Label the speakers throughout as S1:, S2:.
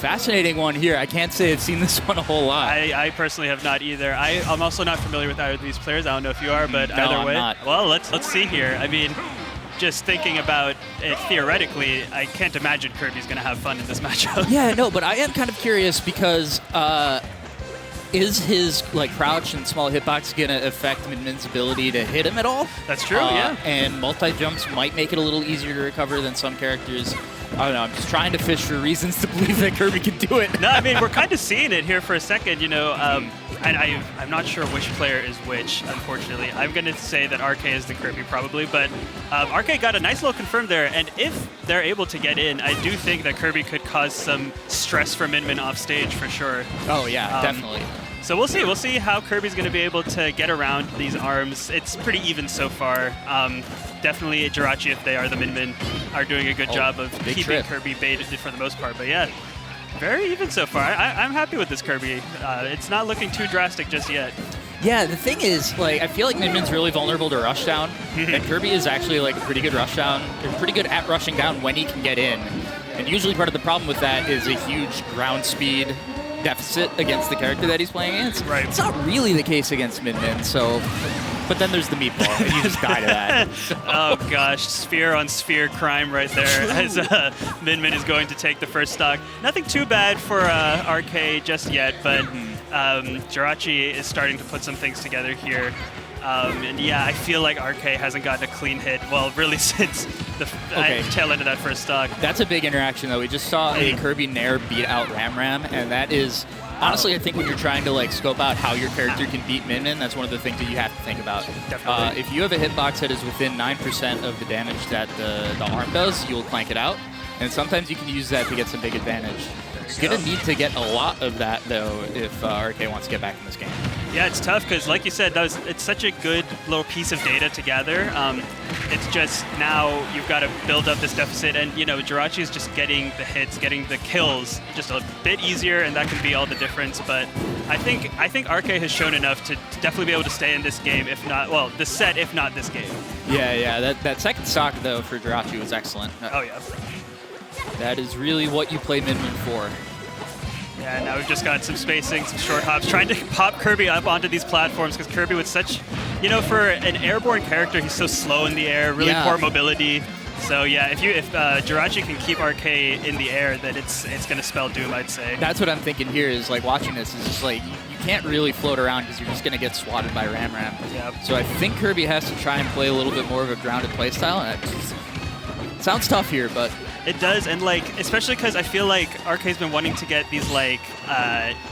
S1: fascinating one here. I can't say I've seen this one a whole lot.
S2: I personally have not either. I'm also not familiar with either of these players. I don't know if you are, but
S1: No,
S2: either
S1: I'm
S2: way.
S1: not.
S2: Well, let's see here. I mean, just thinking about it theoretically, I can't imagine Kirby's going to have fun in this matchup.
S1: Yeah, no, but I am kind of curious because is his like crouch and small hitbox going to affect Min-Min's ability to hit him at all?
S2: That's true, yeah.
S1: And multi-jumps might make it a little easier to recover than some characters. I don't know, I'm just trying to fish for reasons to believe that Kirby can do it.
S2: No, I mean, we're kind of seeing it here for a second, you know, and I'm not sure which player is which, unfortunately. I'm going to say that RK is the Kirby probably, but RK got a nice little confirm there, and if they're able to get in, I do think that Kirby could cause some stress for Min-Min off stage for sure.
S1: Oh yeah, definitely.
S2: So we'll see. We'll see how Kirby's going to be able to get around these arms. It's pretty even so far. Definitely Jirachi, if they are the Min-Min, are doing a good job of keeping Kirby baited for the most part. But yeah, very even so far. I'm happy with this Kirby. It's not looking too drastic just yet.
S1: Yeah, the thing is, like, I feel like Min-Min's really vulnerable to rush down, and Kirby is actually like a pretty good rush down, pretty good at rushing down when he can get in. And usually part of the problem with that is a huge ground speed deficit against the character that he's playing against.
S2: Right.
S1: It's not really the case against Min-Min, so... But then there's the meatball, and you just die to that. So.
S2: Oh gosh, sphere on sphere crime right there as Min-Min is going to take the first stock. Nothing too bad for RK just yet, but Jirachi is starting to put some things together here. And yeah, I feel like RK hasn't gotten a clean hit, well, really since the tail end of that first stock.
S1: That's a big interaction, though. We just saw a Kirby Nair beat out Ram, and that is... Honestly, I think when you're trying to like scope out how your character can beat Min-Min, that's one of the things that you have to think about.
S2: Definitely.
S1: If you have a hitbox that is within 9% of the damage that the arm does, you'll clank it out. And sometimes you can use that to get some big advantage. You're going to need to get a lot of that, though, if RK wants to get back in this game.
S2: Yeah, it's tough because, like you said, it's such a good little piece of data to gather. It's just now you've got to build up this deficit, and you know Jirachi is just getting the hits, getting the kills just a bit easier, and that can be all the difference. But I think RK has shown enough to definitely be able to stay in this game, if not, well, this set, if not this game.
S1: Yeah. That second stock though for Jirachi was excellent.
S2: Oh yeah.
S1: That is really what you play Min-Min for.
S2: Yeah, now we've just got some spacing, some short hops, trying to pop Kirby up onto these platforms because Kirby with such, you know, for an airborne character, he's so slow in the air, really poor mobility. So yeah, if Jirachi can keep RK in the air, then it's going to spell doom, I'd say.
S1: That's what I'm thinking here is like watching this is just like you can't really float around because you're just going to get swatted by Ram.
S2: Yep.
S1: So I think Kirby has to try and play a little bit more of a grounded playstyle, and it sounds tough here, but.
S2: It does, and like, especially because I feel like RK's been wanting to get these like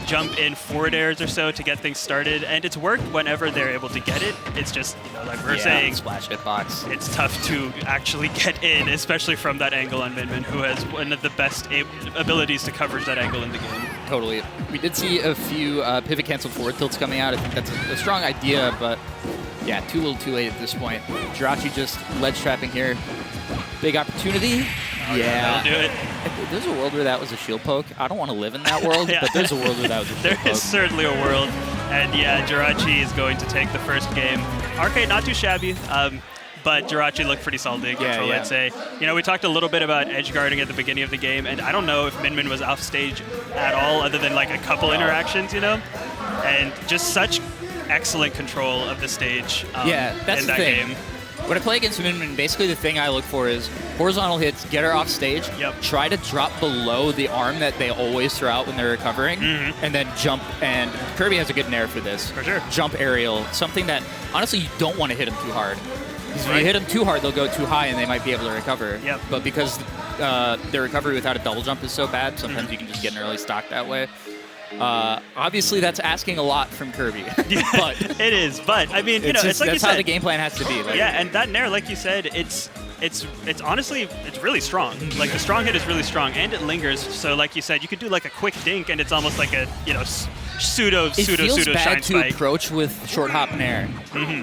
S2: jump in forward airs or so to get things started, and it's worked whenever they're able to get it. It's just, you know, like we're saying,
S1: splash hitbox.
S2: It's tough to actually get in, especially from that angle on Min-Min, who has one of the best abilities to coverage that angle in the game.
S1: Totally. We did see a few pivot canceled forward tilts coming out. I think that's a strong idea, but yeah, too little too late at this point. Jirachi just ledge trapping here. Big opportunity.
S2: Oh, yeah, that'll do it.
S1: There's a world where that was a shield poke. I don't want to live in that world, but there's a world where that was a shield poke.
S2: There is certainly a world. And yeah, Jirachi is going to take the first game. RK not too shabby, but Jirachi looked pretty solid in control, I'd say. You know, we talked a little bit about edge guarding at the beginning of the game, and I don't know if Min-Min was off stage at all, other than like a couple interactions, you know? And just such excellent control of the stage
S1: that's
S2: in
S1: the
S2: that
S1: thing.
S2: game.
S1: When I play against Min-Min, basically the thing I look for is horizontal hits, get her off stage, try to drop below the arm that they always throw out when they're recovering, and then jump, and Kirby has a good nair for this.
S2: For sure.
S1: Jump aerial, something that, honestly, you don't want to hit them too hard. Because if you hit them too hard, they'll go too high and they might be able to recover. But because their recovery without a double jump is so bad, sometimes you can just get an early stock that way. Obviously, that's asking a lot from Kirby. But
S2: it is, but I mean, you know, it's like
S1: that's
S2: you said,
S1: how the game plan has to be. Like,
S2: yeah, and that nair, like you said, it's honestly, it's really strong. Like the strong hit is really strong, and it lingers. So, like you said, you could do like a quick dink, and it's almost like a, you know, pseudo
S1: feels bad
S2: shine
S1: to
S2: spike.
S1: approach with short hop nair.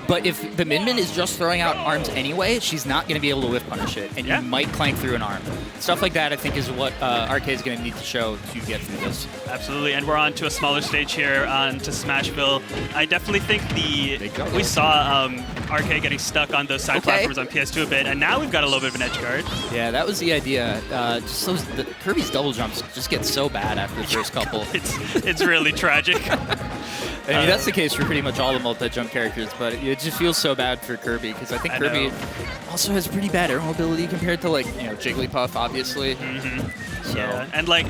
S1: But if the Min is just throwing out arms anyway, she's not going to be able to whiff punish it, and you might clank through an arm. Stuff like that, I think, is what RK is going to need to show to get through this.
S2: Absolutely, and we're on to a smaller stage here, on to Smashville. I definitely think we saw RK getting stuck on those side platforms on PS2 a bit, and now we've got a little bit of an edge guard.
S1: Yeah, that was the idea. Just Kirby's double jumps just get so bad after the first couple.
S2: It's really tragic.
S1: I mean, that's the case for pretty much all the multi-jump characters, but it just feels so bad for Kirby, because I think Kirby also has pretty bad air mobility compared to, like, Jigglypuff, obviously. So.
S2: Yeah, and like,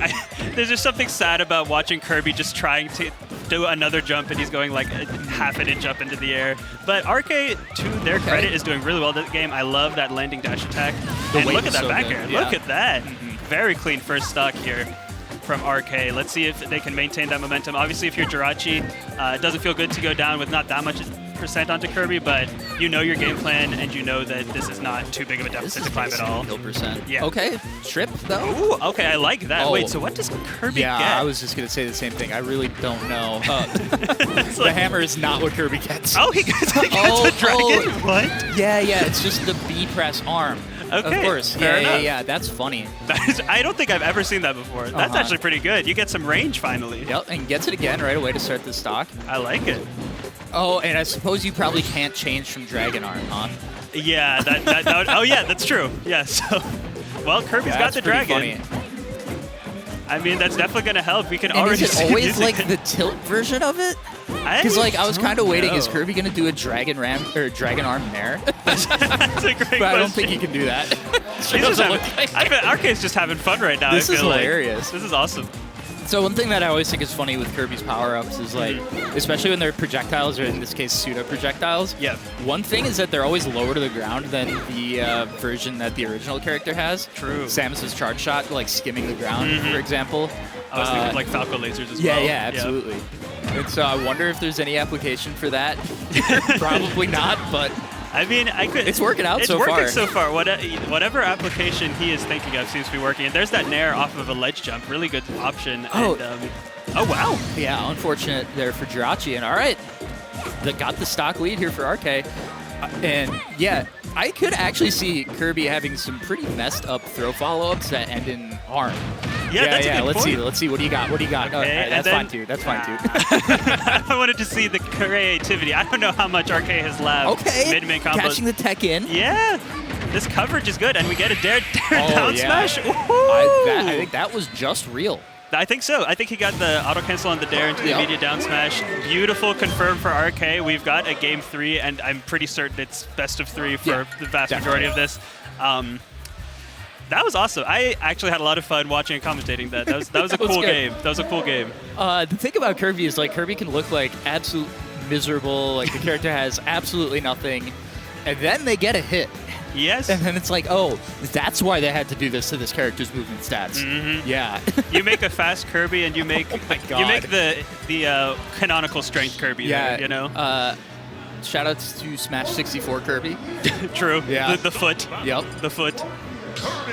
S2: there's just something sad about watching Kirby just trying to do another jump, and he's going like a half an inch up into the air. But RK, to their credit, is doing really well this game. I love that landing dash attack. And look at that back air. Look at that. Very clean first stock here from RK. Let's see if they can maintain that momentum. Obviously, if you're Jirachi, it doesn't feel good to go down with not that much % onto Kirby, but you know your game plan, and you know that this is not too big of a deficit to climb at all.
S1: Kill %.
S2: Yeah.
S1: Okay, trip though?
S2: Ooh, okay, I like that. Wait, so what does Kirby get?
S1: Yeah, I was just going to say the same thing. I really don't know. The hammer is not what Kirby gets.
S2: Oh, he gets a dragon? What?
S1: Yeah, it's just the B press arm.
S2: Okay,
S1: of course. Yeah, that's funny.
S2: I don't think I've ever seen that before. That's actually pretty good. You get some range finally.
S1: Yep, and gets it again right away to start the stock.
S2: I like it.
S1: Oh, and I suppose you probably can't change from Dragon Arm, huh?
S2: Yeah, oh yeah, that's true. Yeah, so, well, Kirby's got the dragon.
S1: Funny.
S2: I mean, that's definitely going to help. We can
S1: and
S2: already
S1: is it always like the tilt version of it? Because like I was kind of waiting, is Kirby going to do a Dragon Arm Nair?
S2: That's a great question.
S1: But I don't think he can do that.
S2: I bet RK's just having fun right now.
S1: This is
S2: hilarious. Like. This is awesome.
S1: So one thing that I always think is funny with Kirby's power-ups is like, especially when they're projectiles, or in this case pseudo-projectiles, one thing is that they're always lower to the ground than the version that the original character has.
S2: True.
S1: Samus's charge shot, like skimming the ground, for example.
S2: I was thinking of like Falco lasers as well.
S1: Yeah, absolutely. And so I wonder if there's any application for that. Probably not, but...
S2: I mean,
S1: It's working out so far.
S2: It's working so far. Whatever application he is thinking of seems to be working. And there's that nair off of a ledge jump. Really good option.
S1: Oh,
S2: and, oh wow.
S1: Yeah, unfortunate there for Jirachi. And all right, they got the stock lead here for RK. And yeah, I could actually see Kirby having some pretty messed up throw follow-ups that end in arm.
S2: Yeah, that's a good point.
S1: Let's see. What do you got?
S2: Okay,
S1: that's fine too.
S2: I wanted to see the creativity. I don't know how much RK has labbed. Mid-main combos.
S1: Catching the tech in.
S2: Yeah. This coverage is good, and we get a dare down smash.
S1: I think that was just real.
S2: I think so. I think he got the auto cancel on the dare into the immediate down smash. Beautiful confirm for RK. We've got a game 3, and I'm pretty certain it's best of 3 for the vast majority of this. That was awesome. I actually had a lot of fun watching and commentating that. That was a cool game. That was a cool game.
S1: The thing about Kirby is like Kirby can look like absolute miserable. Like the character has absolutely nothing, and then they get a hit.
S2: Yes.
S1: And then it's like, oh, that's why they had to do this to this character's movement stats. Yeah.
S2: You make a fast Kirby, and you make the canonical strength Kirby.
S1: Yeah.
S2: There, you know.
S1: Shoutouts to Smash 64 Kirby.
S2: True. Yeah. The foot.
S1: Yep.
S2: The foot.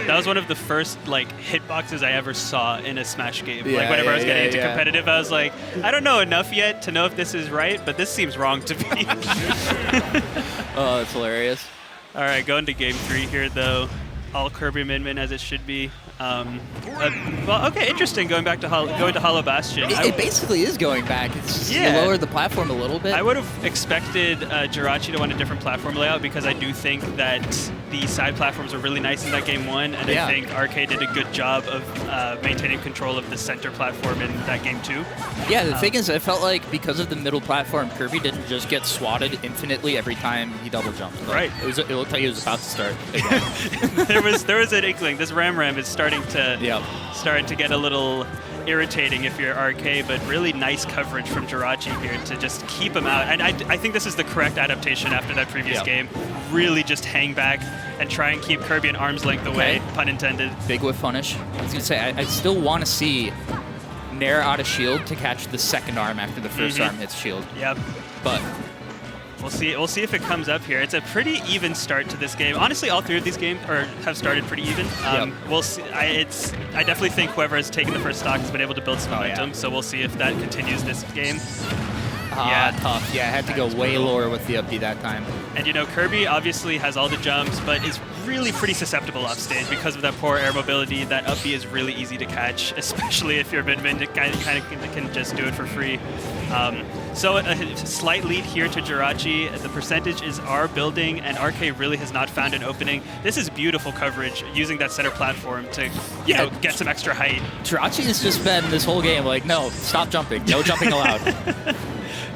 S2: That was one of the first like hitboxes I ever saw in a Smash game. Like whenever I was getting into competitive, I was like, I don't know enough yet to know if this is right, but this seems wrong to me.
S1: Oh, that's hilarious.
S2: All right, going to game 3 here though. All Kirby Min as it should be. Well, okay, interesting. Going to Hollow Bastion.
S1: It basically is going back. It's just you lower the platform a little bit.
S2: I would have expected Jirachi to want a different platform layout because I do think that the side platforms are really nice in that game 1, and I think RK did a good job of maintaining control of the center platform in that game 2.
S1: Yeah, the thing is, I felt like because of the middle platform, Kirby didn't just get swatted infinitely every time he double jumped.
S2: Right.
S1: It looked like he was about to start again.
S2: there was an inkling. This Ram is starting to get a little irritating if you're RK, but really nice coverage from Jirachi here to just keep him out. And I think this is the correct adaptation after that previous game. Really just hang back and try and keep Kirby an arm's length away, pun intended.
S1: Big whiff punish. I was going to say, I still want to see Nair out of shield to catch the second arm after the first arm hits shield.
S2: Yep.
S1: But
S2: We'll see if it comes up here. It's a pretty even start to this game. Honestly, all three of these games have started pretty even. We'll see. I definitely think whoever has taken the first stock has been able to build some momentum. So we'll see if that continues this game.
S1: Tough. Yeah, I had to go way lower with the up B that time.
S2: And Kirby obviously has all the jumps, but is really pretty susceptible off stage because of that poor air mobility. That up B is really easy to catch, especially if you're mid-mid, it kind of can just do it for free. So a slight lead here to Jirachi. The percentage is R building, and RK really has not found an opening. This is beautiful coverage, using that center platform to get some extra height.
S1: Jirachi has just been this whole game like, no, stop jumping. No jumping allowed.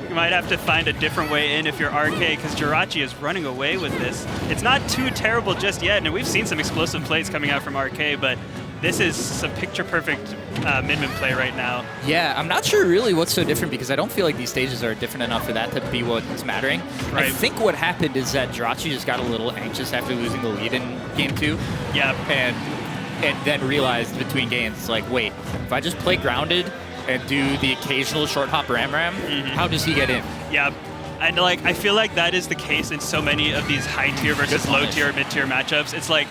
S2: You might have to find a different way in if you're RK, because Jirachi is running away with this. It's not too terrible just yet, and we've seen some explosive plays coming out from RK, but this is some picture-perfect mid-mid play right now.
S1: Yeah, I'm not sure really what's so different, because I don't feel like these stages are different enough for that to be what's mattering. Right. I think what happened is that Jirachi just got a little anxious after losing the lead in Game 2.
S2: Yeah.
S1: And then realized between games, like, wait, if I just play grounded and do the occasional short hop ram, how does he get in?
S2: Yeah, and like I feel like that is the case in so many of these high tier versus low tier, mid tier matchups. It's like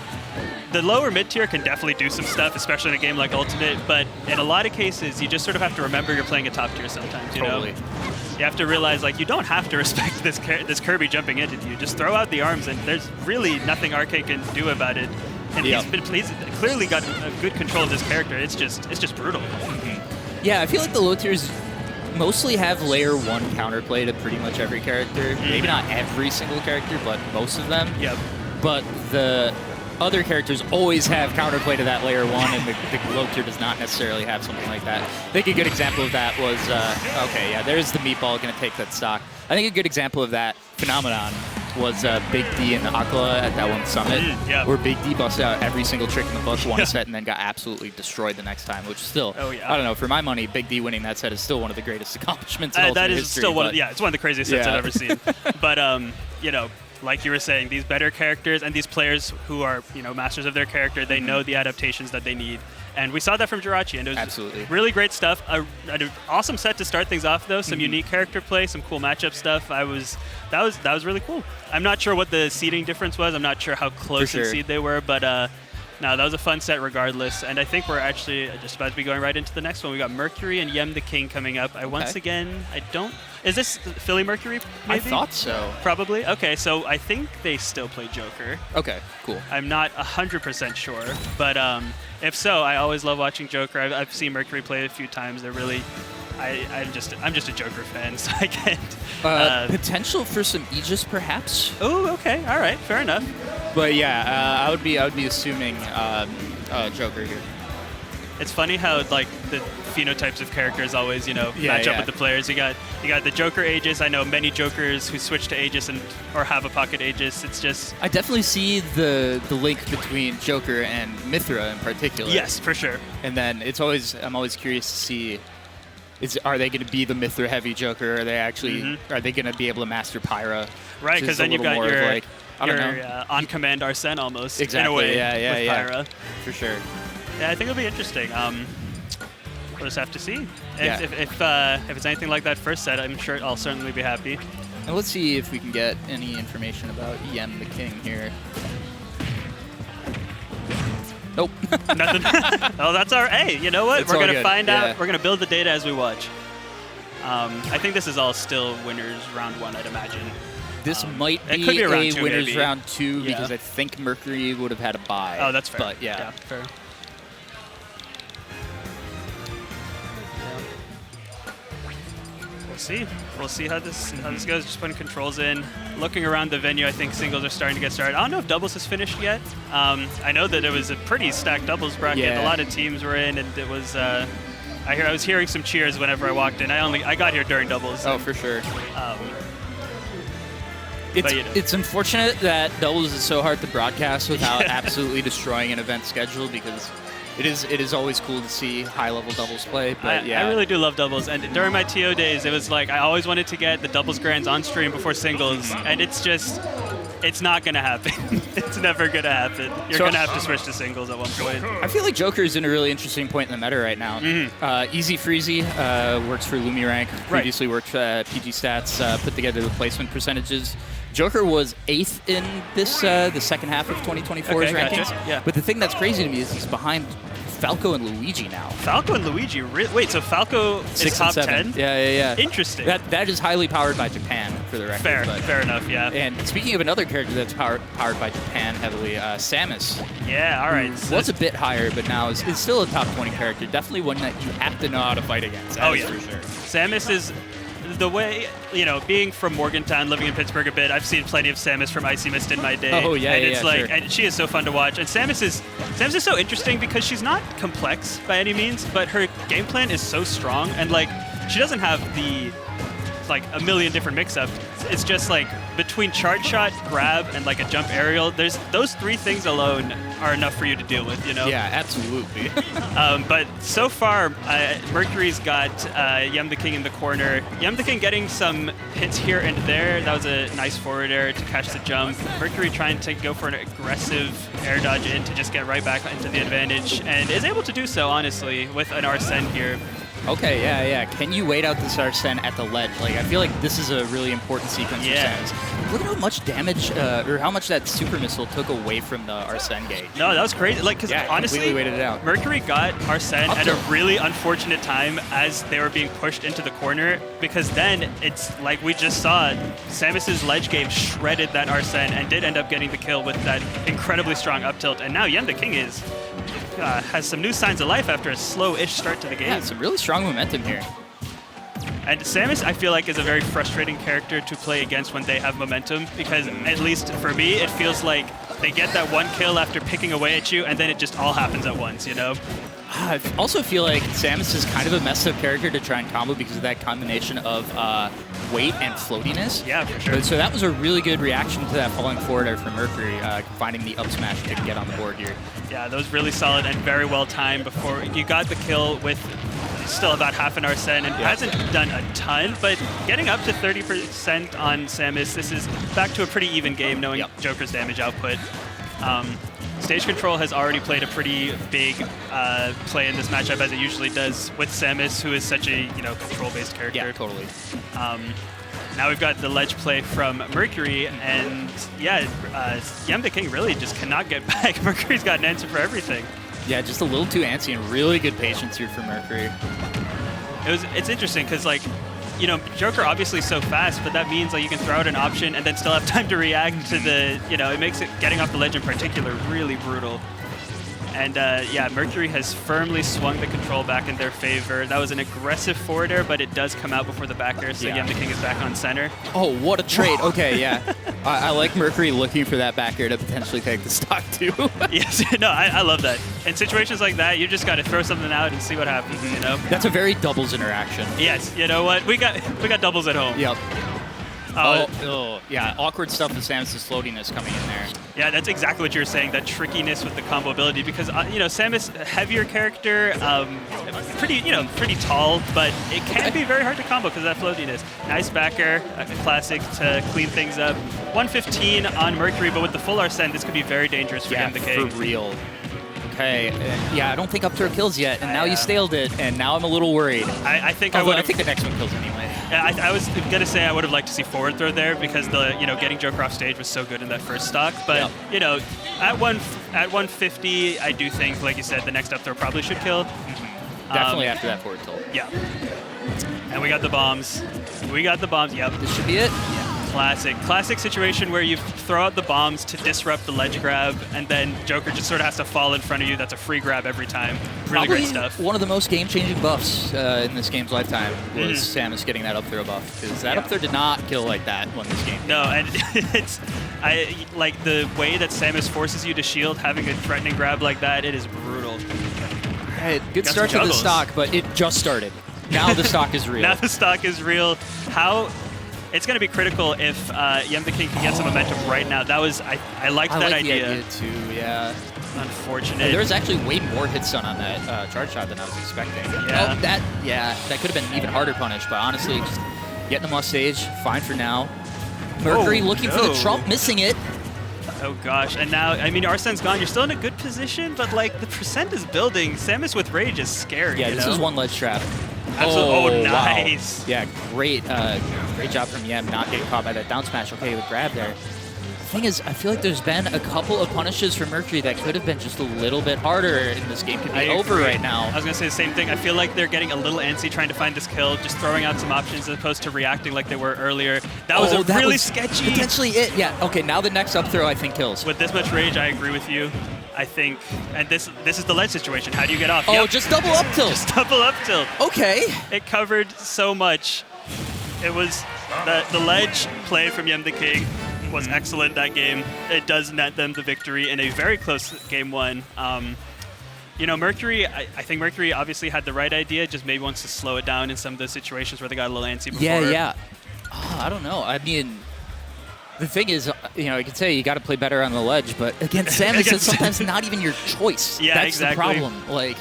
S2: the lower mid tier can definitely do some stuff, especially in a game like Ultimate, but in a lot of cases, you just sort of have to remember you're playing a top tier sometimes, you know? You have to realize, like, you don't have to respect this Kirby jumping into you. Just throw out the arms, and there's really nothing RK can do about it. And he's clearly got a good control of this character. It's just brutal.
S1: Yeah, I feel like the low tiers mostly have layer 1 counterplay to pretty much every character. Maybe not every single character, but most of them.
S2: Yep.
S1: But the other characters always have counterplay to that layer 1, and the low tier does not necessarily have something like that. I think a good example of that was, there's the meatball going to take that stock. I think a good example of that phenomenon was Big D and Aqua at that one summit, where Big D busted out every single trick in the book, won a set, and then got absolutely destroyed the next time, which still, I don't know, for my money, Big D winning that set is still one of the greatest accomplishments in Ultimate history.
S2: Still it's one of the craziest sets I've ever seen. But, like you were saying, these better characters and these players who are, masters of their character, they know the adaptations that they need. And we saw that from Jirachi, and it was really great stuff. An awesome set to start things off, though. Some unique character play, some cool matchup stuff. That was really cool. I'm not sure what the seeding difference was. I'm not sure how close in seed they were, but no, that was a fun set regardless. And I think we're actually just about to be going right into the next one. We got Mercury and YemTheKing coming up. Is this Philly Mercury, maybe?
S1: I thought so.
S2: Probably. Okay, so I think they still play Joker.
S1: Okay, cool.
S2: I'm not 100% sure, but if so, I always love watching Joker. I've seen Mercury play a few times. They're really, I'm just a Joker fan, so I can't.
S1: Potential for some Aegis, perhaps.
S2: Oh, okay, all right, fair enough.
S1: But yeah, I would be assuming Joker here.
S2: It's funny how like the phenotypes of characters always match up with the players. You got the Joker Aegis. I know many Jokers who switch to Aegis or have a pocket Aegis. It's just
S1: I definitely see the link between Joker and Mythra in particular.
S2: Yes, for sure.
S1: And then I'm always curious to see are they going to be the Mythra heavy Joker? Are they actually are they going to be able to master Pyra?
S2: Right, because then you've got your on command Arsene almost in a way with Pyra.
S1: For sure.
S2: Yeah, I think it'll be interesting. We'll just have to see. If it's anything like that first set, I'm sure I'll certainly be happy.
S1: And let's see if we can get any information about YemTheKing here. Nope.
S2: Nothing. Oh, that's our. Hey, you know what? We're gonna find out. We're gonna build the data as we watch. I think this is all still winners round 1, I'd imagine.
S1: This might be a winners round 2 because I think Mercury would have had a bye.
S2: Oh, that's fair.
S1: But yeah
S2: fair. We'll see how this goes. Just putting controls in, looking around the venue. I think singles are starting to get started. I don't know if doubles has finished yet. I know that it was a pretty stacked doubles bracket. A lot of teams were in, and it was. I was hearing some cheers whenever I walked in. I got here during doubles.
S1: Oh, for sure. It's unfortunate that doubles is so hard to broadcast without absolutely destroying an event schedule, because it is always cool to see high-level doubles play. But
S2: I really do love doubles. And during my TO days, it was like I always wanted to get the doubles grands on stream before singles. And it's just, It's not going to happen. It's never going to happen. You're going to have to switch to singles at one point.
S1: I feel like Joker is in a really interesting point in the meta right now. Easy Freezy works for Lumi rank. Previously worked PG Stats, put together the placement percentages. Joker was 8th in this the second half of 2024's rankings.
S2: Gotcha. Yeah.
S1: But the thing that's crazy to me is he's behind Falco and Luigi now.
S2: Falco and Luigi? Wait, so Falco is top 10?
S1: Yeah.
S2: Interesting.
S1: That is highly powered by Japan, for the record.
S2: Fair enough, yeah.
S1: And speaking of another character that's powered by Japan heavily, Samus.
S2: Yeah, all right.
S1: Was a bit higher, but now is still a top 20 character. Definitely one that you have to know how to fight against.
S2: Oh, yeah.
S1: For sure.
S2: Samus is... The way, being from Morgantown, living in Pittsburgh a bit, I've seen plenty of Samus from Icy Mist in my day.
S1: Oh, yeah,
S2: and it's
S1: sure.
S2: And she is so fun to watch. And Samus is so interesting because she's not complex by any means, but her game plan is so strong. And, she doesn't have a million different mix-ups. It's just, between charge shot, grab, and, a jump aerial, those three things alone are enough for you to deal with,
S1: Yeah, absolutely.
S2: But so far, Mercury's got YemTheKing in the corner. YemTheKing getting some hits here and there. That was a nice forward air to catch the jump. Mercury trying to go for an aggressive air dodge in to just get right back into the advantage, and is able to do so, honestly, with an Arsene here.
S1: Okay, yeah. Can you wait out this Arsene at the ledge? I feel like this is a really important sequence for Samus. Look at how much damage, or how much that super missile took away from the Arsene gauge.
S2: No, that was crazy. Because honestly,
S1: completely waited it out.
S2: Mercury got Arsene at a really unfortunate time as they were being pushed into the corner, because then it's like we just saw, Samus's ledge game shredded that Arsene and did end up getting the kill with that incredibly strong up tilt. And now YemTheKing has some new signs of life after a slow-ish start to the game.
S1: Yeah, some really strong momentum here.
S2: And Samus, I feel like, is a very frustrating character to play against when they have momentum, because at least for me, it feels like they get that one kill after picking away at you, and then it just all happens at once,
S1: I also feel like Samus is kind of a messed up character to try and combo because of that combination of weight and floatiness.
S2: Yeah, for sure.
S1: So that was a really good reaction to that falling forward air from Mercury, finding the up smash to get on the board here. Yeah,
S2: that was really solid and very well timed before you got the kill with still about half an Arsene, and hasn't done a ton, but getting up to 30% on Samus, this is back to a pretty even game, knowing Joker's damage output. Stage control has already played a pretty big play in this matchup, as it usually does with Samus, who is such a control-based character.
S1: Yeah, totally.
S2: Now we've got the ledge play from Mercury, and YemTheKing really just cannot get back. Mercury's got an answer for everything.
S1: Yeah, just a little too antsy and really good patience here for Mercury.
S2: It's interesting because Joker obviously so fast, but that means you can throw out an option and then still have time to react to the, it makes it getting off the ledge in particular really brutal. And Mercury has firmly swung the control back in their favor. That was an aggressive forward air, but it does come out before the back air, so YemTheKing is back on center.
S1: Oh, what a trade. Okay, yeah. I like Mercury looking for that back air to potentially take the stock too.
S2: Yes, no, I love that. In situations like that, you just got to throw something out and see what happens,
S1: That's a very doubles interaction.
S2: Yes, you know what? We got doubles at home.
S1: Yep. Yeah, awkward stuff with Samus' floatiness coming in there.
S2: Yeah, that's exactly what you were saying, that trickiness with the combo ability, because, Samus, heavier character, pretty tall, but it can be very hard to combo because of that floatiness. Nice back air, a classic to clean things up. 115 on Mercury, but with the full Arsene, this could be very dangerous for YemTheKing.
S1: For real. Okay, I don't think up throw kills yet, and now you staled it, and now I'm a little worried.
S2: I think
S1: I think the next one kills anyway.
S2: I was gonna say I would have liked to see forward throw there because the getting Joker off stage was so good in that first stock. But at 150, I do think, like you said, the next up throw probably should kill.
S1: Definitely after that forward tilt.
S2: Yeah. And we got the bombs. Yep.
S1: This should be it.
S2: Yeah. Classic situation where you throw out the bombs to disrupt the ledge grab, and then Joker just sort of has to fall in front of you. That's a free grab every time. Really great stuff.
S1: One of the most game-changing buffs in this game's lifetime was Samus getting that up throw buff, because that up throw did not kill like that when this game.
S2: No, and I like the way that Samus forces you to shield, having a threatening grab like that. It is brutal.
S1: Right, good start to the stock, but it just started. Now the stock is real.
S2: Now the stock is real. It's going to be critical if YemTheKing can get some momentum right now. That was I liked that idea.
S1: The idea too. Yeah.
S2: Unfortunate.
S1: There was actually way more hits done on that charge shot than I was expecting.
S2: Yeah.
S1: Oh, that could have been an even harder punish. But honestly, just getting them off stage, fine for now. Mercury looking for the trump, missing it.
S2: Oh gosh, and now, I mean, Arsene's gone. You're still in a good position, but like the percent is building. Samus with Rage is scary.
S1: Yeah, this is one ledge trap.
S2: Absolutely. Oh, nice.
S1: Wow. Yeah, great job from Yem not getting caught by that down smash. Okay, with grab there. The thing is, I feel like there's been a couple of punishes for Mercury that could have been just a little bit harder, and this game could be over right now.
S2: I was going to say the same thing. I feel like they're getting a little antsy trying to find this kill, just throwing out some options as opposed to reacting like they were earlier. That was really sketchy.
S1: Potentially it, yeah. Okay, now the next up throw, I think, kills.
S2: With this much rage, I agree with you. I think, and this is the ledge situation. How do you get off?
S1: Oh, just double up tilt.
S2: Just double up tilt.
S1: Okay.
S2: It covered so much. It was the ledge play from YemTheKing was excellent that game. It does net them the victory in a very close game one. You know, Mercury, I think Mercury obviously had the right idea, just maybe wants to slow it down in some of those situations where they got a little antsy before.
S1: Yeah. Oh, I don't know. I mean, the thing is, you know, I could say you got to play better on the ledge, but against Samus, it's sometimes not even your choice.
S2: Yeah,
S1: That's
S2: exactly.
S1: the problem. Like,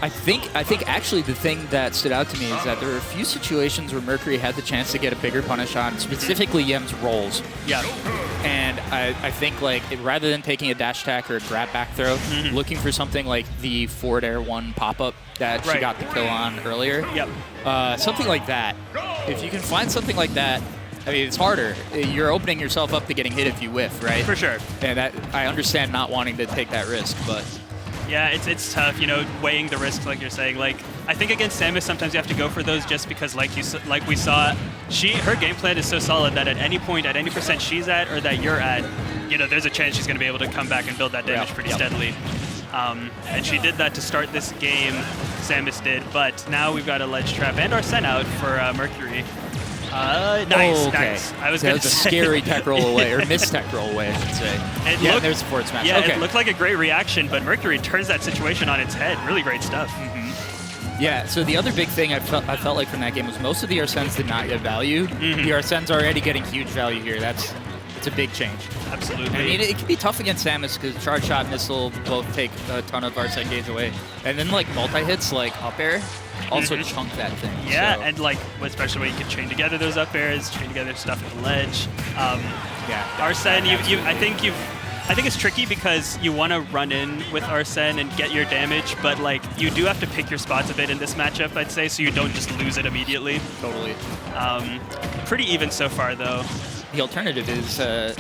S1: I think actually the thing that stood out to me is that there were a few situations where Mercury had the chance to get a bigger punish on, specifically Yem's rolls.
S2: Yeah.
S1: And I think, like, rather than taking a dash attack or a grab back throw, looking for something like the forward air 1 pop-up that she got the kill on earlier.
S2: Yep.
S1: Something like that. If you can find something like that, I mean, it's harder. You're opening yourself up to getting hit if you whiff, right?
S2: For sure.
S1: And I understand not wanting to take that risk, but...
S2: Yeah, it's tough, you know, weighing the risks, like you're saying. Like, I think against Samus, sometimes you have to go for those just because, like we saw, her game plan is so solid that at any point, at any percent she's at or that you're at, you know, there's a chance she's going to be able to come back and build that damage pretty steadily. And she did that to start this game, Samus did, but now we've got a ledge trap and Arsene out for Mercury. Nice. I was going to say.
S1: A scary tech roll away, or missed tech roll away, I should say. There's a forward smash.
S2: Yeah, it looked like a great reaction, but Mercury turns that situation on its head. Really great stuff.
S1: Yeah, so the other big thing I felt like from that game was most of the Arsenes did not get value. The Arsene's already getting huge value here. It's a big change.
S2: Absolutely.
S1: I mean, it can be tough against Samus because charge shot, missile both take a ton of Arsene gauge away. And then, like, multi-hits, like up air, also chunk that thing.
S2: Yeah,
S1: so.
S2: and like, especially when you can chain together those up airs, chain together stuff at the ledge. Arsene, I think it's tricky because you want to run in with Arsene and get your damage, but like you do have to pick your spots a bit in this matchup, I'd say, so you don't just lose it immediately.
S1: Totally.
S2: Pretty even so far, though.
S1: The alternative is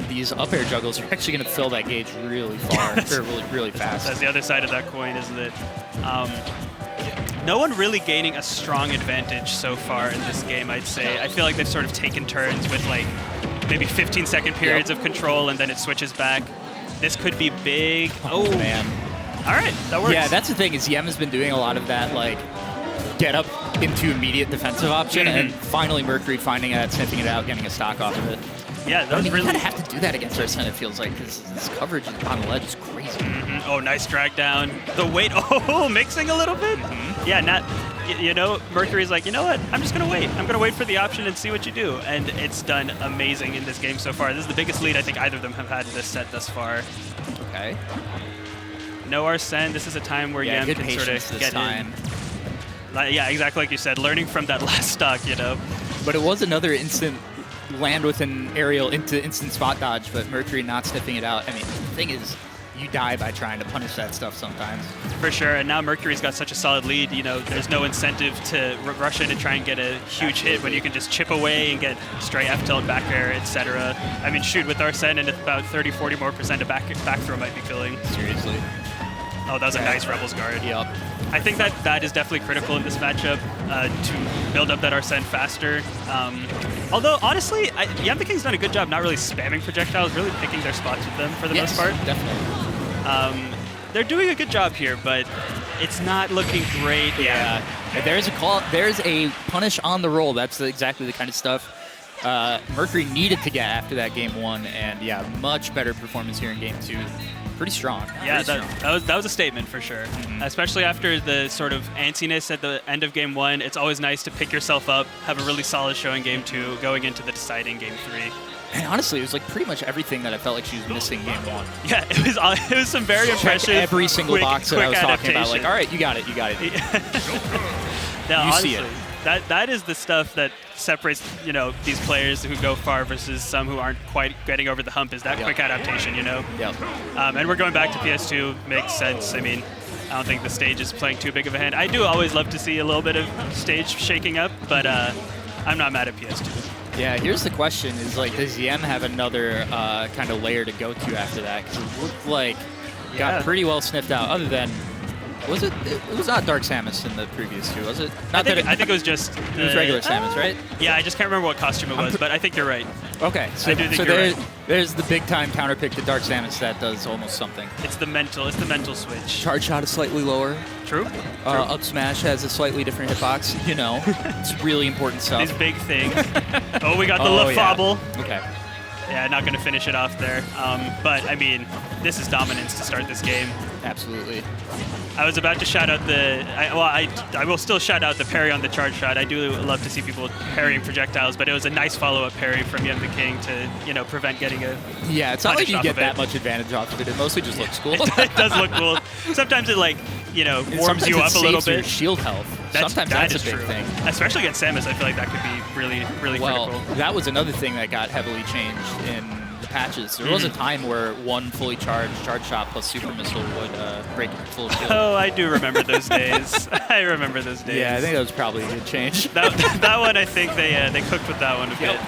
S1: these up air juggles are actually going to fill that gauge really far, or really fast.
S2: That's the other side of that coin, isn't it? No one really gaining a strong advantage so far in this game, I'd say. I feel like they've sort of taken turns with like maybe 15-second periods of control, and then it switches back. This could be big.
S1: Oh, man.
S2: All right, that works.
S1: Yeah, that's the thing, is Yem has been doing a lot of that, like, get up into immediate defensive option, and finally Mercury finding it, sniffing it out, getting a stock off of it.
S2: Yeah, that was really...
S1: You kind of have to do that against Arsene, it feels like, because this coverage on the ledge is crazy.
S2: Oh, nice drag down. The weight, mixing a little bit? Yeah, you know, Mercury's like, you know what? I'm just going to wait. I'm going to wait for the option and see what you do. And it's done amazing in this game so far. This is the biggest lead I think either of them have had in this set thus far.
S1: Okay.
S2: No Arsene. This is a time where Yem can sort of get in. Yeah, exactly like you said. Learning from that last stock, you know.
S1: But it was another instant land with an aerial into instant spot dodge, but Mercury not sniffing it out. I mean, the thing is, you die by trying to punish that stuff sometimes.
S2: For sure, and now Mercury's got such a solid lead, you know, there's no incentive to rush in and try and get a huge hit when you can just chip away and get straight F-tilt, back air, etc. I mean, shoot, with Arsene and about 30-40% more of back throw might be killing.
S1: Seriously.
S2: Oh, that was a nice Rebels guard.
S1: Yep.
S2: I think that is definitely critical in this matchup to build up that Arsene faster. Although, honestly, YemTheKing's done a good job not really spamming projectiles, really picking their spots with them for the most part.
S1: Definitely.
S2: They're doing a good job here, but it's not looking great.
S1: Yeah. There's a call. There's a punish on the roll. That's exactly the kind of stuff Mercury needed to get after that game one, and yeah, much better performance here in game two. Pretty strong.
S2: Yeah, that was a statement for sure. Especially after the sort of antsiness at the end of game one, it's always nice to pick yourself up, have a really solid show in game two, going into the deciding game three.
S1: And honestly, it was like pretty much everything that I felt like she was missing game one.
S2: Yeah, it was some very impressive.
S1: Every single box that I was talking about, like, all right, you got it.
S2: No,
S1: you
S2: honestly,
S1: see it.
S2: that is the stuff that separates, you know, these players who go far versus some who aren't quite getting over the hump, is that quick adaptation, you know?
S1: Yep.
S2: And we're going back to PS2, makes sense. I mean, I don't think the stage is playing too big of a hand. I do always love to see a little bit of stage shaking up, but I'm not mad at PS2.
S1: Yeah, here's the question, is like, does Yem have another kind of layer to go to after that? Because it looked like got pretty well sniffed out, other than, was it? It was not Dark Samus in the previous two, was it? Not
S2: I think it was just...
S1: It was regular Samus, right?
S2: Yeah, I just can't remember what costume it was, but I think you're right.
S1: Okay, so,
S2: I do think you're right.
S1: There's the big-time counterpick to Dark Samus that does almost something.
S2: It's the mental switch.
S1: Charge shot is slightly lower.
S2: True.
S1: Up smash has a slightly different hitbox. You know, it's really important stuff.
S2: These big things. Oh, we got the left fobble.
S1: Okay.
S2: Yeah, not going to finish it off there. But, I mean, this is dominance to start this game.
S1: Absolutely.
S2: I was about to shout out I will still shout out the parry on the charge shot. I do love to see people parrying projectiles, but it was a nice follow-up parry from YemTheKing to, you know, prevent getting a
S1: Yeah, it's not like you get that much advantage off of it. It mostly just looks cool.
S2: It does look cool. Sometimes it, like, you know, warms you up a little bit.
S1: Your shield health. Sometimes that's a big thing.
S2: Especially against Samus, I feel like that could be really, really critical.
S1: Well, that was another thing that got heavily changed in the patches. There was a time where one fully charged charge shot plus super missile would break full shield.
S2: Oh, I do remember those days. I remember those days.
S1: Yeah, I think that was probably a good change.
S2: that one, I think they cooked with that one a bit.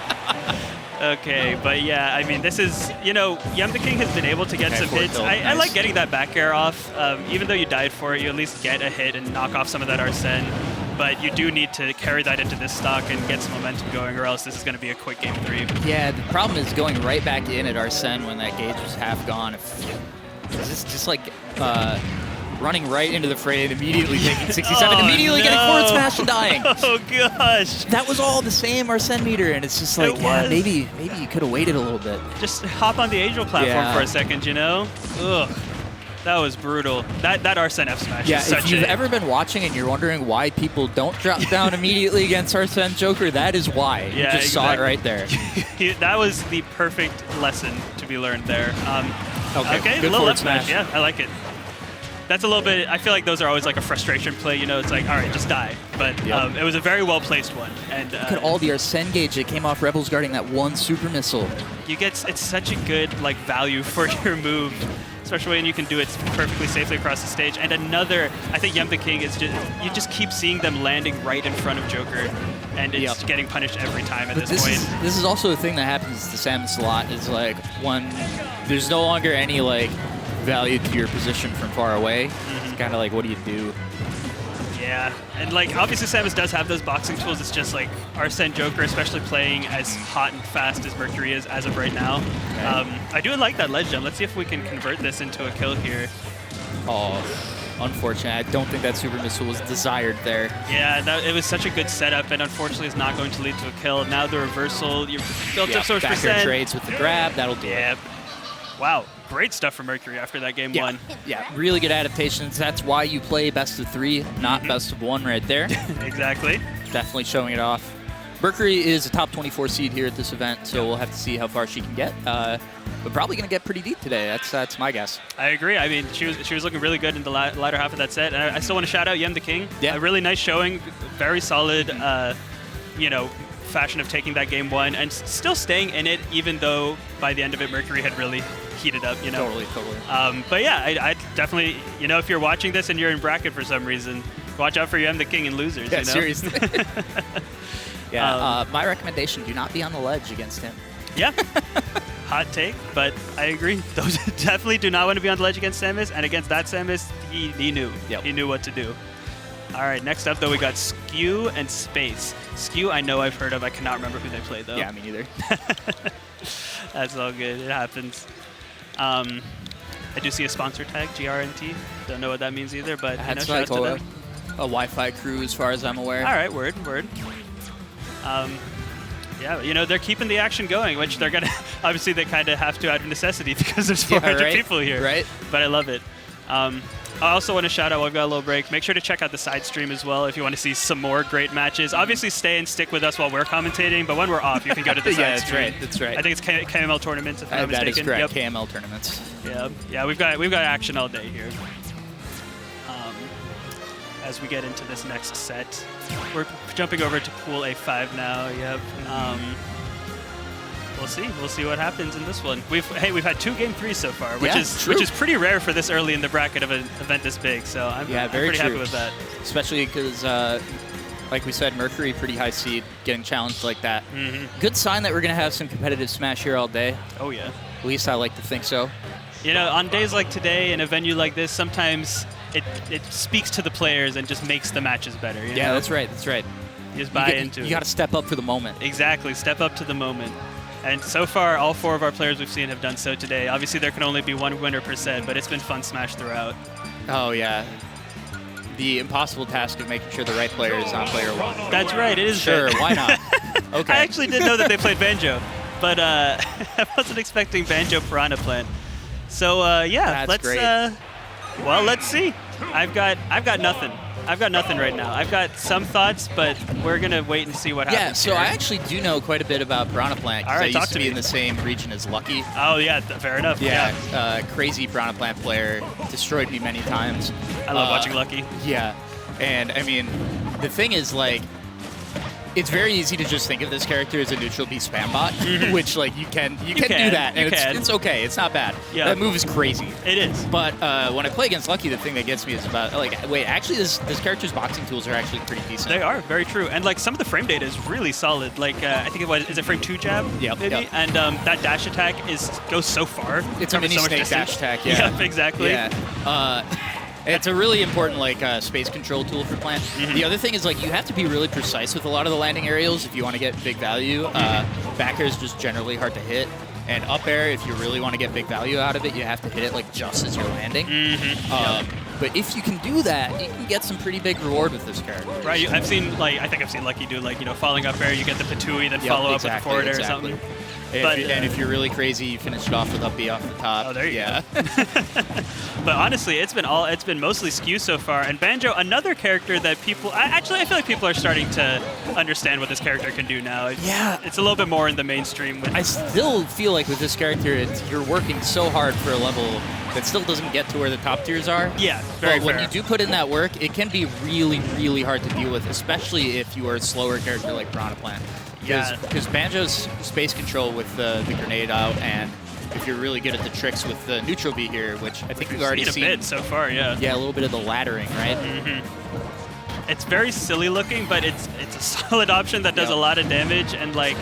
S2: Okay, but yeah, I mean, this is, you know, YemTheKing has been able to get some hits. I like getting that back air off. Even though you died for it, you at least get a hit and knock off some of that Arsene. But you do need to carry that into this stock and get some momentum going, or else this is going to be a quick game 3.
S1: Yeah, the problem is going right back in at Arsene when that gauge was half gone. It's just like running right into the fray and immediately taking 67, immediately getting forward smash and dying.
S2: Oh gosh.
S1: That was all the same Arsene meter, and it's just like, yeah, maybe you could have waited a little bit.
S2: Just hop on the Angel platform for a second, you know? Ugh. That was brutal. That Arsene F smash.
S1: Yeah, if you've ever been watching and you're wondering why people don't drop down immediately against Arsene Joker, that is why.
S2: Yeah,
S1: you just saw it right there.
S2: That was the perfect lesson to be learned there. Okay,
S1: good
S2: little
S1: forward
S2: F smash. Yeah, I like it. That's a little bit, I feel like those are always like a frustration play, you know, it's like, all right, just die. But it was a very well-placed one. And
S1: look at all the Arsene gauge that came off Rebels guarding that one super missile.
S2: It's such a good, like, value for your move, especially when you can do it perfectly safely across the stage. And another, I think YemTheKing is just, you just keep seeing them landing right in front of Joker, and it's getting punished every time at this point.
S1: This is also a thing that happens to Samus a lot, is like, when there's no longer any, like, value to your position from far away. It's kind of like, what do you do?
S2: Yeah, and like obviously Samus does have those boxing tools. It's just like Arsene Joker, especially playing as hot and fast as Mercury is as of right now. Okay. I do like that ledge jump. Let's see if we can convert this into a kill here.
S1: Oh, unfortunate. I don't think that super missile was desired there.
S2: Yeah, it was such a good setup, and unfortunately it's not going to lead to a kill. Now the reversal, you've built up so much percent.
S1: Back air trades with the grab, that'll do it.
S2: Wow, great stuff from Mercury after that game 1.
S1: Yeah, really good adaptations. That's why you play best of 3, not best of 1 right there.
S2: Exactly.
S1: Definitely showing it off. Mercury is a top 24 seed here at this event, so we'll have to see how far she can get. But probably going to get pretty deep today. That's my guess.
S2: I agree. I mean, she was looking really good in the latter half of that set. And I still want to shout out YemTheKing.
S1: Yeah.
S2: A really nice showing, very solid, you know, fashion of taking that game 1 and still staying in it, even though by the end of it Mercury had really heated up, you know.
S1: Totally.
S2: But yeah, I definitely, you know, if you're watching this and you're in bracket for some reason, watch out for YemTheKing and losers.
S1: Yeah,
S2: you know?
S1: Seriously. My recommendation: do not be on the ledge against him.
S2: Yeah. Hot take, but I agree. Those definitely do not want to be on the ledge against Samus, and against that Samus, he knew. Yep. He knew what to do. All right, next up, though, we got Skew and Space. Skew, I know I've heard of. I cannot remember who they played, though.
S1: Yeah, me neither.
S2: That's all good. It happens. I do see a sponsor tag, GRNT. Don't know what that means either, but
S1: that's
S2: shout out to them.
S1: A Wi-Fi crew, as far as I'm aware.
S2: All right, word. Yeah, you know, they're keeping the action going, which they're going to, obviously they kind of have to out of necessity because there's 400 people here.
S1: Right.
S2: But I love it. I also want to shout out, while we've got a little break, make sure to check out the side stream as well if you want to see some more great matches. Obviously stay and stick with us while we're commentating, but when we're off, you can go to the side stream.
S1: That's right.
S2: I think it's KML tournaments, if I'm not mistaken.
S1: That is correct, KML tournaments.
S2: Yeah, we've got action all day here. as we get into this next set. We're jumping over to Pool A5 now. Yep. We'll see. We'll see what happens in this one. We've had 2 Game 3s so far, which is pretty rare for this early in the bracket of an event this big. So I'm pretty happy with that.
S1: Especially because, like we said, Mercury pretty high seed, getting challenged like that. Good sign that we're gonna have some competitive Smash here all day.
S2: Oh yeah.
S1: At least I like to think so.
S2: You know, on days like today in a venue like this, sometimes it speaks to the players and just makes the matches better. You know?
S1: That's right. That's right.
S2: You just buy into it.
S1: You got to step up for the moment.
S2: Exactly. Step up to the moment. And so far, all 4 of our players we've seen have done so today. Obviously, there can only be 1 winner per set, but it's been fun Smash throughout.
S1: Oh, yeah. The impossible task of making sure the right player is on player 1.
S2: That's right. It is.
S1: Sure, why not? Okay.
S2: I actually didn't know that they played Banjo, but I wasn't expecting Banjo Piranha Plant. So, yeah,
S1: That's great.
S2: Well, let's see. I've got nothing. I've got nothing right now. I've got some thoughts, but we're going to wait and see what happens.
S1: Yeah, so
S2: here.
S1: I actually do know quite a bit about Piranha Plant, because I used to be in the same region as Lucky.
S2: Oh, yeah, fair enough.
S1: Yeah, crazy Piranha Plant player, destroyed me many times.
S2: I love watching Lucky.
S1: Yeah, and I mean, the thing is, like, it's very easy to just think of this character as a neutral B spam bot, which, like, you can do that, and it's okay. It's not bad.
S2: Yeah.
S1: That move is crazy.
S2: It is.
S1: But when I play against Lucky, the thing that gets me is about, like, wait, actually, this character's boxing tools are actually pretty decent.
S2: They are, very true. And, like, some of the frame data is really solid. Like, I think is it frame 2 jab?
S1: Yep.
S2: Maybe?
S1: Yep.
S2: And that dash attack goes so far.
S1: It's a mini snake dash attack, yeah.
S2: Yep, exactly.
S1: Yeah. It's a really important, like, space control tool for Plant. The other thing is, like, you have to be really precise with a lot of the landing aerials if you want to get big value. Back air is just generally hard to hit. And up air, if you really want to get big value out of it, you have to hit it, like, just as you're landing. But if you can do that, you can get some pretty big reward with this character.
S2: Right, I think I've seen Lucky do, like, you know, falling up air, you get the Patooey, then follow up with the forward air or something.
S1: And if you're really crazy, you finish it off with up B off the top.
S2: Oh, there you go. But honestly, it's been mostly Skew so far, and Banjo, another character that people I feel like people are starting to understand what this character can do now. It's a little bit more in the mainstream.
S1: I still feel like with this character, you're working so hard for a level that still doesn't get to where the top tiers are.
S2: Yeah, very
S1: But when you do put in that work, it can be really, really hard to deal with, especially if you are a slower character like Piranha Plant. Because Banjo's space control with the grenade out, and if you're really good at the tricks with the neutral B here, which I think we've already seen
S2: a bit so far, yeah.
S1: Yeah, a little bit of the laddering, right?
S2: It's very silly looking, but it's a solid option that does a lot of damage, and like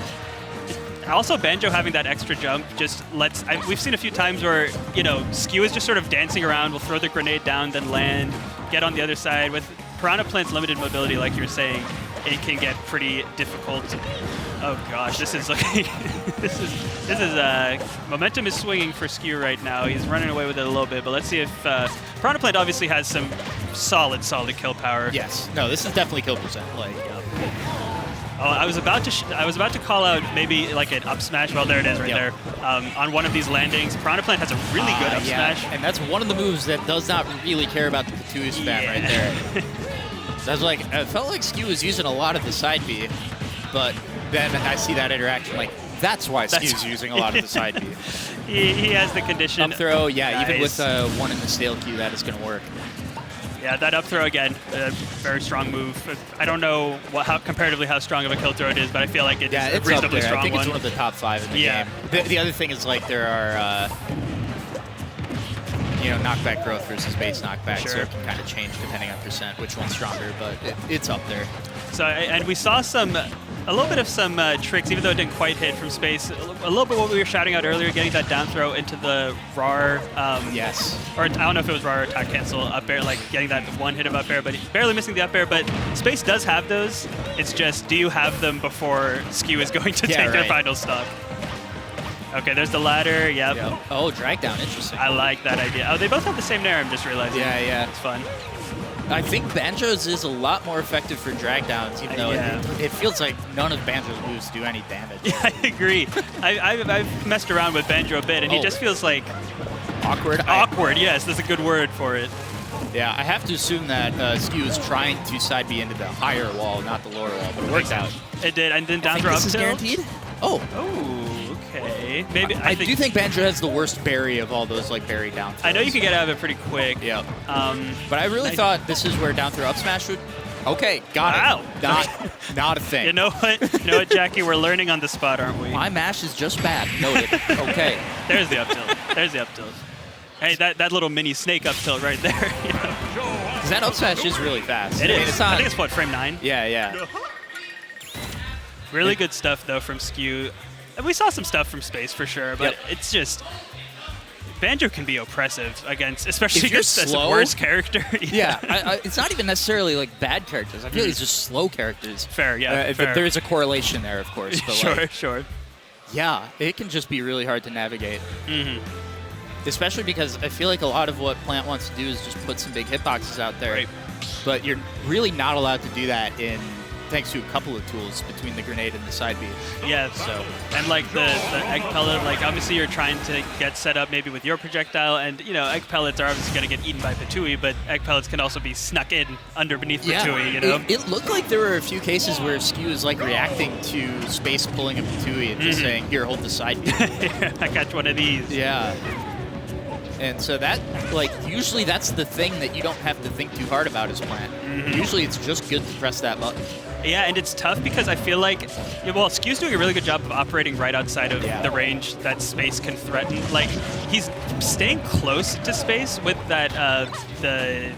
S2: also Banjo having that extra jump just lets. We've seen a few times where, you know, Skew is just sort of dancing around, will throw the grenade down, then land, get on the other side. With Piranha Plant's limited mobility, like you're saying, it can get pretty difficult. Oh gosh, this is looking. this is momentum is swinging for Skew right now. He's running away with it a little bit, but let's see if Piranha Plant obviously has some solid kill power.
S1: Yes. No, this is definitely kill percent. Like.
S2: Oh, I was about to call out maybe like an up smash. Well, there it is right there. On one of these landings, Piranha Plant has a really good up smash.
S1: And that's one of the moves that does not really care about the Patooey spam right there. So I was like, I felt like Skew was using a lot of the side B, but then I see that interaction, like, that's why Skew's using a lot of the side B.
S2: He has the condition.
S1: Up throw, even with one in the stale queue, that is going to work.
S2: Yeah, that up throw again, a very strong move. I don't know comparatively how strong of a kill throw it is, but I feel like it's a reasonably strong one.
S1: I think it's one of the top 5 in the game. The other thing is, like, there are, you know, knockback growth versus base knockback, so it can kind of change depending on percent which one's stronger, but it's up there.
S2: So, and we saw a little bit of some tricks, even though it didn't quite hit from space. A little bit what we were shouting out earlier, getting that down throw into the RAR.
S1: Yes.
S2: Or I don't know if it was RAR or attack cancel up air, like getting that one hit of up air, but barely missing the up air. But space does have those. It's just, do you have them before Skew is going to take their final stock? Okay, there's the ladder. Yep.
S1: Oh, drag down. Interesting.
S2: I like that idea. Oh, they both have the same nair. I'm just realizing.
S1: Yeah.
S2: It's fun.
S1: I think Banjo's is a lot more effective for drag downs, even though it feels like none of Banjo's moves do any damage.
S2: Yeah, I agree. I've messed around with Banjo a bit, and he just feels like
S1: awkward.
S2: Awkward, yes, that's a good word for it.
S1: Yeah, I have to assume that Skew is trying to side B into the higher wall, not the lower wall, but it works out.
S2: It did, and then down throw up
S1: this is guaranteed? Oh.
S2: Oh, okay. Maybe.
S1: I do think Banjo has the worst berry of all those like berry down throws.
S2: I know you can get out of it pretty quick.
S1: Yeah. But I really thought this is where down throw up smash would. Okay, got it. Not a thing.
S2: You know what, Jackie? We're learning on the spot, aren't we?
S1: My mash is just bad. Noted. Okay.
S2: There's the up tilt. There's the up tilt. Hey, that little mini snake up tilt right there. You know?
S1: Because that up smash is really fast.
S2: It is.
S1: Mean, it's on,
S2: I think it's what, frame 9?
S1: Yeah.
S2: Really good stuff though from Skew. And we saw some stuff from Space for sure, but it's just. Banjo can be oppressive against, especially against the worst character.
S1: It's not even necessarily like bad characters. I feel it's just slow characters.
S2: Fair, yeah.
S1: Fair. There's a correlation there, of course. But
S2: sure.
S1: Yeah, it can just be really hard to navigate. Especially because I feel like a lot of what Plant wants to do is just put some big hitboxes out there.
S2: Right.
S1: But you're really not allowed to do that thanks to a couple of tools between the grenade and the side B.
S2: Yeah, so and like the egg pellet, like obviously you're trying to get set up maybe with your projectile, and egg pellets are obviously going to get eaten by Patooey, but egg pellets can also be snuck in beneath Patooey,
S1: It looked like there were a few cases where Skew is like reacting to Space pulling a Patooey and just saying, here, hold the side B.
S2: I catch one of these.
S1: Yeah. And so that, usually that's the thing that you don't have to think too hard about as Plant. Usually it's just good to press that button.
S2: Yeah, and it's tough because I feel like, Skew's doing a really good job of operating right outside of the range that Space can threaten. Like, he's staying close to Space with that, the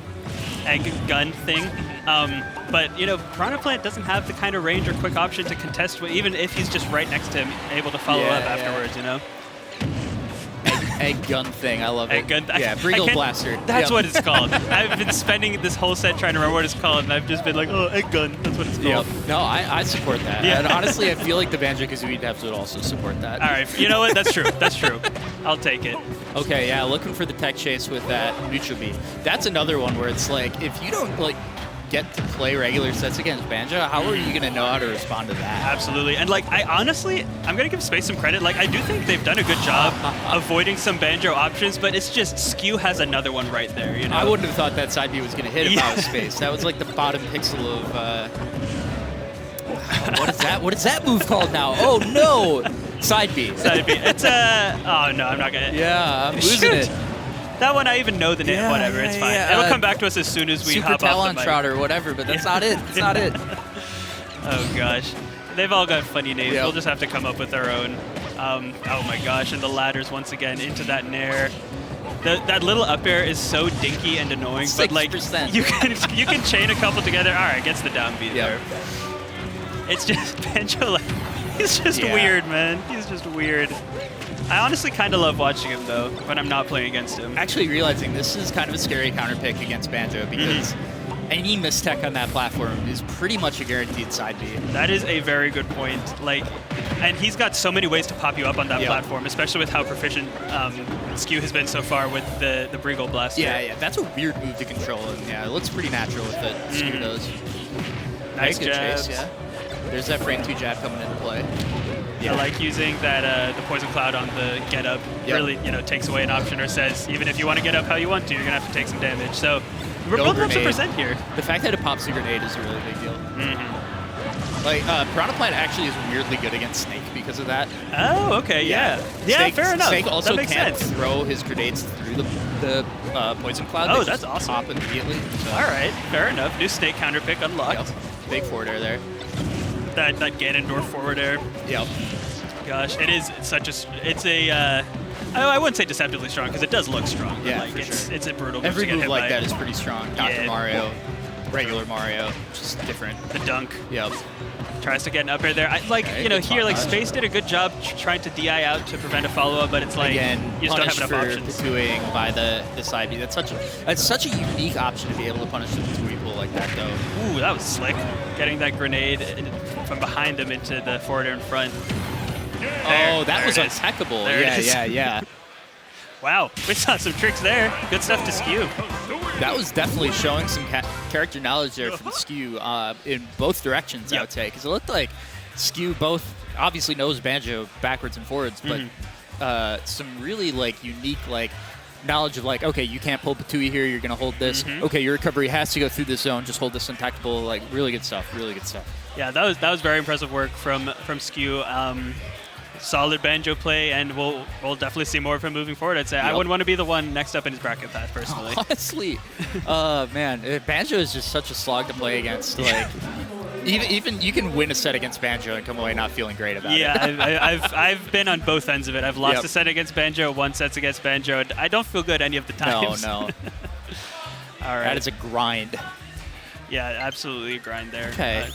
S2: egg gun thing. But, Piranha Plant doesn't have the kind of range or quick option to contest, even if he's just right next to him, able to follow up afterwards,
S1: Egg gun thing, I love it.
S2: Egg gun.
S1: Yeah, Breagle Blaster.
S2: That's what it's called. I've been spending this whole set trying to remember what it's called, and I've just been like, oh, egg gun. That's what it's called.
S1: No, I support that. Yeah. And honestly, I feel like the Banjo-Kazooie devs would also support that.
S2: All right, you know what? That's true. I'll take it.
S1: Okay, yeah, looking for the tech chase with that Mewtwo Bee. That's another one where it's like, if you don't get to play regular sets against Banjo, how are you going to know how to respond to that?
S2: Absolutely. And I'm going to give Space some credit. I do think they've done a good job avoiding some Banjo options, but it's just Skew has another one right there,
S1: I wouldn't have thought that side B was going to hit if I was Space. That was like the bottom pixel of what is that? What is that move called now? Oh no! Side B.
S2: Side B. It's oh no, I'm not going to.
S1: Yeah, I'm losing it.
S2: That one I even know the name. Whatever, it's fine. It'll come back to us as soon as we hop off the mic.
S1: Super Talon Trout or whatever, but that's not it. It's not it.
S2: Oh gosh, they've all got funny names. We'll just have to come up with our own. Oh my gosh, and the ladders once again into that nair. That little up air is so dinky and annoying,
S1: 6%.
S2: but you can chain a couple together. All right, gets the down B there. It's just Banjo. He's just weird, man. He's just weird. I honestly kind of love watching him, though, when I'm not playing against him.
S1: Actually realizing this is kind of a scary counter pick against Banjo because any mistech on that platform is pretty much a guaranteed side B.
S2: That is a very good point. And he's got so many ways to pop you up on that platform, especially with how proficient Skew has been so far with the Breagle Blaster.
S1: Yeah, that's a weird move to control, and it looks pretty natural with it. Skew does.
S2: Nice
S1: good
S2: jabs.
S1: chase, There's that frame 2 jab coming into play.
S2: I like using that the Poison Cloud on the get up. Really, takes away an option or says, even if you want to get up how you want to, you're going to have to take some damage. So we're building up some percent here.
S1: The fact that it pops a grenade is a really big deal. Piranha Plant actually is weirdly good against Snake because of that.
S2: Oh, okay, yeah.
S1: Snake,
S2: fair enough.
S1: Snake also
S2: that makes
S1: can't
S2: sense.
S1: throw his grenades through the Poison Cloud.
S2: Oh, that's awesome.
S1: Pop immediately. So.
S2: All right, fair enough. New Snake counter pick unlocked.
S1: Big forward air there.
S2: That Ganondorf forward air.
S1: Yep.
S2: Gosh, it is such a. I wouldn't say deceptively strong because it does look strong.
S1: Yeah,
S2: but it's a brutal.
S1: Every
S2: move to get
S1: move
S2: hit
S1: like
S2: by.
S1: that is pretty strong. Dr. Mario, regular Mario, just different.
S2: The dunk.
S1: Yep.
S2: Tries to get an up air there. Here, Space did a good job trying to DI out to prevent a follow-up, but it's like
S1: again,
S2: you just don't have enough options.
S1: Patooing by the side B. That's such a unique option to be able to punish the Patooey pull like that, though.
S2: Ooh, that was slick. Getting that grenade from behind him into the forward air in front.
S1: That was impeccable. Yeah.
S2: Wow, we saw some tricks there. Good stuff to Skew.
S1: That was definitely showing some character knowledge there from Skew in both directions, I would say. Because it looked like Skew both obviously knows Banjo backwards and forwards, but some really unique knowledge of okay, you can't pull Patooey here, you're going to hold this. Okay, your recovery has to go through this zone, just hold this untactable. Really good stuff, really good stuff.
S2: Yeah, that was very impressive work from Skew. solid Banjo play, and we'll definitely see more of him moving forward. I'd say I wouldn't want to be the one next up in his bracket path personally.
S1: Honestly, man, Banjo is just such a slog to play against. Like, even you can win a set against Banjo and come away not feeling great about it.
S2: Yeah, I've been on both ends of it. I've lost a set against Banjo, 1 set against Banjo, and I don't feel good any of the times.
S1: No.
S2: All right.
S1: That is a grind.
S2: Yeah, absolutely a grind there.
S1: Okay.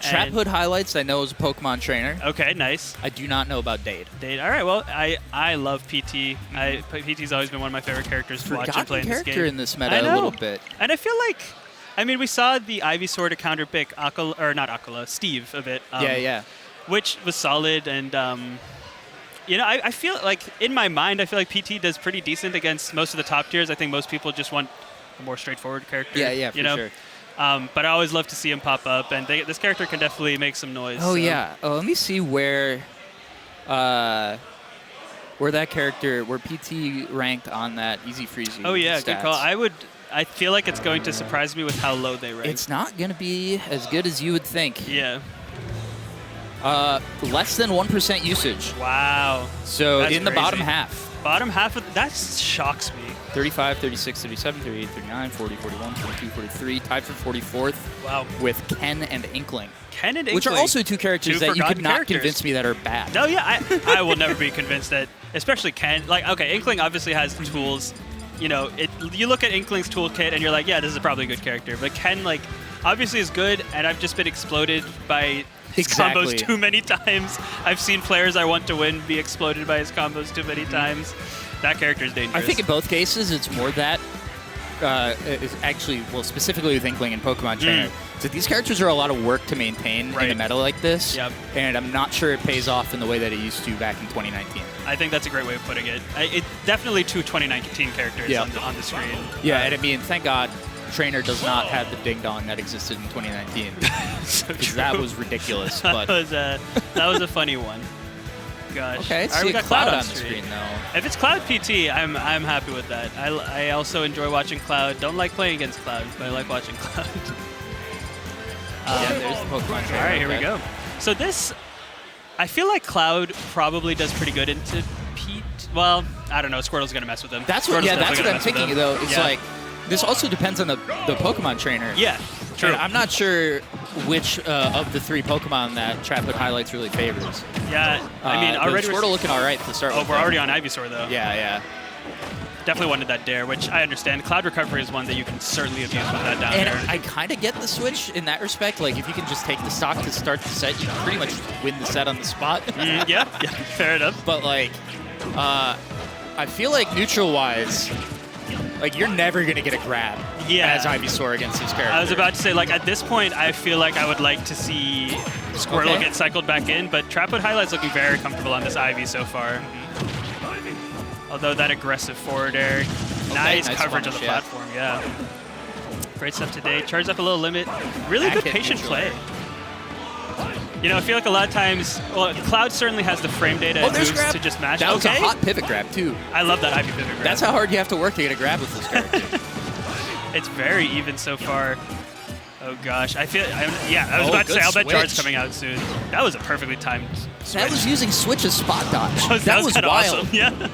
S1: TrapHoodHighlights, I know, is a Pokemon trainer.
S2: Okay, nice.
S1: I do not know about Dade.
S2: Dade. All right, well, I love PT. PT's always been one of my favorite characters to watch and play in this game.
S1: Character in this meta a little bit.
S2: And I feel like, I mean, we saw the Ivysaur to counter pick Steve a bit. Which was solid, and you know, I feel like in my mind, I feel like PT does pretty decent against most of the top tiers. I think most people just want a more straightforward character.
S1: Yeah, for sure.
S2: But I always love to see him pop up, and this character can definitely make some noise.
S1: Oh, yeah. Oh, let me see where that character, where PT ranked on that Easy Freezy.
S2: Oh, yeah,
S1: stats.
S2: good call. I feel like it's going to surprise me with how low they rank.
S1: It's not going to be as good as you would think.
S2: Yeah.
S1: Less than 1% usage.
S2: Wow.
S1: So
S2: That's
S1: in the
S2: crazy.
S1: bottom half.
S2: Bottom half of that shocks me.
S1: 35, 36, 37, 38, 39, 40, 41, 42, 43, tied for 44th.
S2: Wow.
S1: With Ken and Inkling.
S2: Ken and Inkling.
S1: Which are also two characters that you could not convince me that are bad.
S2: No, yeah, I will never be convinced that, especially Ken. Like, okay, Inkling obviously has tools. You know, you look at Inkling's toolkit and you're like, yeah, this is probably a good character. But Ken, like, obviously is good, and I've just been exploded by his combos too many times. I've seen players I want to win be exploded by his combos too many times. That character is dangerous.
S1: I think in both cases, it's more that. It's actually, well, specifically with Inkling and Pokemon Trainer. So these characters are a lot of work to maintain in a meta like this.
S2: Yep.
S1: And I'm not sure it pays off in the way that it used to back in 2019.
S2: I think that's a great way of putting it. It's definitely two 2019 characters on the screen.
S1: Yeah, and I mean, thank God Trainer does not have the ding-dong that existed in 2019.
S2: So true.
S1: That was ridiculous.
S2: That was a funny one. Gosh.
S1: Okay,
S2: All right,
S1: see
S2: we
S1: a
S2: got
S1: Cloud on the screen, though.
S2: If it's Cloud PT, I'm happy with that. I also enjoy watching Cloud. Don't like playing against Cloud, but I like watching Cloud.
S1: Yeah, there's the Pokemon Trainer.
S2: All right, here we go. So this, I feel like Cloud probably does pretty good into Pete. Well, I don't know. Squirtle's going to mess with him.
S1: That's what I'm thinking, though. It's like, this also depends on the Pokemon Trainer.
S2: Yeah, true.
S1: And I'm not sure which of the three Pokemon that TrapHoodHighlights really favors.
S2: Yeah, I mean, already
S1: Squirtle looking all right to start with.
S2: We're already on Ivysaur, though.
S1: Yeah.
S2: Definitely wanted that dare, which I understand. Cloud Recovery is one that you can certainly abuse with that down
S1: and
S2: there.
S1: I kind of get the switch in that respect. Like, if you can just take the stock to start the set, you can pretty much win the set on the spot.
S2: Yeah, fair enough.
S1: But, like, I feel like neutral-wise, like, you're never going to get a grab as Ivysaur against this character.
S2: I was about to say, like, at this point, I feel like I would like to see Squirtle get cycled back in, but TrapHoodHighlights looking very comfortable on this Ivy so far. Although that aggressive forward air, nice coverage on the platform, yeah. Great stuff today. Charge up a little limit. Really good patient play. You know, I feel like a lot of times, well, Cloud certainly has the frame data and moves to just match.
S1: That was a hot pivot grab, too.
S2: I love that Ivy pivot grab.
S1: That's how hard you have to work to get a grab with this character.
S2: It's very even so far. Oh, gosh. I was about to say, I'll bet Jar's coming out soon. That was a perfectly timed switch.
S1: That was using Switch as spot dodge.
S2: That was
S1: wild.
S2: Awesome. Yeah.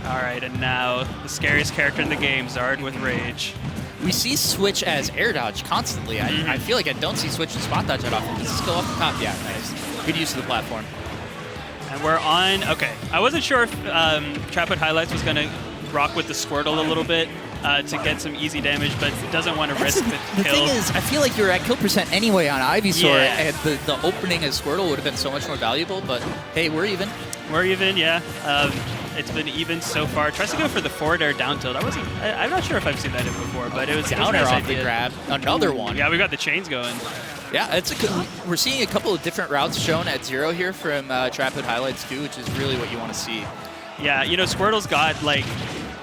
S2: All right, and now the scariest character in the game, Zard with Rage.
S1: We see Switch as air dodge constantly. I feel like I don't see Switch as spot dodge that often. Does this go off the top? Yeah, nice. Good use of the platform.
S2: And we're on, okay. I wasn't sure if TrapHoodHighlights was going to rock with the Squirtle a little bit to get some easy damage, but doesn't want to risk the kill.
S1: The thing is, I feel like you're at kill percent anyway on Ivysaur, and the opening as Squirtle would have been so much more valuable, but hey, we're even.
S2: We're even, yeah. It's been even so far. Tries to go for the forward air down tilt. I'm not sure if I've seen that in before, but it was
S1: down air off the grab. Another one.
S2: Yeah, we got the chains going.
S1: Yeah, we're seeing a couple of different routes shown at zero here from TrapHoodHighlights too, which is really what you want to see.
S2: Yeah, you know, Squirtle's got like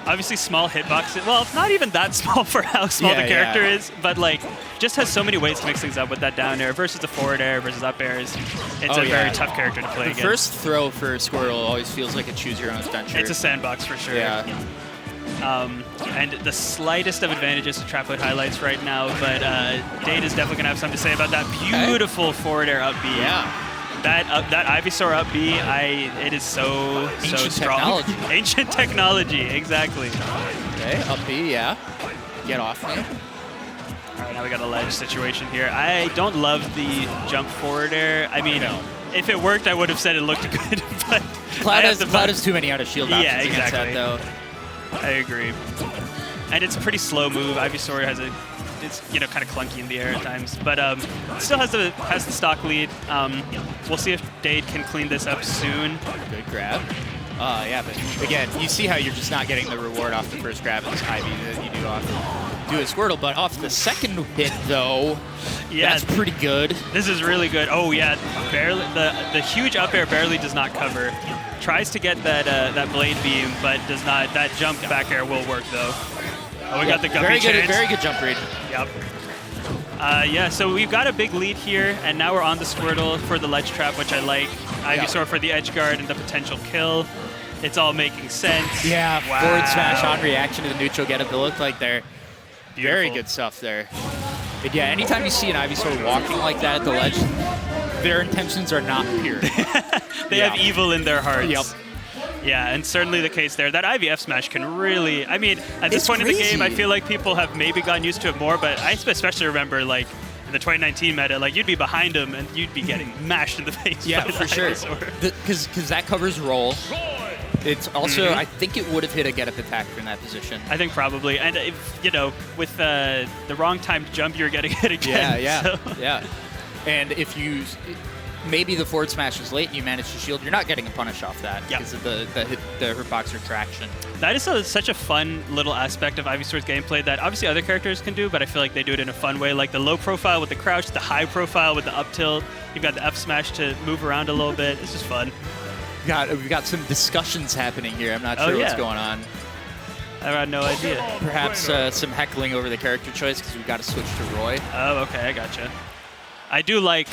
S2: obviously small hitboxes. Well, not even that small for how small the character is, but like just has so many ways to mix things up with that down air versus the forward air versus up airs. It's a very tough character to play against.
S1: The first throw for Squirtle always feels like a choose your own adventure.
S2: It's a sandbox for sure.
S1: Yeah.
S2: And the slightest of advantages to TrapHoodHighlights right now, but Dade is definitely going to have something to say about that beautiful forward air up B.
S1: Yeah.
S2: that Ivysaur up B, it is so strong.
S1: Technology.
S2: Ancient technology, exactly.
S1: Okay, up B, yeah. Get off me.
S2: All right, now we got a ledge situation here. I don't love the jump forward air. I mean, if it worked, I would have said it looked good. But
S1: Cloud has too many out of shield options against that, though.
S2: I agree. And it's a pretty slow move. Ivysaur it's kind of clunky in the air at times, but still has the stock lead. We'll see if Dade can clean this up soon.
S1: Good grab. Yeah, but again, you see how you're just not getting the reward off the first grab in this Ivy that you do off a Squirtle, but off the second hit though, that's pretty good.
S2: This is really good. Oh yeah, barely the huge up air barely does not cover. Tries to get that blade beam, but does not. That jump back air will work though. Oh, we got the Guppy chance.
S1: Very good jump read.
S2: Yep. Yeah, so we've got a big lead here, and now we're on the Squirtle for the ledge trap, which I like. Ivysaur for the edge guard and the potential kill. It's all making sense.
S1: Yeah,
S2: wow.
S1: Forward smash on reaction to the neutral get up. It looked like they're very good stuff there. But yeah, anytime you see an Ivysaur walking like that at the ledge, their intentions are not pure.
S2: They have evil in their hearts.
S1: Yep.
S2: Yeah, and certainly the case there. That IVF smash can really, I mean, at this point in the game, I feel like people have maybe gotten used to it more, but I especially remember, like, in the 2019 meta, like, you'd be behind him and you'd be getting mashed in the face.
S1: Yeah,
S2: by
S1: for sure. Because that covers roll. It's also, I think it would have hit a get-up attack from that position.
S2: I think probably. And, if, with the wrong timed jump, you're getting hit again.
S1: Yeah. And if you... Maybe the forward smash is late and you manage to shield, you're not getting a punish off that because of the hitbox retraction.
S2: That is such a fun little aspect of Ivysaur's gameplay that obviously other characters can do, but I feel like they do it in a fun way. Like the low profile with the crouch, the high profile with the up tilt. You've got the F smash to move around a little bit. It's just fun.
S1: We've got some discussions happening here. I'm not sure what's going on.
S2: I had no idea.
S1: Perhaps some heckling over the character choice because we've got to switch to Roy.
S2: Oh, okay, I gotcha. I feel like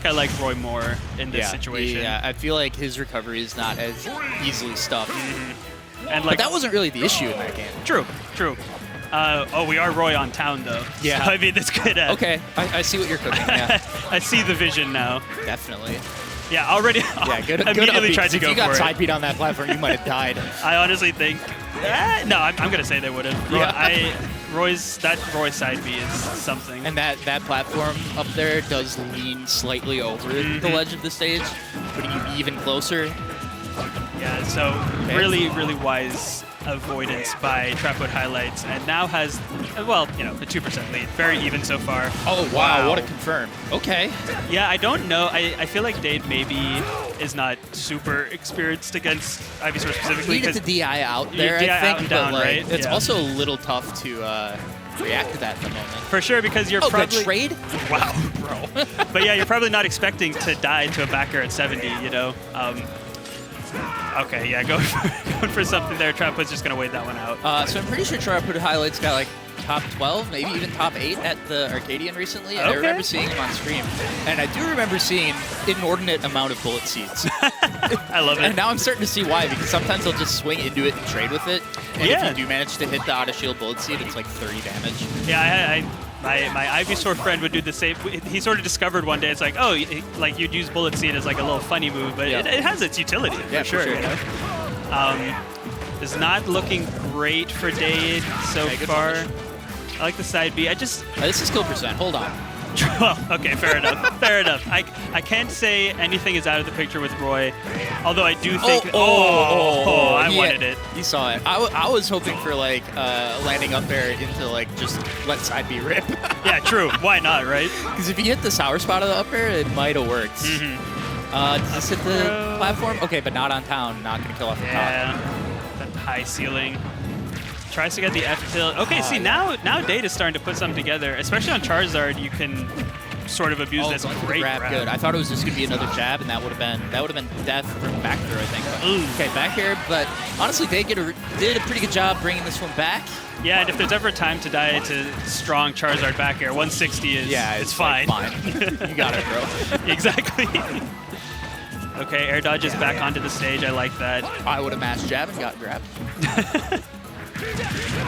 S2: I like Roy more in this situation.
S1: Yeah, I feel like his recovery is not as easily stuffed.
S2: And
S1: but that wasn't really the issue in that game.
S2: True. We are Roy on town, though.
S1: Yeah.
S2: So, I mean, that's good.
S1: Okay, I see what you're cooking, yeah.
S2: I see the vision now.
S1: Definitely.
S2: Yeah, already.
S1: Yeah, good
S2: immediately tried to go for it.
S1: If you got side beat on that platform, you might have died.
S2: I honestly think... no, I'm going to say they would have. Yeah. Roy's side B is something.
S1: And that platform up there does lean slightly over the ledge of the stage, putting you even closer.
S2: Yeah, so really, really wise avoidance by TrapHoodHighlights, and now has, well, a 2% lead. Very even so far.
S1: Oh, wow, what a confirm. Okay.
S2: Yeah, I don't know. I feel like Dade maybe is not super experienced against Ivysaur specifically.
S1: You get the DI out there, I think,
S2: and down,
S1: but
S2: right?
S1: It's also a little tough to react to that at the moment.
S2: For sure, because you're probably...
S1: good trade?
S2: Wow, bro. But yeah, you're probably not expecting to die to a backer at 70, Okay, yeah, going for something there. TrapHood's just going to wait that one out.
S1: So I'm pretty sure TrapHoodHighlights got like top 12, maybe even top 8 at the Arcadian recently. Okay. I remember seeing him on stream. And I do remember seeing an inordinate amount of bullet seeds.
S2: I love it.
S1: And now I'm starting to see why, because sometimes he'll just swing into it and trade with it. And if you do manage to hit the out-of-shield bullet seed, it's like 30 damage.
S2: Yeah, my Ivysaur friend would do the same. He sort of discovered one day, it's like, oh, like you'd use Bullet Seed as like a little funny move, but it has its utility, for sure. It's not looking great for Dade so far. I like the side B.
S1: This is kill percent. Hold on.
S2: Well, okay, fair enough. Fair enough. I can't say anything is out of the picture with Roy, although I do think... I wanted it.
S1: You saw it. I was hoping for, like, landing up there into, like, just let side B rip.
S2: Yeah, true. Why not, right?
S1: Because if you hit the sour spot of the up air, it might have worked. Does this hit the platform? Okay, but not on town. Not going to kill off the top.
S2: Yeah, that high ceiling. Tries to get the F tilt. Okay, see, now Dade is starting to put something together. Especially on Charizard, you can sort of abuse this great grab.
S1: Good. I thought it was just going to be another jab, and that would have been death from back throw, I think. Okay, back air, but honestly, they did a pretty good job bringing this one back.
S2: Yeah, and if there's ever a time to die to strong Charizard back air, 160 is it's fine.
S1: Like, fine. You got it, bro.
S2: Exactly. Okay, air dodge is back onto the stage. I like that.
S1: I would have mashed jab and got grabbed.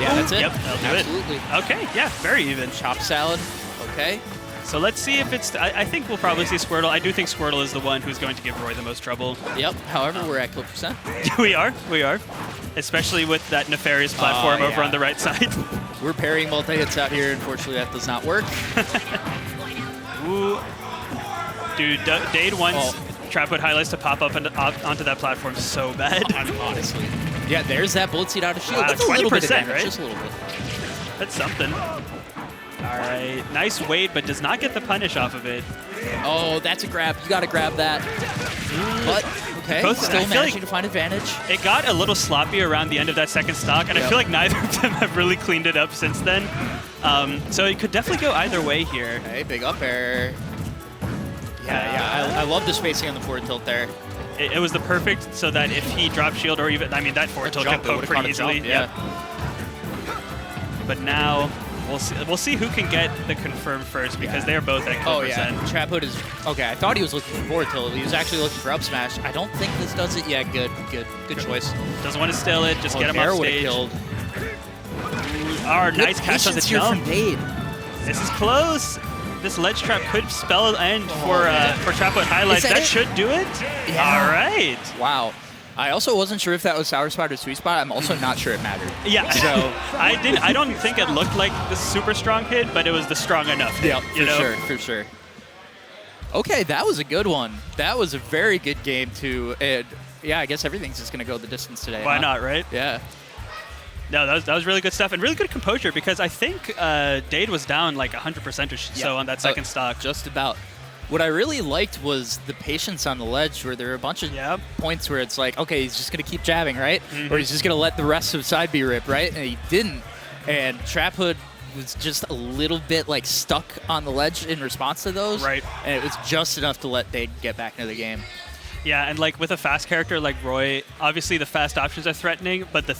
S1: Yeah, that's it.
S2: Yep, that'll do it.
S1: Absolutely.
S2: Okay, yeah, very even.
S1: Chop salad. Okay.
S2: So let's see if it's... I think we'll probably see Squirtle. I do think Squirtle is the one who's going to give Roy the most trouble.
S1: Yep. However, we're at kill percent.
S2: We are. Especially with that nefarious platform over on the right side.
S1: We're parrying multi-hits out here. Unfortunately, that does not work.
S2: Ooh. Dude, Dade wants TrapHoodHighlights to pop up onto that platform so bad.
S1: Honestly. Yeah, there's that bullet seed out of shield.
S2: Wow,
S1: That's a little bit of
S2: 20%,
S1: damage,
S2: right?
S1: just a little bit.
S2: That's something. All right, nice wait, but does not get the punish off of it.
S1: Oh, that's a grab. You got to grab that. But, okay, still managing to find advantage.
S2: It got a little sloppy around the end of that second stock, and I feel like neither of them have really cleaned it up since then. So it could definitely go either way here.
S1: Okay, big up air. Yeah, I love the spacing on the forward tilt there.
S2: It was the perfect so that if he dropped shield or even, I mean, that forward tilt can poke pretty easily.
S1: Yeah.
S2: But now we'll see who can get the confirm first because they're both at kill percent.
S1: TrapHood is okay. I thought he was looking for forward tilt. He was actually looking for up smash. I don't think this does it. Yeah, good choice.
S2: Doesn't want to steal it. Just get him off stage.
S1: Killed.
S2: Nice catch on the jump.
S1: Dade.
S2: This is close. This ledge trap could spell end for TrapHoodHighlights. That should do it.
S1: Yeah.
S2: All right.
S1: Wow. I also wasn't sure if that was sour spot or sweet spot. I'm also not sure it mattered.
S2: Yeah. So I don't think it looked like the super strong hit, but it was the strong enough hit.
S1: Yeah, for sure. Okay, that was a good one. That was a very good game too. And yeah, I guess everything's just gonna go the distance today.
S2: Why not, right?
S1: Yeah.
S2: No, that was really good stuff and really good composure because I think Dade was down like 100% or so on that second stock.
S1: Just about. What I really liked was the patience on the ledge where there were a bunch of points where it's like, okay, he's just going to keep jabbing, right? Or he's just going to let the rest of side B rip, right? And he didn't. And TrapHood was just a little bit like stuck on the ledge in response to those.
S2: Right.
S1: And it was just enough to let Dade get back into the game.
S2: Yeah, and like with a fast character like Roy, obviously the fast options are threatening, but the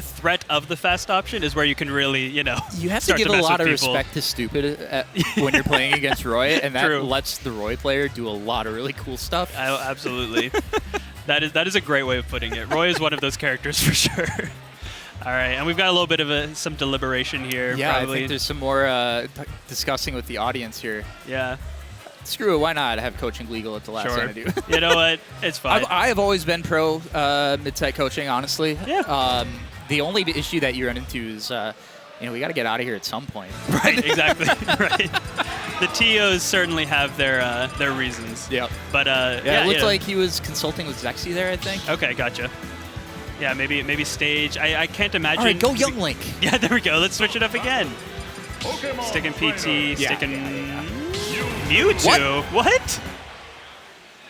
S2: threat of the fast option is where you can really, you have
S1: to give a lot of respect to Stupid when you're playing against Roy, and that lets the Roy player do a lot of really cool stuff.
S2: Absolutely. That is a great way of putting it. Roy is one of those characters for sure. All right, and we've got a little bit of some deliberation here.
S1: Yeah,
S2: probably.
S1: I think there's some more discussing with the audience here.
S2: Yeah.
S1: Screw it, why not have coaching legal at the last Xanadu?
S2: You know what? It's fine.
S1: I have always been pro mid-set coaching, honestly.
S2: Yeah.
S1: The only issue that you run into is, we got to get out of here at some point.
S2: Right, exactly. Right. The TOs certainly have their reasons.
S1: Yeah.
S2: But
S1: it looked like he was consulting with Zexy there, I think.
S2: Okay, gotcha. Yeah, maybe stage. I can't imagine.
S1: All right, go Young Link.
S2: Yeah, there we go. Let's switch it up again. Sticking PT, sticking Mewtwo. What?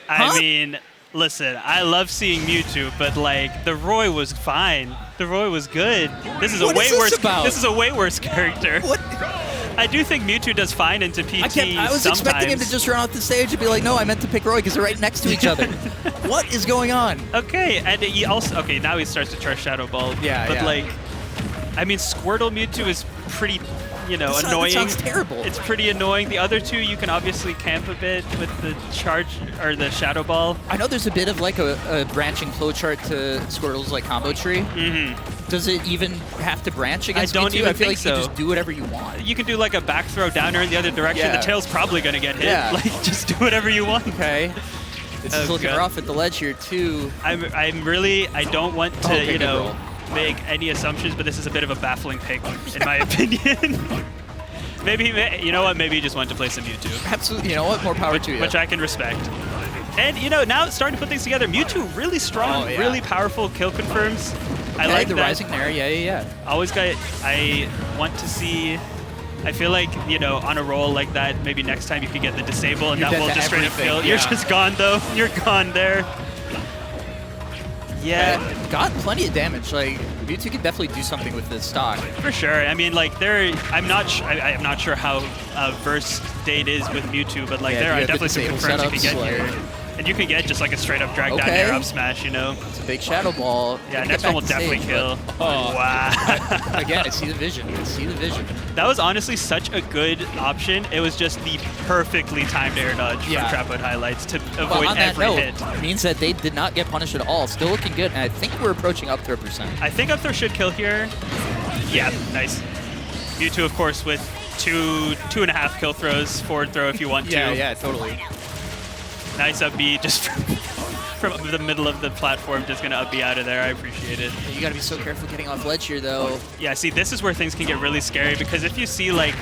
S2: I mean, listen, I love seeing Mewtwo, but like the Roy was fine. The Roy was good. This is This is a way worse character.
S1: What?
S2: I do think Mewtwo does fine into PT.
S1: I was expecting him to just run off the stage and be like, "No, I meant to pick Roy because they're right next to each other." What is going on?
S2: Okay, and he also now he starts to try Shadow Ball.
S1: Yeah,
S2: but like, I mean, Squirtle Mewtwo is pretty. Annoying.
S1: That sounds terrible.
S2: It's pretty annoying. The other two, you can obviously camp a bit with the charge or the Shadow Ball.
S1: I know there's a bit of like a branching flowchart to Squirtle's like combo tree.
S2: Mm-hmm.
S1: Does it even have to branch against
S2: I
S1: feel like you can just do whatever you want.
S2: You can do like a back throw downer in the other direction.
S1: Yeah.
S2: The tail's probably going to get hit.
S1: Yeah.
S2: Like, just do whatever you want.
S1: Okay. This is looking rough at the ledge here too.
S2: I don't want to, make any assumptions, but this is a bit of a baffling pick, in my opinion. Maybe, you know what, maybe he just wanted to play some Mewtwo.
S1: Absolutely, you know what, more power to you.
S2: Which I can respect. And, now it's starting to put things together. Mewtwo, really strong, really powerful kill confirms. I like
S1: the
S2: that.
S1: Rising Nair, yeah.
S2: I want to see, I feel like, on a roll like that, maybe next time you could get the disable and that will just straight up kill. Yeah. You're just gone, though. You're gone there. Yeah.
S1: Got plenty of damage. Like, Mewtwo can definitely do something with this stock.
S2: For sure. I mean, like, I'm not sure how versed Dade is with Mewtwo, but like, there are definitely some confirms you can get here. And you can get just like a straight up drag down air up smash,
S1: It's a big Shadow Ball.
S2: Yeah, next one will definitely kill. Oh, wow.
S1: Again, I see the vision.
S2: That was honestly such a good option. It was just the perfectly timed air dodge from TrapHoodHighlights to avoid every hit.
S1: Means that they did not get punished at all. Still looking good, and I think we're approaching up throw percent.
S2: I think up throw should kill here. Yeah, nice. Mewtwo, of course, with 2.5 kill throws, forward throw if you want to.
S1: Yeah, totally.
S2: Nice up B, just from the middle of the platform, just gonna up B out of there. I appreciate it.
S1: You gotta be so careful getting off ledge here, though.
S2: Yeah, see, this is where things can get really scary, because if you see like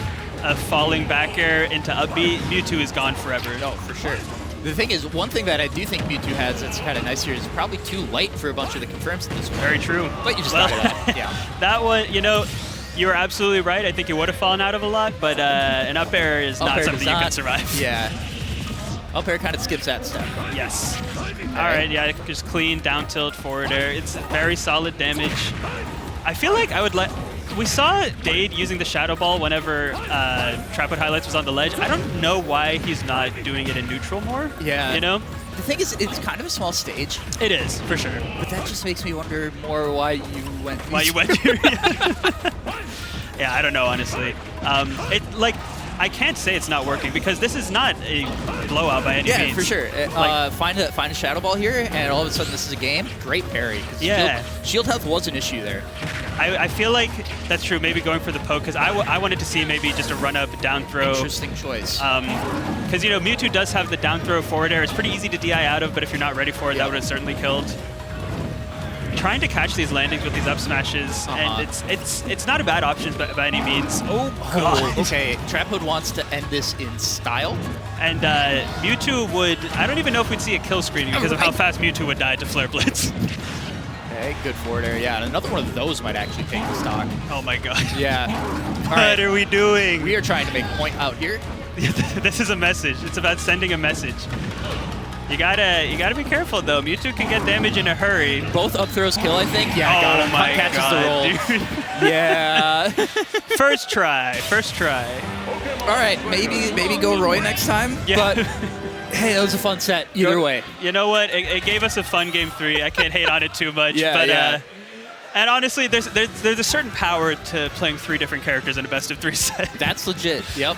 S2: a falling back air into up B, Mewtwo is gone forever.
S1: No, for sure. The thing is, one thing that I do think Mewtwo has that's kind of nice here is probably too light for a bunch of the confirms in this one.
S2: Very true.
S1: But you just got it out. Yeah.
S2: That one, you know, you were absolutely right. I think it would have fallen out of a lot, but an up air is not something you can survive.
S1: Yeah. Up air kind of skips that step.
S2: Yes. All right, yeah, just clean, down tilt, forward air. It's very solid damage. I feel like I would let... We saw Dade using the Shadow Ball whenever TrapHoodHighlights was on the ledge. I don't know why he's not doing it in neutral more. Yeah. You know?
S1: The thing is, it's kind of a small stage.
S2: It is, for sure.
S1: But that just makes me wonder more why you went...
S2: Why you went here. Yeah, I don't know, honestly. I can't say it's not working because this is not a blowout by any means.
S1: Yeah, for sure. Find a Shadow Ball here, and all of a sudden this is a game. Great parry.
S2: Yeah.
S1: Shield health was an issue there.
S2: I feel like that's true. Maybe going for the poke because I wanted to see maybe just a run up, down throw.
S1: Interesting choice.
S2: Because you know Mewtwo does have the down throw forward air. It's pretty easy to DI out of, but if you're not ready for it, that would have certainly killed. Trying to catch these landings with these up smashes, and it's not a bad option by any means. Oh god.
S1: Okay, TrapHood wants to end this in style.
S2: And Mewtwo would, I don't even know if we'd see a kill screen because of how fast Mewtwo would die to Flare Blitz.
S1: Okay, good forward air. Yeah, and another one of those might actually take the stock.
S2: Oh my god.
S1: Yeah.
S2: What are we doing?
S1: We are trying to make a point out here.
S2: This is a message. It's about sending a message. You gotta be careful though. Mewtwo can get damage in a hurry.
S1: Both up throws kill, I think. Yeah,
S2: got him. My
S1: catches
S2: god,
S1: the roll.
S2: dude.
S1: Yeah.
S2: First try.
S1: All right, maybe go Roy next time.
S2: Yeah.
S1: But hey, that was a fun set. Either way.
S2: You know what? It gave us a fun game 3. I can't hate on it too much.
S1: Yeah,
S2: but
S1: yeah.
S2: And honestly, there's a certain power to playing 3 different characters in a best of 3 set.
S1: That's legit. Yep.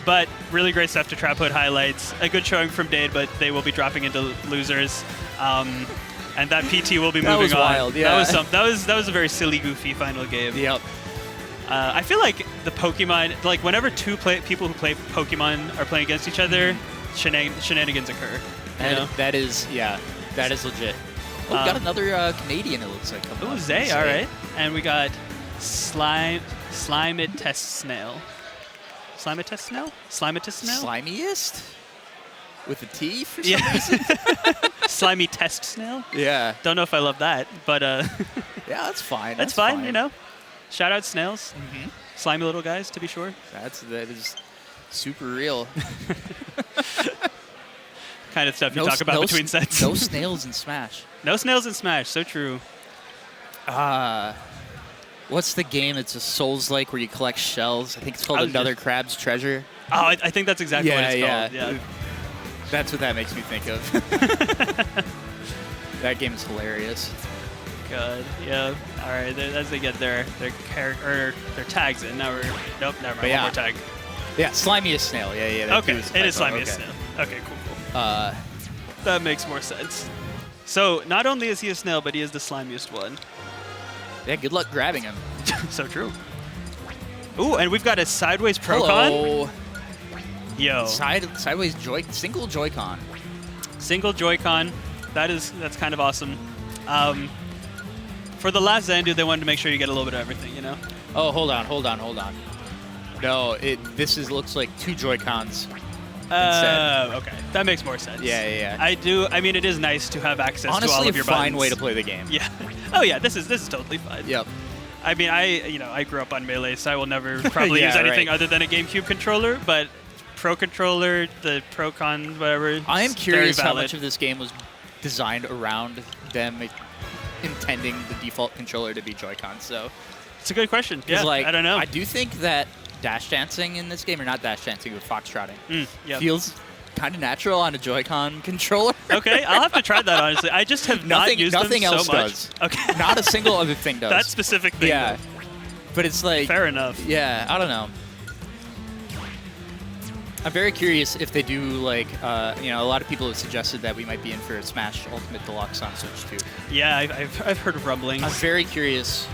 S2: But really great stuff to TrapHoodHighlights. A good showing from Dade, but they will be dropping into losers. And that PT will be moving on. That
S1: was wild. Yeah.
S2: That was a very silly, goofy final game.
S1: Yep.
S2: I feel like the Pokemon, like whenever people who play Pokemon are playing against each other, shenanigans occur.
S1: And that is legit. Oh, we got another Canadian, it looks like.
S2: Oh, Zay, all right. And we got SlimiestSnail. SlimiestSnail?
S1: Slimiest? With a T for some reason?
S2: Slimy test snail?
S1: Yeah.
S2: Don't know if I love that, but...
S1: yeah, that's fine.
S2: That's fine, you know. Shout out snails.
S1: Mm-hmm.
S2: Slimy little guys, to be sure.
S1: That is super real.
S2: Kind of stuff you talk about between sets.
S1: No snails in Smash.
S2: No snails in Smash, so true.
S1: What's the game? It's a Souls-like where you collect shells. I think it's called Another Crab's Treasure.
S2: Oh, I think that's exactly what it's called. Yeah.
S1: That's what that makes me think of. That game is hilarious.
S2: God, yeah. All right, as they get their tags in, now we're nope, never mind. One more tag.
S1: Yeah, SlimiestSnail. Yeah.
S2: Okay, it is SlimiestSnail. Okay, cool. That makes more sense. So not only is he a snail, but he is the slimiest one.
S1: Yeah, good luck grabbing him.
S2: So true. Ooh, and we've got a sideways Procon.
S1: Hello.
S2: Yo.
S1: Sideways single Joy-Con.
S2: Single Joy-Con. That's kind of awesome. For the last Xanadu, they wanted to make sure you get a little bit of everything, you know?
S1: Oh, hold on. No, this looks like 2 Joy-Cons.
S2: Okay. That makes more sense.
S1: Yeah.
S2: I mean, it is nice to have access to all of your buttons.
S1: Honestly, a fine way to play the game.
S2: Yeah. Oh yeah, this is totally fine.
S1: Yep.
S2: I mean, I grew up on Melee, so I will never probably use anything other than a GameCube controller, but Pro Controller, the Procon, whatever.
S1: I am curious how much of this game was designed around them intending the default controller to be Joy-Con. So
S2: it's a good question. Yeah, I don't know.
S1: I do think that dash dancing in this game, or not dash dancing, but foxtrotting, feels kind of natural on a Joy-Con controller.
S2: Okay, I'll have to try that, honestly. I just have not used them so much.
S1: Nothing else does.
S2: Okay.
S1: Not a single other thing does.
S2: That specific thing.
S1: Yeah. But it's like...
S2: Fair enough.
S1: Yeah, I don't know. I'm very curious if they do, like, a lot of people have suggested that we might be in for a Smash Ultimate Deluxe on Switch 2.
S2: Yeah, I've heard of rumblings.
S1: I'm very curious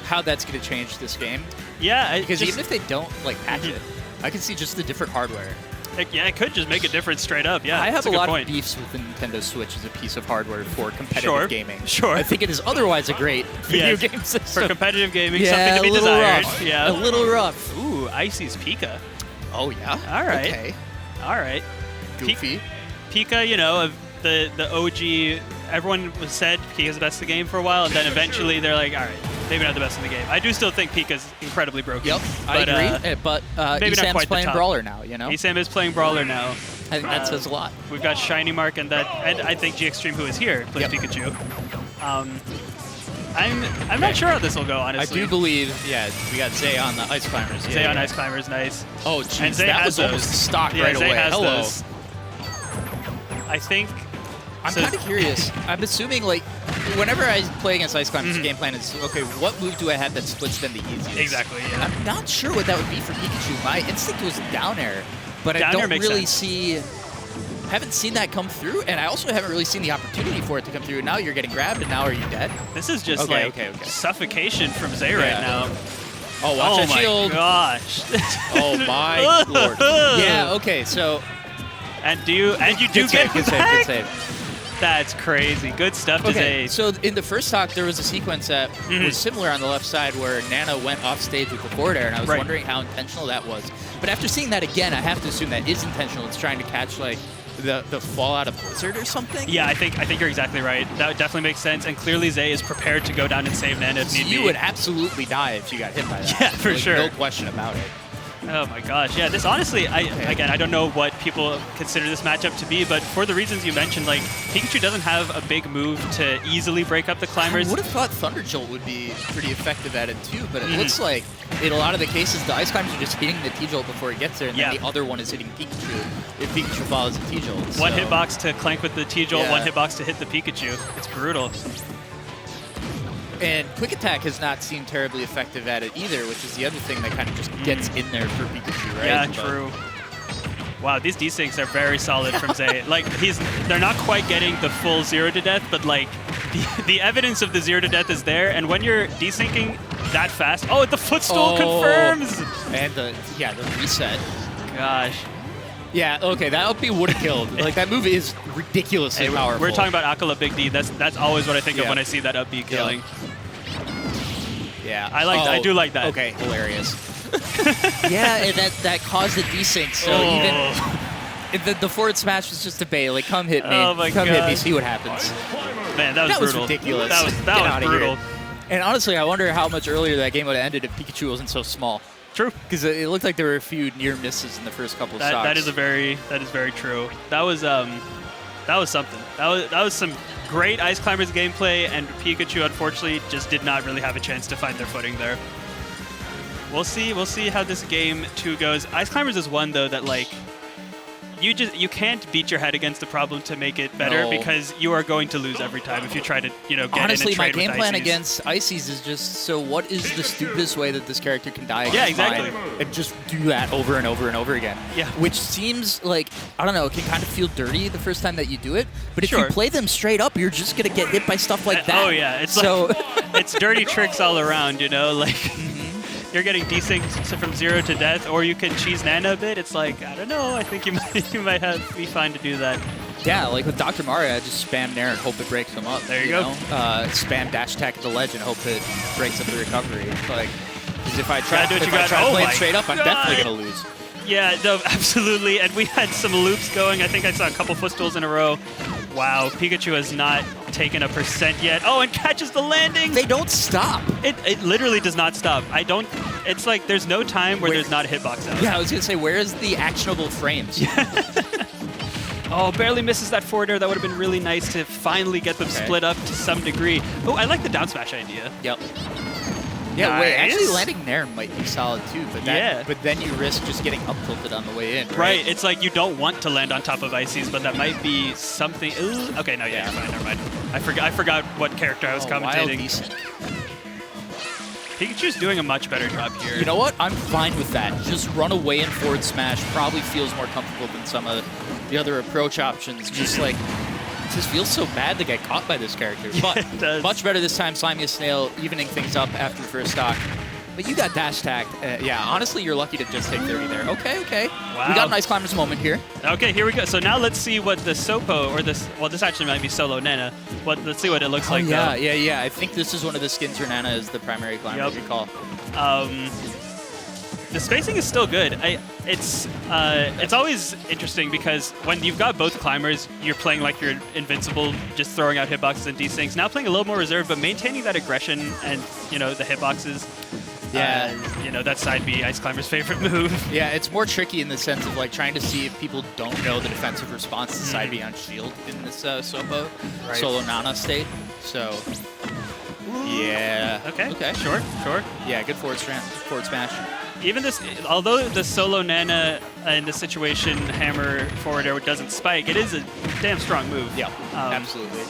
S1: how that's going to change this game.
S2: Yeah,
S1: because even if they don't like patch it, I can see just the different hardware.
S2: It could just make a difference straight up. Yeah,
S1: I have a lot of beefs with the Nintendo Switch as a piece of hardware for competitive gaming.
S2: Sure.
S1: I think it is otherwise a great video game system.
S2: For competitive gaming, something to be desired.
S1: Rough.
S2: Yeah,
S1: a little rough.
S2: Ooh, Icy's Pika.
S1: Oh yeah.
S2: All right.
S1: Okay.
S2: All right.
S1: Goofy.
S2: Pika, you know, of the OG. Everyone said Pika's the best in the game for a while, and then eventually they're like, all right, maybe not the best in the game. I do still think Pika's incredibly broken.
S1: Yep,
S2: but,
S1: I agree. But
S2: maybe not quite
S1: playing Brawler now, you know?
S2: Esam is playing Brawler now.
S1: I think that says a lot.
S2: We've got Shiny Mark and I think GX Extreme, who is here, plays Pikachu. I'm not sure how this will go, honestly.
S1: I do believe, we got Zay on the Ice Climbers.
S2: Zay on Ice Climbers, nice.
S1: Oh, jeez, that was almost stock right
S2: Zay
S1: away.
S2: Has
S1: Hello.
S2: those. I think...
S1: I'm kind of curious. I'm assuming, like, whenever I play against Ice Climbers, the game plan is, okay, what move do I have that splits them the easiest?
S2: Exactly, yeah.
S1: I'm not sure what that would be for Pikachu. My instinct was down air, but I don't really haven't seen that come through, and I also haven't really seen the opportunity for it to come through. Now you're getting grabbed, and now are you dead?
S2: This is just suffocation from Zay right now.
S1: Oh, watch that shield.
S2: Oh my gosh.
S1: Oh my lord. Yeah, okay, so...
S2: And you do get
S1: good save.
S2: That's crazy. Good stuff to Zay.
S1: So in the first talk, there was a sequence that was similar on the left side where Nana went off stage with the forward air, and I was wondering how intentional that was. But after seeing that again, I have to assume that is intentional. It's trying to catch like the fallout of Blizzard or something.
S2: Yeah, I think you're exactly right. That definitely makes sense. And clearly Zay is prepared to go down and save Nana if need be.
S1: You would absolutely die if you got hit by that.
S2: Yeah, for sure.
S1: No question about it.
S2: Oh my gosh, yeah, this honestly, again, I don't know what people consider this matchup to be, but for the reasons you mentioned, like, Pikachu doesn't have a big move to easily break up the climbers.
S1: I would have thought Thunder Jolt would be pretty effective at it too, but it looks like in a lot of the cases, the Ice Climbers are just hitting the T-Jolt before it gets there, and then the other one is hitting Pikachu if Pikachu follows the T-Jolt.
S2: One hitbox to clank with the T-Jolt, one hitbox to hit the Pikachu. It's brutal.
S1: And Quick Attack has not seemed terribly effective at it either, which is the other thing that kind of just gets in there for Pikachu, right?
S2: Yeah, true. Wow, these desyncs are very solid from Zay. Like, they're not quite getting the full 0 to death, but like, the evidence of the 0 to death is there, and when you're desyncing that fast, the footstool confirms!
S1: And the reset.
S2: Gosh.
S1: Yeah, okay, that up B would have killed. Like, that move is ridiculously powerful.
S2: We're talking about Akala Big D. That's always what I think of when I see that up B killing.
S1: Yeah.
S2: I do like that.
S1: Okay, hilarious. Yeah, and that caused the desync, so even the forward smash was just a bait. Like, come hit me. Come hit me, see what happens.
S2: Man, that was brutal.
S1: Was ridiculous.
S2: That was brutal.
S1: And honestly, I wonder how much earlier that game would have ended if Pikachu wasn't so small.
S2: True.
S1: Because it looked like there were a few near misses in the first couple of stocks.
S2: That is very true. That was something. That was some great Ice Climbers gameplay, and Pikachu unfortunately just did not really have a chance to find their footing there. We'll see how this game 2 goes. Ice Climbers is one though that like you can't beat your head against the problem to make it better because you are going to lose every time if you try to get in and trade with Ices.
S1: Honestly, my game plan against Ices is just, so what is the stupidest way that this character can die against
S2: exactly.
S1: mine? And just do that over and over and over again. Yeah. Which seems like, I don't know, it can kind of feel dirty the first time that you do it, but if you play them straight up, you're just going to get hit by stuff like that.
S2: Oh yeah, it's it's dirty tricks all around, like... You're getting desynced from 0 to death, or you can cheese Nana a bit. It's like, I don't know. I think you might be fine to do that.
S1: Yeah, like with Dr. Mario, I just spam Nair and hope it breaks him up.
S2: There you go.
S1: Spam dash attack at the ledge and hope it breaks up the recovery. Like, because if I try to play it straight up, I'm definitely gonna lose.
S2: Yeah, no, absolutely. And we had some loops going. I think I saw a couple footstools in a row. Wow, Pikachu has not taken a % yet. Oh, and catches the landing.
S1: They don't stop.
S2: It literally does not stop. It's like there's no time where there's not a hitbox out.
S1: Yeah, I was going to say, where is the actionable frames?
S2: Oh, barely misses that forward air. That would have been really nice to finally get them split up to some degree. Oh, I like the down smash idea.
S1: Yep. Yeah, wait, actually landing there might be solid too, but then you risk just getting up tilted on the way in, right?
S2: It's like you don't want to land on top of Ices, but that might be something. Ooh. Okay, no, you're fine, never mind. I forgot what character I was commentating. Pikachu's doing a much better job here.
S1: You know what? I'm fine with that. Just run away and forward smash probably feels more comfortable than some of the other approach options. Just like, It just feels so bad to get caught by this character.
S2: Yeah,
S1: But
S2: it does.
S1: much better this time, SlimiestSnail evening things up after the first stock. But you got dash tagged. Yeah, honestly, you're lucky to just take 30 there. Okay.
S2: Wow.
S1: We got a nice Climbers moment here.
S2: Okay, here we go. So now let's see what the Sopo, or this, well, this actually might be Solo Nana. Let's see what it looks like.
S1: Yeah,
S2: though.
S1: yeah. I think this is one of the skins where Nana is the primary climber, as you call.
S2: The spacing is still good. It's always interesting because when you've got both climbers, you're playing like you're invincible, just throwing out hitboxes and desyncs. Now playing a little more reserved, but maintaining that aggression and, you know, the hitboxes.
S1: Yeah.
S2: You know, that's side B, Ice Climber's favorite move.
S1: Yeah, it's more tricky in the sense of like trying to see if people don't know the defensive response to side B on shield in this Sopo Solo Nana state. So, yeah.
S2: Okay. Sure.
S1: Yeah, good forward smash.
S2: Even this, although the Solo Nana in this situation, hammer forward air doesn't spike, it is a damn strong move.
S1: Yeah, absolutely.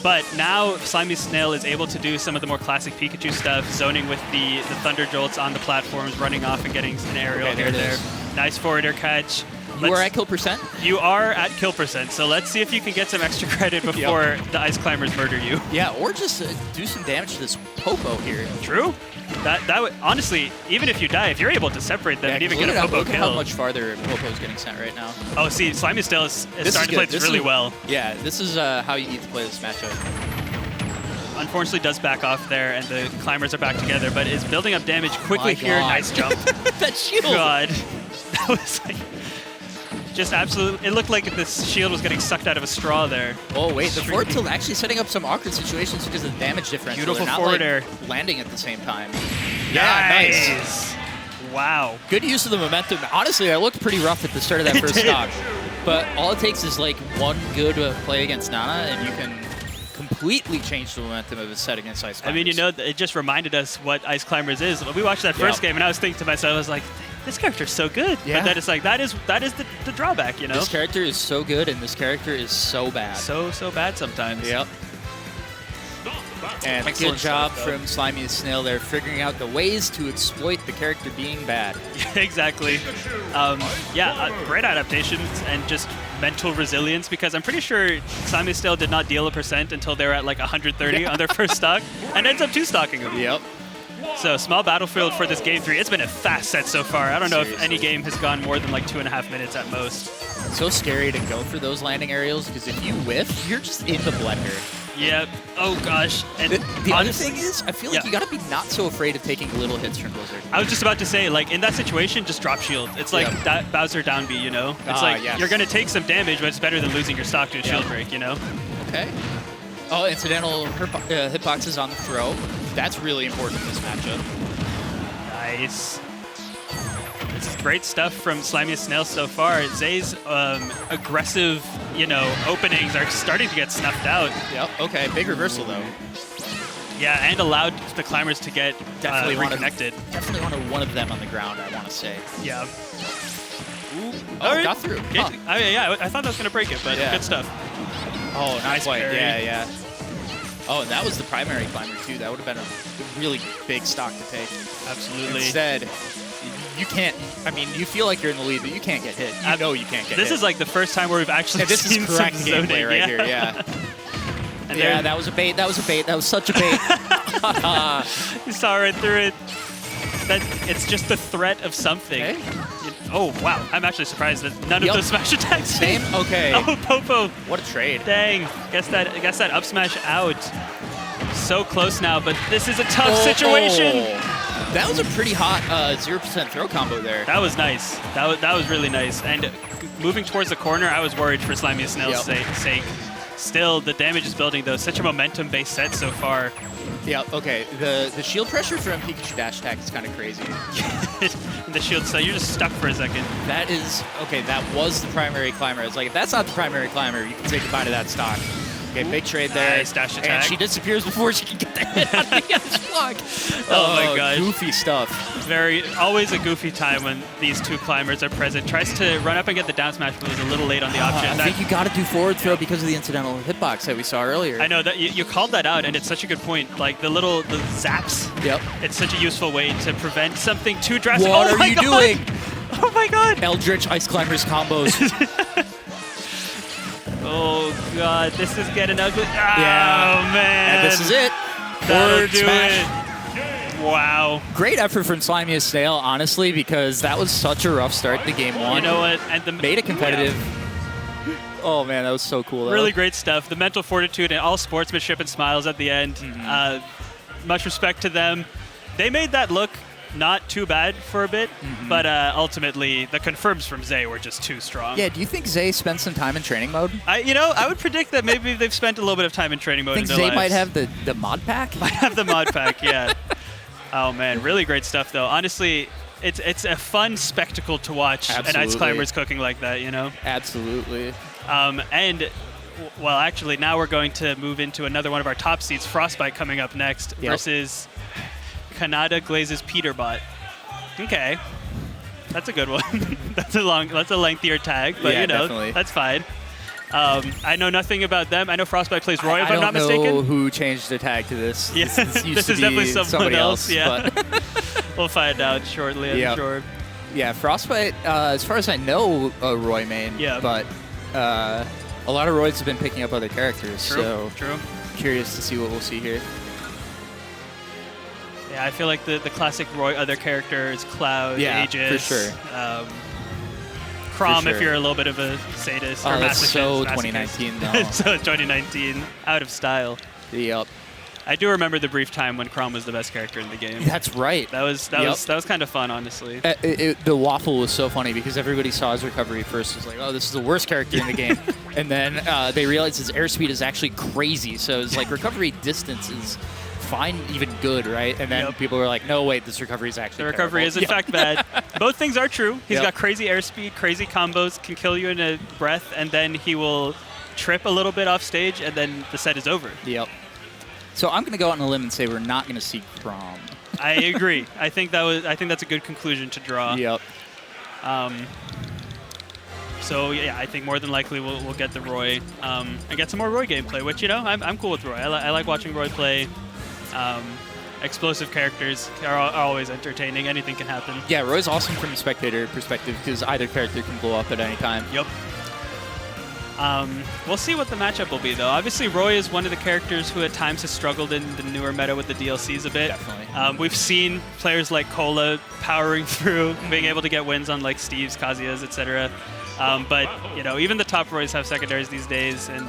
S2: But now SlimiestSnail is able to do some of the more classic Pikachu stuff, zoning with the Thunder Jolts on the platforms, running off and getting an aerial here there. Nice forward air catch.
S1: You are at kill percent?
S2: You are at kill percent, so let's see if you can get some extra credit before the Ice Climbers murder you.
S1: Yeah, or just do some damage to this Popo here.
S2: True. That would, honestly, even if you die, if you're able to separate them and even get a Popo
S1: look
S2: kill.
S1: Look how much farther Popo's getting sent right now.
S2: Oh, see, SlimiestSnail is starting to play this really well.
S1: Yeah, this is how you need to play this matchup.
S2: Unfortunately, does back off there, and the climbers are back together, but is building up damage quickly here. Nice jump.
S1: That shield.
S2: God. That was like... just absolutely, it looked like this shield was getting sucked out of a straw there.
S1: Oh wait, the forward tilt actually setting up some awkward situations because of the damage differential.
S2: Beautiful
S1: not,
S2: forward
S1: like,
S2: air.
S1: Landing at the same time.
S2: Nice.
S1: Yeah, nice.
S2: Wow.
S1: Good use of the momentum. Honestly, I looked pretty rough at the start of that first stock. But all it takes is like one good play against Nana and you can completely change the momentum of a set against Ice Climbers.
S2: I mean, you know, it just reminded us what Ice Climbers is. When we watched that first game and I was thinking to myself, I was like, this character's so good.
S1: Yeah.
S2: But then it's like, that is the drawback, you know?
S1: This character is so good and this character is so bad.
S2: So bad sometimes.
S1: Yep. And
S2: Excellent
S1: good job
S2: stuff,
S1: from SlimiestSnail there, figuring out the ways to exploit the character being bad.
S2: Exactly. Great adaptations and just mental resilience, because I'm pretty sure SlimiestSnail did not deal a percent until they were at like 130 on their first stock, and ends up two-stocking them.
S1: Yep.
S2: So small battlefield for this game 3. It's been a fast set so far. I don't know if any game has gone more than like 2.5 minutes at most.
S1: It's so scary to go for those landing aerials because if you whiff, you're just in the blender.
S2: Yep. Oh gosh. And
S1: the other thing is, I feel like you gotta be not so afraid of taking little hits from Blizzard.
S2: I was just about to say, like in that situation, just drop shield. It's like Bowser down B, you know? It's like you're gonna take some damage, but it's better than losing your stock to a shield break, you know? Okay.
S1: Oh, incidental hitboxes on the throw. That's really important in this matchup.
S2: Nice. This is great stuff from SlimiestSnail so far. Zay's aggressive, you know, openings are starting to get snuffed out.
S1: Yep. Okay. Big reversal though.
S2: Yeah, and allowed the climbers to get reconnected.
S1: Definitely one of them on the ground, I want to say.
S2: Yeah.
S1: Ooh. Oh, got through. Huh.
S2: I thought that was gonna break it, but good stuff.
S1: Oh,
S2: nice
S1: quite.
S2: parry.
S1: Yeah. Oh, and that was the primary climber too. That would have been a really big stock to take.
S2: Absolutely.
S1: Instead, you can't. I mean, you feel like you're in the lead, but you can't get hit. You know you can't get hit.
S2: This is like the first time where we've actually
S1: this
S2: seen
S1: is correct
S2: some
S1: gameplay
S2: zoning.
S1: right here. Yeah.
S2: And
S1: yeah, that was a bait. That was a bait. That was such a bait.
S2: You saw right through it. It's just the threat of something.
S1: Okay.
S2: Oh, wow. I'm actually surprised that none of those smash attacks
S1: Same? Okay.
S2: Oh, Popo.
S1: What a trade.
S2: Dang. Guess that up smash out. So close now, but this is a tough situation.
S1: That was a pretty hot 0% throw combo there.
S2: That was nice. That was really nice. And moving towards the corner, I was worried for SlimiestSnail's sake. Still, the damage is building, though. Such a momentum-based set so far.
S1: Yeah, okay. The shield pressure from Pikachu dash attack is kind of crazy.
S2: The shield, so you're just stuck for a second.
S1: That is, okay, that was the primary climber. It's like, if that's not the primary climber, you can say goodbye to that stock. Okay, big trade there.
S2: Nice dash attack.
S1: And she disappears before she can get the hit on the edge block.
S2: Oh my gosh.
S1: Goofy stuff.
S2: Always a goofy time when these two climbers are present. Tries to run up and get the down smash, but was a little late on the option.
S1: I think you got to do forward throw because of the incidental hitbox that we saw earlier.
S2: I know that you called that out, and it's such a good point. Like the zaps.
S1: Yep.
S2: It's such a useful way to prevent something too drastic.
S1: What are you doing?
S2: Oh my god.
S1: Eldritch Ice Climbers combos.
S2: Oh Oh, God. This is getting ugly.
S1: Yeah.
S2: Oh, man.
S1: And this is it.
S2: That'll
S1: Forward
S2: do
S1: smash.
S2: it. Wow.
S1: Great effort from SlimiestSnail, honestly, because that was such a rough start to game one.
S2: You know what? And
S1: made it competitive. Oh, man, that was so cool, though.
S2: Really great stuff. The mental fortitude and all sportsmanship and smiles at the end. Much respect to them. They made that look not too bad for a bit, but ultimately the confirms from Zay were just too strong.
S1: Yeah, do you think Zay spent some time in training mode?
S2: I would predict that maybe they've spent a little bit of time in training mode.
S1: I think
S2: in their
S1: Zay
S2: lives.
S1: might have the mod pack?
S2: Might have the mod pack, yeah. Oh, man, really great stuff, though. Honestly, it's a fun spectacle to watch an Ice Climbers cooking like that, you know?
S1: Absolutely.
S2: Well, actually, now we're going to move into another one of our top seeds, Frostbyte, coming up next versus Khanada, Glazes, Peterbot. Okay, that's a good one. that's a lengthier tag, but
S1: yeah,
S2: you know,
S1: definitely.
S2: That's fine. I know nothing about them. I know Frostbyte plays Roy, if
S1: I
S2: I'm not mistaken.
S1: I don't know who changed the tag to this.
S2: Yeah, this is definitely someone else. Yeah, we'll find out shortly, I'm sure.
S1: Yeah, Frostbyte, as far as I know, a Roy main.
S2: Yeah.
S1: But a lot of Roys have been picking up other characters.
S2: True.
S1: Curious to see what we'll see here.
S2: Yeah, I feel like the classic Roy other characters, Cloud, Aegis.
S1: For sure.
S2: Chrom, if you're a little bit of a sadist. Or
S1: that's so
S2: masochist.
S1: 2019, though.
S2: So 2019, out of style.
S1: Yep.
S2: I do remember the brief time when Chrom was the best character in the game.
S1: That's right.
S2: That was kind of fun, honestly.
S1: The waffle was so funny because everybody saw his recovery first. Was like, oh, this is the worst character in the game, and then they realized his airspeed is actually crazy. So it's like recovery distance is fine, even good, right? And then people were like, no, wait, this recovery is actually
S2: the recovery
S1: terrible.
S2: is in fact bad. Both things are true. He's got crazy airspeed, crazy combos, can kill you in a breath, and then he will trip a little bit off stage, and then the set is over.
S1: Yep. So I'm going to go out on a limb and say we're not going to see Chrom.
S2: I agree. I think that's a good conclusion to draw.
S1: Yep.
S2: So yeah, I think more than likely we'll get the Roy and get some more Roy gameplay, which, you know, I'm cool with Roy. I like watching Roy play. Explosive characters are always entertaining. Anything can happen.
S1: Yeah, Roy's awesome from a spectator perspective because either character can blow up at any time.
S2: Yep. We'll see what the matchup will be, though. Obviously, Roy is one of the characters who at times has struggled in the newer meta with the DLCs a bit.
S1: Definitely.
S2: We've seen players like Cola powering through, being able to get wins on like Steve's, Kazuyas, etc. But, you know, even the top Roys have secondaries these days, and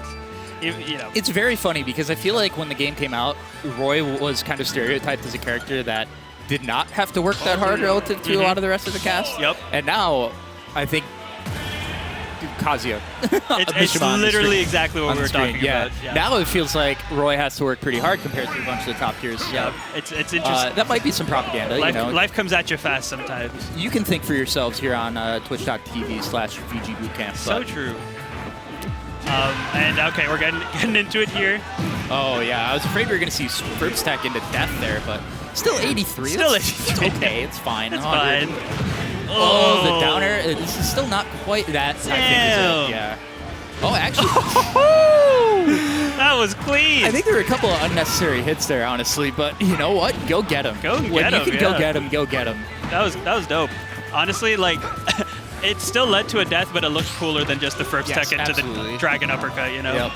S2: you know.
S1: It's very funny because I feel like when the game came out, Roy was kind of stereotyped as a character that did not have to work that hard relative to a lot of the rest of the cast.
S2: Yep.
S1: And now, I think Kazuya.
S2: It's literally exactly what we were talking about. Yeah.
S1: Now it feels like Roy has to work pretty hard compared to a bunch of the top tiers.
S2: Yeah, it's interesting.
S1: That might be some propaganda.
S2: Life comes at you fast sometimes.
S1: You can think for yourselves here on twitch.tv/VGBootcamp.
S2: So true. And okay, we're getting into it here.
S1: Oh yeah, I was afraid we were going to see Swerve stack into death there, but still 83.
S2: Still 83.
S1: It's okay, it's fine.
S2: It's fine.
S1: Oh, the downer. This is still not quite that.
S2: Damn.
S1: I think is it. Yeah. Oh, actually.
S2: That was clean.
S1: I think there were a couple of unnecessary hits there, honestly, but you know what? Go get him.
S2: Go get him.
S1: When you can go get him, go get him.
S2: That was dope. Honestly, like, it still led to a death, but it looked cooler than just the first tech into the dragon uppercut, you know?
S1: Yep.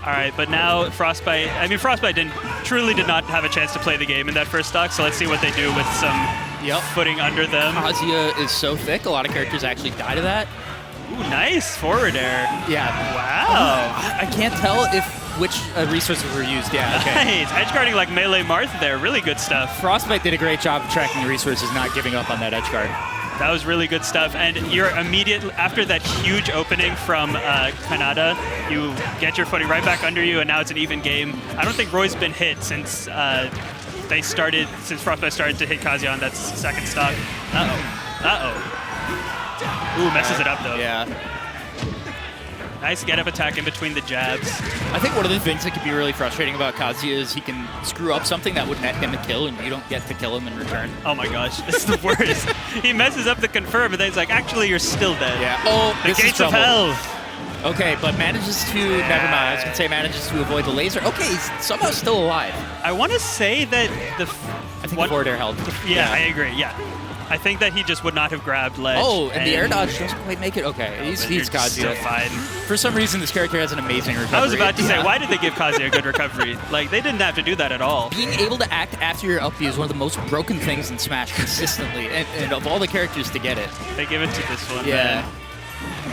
S2: All right, but now Frostbyte, Frostbyte truly did not have a chance to play the game in that first stock, so let's see what they do with some footing under them.
S1: Kazuya is so thick, a lot of characters actually die to that.
S2: Ooh, nice forward air.
S1: Yeah.
S2: Wow.
S1: I can't tell which resources were used. Yeah, okay.
S2: Nice. Edgeguarding like Melee Marth there. Really good stuff.
S1: Frostbyte did a great job of tracking the resources, not giving up on that edgeguard.
S2: That was really good stuff. And you're immediately, after that huge opening from Khanada, you get your footing right back under you, and now it's an even game. I don't think Roy's been hit since Frostbyte started to hit Kazuya on that second stock. Uh-oh. Ooh, messes it up, though.
S1: Yeah.
S2: Nice get-up attack in between the jabs.
S1: I think one of the things that could be really frustrating about Kazuya is he can screw up something that would net him a kill, and you don't get to kill him in return.
S2: Oh my gosh, this is the worst. He messes up the confirm, and then he's like, actually, you're still dead.
S1: Yeah. Oh,
S2: the gates of hell.
S1: Okay, but manages to, never mind, I was going to say manages to avoid the laser. Okay, he's somehow still alive.
S2: I want to say that
S1: I think the forward air held.
S2: Yeah, I agree, yeah. I think that he just would not have grabbed ledge.
S1: Oh, and the air dodge doesn't quite make it. Okay, he's Kazuya.
S2: Still fine.
S1: For some reason, this character has an amazing recovery.
S2: I was about to say, why did they give Kazuya a good recovery? Like, they didn't have to do that at all.
S1: Being able to act after your up B is one of the most broken things in Smash consistently, and of all the characters to get it.
S2: They give it to this one,
S1: yeah.
S2: man.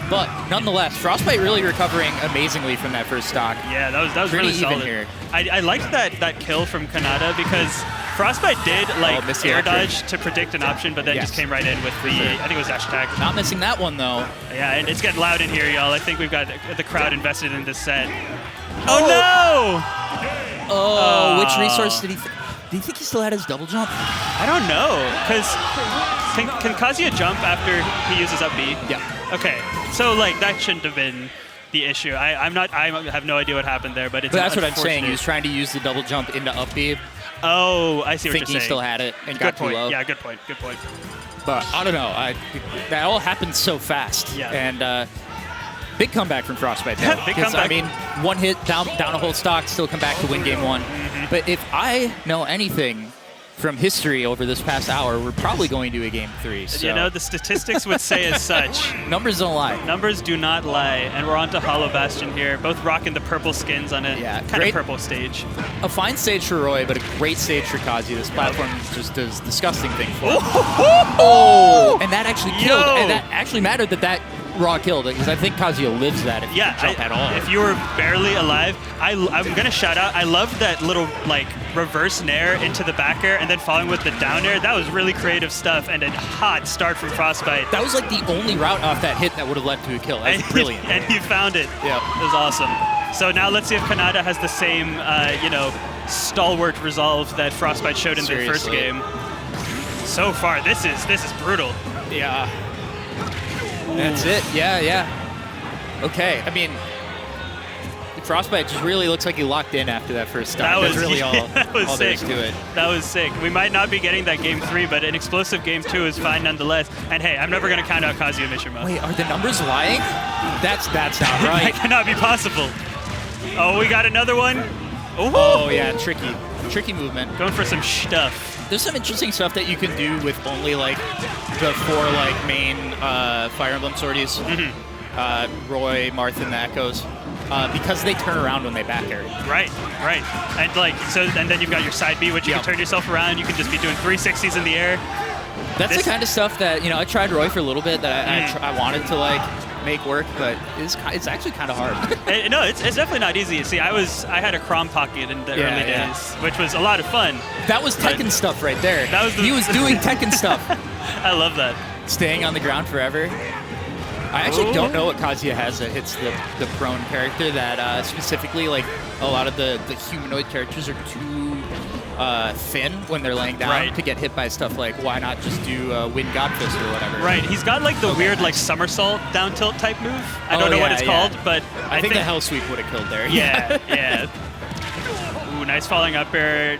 S1: But nonetheless, Frostbyte really recovering amazingly from that first stock.
S2: Yeah, that was
S1: Pretty
S2: really
S1: even
S2: solid.
S1: here.
S2: I liked that kill from Khanada because Frostbyte did like air dodge to predict an option, but then just came right in with the I think it was dash attack.
S1: Not missing that one though.
S2: Yeah, and it's getting loud in here, y'all. I think we've got the crowd invested in this set. Oh no!
S1: Oh, which resource did he? Do you think he still had his double jump?
S2: I don't know, because can Kazuya jump after he uses up B?
S1: Yeah.
S2: Okay, so like that shouldn't have been the issue. I have no idea what happened there, but it's.
S1: But that's what I'm saying. He was trying to use the double jump into up B.
S2: Oh, I see what you're saying.
S1: Thinking he still had it and got too low.
S2: Yeah, good point. Good point.
S1: But I don't know. That all happened so fast.
S2: Yeah.
S1: And big comeback from Frostbyte.
S2: Big comeback.
S1: I mean, one hit down a whole stock, still come back to win game one. But if I know anything from history over this past hour, we're probably going to a game 3. So.
S2: You know, the statistics would say as such.
S1: Numbers don't lie.
S2: Numbers do not lie. And we're on to Hollow Bastion here, both rocking the purple skins on a kind of purple stage.
S1: A fine stage for Roy, but a great stage for Kazuya. This platform just does disgusting things for him.
S2: Oh!
S1: And that actually killed. And that actually mattered that raw killed it, because I think Kazuya lives that if you jump at all.
S2: If you were barely alive, I'm going to shout out, I love that little like reverse nair into the back air and then following with the down air. That was really creative stuff and a hot start from Frostbyte.
S1: That was like the only route off that hit that would have led to a kill. That was brilliant.
S2: And he found it.
S1: Yeah.
S2: It was awesome. So now let's see if Khanada has the same, stalwart resolve that Frostbyte showed in the first game. So far, this is brutal.
S1: Yeah. That's it. Yeah. Okay. I mean, Frostbyte just really looks like he locked in after that first start. That's really all there is to it.
S2: That was sick. We might not be getting that game 3, but an explosive game 2 is fine nonetheless. And hey, I'm never going to count out Kazuya Mishima.
S1: Wait, are the numbers lying? That's not right.
S2: That cannot be possible. Oh, we got another one. Ooh.
S1: Oh yeah, tricky movement.
S2: Going for some stuff.
S1: There's some interesting stuff that you can do with only like the 4 like main Fire Emblem sorties. Roy, Marth, and the Echoes. Because they turn around when they back air.
S2: Right. And then you've got your side B, which you can turn yourself around. You can just be doing 360s in the air.
S1: That's the kind of stuff that, I tried Roy for a little bit that I wanted to like make work, but it's actually kind of hard.
S2: No, it's definitely not easy. See, I had a Crom Pocket in the early days, which was a lot of fun.
S1: That was Tekken stuff right there. He was doing Tekken stuff.
S2: I love that.
S1: Staying on the ground forever. I actually don't know what Kazuya has that hits the prone character that specifically, like, a lot of the humanoid characters are too thin when they're laying down to get hit by stuff like, why not just do Wind God Fist or whatever.
S2: Right, he's got like the weird like somersault down tilt type move. I don't know what it's called, but
S1: I think the Hell Sweep would have killed there.
S2: Yeah. Ooh, nice falling up air.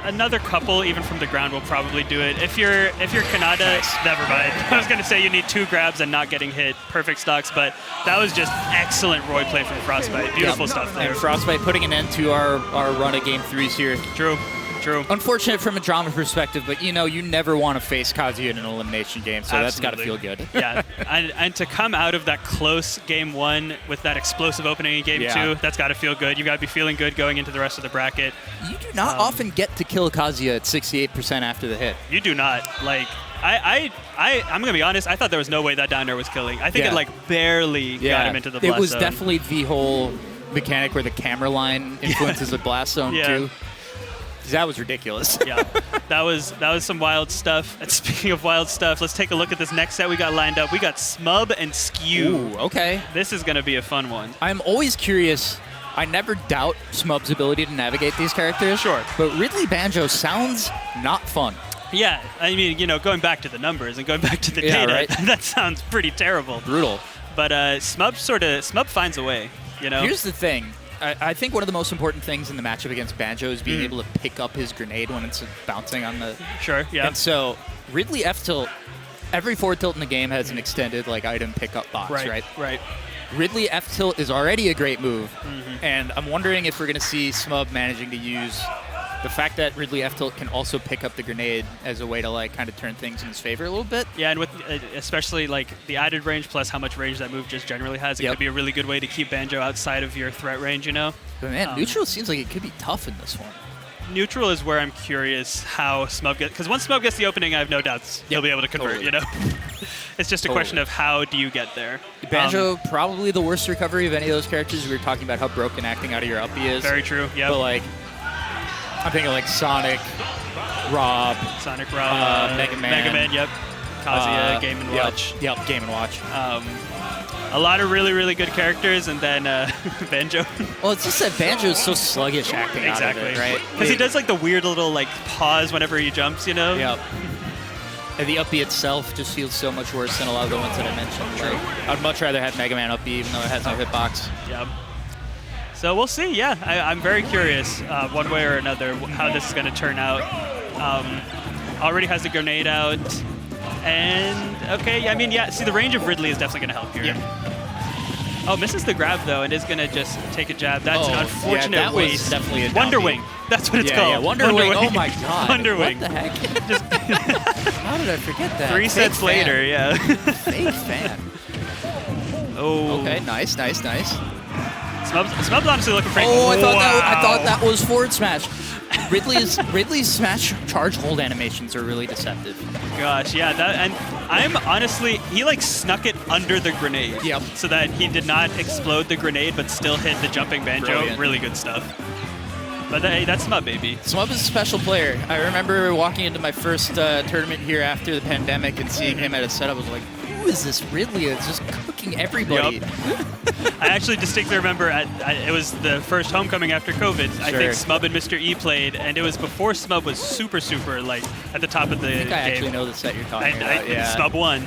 S2: Another couple, even from the ground, will probably do it. If you're Khanada, never mind. I was going to say you need 2 grabs and not getting hit. Perfect stocks, but that was just excellent Roy play from Frostbyte. Beautiful stuff there.
S1: And Frostbyte putting an end to our run of game 3s here.
S2: True.
S1: Unfortunate from a drama perspective, but you never want to face Kazuya in an elimination game, so that's got to feel good.
S2: Yeah, and to come out of that close game 1 with that explosive opening in game 2, that's got to feel good. You got to be feeling good going into the rest of the bracket.
S1: You do not often get to kill Kazuya at 68% after the hit.
S2: You do not. Like, I'm going to be honest, I thought there was no way that down air was killing. I think it like barely got him into the blast zone.
S1: It was definitely the whole mechanic where the camera line influences the blast zone too. That was ridiculous.
S2: Yeah, that was some wild stuff. And speaking of wild stuff, let's take a look at this next set we got lined up. We got Smub and Skew.
S1: Ooh, okay.
S2: This is going to be a fun one.
S1: I'm always curious. I never doubt Smub's ability to navigate these characters.
S2: Sure.
S1: But Ridley Banjo sounds not fun.
S2: Yeah, I mean, going back to the numbers and going back to the data, that sounds pretty terrible.
S1: Brutal.
S2: But Smub finds a way,
S1: Here's the thing. I think one of the most important things in the matchup against Banjo is being able to pick up his grenade when it's bouncing on the...
S2: Sure, yeah.
S1: And so Ridley F tilt, every forward tilt in the game has an extended item pickup box, right? Ridley F tilt is already a great move, and I'm wondering if we're going to see Smub managing to use The fact that Ridley F tilt can also pick up the grenade as a way to like kind of turn things in his favor a little bit.
S2: Yeah, and with especially like the added range plus how much range that move just generally has, it could be a really good way to keep Banjo outside of your threat range, you know?
S1: But man, neutral seems like it could be tough in this one.
S2: Neutral is where I'm curious how Smub gets, because once Smub gets the opening, I have no doubts he'll be able to convert, you know? It's just a question of how do you get there.
S1: Banjo, probably the worst recovery of any of those characters. We were talking about how broken acting out of your up B is.
S2: Very true, yeah.
S1: But like, I'm thinking like Sonic, Rob,
S2: Mega Man, yep. Kazuya, Game & Watch.
S1: Yep, Game & Watch.
S2: A lot of really, really good characters, and then Banjo.
S1: Well, it's just that Banjo is so sluggish acting out of it, right?
S2: Because he does like the weird little like pause whenever he jumps, you know?
S1: Yep. And the up B itself just feels so much worse than a lot of the ones that I mentioned.
S2: True.
S1: Like, I'd much rather have Mega Man up B, even though it has no hitbox.
S2: Yep. So we'll see, yeah. I'm very curious, one way or another, how this is going to turn out. Already has the grenade out. And, okay, I mean, yeah, see, the range of Ridley is definitely going to help here.
S1: Yeah.
S2: Oh, misses the grab, though, and is going to just take a jab. That's an unfortunate
S1: that
S2: waste.
S1: Was definitely a
S2: Wonder Wing. That's what it's called.
S1: Yeah, Wonder Wing. Oh, my God.
S2: Wonder Wing.
S1: What the heck? How did I forget that?
S2: 3 sets later, yeah.
S1: Fake fan.
S2: Oh.
S1: Okay, nice.
S2: Smub's honestly looking pretty.
S1: Oh, I thought that was forward smash. Ridley's smash charge hold animations are really deceptive.
S2: Gosh, yeah, and I'm honestly, he like snuck it under the grenade.
S1: Yep.
S2: So that he did not explode the grenade, but still hit the jumping Banjo.
S1: Brilliant.
S2: Really good stuff. But hey, that's Smub, baby.
S1: Smub is a special player. I remember walking into my first tournament here after the pandemic and seeing him at a setup. I was like, who is this Ridley? It's just cooking everybody.
S2: Yep. I actually distinctly remember it was the first homecoming after COVID. Sure. I think Smub and Mr. E played, and it was before Smub was super like at the top of the game.
S1: I actually know the set you're talking about. Yeah.
S2: Smub won.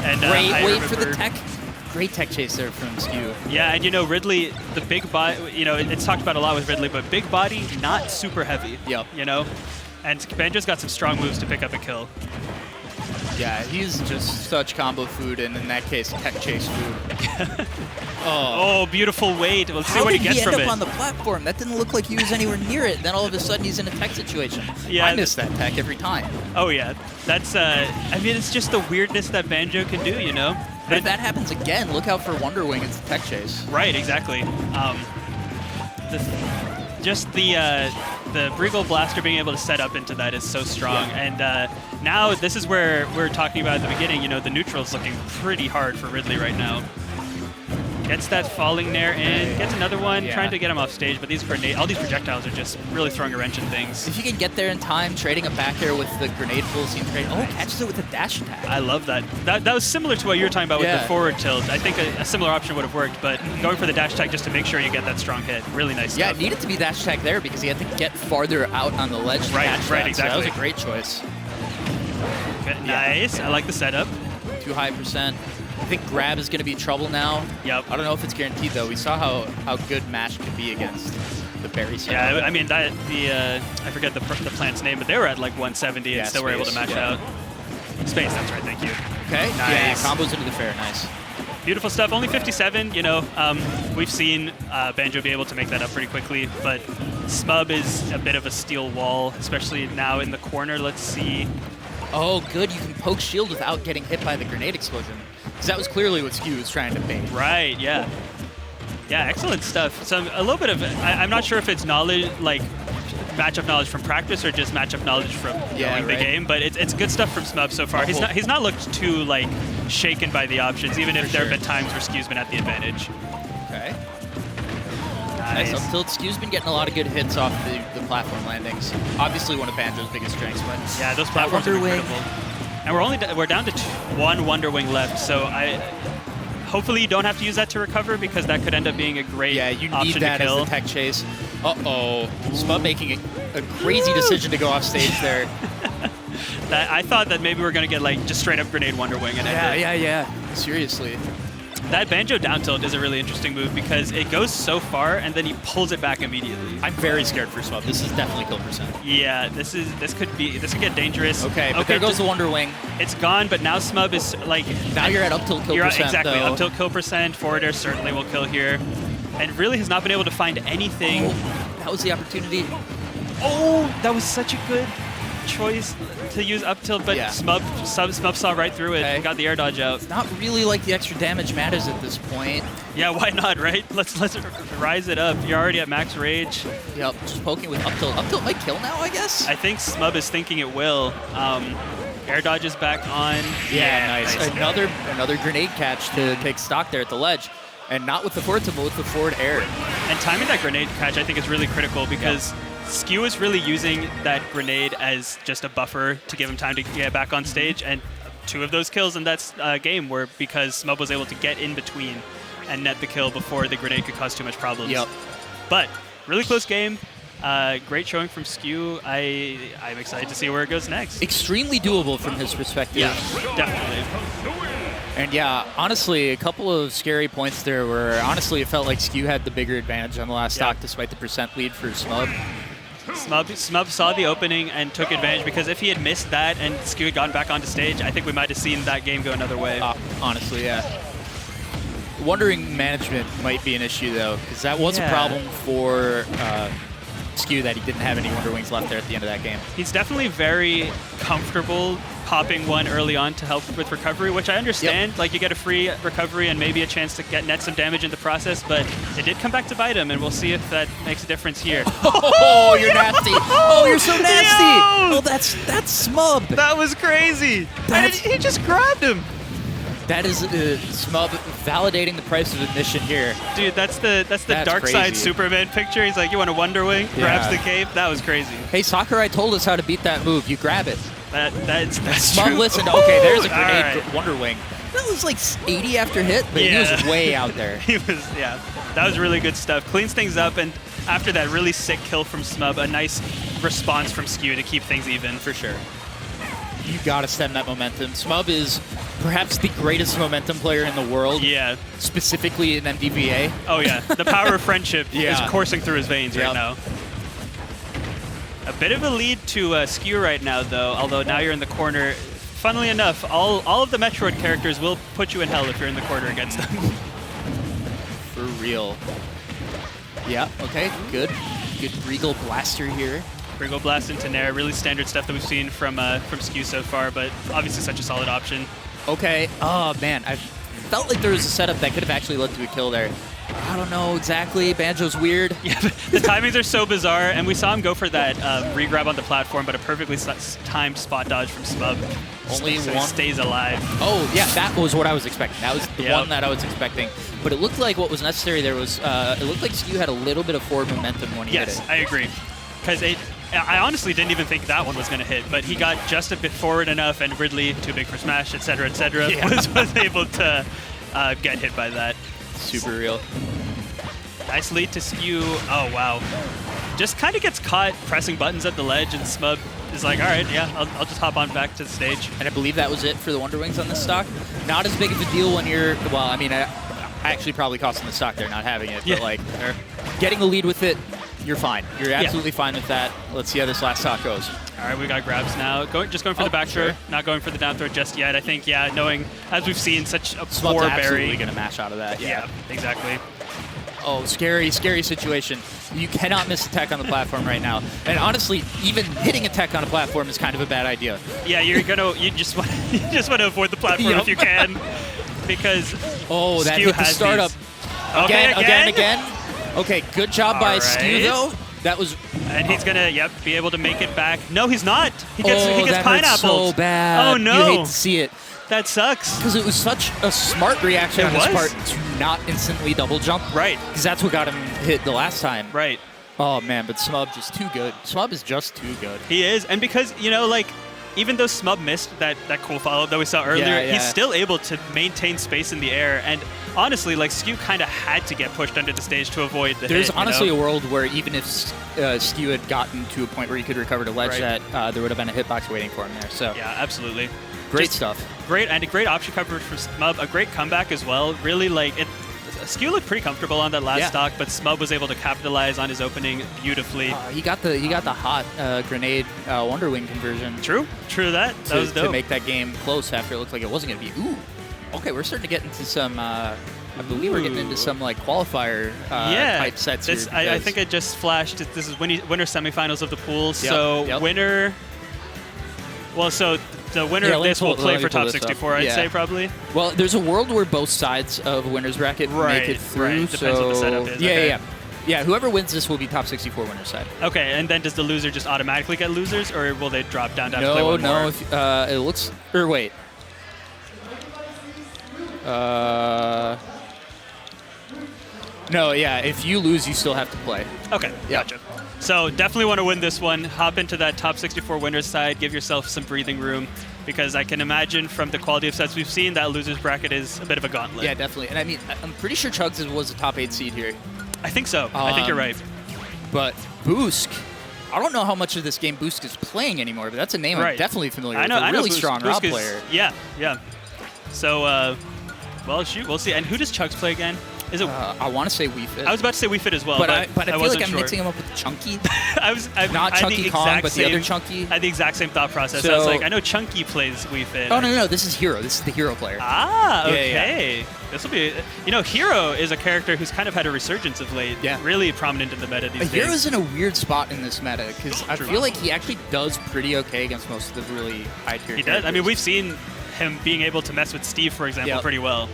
S2: And
S1: great wait for the tech. Great tech chase there from Skew.
S2: Yeah, and you know, Ridley, the big body, you know, it's talked about a lot with Ridley, but big body, not super heavy.
S1: Yep.
S2: You know? And Banjo's got some strong moves to pick up a kill.
S1: Yeah, he's just such combo food, and in that case, tech chase food.
S2: Oh, beautiful weight. Let's see what he gets from it.
S1: How did he end up on the platform? That didn't look like he was anywhere near it. Then all of a sudden, he's in a tech situation.
S2: Yeah,
S1: I miss that tech every time.
S2: Oh, yeah. That's, I mean, it's just the weirdness that Banjo can do, you know?
S1: But if that happens again, look out for Wonder Wing. It's the tech chase.
S2: Right, exactly. The Regal Blaster being able to set up into that is so strong. Yeah. And now this is where we're talking about at the beginning, you know, the neutral's looking pretty hard for Ridley right now. Gets that falling there and gets another one, trying to get him off stage, but all these projectiles are just really throwing a wrench in things.
S1: If you can get there in time, trading a back air with the grenade full scene trade. Oh, catches it with a dash attack.
S2: I love that. That was similar to what you were talking about with the forward tilt. I think a similar option would have worked, but going for the dash attack just to make sure you get that strong hit. Really nice stuff.
S1: Yeah, it needed to be dash attack there because he had to get farther out on the ledge.
S2: Right, exactly.
S1: So that was a great choice.
S2: Okay, nice. I like the setup.
S1: Too high percent. I think grab is going to be trouble now.
S2: Yep.
S1: I don't know if it's guaranteed, though. We saw how good Mash could be against the berry setup.
S2: Yeah, I mean, I forget the plant's name, but they were at like 170 and still were able to mash out. Space, that's right, thank you.
S1: Okay,
S2: nice.
S1: Yeah, combos into the fair, nice.
S2: Beautiful stuff, only 57, you know. We've seen Banjo be able to make that up pretty quickly, but Smub is a bit of a steel wall, especially now in the corner. Let's see.
S1: Oh, good, you can poke shield without getting hit by the grenade explosion. Because that was clearly what Skew was trying to bait.
S2: Right, yeah. Yeah, excellent stuff. So a little bit of, I'm not sure if it's knowledge, like matchup knowledge from practice or just matchup knowledge from knowing the game, but it's good stuff from Smub so far. He's not looked too like shaken by the options, even if there have been times where Skew's been at the advantage.
S1: Okay.
S2: Nice.
S1: Up tilt. Skew's been getting a lot of good hits off the platform landings. Obviously one of Banjo's biggest strengths, but
S2: yeah, those platforms are incredible. And we're down to one Wonder Wing left, so hopefully you don't have to use that to recover because that could end up being a great
S1: you
S2: option
S1: need that
S2: to kill.
S1: as the tech chase. Uh-oh. Smub making a crazy decision to go off stage there.
S2: I thought that maybe we're going to get like just straight up grenade Wonder Wing and end it.
S1: Yeah. Seriously.
S2: That Banjo down tilt is a really interesting move because it goes so far and then he pulls it back immediately.
S1: I'm very scared for Smub. This is definitely kill percent.
S2: Yeah, this could get dangerous.
S1: Okay, there goes the Wonder Wing.
S2: It's gone, but now Smub is like...
S1: Now you're at up tilt kill percent,
S2: exactly,
S1: though.
S2: Up tilt kill percent. Forward air certainly will kill here. And really has not been able to find anything.
S1: Oh, that was the opportunity.
S2: Oh, that was such a good choice to use up tilt, but Smub saw right through it and got the air dodge out.
S1: It's not really like the extra damage matters at this point.
S2: Yeah, why not, right? Let's rise it up. You're already at max rage.
S1: Yep, just poking with up tilt. Up tilt might kill now, I guess?
S2: I think Smub is thinking it will. Air dodge is back on.
S1: Yeah, nice. Another grenade catch to take stock there at the ledge. And not with the forward tilt, but with the forward air.
S2: And timing that grenade catch, I think, is really critical because Skew is really using that grenade as just a buffer to give him time to get back on stage. And 2 of those kills in that game were because Smub was able to get in between and net the kill before the grenade could cause too much problems.
S1: Yep.
S2: But really close game. Great showing from Skew. I'm excited to see where it goes next.
S1: Extremely doable from his perspective.
S2: Yeah, definitely.
S1: And yeah, honestly, a couple of scary points there where honestly it felt like Skew had the bigger advantage on the last stock despite the % lead for Smub.
S2: Smub saw the opening and took advantage because if he had missed that and Skew had gotten back onto stage, I think we might have seen that game go another way.
S1: Honestly, yeah. Wondering management might be an issue though, because that was a problem for Skew that he didn't have any Wonder Wings left there at the end of that game.
S2: He's definitely very comfortable popping one early on to help with recovery, which I understand.
S1: Yep.
S2: Like, you get a free recovery and maybe a chance to net some damage in the process, but it did come back to bite him, and we'll see if that makes a difference here.
S1: Oh, you're nasty. Oh, you're so nasty.
S2: Yo!
S1: Oh, that's Smub.
S2: That was crazy. He just grabbed him.
S1: That is Smub validating the price of admission here.
S2: Dude, that's the Dark
S1: crazy.
S2: Side Superman picture. He's like, you want a Wonder Wing? Grabs the cape. That was crazy.
S1: Hey, Sakurai told us how to beat that move. You grab it.
S2: That's
S1: Smub
S2: true.
S1: listened. Okay, there's a grenade
S2: Right.
S1: Wonder Wing. That was like 80 after hit, but he was way out there.
S2: That was really good stuff. Cleans things up, and after that really sick kill from Smub, a nice response from Skew to keep things even.
S1: For sure. You gotta stem that momentum. Smub is perhaps the greatest momentum player in the world.
S2: Yeah.
S1: Specifically in MDVA.
S2: Oh yeah, the power of friendship is coursing through his veins right now. A bit of a lead to Skew right now, though, although now you're in the corner. Funnily enough, all of the Metroid characters will put you in hell if you're in the corner against them.
S1: For real. Yeah, okay, good. Good Regal Blaster here.
S2: Regal Blast into Nair, really standard stuff that we've seen from Skew so far, but obviously such a solid option.
S1: Okay, oh man, I felt like there was a setup that could have actually led to a kill there. I don't know exactly. Banjo's weird.
S2: Yeah, the timings are so bizarre, and we saw him go for that re-grab on the platform, but a perfectly timed spot dodge from Smub.
S1: Only
S2: so
S1: one.
S2: He stays alive.
S1: Oh, yeah, that was what I was expecting. That was the one that I was expecting. But it looked like what was necessary there was, it looked like Skew had a little bit of forward momentum when he hit it.
S2: Yes, I agree. Because I honestly didn't even think that one was going to hit, but he got just a bit forward enough, and Ridley, too big for smash, etc., was able to get hit by that.
S1: Super real.
S2: Nice lead to Skew. Oh, wow. Just kind of gets caught pressing buttons at the ledge, and Smub is like, all right, yeah, I'll just hop on back to the stage.
S1: And I believe that was it for the Wonder Wings on this stock. Not as big of a deal when you're, well, I mean, I actually probably cost him the stock there not having it, but like, getting the lead with it, you're fine. You're absolutely fine with that. Let's see how this last stock goes.
S2: All right, we got grabs now. Just going for the back throw, not going for the down throw just yet. I think, knowing, as we've seen, such a
S1: Smub's
S2: poor
S1: absolutely
S2: berry.
S1: going to mash out of that.
S2: Yeah, exactly.
S1: Oh, scary situation. You cannot miss a tech on the platform right now. And honestly, even hitting a tech on a platform is kind of a bad idea.
S2: Yeah, you just want to avoid the platform if you can, because
S1: that
S2: Skew
S1: hit the startup. Again. Okay, good job by Skew though. That was.
S2: And he's gonna be able to make it back. No, he's not. He gets
S1: that
S2: pineappled.
S1: so bad.
S2: Oh no.
S1: You hate to see it.
S2: That sucks.
S1: Because it was such a smart reaction on his part to not instantly double jump.
S2: Right.
S1: Because that's what got him hit the last time.
S2: Right.
S1: Oh man, but Smub just too good. Smub is just too good.
S2: He is, and because even though Smub missed that cool follow-up that we saw earlier, he's still able to maintain space in the air. And honestly, Skew kind of had to get pushed under the stage to avoid the hit.
S1: There's honestly a world where even if Skew had gotten to a point where he could recover to ledge, that there would have been a hitbox waiting for him there. So
S2: yeah, absolutely.
S1: Great stuff.
S2: Great, and a great option coverage from Smub. A great comeback as well. Really, Skew looked pretty comfortable on that last stock, but Smub was able to capitalize on his opening beautifully.
S1: He got the hot grenade Wonder Wing conversion.
S2: True that. Was dope.
S1: To make that game close after it looked like it wasn't going to be. Ooh, okay, we're starting to get into some I believe we're getting into some like qualifier type sets here.
S2: I think it just flashed. This is winner semifinals of the pool. So winner. Well, so the winner of this will play for top 64. I'd say probably.
S1: Well, there's a world where both sides of a winner's bracket make it through.
S2: Right. Depends what the setup is.
S1: Yeah, whoever wins this will be top 64 winner's side.
S2: Okay, and then does the loser just automatically get losers, or will they drop down to play one more?
S1: No, it looks... Or wait. No, yeah, if you lose, you still have to play.
S2: Okay, gotcha. So definitely want to win this one. Hop into that top 64 winner's side. Give yourself some breathing room, because I can imagine from the quality of sets we've seen, that loser's bracket is a bit of a gauntlet.
S1: Yeah, definitely. And I mean, I'm pretty sure Chugs was a top 8 seed here.
S2: I think so. I think you're right.
S1: But Boosk, I don't know how much of this game Boosk is playing anymore, but that's a name I'm definitely familiar with. A really strong Rob player.
S2: Yeah. So, well, shoot, we'll see. And who does Chugs play again? Is it?
S1: I want to say Wii Fit.
S2: I was about to say Wii Fit as well,
S1: but I feel like I'm
S2: sure.
S1: mixing him up with Chunky.
S2: Not
S1: Chunky Kong, but the other Chunky.
S2: I had the exact same thought process. So, I was like, I know Chunky plays Wii Fit.
S1: Oh, no, this is Hero. This is the Hero player.
S2: Ah, okay. Yeah. This will be... You know, Hero is a character who's kind of had a resurgence of late. Yeah. Really prominent in the meta these days.
S1: Hero's in a weird spot in this meta, because I feel like he actually does pretty okay against most of the really high-tier characters.
S2: Does. I mean, we've seen him being able to mess with Steve, for example, pretty well.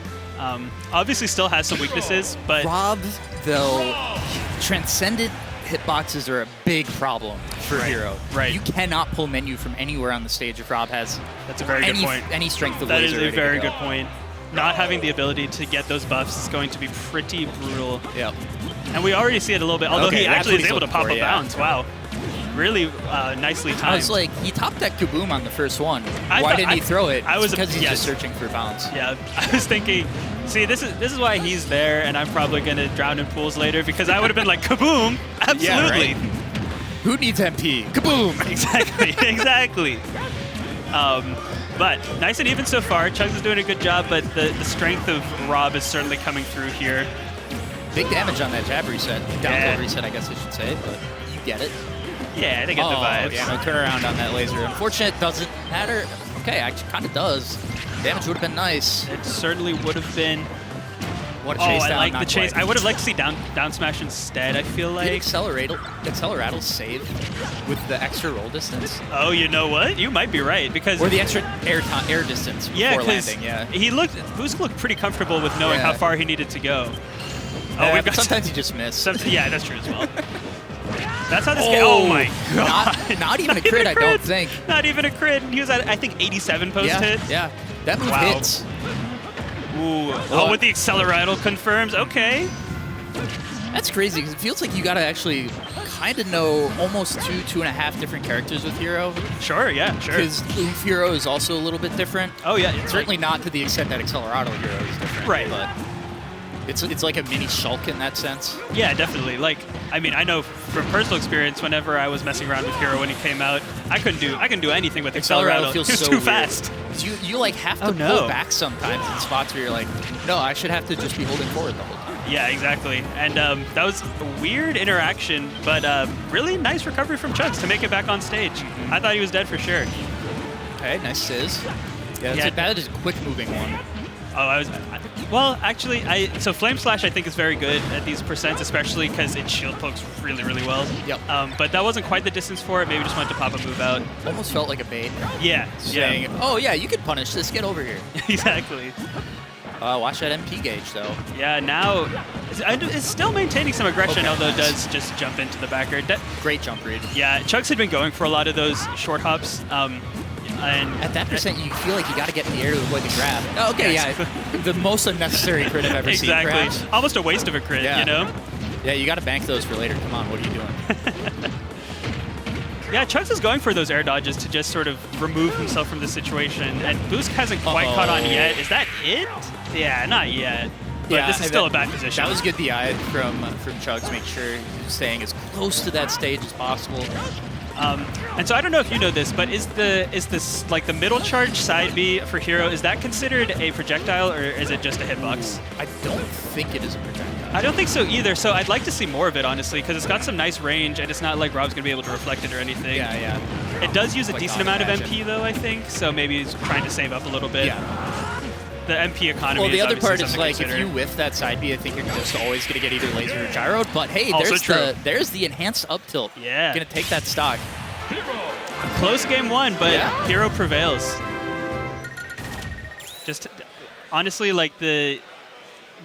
S2: Obviously still has some weaknesses, but...
S1: Rob, though, transcendent hitboxes are a big problem for Hero.
S2: Right.
S1: You cannot pull menu from anywhere on the stage if Rob has
S2: That's a very good point.
S1: Any strength of
S2: That
S1: laser.
S2: That is a very good point. Not having the ability to get those buffs is going to be pretty brutal.
S1: Yep.
S2: And we already see it a little bit, although he actually is able to pop a bounce. Wow. Really nicely timed.
S1: I was like, he topped that Kaboom on the first one. Why didn't he throw it? Because he's just searching for bounce.
S2: Yeah, I was thinking, see, this is why he's there, and I'm probably going to drown in pools later, because I would have been like, Kaboom! Absolutely!
S1: Yeah, right? Who needs MP? Kaboom!
S2: Exactly. But nice and even so far. Chugs is doing a good job, but the strength of Rob is certainly coming through here.
S1: Big damage on that jab reset. Down tilt reset, I guess I should say, but you get it.
S2: Yeah, they get the vibes.
S1: Yeah, no turnaround on that laser. Unfortunate, doesn't matter. Okay, actually kind of does. Damage would have been nice.
S2: It certainly would have been.
S1: What a chase down.
S2: I like the chase. I would have liked to see down smash instead, I feel like.
S1: Did Acceleratle save with the extra roll distance?
S2: Oh, you know what? You might be right, because...
S1: Or the extra air distance before landing,
S2: Boosk looked pretty comfortable with knowing how far he needed to go.
S1: But sometimes he just missed.
S2: Yeah, that's true as well. That's how this game... Oh my god.
S1: Not even a crit, I don't think.
S2: Not even a crit. He was at, I think, 87 post-hit.
S1: Yeah, that move hits.
S2: Ooh. With the Acceleratle confirms. Okay.
S1: That's crazy, because it feels like you got to actually kind of know almost 2.5 different characters with Hero.
S2: Sure, yeah, sure.
S1: Because Oof Hero is also a little bit different.
S2: Oh, yeah.
S1: Certainly not to the extent that Acceleratle Hero is different.
S2: Right.
S1: But it's like a mini Shulk in that sense.
S2: Yeah, definitely. Like, I mean, I know from personal experience, whenever I was messing around with Hero when he came out, I couldn't do anything with Acceleratle.
S1: Feels
S2: he was
S1: so
S2: too
S1: weird.
S2: fast.
S1: You like have to pull back sometimes in spots where you're like, no, I should have to just be holding forward the whole time.
S2: Yeah, exactly. And that was a weird interaction, but really nice recovery from Chugs to make it back on stage. I thought he was dead for sure.
S1: Okay, nice sizz. Yeah, that is a quick moving one.
S2: Oh, well, actually, so Flame Slash I think is very good at these percents, especially because it shield pokes really, really well.
S1: Yep.
S2: But that wasn't quite the distance for it. Maybe just wanted to pop a move out.
S1: Almost felt like a bait.
S2: Yeah.
S1: Saying, oh yeah, you could punish this. Get over here.
S2: Exactly.
S1: Watch that MP gauge though.
S2: Yeah. Now it's still maintaining some aggression, although it does just jump into the backer.
S1: Great jump read.
S2: Yeah. Chugs had been going for a lot of those short hops. And
S1: at that percent, you feel like you got to get in the air to avoid the grab. Oh, okay, the most unnecessary crit I've ever seen.
S2: Exactly. Almost a waste of a crit, you know?
S1: Yeah, you got to bank those for later. Come on, what are you doing?
S2: Yeah, Chugs is going for those air dodges to just sort of remove himself from the situation, and Boosk hasn't quite caught on yet. Is that it? Yeah, not yet. But this is still a bad position.
S1: That was good DI from Chugs. Make sure he's staying as close to that stage as possible.
S2: And so I don't know if you know this, but is this like the middle charge side B for Hero, is that considered a projectile or is it just a hitbox?
S1: I don't think it is a projectile.
S2: I don't think so either, so I'd like to see more of it, honestly, because it's got some nice range and it's not like Rob's going to be able to reflect it or anything.
S1: Yeah.
S2: It does use a decent amount of MP though, I think, so maybe he's trying to save up a little bit.
S1: Yeah.
S2: the MP economy.
S1: Well, the
S2: is
S1: other part
S2: obviously
S1: is
S2: something
S1: like
S2: to
S1: if
S2: consider.
S1: you whiff that side B, I think you're just always going to get either laser or gyroed. But hey,
S2: Also
S1: there's the enhanced up tilt.
S2: Yeah.
S1: Going to take that stock.
S2: Close game one, but
S1: Yeah.
S2: Hero prevails. Just honestly, like the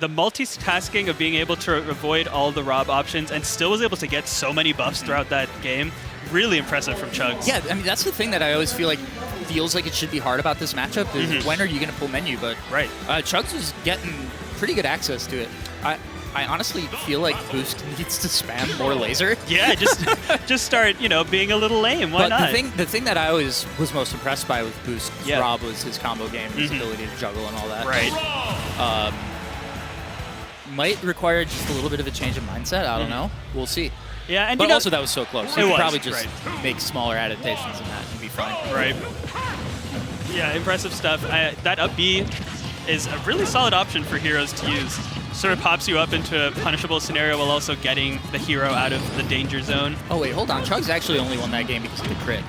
S2: multitasking of being able to avoid all the Rob options and still was able to get so many buffs throughout that game. Really impressive from Chugs.
S1: Yeah, I mean, that's the thing that I always feel like feels like it should be hard about this matchup is when are you going to pull menu? But
S2: Right.
S1: Chugs is getting pretty good access to it. I honestly feel like Boost needs to spam more laser.
S2: Yeah, just start, being a little lame. Why
S1: But
S2: not?
S1: the thing that I always was most impressed by with Boost
S2: Yeah.
S1: Rob was his combo game, his ability to juggle and all that.
S2: Right.
S1: Might require just a little bit of a change of mindset. I don't know. We'll see.
S2: Yeah, and
S1: But also that was so close. You
S2: It
S1: could
S2: was,
S1: probably just
S2: right.
S1: make smaller adaptations in that and be fine.
S2: Right. Yeah, impressive stuff. That up B is a really solid option for heroes to use. Sort of pops you up into a punishable scenario while also getting the hero out of the danger zone.
S1: Oh wait, hold on. Chugs actually only won that game because of the crit.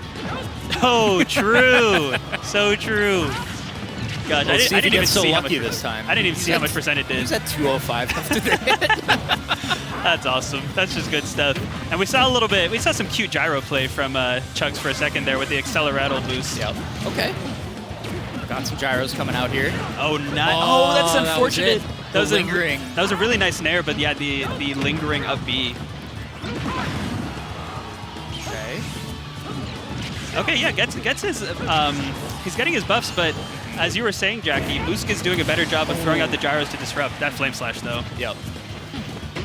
S2: Oh, true. So true. God,
S1: Let's see
S2: I
S1: if he
S2: didn't even
S1: gets so
S2: see how
S1: lucky
S2: much
S1: this time.
S2: I didn't even see how much percent it did.
S1: He's at 205 after the hit.
S2: That's awesome. That's just good stuff. And we saw some cute gyro play from Chugs for a second there with the Acceleratle boost.
S1: Yep. Okay. Got some gyros coming out here.
S2: Oh, nice. Oh, that's
S1: that was
S2: unfortunate.
S1: it.
S2: That was
S1: lingering.
S2: That was a really nice nair, but yeah, the lingering up B.
S1: Okay.
S2: Okay, yeah, gets his he's getting his buffs, but as you were saying, Jackie, Boosk is doing a better job of throwing out the gyros to disrupt. That flame slash though.
S1: Yep.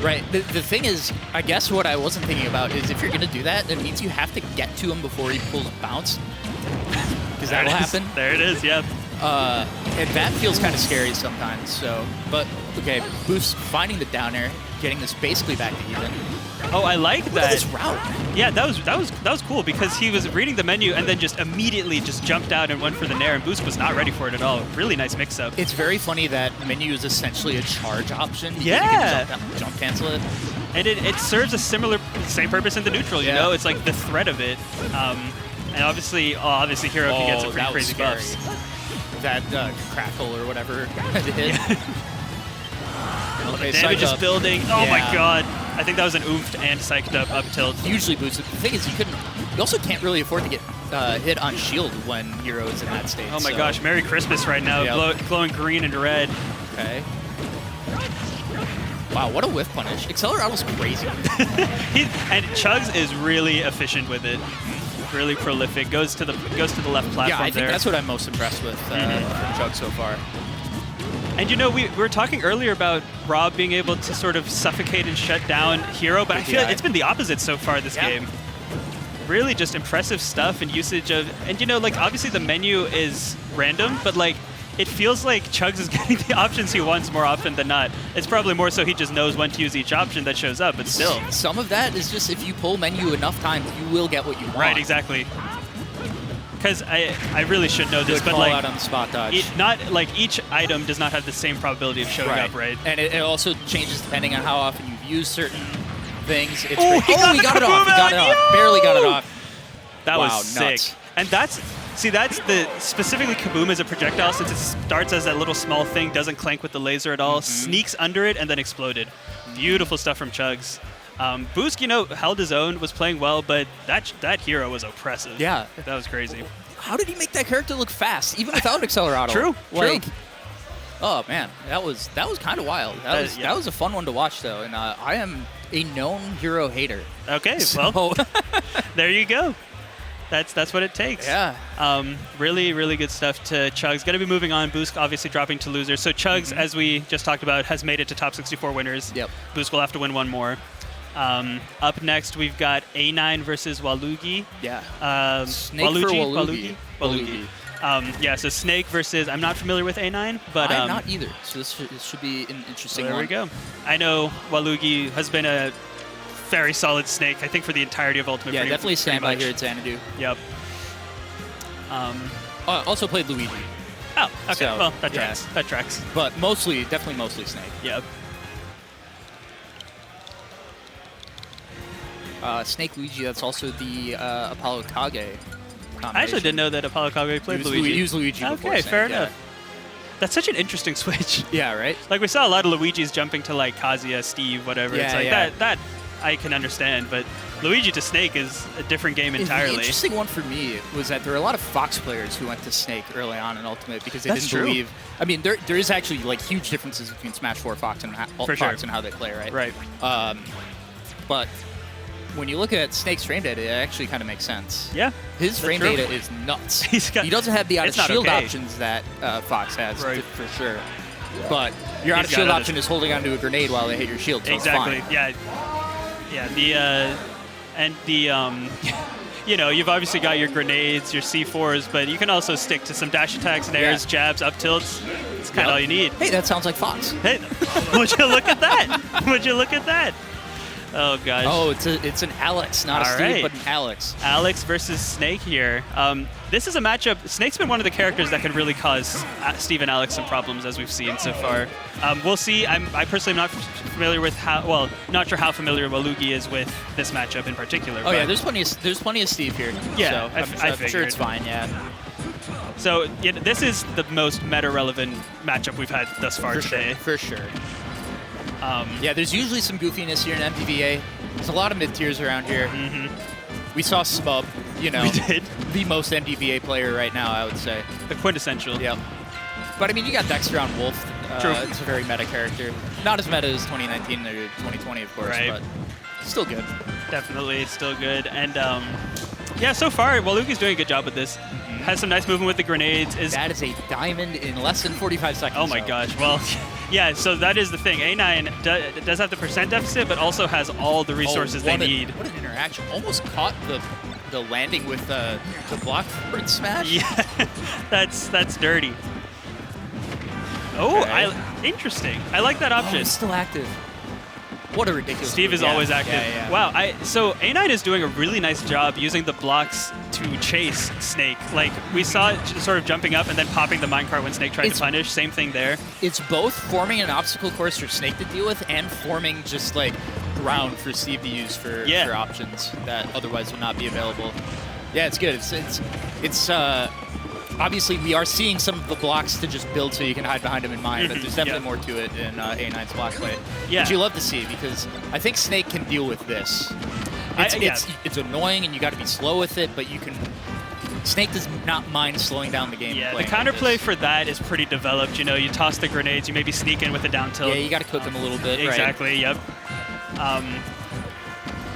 S1: Right. The thing is, I guess what I wasn't thinking about is if you're going to do that, it means you have to get to him before he pulls bounce. Because that will happen.
S2: There it is, yeah.
S1: And that feels kind of scary sometimes. So, but okay, Boost finding the down air, getting this basically back to even.
S2: Oh, I like
S1: Look
S2: that.
S1: at this route.
S2: Yeah, that was cool because he was reading the menu and then just immediately just jumped out and went for the nair, and Boost was not ready for it at all. Really nice mix-up.
S1: It's very funny that menu is essentially a charge option. because
S2: Yeah.
S1: You can jump cancel it.
S2: And it serves a same purpose in the neutral. You
S1: Yeah.
S2: know, it's like the threat of it. And obviously Hero can get some pretty
S1: that was
S2: crazy
S1: scary.
S2: buffs.
S1: That crackle or whatever had to hit. Okay,
S2: Damage
S1: psych
S2: is
S1: up.
S2: building. Oh my
S1: Yeah.
S2: god. I think that was an oofed and psyched up tilt.
S1: Hugely boosted. The thing is, you also can't really afford to get hit on shield when Hero is in that state.
S2: Oh my
S1: so-
S2: gosh, Merry Christmas right now,
S1: Yep.
S2: glowing green and red.
S1: Okay. Wow, what a whiff punish. Accelerato's crazy.
S2: And Chugs is really efficient with it. Really prolific. Goes to the left platform
S1: Yeah, I think
S2: there.
S1: that's what I'm most impressed with from Chug so far.
S2: And we were talking earlier about Rob being able to sort of suffocate and shut down Hero, but I feel like it's been the opposite so far this game. Really just impressive stuff and usage of, and obviously the menu is random, but it feels like Chugs is getting the options he wants more often than not. It's probably more so he just knows when to use each option that shows up, but still.
S1: Some of that is just if you pull menu enough times, you will get what you want.
S2: Right, exactly. Because I really should know this,
S1: Good
S2: but
S1: call out on the spot dodge.
S2: each item does not have the same probability of showing up, right?
S1: And it also changes depending on how often you've used certain things. It's
S2: Oh,
S1: great.
S2: he got
S1: he
S2: the
S1: got it off. He
S2: kaboom
S1: got it
S2: out,
S1: off. Barely got it off.
S2: That
S1: Wow,
S2: was sick.
S1: nuts.
S2: And that's specifically Kaboom as a projectile, since it starts as that little small thing, doesn't clank with the laser at all, sneaks under it, and then exploded. Beautiful stuff from Chugs. Boosk, held his own, was playing well, but that hero was oppressive.
S1: Yeah.
S2: That was crazy.
S1: How did he make that character look fast, even without Accelerato?
S2: True.
S1: Oh man, that was kind of wild. That was a fun one to watch though, and I am a known hero hater.
S2: Okay,
S1: So-
S2: well, there you go. That's what it takes.
S1: Yeah.
S2: Really, really good stuff to Chugs. Going to be moving on. Boosk obviously dropping to loser. So Chugs, as we just talked about, has made it to top 64 winners.
S1: Yep.
S2: Boosk will have to win one more. Up next, we've got A9 versus Waluigi.
S1: Yeah. Snake for
S2: Waluigi.
S1: Waluigi.
S2: Yeah, so Snake versus, I'm not familiar with A9, but
S1: I'm not either. So this should be an interesting
S2: there
S1: one.
S2: we go. I know Waluigi has been a very solid Snake, I think, for the entirety of Ultimate.
S1: Yeah,
S2: pretty-
S1: definitely
S2: pretty
S1: stand by
S2: much.
S1: here at Xanadu.
S2: Yep.
S1: Also played Luigi,
S2: Oh, okay.
S1: So,
S2: Well, that
S1: yeah.
S2: tracks. That tracks.
S1: but definitely mostly Snake.
S2: Yep.
S1: Snake Luigi, that's also the Apollo Kage combination.
S2: I actually didn't know that Apollo Kage played
S1: He was
S2: Luigi.
S1: He was Luigi before
S2: Okay,
S1: Snake,
S2: fair
S1: yeah.
S2: enough. That's such an interesting switch.
S1: Yeah, right?
S2: Like, we saw a lot of Luigi's jumping to, like, Kazuya, Steve, whatever.
S1: Yeah,
S2: it's like,
S1: yeah.
S2: that I can understand, but Luigi to Snake is a different game entirely.
S1: The interesting one for me was that there were a lot of Fox players who went to Snake early on in Ultimate because they
S2: That's
S1: didn't
S2: true.
S1: believe. I mean, there is actually like huge differences between Smash 4 Fox and Fox and how they play, right?
S2: Right.
S1: But when you look at Snake's frame data, it actually kind of makes sense.
S2: Yeah.
S1: His frame
S2: true.
S1: data is nuts.
S2: He
S1: doesn't have the out of
S2: It's not
S1: shield
S2: okay.
S1: options that Fox has,
S2: Right.
S1: for sure. But your out of
S2: He's
S1: shield
S2: got
S1: option is holding onto a grenade while they hit your shield. So
S2: Exactly.
S1: It's fine.
S2: Yeah. You know, you've obviously got your grenades, your C4s, but you can also stick to some dash attacks, nairs, jabs, up tilts. It's kind of all you need.
S1: Hey, that sounds like Fox.
S2: Hey, would you look at that? Would you look at that? Oh, gosh.
S1: Oh, it's an Alex, not a
S2: All
S1: Steve,
S2: right.
S1: but an Alex.
S2: Alex versus Snake here. This is a matchup. Snake's been one of the characters that can really cause Steve and Alex some problems, as we've seen so far. We'll see. I personally am not familiar with not sure how familiar Waluigi is with this matchup in particular.
S1: Oh yeah, there's plenty of Steve here.
S2: Yeah,
S1: so
S2: I
S1: I'm sure
S2: figured.
S1: it's fine. Yeah,
S2: So this is the most meta-relevant matchup we've had thus far today.
S1: For sure. Yeah, there's usually some goofiness here in MPVA. There's a lot of mid-tiers around here. We saw Smub, you know,
S2: We did.
S1: the most MPVA player right now, I would say.
S2: The quintessential.
S1: Yep. But I mean, you got Dexter on Wolf.
S2: True.
S1: It's a very meta character. Not as meta as 2019 or 2020, of course,
S2: Right.
S1: but still good.
S2: Definitely, still good. And yeah, so far, Waluigi's doing a good job with this. Has some nice movement with the grenades.
S1: That is a diamond in less than 45 seconds.
S2: Oh my gosh. Well, yeah, so that is the thing. A9 does have the percent deficit, but also has all the resources they need.
S1: What an interaction. Almost caught the landing with the block forward smash.
S2: Yeah, that's dirty. Oh,
S1: Okay.
S2: interesting. I like that
S1: Oh,
S2: option.
S1: it's still active. What a ridiculous
S2: Steve
S1: move.
S2: is
S1: Yeah,
S2: always active.
S1: yeah.
S2: Wow. So A9 is doing a really nice job using the blocks to chase Snake. Like, we saw it sort of jumping up and then popping the minecart when Snake tried to punish. Same thing there.
S1: It's both forming an obstacle course for Snake to deal with and forming just like ground for Steve to use for options that otherwise would not be available. Yeah, it's good. It's obviously we are seeing some of the blocks to just build so you can hide behind them in mine, but there's definitely more to it in A9's block play.
S2: Yeah.
S1: Which you love to see because I think Snake can deal with this. It's annoying and you got to be slow with it, but you can. Snake does not mind slowing down the game.
S2: Yeah, the counterplay for that is pretty developed. You know, you toss the grenades, you maybe sneak in with a down tilt.
S1: Yeah, you got to cook them a little bit.
S2: Exactly.
S1: Right?
S2: Yep.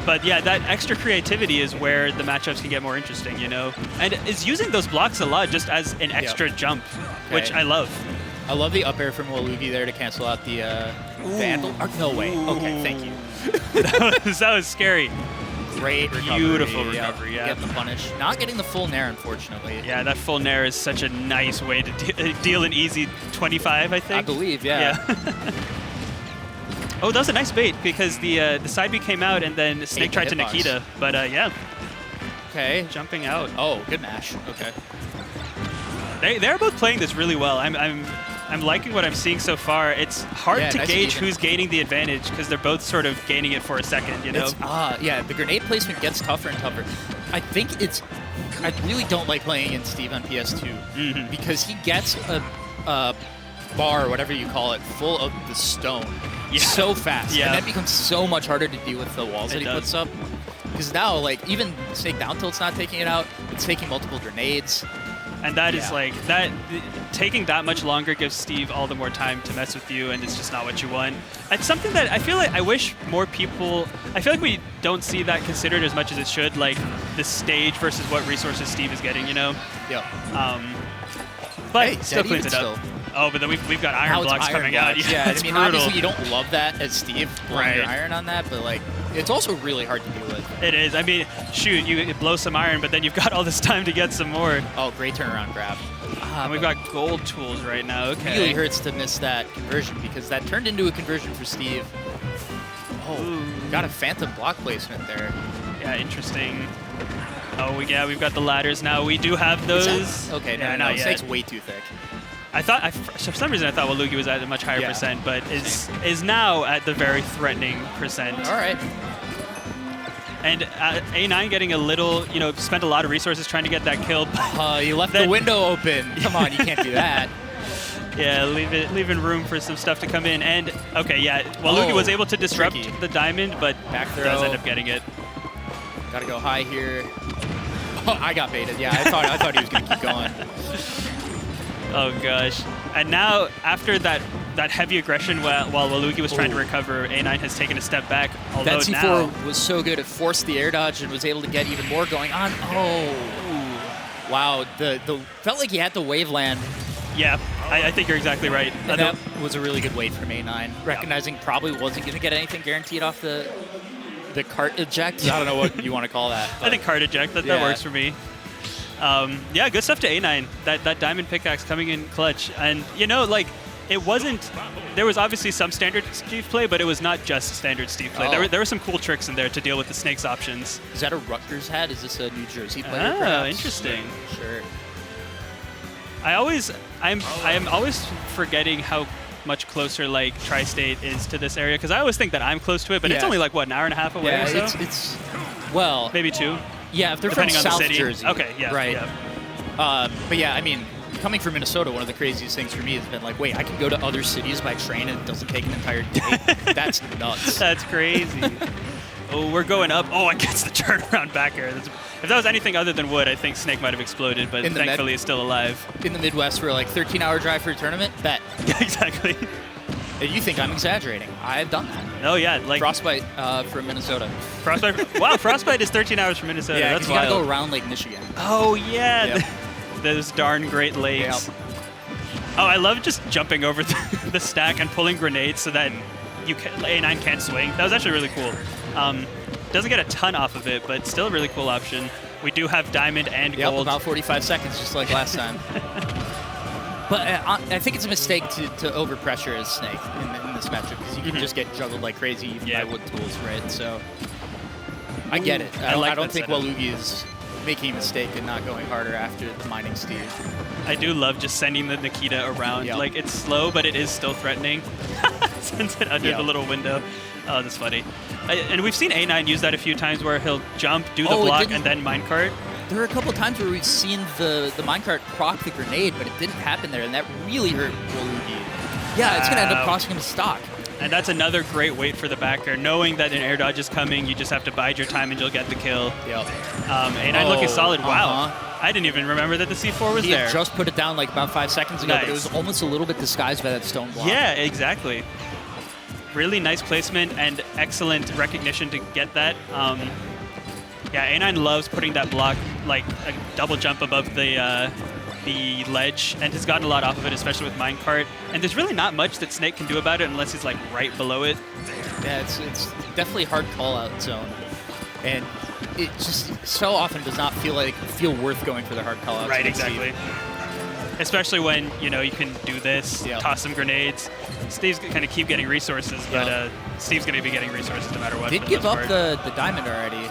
S2: But yeah, that extra creativity is where the matchups can get more interesting, you know? And is using those blocks a lot just as an extra jump, which I love.
S1: I love the up air from Waluigi there to cancel out the Vandal. No way. Okay, thank you.
S2: that was scary.
S1: Great recovery.
S2: Beautiful recovery, yeah.
S1: Getting the punish. Not getting the full nair, unfortunately.
S2: Yeah, that full nair is such a nice way to deal an easy 25, I think.
S1: I believe, yeah.
S2: Oh, that was a nice bait because the side B came out and then Snake tried to
S1: hitbox.
S2: Nikita, but yeah.
S1: Okay.
S2: Jumping out.
S1: Oh, good mash. Okay.
S2: They're both playing this really well. I'm liking what I'm seeing so far. It's hard to gauge who's gaining the advantage because they're both sort of gaining it for a second, you know?
S1: Yeah, the grenade placement gets tougher and tougher. I think I really don't like playing against Steve on PS2 because he gets a bar, whatever you call it, full of the stone so fast.
S2: Yeah.
S1: And that becomes so much harder to deal with the walls that he puts up. Because now, like, even Snake down tilt's not taking it out. It's taking multiple grenades.
S2: And that is like, that taking that much longer gives Steve all the more time to mess with you, and it's just not what you want. It's something that I feel like I wish more people, I feel like we don't see that considered as much as it should, like the stage versus what resources Steve is getting, you know?
S1: Yeah.
S2: But
S1: hey,
S2: still cleans it up. Oh, but then we've got iron blocks coming out.
S1: Yeah,
S2: it's
S1: I mean,
S2: brutal.
S1: obviously you don't love that as Steve, blowing your iron on that, but like, it's also really hard to deal with.
S2: It is. I mean, shoot, you blow some iron, but then you've got all this time to get some more.
S1: Oh, great turnaround grab.
S2: And we've got gold tools right now. Okay.
S1: It really hurts to miss that conversion because that turned into a conversion for Steve. Oh, got a phantom block placement there.
S2: Yeah, interesting. Oh, we've got the ladders now. We do have those.
S1: Okay, no, Snake's way too thick.
S2: For some reason I thought Waluigi was at a much higher percent, but is now at the very threatening percent.
S1: All right.
S2: And A9 getting a little, spent a lot of resources trying to get that kill.
S1: You left the window open. Come on, you can't do that.
S2: Yeah, leaving room for some stuff to come in. And, okay, yeah, Waluigi was able to disrupt the diamond, but
S1: back throw.
S2: Does end up getting it.
S1: Gotta go high here. Oh, I got baited. Yeah, I thought he was going to keep going.
S2: Oh, gosh. And now, after that heavy aggression while Waluigi was trying to recover, A9 has taken a step back. Although
S1: that C4 was so good, it forced the air dodge and was able to get even more going on. Oh, wow. Felt like he had the wave land.
S2: Yeah, I think you're exactly right.
S1: And that was a really good wait from A9, recognizing probably wasn't going to get anything guaranteed off the cart eject. I don't know what you want to call that.
S2: I think cart eject, that works for me. Yeah, good stuff to A9. That diamond pickaxe coming in clutch. And, you know, like, it wasn't... There was obviously some standard Steve play, but it was not just standard Steve play. There were some cool tricks in there to deal with the Snake's options.
S1: Is that a Rutgers hat? Is this a New Jersey player?
S2: Ah, interesting.
S1: Sure.
S2: I'm always forgetting how much closer like Tri-State is to this area, because I always think that I'm close to it, but it's only like what, an hour and a half away or so?
S1: it's well,
S2: maybe 2.
S1: Yeah, if they're
S2: depending
S1: from
S2: on
S1: South
S2: the city.
S1: Jersey.
S2: Okay, yeah,
S1: right.
S2: Yeah.
S1: But yeah, I mean, coming from Minnesota, one of the craziest things for me has been like, wait, I can go to other cities by train and it doesn't take an entire day. That's nuts.
S2: That's crazy. Oh, we're going up. Oh, it gets the turnaround back air. If that was anything other than wood, I think Snake might have exploded, but thankfully it's still alive.
S1: In the Midwest, for like 13-hour drive for a tournament, bet.
S2: Yeah, exactly.
S1: And you think I'm exaggerating. I've done that.
S2: Oh, yeah. Like
S1: Frostbyte from Minnesota.
S2: Frostbyte? Wow, Frostbyte is 13 hours from Minnesota.
S1: Yeah,
S2: that's
S1: you
S2: wild.
S1: gotta go around Lake Michigan.
S2: Oh, yeah.
S1: Yep.
S2: Those darn Great Lakes.
S1: Yep.
S2: Oh, I love just jumping over the stack and pulling grenades so that A9 can't swing. That was actually really cool. Doesn't get a ton off of it, but still a really cool option. We do have diamond and gold.
S1: About 45 seconds, just like last time. But I think it's a mistake to overpressure as Snake in this matchup, because you can just get juggled like crazy even by wood tools, right? So I get it. I don't think Waluigi is making a mistake and not going harder after mining Steve.
S2: I do love just sending the Nikita around. Like, it's slow, but it is still threatening. Sends it under the little window. Oh, that's funny. And we've seen A9 use that a few times where he'll jump, do the block, and then minecart.
S1: There are a couple of times where we've seen the minecart proc the grenade, but it didn't happen there, and that really hurt Waluigi. Yeah, it's going to end up costing him stock.
S2: And that's another great wait for the backer. Knowing that an air dodge is coming, you just have to bide your time and you'll get the kill.
S1: Yep.
S2: A9 looking solid. Wow. I didn't even remember that the C4 was there.
S1: He just put it down like about 5 seconds ago, but it was almost a little bit disguised by that stone block.
S2: Yeah, exactly. Really nice placement and excellent recognition to get that. Yeah, A9 loves putting that block, like a double jump above the ledge, and has gotten a lot off of it, especially with minecart. And there's really not much that Snake can do about it unless he's like right below it.
S1: Yeah, it's definitely a hard call-out zone, and it just so often does not feel worth going for the hard call-outs.
S2: Right, exactly. Especially when you can do this, toss some grenades. Steve's going to keep getting resources, but Steve's going to be getting resources no matter what.
S1: Did give up the diamond already.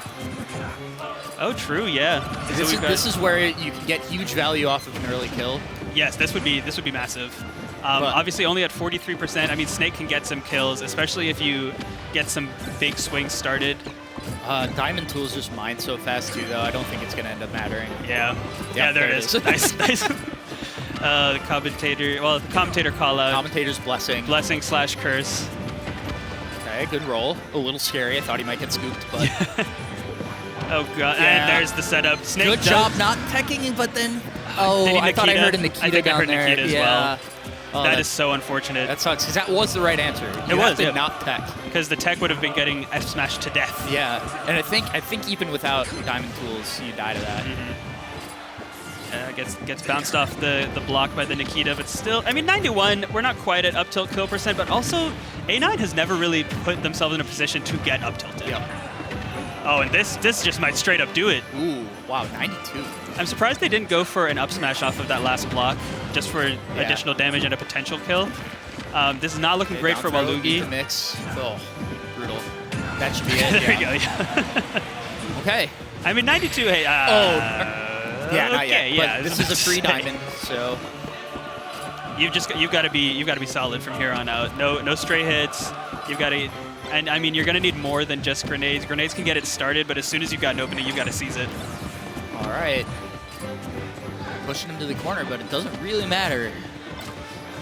S2: Oh, true. Yeah.
S1: This is where you can get huge value off of an early kill.
S2: Yes, this would be massive. Obviously, only at 43%. I mean, Snake can get some kills, especially if you get some big swings started.
S1: Diamond tools just mine so fast too, though. I don't think it's going to end up mattering.
S2: Yeah. Yeah, there it is. Nice. The commentator call out.
S1: Commentator's blessing.
S2: Blessing / curse.
S1: Okay, good roll. A little scary. I thought he might get scooped, but.
S2: Oh god! Yeah. And there's the setup. Snake
S1: good job not teching, but then. Oh, I thought I heard a Nikita
S2: I think
S1: down
S2: I heard
S1: there.
S2: Nikita as well.
S1: Oh,
S2: that is so unfortunate.
S1: That sucks, because that was the right answer.
S2: It was,
S1: not tech.
S2: Because the tech would have been getting F smashed to death.
S1: Yeah, and I think even without diamond tools, you die to that.
S2: Gets bounced off the block by the Nikita, but still, I mean, 91, we're not quite at up tilt kill percent, but also A9 has never really put themselves in a position to get up tilted.
S1: Yep.
S2: Oh, and this just might straight up do it.
S1: Ooh, wow, 92.
S2: I'm surprised they didn't go for an up smash off of that last block, just for additional damage and a potential kill. This is not looking great for Waluigi.
S1: The mix. Oh, brutal. That should be it.
S2: There you go. Yeah.
S1: Okay.
S2: I mean, 92. Hey.
S1: Yeah, not yet.
S2: Yeah.
S1: But this is a free diamond, so.
S2: You've got to be solid from here on out. No stray hits. You've got to. And I mean, you're going to need more than just grenades. Grenades can get it started, but as soon as you've got an opening, you've got to seize it.
S1: All right. Pushing him to the corner, but it doesn't really matter.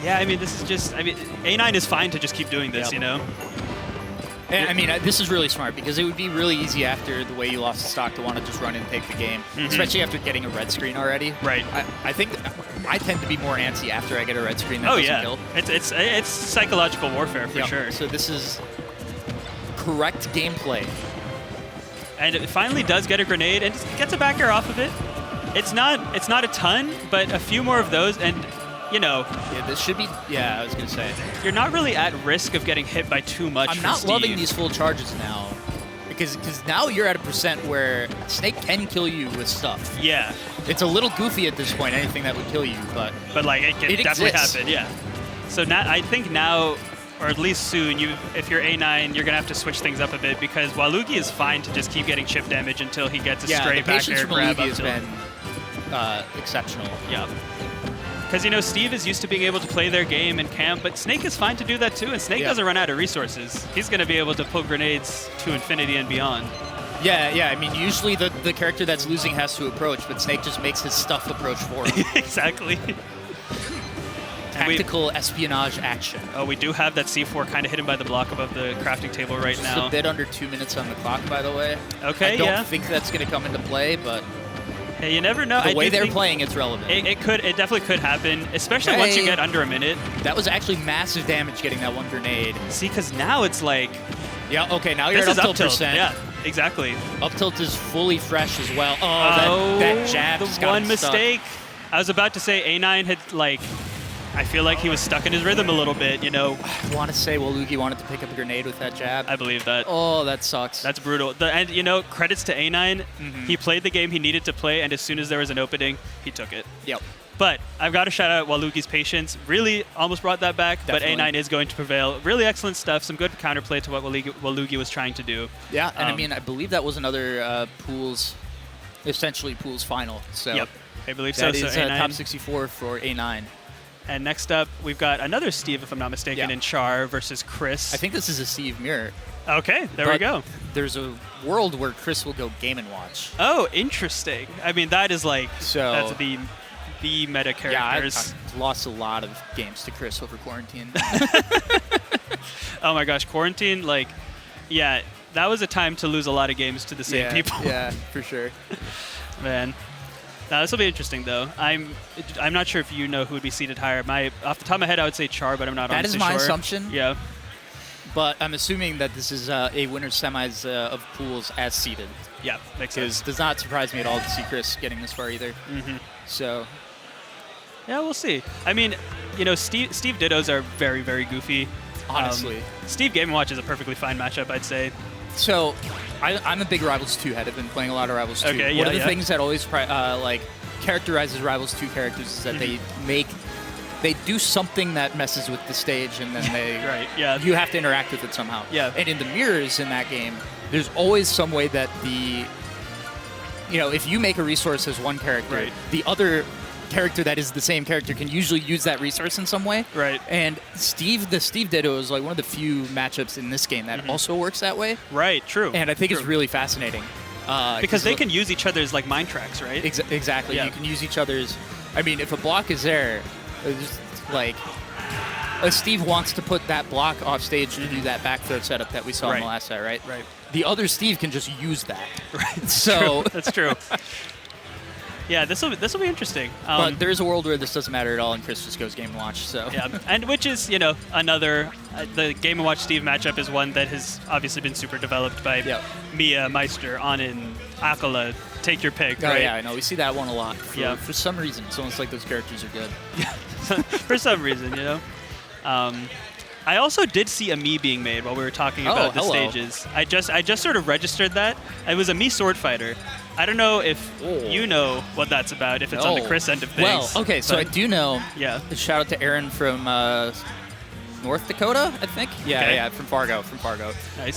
S2: Yeah, I mean, this is just, I mean, A9 is fine to just keep doing this, you know?
S1: And, I mean, this is really smart because it would be really easy after the way you lost the stock to want to just run and take the game, especially after getting a red screen already.
S2: Right.
S1: I think I tend to be more antsy after I get a red screen than kill.
S2: It's psychological warfare for sure.
S1: So this is correct gameplay.
S2: And it finally does get a grenade and gets a back air off of it. It's not a ton, but a few more of those and, you know.
S1: Yeah, this should be, I was going to say.
S2: You're not really at risk of getting hit by too much.
S1: I'm not loving these full charges now. Because now you're at a percent where Snake can kill you with stuff. Yeah. It's a little goofy at this point, anything that would kill you, but
S2: like it can definitely happen, yeah. So now I think now, or at least soon, if you're A9, you're going to have to switch things up a bit because Waluigi is fine to just keep getting chip damage until he gets a straight back air grab.
S1: Yeah, the patience from Waluigi has been exceptional.
S2: Yeah. Because, you know, Steve is used to being able to play their game in camp, but Snake is fine to do that too, and Snake doesn't run out of resources. He's going to be able to pull grenades to infinity and beyond.
S1: Yeah, I mean, usually the character that's losing has to approach, but Snake just makes his stuff approach for him.
S2: Exactly.
S1: Tactical espionage action.
S2: Oh, we do have that C4 kind of hidden by the block above the crafting table right now.
S1: Just a bit under 2 minutes on the clock, by the way.
S2: Okay,
S1: I don't think that's going to come into play, but...
S2: Hey, you never know.
S1: The way they're playing, it's relevant.
S2: It definitely could happen, especially once you get under a minute.
S1: That was actually massive damage getting that one grenade.
S2: See, because now it's like...
S1: Yeah, okay, now you're at up tilt percent.
S2: Yeah, exactly.
S1: Up tilt is fully fresh as well. Oh, that jab
S2: the one mistake. I was about to say A9 had, like... I feel like he was stuck in his rhythm a little bit, you know.
S1: I want to say Waluigi wanted to pick up a grenade with that jab.
S2: I believe that.
S1: Oh, that sucks.
S2: That's brutal. And, you know, credits to A9. He played the game he needed to play, and as soon as there was an opening, he took it.
S1: Yep.
S2: But I've got to shout out Waluigi's patience. Really almost brought that back,
S1: Definitely.
S2: But A9 is going to prevail. Really excellent stuff. Some good counterplay to what Waluigi was trying to do.
S1: Yeah, and I mean, I believe that was another essentially Pool's final. So
S2: yep, I believe so.
S1: That is
S2: A9.
S1: top 64 for A9.
S2: And next up, we've got another Steve, if I'm not mistaken, in Char versus Chris.
S1: I think this is a Steve mirror.
S2: Okay, there we go.
S1: There's a world where Chris will go Game & Watch.
S2: Oh, interesting. I mean, that is like, that's the meta characters.
S1: Yeah, I've lost a lot of games to Chris over quarantine.
S2: Oh my gosh, quarantine, like, yeah, that was a time to lose a lot of games to the same people.
S1: Yeah, for sure.
S2: Man. Now, this will be interesting, though. I'm not sure if you know who would be seated higher. Off the top of my head, I would say Char, but I'm not honestly sure.
S1: That is my assumption.
S2: Yeah.
S1: But I'm assuming that this is a winner's semis of pools as seeded.
S2: Yeah, makes sense.
S1: It does not surprise me at all to see Chris getting this far either. So.
S2: Yeah, we'll see. I mean, you know, Steve Dittos are very, very goofy.
S1: Honestly.
S2: Steve Game & Watch is a perfectly fine matchup, I'd say.
S1: So, I'm a big Rivals 2 head. I've been playing a lot of Rivals 2.
S2: Okay,
S1: One of the things that always characterizes Rivals 2 characters is that they do something that messes with the stage, and then you have to interact with it somehow.
S2: Yeah.
S1: And in the mirrors in that game, there's always some way that if you make a resource as one character, the other character that is the same character can usually use that resource in some way.
S2: Right.
S1: And the Steve Ditto is like one of the few matchups in this game that also works that way.
S2: Right, true.
S1: And I think it's really fascinating.
S2: Because they can use each other's like mind tracks, right?
S1: Exactly. Yeah. You can use each other's. I mean, if a block is there, like Steve wants to put that block off stage to do that back throw setup that we saw in the last set, right?
S2: Right.
S1: The other Steve can just use that.
S2: Right.
S1: So
S2: that's true. Yeah, this will be interesting.
S1: But there's a world where this doesn't matter at all, and Chris just goes Game & Watch. So
S2: yeah, and which is another the Game & Watch Steve matchup is one that has obviously been super developed by Mia, Meister, Anin, Akala. Take your pick.
S1: Oh
S2: right?
S1: yeah, I know. We see that one a lot. For some reason, it's almost like those characters are good.
S2: Yeah, for some reason, I also did see a Mii being made while we were talking about the stages. I just sort of registered that. It was a Mii Swordfighter. I don't know if you know what that's about, if it's on the Chris end of things.
S1: Well, okay, so I do know.
S2: Yeah.
S1: Shout out to Aaron from North Dakota, I think. Yeah, from Fargo. Nice.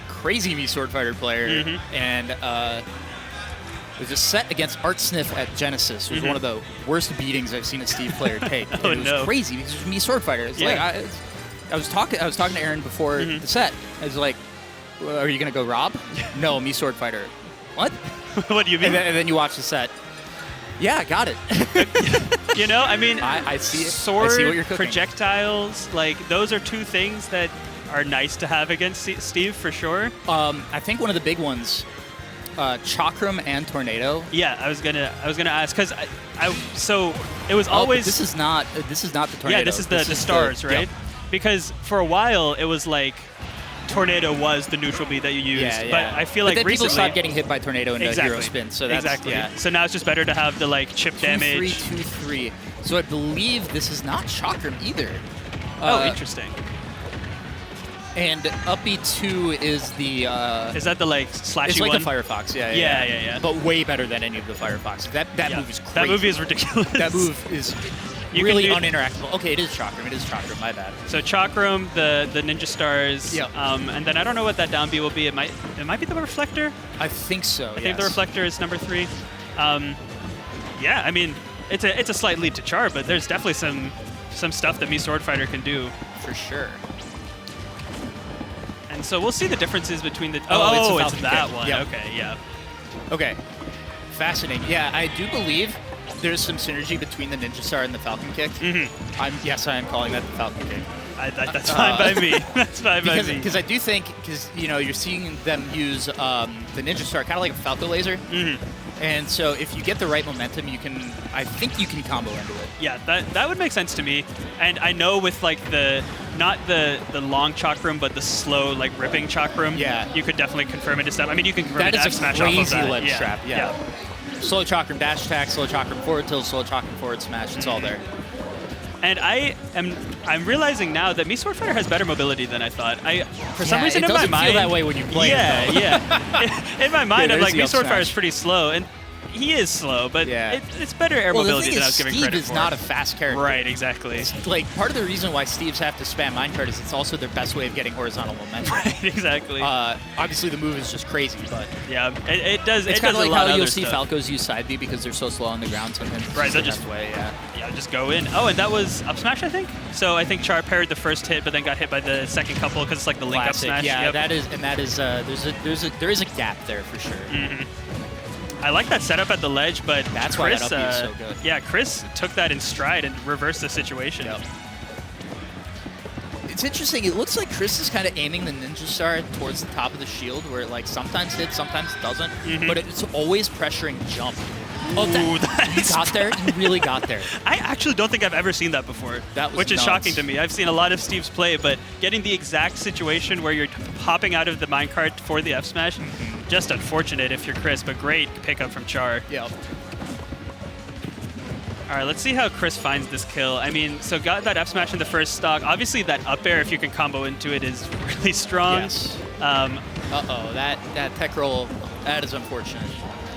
S1: Crazy Mii Swordfighter player. And it was a set against Art Sniff at Genesis. It was one of the worst beatings I've seen a Steve player take. It was crazy because it was Mii Swordfighter. It's like I was talking to Aaron before the set. I was like, well, "Are you gonna go Rob?" No, Mii Swordfighter. What?
S2: What do you mean?
S1: And then you watch the set. Yeah, I got it.
S2: You know, I mean,
S1: I see it.
S2: Sword,
S1: I see what you're cooking.
S2: projectiles, like those are two things that are nice to have against Steve for sure.
S1: I think one of the big ones, Chakram and Tornado.
S2: Yeah, I was gonna ask because so it was always.
S1: This is not the Tornado.
S2: Yeah, this is the stars, right?
S1: Yep.
S2: Because for a while it was like Tornado was the neutral beat that you used, but I feel like
S1: then
S2: recently
S1: people stopped getting hit by Tornado in a hero spin, so that's
S2: So now it's just better to have the like chip damage.
S1: 2-3, 2-3. So I believe this is not Chakram either.
S2: Oh, interesting.
S1: And up B2 is the.
S2: Is that the like slashy
S1: It's like
S2: one?
S1: the Firefox,
S2: yeah.
S1: But way better than any of the Firefox. That move is crazy.
S2: That movie is ridiculous.
S1: That move is really uninteractable. Okay, it is Chakram. It is Chakram. My bad.
S2: So Chakram, the Ninja Stars,
S1: Yep.
S2: And then I don't know what that down B will be. It might be the Reflector.
S1: I think so.
S2: I think the Reflector is number 3. Yeah, I mean it's a slight lead to Char, but there's definitely some stuff that Swordfighter can do
S1: for sure.
S2: And so we'll see the differences between the.
S1: It's
S2: that one.
S1: Yep.
S2: Okay, yeah.
S1: Okay, fascinating. Yeah, I do believe there's some synergy between the Ninja Star and the Falcon Kick.
S2: Mm-hmm.
S1: I am calling that the Falcon Kick.
S2: That's fine by me. That's fine by me.
S1: Because I do think, you're seeing them use the Ninja Star kind of like a Falco Laser.
S2: Mm-hmm.
S1: And so if you get the right momentum, I think you can combo into it.
S2: Yeah, that would make sense to me. And I know with like not the long Chakram, but the slow like ripping Chakram, you could definitely confirm it to stuff. I mean, you can confirm it to F smash off of that.
S1: That is a crazy ledge trap, yeah. Slow Chakram dash attack, slow Chakram forward tilt, slow Chakram forward smash, it's all there.
S2: And I'm realizing now that Swordfighter has better mobility than I thought. For some reason in my mind,
S1: it doesn't feel that way when you play it, though.
S2: Yeah. In my mind, I'm like, Swordfighter is pretty slow, and he is slow, but it's better air mobility than I was giving credit for.
S1: Steve is not a fast character.
S2: Right, exactly.
S1: It's like part of the reason why Steves have to spam minecart is it's also their best way of getting horizontal momentum.
S2: Right, exactly.
S1: Obviously, the move is just crazy, but
S2: yeah, it does.
S1: It's
S2: kind
S1: of like how you'll see
S2: stuff.
S1: Falcos use side B because they're so slow on the ground sometimes.
S2: Right, they'll just just go in. Oh, and that was up smash, I think. So I think Char parried the first hit, but then got hit by the second couple because it's like the link up smash.
S1: Yeah, that is there is a gap there for sure.
S2: Mm-hmm. I like that setup at the ledge, but
S1: that's
S2: Chris,
S1: why that up is so good.
S2: Yeah, Chris took that in stride and reversed the situation.
S1: Yep. It's interesting. It looks like Chris is kind of aiming the Ninja Star towards the top of the shield, where it like sometimes hits, sometimes doesn't, but it's always pressuring jump. Oh, you got there? You really got there.
S2: I actually don't think I've ever seen that before, which is shocking to me. I've seen a lot of Steve's play, but getting the exact situation where you're hopping out of the minecart for the F smash, just unfortunate if you're Chris, but great pickup from Char.
S1: Yeah.
S2: All right, let's see how Chris finds this kill. I mean, so got that F smash in the first stock. Obviously, that up air, if you can combo into it, is really strong.
S1: Yes. Uh-oh, that tech roll, that is unfortunate.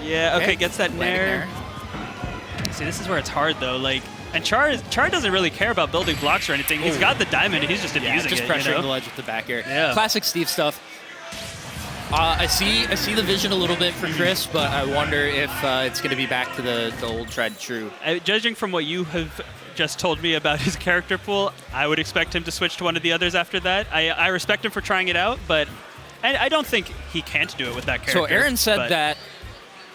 S2: Yeah, okay, gets that nair. See, this is where it's hard, though. Like, and Char doesn't really care about building blocks or anything. He's got the diamond, and he's just abusing
S1: just
S2: it.
S1: Pressuring the ledge with the back air.
S2: Yeah.
S1: Classic Steve stuff. I see the vision a little bit for Chris, but I wonder if it's going to be back to the old tried and true.
S2: Judging from what you have just told me about his character pool, I would expect him to switch to one of the others after that. I respect him for trying it out, but I don't think he can't do it with that character.
S1: So Aaron said that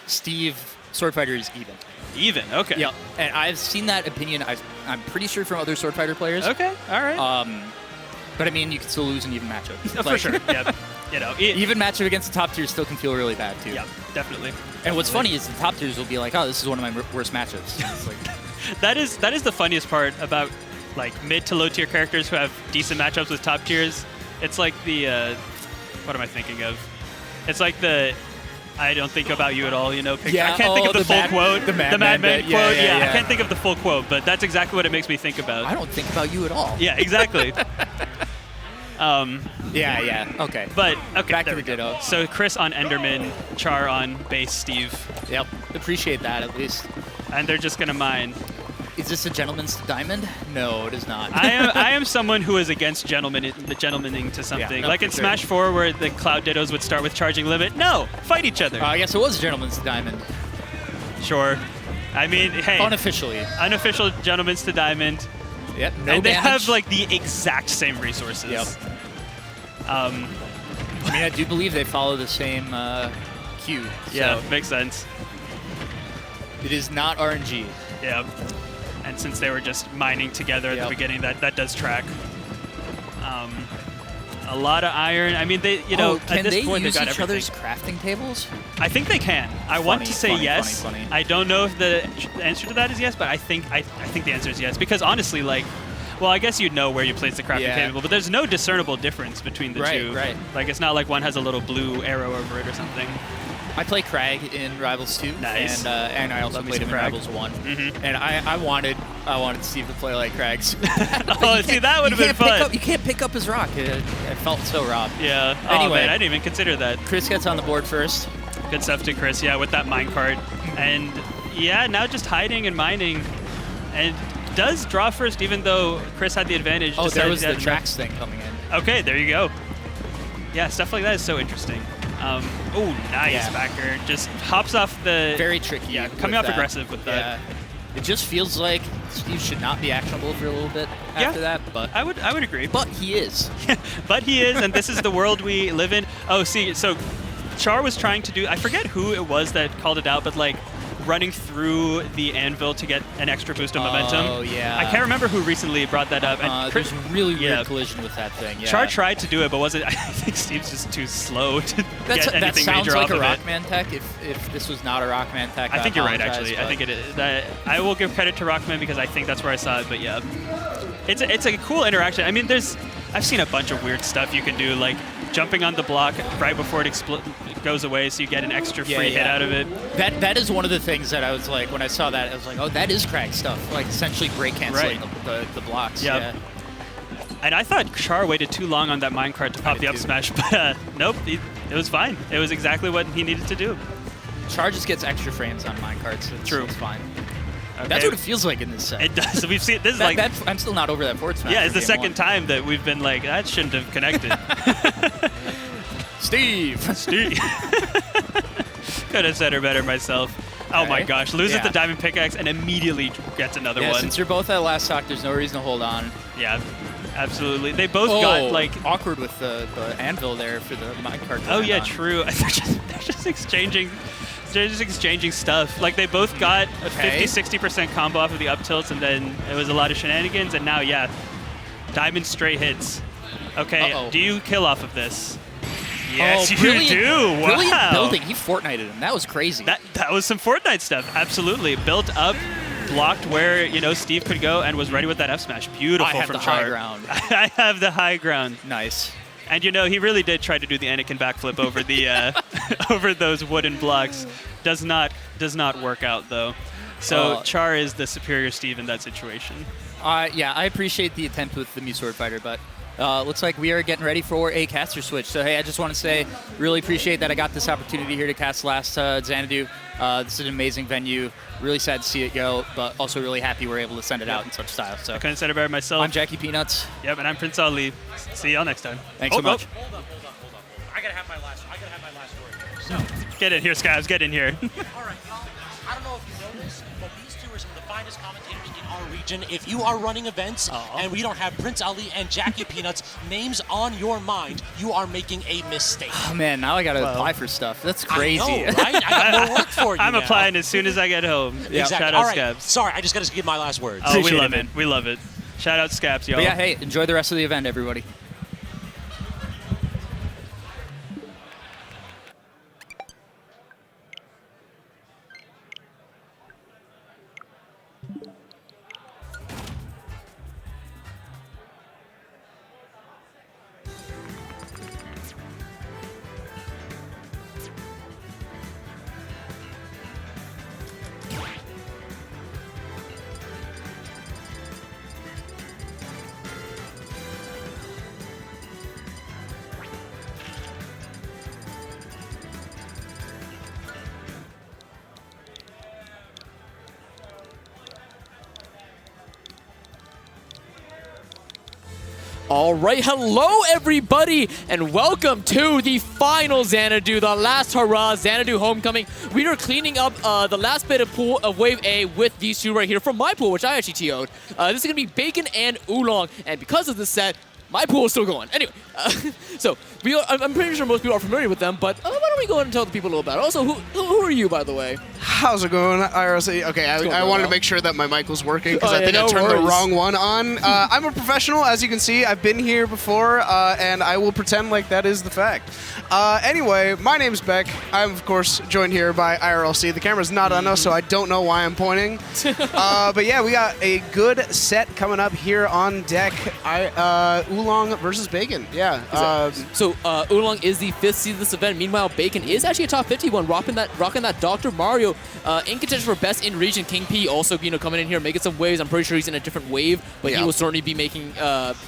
S1: Steve Swordfighter is even.
S2: Even, okay.
S1: Yeah, and I've seen that opinion. I'm pretty sure from other Swordfighter players.
S2: Okay, all right.
S1: But I mean, you can still lose an even matchup.
S2: For sure. Yeah.
S1: Even matchup against the top tiers still can feel really bad too.
S2: Yeah, definitely.
S1: And what's funny is the top tiers will be like, "Oh, this is one of my worst matchups." It's like,
S2: that is the funniest part about like mid to low tier characters who have decent matchups with top tiers. It's like the what am I thinking of? It's like the I don't think about you at all, I can't think of the full quote. The Madman quote. Yeah, I can't think of the full quote, but that's exactly what it makes me think about.
S1: I don't think about you at all.
S2: Yeah, exactly.
S1: Yeah. Okay.
S2: But okay,
S1: back to the ditto.
S2: So Chris on Enderman, Char on base Steve.
S1: Yep. Appreciate that at least.
S2: And they're just gonna mine.
S1: Is this a gentleman's diamond? No, it is not.
S2: I am someone who is against the gentlemaning to something. Like in Smash 4 where the Cloud Dittos would start with charging limit. No, fight each other.
S1: I guess it was a gentleman's diamond.
S2: Sure. I mean, hey.
S1: Unofficially.
S2: Unofficial gentleman's to diamond.
S1: Yep, no
S2: and they
S1: damage.
S2: have like the exact same resources.
S1: Yep. I mean, I do believe they follow the same queue.
S2: Yeah,
S1: so
S2: makes sense.
S1: It is not RNG.
S2: Yeah. And since they were just mining together at the beginning, that does track. A lot of iron. I mean, they, you know, at this point they've got everything.
S1: Can they use each other's crafting tables?
S2: I think they can. I want to say yes.
S1: Funny.
S2: I don't know if the answer to that is yes, but I think the answer is yes. Because honestly, like, well, I guess you'd know where you place the crafting table, but there's no discernible difference between the two. Right. Like, it's not like one has a little blue arrow over it or something.
S1: I play Crag in Rivals 2,
S2: nice.
S1: and I also played him in Rivals 1. And I wanted Steve to play like Crag's.
S2: Oh, see, that would have been fun.
S1: You can't pick up his rock. It felt so robbed.
S2: Yeah.
S1: Anyway,
S2: oh, man, I didn't even consider that.
S1: Chris gets on the board first.
S2: Good stuff to Chris, yeah, with that minecart. And yeah, now just hiding and mining. And does draw first, even though Chris had the advantage.
S1: Oh, there was the tracks thing coming in.
S2: Okay, there you go. Yeah, stuff like that is so interesting. Oh, nice backer. Just hops off the...
S1: Very tricky.
S2: Yeah, coming off aggressive with that.
S1: It just feels like Steve should not be actionable for a little bit after that, but...
S2: I would agree.
S1: But he is.
S2: But he is, and this is the world we live in. Oh, see, so Char was trying to do... I forget who it was that called it out, but like... running through the anvil to get an extra boost of momentum.
S1: Oh, yeah.
S2: I can't remember who recently brought that up. And
S1: there's a really weird collision with that thing,
S2: Char tried to do it, but wasn't. I think Steve's just too slow to get anything major off of it.
S1: That sounds like a Rockman tech. If this was not a Rockman tech,
S2: I think you're right, actually. I think it is. I will give credit to Rockman because I think that's where I saw it, but yeah. It's a cool interaction. I mean, I've seen a bunch of weird stuff you can do, like jumping on the block right before it goes away, so you get an extra free hit out of it.
S1: That is one of the things that I was like, when I saw that, I was like, oh, that is Crag stuff, like essentially break canceling the blocks.
S2: Yep. Yeah. And I thought Char waited too long on that minecart to pop the up smash, but nope, it was fine. It was exactly what he needed to do.
S1: Char just gets extra frames on minecarts.
S2: True.
S1: It's fine. Okay. That's what it feels like in this set.
S2: It does. We've seen this.
S1: I'm still not over that forward smash.
S2: Yeah, it's the second time that we've been like, that shouldn't have connected.
S1: Steve.
S2: Could have said her better myself. Oh my gosh, loses the diamond pickaxe and immediately gets another one.
S1: Since you're both at last stock, there's no reason to hold on.
S2: Yeah, absolutely. They both got like
S1: awkward with the anvil there for the minecart.
S2: Oh yeah, true. They're just exchanging. They're just exchanging stuff. Like, they both got a 50-60% combo off of the up tilts, and then it was a lot of shenanigans, and now, diamond straight hits. Okay, do you kill off of this? Yes, you do. Wow.
S1: Brilliant building. He Fortnited him. That was crazy.
S2: That was some Fortnite stuff. Absolutely. Built up, blocked where, Steve could go, and was ready with that F smash. Beautiful from Char.
S1: I have the high ground.
S2: I have the high ground.
S1: Nice.
S2: And he really did try to do the Anakin backflip over the over those wooden blocks. Does not work out though. So Char is the superior Steve in that situation.
S1: Yeah, I appreciate the attempt with the Mewtwo Swordfighter, but looks like we are getting ready for a caster switch. So hey, I just want to say, really appreciate that I got this opportunity here to cast last Xanadu. This is an amazing venue. Really sad to see it go, but also really happy we're able to send it out in such style. So
S2: I couldn't said it better myself.
S1: I'm Jackie Peanuts.
S2: Yep, and I'm Prince Ali. See y'all next time.
S1: Thanks so much.
S3: Hold on. I gotta have my last word here. So
S2: get in here, Scabs. Get in here.
S3: All right, y'all. I don't know if you know this, but these two are some of the finest commentators in our region. If you are running events and we don't have Prince Ali and Jackie Peanuts names on your mind, you are making a mistake.
S1: Oh man, now I gotta apply for stuff. That's crazy.
S3: I know, right? I got more work for you.
S2: I'm applying as soon as I get home.
S3: Exactly.
S2: Shout
S3: All
S2: out
S3: right.
S2: Scabs.
S3: Sorry, I just gotta give my last words.
S2: Oh, we love it. We love it. Shout out Scabs, y'all.
S1: But yeah, hey, enjoy the rest of the event, everybody.
S4: All right, hello everybody, and welcome to the final Xanadu, the last hurrah Xanadu homecoming. We are cleaning up the last bit of pool of Wave A with these two right here from my pool, which I actually TO'd. This is gonna be Bacon and Oolong, and because of this set, My pool is still going. Anyway, so I'm pretty sure most people are familiar with them, but why don't we go ahead and tell the people a little about it. Also, who are you, by the way?
S5: How's it going, IRC? Okay, I wanted to make sure that my mic was working because I think I turned the wrong one on. I'm a professional, as you can see. I've been here before, and I will pretend like that is the fact. Anyway, my name's Beck. I'm, of course, joined here by IRLC. The camera's not on us, so I don't know why I'm pointing. But yeah, we got a good set coming up here on deck. Oolong versus Bacon. Yeah.
S4: So Oolong is the 5th seed of this event. Meanwhile, Bacon is actually a top 51, rocking that Dr. Mario in contention for best in region. King P also coming in here making some waves. I'm pretty sure he's in a different wave, but he will certainly be making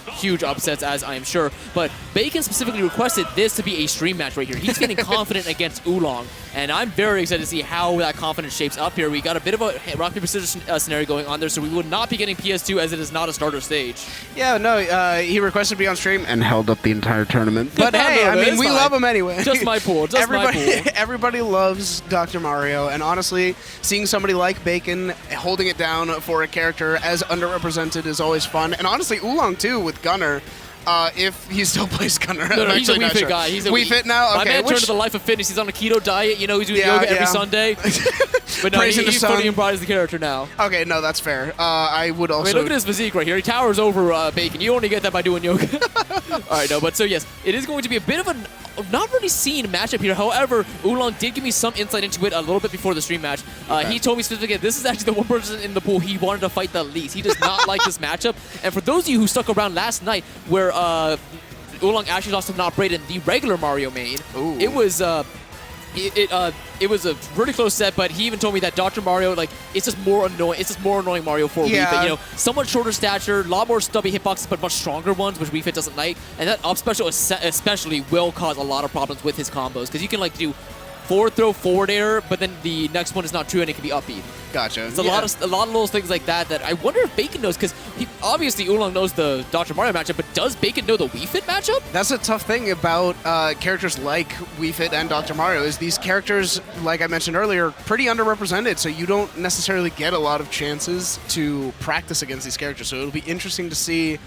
S4: huge upsets, as I am sure. But Bacon specifically requested this to be a stream match right here. He's feeling confident against Oolong, and I'm very excited to see how that confidence shapes up here. We got a bit of a rock paper scissors scenario going on there, so we will not be getting PS2 as it is not a starter stage.
S5: Yeah, no, he requested to be on stream and held up the entire tournament. But hey, I mean, we love him anyway.
S4: Just my pool. Just my pool.
S5: Everybody loves Dr. Mario, and honestly, seeing somebody like Bacon holding it down for a character as underrepresented is always fun. And honestly, Oolong too with Gunner. If he still plays Gunner.
S4: No, he's a Wii Fit guy. He's a
S5: Wii Fit now? Okay.
S4: My man turned to the life of fitness. He's on a keto diet. You know, he's doing yoga every Sunday. But no, he's fully embodies the character now.
S5: Okay, no, that's fair. I would also...
S4: I mean, look at his physique right here. He towers over Bacon. You only get that by doing yoga. All right, no, but so yes, it is going to be a bit of a not really seen matchup here. However, Oolong did give me some insight into it a little bit before the stream match. He told me specifically this is actually the one person in the pool he wanted to fight the least. He does not like this matchup. And for those of you who stuck around last night where Oolong actually lost to Not Brayden, the regular Mario main, it was it was a really close set, but he even told me that Dr. Mario, like, it's just more annoying. It's just more annoying Mario for Wii Fit. You know, somewhat shorter stature, a lot more stubby hitboxes, but much stronger ones, which Wii Fit doesn't like. And that up special especially will cause a lot of problems with his combos, because you can like do forward throw, forward air, but then the next one is not true and it can be upbeat.
S5: Gotcha.
S4: It's a lot of little things like that that I wonder if Bacon knows, because obviously Oolong knows the Dr. Mario matchup, but does Bacon know the Wii Fit matchup?
S5: That's a tough thing about characters like Wii Fit and Dr. Mario is these characters, like I mentioned earlier, are pretty underrepresented, so you don't necessarily get a lot of chances to practice against these characters. So it'll be interesting to see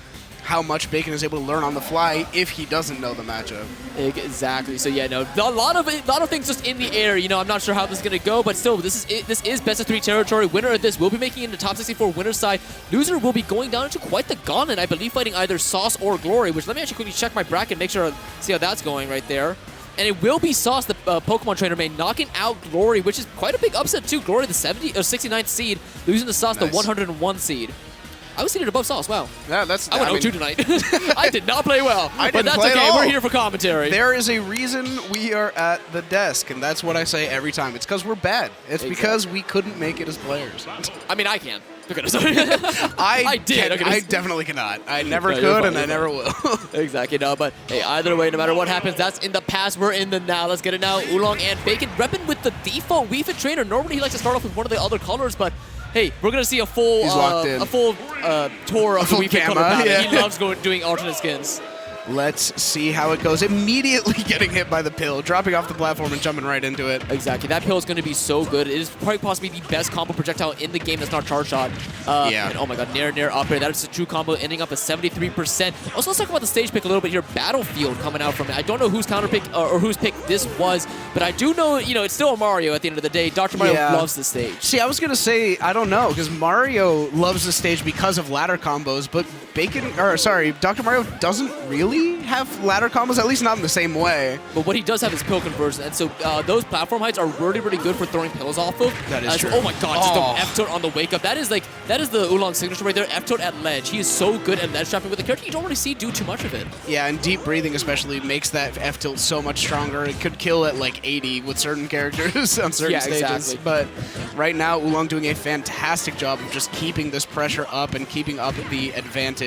S5: how much Bacon is able to learn on the fly if he doesn't know the matchup.
S4: Exactly. So yeah, no, a lot of things just in the air. You know, I'm not sure how this is gonna go, but still, this is best of 3 territory. Winner of this will be making it into top 64 winner's side. Loser will be going down into quite the gauntlet, I believe, fighting either Sauce or Glory. Which let me actually quickly check my bracket, make sure see how that's going right there. And it will be Sauce, the Pokemon trainer main, knocking out Glory, which is quite a big upset too. Glory, the 69th seed, losing to Sauce, the 101 seed. I was seated above Sauce. Wow.
S5: Yeah, that's.
S4: I went 0-2 tonight. I did not play well. But that's okay. We're here for commentary.
S5: There is a reason we are at the desk, and that's what I say every time. It's because we're bad. It's because we couldn't make it as players.
S4: I mean, I can.
S5: I did. I definitely cannot. I never could, and I never will.
S4: Exactly. No, but hey, either way, no matter what happens, that's in the past. We're in the now. Let's get it now. Oolong and Bacon repping with the default Wii Fit trainer. Normally, he likes to start off with one of the other colors, but hey, we're gonna see a full tour of the Wii Fit color palette. Yeah. He loves doing alternate skins.
S5: Let's see how it goes. Immediately getting hit by the pill, dropping off the platform and jumping right into it.
S4: Exactly. That pill is going to be so good. It is probably possibly the best combo projectile in the game that's not charge shot. And oh my god, nair up here. That is a true combo, ending up at 73%. Also, let's talk about the stage pick a little bit here. Battlefield coming out from it. I don't know whose counter pick or whose pick this was, but I do know, you know, it's still a Mario at the end of the day. Dr. Mario loves this stage.
S5: See, I was going to say, I don't know, because Mario loves the stage because of ladder combos, but Dr. Mario doesn't really have ladder combos, at least not in the same way.
S4: But what he does have is pill conversion, and so those platform heights are really, really good for throwing pills off of.
S5: That is true.
S4: Oh my god, just an F-tilt on the wake up. That is the Oolong signature right there, F-tilt at ledge. He is so good at ledge trapping with the character. You don't really see do too much of it.
S5: Yeah, and deep breathing especially makes that F-tilt so much stronger. It could kill at like 80 with certain characters on certain stages.
S4: Exactly.
S5: But right now, Oolong doing a fantastic job of just keeping this pressure up and keeping up the advantage.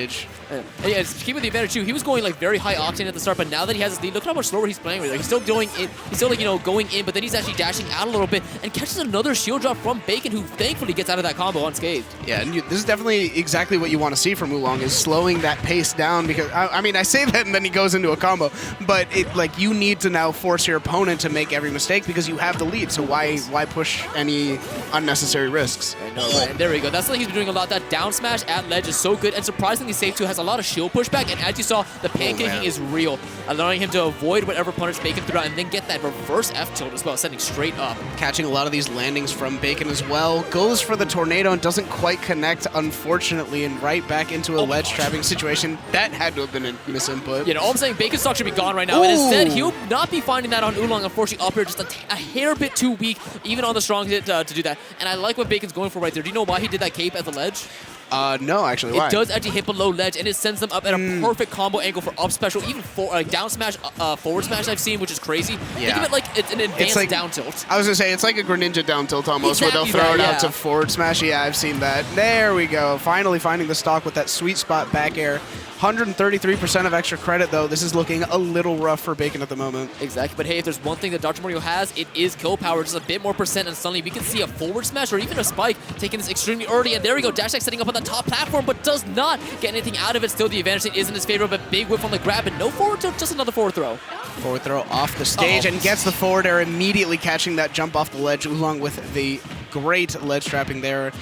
S4: Yeah, keeping the advantage too. He was going like very high octane at the start, but now that he has his lead, look how much slower he's playing with it. He's still going in. He's still like, you know, going in, but then he's actually dashing out a little bit and catches another shield drop from Bacon, who thankfully gets out of that combo unscathed.
S5: Yeah, and this is definitely exactly what you want to see from Oolong, is slowing that pace down, because I mean, I say that and then he goes into a combo, but it like you need to now force your opponent to make every mistake because you have the lead. So why push any unnecessary risks?
S4: I know, right? And there we go. That's something he's been doing a lot. That down smash at ledge is so good and surprisingly safe too. Has a lot of shield pushback, and as you saw, the pancaking is real, allowing him to avoid whatever punish Bacon threw out and then get that reverse F tilt as well, sending straight up.
S5: Catching a lot of these landings from Bacon as well. Goes for the tornado and doesn't quite connect, unfortunately, and right back into a ledge trapping situation. That had to have been a misinput.
S4: You know, all I'm saying, Bacon's stock should be gone right now, and instead, he'll not be finding that on Oolong. Unfortunately, up here, just a hair bit too weak, even on the strong hit to do that. And I like what Bacon's going for right there. Do you know why he did that cape at the ledge?
S5: No, actually, why?
S4: It does actually hit below ledge, and it sends them up at a perfect combo angle for up special, even for down smash, forward smash I've seen, which is crazy. Think of it like it's an advanced down tilt.
S5: I was going to say, it's like a Greninja down tilt almost, where they'll throw it out to forward smash. Yeah, I've seen that. There we go. Finally finding the stock with that sweet spot back air. 133% of extra credit, though. This is looking a little rough for Bacon at the moment.
S4: Exactly, but hey, if there's one thing that Dr. Mario has, it is kill power, just a bit more percent, and suddenly we can see a forward smash or even a spike taking this extremely early, and there we go, Dash Attack setting up on the top platform, but does not get anything out of it. Still, the advantage is in his favor, but big whip on the grab, and no forward tilt, just another forward throw.
S5: Forward throw off the stage and gets the forward air, immediately catching that jump off the ledge, Oolong with the great ledge trapping there.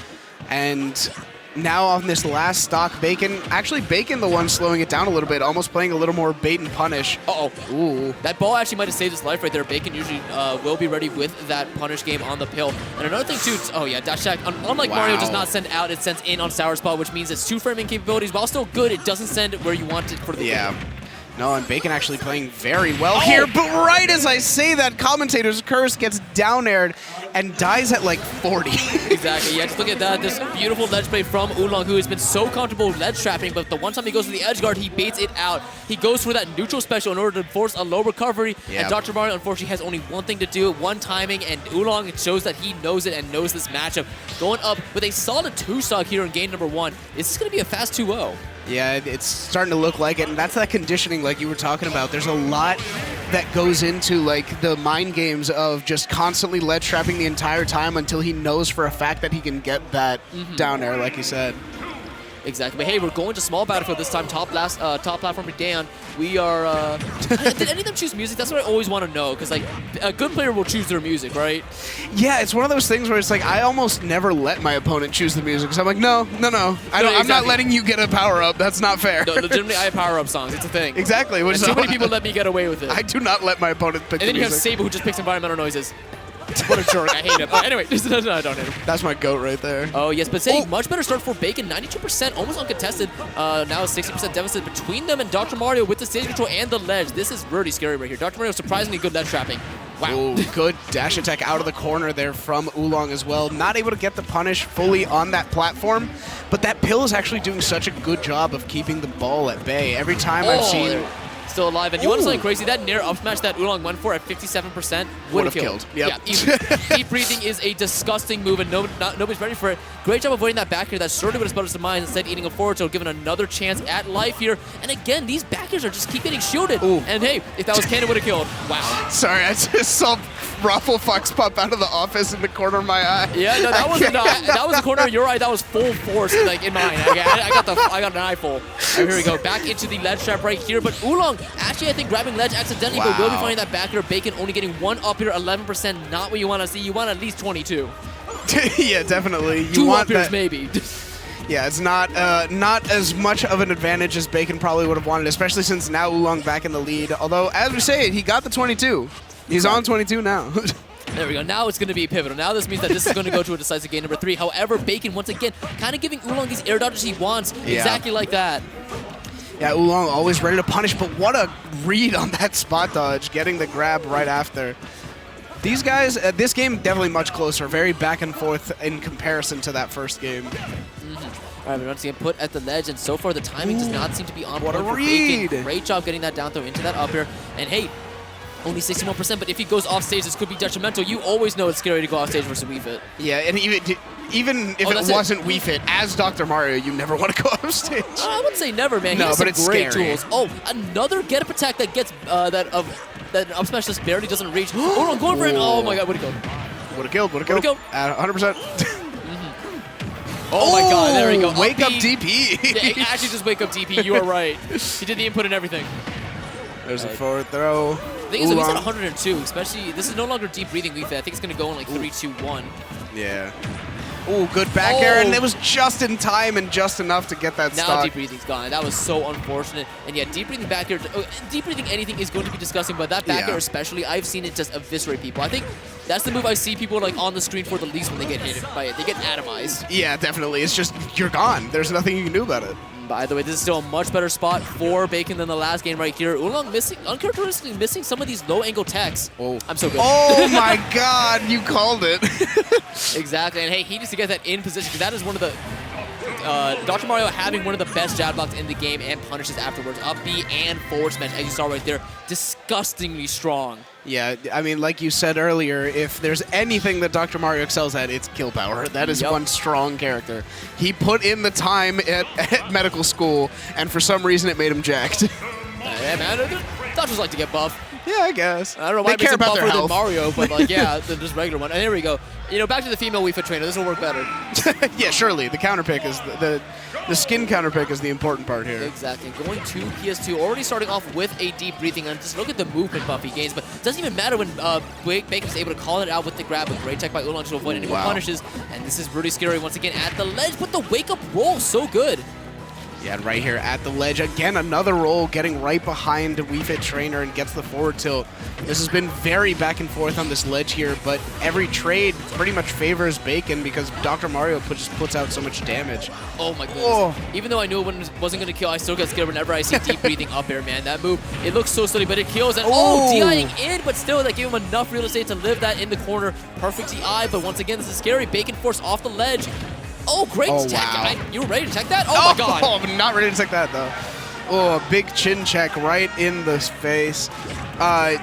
S5: And now on this last stock, Bacon the one slowing it down a little bit, almost playing a little more bait and punish.
S4: Ooh. That ball actually might have saved his life right there. Bacon usually will be ready with that punish game on the pill. And another thing too, dash attack, unlike Mario, does not send out, it sends in on Sour Spot, which means it's 2 framing capabilities. While still good, it doesn't send it where you want it for the game.
S5: No, and Bacon actually playing very well here, but right as I say that, Commentator's Curse gets down aired and dies at like 40.
S4: Exactly, yeah, just look at that. This beautiful ledge play from Oolong, who has been so comfortable ledge trapping, but the one time he goes for the edge guard, he baits it out. He goes for that neutral special in order to force a low recovery, and Dr. Mario unfortunately has only one thing to do, one timing, and Oolong shows that he knows it and knows this matchup. Going up with a solid 2-stock here in game number 1. Is this going to be a fast 2-0?
S5: Yeah, it's starting to look like it, and that's that conditioning like you were talking about. There's a lot that goes into like the mind games of just constantly ledge trapping the entire time until he knows for a fact that he can get that down air, like you said.
S4: Exactly. But hey, we're going to small battlefield this time. Top platform down. We are. Did any of them choose music? That's what I always want to know, because like a good player will choose their music, right?
S5: Yeah, it's one of those things where it's like I almost never let my opponent choose the music, because I'm like, no, I'm not letting you get a power up. That's not fair.
S4: No, legitimately, I have power up songs. It's a thing.
S5: Exactly.
S4: Which too many people let me get away with it.
S5: I do not let my opponent pick.
S4: And then you have Sable, who just picks environmental noises. What a jerk. I hate him. Anyway, no, I don't hate him.
S5: That's my goat right there.
S4: Oh, yes, but saying much better start for Bacon. 92%, almost uncontested. Now a 60% deficit between them and Dr. Mario with the stage control and the ledge. This is really scary right here. Dr. Mario surprisingly good ledge trapping. Wow.
S5: Ooh, good dash attack out of the corner there from Oolong as well. Not able to get the punish fully on that platform, but that pill is actually doing such a good job of keeping the ball at bay. Every time I've seen...
S4: Still alive, and you want something crazy? That nair up smash that Oolong went for at 57% would have killed.
S5: Yep.
S4: Yeah, deep breathing is a disgusting move, and nobody's ready for it. Great job avoiding that back air. That certainly would have sputtered his mind, instead eating a forward tilt, given another chance at life here. And again, these back airs are just keep getting shielded. And hey, if that was Cannon, would have killed. Wow.
S5: Sorry, I just saw Raffle Fox pop out of the office in the corner of my eye.
S4: Yeah, no, that was the corner of your eye. That was full force, like in mine. I got an eye full. Right, here we go, back into the ledge trap right here. But Oolong actually, I think, grabbing ledge accidentally, but will be finding that back air. Bacon only getting one up here, 11%. Not what you want to see. You want at least 22.
S5: Yeah, definitely. You
S4: 2
S5: want
S4: up airs,
S5: that,
S4: maybe.
S5: Yeah, it's not as much of an advantage as Bacon probably would have wanted, especially since now Oolong back in the lead. Although, as we say, he got the 22. He's on 22 now.
S4: There we go. Now it's going to be pivotal. Now this means that this is going to go to a decisive game number 3. However, Bacon, once again, kind of giving Oolong these air dodges he wants.
S5: Yeah.
S4: Exactly like that.
S5: Yeah, Oolong always ready to punish, but what a read on that spot dodge, getting the grab right after. These guys, this game definitely much closer, very back and forth in comparison to that first game.
S4: All right, we're once again put at the ledge, and so far the timing does not seem to be on
S5: What
S4: point
S5: a
S4: for
S5: read!
S4: Bacon. Great job getting that down throw into that up air. And hey, only 61%, but if he goes off stage, this could be detrimental. You always know it's scary to go off stage versus Wii Fit.
S5: Yeah, and even if it wasn't Wii Fit, as Dr. Mario, you never want to go off stage.
S4: I wouldn't say never, man.
S5: No,
S4: he has
S5: but
S4: some
S5: it's
S4: great
S5: scary.
S4: tools. Oh, another get up attack that gets that up smash just barely doesn't reach. Oh, I'm going for it. Oh my god, would it go?
S5: Would have killed. At 100%.
S4: Oh my god, there we go.
S5: Wake up DP.
S4: Yeah, actually just wake up DP. You are right. He did the input and everything.
S5: There's a forward throw.
S4: The thing is, he's at 102, especially, this is no longer deep breathing Wii Fit. I think it's going to go in like 3, 2, 1.
S5: Yeah. Ooh, good back air, and it was just in time and just enough to get that
S4: now
S5: stock.
S4: deep breathing's gone. That was so unfortunate. And yeah, deep breathing back air, deep breathing anything is going to be disgusting, but that back air especially, I've seen it just eviscerate people. I think that's the move I see people like on the screen for the least when they get hit by it. They get atomized.
S5: Yeah, definitely. It's just, you're gone. There's nothing you can do about it.
S4: By the way, this is still a much better spot for Bacon than the last game right here. Oolong uncharacteristically missing some of these low-angle techs.
S5: Oh,
S4: I'm so good.
S5: Oh my god, you called it.
S4: Exactly, and hey, he needs to get that in position, because that is one of the... Dr. Mario having one of the best jab blocks in the game and punishes afterwards. Up B and forward smash, as you saw right there. Disgustingly strong.
S5: Yeah, I mean, like you said earlier, if there's anything that Dr. Mario excels at, it's kill power. That is one strong character. He put in the time at medical school, and for some reason it made him jacked.
S4: Yeah, man, doctors like to get buff.
S5: Yeah, I guess.
S4: I don't know why
S5: they care about their health.
S4: Than Mario, but like, yeah, than just regular one. And here we go. You know, back to the female Wii Fit trainer. This will work better.
S5: Yeah, surely. The counter pick is the skin counter pick is the important part here.
S4: Exactly. Going to PS2, already starting off with a deep breathing, and just look at the movement buff he gains. But it doesn't even matter when Bacon's able to call it out with the grab. A great tech by Oolong to avoid any more punishes. And this is really scary once again at the ledge, but the wake up roll so good.
S5: Yeah, right here at the ledge. Again, another roll getting right behind Wii Fit Trainer and gets the forward tilt. This has been very back and forth on this ledge here, but every trade pretty much favors Bacon because Dr. Mario just puts out so much damage.
S4: Oh my goodness. Even though I knew it wasn't going to kill, I still get scared whenever I see deep breathing up air, man. That move, it looks so silly, but it kills. And DIing in, but still, that gave him enough real estate to live that in the corner. Perfect DI, but once again, this is scary. Bacon forced off the ledge. Oh, great tech.
S5: Wow.
S4: You were ready to check that? Oh, my God.
S5: Oh, I'm not ready to take that, though. Oh, a big chin check right in the face.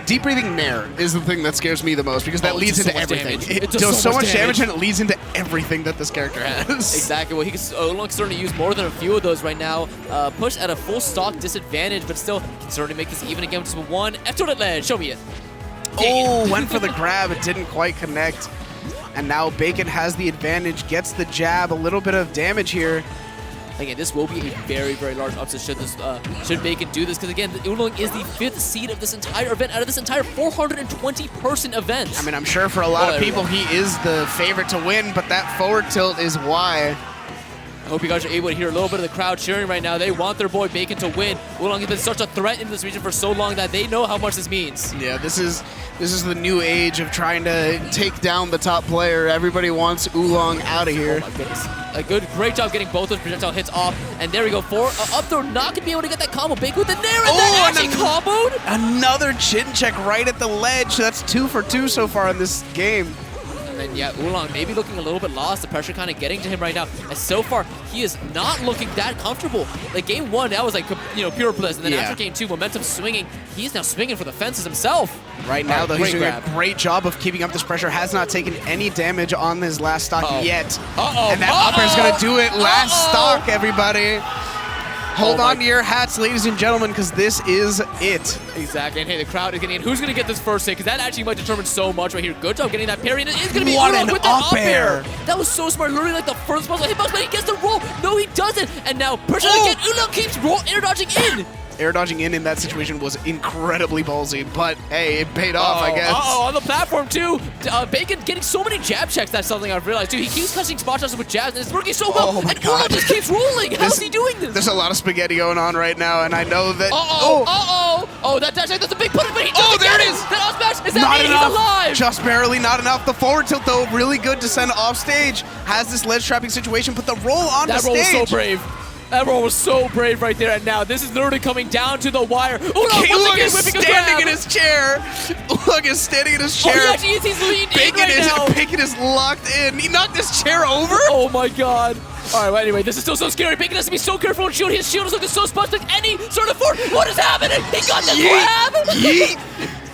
S5: Deep breathing Nair is the thing that scares me the most because that leads into everything. It does so much damage and it leads into everything that this character has.
S4: Exactly. Well, Oolong's starting to use more than a few of those right now. Push at a full stock disadvantage, but still can certainly make this even again. Just one F-tilt at ledge. Show me it.
S5: Oh, went for the grab. It didn't quite connect. And now Bacon has the advantage, gets the jab, a little bit of damage here.
S4: Again, this will be a very, very large upset should Bacon do this, because again, Oolong is the 5th seed of this entire event, out of this entire 420-person event.
S5: I mean, I'm sure for a lot of people he is the favorite to win, but that forward tilt is why.
S4: I hope you guys are able to hear a little bit of the crowd cheering right now. They want their boy Bacon to win. Oolong has been such a threat in this region for so long that they know how much this means.
S5: Yeah, this is the new age of trying to take down the top player. Everybody wants Oolong out of here.
S4: Oh my goodness. Great job getting both those projectile hits off. And there we go. Up throw, not going to be able to get that combo. Bacon with the Nair, and that actually comboed.
S5: Another chin check right at the ledge. That's 2 for 2 so far in this game.
S4: And then, yeah, Oolong maybe looking a little bit lost. The pressure kind of getting to him right now. And so far, he is not looking that comfortable. Like, game 1, that was like, pure bliss. And then after game 2, momentum swinging. He's now swinging for the fences himself.
S5: Right now, though, he's doing a great job of keeping up this pressure. Has not taken any damage on his last stock yet. And that up air is going to do it. Last stock, everybody. Hold on to your hats, ladies and gentlemen, because this is it.
S4: Exactly. And hey, the crowd is getting in. Who's going to get this first hit? Because that actually might determine so much right here. Good job getting that parry. And it is going to be Oolong with that up air. That was so smart. Literally like the first possible hitbox, but he gets the roll. No, he doesn't. And now pressure again. Oolong keeps air dodging in.
S5: Air dodging in that situation was incredibly ballsy, but hey, it paid off, I guess.
S4: On the platform too. Bacon getting so many jab checks. That's something I've realized too. He keeps catching spot shots with jabs, and it's working so well. And Oolong just keeps rolling. How's he doing this?
S5: There's a lot of spaghetti going on right now, and I know that.
S4: Oh, that dash, that's a big punish, but he doesn't
S5: there it
S4: is. That up smash, is that
S5: not
S4: mean
S5: enough.
S4: He's alive?
S5: Just barely, not enough. The forward tilt though, really good to send off stage. Has this ledge trapping situation, but the roll on
S4: that
S5: stage.
S4: That roll was so brave. That roll was so brave right there, and now this is literally coming down to the wire.
S5: Oolong is standing in his chair. Oolong is standing in his chair.
S4: Oh, he actually is. He's leaned in right now.
S5: Bacon is locked in. He knocked his chair over.
S4: Oh my god. All right, well, anyway, this is still so scary. Bacon has to be so careful and shoot. His shield is looking so spun like any sort of forward. What is happening? He got the grab.
S5: Yeet.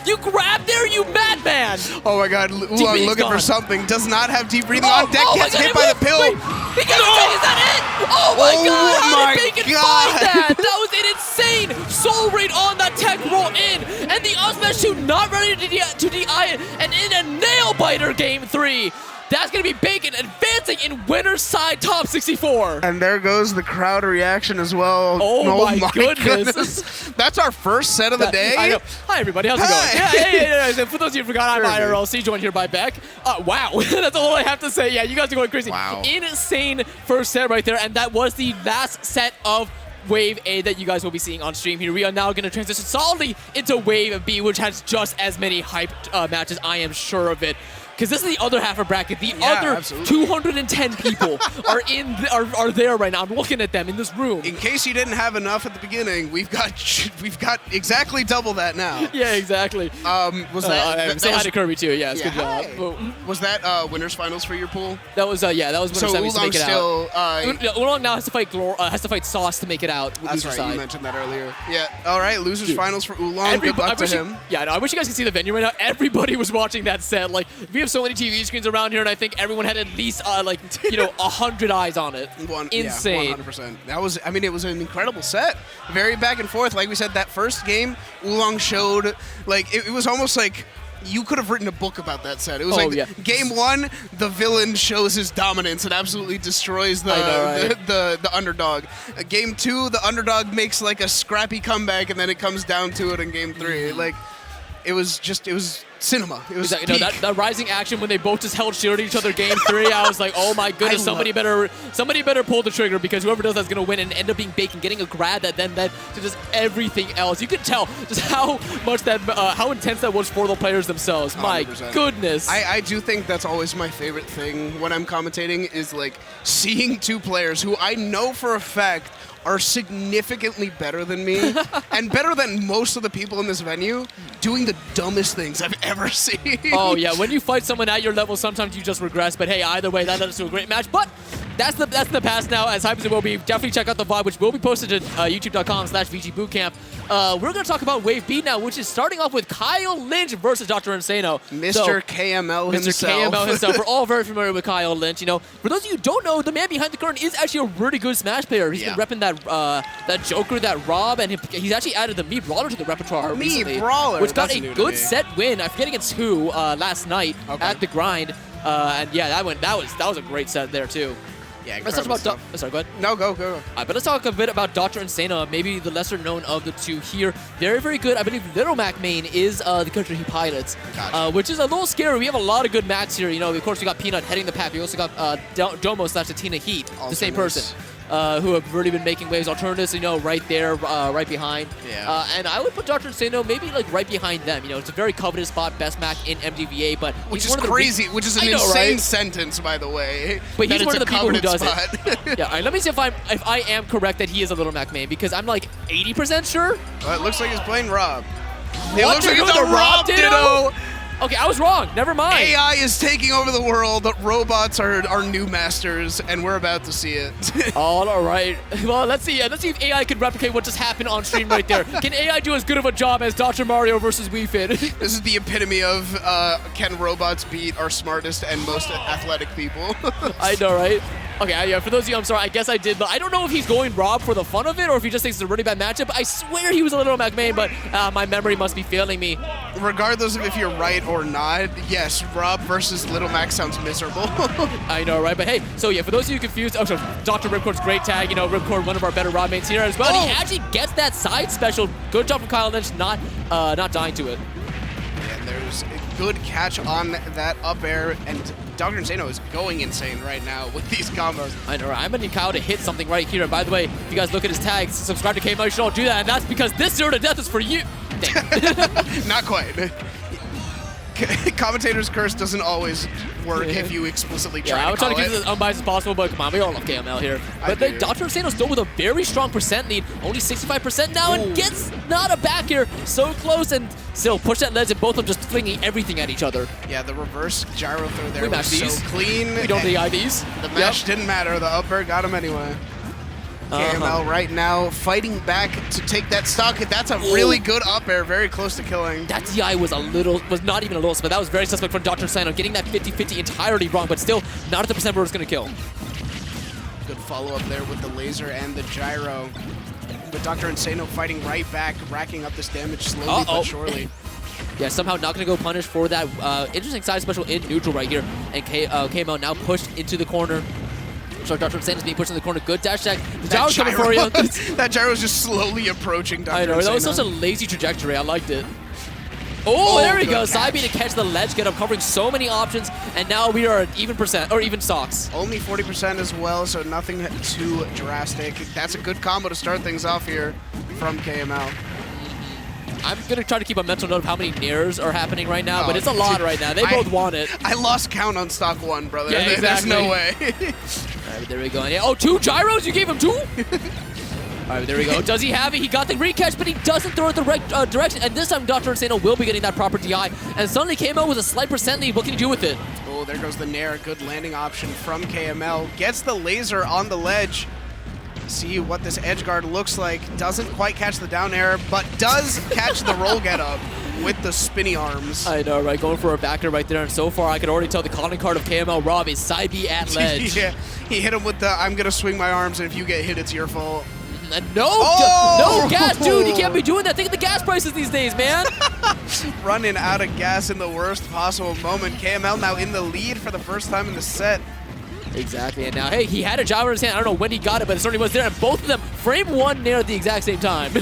S4: You grabbed there, you madman!
S5: Oh my god, Oolong looking for something. Does not have deep breathing on deck. Gets hit by the pill.
S4: Wait, he got is that it? Oh my god, how did Bacon find that? That was an insane soul raid on that tech roll in. And the up smash 2 not ready to DI it. And in a nail biter game 3. That's going to be Bacon advancing in winner's side top 64.
S5: And there goes the crowd reaction as well.
S4: Oh my goodness.
S5: That's our first set of the day.
S4: I know. Hi, everybody. How's it going? Yeah. For those of you who forgot, I'm IRLC, joined here by Beck. Wow. That's all I have to say. Yeah, you guys are going crazy.
S5: Wow.
S4: Insane first set right there. And that was the last set of Wave A that you guys will be seeing on stream here. We are now going to transition solidly into Wave B, which has just as many hyped matches. I am sure of it. Because this is the other half of bracket. The other
S5: absolutely.
S4: 210 people are there right now. I'm looking at them in this room.
S5: In case you didn't have enough at the beginning, we've got exactly double that now.
S4: Yeah, exactly.
S5: Was that?
S4: Say hi to Kirby too. Yeah, it's good job.
S5: Was that winners finals for your pool?
S4: That was that was winners semis to make it
S5: out.
S4: Oolong now has to fight Sauce to make it out.
S5: That's right.
S4: Side.
S5: You mentioned that earlier. Yeah. All right. Losers finals for Oolong. Good luck to him.
S4: I wish you guys could see the venue right now. Everybody was watching that set. Like we have so many TV screens around here, and I think everyone had at least 100 eyes on it. Insane.
S5: 100%. That was. I mean, it was an incredible set. Very back and forth. Like we said, that first game, Oolong showed like it was almost like you could have written a book about that set. It was game one, the villain shows his dominance and absolutely destroys the underdog. Game two, the underdog makes like a scrappy comeback, and then it comes down to it in game three. Like it was cinema. It was
S4: that rising action when they both just held shield at each other game 3. I was like, oh my goodness, somebody better pull the trigger, because whoever does that's gonna win, and end up being Bacon, getting a grab that then led to just everything else. You could tell just how much how intense that was for the players themselves. 100%. My goodness.
S5: I do think that's always my favorite thing when I'm commentating, is like seeing two players who I know for a fact are significantly better than me and better than most of the people in this venue, doing the dumbest things I've ever seen.
S4: Oh yeah, when you fight someone at your level, sometimes you just regress, but hey, either way, that led us to a great match. But that's the past now, as hype as it will be. Definitely check out the VOD, which will be posted to youtube.com/VGBootcamp. We're going to talk about Wave B now, which is starting off with Kyle Lynch versus Dr. Insano.
S5: Mr. KML himself.
S4: Mr. KML himself. We're all very familiar with Kyle Lynch. You know, for those of you who don't know, the man behind the curtain is actually a really good Smash player. He's been repping that Joker, that Rob, and he's actually added the Mii Brawler to the repertoire recently,
S5: Brawler,
S4: which got a good set win. I forget against who last night at the grind. And yeah, that was a great set there too.
S5: Yeah,
S4: let's talk about. Sorry, go ahead.
S5: No, go.
S4: But let's talk a bit about Dr. Insano, maybe the lesser known of the two here. Very, very good. I believe Little Mac main is the character he pilots, which is a little scary. We have a lot of good Macs here. You know, of course, we got Peanut heading the pack. We also got Domo/Tina Heat, the same person. Who have really been making waves. Alternis, you know, right there, right behind.
S5: Yeah.
S4: And I would put Dr. Insano maybe like right behind them. You know, it's a very coveted spot, best Mac in MDVA, but
S5: which is crazy, which is an insane sentence, by the way.
S4: But he's one of the people who does it. Yeah. All right, let me see if I am correct that he is a Little Mac main, because I'm like 80% sure.
S5: It looks like he's playing Rob.
S4: It looks like it's a Rob Ditto. Okay, I was wrong. Never mind.
S5: AI is taking over the world. Robots are our new masters, and we're about to see it.
S4: All right. Well, let's see if AI could replicate what just happened on stream right there. Can AI do as good of a job as Dr. Mario versus Wii Fit?
S5: This is the epitome of can robots beat our smartest and most athletic people?
S4: I know, right? Okay, yeah, for those of you, I'm sorry, I guess I did, but I don't know if he's going Rob for the fun of it or if he just thinks it's a really bad matchup. I swear he was a Little Mac main, but my memory must be failing me.
S5: Regardless of if you're right or not, yes, Rob versus Little Mac sounds miserable.
S4: I know, right? But hey, so yeah, for those of you confused, Dr. Ripcord's great tag, you know, Ripcord, one of our better Rob mains here as well. He actually gets that side special. Good job from Kyle Lynch, not dying to it.
S5: And there's a good catch on that up air, and Dr. Insano is going insane right now with these combos.
S4: I know, right? I'm gonna need Kyle to hit something right here. And by the way, if you guys look at his tags, subscribe to KML, you should all do that, and that's because this 0 to death is for you.
S5: Not quite. Commentator's curse doesn't always work if you explicitly try to
S4: I would try to keep it as unbiased as possible, but come on, we all love KML here. But then Dr. Insano still with a very strong percent lead, only 65% now, and gets not a back here, so close, and still push that ledge, and both of them just flinging everything at each other.
S5: Yeah, the reverse gyro throw there was so clean.
S4: We don't DI these.
S5: The match didn't matter, the up air got him anyway. KML right now fighting back to take that stock. That's a really good up air, very close to killing.
S4: That DI was not even a little, but that was very suspect from Dr. Insano, getting that 50-50 entirely wrong, but still not at the percent where it's going to kill.
S5: Good follow-up there with the laser and the gyro. But Dr. Insano fighting right back, racking up this damage slowly but surely.
S4: Yeah, somehow not going to go punish for that interesting side special in neutral right here. And KML now pushed into the corner. So Dr. Insano's being pushed in the corner. Good dash tag. The gyro's coming for you.
S5: That gyro was just slowly approaching Dr.
S4: I know, that was
S5: Insano.
S4: such a lazy trajectory. I liked it. Oh, there we go. Side B to catch the ledge, get up, covering so many options, and now we are at even percent, or even stocks.
S5: Only 40% as well, so nothing too drastic. That's a good combo to start things off here from KML.
S4: I'm going to try to keep a mental note of how many nairs are happening right now, but it's a lot right now. They both want it.
S5: I lost count on stock 1, brother.
S4: Yeah, exactly.
S5: There's no way.
S4: All right, there we go. Oh, 2 gyros? You gave him 2? All right, there we go. Does he have it? He got the recatch, but he doesn't throw it the right direction. And this time, Dr. Insano will be getting that proper DI. And suddenly came out with a slight percent lead. What can he do with it?
S5: Oh, there goes the nair. Good landing option from KML. Gets the laser on the ledge. See what this edge guard looks like. Doesn't quite catch the down air, but does catch the roll get up with the spinny arms.
S4: I know, right? Going for a backer right there. And so far, I can already tell the calling card of KML Rob is side B at ledge.
S5: Yeah, he hit him with the I'm going to swing my arms, and if you get hit, it's your fault.
S4: And no gas, dude. You can't be doing that. Think of the gas prices these days, man.
S5: Running out of gas in the worst possible moment. KML now in the lead for the first time in the set.
S4: Exactly. And now, hey, he had a gyro in his hand. I don't know when he got it, but it certainly was there. And both of them frame 1 nair at the exact same time.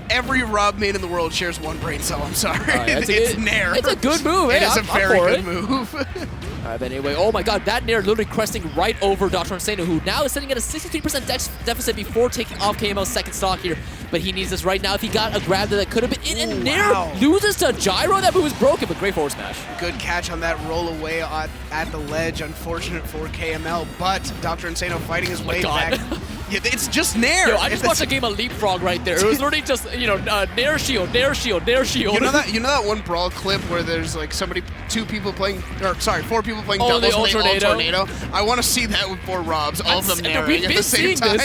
S5: Every Rob main in the world shares 1 brain cell. I'm sorry. It's nair.
S4: It's a good move.
S5: It is a very good move.
S4: All right, but anyway, oh my god, that nair literally cresting right over Dr. Insano, who now is sitting at a 63% deficit before taking off KML's second stock here. But he needs this right now. If he got a grab that could have been in, and nair loses to gyro. That move is broken, but great forward smash.
S5: Good catch on that roll away at the ledge. Unfortunate for KML, but Dr. Insano fighting his way back. Yeah, it's just nair.
S4: Yo, I just watched a game of Leapfrog right there. It was literally just, you know, nair shield, nair shield, nair shield.
S5: You know that one brawl clip where there's like 4 people playing doubles
S4: the
S5: and tornado. I want to see that with 4 Robs, all of them nairing at the same time.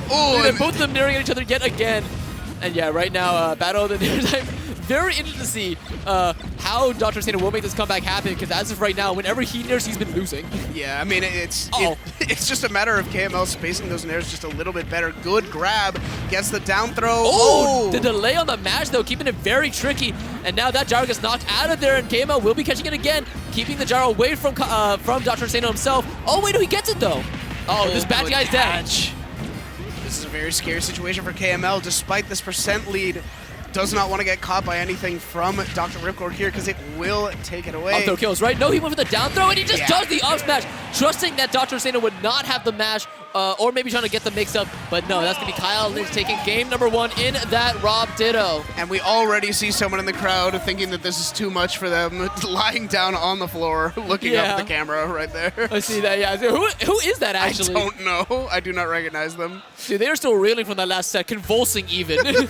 S4: Oh, and both of them nairing at each other yet again. And yeah, right now, Battle of the Nairs. I'm very interested to see how Dr. Insano will make this comeback happen, because as of right now, whenever he nairs, he's been losing.
S5: Yeah, I mean, it's just a matter of KML spacing those nairs just a little bit better. Good grab, gets the down throw.
S4: Oh, the delay on the mash, though, keeping it very tricky. And now that gyro gets knocked out of there, and KML will be catching it again, keeping the gyro away from Dr. Insano himself. Oh, wait, no, he gets it, though. Oh, this bad guy's dead.
S5: This is a very scary situation for KML, despite this percent lead. Does not want to get caught by anything from Dr. Ripcord here, because it will take it away.
S4: Up throw kills, right? No, he went for the down throw, and he just does the up smash, trusting that Dr. Insano would not have the mash, or maybe trying to get the mix-up. But no, that's going to be Kyle Lynch taking game number 1 in that Rob Ditto.
S5: And we already see someone in the crowd thinking that this is too much for them, lying down on the floor, looking up at the camera right there.
S4: I see that, yeah. Who is that, actually?
S5: I don't know. I do not recognize them.
S4: Dude, they're still reeling from that last set, convulsing even.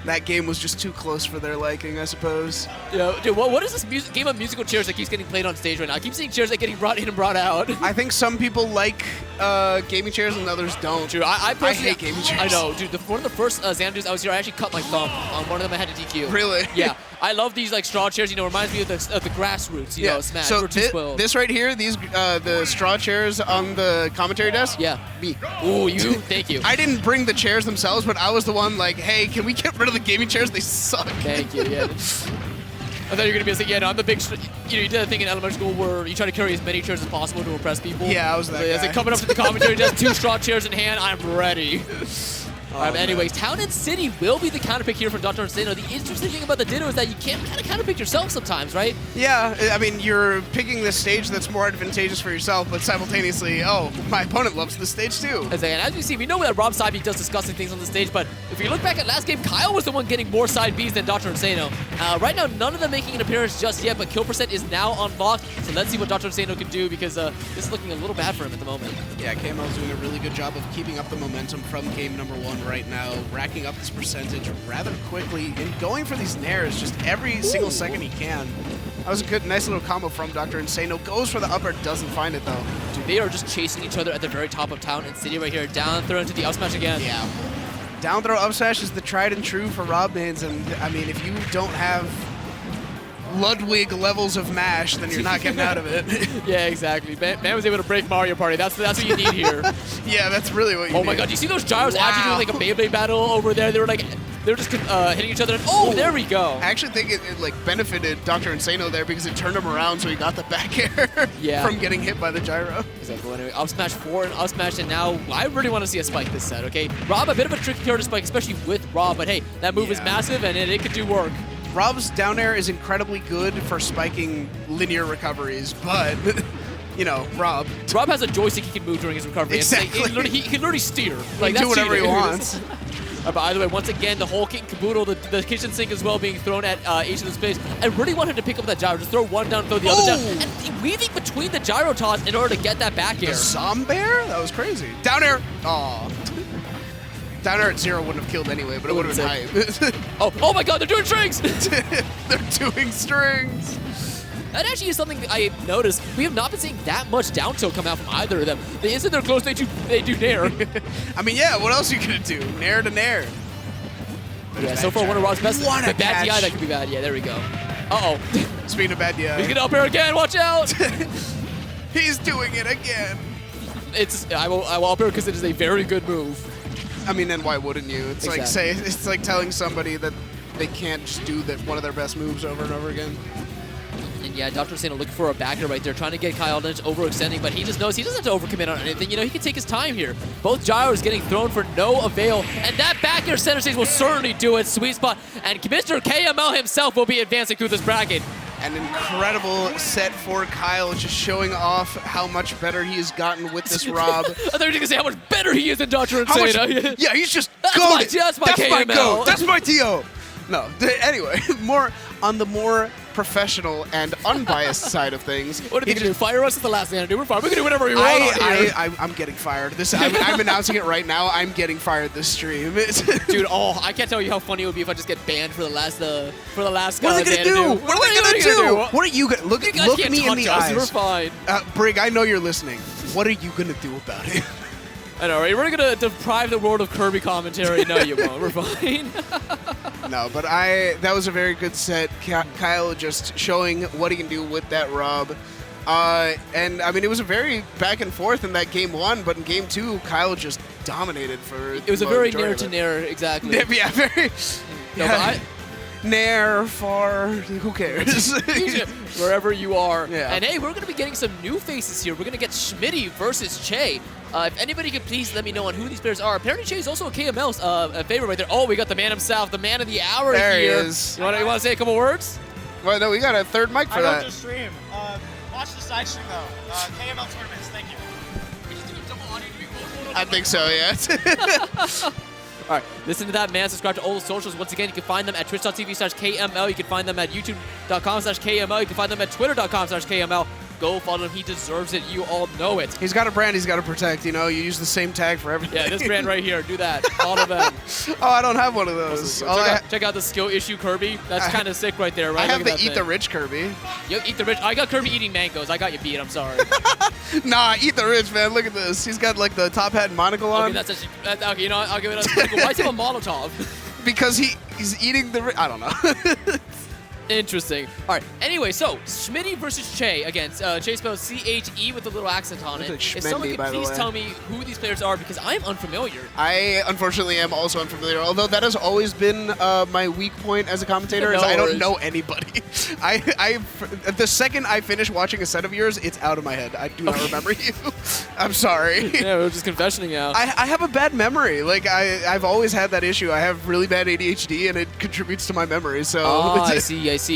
S5: That game was just too close for their liking, I suppose.
S4: Yeah, dude, what is this game of musical chairs that keeps getting played on stage right now? I keep seeing chairs that are getting brought in and brought out.
S5: I think some people like gaming chairs and others don't.
S4: Dude, I
S5: hate gaming chairs.
S4: I know, dude. One of the first Xanadus I was here, I actually cut my thumb on one of them. I had to DQ.
S5: Really?
S4: Yeah. I love these like straw chairs. You know, reminds me of the grassroots. You know, Smash.
S5: So this right here, these the straw chairs on the commentary desk.
S4: Yeah.
S5: Me.
S4: Ooh, you. Thank you.
S5: I didn't bring the chairs themselves, but I was the one like, hey, can we get rid of the gaming chairs? They suck.
S4: Thank you. Yeah. I thought you were gonna be like, yeah, no, I'm the big. You know, you did that thing in elementary school where you try to carry as many chairs as possible to impress people.
S5: Yeah, I was that guy.
S4: As they coming up to the commentary desk, 2 straw chairs in hand, I'm ready. Anyways, Town and City will be the counterpick here from Dr. Insano. The interesting thing about the Ditto is that you can kind of counterpick yourself sometimes, right?
S5: Yeah, I mean, you're picking the stage that's more advantageous for yourself, but simultaneously, oh, my opponent loves this stage too.
S4: And as you see, we know that Rob Side B does disgusting things on the stage, but if you look back at last game, Kyle was the one getting more side Bs than Dr. Insano. Right now, none of them making an appearance just yet, but kill percent is now unlocked, so let's see what Dr. Insano can do, because this is looking a little bad for him at the moment.
S5: Yeah, KML's doing a really good job of keeping up the momentum from game number 1 right now, racking up this percentage rather quickly and going for these nairs just every single second he can. That was a good, nice little combo from Dr. Insano. Goes for the upper, doesn't find it though.
S4: Dude, they are just chasing each other at the very top of Town and City right here. Down throw into the up smash again.
S5: Yeah. Down throw up smash is the tried and true for Rob mains, and I mean, if you don't have Ludwig levels of mash, then you're not getting out of it.
S4: Yeah, exactly. Man was able to break Mario Party. That's what you need here.
S5: Yeah, that's really what you need.
S4: Oh my god, do you see those gyros actually doing like a Beyblade battle over there? They were like they're just hitting each other. And, there we go.
S5: I actually think it like benefited Dr. Insano there because it turned him around, so he got the back air from getting hit by the gyro.
S4: Exactly. Anyway, up smash 4 and up smash, and now I really want to see a spike this set, okay? Rob, a bit of a tricky character spike, especially with Rob, but hey, that move is massive, and it could do work.
S5: Rob's down air is incredibly good for spiking linear recoveries, but, you know, Rob
S4: has a joystick he can move during his recovery.
S5: Exactly.
S4: He can literally steer.
S5: He can do whatever he wants.
S4: But either way, once again, the whole kit and caboodle, the kitchen sink as well being thrown at each of the space. I really want him to pick up that gyro. Just throw one down, throw the other down. And weaving between the gyro toss in order to get that back air.
S5: The Zombear? That was crazy. Down air. Aw. Down air at 0 wouldn't have killed anyway, but it would have been hype.
S4: oh my god, they're doing strings!
S5: They're doing strings.
S4: That actually is something I've noticed. We have not been seeing that much down tilt come out from either of them. The instant they're close, they do nair.
S5: I mean, yeah, what else are you going to do? Nair to nair.
S4: Yeah, so far one of Rob's best.
S5: What a
S4: bad DI, that could be bad. Yeah, there we go. Uh-oh.
S5: Speaking of bad DI.
S4: He's going to up air again, watch out!
S5: He's doing it again.
S4: I will up air because it is a very good move.
S5: I mean, then why wouldn't you? It's it's like telling somebody that they can't just do one of their best moves over and over again.
S4: And yeah, Dr. Insano looking for a backer right there, trying to get Kyle Lynch overextending, but he just knows he doesn't have to overcommit on anything. You know, he can take his time here. Both gyros getting thrown for no avail, and that back air center stage will certainly do it. Sweet spot, and Mr. KML himself will be advancing through this bracket.
S5: An incredible set for Kyle, just showing off how much better he has gotten with this Rob.
S4: I thought you were going to say how much better he is than Dr. Insano.
S5: Yeah, he's just
S4: that's my KML.
S5: GOAT. That's my TO. No, anyway, more on the more professional and unbiased side of things.
S4: What did you do? Fire us at the last Xanadu. We're fine. We can do whatever we want.
S5: I'm getting fired. I'm announcing it right now. I'm getting fired this stream.
S4: Dude, I can't tell you how funny it would be if I just get banned for the last
S5: What are they gonna do? What are they gonna do? What are you gonna look me in the eyes?
S4: We're fine.
S5: Brig, I know you're listening. What are you gonna do about it?
S4: I know, right? We're gonna deprive the world of Kirby commentary. No, you won't. We're fine.
S5: No, but that was a very good set. Kyle just showing what he can do with that Rob. And I mean, it was a very back and forth in that game 1, but in game 2, Kyle just dominated for.
S4: It was a very nair to nair, exactly.
S5: Yeah, very.
S4: No, but
S5: nair, far, who cares?
S4: Wherever you are.
S5: Yeah.
S4: And hey, we're going to be getting some new faces here. We're going to get Schmendy versus Che. If anybody could please let me know on who these players are. Apparently Che is also a KML favorite right there. Oh, we got the man himself, the man of the hour
S5: there
S4: here.
S5: There he is.
S4: You want to say a couple words?
S5: Well, no, we got a third mic for that.
S6: I don't just stream. Watch the side stream, though. KML tournaments, thank you.
S5: I think so, yeah.
S4: All right, listen to that, man. Subscribe to all the socials. Once again, you can find them at twitch.tv/KML. You can find them at youtube.com/KML. You can find them at twitter.com/KML. Go follow him. He deserves it. You all know it.
S5: He's got a brand he's got to protect. You know, you use the same tag for everything.
S4: Yeah, this brand right here. Do that. Follow them.
S5: Oh, I don't have one of those.
S4: Check out the skill issue Kirby. That's kind of sick right there, right?
S5: I have the Eat the Rich Kirby.
S4: Yep, Eat the Rich. I got Kirby eating mangoes. I got you beat. I'm sorry.
S5: Nah, Eat the Rich, man. Look at this. He's got like the top hat and monocle on.
S4: Okay, okay, you know what? I'll give it a Why is he a Molotov?
S5: Because he's eating the rich. I don't know.
S4: Interesting. All right. Anyway, so Schmendy versus Che against Che spells C-H-E with a little accent on it.
S5: Like
S4: if someone could please tell me who these players are, because I'm unfamiliar.
S5: I unfortunately am also unfamiliar, although that has always been my weak point as a commentator. Is I don't know anybody. The second I finish watching a set of yours, it's out of my head. I do not remember you. I'm sorry.
S4: Yeah, we're just confessioning now.
S5: I have a bad memory. Like I've always had that issue. I have really bad ADHD, and it contributes to my memory. So
S4: I see. It's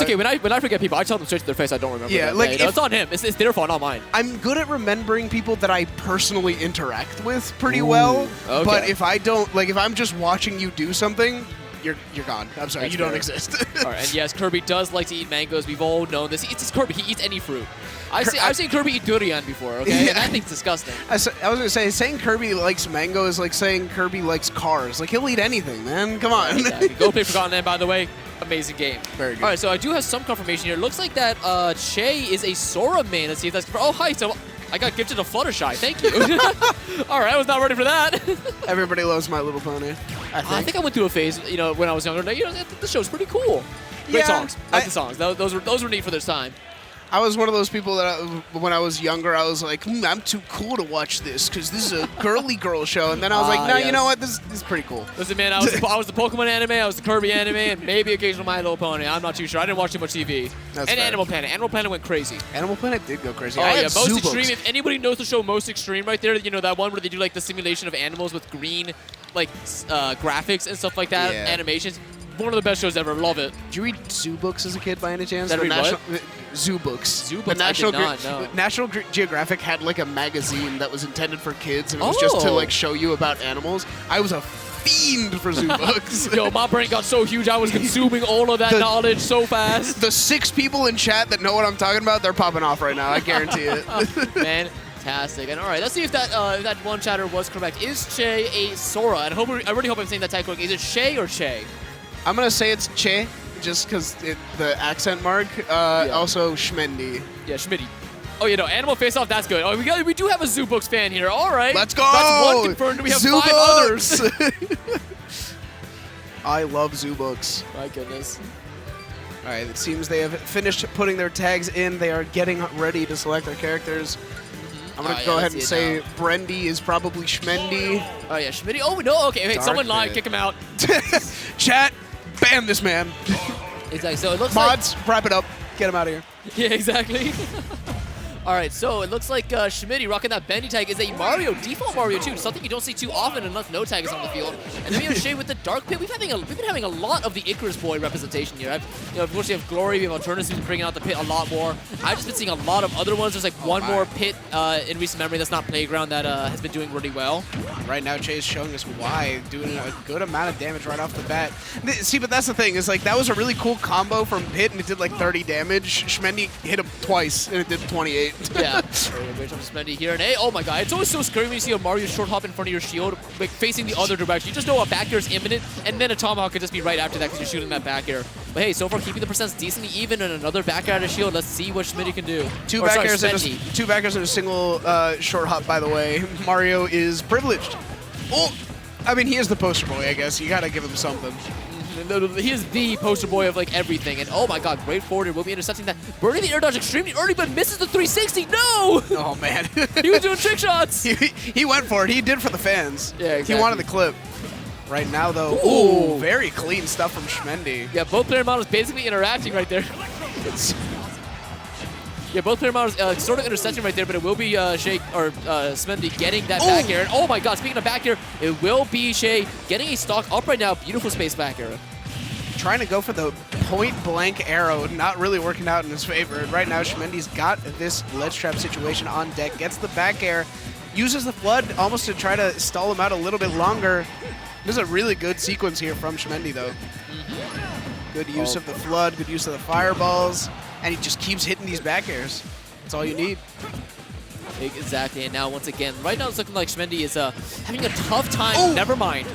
S4: okay. When I forget people, I tell them straight to their face I don't remember.
S5: Yeah, like
S4: it's on him. It's their fault, not mine.
S5: I'm good at remembering people that I personally interact with pretty well.
S4: Okay.
S5: But if I don't, like, if I'm just watching you do something, you're gone. I'm sorry, you don't exist.
S4: All right, and yes, Kirby does like to eat mangoes. We've all known this. It's Kirby. He eats any fruit. I've seen Kirby eat durian before, okay? Yeah. And that thing's disgusting.
S5: I was going to say, saying Kirby likes mango is like saying Kirby likes cars. Like, he'll eat anything, man. Come on.
S4: Exactly. Go play Forgotten Land, by the way. Amazing game.
S5: Very good.
S4: All right, so I do have some confirmation here. Looks like that Che is a Sora main. Let's see if that's... Oh, hi. So I got gifted a Fluttershy. Thank you. All right, I was not ready for that.
S5: Everybody loves My Little Pony,
S4: I think I went through a phase, you know, when I was younger. You know, the show's pretty cool. Great songs. I like the songs. Those were neat for their time.
S5: I was one of those people that when I was younger, I was like, I'm too cool to watch this because this is a girly girl show. And then I was like, no,
S4: yes.
S5: you know what? This is pretty cool.
S4: Listen, man, I was the Pokemon anime, I was the Kirby anime, and maybe occasional My Little Pony. I'm not too sure. I didn't watch too much TV.
S5: That's
S4: and
S5: fair.
S4: Animal Planet. Animal Planet went crazy.
S5: Animal Planet did go crazy.
S4: Oh,
S5: I
S4: yeah,
S5: had
S4: Most
S5: Zoo
S4: Extreme.
S5: books.
S4: If anybody knows the show Most Extreme right there, you know, that one where they do like the simulation of animals with green, like, graphics and stuff like that,
S5: Yeah.
S4: animations. One of the best shows ever. Love it.
S5: Did you read Zoo Books as a kid by any chance?
S4: Did I read what?
S5: Zoo Books.
S4: Zoo
S5: The
S4: Books? I did not, no.
S5: National Geographic had like a magazine that was intended for kids, and it was just to like show you about animals. I was a fiend for Zoo Books.
S4: Yo, my brain got so huge, I was consuming all of that knowledge so fast.
S5: The 6 people in chat that know what I'm talking about, they're popping off right now. I guarantee it.
S4: Fantastic. And all right, let's see if that one chatter was correct. Is Che a Sora? And I really hope I'm saying that tag correctly. Is it Che or Che?
S5: I'm gonna say it's Che, just because the accent mark. Also Schmendy.
S4: Yeah, Schmendy. Oh, you know, Animal Face Off, that's good. Oh, we do have a Zoo Books fan here. All right.
S5: Let's go!
S4: That's one confirmed. We have
S5: Zoo
S4: 5
S5: Books!
S4: others.
S5: I love Zoo Books.
S4: My goodness.
S5: All right, it seems they have finished putting their tags in. They are getting ready to select their characters. I'm going to go ahead and say Brendy is probably Schmendy.
S4: Oh, yeah, Schmendy. Oh, no, okay, someone lied. Kick him out.
S5: Chat, ban this man.
S4: Exactly. So it looks
S5: Mods, wrap it up. Get him out of here.
S4: Yeah, exactly. All right, so it looks like Schmendy rocking that bendy tag is a Mario, default Mario too, something you don't see too often unless no tag is on the field. And then we have Shay with the Dark Pit. We've been having a lot of the Icarus Boy representation here. Of course, we have Glory, we have Alternis who's bringing out the pit a lot more. I've just been seeing a lot of other ones. There's like one more pit in recent memory that's not Playground that has been doing really well.
S5: Right now, Chase showing us why, doing a good amount of damage right off the bat. See, but that's the thing, is like that was a really cool combo from Pit and it did like 30 damage. Schmendy hit him twice and it did 28.
S4: Yeah. Great job from Schmendy here. And hey, oh my god, it's always so scary when you see a Mario short hop in front of your shield, like facing the other direction. You just know a back air is imminent, and then a Tomahawk could just be right after that because you're shooting that back air. But hey, so far keeping the percents decently even and another back air out of shield. Let's see what Schmendy can do.
S5: Two back airs and a single short hop, by the way. Mario is privileged. Oh, I mean, he is the poster boy, I guess. You gotta give him something.
S4: He is the poster boy of like everything, and oh my god, great forward will be intercepting that. Burning the air dodge extremely early, but misses the 360. No!
S5: Oh man,
S4: he was doing trick shots.
S5: He went for it. He did for the fans.
S4: Yeah, exactly.
S5: He wanted the clip. Right now, though, ooh, very clean stuff from Schmendy.
S4: Yeah, both player models basically interacting right there. Yeah, both player models sort of intercepting right there, but it will be Schmendy getting that back air. And oh my god, speaking of back air, it will be Shay getting a stock up right now. Beautiful space back air.
S5: Trying to go for the point-blank arrow, not really working out in his favor. And right now, Schmendy's got this ledge trap situation on deck, gets the back air, uses the flood almost to try to stall him out a little bit longer. This is a really good sequence here from Schmendy, though. Good use of the flood, good use of the fireballs. And he just keeps hitting these back airs. That's all you need.
S4: Exactly, and now once again, right now it's looking like Schmendy is having a tough time. Never mind.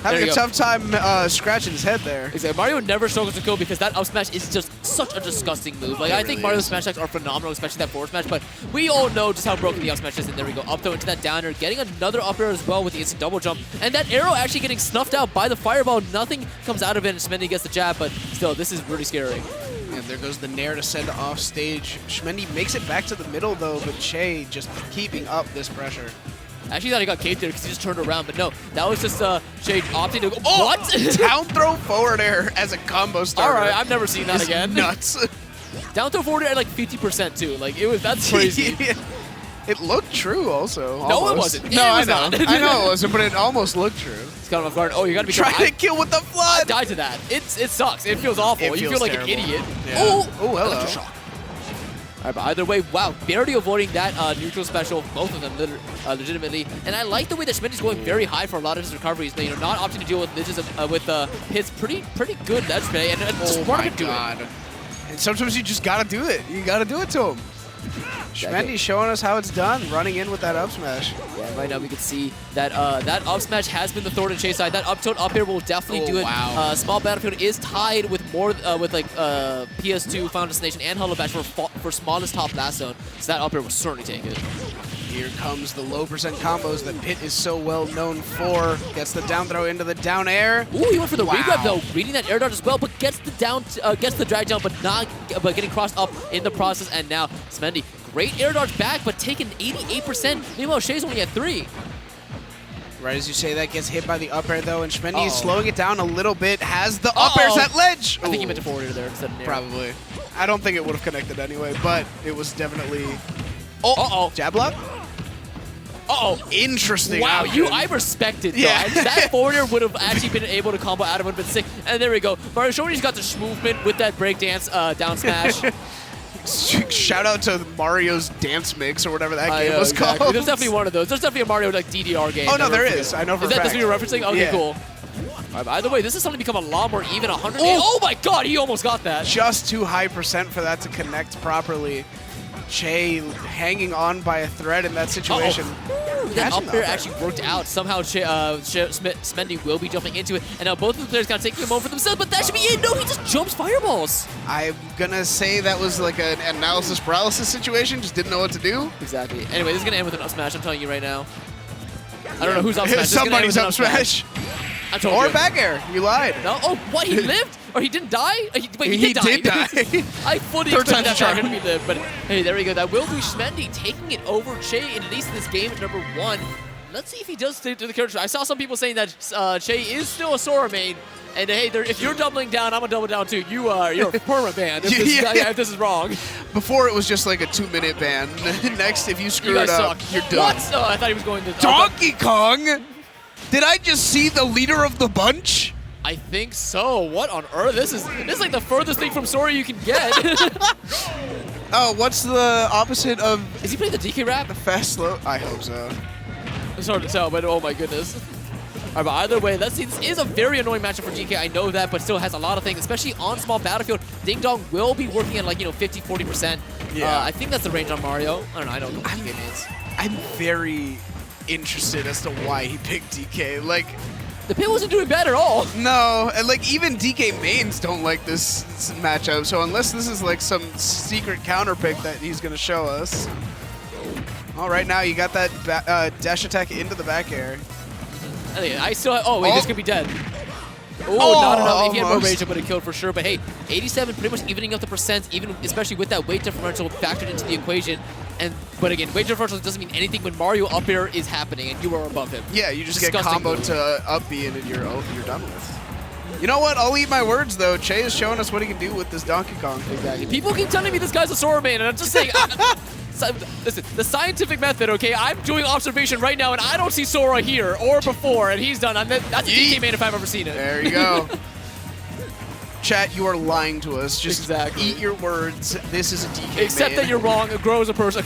S5: Having a tough time scratching his head there.
S4: Exactly. Mario never struggles to kill because that up smash is just such a disgusting move. Like, I think Mario's smash attacks are phenomenal, especially that forward smash, but we all know just how broken the up smash is. And there we go, up throw into that downer, getting another up air as well with the instant double jump. And that arrow actually getting snuffed out by the fireball. Nothing comes out of it, and Schmendy gets the jab, but still, this is really scary.
S5: And there goes the nair to send off stage. Schmendy makes it back to the middle, though, but Che just keeping up this pressure.
S4: I actually thought he got caped there because he just turned around, but no, that was just Shay opting to go. Oh, what?
S5: Down throw forward air as a combo starter.
S4: All right, I've never seen that again.
S5: Nuts.
S4: Down throw forward air at like 50% too. Like that's crazy.
S5: It looked true also.
S4: No,
S5: almost.
S4: it wasn't.
S5: No,
S4: I know.
S5: I know it wasn't, but it almost looked true.
S4: It's kind of off guard. Oh, you gotta be
S5: trying to kill with the flood.
S4: I died to that. It sucks. It feels awful. You feel like an idiot.
S5: Yeah.
S4: Oh,
S5: hello.
S4: Electroshock. All right, but either way, wow, barely avoiding that neutral special, both of them legitimately. And I like the way that Schmendy's going very high for a lot of his recoveries. You know, not opting to deal with ledges with his pretty good ledge play, and just wanted to do it.
S5: And sometimes you just gotta do it. You gotta do it to him. Schmendy showing us how it's done, running in with that up smash.
S4: Yeah, right now we can see that that up smash has been the thorn in Chase side. That up tilt up air will definitely do it.
S5: Wow.
S4: Small Battlefield is tied with more with like PS2 Final Destination and Hollow Bash for smallest top last zone. So that up air will certainly take it.
S5: Here comes the low percent combos that Pit is so well known for. Gets the down throw into the down air.
S4: Ooh, he went for the
S5: Wow.
S4: regrab though, reading that air dodge as well, but gets the gets the drag down, but getting crossed up in the process. And now Schmendy, great air dodge back, but taking 88%. Meanwhile, Shay's only at 3.
S5: Right as you say that, gets hit by the up air though, and Schmendy is slowing it down a little bit. Has the up airs at ledge.
S4: I think he meant to forward air there instead of air.
S5: Probably. I don't think it would have connected anyway, but it was definitely.
S4: Oh,
S5: jab block. Interesting.
S4: Wow,
S5: outcome.
S4: I respect it, though.
S5: Yeah.
S4: That forwarder would have actually been able to combo out of it, would have been sick. And there we go. Mario Shorty's got the movement with that breakdance down smash.
S5: Shout out to Mario's dance mix or whatever that game was called.
S4: There's definitely one of those. There's definitely a Mario like DDR game.
S5: Oh no, there is. I know for a fact.
S4: Is that the you're referencing? Okay,
S5: Yeah.
S4: cool. Either way, this is starting to become a lot more even. 100. Oh my God, he almost got that.
S5: Just too high percent for that to connect properly. Che hanging on by a thread in that situation.
S4: That up air actually worked out. Somehow Schmendy will be jumping into it. And now both of the players kind of taking a moment for themselves, but that should be it. No, he just jumps fireballs.
S5: I'm gonna say that was like an analysis paralysis situation. Just didn't know what to do.
S4: Exactly. Anyway, this is gonna end with an up smash. I'm telling you right now. I don't know who's up smash.
S5: Somebody's up smash.
S4: I told
S5: Or
S4: you.
S5: back air. You lied.
S4: No. Oh, what? He lived? Or he didn't die? Wait,
S5: He did die.
S4: I fully
S5: Third
S4: expected
S5: time's
S4: that
S5: a charm.
S4: to be lived, but hey, there we go. That will be Schmendy taking it over Che, at least in this game at number 1. Let's see if he does stick to the character. I saw some people saying that Che is still a Sora main, and hey, if you're doubling down, I'm gonna double down too. You're a perma ban if this is wrong.
S5: Before it was just like a 2-minute ban. Next, if you screw it up, you're done.
S4: What? Oh, I thought he was going to
S5: Donkey Kong? Did I just see the leader of the bunch?
S4: I think so. What on earth? This is like the furthest thing from Sora you can get.
S5: Oh, what's the opposite of
S4: Is he playing the DK rap?
S5: the fast slow? I hope so.
S4: It's hard to tell, but oh my goodness. All right, but either way, let's see. This is a very annoying matchup for DK. I know that, but still has a lot of things, especially on small battlefield. Ding Dong will be working at like 50, 40%.
S5: Yeah.
S4: I think that's the range on Mario. I don't know. I don't know what DK means.
S5: I'm very interested as to why he picked DK. Like,
S4: The pit wasn't doing bad at all.
S5: no, and like even DK mains don't like this matchup. So unless this is like some secret counter pick that he's gonna show us. All right, now you got that dash attack into the back air.
S4: I still. Oh wait, this could be dead. Ooh,
S5: Oh,
S4: not enough. If he had more
S5: almost.
S4: rage, it would have killed for sure. But hey, 87, pretty much evening up the percents, even especially with that weight differential factored into the equation. But again, weight differential doesn't mean anything when Mario up air is happening and you are above him.
S5: Yeah, you just get
S4: Disgusting
S5: comboed
S4: move.
S5: to up B and then you're done with. You know what? I'll eat my words though. Che is showing us what he can do with this Donkey Kong.
S4: Exactly. People keep telling me this guy's a Sora main, and I'm just saying. Listen, the scientific method, okay? I'm doing observation right now, and I don't see Sora here or before, and he's done. That's a DK main if I've ever seen it.
S5: There you go. Chat, you are lying to us. Just
S4: Exactly.
S5: eat your words. This is a DK
S4: Except
S5: main.
S4: that you're wrong. Grow as a person.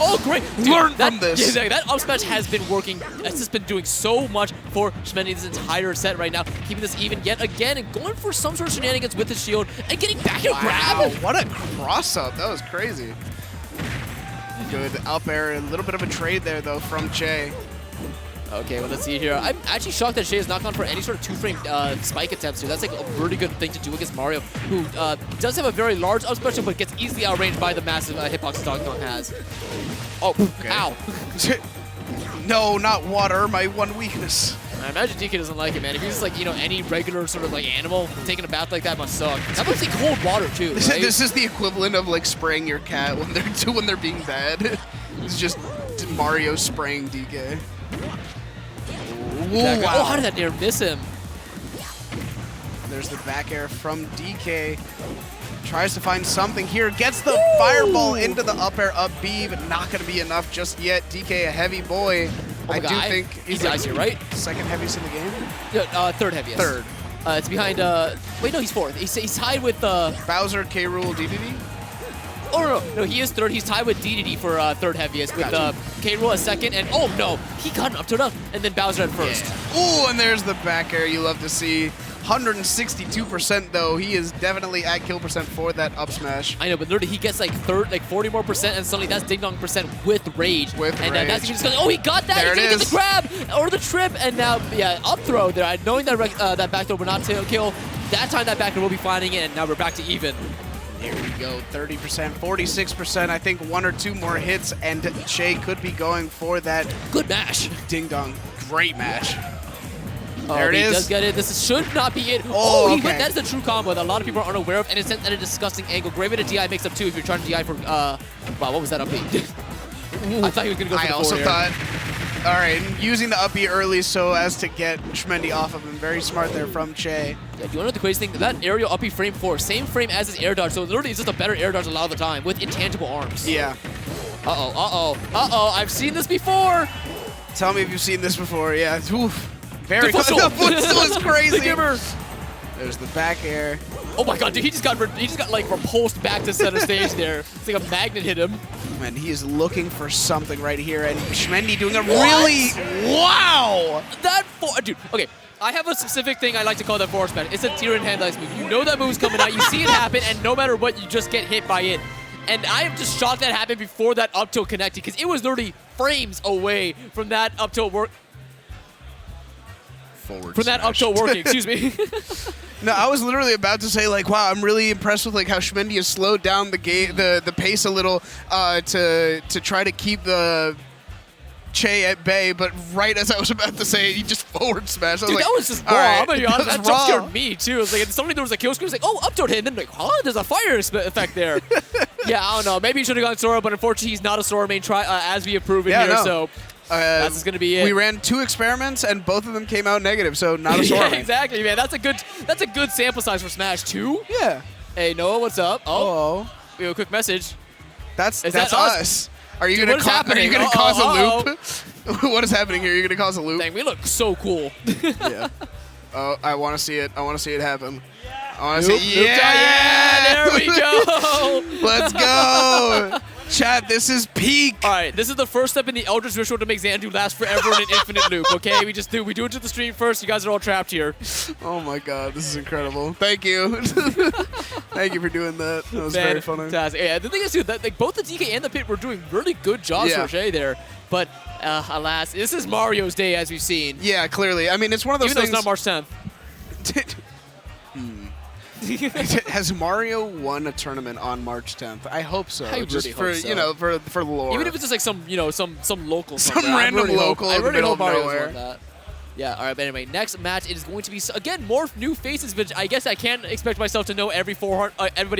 S4: Oh, great. Dude,
S5: Learn from this.
S4: Yeah, that up smash has been working. It's just been doing so much for Schmendy this entire set right now. Keeping this even yet again and going for some sort of shenanigans with his shield and getting back to
S5: Wow,
S4: grab.
S5: what a cross-up. That was crazy. Good up air. A little bit of a trade there, though, from Che.
S4: Okay, well, let's see here. I'm actually shocked that Shay has not gone for any sort of two-frame spike attempts here. That's like a really good thing to do against Mario, who does have a very large up special, but gets easily outranged by the massive hitbox Donkey Kong has. Oh,
S5: Okay.
S4: ow.
S5: No, not water. My one weakness.
S4: I imagine DK doesn't like it, man. If he's just like, any regular sort of like animal, taking a bath like that must suck. That must be cold water too, right?
S5: This is the equivalent of like spraying your cat when they're being bad. It's just Mario spraying DK. Ooh,
S4: Exactly.
S5: wow.
S4: Oh, how did that dare miss him?
S5: There's the back air from DK. Tries to find something here. Gets the fireball into the up air up B, but not going to be enough just yet. DK, a heavy boy.
S4: Oh my
S5: I
S4: God,
S5: do think
S4: he dies here, right?
S5: second heaviest in the game.
S4: Yeah, third heaviest.
S5: Third.
S4: It's behind. Wait, no, he's fourth. He's tied with.
S5: Bowser, K. Rool, DDD.
S4: Oh no, he is third. He's tied with DDD for third heaviest, with
S5: Gotcha.
S4: K. Rool as second, and oh no, he got an up to it up, and then Bowser at first.
S5: Ooh, and there's the back air you love to see. 162% though. He is definitely at kill percent for that up smash.
S4: I know, but literally he gets like 40 more percent, and suddenly that's Ding Dong percent with rage.
S5: With
S4: and
S5: rage.
S4: that's just going. Oh, he got that.
S5: There
S4: He's
S5: it
S4: gonna get
S5: is.
S4: the grab or the trip, and now up throw there. Knowing that that back throw will not kill. That time that back throw will be finding it, and now we're back to even.
S5: There we go, 30%, 46%. I think 1 or 2 more hits, and Shay could be going for that
S4: Good mash.
S5: ding dong. Great mash.
S4: Oh,
S5: There it
S4: he
S5: is.
S4: does get it. This should not be it.
S5: Oh,
S4: he
S5: okay.
S4: went. That's the true combo that a lot of people are unaware of, and it's sent at a disgusting angle. Great bit of DI mix up too if you're trying to DI for. Wow, what was that up B? I thought he was gonna go for
S5: I
S4: the
S5: also
S4: forward air.
S5: thought, all right, using the up B early so as to get Schmendy off of him. Very smart there from Che.
S4: Yeah, do you know the crazy thing? That aerial up B frame 4, same frame as his air dodge, so literally it's just a better air dodge a lot of the time with intangible arms.
S5: Yeah.
S4: I've seen this before.
S5: Tell me if you've seen this before. Yeah. Oof. Very
S4: The
S5: good.
S4: footstool.
S5: The footstool is crazy.
S4: The gimmer.
S5: There's the back air.
S4: Oh my god, dude, he just got like repulsed back to center stage there. It's like a magnet hit him.
S5: Man, he is looking for something right here, and Schmendy doing a really wow.
S4: Dude, okay. I have a specific thing I like to call that forward smash. It's a tier and hand ice move. You know that move's coming out, you see it happen, and no matter what, you just get hit by it. And I am just shocked that happened before that up tilt connected, because it was literally frames away from that up tilt work. From that up tilt working, excuse me.
S5: No, I was literally about to say, like, wow, I'm really impressed with like how Schmendy has slowed down the pace a little to try to keep the Che at bay, but right as I was about to say it, he just forward smashed. I was
S4: Dude,
S5: like,
S4: that was just raw.
S5: right,
S4: I'm gonna be honest, that jump
S5: raw.
S4: scared me too. It was like suddenly there was a kill screen. It was like, oh, up tilt hit, and then like, huh? There's a fire effect there. Yeah, I don't know. Maybe he should have gone Sora, but unfortunately, he's not a Sora main. As we have proven here,
S5: no.
S4: so. That's just gonna be it.
S5: We ran 2 experiments and both of them came out negative, so not a Sora
S4: Yeah,
S5: main.
S4: exactly, man. That's a good sample size for Smash 2.
S5: Yeah.
S4: Hey, Noah, what's up?
S5: Oh.
S4: We have a quick message.
S5: That's
S4: that
S5: us. Are you
S4: Dude,
S5: gonna
S4: what is happening?
S5: Are you gonna cause a
S4: Uh-oh.
S5: loop? What is happening here? You're gonna cause a loop?
S4: Dang, we look so cool.
S5: Yeah. Oh, I want to see it. I want to see it happen. I want to
S4: Loop,
S5: see.
S4: loop,
S5: Yeah.
S4: there we go.
S5: Let's go. Chat, this is peak.
S4: All right, this is the first step in the Eldritch Ritual to make Xanadu last forever in an infinite loop. Okay, we do it to the stream first. You guys are all trapped here.
S5: Oh my god, this is incredible. Thank you. Thank you for doing that. That was very funny.
S4: Fantastic. Yeah, the thing is, too, that like both the DK and the Pit were doing really good jobs
S5: Yeah.
S4: for Shay there. But alas, this is Mario's day, as we've seen.
S5: Yeah, clearly. I mean, it's one of those
S4: Even though
S5: things.
S4: it's not March 10th.
S5: Has Mario won a tournament on March 10th? I hope so.
S4: I
S5: just
S4: really
S5: for
S4: hope so.
S5: you know, for the lore.
S4: Even if it's just like some local,
S5: Some
S4: somewhere.
S5: random local
S4: I
S5: in the
S4: really
S5: middle
S4: hope
S5: of
S4: Mario's
S5: nowhere.
S4: won that. Yeah, all right, but anyway, next match, it is going to be, again, more new faces, but I guess I can't expect myself to know everybody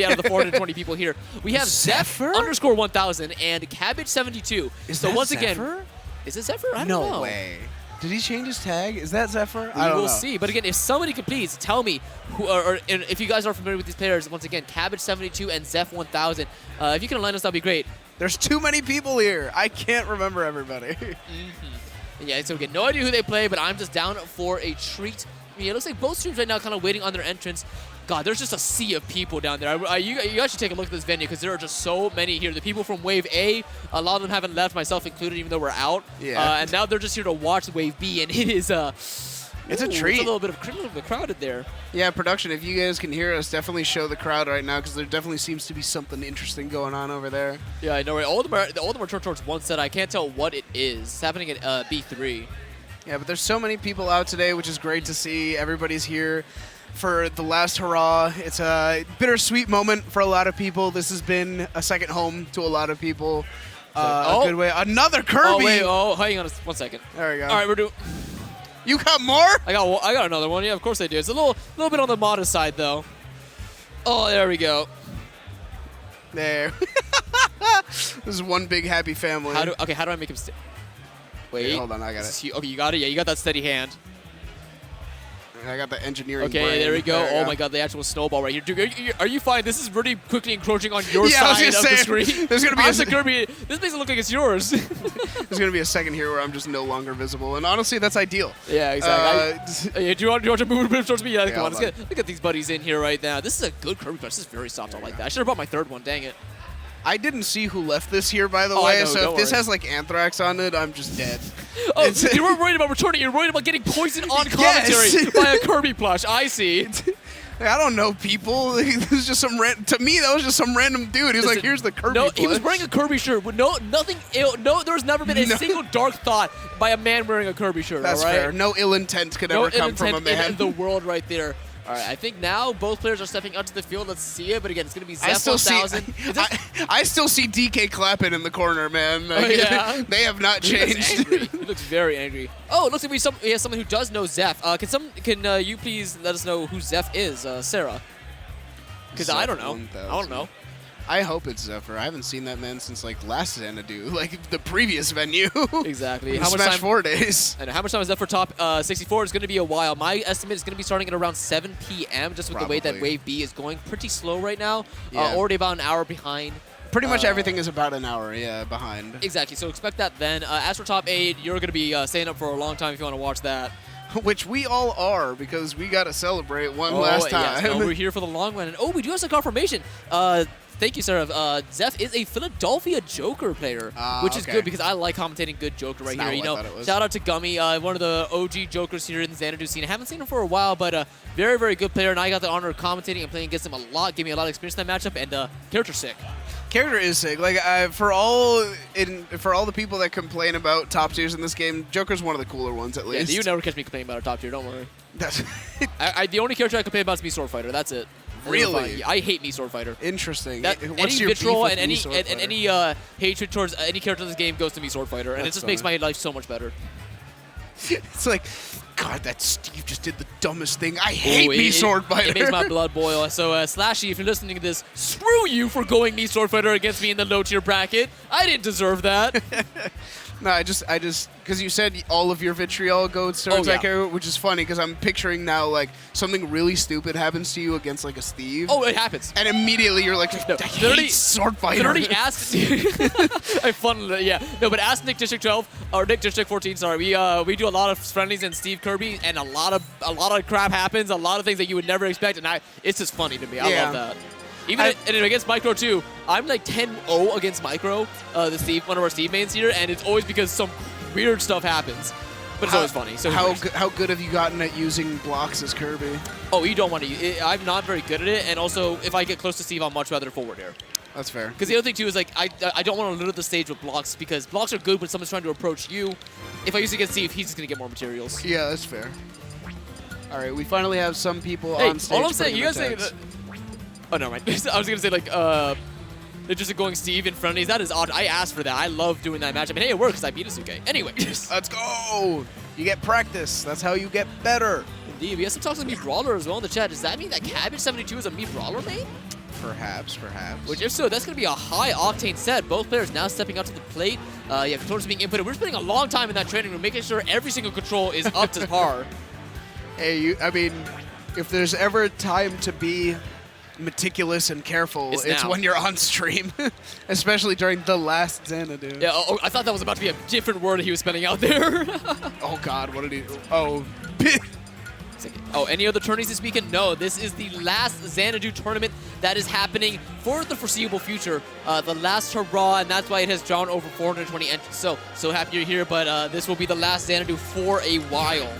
S4: out of the 420 people here. We have
S5: Zephyr?
S4: Zeph_1000 and Cabbage72.
S5: Is
S4: so
S5: that
S4: once
S5: Zephyr?
S4: again, is it Zephyr? I don't know.
S5: No way. Did he change his tag? Is that Zephyr?
S4: We will see. But again, if somebody could please tell me, and if you guys are familiar with these players, once again, Cabbage72 and Zeph1000, if you can align us, that'd be great.
S5: There's too many people here. I can't remember everybody.
S4: Yeah, so again, no idea who they play, but I'm just down for a treat. I mean, it looks like both streams right now kind of waiting on their entrance. God, there's just a sea of people down there. You guys should take a look at this venue because there are just so many here. The people from Wave A, a lot of them haven't left, myself included, even though we're out.
S5: Yeah.
S4: And now they're just here to watch Wave B, and it is
S5: It's a treat.
S4: It's a little bit crowded there.
S5: Yeah, production, if you guys can hear us, definitely show the crowd right now because there definitely seems to be something interesting going on over there.
S4: Yeah, I know, right? All of them are turned towards one set. I can't tell what it is. It's happening at B3.
S5: Yeah, but there's so many people out today, which is great to see. Everybody's here for the last hurrah. It's a bittersweet moment for a lot of people. This has been a second home to a lot of people. A good way. Another Kirby!
S4: Oh, wait. Oh, hang on 1 second.
S5: There we go.
S4: All right, we're doing...
S5: You got more?
S4: I got another one. Yeah, of course I do. It's a little bit on the modest side, though. Oh, there we go.
S5: There. This is one big happy family.
S4: How do I make him Wait.
S5: Okay, hold on, I got it.
S4: Okay, you got it? Yeah, you got that steady hand.
S5: I got the engineering
S4: Okay,
S5: brain.
S4: there we go.
S5: There
S4: Oh my god, the actual snowball right here. Dude, are you fine? This is really quickly encroaching on your side of the screen.
S5: There's gonna be
S4: Honestly, Kirby, this makes it look like it's yours.
S5: There's gonna be a second here where I'm just no longer visible, and honestly, that's ideal.
S4: Yeah, exactly. Do you want to move towards me? Yeah,
S5: Yeah,
S4: come on.
S5: hold on.
S4: Look at these buddies in here right now. This is a good Kirby crush. This is very soft. I like that. I should have brought my third one. Dang it.
S5: I didn't see who left this here, by the
S4: Oh, I
S5: way,
S4: know,
S5: so
S4: don't
S5: if this
S4: worry.
S5: has like anthrax on it, I'm just dead.
S4: Oh, you weren't worried about returning. You're worried about getting poisoned on commentary
S5: Yes.
S4: by a Kirby plush. I see.
S5: I don't know people. This is just some to me that was just some random dude. He was like,
S4: Listen,
S5: "Here's the Kirby."
S4: No, he was
S5: plush.
S4: wearing a Kirby shirt with nothing ill. No, there's never been a single dark thought by a man wearing a Kirby shirt.
S5: That's
S4: all right?
S5: fair. No ill intent could
S4: No
S5: ever come from a
S4: intent
S5: man.
S4: in the world right there. All right, I think now both players are stepping onto the field. Let's see it, but again, it's going to be Zeph
S5: I still
S4: 1000.
S5: I still see DK clapping in the corner, man. Like,
S4: yeah?
S5: They have not changed.
S4: He looks very angry. Oh, it looks like we have someone who does know Zeph. Can you please let us know who Zeph is, Sarah? Because I don't know.
S5: 1000.
S4: I don't know.
S5: I hope it's Zephyr. I haven't seen that man since like last Xanadu, like the previous venue.
S4: Exactly.
S5: How much Smash 4 days.
S4: And how much time is left for top 64? It's going to be a while. My estimate is going to be starting at around 7 p.m. just with the way that Wave B is going pretty slow right now.
S5: Yeah.
S4: Already about an hour behind.
S5: Pretty much everything is about an hour, behind.
S4: Exactly. So expect that then. As for top 8, you're going to be staying up for a long time if you want to watch that.
S5: Which we all are, because we got to celebrate one last time.
S4: Yes. No, we're here for the long run. And we do have some confirmation. Thank you, Sarah. Zeph is a Philadelphia Joker player, which is good because I like commentating good Joker right here. You know, shout out to Gummy, one of the OG Jokers here in the Xanadu scene. I haven't seen him for a while, but very, very good player. And I got the honor of commentating and playing against him a lot. Gave me a lot of experience in that matchup, and character sick.
S5: Character is sick. Like for all the people that complain about top tiers in this game, Joker's one of the cooler ones at least.
S4: Yeah, you never catch me complaining about a top tier. Don't worry. That's the only character I complain about is me Swordfighter. That's it.
S5: Really?
S4: I hate me Swordfighter.
S5: Interesting.
S4: What's
S5: any
S4: your vitriol and
S5: and
S4: any hatred towards any character in this game goes to me Swordfighter, and it just makes my life so much better.
S5: It's like, God, that Steve just did the dumbest thing. I hate me Swordfighter.
S4: It makes my blood boil. So Slashy, if you're listening to this, screw you for going me Swordfighter against me in the low tier bracket. I didn't deserve that.
S5: No, I just, because you said all of your vitriol goes towards that character, which is funny because I'm picturing now like something really stupid happens to you against like a Steve.
S4: Oh, it happens.
S5: And immediately you're like, I hate Swordfighter.
S4: Literally asked. I funneled it, yeah. No, but ask Nick District 12 or Nick District 14. Sorry, we do a lot of friendlies and Steve Kirby, and a lot of crap happens, a lot of things that you would never expect, and it's just funny to me. I love that. Even against Micro too, I'm like 10-0 against Micro, one of our Steve mains here, and it's always because some weird stuff happens. But it's always funny. So
S5: how good have you gotten at using blocks as Kirby?
S4: Oh, you don't want to. I'm not very good at it, and also if I get close to Steve, I'll much rather forward air.
S5: That's fair.
S4: Because the other thing too is like I don't want to litter the stage with blocks because blocks are good when someone's trying to approach you. If I use it against Steve, he's just gonna get more materials.
S5: Yeah, that's fair. All right, we finally have some people on stage.
S4: All I'm saying, you guys saying that. Oh, no, mind. I was going to say, like, they're just going Steve in front of me. That is odd. I asked for that. I love doing that matchup. And hey, it works. I beat Asuke. Anyway.
S5: Let's go. You get practice. That's how you get better.
S4: Indeed. We have some talks on Mii Brawler as well in the chat. Does that mean that Cabbage72 is a Mii Brawler main?
S5: Perhaps.
S4: Which, if so, that's going to be a high-octane set. Both players now stepping up to the plate. Controllers being inputted. We're spending a long time in that training room, making sure every single control is up to par.
S5: Hey, I mean, if there's ever a time to be meticulous and careful, it's when you're on stream, especially during the last Xanadu.
S4: Yeah, I thought that was about to be a different word he was spelling out there.
S5: Oh God, what did he? Oh.
S4: Any other tourneys this weekend? No, this is the last Xanadu tournament that is happening for the foreseeable future. The last hurrah, and that's why it has drawn over 420 entries. So happy you're here, but this will be the last Xanadu for a while.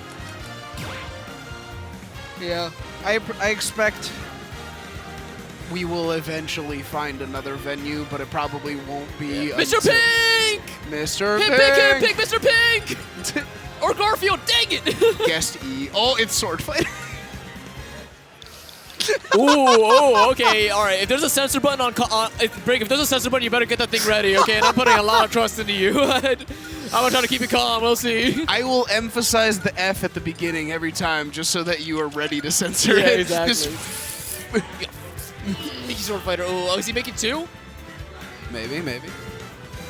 S5: Yeah, I expect we will eventually find another venue, but it probably won't be
S4: Mr. Pink!
S5: Mr.
S4: Pink! Mr. Pink! Or Garfield, dang it!
S5: Guest E. Oh, it's Swordfighter.
S4: Okay, all right. If there's a censor button if there's a censor button, you better get that thing ready, okay? And I'm putting a lot of trust into you. I'm gonna try to keep it calm. We'll see.
S5: I will emphasize the F at the beginning every time, just so that you are ready to censor it.
S4: Yeah, exactly. Mii Swordfighter. Oh, is he making 2?
S5: Maybe.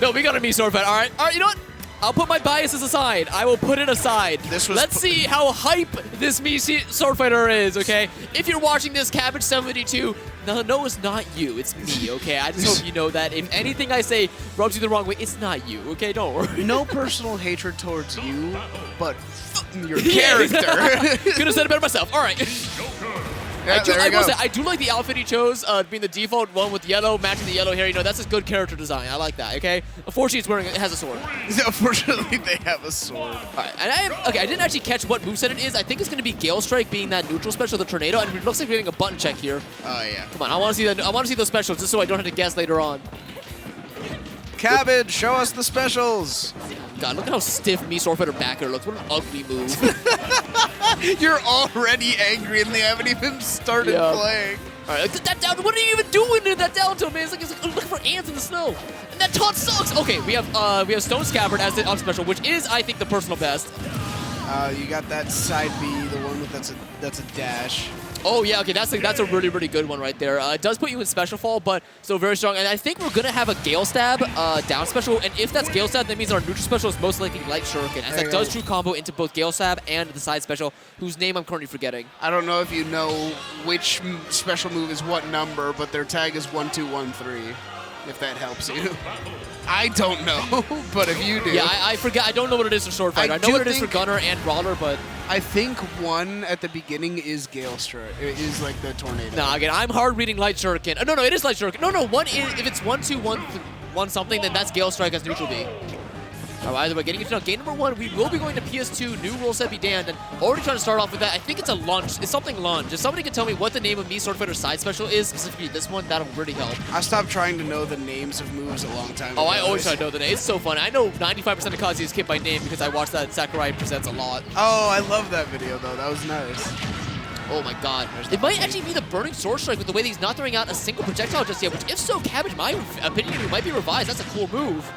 S4: No, we got a Mii Swordfighter. All right, you know what? I'll put my biases aside. I will put it aside. Let's see how hype this Mii Swordfighter is, okay? If you're watching this, Cabbage72, no, it's not you. It's me, okay? I just hope you know that. If anything I say rubs you the wrong way, it's not you, okay? Don't worry.
S5: No personal hatred towards you, but your character.
S4: Could have said it better myself. All right.
S5: Yeah,
S4: I do like the outfit he chose, being the default one with yellow, matching the yellow hair. You know, that's a good character design. I like that, okay? Unfortunately, it has a sword.
S5: Unfortunately, they have a sword.
S4: All right, and I didn't actually catch what moveset it is. I think it's going to be Gale Strike being that neutral special, the Tornado, and it looks like we're getting a button check here.
S5: Oh, yeah.
S4: Come on, I want to see those specials just so I don't have to guess later on.
S5: Cabbage, show us the specials.
S4: God, look at how stiff Mii Swordfighter backer looks. What an ugly move.
S5: You're already angry and they haven't even started playing.
S4: All right, that down. What are you even doing in that down tilt, man? It's like looking for ants in the snow. And that taunt sucks. Okay, we have Stone Scabbard as the up special, which is, I think, the personal best.
S5: You got that side B, the one with that's a dash.
S4: Oh yeah, okay, that's a really, really good one right there. It does put you in special fall, but still very strong. And I think we're gonna have a Gale Stab down special, and if that's Gale Stab, that means our neutral special is most likely Light Shuriken, as that does true combo into both Gale Stab and the side special, whose name I'm currently forgetting.
S5: I don't know if you know which special move is what number, but their tag is 1213. If that helps you. I don't know, but if you do.
S4: Yeah, I forget. I don't know what it is for Swordfighter. I know what it is for Gunner and Brawler, but
S5: I think one at the beginning is Gale Strike. It is like the tornado.
S4: Nah, again, I'm hard reading Light Shuriken. No, it is Light Shuriken. No, one is, if it's 1-2-1 something, then that's Gale Strike as neutral B. All right, either way, getting into now game number 1, we will be going to PS2, new rule set be damned, and already trying to start off with that. I think it's a lunge. It's something lunge. If somebody can tell me what the name of me Swordfighter side special is, specifically this one, that'll really help.
S5: I stopped trying to know the names of moves a long time ago.
S4: Oh, I always try to know the name. It's so fun. I know 95% of Kazuya's kit by name because I watch that Sakurai Presents a lot.
S5: Oh, I love that video, though. That was nice.
S4: Oh my god. It might actually be the Burning Sword Strike with the way that he's not throwing out a single projectile just yet, which if so, Cabbage, my opinion, might be revised. That's a cool move.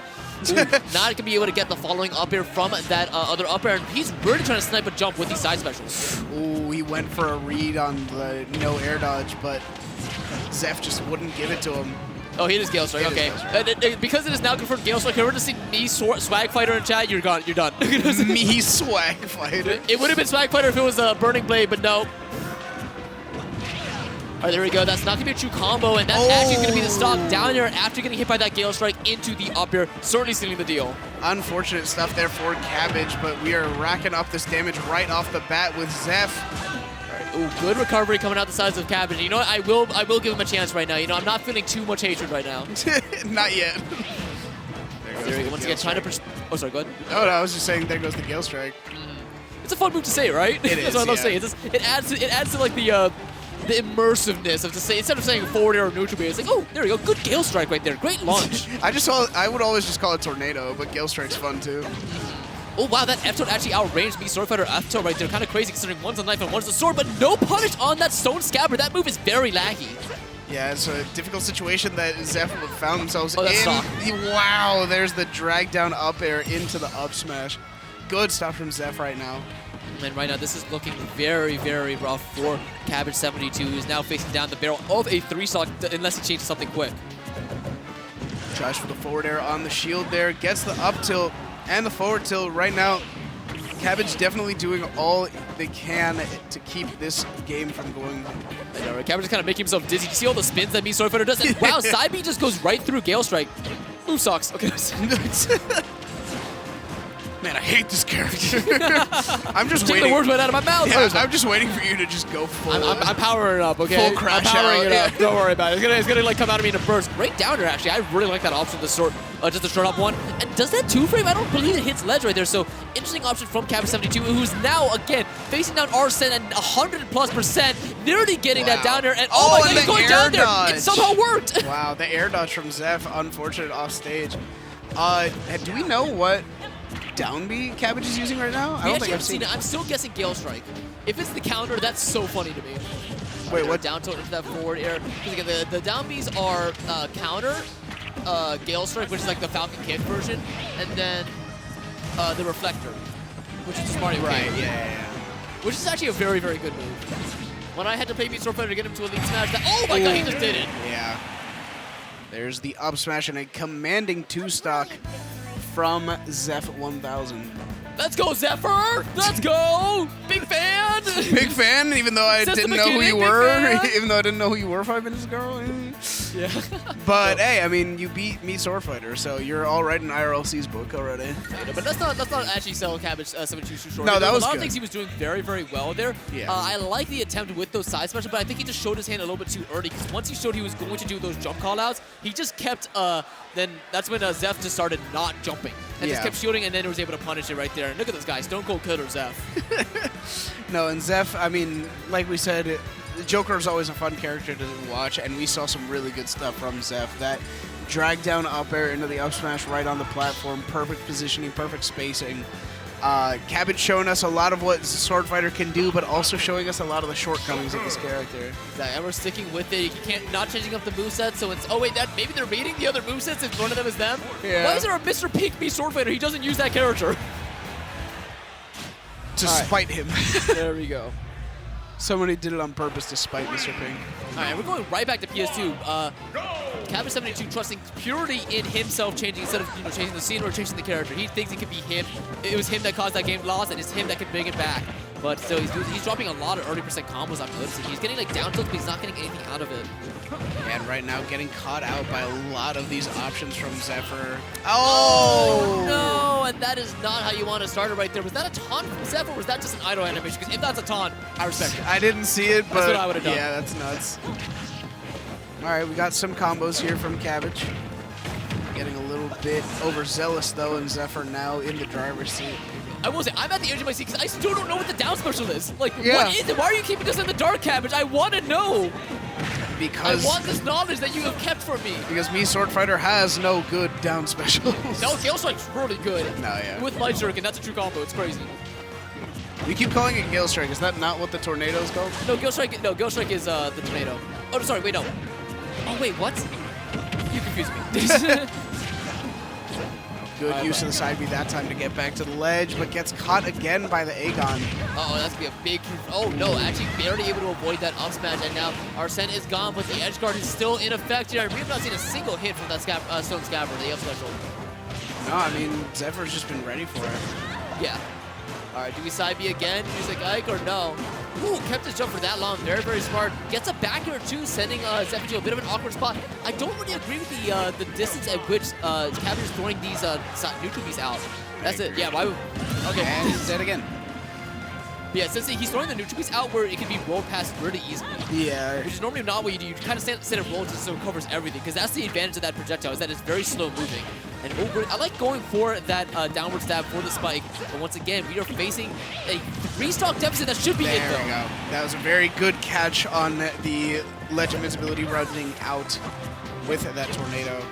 S4: Ooh, not going to be able to get the following up air from that other up air, and he's really trying to snipe a jump with these side specials.
S5: Ooh, he went for a read on the no air dodge, but Zeph just wouldn't give it to him.
S4: Oh, he is Gale Strike, okay. Because it is now confirmed Gale Strike, if you were to see me Swag Fighter in chat, you're gone, you're done.
S5: Me Swag Fighter?
S4: It would have been Swag Fighter if it was a Burning Blade, but no. All right, there we go. That's not going to be a true combo, and that's actually going to be the stock down there after getting hit by that Gale Strike into the up air, certainly sealing the deal.
S5: Unfortunate stuff there for Cabbage, but we are racking up this damage right off the bat with Zeph.
S4: All right, ooh, good recovery coming out the sides of Cabbage. You know what? I will give him a chance right now. You know, I'm not feeling too much hatred right now.
S5: Not yet.
S4: There we go. Once again, trying to... Oh, sorry, go ahead.
S5: No, I was just saying there goes the Gale Strike.
S4: It's a fun move to say, right?
S5: It is,
S4: That's what I love saying. It adds to like the immersiveness of to say, instead of saying forward air or neutral B, it's like, oh, there we go, good Gale Strike right there, great launch.
S5: I would always just call it Tornado, but Gale Strike's fun too.
S4: Oh wow, that F-tilt actually outranged me Swordfighter F-tilt right there, kind of crazy considering one's a knife and one's a sword, but no punish on that Stone Scabbard. That move is very laggy.
S5: Yeah, it's a difficult situation that Zeph found themselves
S4: in.
S5: Stock. Wow, there's the drag down up air into the up smash. Good stuff from Zeph right now.
S4: And right now, this is looking very, very rough for Cabbage 72, who's now facing down the barrel of a 3-stock unless he changes something quick.
S5: Tries for the forward air on the shield there, gets the up tilt and the forward tilt right now. Cabbage definitely doing all they can to keep this game from going.
S4: Yeah, right. Cabbage is kind of making himself dizzy. You see all the spins that me Swordfighter does? And wow, side B just goes right through Gale Strike. Ooh, sucks. Okay.
S5: Man, I hate this character. I'm just
S4: waiting. The words right out of my mouth.
S5: Yeah, I'm just waiting for you to just go full.
S4: I'm powering it up, okay?
S5: Full crash
S4: I'm powering
S5: out.
S4: it up. Don't worry about it. It's gonna like come out of me in a burst. Great downer, actually. I really like that option, just the short up one. And does that 2-frame? I don't believe it hits ledge right there. So interesting option from Cabbage 72, who's now again facing down Arsene and 100+%, nearly getting that down there. And oh my god, he's going down there. It somehow worked.
S5: Wow, the air dodge from Zeph, unfortunate off stage. Do we know what down B Cabbage is using right now? I don't think I've seen it.
S4: I'm still guessing Gale Strike. If it's the counter, that's so funny to me.
S5: Wait, what?
S4: Down tilt into that forward air. Because again, the down Bs are counter, Gale Strike, which is like the Falcon Kick version, and then the Reflector, which is the Smarty
S5: Right, yeah.
S4: Which is actually a very, very good move. When I had to play me Swordfighter to get him to Elite Smash, oh my god, he just did it.
S5: Yeah. There's the up smash and a commanding 2-stock from Zeph 1000.
S4: Let's go, Zephyr! Let's go! Big fan!
S5: Big fan, even though I didn't know who you were. Even though I didn't know who you were 5 minutes ago.
S4: Yeah.
S5: But hey, I mean, you beat me Swordfighter, so you're all right in IRLC's book already.
S4: Yeah, but let's not actually sell Cabbage 72 too short.
S5: No, that was
S4: a lot
S5: good.
S4: of things he was doing very, very well there.
S5: Yeah.
S4: I like the attempt with those side specials, but I think he just showed his hand a little bit too early, because once he showed he was going to do those jump callouts, he just kept, then that's when Zeph just started not jumping. And just kept shooting, and then he was able to punish it right there. And look at this guy, Stone Cold Killer Zeph.
S5: No, and Zeph, I mean, like we said, Joker is always a fun character to watch, and we saw some really good stuff from Zeph. That drag down up air into the up smash right on the platform, perfect positioning, perfect spacing. Cabbage showing us a lot of what Swordfighter can do, but also showing us a lot of the shortcomings of this character.
S4: And we're sticking with it. You can't not changing up the moveset, so it's maybe they're meeting the other movesets if one of them is them.
S5: Yeah.
S4: Why is there a Mr. Pink me Swordfighter? He doesn't use that character.
S5: To spite him.
S4: There we go.
S5: Somebody did it on purpose to spite Mr. Pink.
S4: All right, we're going right back to PS2. Cabbage72 trusting purely in himself changing instead of changing the scene or changing the character. He thinks it could be him. It was him that caused that game loss, and it's him that can bring it back. But still, he's dropping a lot of early percent combos. I'm noticing he's getting like down tilts, but he's not getting anything out of it.
S5: And right now, getting caught out by a lot of these options from Zephyr. Oh
S4: no! And that is not how you want to start it right there. Was that a taunt from Zephyr, or was that just an idle animation? Because if that's a taunt, I respect it.
S5: I didn't see it, but
S4: that's what I would have done.
S5: Yeah, that's nuts. All right, we got some combos here from Cabbage. Getting a little bit overzealous, though, and Zephyr now in the driver's seat.
S4: I will say, I'm at the edge of my seat because I still don't know what the down special is. Like,
S5: yeah.
S4: What is it? Why are you keeping us in the dark, Cabbage? I want to know.
S5: Because
S4: I want this knowledge that you have kept from me.
S5: Because me, Swordfighter, has no good down specials.
S4: No, Gale Strike's really good.
S5: No, yeah.
S4: With Light Shuriken, that's a true combo. It's crazy.
S5: You keep calling it Gale Strike. Is that not what the tornado is called?
S4: No, Gale Strike is the tornado. Oh, sorry, wait, no. Oh, wait, what? You confused me.
S5: Good use of the side B that time to get back to the ledge, but gets caught again by the Aegon.
S4: Uh-oh, that's going to be a big... Oh, no, actually barely able to avoid that up smash, and now Arsene is gone, but the edge guard is still in effect here. We have not seen a single hit from that Stone Scabbard, the up special.
S5: No, I mean, Zephyr's just been ready for it.
S4: Yeah. All right, do we side B again? Music Ike or no? Ooh, kept his jump for that long. Very, very smart. Gets a back air too, sending Zephyr to a bit of an awkward spot. I don't really agree with the distance at which Cabbage is throwing these neutral bees out. That's it. Yeah, why would... Okay.
S5: And he's dead again.
S4: Yeah, since he's throwing the neutral bees out where it can be rolled past really easily.
S5: Yeah.
S4: Which is normally not what you do. You kind of stand and roll just so it covers everything, because that's the advantage of that projectile, is that it's very slow moving. And I like going for that downward stab for the spike, but once again, we are facing a 3-stock deficit that should be it, though.
S5: There we go. That was a very good catch on the ledge invincibility running out with that tornado.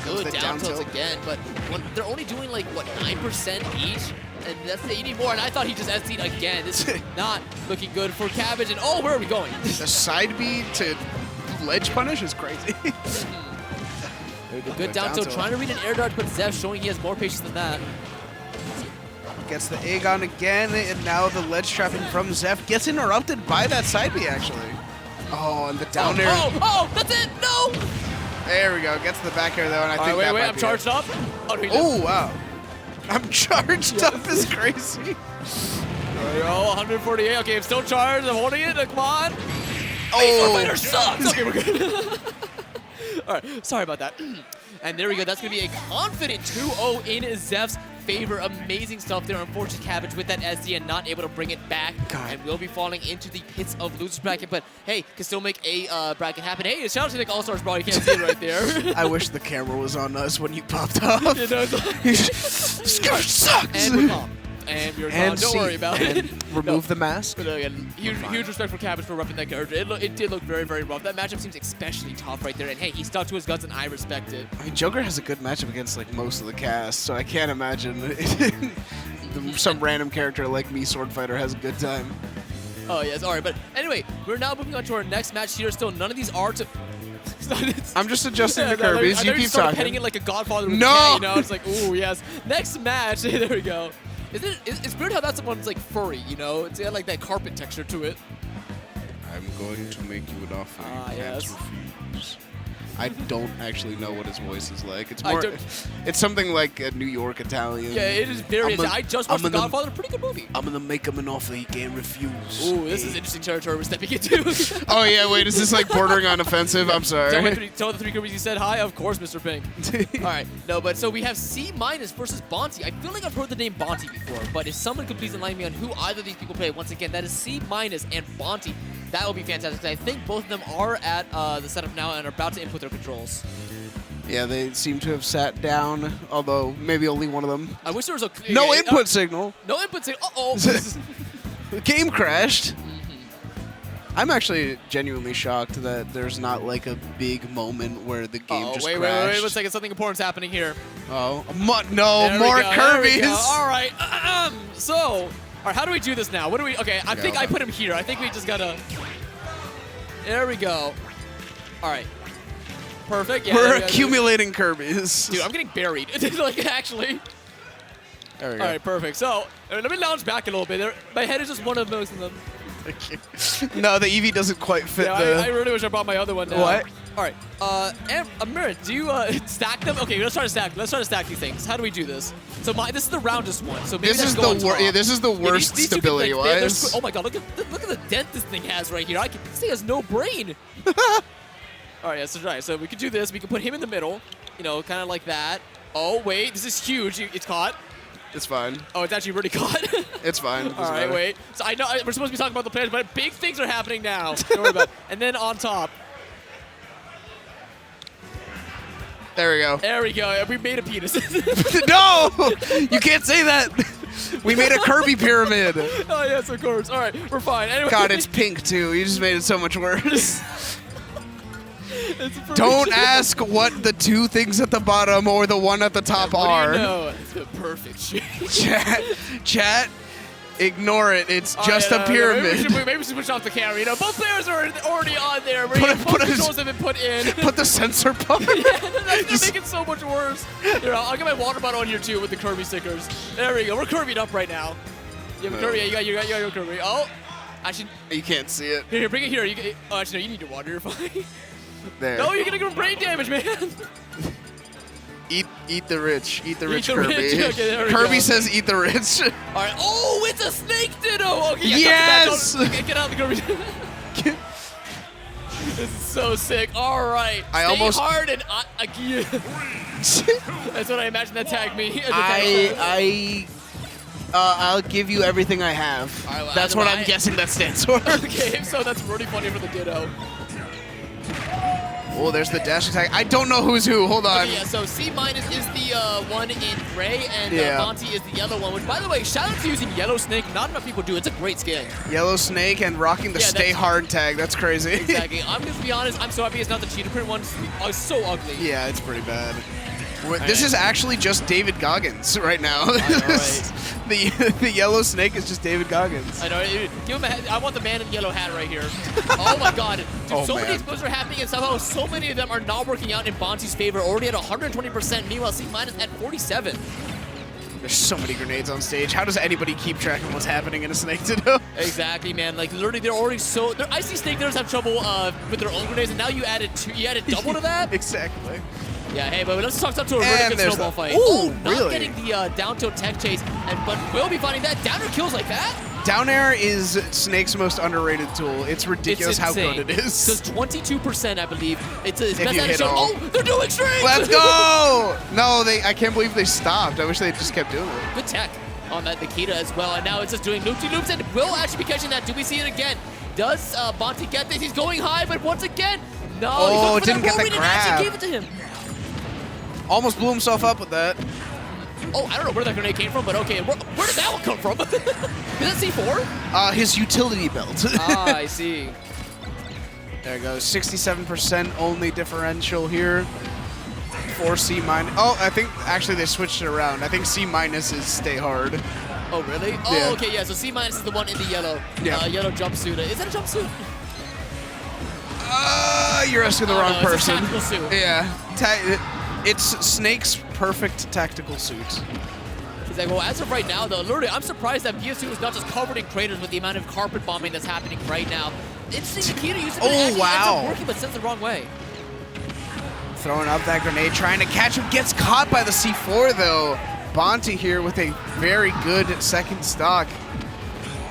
S4: Good down tilts again, but they're only doing like, what, 9% each? And that's you need more, and I thought he just SD'd again. This is not looking good for Cabbage, and oh, where are we going?
S5: The side B to ledge punish is crazy.
S4: Good down tilt, trying to read an air dodge, but Zeph showing he has more patience than that.
S5: Gets the Aegon again, and now the ledge trapping from Zeph gets interrupted by that side B, actually. Oh, and the down air.
S4: Oh, that's it, no!
S5: There we go, gets the back air, though, and I think
S4: wait, I'm charged up.
S5: Oh, wow. I'm charged up is crazy.
S4: Oh, 148, okay, I'm still charged, I'm holding it, come on.
S5: Oh,
S4: Swordfighter sucks! Okay, we're good. All right, sorry about that. And there we go. That's going to be a confident 2-0 in Zeph's favor. Amazing stuff there. Unfortunate Cabbage with that SD and not able to bring it back.
S5: God.
S4: And will be falling into the pits of loser's bracket. But hey, can still make a bracket happen. Hey, shout out to the All-Stars brawl. You can't see it right there.
S5: I wish the camera was on us when you popped off.
S4: You know,
S5: this guy sucks.
S4: And we're calm. And you're gone. Don't worry about it.
S5: Remove the mask.
S4: But again, huge respect for Cabbage for repping that character. It did look very, very rough. That matchup seems especially tough right there. And hey, he stuck to his guns, and I respect it.
S5: I mean, Joker has a good matchup against like most of the cast, so I can't imagine some random character like me, Swordfighter, has a good time.
S4: Oh yes, all right. But anyway, we're now moving on to our next match here. Still, none of these are to.
S5: I'm just adjusting the Kirby's. You keep talking.
S4: Petting it like a Godfather.
S5: No.
S4: You know, it's like, ooh, yes. Next match. There we go. It's weird how that's one's like furry, you know? It's got like that carpet texture to it.
S5: I'm going to make you an offer you can't
S4: yes.
S5: refuse. I don't actually know what his voice is like. It's more. It's something like a New York Italian.
S4: Yeah, it is very. I just watched The Godfather, a pretty good movie.
S5: I'm gonna make him an offer he can't refuse.
S4: Ooh, this is interesting territory we're stepping into.
S5: Oh yeah, wait, is this like bordering on offensive? I'm sorry.
S4: Tell the three Kirby's you said hi. Of course, Mr. Pink. All right, no, but so we have C- versus Bonty. I feel like I've heard the name Bonty before, but if someone could please enlighten me on who either of these people play, once again, that is C- and Bonty. That would be fantastic. I think both of them are at the setup now and are about to input their controls.
S5: Yeah, they seem to have sat down, although maybe only one of them.
S4: I wish there was a...
S5: No input signal.
S4: No input signal. Uh-oh.
S5: The game crashed. I'm actually genuinely shocked that there's not like a big moment where the game just
S4: wait,
S5: crashed.
S4: wait, 1 second. Something important's happening here.
S5: Oh,
S4: There
S5: more
S4: we go, there we
S5: Kirby's.
S4: go. All right. So, all right, how do we do this now? What do we? Okay, I think I put him here. I think we just gotta. There we go. All right. Perfect. Yeah,
S5: We're accumulating Kirby's.
S4: Dude, I'm getting buried. Like, actually.
S5: There we go.
S4: All right, perfect. So, let me lounge back a little bit. My head is just one of most of them.
S5: No, the Eevee doesn't quite fit
S4: Yeah,
S5: the...
S4: I really wish I brought my other one now.
S5: What?
S4: All right. Amir, do you stack them? Okay, let's try to stack. Let's try to stack these things. How do we do this? So this is the roundest one. So maybe
S5: This is this is the worst
S4: these two can, like,
S5: stability-wise.
S4: oh my god! Look at the dent this thing has right here. This thing has no brain. All right, yeah, so we could do this. We can put him in the middle. You know, kind of like that. Oh wait, this is huge. It's caught.
S5: It's fine.
S4: Oh, it's actually really caught.
S5: It's fine.
S4: All right, wait. So I know we're supposed to be talking about the players, but big things are happening now. Don't worry about it. And then on top.
S5: There we go.
S4: There we go. We made a penis.
S5: No! You can't say that! We made a Kirby pyramid!
S4: Oh, yes, of course. All right, we're fine. Anyway.
S5: God, it's pink, too. You just made it so much worse. Don't ask what the two things at the bottom or the one at the top are.
S4: No, it's the perfect shape.
S5: Chat, ignore it. It's just a pyramid.
S4: Maybe we should switch off the camera. You know, both players are already on there. Both controls have been put in.
S5: Put the sensor pump.
S4: Yeah, that's gonna make it so much worse. Here, I'll get my water bottle on here too with the Kirby stickers. There we go. We're Kirby'd up right now. You have a Kirby. Yeah, you got your Kirby. Oh, actually,
S5: you can't see it.
S4: Here, bring it here. Oh, actually, no, you need your water. You're fine.
S5: There.
S4: No, you're gonna get brain damage, man.
S5: Eat the rich. Eat the rich,
S4: the
S5: Kirby.
S4: rich. Okay, there we
S5: Kirby
S4: go.
S5: says eat the rich.
S4: All right. Oh, it's a snake ditto. Okay,
S5: yes.
S4: Get out of the Kirby. This is so sick. All right.
S5: I
S4: Stay
S5: almost
S4: hard and again. That's what I imagine that tagged me.
S5: I'll give you everything I have.
S4: Right,
S5: that's what I'm guessing that stands for.
S4: Okay, so that's really funny for the ditto.
S5: Oh, there's the dash attack. I don't know who's who. Hold on.
S4: Okay, yeah, so C- is the one in gray, and Bonty is the yellow one, which, by the way, shout out to using Yellow Snake. Not enough people do. It's a great skin. Yellow
S5: Snake and rocking the Stay Hard tag. That's crazy.
S4: Exactly. I'm going to be honest. I'm so happy it's not the cheetah print one. It's so ugly.
S5: Yeah, it's pretty bad. This is actually just David Goggins right now.
S4: I know, right?
S5: The Yellow Snake is just David Goggins.
S4: I know. Give him I want the man in the yellow hat right here. Oh my god. Dude, so many explosions are happening, and somehow so many of them are not working out in Bonty's favor. Already at 120%. Meanwhile, C- at 47.
S5: There's so many grenades on stage. How does anybody keep track of what's happening in a Snake Ditto?
S4: Exactly, man. Like literally, they're already so. I see Snake Ditters have trouble with their own grenades, and now you added double to that.
S5: Exactly.
S4: Yeah, hey, but let's talk to a really good snowball fight.
S5: Ooh,
S4: not
S5: really?
S4: getting the down tilt tech chase, but we'll be finding that down air kills like that.
S5: Down air is Snake's most underrated tool. It's ridiculous how good it is.
S4: So it's 22%, I believe. It's best
S5: you
S4: at
S5: hit
S4: show.
S5: all.
S4: Oh, they're doing strings!
S5: Let's go! No, I can't believe they stopped. I wish they just kept doing it.
S4: Good tech on that Nikita as well, and now it's just doing loop-de-loops, and will actually be catching that. Do we see it again? Does Bonty get this? He's going high, but once again, no.
S5: Oh,
S4: he
S5: didn't get the grab.
S4: Actually gave it to him.
S5: Almost blew himself up with that.
S4: Oh, I don't know where that grenade came from, but okay. Where did that one come from? Is that C4?
S5: His utility belt.
S4: I see.
S5: There it goes. 67% only differential here for C-. Oh, I think actually they switched it around. I think C- is Stay Hard.
S4: Oh, really? Oh,
S5: yeah.
S4: Okay, yeah. So C- is the one in the yellow.
S5: Yeah.
S4: Yellow jumpsuit. Is that a jumpsuit?
S5: You're asking the wrong person.
S4: It's a tactical suit.
S5: Yeah. It's Snake's perfect tactical suit.
S4: He's like, well, as of right now, though, literally, I'm surprised that PS2 is not just covered in craters with the amount of carpet bombing that's happening right now. Interesting, Nikita used it, ends up working, but sends the wrong way.
S5: Throwing up that grenade, trying to catch him, gets caught by the C4, though. Bonty here with a very good second stock.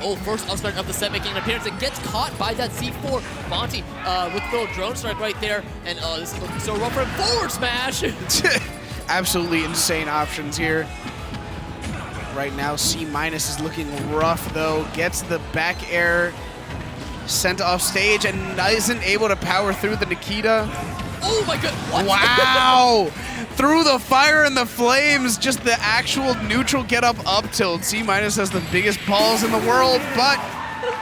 S4: Oh, first upstart of the set making an appearance and gets caught by that C4. Bonty with the little drone strike right there. And this is looking so rough for him. Forward smash!
S5: Absolutely insane options here. Right now, C- is looking rough, though. Gets the back air sent off stage and isn't able to power through the Nikita.
S4: Oh my god, what?
S5: Wow! Through the fire and the flames, just the actual neutral get up tilt. C- has the biggest balls in the world, but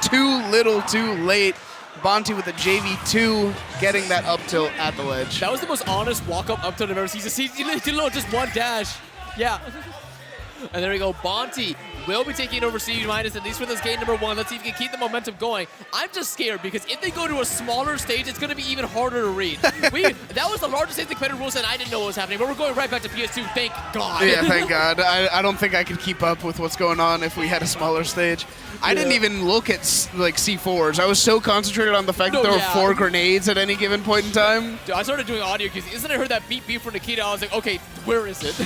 S5: too little too late. Bonty with the JV2 getting that up tilt at the ledge.
S4: That was the most honest walk-up up tilt I've ever seen. Just one dash. Yeah. And there we go. Bonty will be taking over C minus, at least for this game number 1. Let's see if he can keep the momentum going. I'm just scared because if they go to a smaller stage, it's going to be even harder to read. That was the largest stage the competitive rules, and I didn't know what was happening. But we're going right back to PS2. Thank God.
S5: Yeah, thank God. I don't think I could keep up with what's going on if we had a smaller stage. I didn't even look at like C4s. I was so concentrated on the fact that there were 4 grenades at any given point in time.
S4: Dude, I started doing audio cues. Isn't I heard that beep beep from Nikita? I was like, okay, where is it?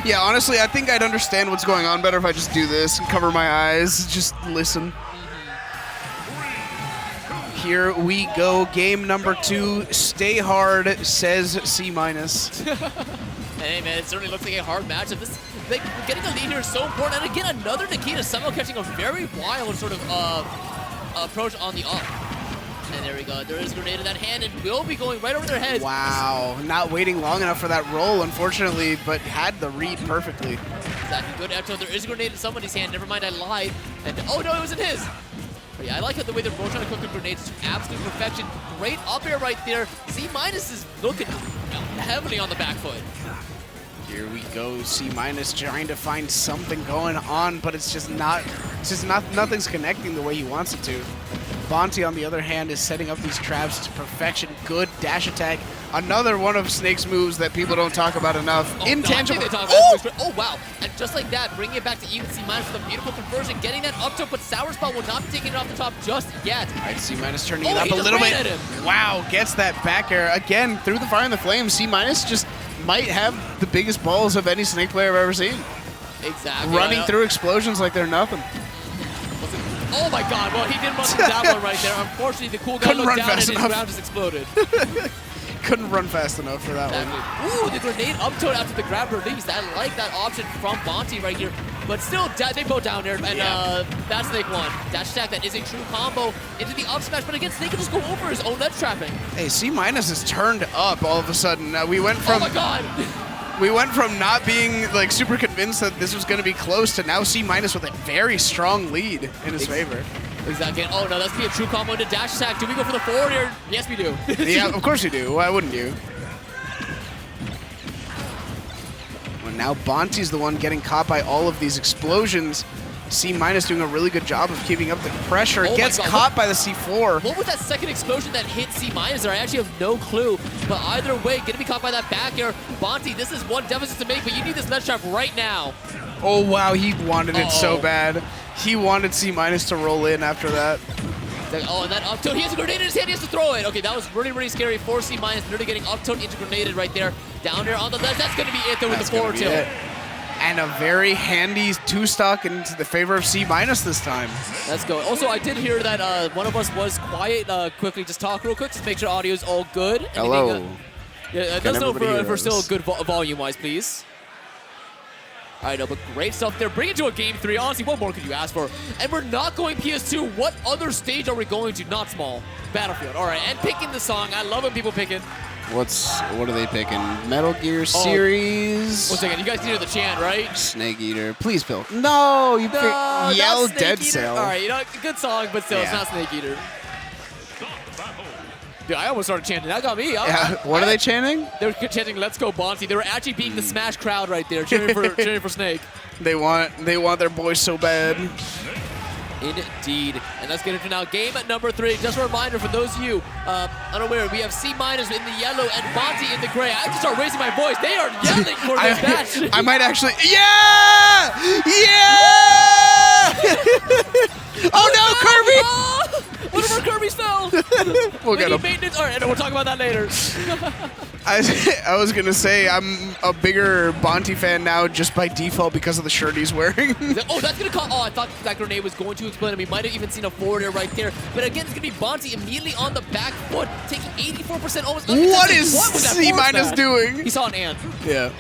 S5: Yeah, honestly, I think I'd understand what's going on better if I just do this and cover my eyes, just listen. Here we go. Game number 2. Stay hard, says C minus.
S4: Hey man, it certainly looks like a hard matchup. This, like, getting a lead here is so important. And again, another Nikita somehow catching a very wild sort of approach on the up. And there we go. There is a grenade in that hand and will be going right over their heads.
S5: Wow, not waiting long enough for that roll, unfortunately, but had the read perfectly.
S4: Exactly. Good after there is a grenade in somebody's hand. Never mind, I lied. And oh no, it was in his. But yeah, I like how the way they're both trying to cook the grenades to absolute perfection. Great up air right there. C minus is looking heavily on the back foot.
S5: Here we go, C minus trying to find something going on, but it's just nothing's connecting the way he wants it to. Bonty, on the other hand, is setting up these traps to perfection. Good dash attack. Another one of Snake's moves that people don't talk about enough.
S4: Oh,
S5: Intangible.
S4: No, oh, wow. And just like that, bringing it back to even C minus with a beautiful conversion, getting that up tilt, but Sour Spot will not be taking it off the top just yet.
S5: All right, C minus turning it up a little bit. Wow, gets that back air. Again, through the fire and the flame, C minus just might have the biggest balls of any Snake player I've ever seen.
S4: Exactly.
S5: Running through explosions like they're nothing.
S4: Oh my God, well, he did run through that one right there. Unfortunately, the cool guy looked down and his ground just exploded.
S5: Couldn't run fast enough for that one.
S4: Ooh, the grenade up tilt after the grab release. I like that option from Bonty right here. But still, they both down there, and that's Snake one. Dash attack, that is a true combo into the up smash, but again, Snake can just go over his own ledge trapping.
S5: Hey, C minus has turned up all of a sudden. We went from...
S4: Oh my God!
S5: We went from not being like super convinced that this was going to be close to now C minus with a very strong lead in his favor.
S4: Exactly. Oh no, that's gonna be a true combo into dash attack. Do we go for the forward here? Yes, we do.
S5: Yeah, of course you do. Why wouldn't you? Well, now Bonty's the one getting caught by all of these explosions. C minus doing a really good job of keeping up the pressure. Gets caught by the C4.
S4: What was that second explosion that hit C minus there? I actually have no clue. But either way, gonna be caught by that back air. Bonty, this is one deficit to make, but you need this ledge trap right now.
S5: Oh wow, he wanted it so bad. He wanted C minus to roll in after that.
S4: Oh, and that up tilt. He has a grenade in his hand. He has to throw it. Okay, that was really, really scary for C minus. Literally getting up tilt into grenaded right there. Down there on the ledge. That's gonna be it there with the forward tilt.
S5: And a very handy 2-stock into the favor of C minus this time.
S4: Let's go. Also, I did hear that one of us was quiet. Quickly, just talk real quick. Just make sure audio is all good.
S5: Hello.
S4: Yeah, let us know if we're still good volume-wise, please. All right, no, but great stuff there. Bring it to a game 3. Honestly, what more could you ask for? And we're not going PS2. What other stage are we going to? Not small. Battlefield. All right, and picking the song. I love when people pick it.
S5: What are they picking? Metal Gear Series.
S4: 1 second, you guys needed the chant, right?
S5: Snake Eater. Please, Bill. No, you picked Yell Dead Cell.
S4: All right, you know, good song, but still, it's not Snake Eater. Dude, I almost started chanting. That got me.
S5: What are they chanting?
S4: They were chanting "Let's go, Bonty." They were actually being the Smash crowd right there, cheering for Snake.
S5: They want their boys so bad.
S4: Indeed. And let's get into now game at number 3. Just a reminder for those of you unaware, we have C minus in the yellow and Bonty in the gray. I have to start raising my voice. They are yelling for this match.
S5: I might actually. Yeah! Yeah! Oh no, Kirby!
S4: Oh, one of our Kirby's fell.
S5: We'll get him.
S4: Maintenance. All right, we'll talk about that later.
S5: I was going to say I'm a bigger Bonty fan now just by default because of the shirt he's wearing.
S4: Oh, that's going to call. Oh, I thought that grenade was going to explode. We might have even seen a forward air right there. But again, it's going to be Bonty immediately on the back foot, taking 84% almost.
S5: What is C minus doing?
S4: He saw an ant.
S5: Yeah.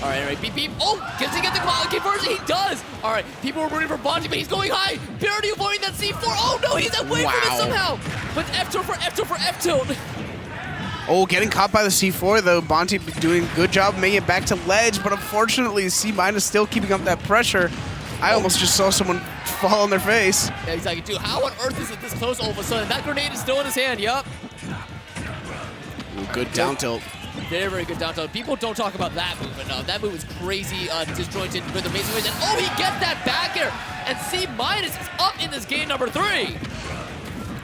S4: All right, beep, beep. Oh, does he get the conversion? He does. All right, people are rooting for Bonty, but he's going high. Barely avoiding that C4. Oh, no, he's away from it somehow. But F-tilt for F-tilt for F-tilt.
S5: Oh, getting caught by the C4, though. Bonty doing a good job making it back to ledge, but unfortunately, C minus still keeping up that pressure. I almost just saw someone fall on their face.
S4: Yeah, exactly. Dude, how on earth is it this close all of a sudden? That grenade is still in his hand, yup.
S5: Ooh, good down tilt.
S4: Very, very good down tilt. People don't talk about that move enough. That move is crazy, disjointed with amazing ways. And oh, he gets that back air! And C- is up in this game number 3.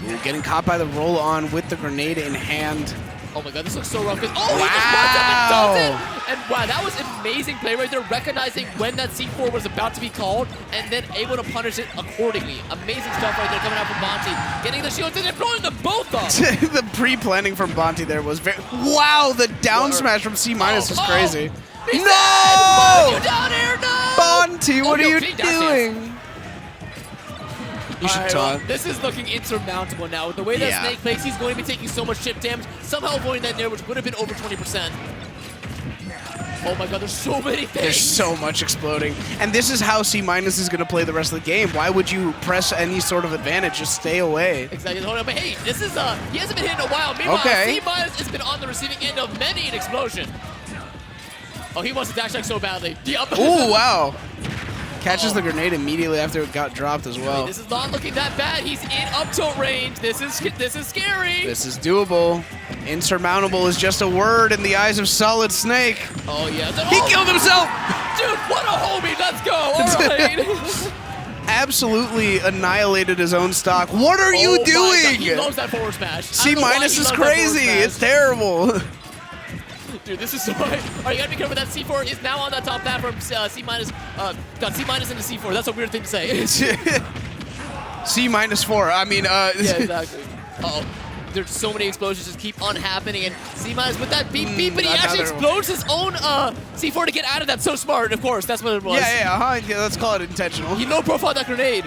S5: Ooh, getting caught by the roll on with the grenade in hand.
S4: Oh my god, this looks so rough. He just runs
S5: Wow.
S4: up and does it! And wow, that was amazing play right there, recognizing when that C4 was about to be called, and then able to punish it accordingly. Amazing stuff right there coming out from Bonty. Getting the shields and then blowing them both up!
S5: The pre-planning from Bonty there was very... Wow, the down smash from C- was crazy.
S4: No! You down here, no!
S5: Bonty, what are you doing? You should taunt.
S4: Well, this is looking insurmountable now. With the way that Snake plays, he's going to be taking so much chip damage, somehow avoiding that nair, which would have been over 20%. Oh my god, there's so many things.
S5: There's so much exploding. And this is how C- is going to play the rest of the game. Why would you press any sort of advantage? Just stay away.
S4: Exactly. Hold on, but hey, this is, he hasn't been hit in a while. Meanwhile, C- has been on the receiving end of many an explosion. Oh, he wants to dash like so badly. Yup.
S5: Oh, wow. Catches the grenade immediately after it got dropped as well.
S4: This is not looking that bad. He's in up tilt range. This is scary.
S5: This is doable. Insurmountable is just a word in the eyes of Solid Snake.
S4: Oh, yeah.
S5: He killed himself!
S4: Dude, what a homie. Let's go. All right.
S5: Absolutely annihilated his own stock. What are you doing?
S4: He loves that forward smash.
S5: C- is crazy. It's terrible.
S4: Dude, this is so hard. All right, you gotta be careful. That C4 is now on that top platform. C-, got C- into C4. That's a weird thing to say.
S5: C-4. I mean,
S4: yeah, exactly. Uh-oh. There's so many explosions just keep on happening, and C- with that beep, but he actually explodes his own C4 to get out of that. So smart, of course. That's what it was.
S5: Yeah, let's call it intentional.
S4: He low-profiled that grenade.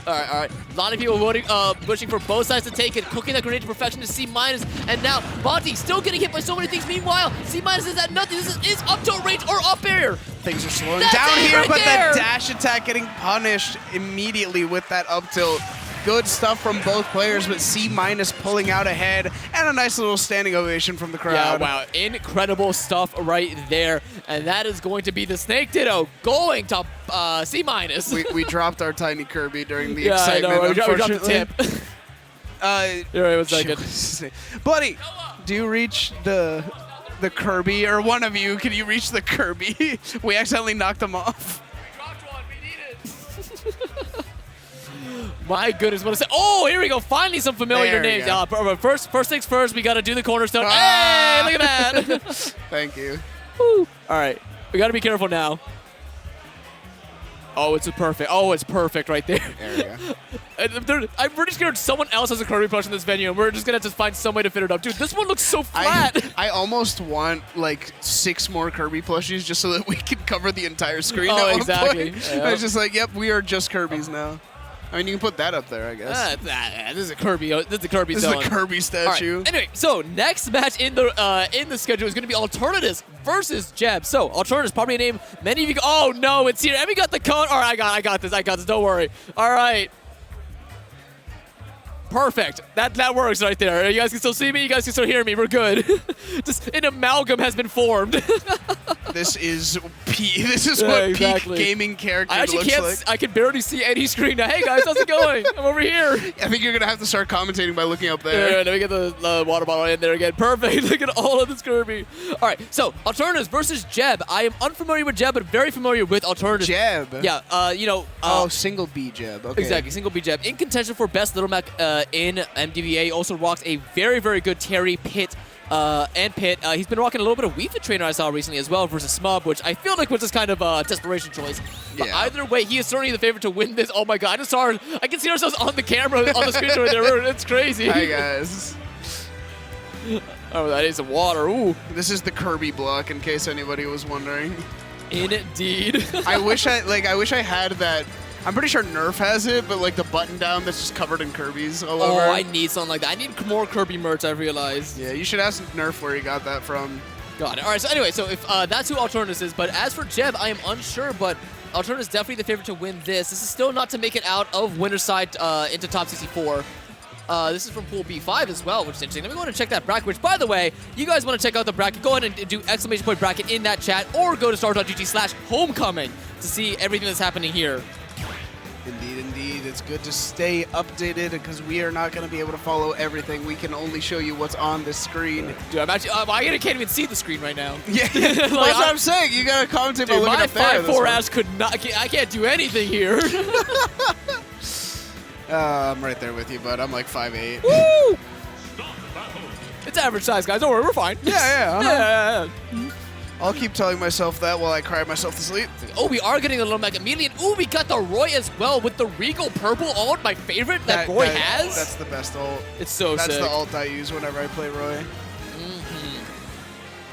S4: All right. A lot of people voting, pushing for both sides to take it, cooking that grenade to perfection to C-, and now Bonty still getting hit by so many things. Meanwhile, C- is at nothing. This is up tilt range or up air.
S5: Things are slowing down here, but that dash attack getting punished immediately with that up tilt. Good stuff from both players, but C- pulling out ahead, and a nice little standing ovation from the crowd.
S4: Yeah, wow, incredible stuff right there. And that is going to be the Snake Ditto going to C-.
S5: We dropped our tiny Kirby during the
S4: yeah,
S5: excitement,
S4: I know, we dropped the
S5: tip.
S4: Here, 1 second.
S5: Buddy, do you reach the Kirby, or one of you, can you reach the Kirby? We accidentally knocked him off.
S4: Dropped one, we need it. My goodness, what is it? Oh, here we go. Finally some familiar names. First things first, we got to do the cornerstone. Hey, look at that.
S5: Thank you.
S4: Woo. All right, we got to be careful now. Oh, it's perfect. Oh, it's perfect right there.
S5: There we go.
S4: I'm pretty scared someone else has a Kirby plush in this venue, and we're just going to have to find some way to fit it up. Dude, this one looks so flat.
S5: I almost want, like, 6 more Kirby plushies just so that we can cover the entire screen at one
S4: exactly.
S5: point.
S4: Yep.
S5: It's just like, yep, we are just Kirbys now. I mean, you can put that up there, I guess.
S4: This is a Kirby. This is a Kirby zone.
S5: This is a Kirby statue.
S4: Right. Anyway, so next match in the schedule is going to be Alternis versus Jeb. So Alternis, probably a name many of you. Oh no, it's here. And we got the cone. All right, I got this. Don't worry. All right. Perfect. That works right there. You guys can still see me. You guys can still hear me. We're good. Just an amalgam has been formed.
S5: This is what peak gaming character looks like.
S4: I can barely see any screen now. Hey guys, how's it going? I'm over here.
S5: I think you're gonna have to start commentating by looking up there.
S4: Yeah, let me get the water bottle in there again. Perfect. Look at all of this Kirby. All right, so Alternis versus Jeb. I am unfamiliar with Jeb, but very familiar with Alternis.
S5: Jeb.
S4: Yeah.
S5: Single B Jeb. Okay.
S4: Exactly, single B Jeb. In contention for best Little Mac in MDVA. Also rocks a very, very good Terry Pit. He's been rocking a little bit of Wii Fit Trainer I saw recently as well versus Smub, which I feel like was just kind of a desperation choice. But either way, he is certainly the favorite to win this. Oh my god, I can see ourselves on the camera, on the screen right there. It's crazy.
S5: Hi guys.
S4: Oh, that is water. Ooh.
S5: This is the Kirby block, in case anybody was wondering.
S4: Indeed.
S5: I wish I had that. I'm pretty sure Nerf has it, but like the button down that's just covered in Kirby's all over.
S4: Oh, I need something like that. I need more Kirby merch, I realized.
S5: Yeah, you should ask Nerf where he got that from.
S4: Got it. All right, so anyway, so if that's who Alternis is, but as for Jeb, I am unsure, but Alternis is definitely the favorite to win this. This is still not to make it out of winner's side into top 64. This is from Pool B5 as well, which is interesting. Let me go ahead and check that bracket, which, by the way, you guys want to check out the bracket, go ahead and do ! bracket in that chat, or go to star.gg/homecoming to see everything that's happening here.
S5: it's good to stay updated because we are not going to be able to follow everything. We can only show you what's on the screen.
S4: Dude, I'm actually, I can't even see the screen right now.
S5: Yeah, like, that's what I'm saying. You got to commentate by looking up there.
S4: My 5'4" ass could not, I can't do anything here.
S5: I'm right there with you, bud. I'm like 5'8".
S4: Woo! It's average size, guys. Don't worry, we're fine.
S5: Yeah. I'll keep telling myself that while I cry myself to sleep.
S4: Oh, we are getting a little back immediately. And, ooh, we got the Roy as well with the Regal Purple ult, my favorite that Roy has.
S5: That's the best ult.
S4: It's so sick.
S5: That's the ult I use whenever I play Roy.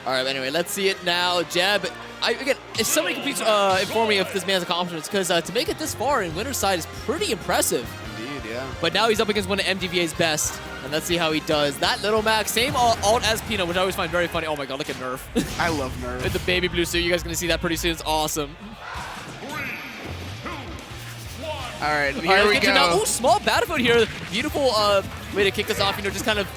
S4: All right, anyway, let's see it now. Jeb, again, if somebody can please inform me of this man's accomplishments, because to make it this far in Winner's Side is pretty impressive.
S5: Indeed, yeah.
S4: But now he's up against one of MDVA's best, and let's see how he does. That Little Mac, same ult as Peanut, which I always find very funny. Oh my god, look at Nerf.
S5: I love Nerf.
S4: With the baby blue suit, you guys are going to see that pretty soon. It's awesome.
S6: 3, 2, 1.
S5: All right, here we go.
S4: Now, ooh, small battlefield here. Beautiful way to kick us off, just kind of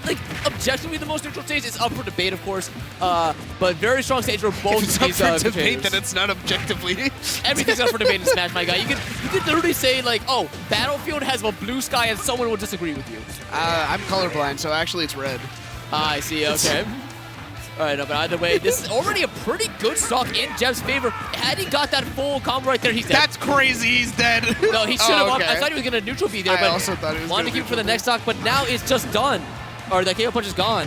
S4: like objectively the most neutral stage. It's up for debate, of course, but very strong stage for both
S5: it's
S4: of these
S5: up for debate that it's not objectively.
S4: Everything's up for debate in Smash, my guy. You could literally say like, oh, Battlefield has a blue sky, and someone will disagree with you.
S5: I'm colorblind, so actually it's red.
S4: I see. Okay. All right, but either way, this is already a pretty good stock in Jeb's favor. Had he got that full combo right there, he's dead.
S5: That's crazy. He's dead.
S4: No, he should have. Okay. I thought he was gonna neutral B there, but
S5: I also thought he was
S4: wanted to keep it for the next stock. But now it's just done. Or the KO punch is gone.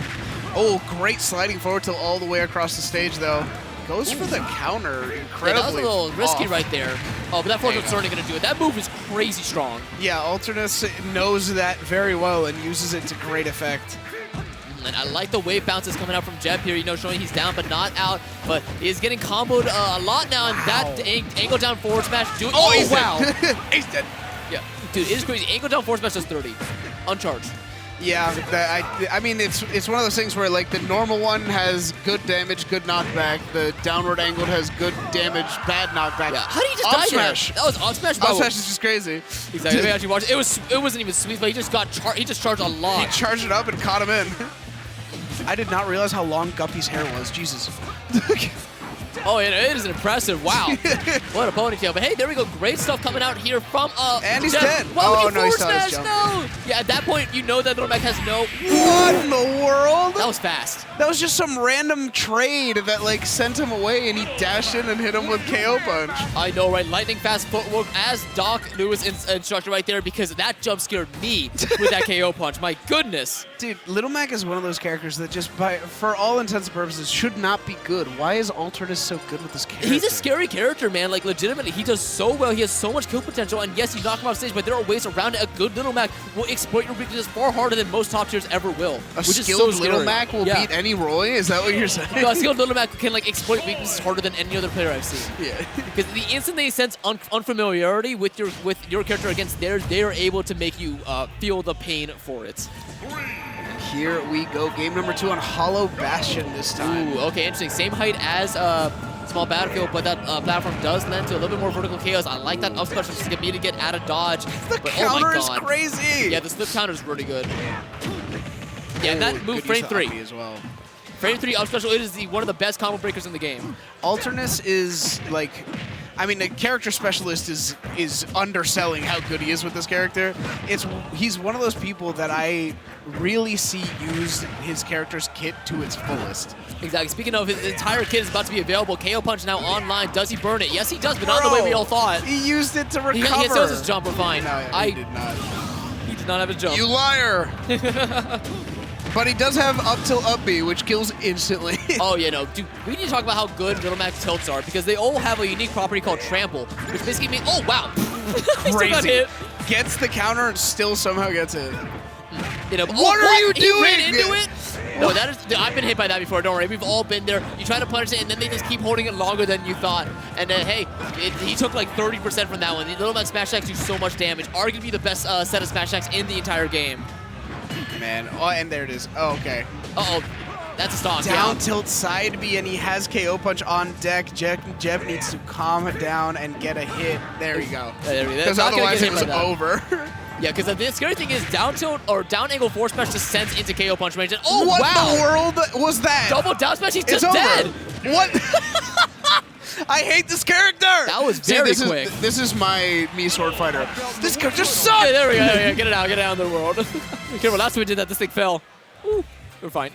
S5: Oh, great sliding forward till all the way across the stage, though. Goes for the counter incredibly.
S4: Yeah, that was a little risky right there. Oh, but that forward was certainly going to do it. That move is crazy strong.
S5: Yeah, Alternis knows that very well and uses it to great effect.
S4: And I like the wave bounces coming out from Jeb here, showing he's down but not out. But he's getting comboed a lot now, and that angle down forward smash.
S5: He's
S4: wow.
S5: Dead. He's dead.
S4: Yeah, dude, it is crazy. Angle down forward smash does 30. Uncharged.
S5: Yeah, I mean, it's one of those things where, like, the normal one has good damage, good knockback. The downward angled has good damage, bad knockback.
S4: Yeah. How did he just die
S5: smash.
S4: there? That was up smash.
S5: Up smash is just crazy.
S4: Exactly. Let me actually watch it. It wasn't even sweet, but he just charged a lot.
S5: He charged it up and caught him in. I did not realize how long Guppy's hair was. Jesus.
S4: Oh, it is impressive. Wow. What a ponytail. But hey, there we go. Great stuff coming out here from
S5: and he's dead.
S4: Oh, no, he smash. No. Yeah, at that point, you know that Little Mac has no...
S5: What in the world?
S4: That was fast.
S5: That was just some random trade that, like, sent him away, and he dashed in and hit him with KO punch.
S4: I know, right? Lightning fast footwork as Doc Lewis instructed right there, because that jump scared me with that KO punch. My goodness.
S5: Dude, Little Mac is one of those characters that just, for all intents and purposes, should not be good. Why is Alternis so good with this character?
S4: He's a scary character, man. Like, legitimately, he does so well. He has so much kill potential, and yes, you knock him off stage, but there are ways around it. A good Little Mac will exploit your weaknesses far harder than most top tiers ever will.
S5: A skilled Little Mac will beat any Roy? Is that what you're saying?
S4: No, a skilled Little Mac can, like, exploit weaknesses harder than any other player I've seen.
S5: Yeah.
S4: Because the instant they sense unfamiliarity with your character against theirs, they are able to make you feel the pain for it.
S5: Here we go. Game number 2 on Hollow Bastion this time.
S4: Ooh, okay, interesting. Same height as Small Battlefield, but that platform does lend to a little bit more vertical chaos. I like that up smash to get me to get out of dodge.
S5: The counter is crazy.
S4: Yeah, the slip counter is really good. Yeah, and that move, frame 3.
S5: As well.
S4: Frame 3 up special, it is one of the best combo breakers in the game.
S5: Alternis is, like... I mean, the character specialist is underselling how good he is with this character. He's one of those people that I really see use his character's kit to its fullest.
S4: Exactly. Speaking of, his entire kit is about to be available. KO Punch now online. Does he burn it? Yes, he does, but not the way we all thought.
S5: He used it to recover.
S4: He still has his jump. We're fine.
S5: No, he did not.
S4: He did not have his jump.
S5: You liar! But he does have up till up B, which kills instantly.
S4: Oh, yeah, no. Dude, we need to talk about how good Little Mac's tilts are, because they all have a unique property called Trample, which basically means, oh, wow. He still got hit.
S5: Gets the counter and still somehow gets hit.
S4: What
S5: are you doing?
S4: He ran into it? No, I've been hit by that before, don't worry. We've all been there. You try to punish it, and then they just keep holding it longer than you thought. And then, hey, he took like 30% from that one. The Little Mac Smash Attacks do so much damage. Arguably the best set of Smash Attacks in the entire game.
S5: Man, oh, and there it is. Oh, okay.
S4: Uh-oh. That's a stock.
S5: Down tilt side B, and he has KO Punch on deck. Jeb needs to calm it down and get a hit. There you go. Because otherwise it was over.
S4: Yeah, because the scary thing is down tilt or down angle forward smash just sends into KO Punch range. And, oh,
S5: what
S4: wow.
S5: in the world was that?
S4: Double down smash, he's just dead.
S5: What? I hate this character.
S4: That was very quick.
S5: This is my Swordfighter. This character sucks.
S4: Okay, there we go. Yeah, get it out. Get it out in the world. Careful, last time we did that, this thing fell. Ooh, we're fine.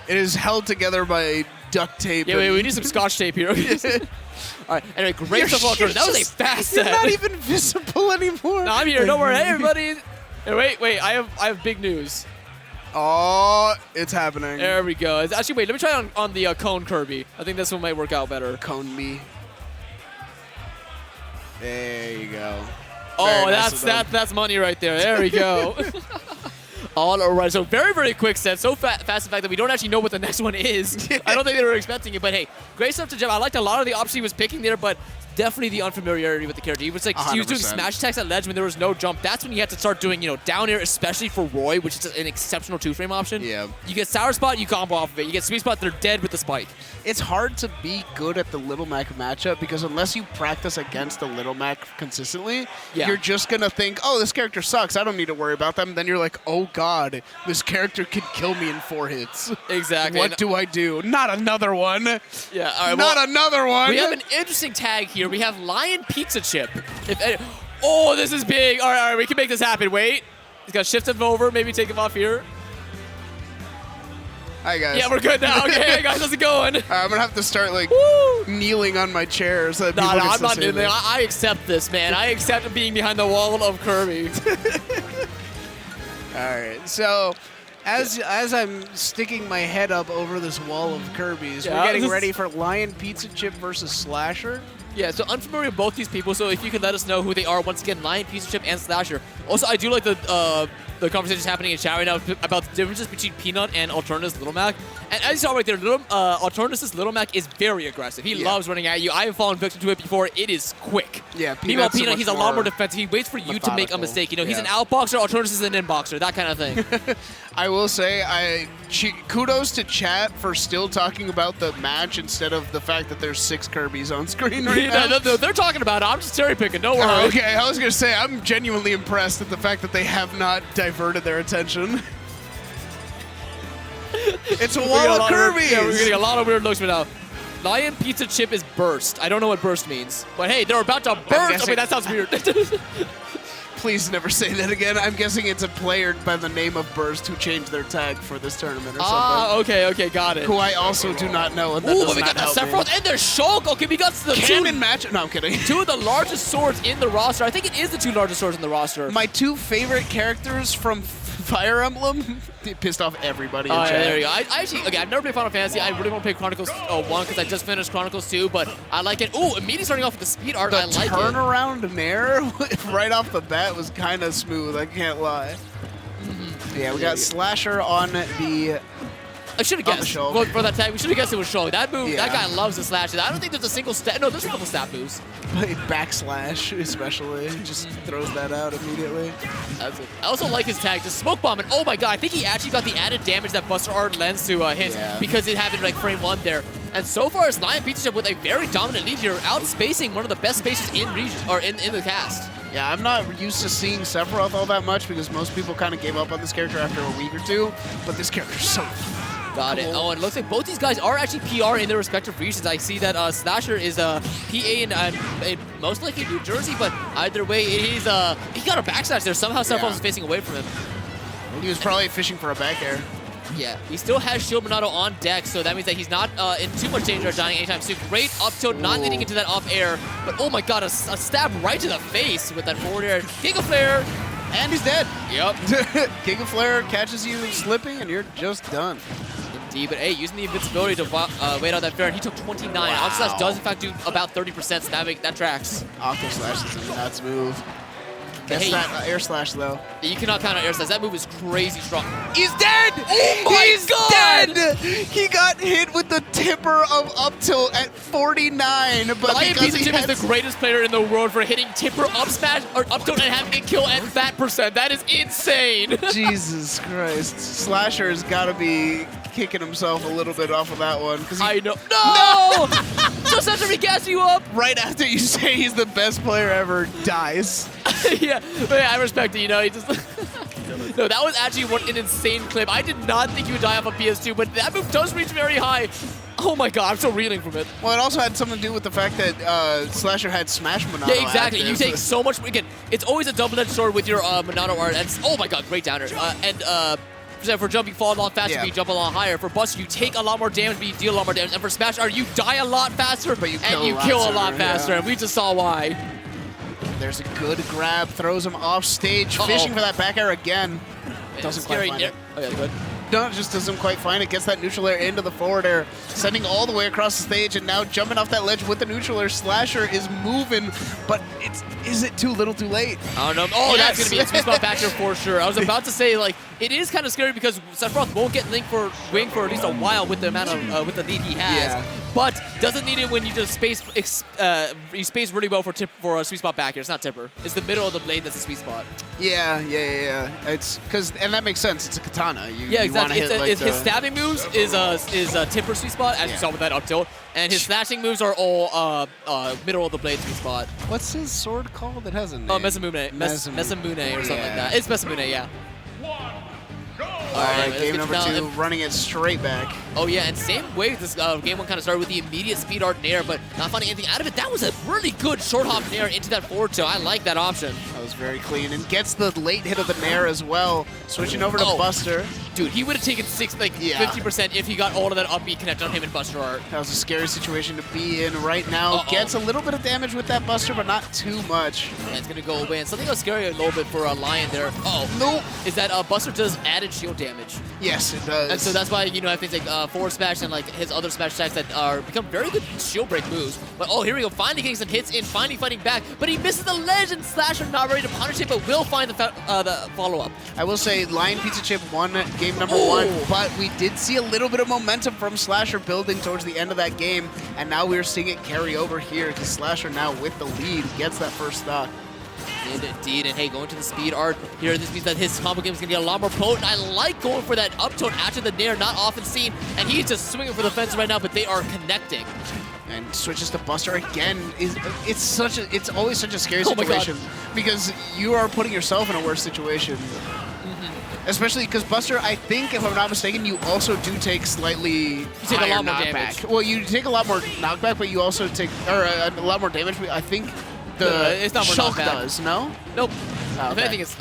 S5: It is held together by duct tape.
S4: Yeah, wait, we need some scotch tape here. All right, anyway, great stuff off. That was a fast set.
S5: You're not even visible anymore.
S4: No, I'm here. Don't worry. Hey, everybody. Hey, wait. I have big news.
S5: Oh, it's happening.
S4: There we go. Actually, wait. Let me try on the cone Kirby. I think this one might work out better.
S5: Cone me. There you go.
S4: Oh, that's money right there. There we go. All right, so very, very quick set. So fast, in fact, that we don't actually know what the next one is. I don't think they were expecting it, but hey, great stuff to Jeff. I liked a lot of the options he was picking there, but definitely the unfamiliarity with the character. He was like, he was doing smash attacks at ledge when there was no jump. That's when you had to start doing, down air, especially for Roy, which is an exceptional two-frame option.
S5: Yeah.
S4: You get Sour Spot, you combo off of it. You get Sweet Spot, they're dead with the spike.
S5: It's hard to be good at the Little Mac matchup because unless you practice against the Little Mac consistently, you're just going to think, oh, this character sucks. I don't need to worry about them. Then you're like, oh, God, this character can kill me in 4 hits.
S4: Exactly.
S5: What do I do? Not another one.
S4: Yeah. All right,
S5: Not another one.
S4: We have an interesting tag here. We have Lion Pizza Chip. Oh, this is big. All right, we can make this happen. Wait. He's got to shift him over, maybe take him off here.
S5: Hi, guys.
S4: Yeah, we're good now. Okay, guys, how's it going?
S5: I'm going to have to start, kneeling on my chair. So that
S4: I'm not kneeling. I accept this, man. I accept being behind the wall of Kirby.
S5: All right, so as I'm sticking my head up over this wall of Kirby's, we're getting ready for Lion Pizza Chip versus Slasher.
S4: Yeah, so unfamiliar with both these people, so if you could let us know who they are, once again, Lion Pizza Chip and Slasher. Also, I do like the conversations happening in chat right now about the differences between Peanut and Alternis Little Mac. And as you saw right there, Alternis' Little Mac is very aggressive. He loves running at you. I have fallen victim to it before. It is quick.
S5: Yeah,
S4: meanwhile, Peanut, he's a lot more defensive. He waits for you to make a mistake. He's an outboxer, Alternis is an inboxer, that kind of thing.
S5: I will say, kudos to chat for still talking about the match instead of the fact that there's 6 Kirbys on screen right now.
S4: No, they're talking about it. I'm just cherry picking. Don't worry.
S5: Okay, I was going to say, I'm genuinely impressed at the fact that they have not diverted their attention. It's a wall of Kirby's!
S4: Yeah, we're getting a lot of weird looks right now. Lion Pizza Chip is burst. I don't know what burst means. But hey, they're about to burst! I mean, that sounds weird.
S5: Please never say that again. I'm guessing it's a player by the name of Burst who changed their tag for this tournament or something.
S4: Okay, got it.
S5: Who I also do not know. And that
S4: we got the Sephiroth and their Shulk. Okay, we got the
S5: Cannon match. No, I'm kidding.
S4: 2 of the largest swords in the roster. I think it is the 2 largest swords in the roster.
S5: My 2 favorite characters from Fire Emblem. It pissed off everybody in chat.
S4: Yeah, there you go. I've never played Final Fantasy. I really want to play Chronicles 1 because I just finished Chronicles 2, but I like it. Ooh, immediately starting off with the speed art. I like it.
S5: The turnaround nair right off the bat was kind of smooth. I can't lie. Yeah, we got Slasher on the.
S4: I should have guessed for that tag. We should have guessed it was Shulk. That move, that guy loves the slashes. I don't think there's a single stat. No, there's a couple stat moves.
S5: Backslash, especially, just throws that out immediately.
S4: That's it. I also like his tag, just smoke bomb. And oh my god, I think he actually got the added damage that Buster Art lends to his because it happened like frame 1 there. And so far, it's Lion Pizza Chip with a very dominant lead here, outspacing one of the best spacers in region or in the cast.
S5: Yeah, I'm not used to seeing Sephiroth all that much because most people kind of gave up on this character after a week or 2, but this character's so
S4: Got it. Oh, and it looks like both these guys are actually PR in their respective regions. I see that Slasher is PA in most likely New Jersey, but either way, he got a backslash there. Somehow Sephiroth is facing away from him.
S5: He was probably fishing for a back air.
S4: Yeah, he still has Shield Monado on deck, so that means that he's not in too much danger of dying anytime soon. Great up tilt, not leading into that off air, but oh my god, a stab right to the face with that forward air. Giga Flare!
S5: And he's dead.
S4: Yep.
S5: Giga Flare catches you slipping, and you're just done.
S4: Indeed, but hey, using the invincibility to wait out that fair, and he took 29. Wow. Octoslash does, in fact, do about 30%, so that tracks.
S5: Octoslash is a nuts move. Guess that air slash, though.
S4: You cannot count on air slash. That move is crazy strong.
S5: He's dead! Oh my god! Dead! He got hit with the tipper of up tilt at 49, but
S4: Lion Pizza Chip is the greatest player in the world for hitting tipper up smash or up tilt and having it kill at that percent. That is insane.
S5: Jesus Christ. Slasher's got to be kicking himself a little bit off of that one.
S4: I know. No! Just after he gas you up.
S5: Right after you say he's the best player ever, dies.
S4: Yeah, but yeah, I respect it, he just... No, that was actually an insane clip. I did not think he would die off a PS2, but that move does reach very high. Oh my god, I'm still reeling from it.
S5: Well, it also had something to do with the fact that Slasher had Smash Monado.
S4: Yeah, exactly.
S5: active.
S4: You take so much. Again, it's always a double-edged sword with your Monado art. And oh my god, great downer. For jumping, fall along faster, but you jump a lot higher. For Buster, you take a lot more damage, but you deal a lot more damage. And for Smash art, you die a lot faster,
S5: but you
S4: kill a lot faster. And we just saw why.
S5: There's a good grab, throws him off stage, fishing for that back air again. Doesn't quite find it.
S4: Oh yeah, good.
S5: No, just doesn't quite find it. Gets that neutral air into the forward air, sending all the way across the stage, and now jumping off that ledge with the neutral air. Slasher is moving, but is it too little too late?
S4: I don't know. Oh, yes. That's going to be a sweet spot back here for sure. I was about to say, like, it is kind of scary because Sephiroth won't get wing for at least a while with the amount of with the lead he has, but doesn't need it when you just space really well for a sweet spot back here. It's not tipper. It's the middle of the blade that's a sweet spot.
S5: Yeah. It's and that makes sense. It's a katana.
S4: Exactly. His stabbing moves is a tipper sweet spot, as you saw with that up tilt, and his slashing moves are all middle of the blade sweet spot.
S5: What's his sword called? It has a name.
S4: Oh, Mesamune. Mesamune or something like that. It's Mesamune, yeah.
S5: All right, game number 2, running it straight back.
S4: Oh yeah, and same way this game 1 kind of started with the immediate speed art nair, but not finding anything out of it. That was a really good short hop nair into that forward tilt. I like that option.
S5: That was very clean, and gets the late hit of the nair as well. Switching over to Buster.
S4: Dude, he would have taken 50% if he got all of that up B connect on him in Buster art.
S5: That was a scary situation to be in right now. Gets a little bit of damage with that Buster, but not too much.
S4: Yeah, it's going to go away, and something else scary a little bit for Lion there.
S5: No.
S4: Is that Buster does added shield damage.
S5: Yes, it does.
S4: And so that's why, you know, I think like forward smash and like his other smash attacks that are become very good shield break moves. But here we go, finally getting some hits in, finally fighting back, but he misses the ledge, and Slasher not ready to punish it, but will find the follow-up.
S5: I will say Lion Pizza Chip won game number 1, but we did see a little bit of momentum from Slasher building towards the end of that game, and now we're seeing it carry over here because Slasher now with the lead gets that first stock.
S4: Indeed, and hey, going to the speed art here, this means that his combo game is going to get a lot more potent. I like going for that up tilt after the nair, not often seen, and he's just swinging for the fence right now, but they are connecting.
S5: And switches to Buster again. It's always such a scary situation because you are putting yourself in a worse situation. Especially because Buster, I think, if I'm not mistaken, you also do take slightly
S4: a lot more damage.
S5: Well, you take a lot more knockback, but you also take a lot more damage. I think
S4: it's not more
S5: Shulk
S4: knockback.
S5: does, no?
S4: Nope.
S5: Oh,
S4: If anything, it's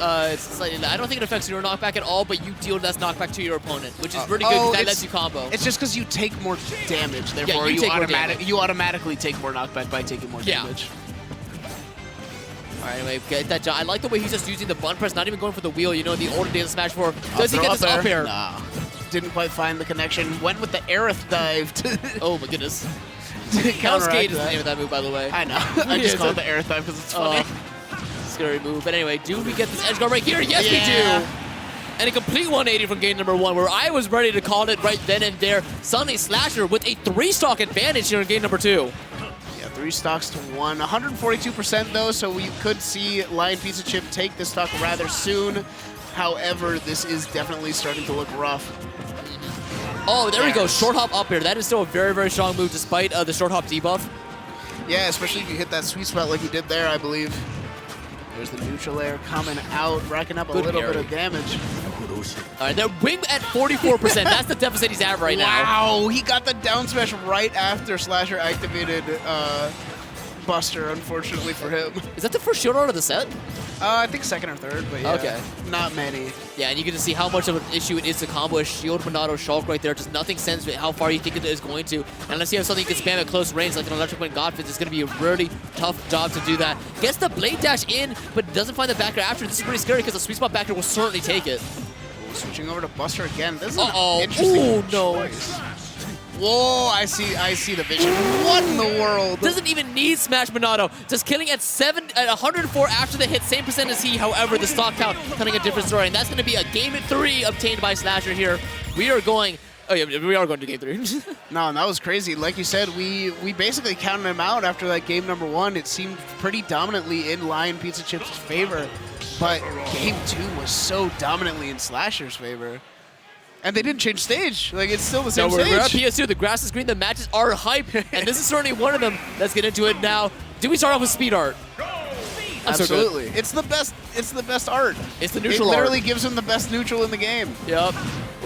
S4: slightly. I don't think it affects your knockback at all, but you deal less knockback to your opponent, which is really good because that lets you combo.
S5: It's just because you take more damage, therefore you automatically take more knockback by taking more damage.
S4: All right, anyway, get that jump. I like the way he's just using the button press, not even going for the wheel. You know, the older days of Smash 4. Does he get this up air?
S5: Nah. Didn't quite find the connection. Went with the Aerith dive.
S4: Oh my goodness. Cascade is the name of that move, by the way.
S5: I know. I just call it the Aerith dive because it's funny.
S4: Scary move. But anyway, do we get this edge guard right here? Yes, we do. And a complete 180 from game number 1, where I was ready to call it right then and there. Suddenly Slasher with a 3-stock advantage here in game number 2.
S5: 3 stocks to 1. 142% though, so we could see Lion Pizza Chip take this stock rather soon. However, this is definitely starting to look rough.
S4: Oh, there we go. Short hop up here. That is still a very, very strong move despite the short hop debuff.
S5: Yeah, especially if you hit that sweet spot like you did there, I believe. There's the neutral air coming out, racking up a little bit of damage.
S4: All right, they're wing at 44%. That's the deficit he's at right now.
S5: Wow, he got the down smash right after Slasher activated Buster, unfortunately for him.
S4: Is that the first shield art of the set?
S5: I think second or third, but yeah.
S4: Okay.
S5: Not many.
S4: Yeah, and you get to see how much of an issue it is to combo a shield Monado Shulk right there. Just nothing sense how far you think it is going to. And unless you have something you can spam at close range like an Electric Wind Godfist, it's going to be a really tough job to do that. Gets the Blade Dash in, but doesn't find the backer after. This is pretty scary because the sweet spot backer will certainly take it.
S5: Switching over to Buster again. This is an interesting choice. Whoa, I see the vision. What in the world?
S4: Doesn't even need Smash Monado. Just killing at 104 after the hit, same percent as he. However, the stock count telling a different story. And that's going to be a game 3 obtained by Slasher here. We are going... Oh yeah, we are going to game 3.
S5: No, and that was crazy. Like you said, we basically counted him out after that game number 1. It seemed pretty dominantly in Lion Pizza Chip's favor. But game 2 was so dominantly in Slasher's favor. And they didn't change stage. Like, it's still the same stage.
S4: We're at PS2. The grass is green. The matches are hype. And this is certainly one of them. Let's get into it now. Do we start off with speed art?
S5: Absolutely. It's the best. It's the best art.
S4: It's the neutral
S5: art. It literally
S4: art.
S5: gives him the best neutral in the game.
S4: Yep.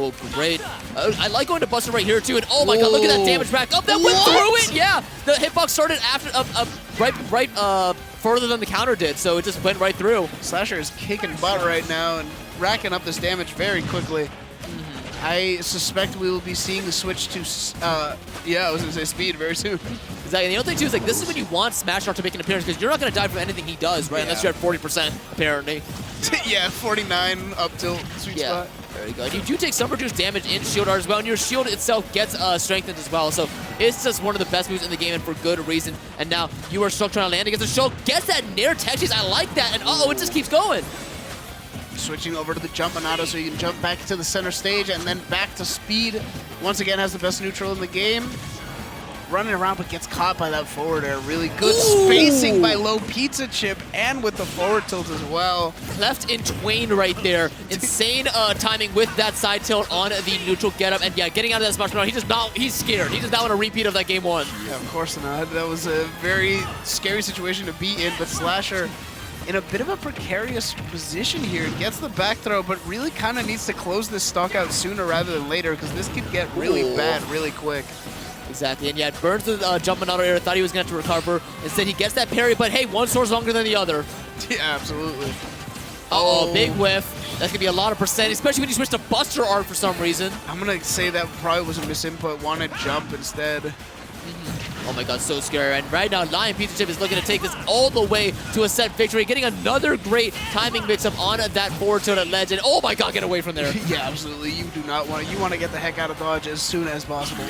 S4: Oh, great. I like going to Buster right here, too. And oh, my God, look at that damage rack up. That went through it. Yeah. The hitbox started after, right further than the counter did, so it just went right through.
S5: Slasher is kicking butt right now and racking up this damage very quickly. I suspect we will be seeing the switch to, I was going to say speed very soon.
S4: Exactly. And the other thing, too, is like this is when you want Smash Star to make an appearance because you're not going to die from anything he does, right? Unless you're at 40%, apparently.
S5: Yeah, 49 up tilt sweet spot.
S4: Very good. You do take some reduced damage in Shield Art as well, and your shield itself gets strengthened as well. So it's just one of the best moves in the game, and for good reason. And now you are stuck trying to land against the Shulk. Gets that Nair tech chase. I like that. And uh-oh, it just keeps going.
S5: Switching over to the jump Monado so you can jump back to the center stage and then back to speed. Once again, has the best neutral in the game. Running around, but gets caught by that forward air. Really good spacing by low pizza chip and with the forward tilt as well.
S4: Left in twain right there. Insane timing with that side tilt on the neutral getup. And yeah, getting out of that smash down, he's scared. He does not want a repeat of that game one.
S5: Yeah, of course not. That was a very scary situation to be in, but Slasher in a bit of a precarious position here. Gets the back throw, but really kind of needs to close this stock out sooner rather than later because this could get really bad really quick.
S4: Exactly, and yeah, it burns the jump Monado air. Thought he was going to have to recover. Instead, he gets that parry, but hey, one sword's longer than the other.
S5: Yeah, absolutely.
S4: Uh-oh, big whiff. That's going to be a lot of percent, especially when you switch to Buster Art for some reason.
S5: I'm going to say that probably was a misinput. Wanted jump instead.
S4: Oh my God, so scary. And right now, Lion Pizza Chip is looking to take this all the way to a set victory, getting another great timing mix-up on that forward tilt at ledge. And oh my God, get away from there.
S5: Yeah, absolutely. You do not want to. You want to get the heck out of dodge as soon as possible.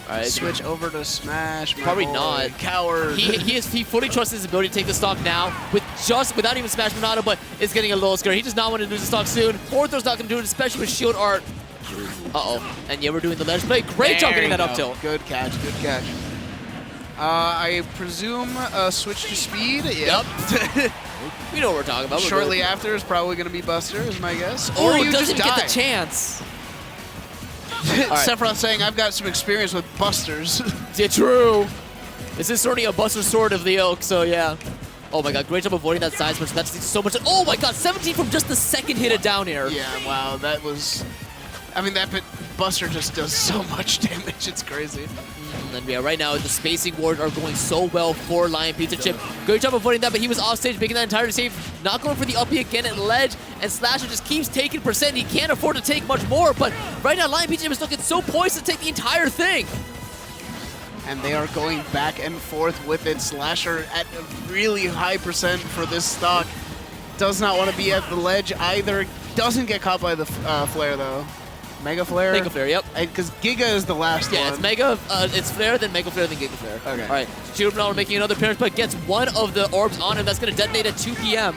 S4: All right,
S5: switch over to Smash.
S4: Probably not.
S5: Coward.
S4: He fully trusts his ability to take the stock now without even Smash Monado, but it's getting a little scary. He does not want to lose the stock soon. Forward throw's not going to do it, especially with Shield Art. Uh-oh. And yeah, we're doing the ledge play. Great job getting that up tilt.
S5: Good catch. Good catch. I presume switch to speed.
S4: Yep. We know what we're talking about.
S5: Shortly after is probably going to be Buster, is my guess.
S4: Or you doesn't even get the chance.
S5: Sephiroth saying, I've got some experience with Busters.
S4: Yeah, true. This is certainly a Buster Sword of the ilk, so yeah. Oh my God, great job avoiding that side switch. That's so much. Oh my God, 17 from just the second hit of down air.
S5: Yeah, wow, that was... I mean, that Buster just does so much damage. It's crazy.
S4: And yeah, right now the spacing wars are going so well for Lion Pizza Chip. Great job avoiding that, but he was off stage, making that entirely safe. Not going for the uppie again at ledge, and Slasher just keeps taking percent. He can't afford to take much more, but right now Lion Pizza Chip is looking so poised to take the entire thing.
S5: And they are going back and forth with it. Slasher at a really high percent for this stock. Does not want to be at the ledge either. Doesn't get caught by the flare though. Mega Flare?
S4: Mega Flare, yep.
S5: Because Giga is the last one.
S4: Yeah, it's Mega, it's Flare, then Mega Flare, then Giga Flare.
S5: Okay.
S4: All right, Shield Monado making another appearance, but gets one of the orbs on him. That's going to detonate at 2 p.m.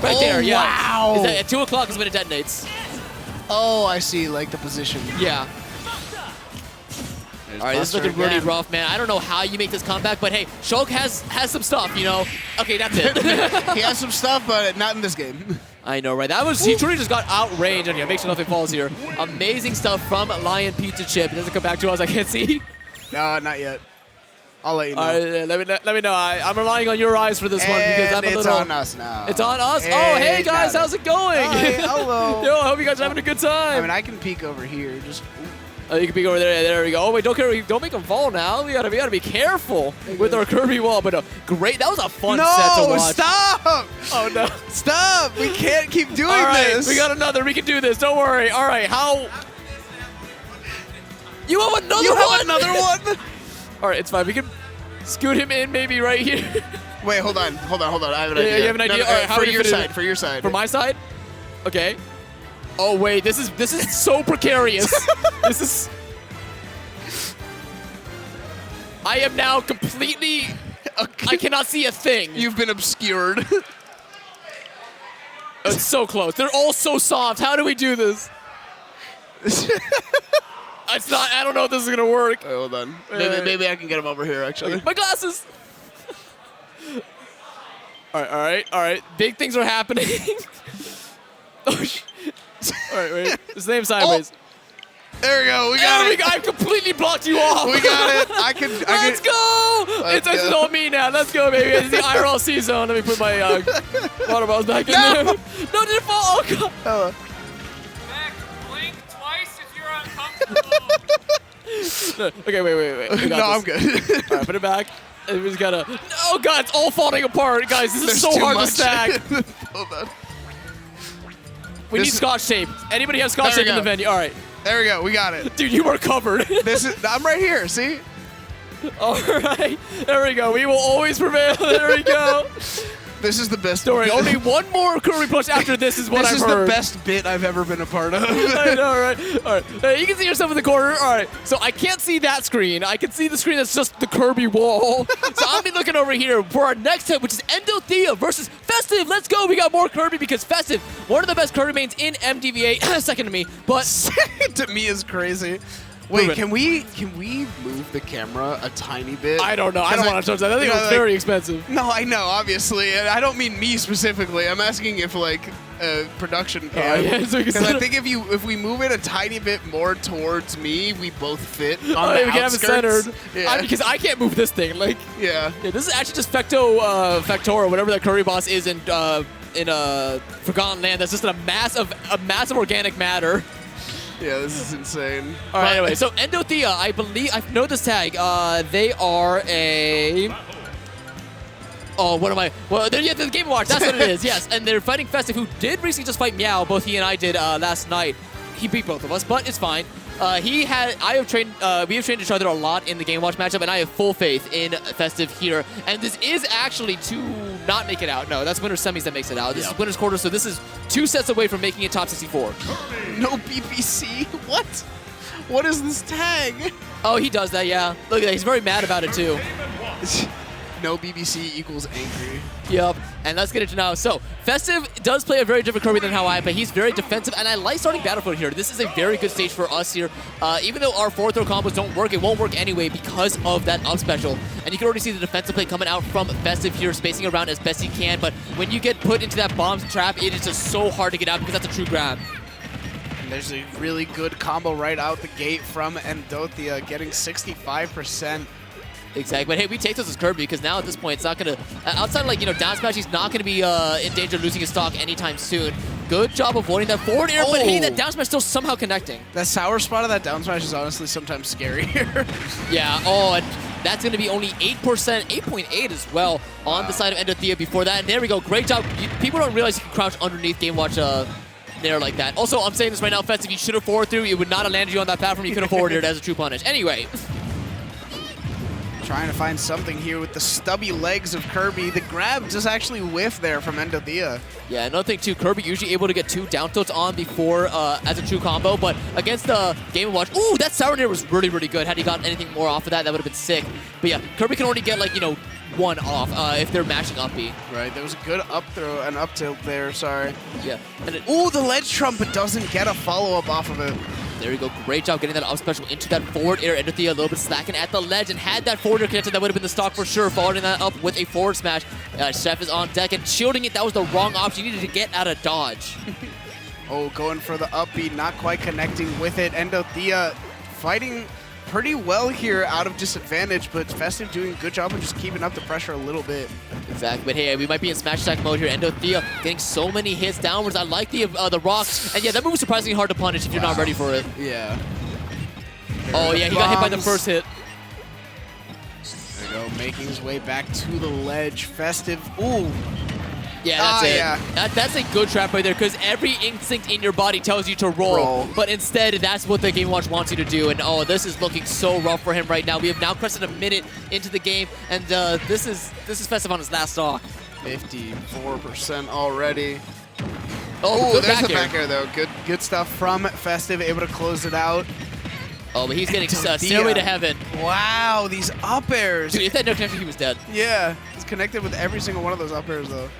S4: Right there, yeah.
S5: Wow!
S4: At 2 o'clock is when it detonates.
S5: Oh, I see, like the position.
S4: Yeah. All right, this is looking really rough, man. I don't know how you make this comeback, but hey, Shulk has some stuff, you know. Okay, that's it.
S5: He has some stuff, but not in this game.
S4: I know, right? He truly just got outranged, and yeah, make sure nothing falls here. Amazing stuff from Lion Pizza Chip. It doesn't come back to us. I can't see.
S5: No, not yet. I'll let you know.
S4: All right, let me know. I'm relying on your eyes for this one because I'm a little.
S5: It's on us now.
S4: It's on us. Oh, hey guys, how's it going?
S5: Hi, hello.
S4: Yo, I hope you guys are having a good time.
S5: I mean, I can peek over here. Just.
S4: Oh, you can peek over there. Yeah, there we go. Oh wait, don't make them fall now. We gotta be careful with our Kirby wall. But great, that was a fun set to watch.
S5: Stop!
S4: Oh no,
S5: stop! We can't keep doing
S4: All right,
S5: this.
S4: We got another. We can do this. Don't worry. All right, how? You have another one.
S5: You have another one.
S4: All right, it's fine. We can scoot him in maybe right here.
S5: Wait, hold on. I have an idea.
S4: You have an idea?
S5: No,
S4: All right, how
S5: for your side. For your side.
S4: For my side? Okay. Oh wait, this is so precarious. This is. I am now completely. I cannot see a thing.
S5: You've been obscured.
S4: It's so close. They're all so soft. How do we do this? It's not. I don't know if this is gonna work.
S5: Wait, hold on. Maybe I can get him over here. Actually,
S4: my glasses. All right. Big things are happening. Oh, all right, wait. Just aim sideways.
S5: There we go. We got it.
S4: I completely blocked you off.
S5: We got it.
S4: Let's go. It's all me now. Let's go, baby. It's the IRLC zone. Let me put my water bottles back in there. No, did it fall? Oh, God.
S7: Max, blink twice if you're uncomfortable.
S4: Okay, wait. We got
S5: I'm
S4: this.
S5: good.
S4: All right, put it back. And we just gotta. Oh, God, it's all falling apart. Guys, this is so hard to stack.
S5: Hold on.
S4: We need scotch tape. Anybody have scotch
S5: There we
S4: tape in the
S5: go.
S4: venue? All right.
S5: There we go. We got it.
S4: Dude, you were covered.
S5: I'm right here. See?
S4: All right. There we go. We will always prevail. There we go.
S5: This is the best.
S4: Story. Only one more Kirby push after this is what I've heard.
S5: This is the best bit I've ever been a part of.
S4: I know, right? All right. You can see yourself in the corner. All right. So I can't see that screen. I can see the screen that's just the Kirby wall. So I'll be looking over here for our next hit, which is Endothea versus Festive. Let's go. We got more Kirby because Festive, one of the best Kirby mains in MDVA. Second to me. But
S5: Second to me is crazy. Wait, can we move the camera a tiny bit?
S4: I don't know. I don't want to touch that. I think it was very expensive.
S5: No, I know, obviously. And I don't mean me specifically. I'm asking if, like, production can.
S4: Yeah, so
S5: because I think if we move it a tiny bit more towards me, we both fit on the
S4: we can have it
S5: outskirts.
S4: centered.
S5: Yeah.
S4: Because I can't move this thing. Like,
S5: yeah.
S4: This is actually just Factora, whatever that Kirby boss is in Forgotten Land. That's just a massive organic matter.
S5: Yeah, this is insane.
S4: All right, anyway, so Endothea, I believe, I know this tag. They are a... Oh, what am I? Well, they're the Game & Watch, that's what it is, yes. And they're fighting Festive, who did recently just fight Meow. Both he and I did last night. He beat both of us, but it's fine. We have trained each other a lot in the Game & Watch matchup, and I have full faith in Festive here. And this is actually to not make it out. No, that's winner's semis that makes it out. This is winner's quarters, so this is 2 sets away from making it top 64.
S5: No BBC? What? What is this tag?
S4: Oh, he does that, yeah. Look at that. He's very mad about it, too.
S5: No BBC equals angry.
S4: Yep, and let's get into now. So, Festive does play a very different Kirby than how I play. He's very defensive, and I like starting Battlefield here. This is a very good stage for us here. Even though our forward throw combos don't work, it won't work anyway because of that up special. And you can already see the defensive play coming out from Festive here, spacing around as best he can. But when you get put into that bomb trap, it is just so hard to get out because that's a true grab.
S5: And there's a really good combo right out the gate from Endothea, getting 65%.
S4: Exactly, but hey, we take this as Kirby because now at this point it's not gonna. Outside of, like, down smash, he's not gonna be in danger of losing his stock anytime soon. Good job avoiding that forward air, but hey, that down smash still somehow connecting.
S5: That sour spot of that down smash is honestly sometimes scarier.
S4: Yeah. Oh, and that's gonna be only 8%, 8.8 as well on the side of Endothea before that. And there we go. Great job. People don't realize you can crouch underneath Game Watch there like that. Also, I'm saying this right now, Festive, you should have forward through. It would not have landed you on that platform. You could have forwarded it as a true punish. Anyway.
S5: Trying to find something here with the stubby legs of Kirby. The grab does actually whiff there from Endothea.
S4: Yeah, another thing too, Kirby usually able to get 2 down tilts on before as a true combo, but against the Game & Watch, ooh, that sour nair was really, really good. Had he gotten anything more off of that, that would have been sick. But yeah, Kirby can only get, like, 1 off if they're mashing up B.
S5: Right, there was a good up throw, an up tilt there, sorry.
S4: Yeah. And
S5: ooh, the ledge trump, but doesn't get a follow-up off of it.
S4: There you go. Great job getting that up special into that forward air. Endothea a little bit slacking at the ledge, and had that forward air connected, that would have been the stock for sure. Following that up with a forward smash. Chef is on deck and shielding it. That was the wrong option. You needed to get out of dodge.
S5: Oh, going for the up B, not quite connecting with it. Endothea fighting pretty well here out of disadvantage, but Festive doing a good job of just keeping up the pressure a little bit.
S4: Exactly, but hey, we might be in smash attack mode here. Endothea getting so many hits downwards. I like the rocks, and yeah, that move was surprisingly hard to punish if you're not ready for it.
S5: Yeah.
S4: Oh yeah, he got hit by the first hit.
S5: There you go, making his way back to the ledge. Festive, ooh.
S4: Yeah, that's it.
S5: Yeah.
S4: That's a good trap right there, because every instinct in your body tells you to roll. But instead, that's what the Game & Watch wants you to do. And oh, this is looking so rough for him right now. We have now crested a minute into the game, and this is Festive on his last stock.
S5: 54% already.
S4: Oh,
S5: ooh, there's the back air though. Good stuff from Festive, able to close it out.
S4: Oh, but he's getting Stairway to Heaven.
S5: Wow, these up airs.
S4: Dude, if that no connection, he was dead.
S5: Yeah, he's connected with every single one of those up airs though.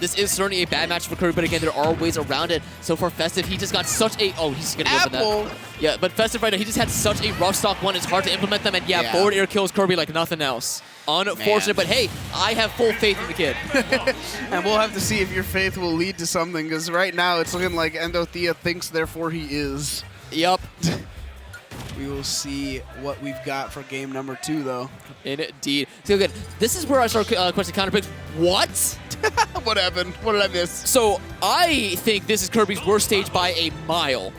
S4: This is certainly a bad match for Kirby, but again, there are ways around it. So for Festive, he just got such a... Oh, he's going to go for that. Yeah, but Festive right now, he just had such a rough stock one. It's hard to implement them, and yeah, forward air kills Kirby like nothing else. Unfortunate, but hey, I have full faith in the kid.
S5: And we'll have to see if your faith will lead to something, because right now it's looking like Endothea thinks, therefore he is.
S4: Yep.
S5: We will see what we've got for game number 2, though.
S4: Indeed. So good. This is where I start questioning counter picks. What?
S5: What happened? What did I miss?
S4: So I think this is Kirby's worst stage by a mile.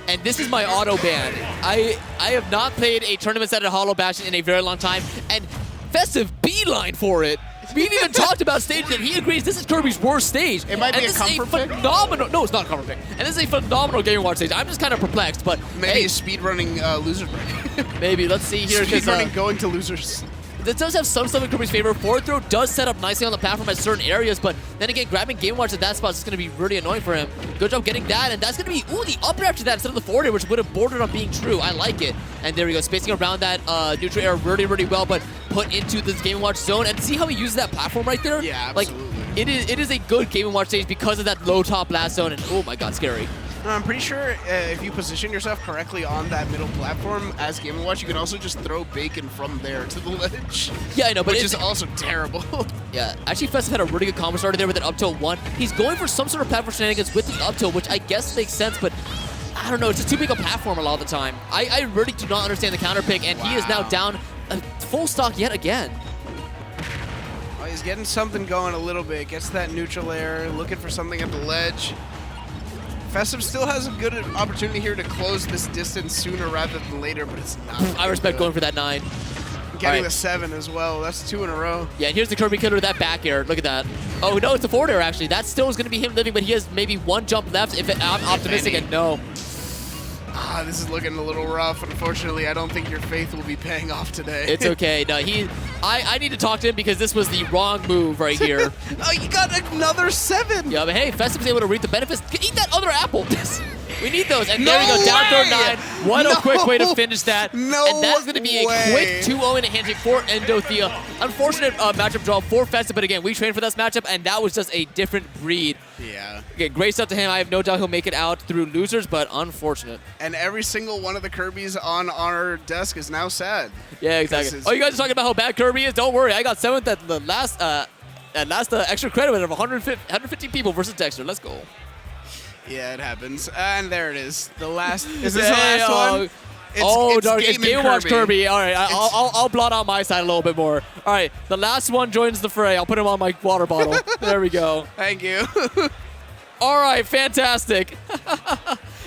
S4: And this is my auto ban. I have not played a tournament set at Hollow Bastion in a very long time, and Festive beeline for it. We've even talked about stages, and he agrees this is Kirby's worst stage.
S5: It might be a comfort pick?
S4: Phenomenal. No, it's not a comfort pick. And this is a phenomenal Game & Watch stage. I'm just kind of perplexed, but
S5: maybe
S4: hey,
S5: a speedrunning losers break.
S4: maybe. Let's see here.
S5: Speedrunning going to losers.
S4: This does have some stuff in Kirby's favor. Forward throw does set up nicely on the platform at certain areas, but then again, grabbing Game & Watch at that spot is going to be really annoying for him. Good job getting that, and that's going to be, ooh, the up air after that instead of the forward air, which would have bordered on being true. I like it. And there we go, spacing around that neutral air really, really well, but put into this Game & Watch zone, and see how he uses that platform right there?
S5: Yeah, absolutely.
S4: Like, it is a good Game & Watch stage because of that low top blast zone, and oh my god, scary.
S5: I'm pretty sure if you position yourself correctly on that middle platform as Game & Watch, you can also just throw bacon from there to the ledge.
S4: Yeah, I know, but
S5: which is also terrible.
S4: Yeah, actually Festive had a really good combo starter there with an up tilt 1. He's going for some sort of platform shenanigans with the up tilt, which I guess makes sense, but I don't know, it's just too big a platform a lot of the time. I really do not understand the counter pick, and he is now down a full stock yet again.
S5: Well, he's getting something going a little bit. Gets that neutral air, looking for something at the ledge. Festive still has a good opportunity here to close this distance sooner rather than later, but it's not.
S4: I respect going for that 9.
S5: Getting the 7 as well. That's 2 in a row.
S4: Yeah, and here's the Kirby killer with that back air. Look at that. Oh, no, it's the forward air, actually. That still is going to be him living, but he has maybe 1 jump left. If I'm optimistic, and no.
S5: This is looking a little rough. Unfortunately, I don't think your faith will be paying off today.
S4: It's okay. No, I need to talk to him because this was the wrong move right here.
S5: Oh, you got another 7.
S4: Yeah, but hey, Festive was able to reap the benefits. Eat that other apple. We need those. And there we go, down throw 9. What a quick way to finish that. And that's going to be a quick 2-0 in a handshake for Endothea. Unfortunate matchup draw for Festive, but again, we trained for this matchup, and that was just a different breed.
S5: Yeah.
S4: Okay, great stuff to him. I have no doubt he'll make it out through losers, but unfortunate.
S5: And every single one of the Kirbys on our desk is now sad.
S4: Yeah, exactly. Oh, you guys are talking about how bad Kirby is? Don't worry. I got 7th at the last extra credit of 150 people versus Dexter. Let's go.
S5: Yeah, it happens. And there it is. The last. Is this the last one?
S4: It's dark. It's Game & Watch Kirby. All right, I'll blot out my side a little bit more. All right, the last one joins the fray. I'll put him on my water bottle. There we go.
S5: Thank you.
S4: All right, fantastic.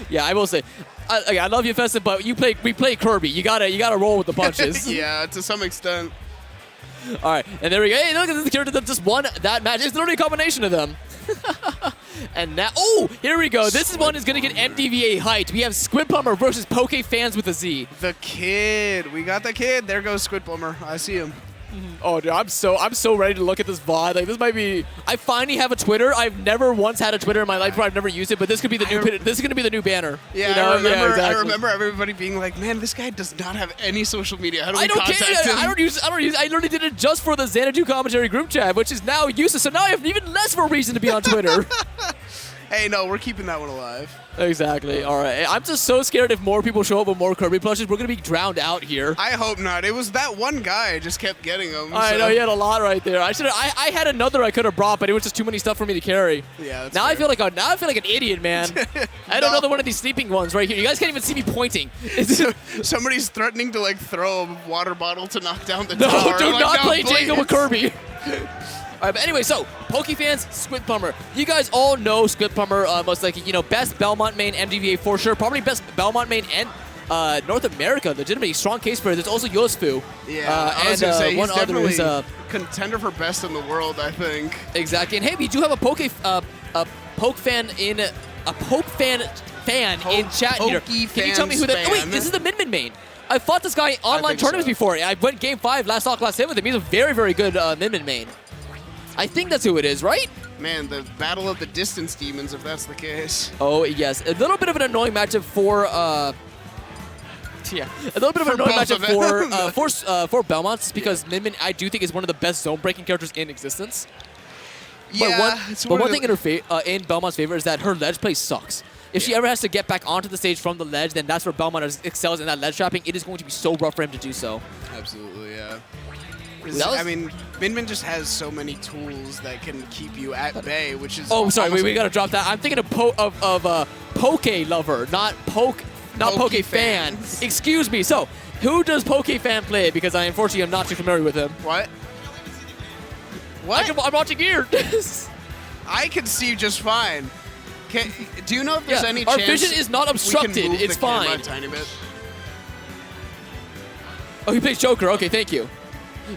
S4: Yeah, I will say, I love you, Festive, but we play Kirby. You gotta roll with the punches.
S5: Yeah, to some extent.
S4: All right, and there we go. Hey, look at this character that just won that match. It's literally a combination of them. And now, oh, here we go. This one is going to get MDVA hyped. We have Squid Plumber versus Poke Fans with a Z.
S5: The kid. We got the kid. There goes Squid Plumber. I see him.
S4: Oh, dude, I'm so ready to look at this VOD. Like, this might be. I finally have a Twitter. I've never once had a Twitter in my life before. I've never used it, but this could be the new. This is going to be the new banner.
S5: Yeah,
S4: you know?
S5: I remember everybody being like, "Man, this guy does not have any social media. How do we contact him?"
S4: I don't use. I literally did it just for the Xanadu commentary group chat, which is now useless. So now I have even less of a reason to be on Twitter.
S5: Hey, no, we're keeping that one alive.
S4: Exactly. All right. I'm just so scared if more people show up with more Kirby plushes, we're going to be drowned out here.
S5: I hope not. It was that one guy. I just kept getting them.
S4: I know. He had a lot right there. I had another I could have brought, but it was just too many stuff for me to carry.
S5: Yeah,
S4: now I feel like an idiot, man. I had another one of these sleeping ones right here. You guys can't even see me pointing.
S5: Somebody's threatening to like throw a water bottle to knock down the
S4: tower.
S5: No,
S4: do not play Jacob with Kirby. All right, but anyway, so Poke Fans, Squid Plumber. You guys all know Squid Plumber, most likely, best Belmont main MDVA for sure. Probably best Belmont main and North America. Legitimately strong case for it. There's also Yosfu.
S5: Yeah, I was gonna say he's definitely a contender for best in the world, I think.
S4: Exactly, and hey, we do have a Poke fan in chat here. Can you tell me who that? Oh wait, this is the Min main. I fought this guy online tournaments before. I went Game 5 last hit with him. He's a very, very good Min main. I think that's who it is, right?
S5: Man, the battle of the distance demons, if that's the case.
S4: Oh, yes. A little bit of an annoying matchup for, a little bit of an annoying matchup for Belmont, just because Min Min, I do think, is one of the best zone-breaking characters in existence.
S5: Yeah,
S4: but one thing in Belmont's favor is that her ledge play sucks. If she ever has to get back onto the stage from the ledge, then that's where Belmont excels in that ledge trapping. It is going to be so rough for him to do so.
S5: Absolutely, yeah. I mean, Min Min just has so many tools that can keep you at bay, which is.
S4: Oh, sorry, we gotta drop that. I'm thinking of Poke Lover, not Poke not Poke Fan. Excuse me. So, who does Poke Fan play? Because I unfortunately am not too familiar with him.
S5: What? What?
S4: I'm watching here.
S5: I can see just fine. Do you know if there's any
S4: our
S5: chance
S4: vision is not obstructed.
S5: we can move
S4: It's
S5: the camera
S4: fine.
S5: a tiny bit?
S4: Oh, he plays Joker. Okay, thank you.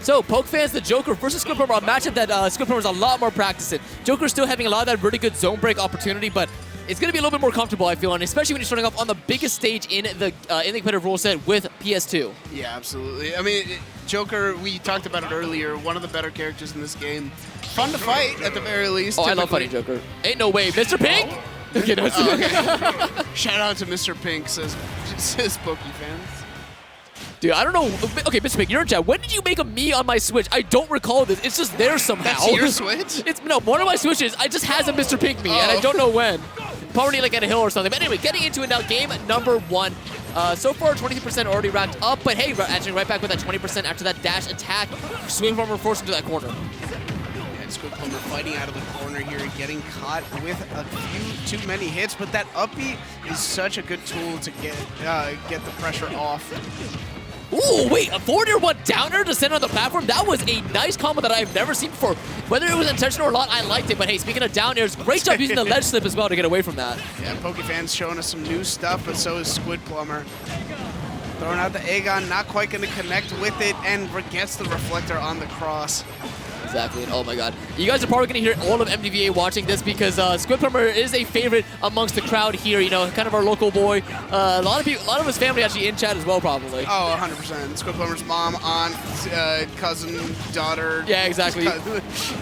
S4: So, PokeFan's the Joker versus Squidplumber, a matchup that Squidplumber's a lot more practice in. Joker's still having a lot of that really good zone break opportunity, but it's going to be a little bit more comfortable, I feel, and especially when you're starting off on the biggest stage in the competitive rule set with PS2.
S5: Yeah, absolutely. I mean, Joker, we talked about it earlier, one of the better characters in this game. Fun to fight, at the very least.
S4: Oh, I love fighting Joker. Ain't no way. Mr. Pink? Okay, no,
S5: okay. Shout out to Mr. Pink, says PokeFans.
S4: Dude, I don't know. Okay, Mr. Pink, you're in chat. When did you make a me on my Switch? I don't recall this. It's just there somehow.
S5: That's your Switch?
S4: No, one of my Switches, I just has a Mr. Pink me, and I don't know when. Probably like at a hill or something. But anyway, getting into it now, game number 1. So far, 23% already racked up, but hey, actually right back with that 20% after that dash attack. Swing farmer forced into that corner.
S5: Squidplumber fighting out of the corner here, getting caught with a few too many hits, but that up B is such a good tool to get the pressure off.
S4: Ooh, wait, a forward air 1 downer to send on the platform? That was a nice combo that I've never seen before. Whether it was intentional or not, I liked it. But hey, speaking of down airs, great job using the ledge slip as well to get away from that.
S5: Yeah, PokeFan's showing us some new stuff, but so is Squidplumber. Throwing out the Aegon, not quite going to connect with it, and gets the reflector on the cross.
S4: Exactly, and oh my god. You guys are probably going to hear all of MDVA watching this because Squidplumber is a favorite amongst the crowd here, you know, kind of our local boy. A lot of his family actually in chat as well, probably.
S5: Oh, 100%. Squidplumber's mom, aunt, cousin, daughter.
S4: Yeah, exactly.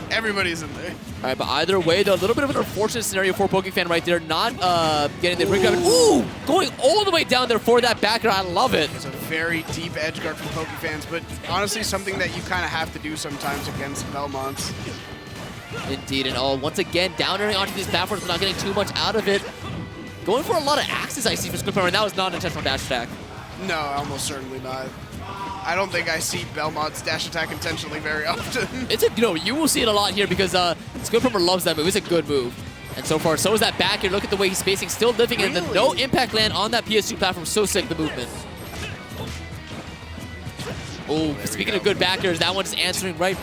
S5: Everybody's in there.
S4: All right, but either way, though, a little bit of an unfortunate scenario for PokeFan right there, not getting the ring grab. Ooh, going all the way down there for that backer. I love it.
S5: It's a very deep edge guard from PokeFans, but honestly, something that you kind of have to do sometimes against Belmonts.
S4: Indeed, and once again, down airing onto these platforms, but not getting too much out of it. Going for a lot of axes, I see, for Squidplumber, and that was not an intentional dash attack.
S5: No, almost certainly not. I don't think I see Belmont's dash attack intentionally very often.
S4: It's you will see it a lot here because Squidplumber loves that move. It's a good move. And so far, so is that back here. Look at the way he's spacing, still living in the no impact land on that PS2 platform. So sick, the movement. Oh, speaking of good backers, that one's answering right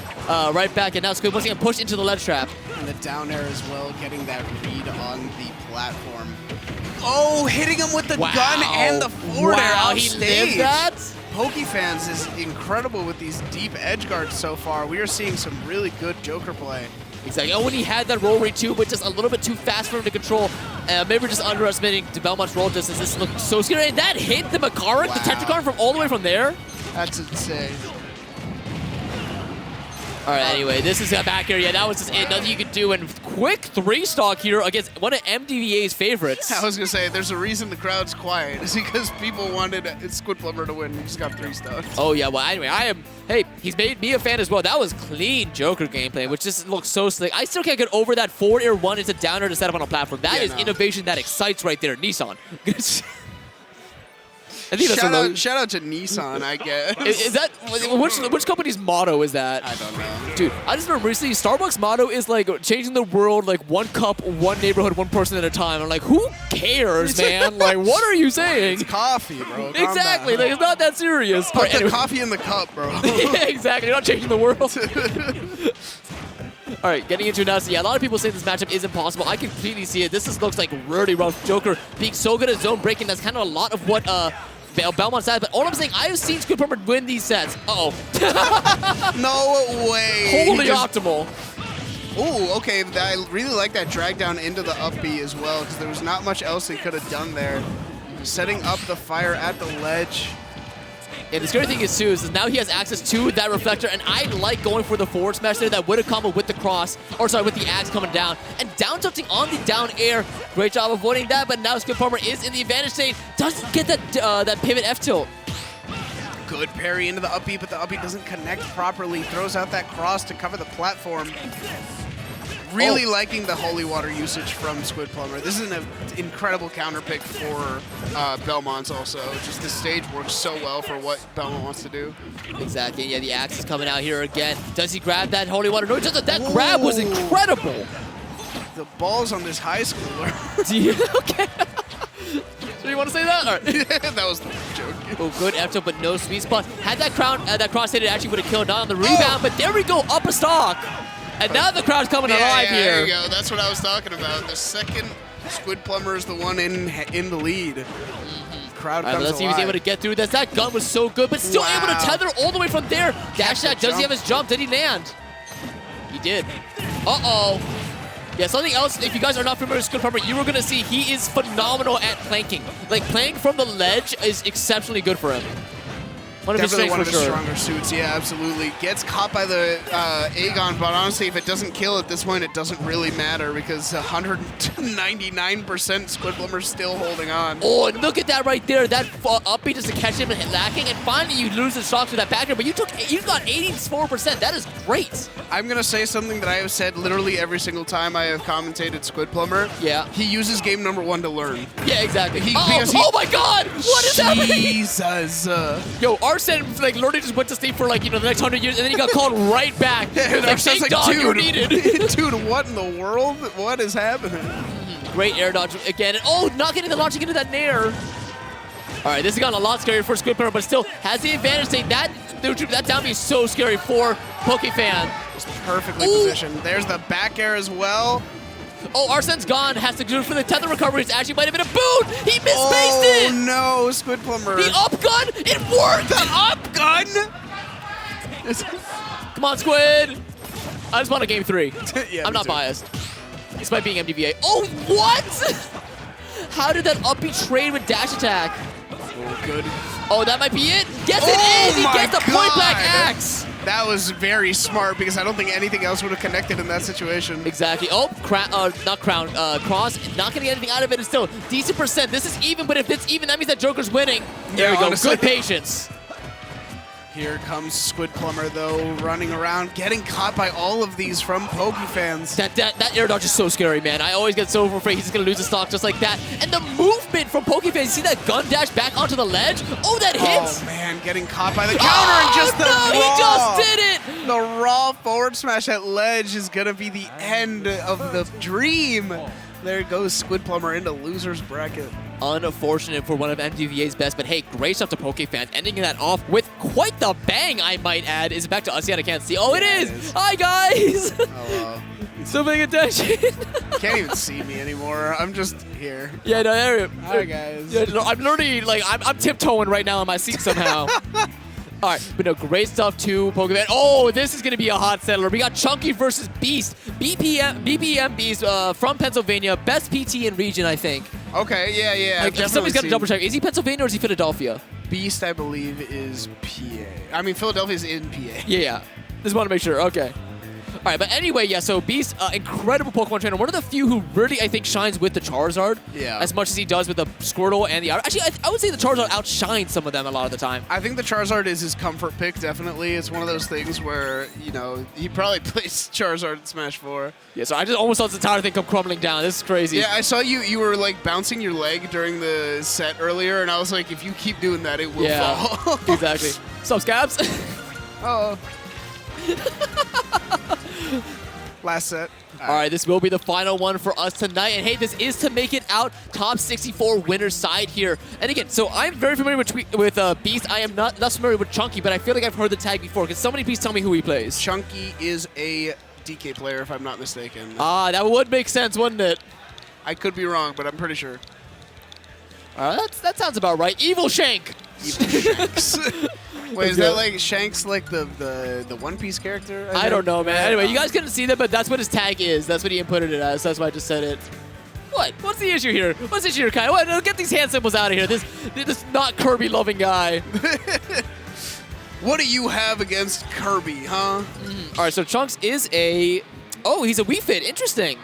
S4: back, and now Squid once again pushed into the ledge trap.
S5: And the down air as well, getting that read on the platform. Oh, hitting him with the gun and the forward air off
S4: he
S5: stage.
S4: lived that?
S5: PokeFans is incredible with these deep edge guards so far. We are seeing some really good Joker play.
S4: Exactly. Oh, when he had that roll rate too, but just a little bit too fast for him to control. Maybe we're just underestimating Belmont's roll distance. This looks so scary. And that hit the Macaron, the Tetragon from all the way from there.
S5: That's insane.
S4: All right, anyway, this is back here. Yeah, that was just it. Nothing you could do. And quick 3-stock here against one of MDVA's favorites.
S5: I was going to say, there's a reason the crowd's quiet. It's because people wanted Squidplumber to win. He just got 3 stocks.
S4: Oh, yeah. Well, anyway, hey, he's made me a fan as well. That was clean Joker gameplay, which just looks so slick. I still can't get over that forward air 1 into downer to set up on a platform. That is innovation that excites right there. Nissan. I think
S5: shout out to Nissan, I guess.
S4: Is that which company's motto is that?
S5: I don't know.
S4: Dude, I just remember recently Starbucks' motto is like changing the world like one cup, one neighborhood, one person at a time. I'm like, who cares, man? Like, what are you saying?
S5: It's coffee, bro.
S4: Exactly. Like, it's not that serious.
S5: Put the coffee in the cup, bro.
S4: Yeah, exactly. You're not changing the world. All right, getting into it now. So yeah, a lot of people say this matchup is impossible. I completely see it. This just looks like really rough. Joker being so good at zone breaking. That's kind of a lot of what Belmont's has. But all I'm saying, I've seen Squidplumber win these sets. Uh-oh.
S5: No way.
S4: Wholly optimal.
S5: Oh, okay. I really like that drag down into the up B as well, because there was not much else he could have done there. Setting up the fire at the ledge.
S4: Yeah, the scary thing is, too, is now he has access to that reflector, and I like going for the forward smash there that would have combo with the cross, or sorry, with the axe coming down, and down tilting on the down air. Great job avoiding that, but now Squidplumber is in the advantage state. Doesn't get that pivot F tilt.
S5: Good parry into the up B, but the up B doesn't connect properly. Throws out that cross to cover the platform. Really liking the holy water usage from Squidplumber. This is an incredible counter pick for Belmont's also. Just the stage works so well for what Belmont wants to do. Exactly.
S4: Yeah, the axe is coming out here again. Does he grab that holy water? No, just that grab was incredible.
S5: The balls on this high schooler.
S4: Okay. So want to say that? All right.
S5: That was the joke.
S4: Oh, good F tilt, but no sweet spot. Had that cross hit, it actually would have killed, not on the rebound, but there we go, up a stock. And now the crowd's coming alive here.
S5: There you go. That's what I was talking about. The second Squid Plumber is the one in the lead. Crowd comes
S4: let's see if he's able to get through this. That gun was so good, but still able to tether all the way from there. Dash that. Does he have his jump? Did he land? He did. Uh-oh. Yeah, something else, if you guys are not familiar with Squid Plumber, you were going to see he is phenomenal at planking. Like, playing from the ledge is exceptionally good for him.
S5: Definitely one of his stronger suits, yeah, absolutely. Gets caught by the Aegon, but honestly, if it doesn't kill at this point, it doesn't really matter because 199% Squid Plumber's still holding on.
S4: Oh, and look at that right there. That up B just to catch him and lacking, and finally you lose the stock to that backer, but you got 84%. That is great.
S5: I'm going to say something that I have said literally every single time I have commentated Squid Plumber.
S4: Yeah.
S5: He uses game number 1 to learn.
S4: Yeah, exactly. Oh my God! What is happening?
S5: Jesus.
S4: Yo, Arsene like literally just went to sleep for like the next 100 years, and then he got called right back. Like, thank God you needed.
S5: Dude, what in the world? What is happening?
S4: Great air dodge again. And, oh, not getting the launching into that nair. All right, this has gotten a lot scarier for Squid Plumber, but still has the advantage. That down B is so scary for PokeFan.
S5: Just perfectly positioned. There's the back air as well.
S4: Oh, Arsene's gone. Has to do for the tether recovery. It actually might have been a boot. He misspaced it.
S5: Oh no, Squid Plumber.
S4: The up gun. It worked.
S5: The up gun.
S4: Come on, Squid. I just want a game 3.
S5: Yeah,
S4: I'm not biased. Despite being MDVA. Oh, what? How did that up B trade with dash attack?
S5: Oh, good.
S4: Oh, that might be it. Yes, it is. He gets the point blank axe.
S5: That was very smart because I don't think anything else would have connected in that situation.
S4: Exactly. Oh, cross. Not gonna get anything out of it. It's still decent percent. This is even, but if it's even, that means that Joker's winning. There we go. Honestly. Good patience.
S5: Here comes Squid Plumber, though, running around, getting caught by all of these from PokeFans.
S4: That air dodge is so scary, man. I always get so afraid he's going to lose the stock just like that. And the movement from PokeFans, you see that gun dash back onto the ledge? Oh, that hits!
S5: Oh, man, getting caught by the counter and just the raw.
S4: He just did it!
S5: The raw forward smash at ledge is going to be the end of the dream. There goes Squid Plumber into loser's bracket.
S4: Unfortunate for one of MDVA's best, but hey, great stuff to PokeFan. Ending that off with quite the bang, I might add. Is it back to us yet? I can't see. Oh, it is! Hi, guys!
S5: Hello.
S4: Still paying attention.
S5: Can't even see me anymore. I'm just here.
S4: Yeah, no, there.
S5: Hi, guys.
S4: Yeah, no, I'm literally, like, I'm tiptoeing right now in my seat somehow. All right, but no, great stuff too, PokeFan. Oh, this is going to be a hot settler. We got Chunky versus Beast. BPM Beast from Pennsylvania. Best PT in region, I think.
S5: Okay, yeah.
S4: Like, somebody's got to double check. Is he Pennsylvania or is he Philadelphia?
S5: Beast, I believe, is PA. I mean, Philadelphia's in PA.
S4: Yeah. Just want to make sure. Okay. All right, but anyway, yeah, so Beast, incredible Pokemon trainer. One of the few who really, I think, shines with the Charizard.
S5: Yeah. As
S4: much as he does with the Squirtle and the... Actually, I would say the Charizard outshines some of them a lot of the time.
S5: I think the Charizard is his comfort pick, definitely. It's one of those things where, you know, he probably plays Charizard in Smash 4.
S4: Yeah, so I just almost saw the entire thing come crumbling down. This is crazy.
S5: Yeah, I saw you were, like, bouncing your leg during the set earlier, and I was like, if you keep doing that, it will fall.
S4: Exactly. What's up, Scabs?
S5: Uh-oh. Last set.
S4: All right, this will be the final one for us tonight. And hey, this is to make it out top 64 winner's side here. And again, so I'm very familiar with Beast. I am not familiar with Chunky, but I feel like I've heard the tag before. Can somebody please tell me who he plays?
S5: Chunky is a DK player, if I'm not mistaken.
S4: Ah, that would make sense, wouldn't it?
S5: I could be wrong, but I'm pretty sure.
S4: That sounds about right. Evil Shank.
S5: Evil Shanks. Wait, is that like Shanks, like the One Piece character?
S4: I don't know, man. Anyway, you guys couldn't see that, but that's what his tag is. That's what he inputted it as. That's why I just said it. What? What's the issue here? What's the issue here, Kai? What? Get these hand symbols out of here. This not Kirby-loving guy.
S5: What do you have against Kirby, huh?
S4: All right, so Trunks is a... Oh, he's a Wii Fit. Interesting.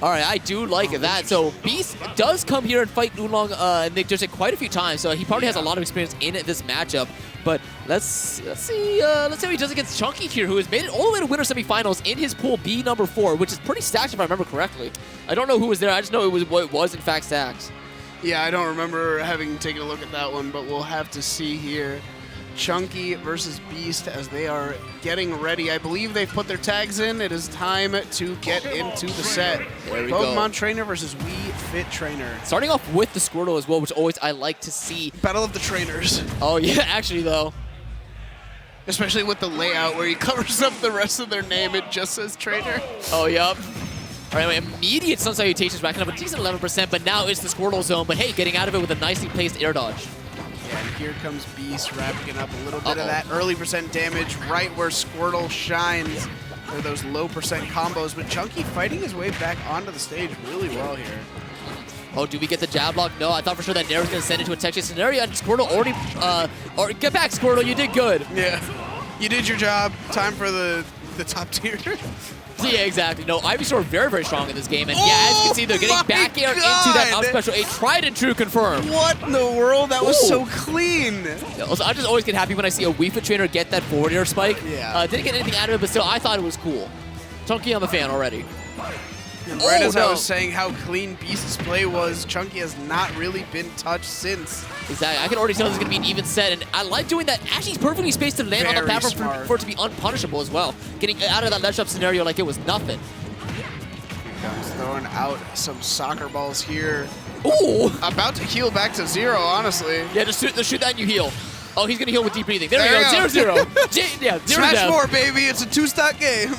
S4: All right, I do like that. So Beast does come here and fight Oolong and Nick Judge quite a few times, so he probably has a lot of experience in this matchup. But let's see how he does against Chunky here, who has made it all the way to winter semifinals in his pool B number 4, which is pretty stacked if I remember correctly. I don't know who was there. I just know it was in fact stacked.
S5: Yeah, I don't remember having taken a look at that one, but we'll have to see here. Chunky versus Beast as they are getting ready. I believe they've put their tags in. It is time to get into the set.
S4: There we
S5: Pokemon
S4: go.
S5: Trainer versus Wii Fit Trainer.
S4: Starting off with the Squirtle as well, which always I like to see.
S5: Battle of the Trainers.
S4: Oh, yeah, actually, though.
S5: Especially with the layout where he covers up the rest of their name, it just says Trainer.
S4: Oh, yup. All right, immediate Sun Salutations racking up a decent 11%, but now it's the Squirtle zone. But hey, getting out of it with a nicely placed air dodge.
S5: Yeah, and here comes Beast wrapping up a little bit of that early percent damage right where Squirtle shines. Or those low percent combos, but Chunky fighting his way back onto the stage really well here.
S4: Oh, do we get the jab block? No, I thought for sure that Nair was going to send into a tech chase scenario, and Squirtle already, or get back, Squirtle, you did good.
S5: Yeah, you did your job. Time for the top tier.
S4: Yeah, exactly. No, Ivysaur very, very strong in this game, and yeah, as you can see, they're getting back air into that up special. A tried and true confirm.
S5: What in the world? That was so clean.
S4: Yeah, also, I just always get happy when I see a Wii Fit trainer get that forward air spike.
S5: Yeah.
S4: Didn't get anything out of it, but still, I thought it was cool. Chunky, I'm a fan already.
S5: And right as I was saying how clean Beast's play was, Chunky has not really been touched since.
S4: Exactly. I can already tell this is going to be an even set, and I like doing that. Actually, he's perfectly spaced to land on the platform for it to be unpunishable as well. Getting out of that ledge up scenario like it was nothing.
S5: Here comes throwing out some soccer balls here.
S4: Ooh!
S5: About to heal back to 0, honestly.
S4: Yeah, just shoot that and you heal. Oh, he's going to heal with deep breathing. There we go. 0-0. Yeah, 0
S5: Smash 4, baby. It's a 2-stock game.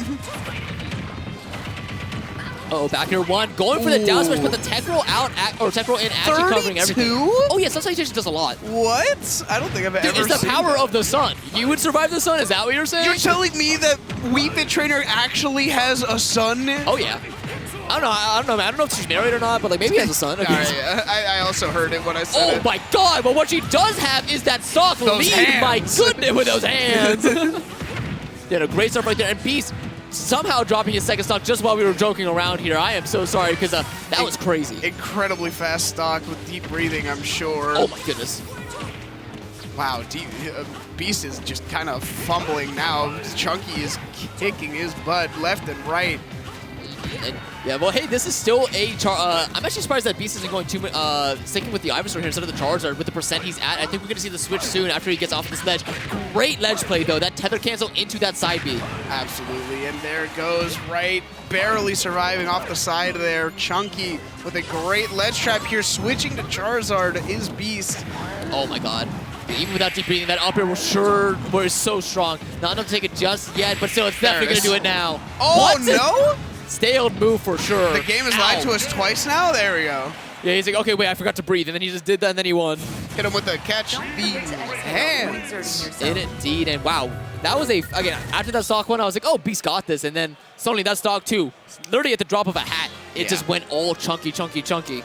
S4: Oh, back here 1. Going for the down smash, but the tech roll out, or tech roll in, actually covering everything. Oh, yeah, Sun Salutation does a lot.
S5: What? I don't think I've ever seen
S4: It's the power of the sun. You would survive the sun? Is that what you're saying?
S5: You're telling me that Wii Fit Trainer actually has a son?
S4: Oh, yeah. I don't know, man. I don't know if she's married or not, but like maybe he has a son. Okay.
S5: I also heard it when I said it.
S4: Oh, my God. But what she does have is that soft lead.
S5: Hands.
S4: My goodness, with those hands. Did a great stuff right there. And Beast somehow dropping his second stock just while we were joking around here. I am so sorry because that was crazy.
S5: Incredibly fast stock with deep breathing, I'm sure.
S4: Oh, my goodness.
S5: Wow, Beast is just kind of fumbling now. Chunky is kicking his butt left and right.
S4: And, yeah, well, hey, this is still a Char. I'm actually surprised that Beast isn't going too sticking with the Ivysaur here instead of the Charizard with the percent he's at. I think we're going to see the switch soon after he gets off this ledge. Great ledge play, though. That tether cancel into that side B.
S5: Absolutely, and there it goes, right, barely surviving off the side there. Chunky with a great ledge trap here, switching to Charizard is Beast.
S4: Oh, my God. Even without deep breathing, that up air was so strong. Not enough to take it just yet, but still, it's definitely going to do it now.
S5: Oh,
S4: what?
S5: No?
S4: Stale move for sure.
S5: The game has lied to us twice now. There we go.
S4: Yeah, he's like, okay, wait, I forgot to breathe. And then he just did that, and then he won.
S5: Hit him with the catch the hands.
S4: Indeed, and wow. That was again, after that stock one, I was like, oh, Beast got this. And then suddenly that stock two, literally at the drop of a hat, it just went all chunky, chunky, chunky.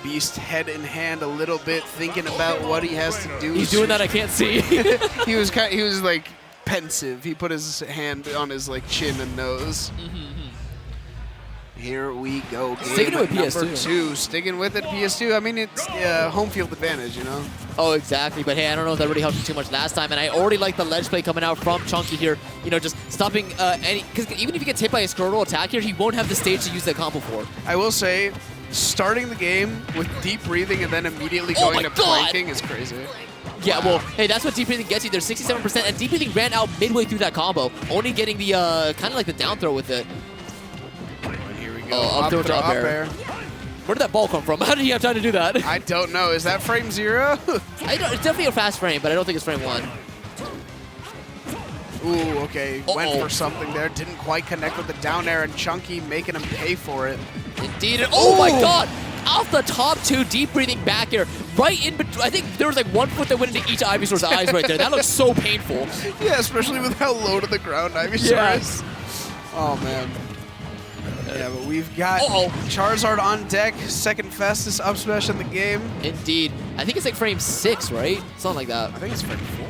S5: Beast head in hand a little bit, thinking about what he has to do.
S4: He's doing that, I can't see.
S5: he was like pensive. He put his hand on his like chin and nose. Here we go.
S4: Sticking with PS2.
S5: Number 2. Sticking with it, PS2. I mean, it's home field advantage, you know?
S4: Oh, exactly. But hey, I don't know if that really helped you too much last time. And I already like the ledge play coming out from Chunky here. You know, just stopping any... Because even if he gets hit by a Squirtle attack here, he won't have the stage to use that combo for.
S5: I will say, starting the game with deep breathing and then immediately going to planking is crazy.
S4: Yeah, well, hey, that's what deep breathing gets you. There's 67%, and deep breathing ran out midway through that combo, only getting the kind of like the down throw with it.
S5: And here we go.
S4: Oh, up throw to up air. Where did that ball come from? How did he have time to do that?
S5: I don't know. Is that frame 0?
S4: It's definitely a fast frame, but I don't think it's frame 1.
S5: Ooh, okay. Went for something there. Didn't quite connect with the down air, and Chunky making him pay for it.
S4: Indeed. Oh my God! Off the top 2, deep breathing back air. Right in between. I think there was like 1 foot that went into each Ivysaur's eyes right there. That looks so painful.
S5: Yeah, especially with how low to the ground Ivysaur is. Oh, man. Yeah, but we've got Charizard on deck. Second fastest up smash in the game.
S4: Indeed. I think it's like frame 6, right? Something like that.
S5: I think it's frame 4.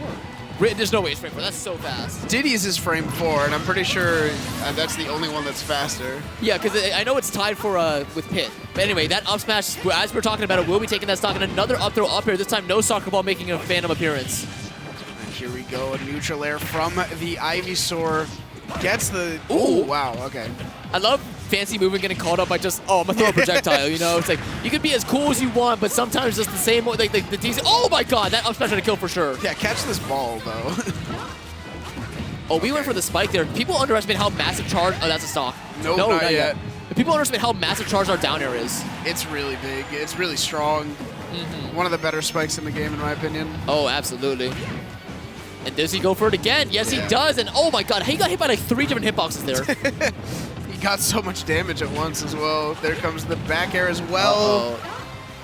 S4: There's no way it's frame 4. That's so fast.
S5: Diddy's is frame 4, and I'm pretty sure that's the only one that's faster.
S4: Yeah, because I know it's tied for with Pit. But anyway, that up smash, as we're talking about it, will be taking that stock, and another up throw up here. This time, no soccer ball making a phantom appearance.
S5: And here we go, a neutral air from the Ivysaur. Gets the... Ooh, wow, okay.
S4: I love fancy move and getting caught up by just, oh, I'm going to throw a projectile, you know? It's like, you can be as cool as you want, but sometimes just the same, like the DC. Oh my god, that up smash had a kill for sure.
S5: Yeah, catch this ball, though.
S4: Oh, we went for the spike there. People underestimate how massive charge. Oh, that's a stock.
S5: Nope, no, not yet.
S4: People underestimate how massive charge our down air is.
S5: It's really big. It's really strong. One of the better spikes in the game, in my opinion.
S4: Oh, absolutely. And does he go for it again? Yes, he does. And oh my god, he got hit by like 3 different hitboxes there.
S5: He got so much damage at once as well. There comes the back air as well.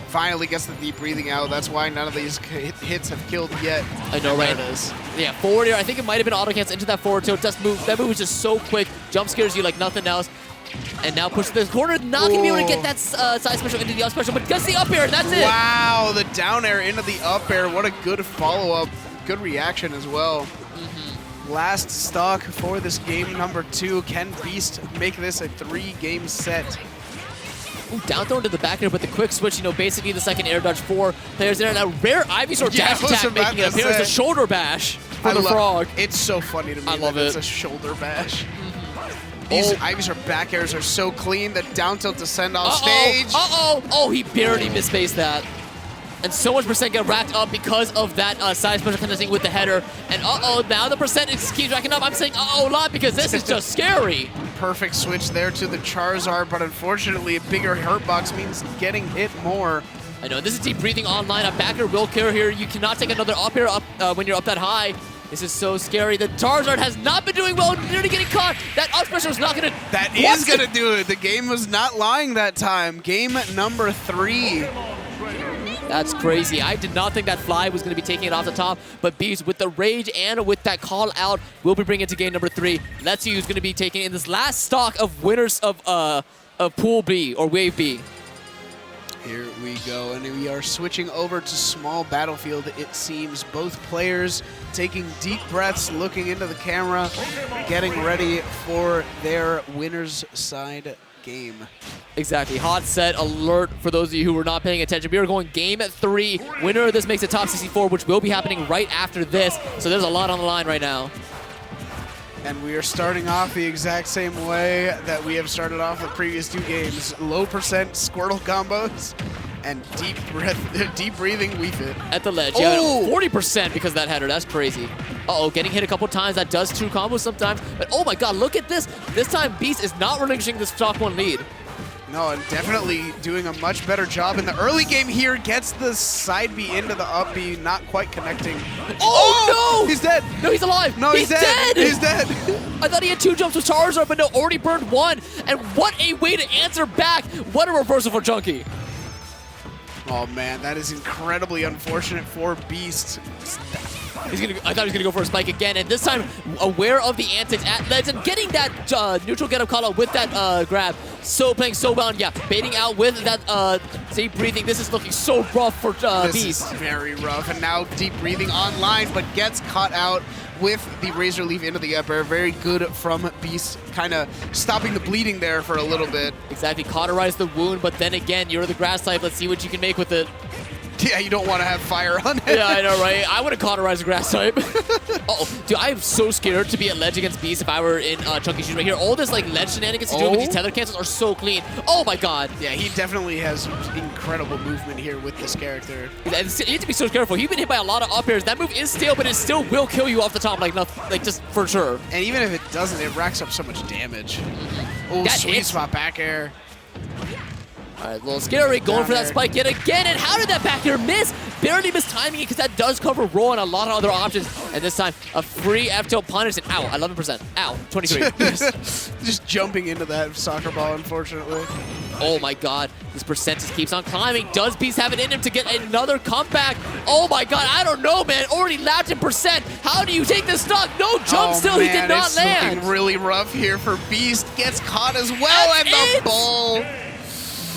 S5: Finally gets the deep breathing out. That's why none of these hits have killed yet.
S4: I know, right?
S5: It is.
S4: Yeah, forward air. I think it might have been auto cancel into that forward tilt. That move was just so quick. Jump scares you like nothing else. And now push the corner. Not going to be able to get that side special into the up special, but gets the up air, and that's it.
S5: Wow, the down air into the up air. What a good follow-up. Good reaction as well. Last stock for this game number 2. Can Beast make this a 3-game set?
S4: Ooh, down throw into the back air, but the quick switch, you know, basically the second air dodge 4 players there. And a rare Ivysaur dash attack making it appear as a shoulder bash for the frog.
S5: It's so funny to me
S4: I love
S5: that
S4: it.
S5: It's a shoulder bash. These Ivysaur back airs are so clean. The down tilt to send off stage.
S4: Oh, he barely misspaced that. And so much percent get racked up because of that side special connecting with the header. And now the percent keeps racking up. I'm saying a lot because this is just scary.
S5: Perfect switch there to the Charizard, but unfortunately a bigger hurt box means getting hit more.
S4: I know, this is deep breathing online. A backer will care here. You cannot take another up air when you're up that high. This is so scary. The Charizard has not been doing well, nearly getting caught. That up special is not going to...
S5: That is going to do it. The game was not lying that time. Game number 3.
S4: That's crazy. I did not think that Fly was going to be taking it off the top, but Beast, with the rage and with that call out, will be bringing it to game number 3. Let's see who's going to be taking in this last stock of winners of Pool B, or Wave B.
S5: Here we go, and we are switching over to small battlefield. It seems both players taking deep breaths, looking into the camera, getting ready for their winner's side game.
S4: Exactly. Hot set alert for those of you who were not paying attention. We are going game 3. Winner of this makes it top 64, which will be happening right after this. So there's a lot on the line right now.
S5: And we are starting off the exact same way that we have started off the previous 2 games. Low percent Squirtle combos and deep breathing Wii Fit.
S4: At the ledge. Yeah, 40% because of that header. That's crazy. Uh-oh, getting hit a couple times. That does 2 combos sometimes. But oh my god, look at this. This time Beast is not relinquishing this stock 1 lead.
S5: No, and definitely doing a much better job in the early game here. Gets the side B into the up B, not quite connecting.
S4: Oh, no!
S5: He's dead.
S4: No, he's alive.
S5: No, he's dead. He's dead.
S4: I thought he had 2 jumps with Charizard, but no, already burned 1. And what a way to answer back. What a reversal for Chunky.
S5: Oh man, that is incredibly unfortunate for Beast.
S4: I thought he was going to go for a spike again, and this time aware of the antics at ledge and getting that neutral get-up call out with that grab. So playing so well, and yeah, baiting out with that deep breathing. This is looking so rough for Beast.
S5: This is very rough, and now deep breathing online, but gets caught out with the Razor Leaf into the up air. Very good from Beast, kind of stopping the bleeding there for a little bit.
S4: Exactly, cauterize the wound, but then again, you're the grass type. Let's see what you can make with it.
S5: Yeah, you don't want to have fire on it.
S4: Yeah, I know, right? I would have cauterized the grass type. Uh-oh. Dude, I'm so scared to be at ledge against Beast if I were in Chunky's shoes right here. All this, like, ledge shenanigans he's doing with these tether cancels are so clean. Oh, my God.
S5: Yeah, he definitely has incredible movement here with this character.
S4: You have to be so careful. He's been hit by a lot of up airs. That move is stale, but it still will kill you off the top, like, nothing, like just for sure.
S5: And even if it doesn't, it racks up so much damage. Oh, sweet spot back air.
S4: All right, a little scary, going for that spike yet again, and how did that back air miss? Barely missed timing it because that does cover roll and a lot of other options, and this time, a free F-tilt punish, and ow, 11%, ow, 23.
S5: Just jumping into that soccer ball, unfortunately.
S4: Oh my god, this percentage keeps on climbing. Does Beast have it in him to get another comeback? Oh my god, I don't know, man. Already lapped in percent. How do you take this stock? No jump still,
S5: man,
S4: he did not land.
S5: Looking really rough here for Beast. Gets caught as well at the ball.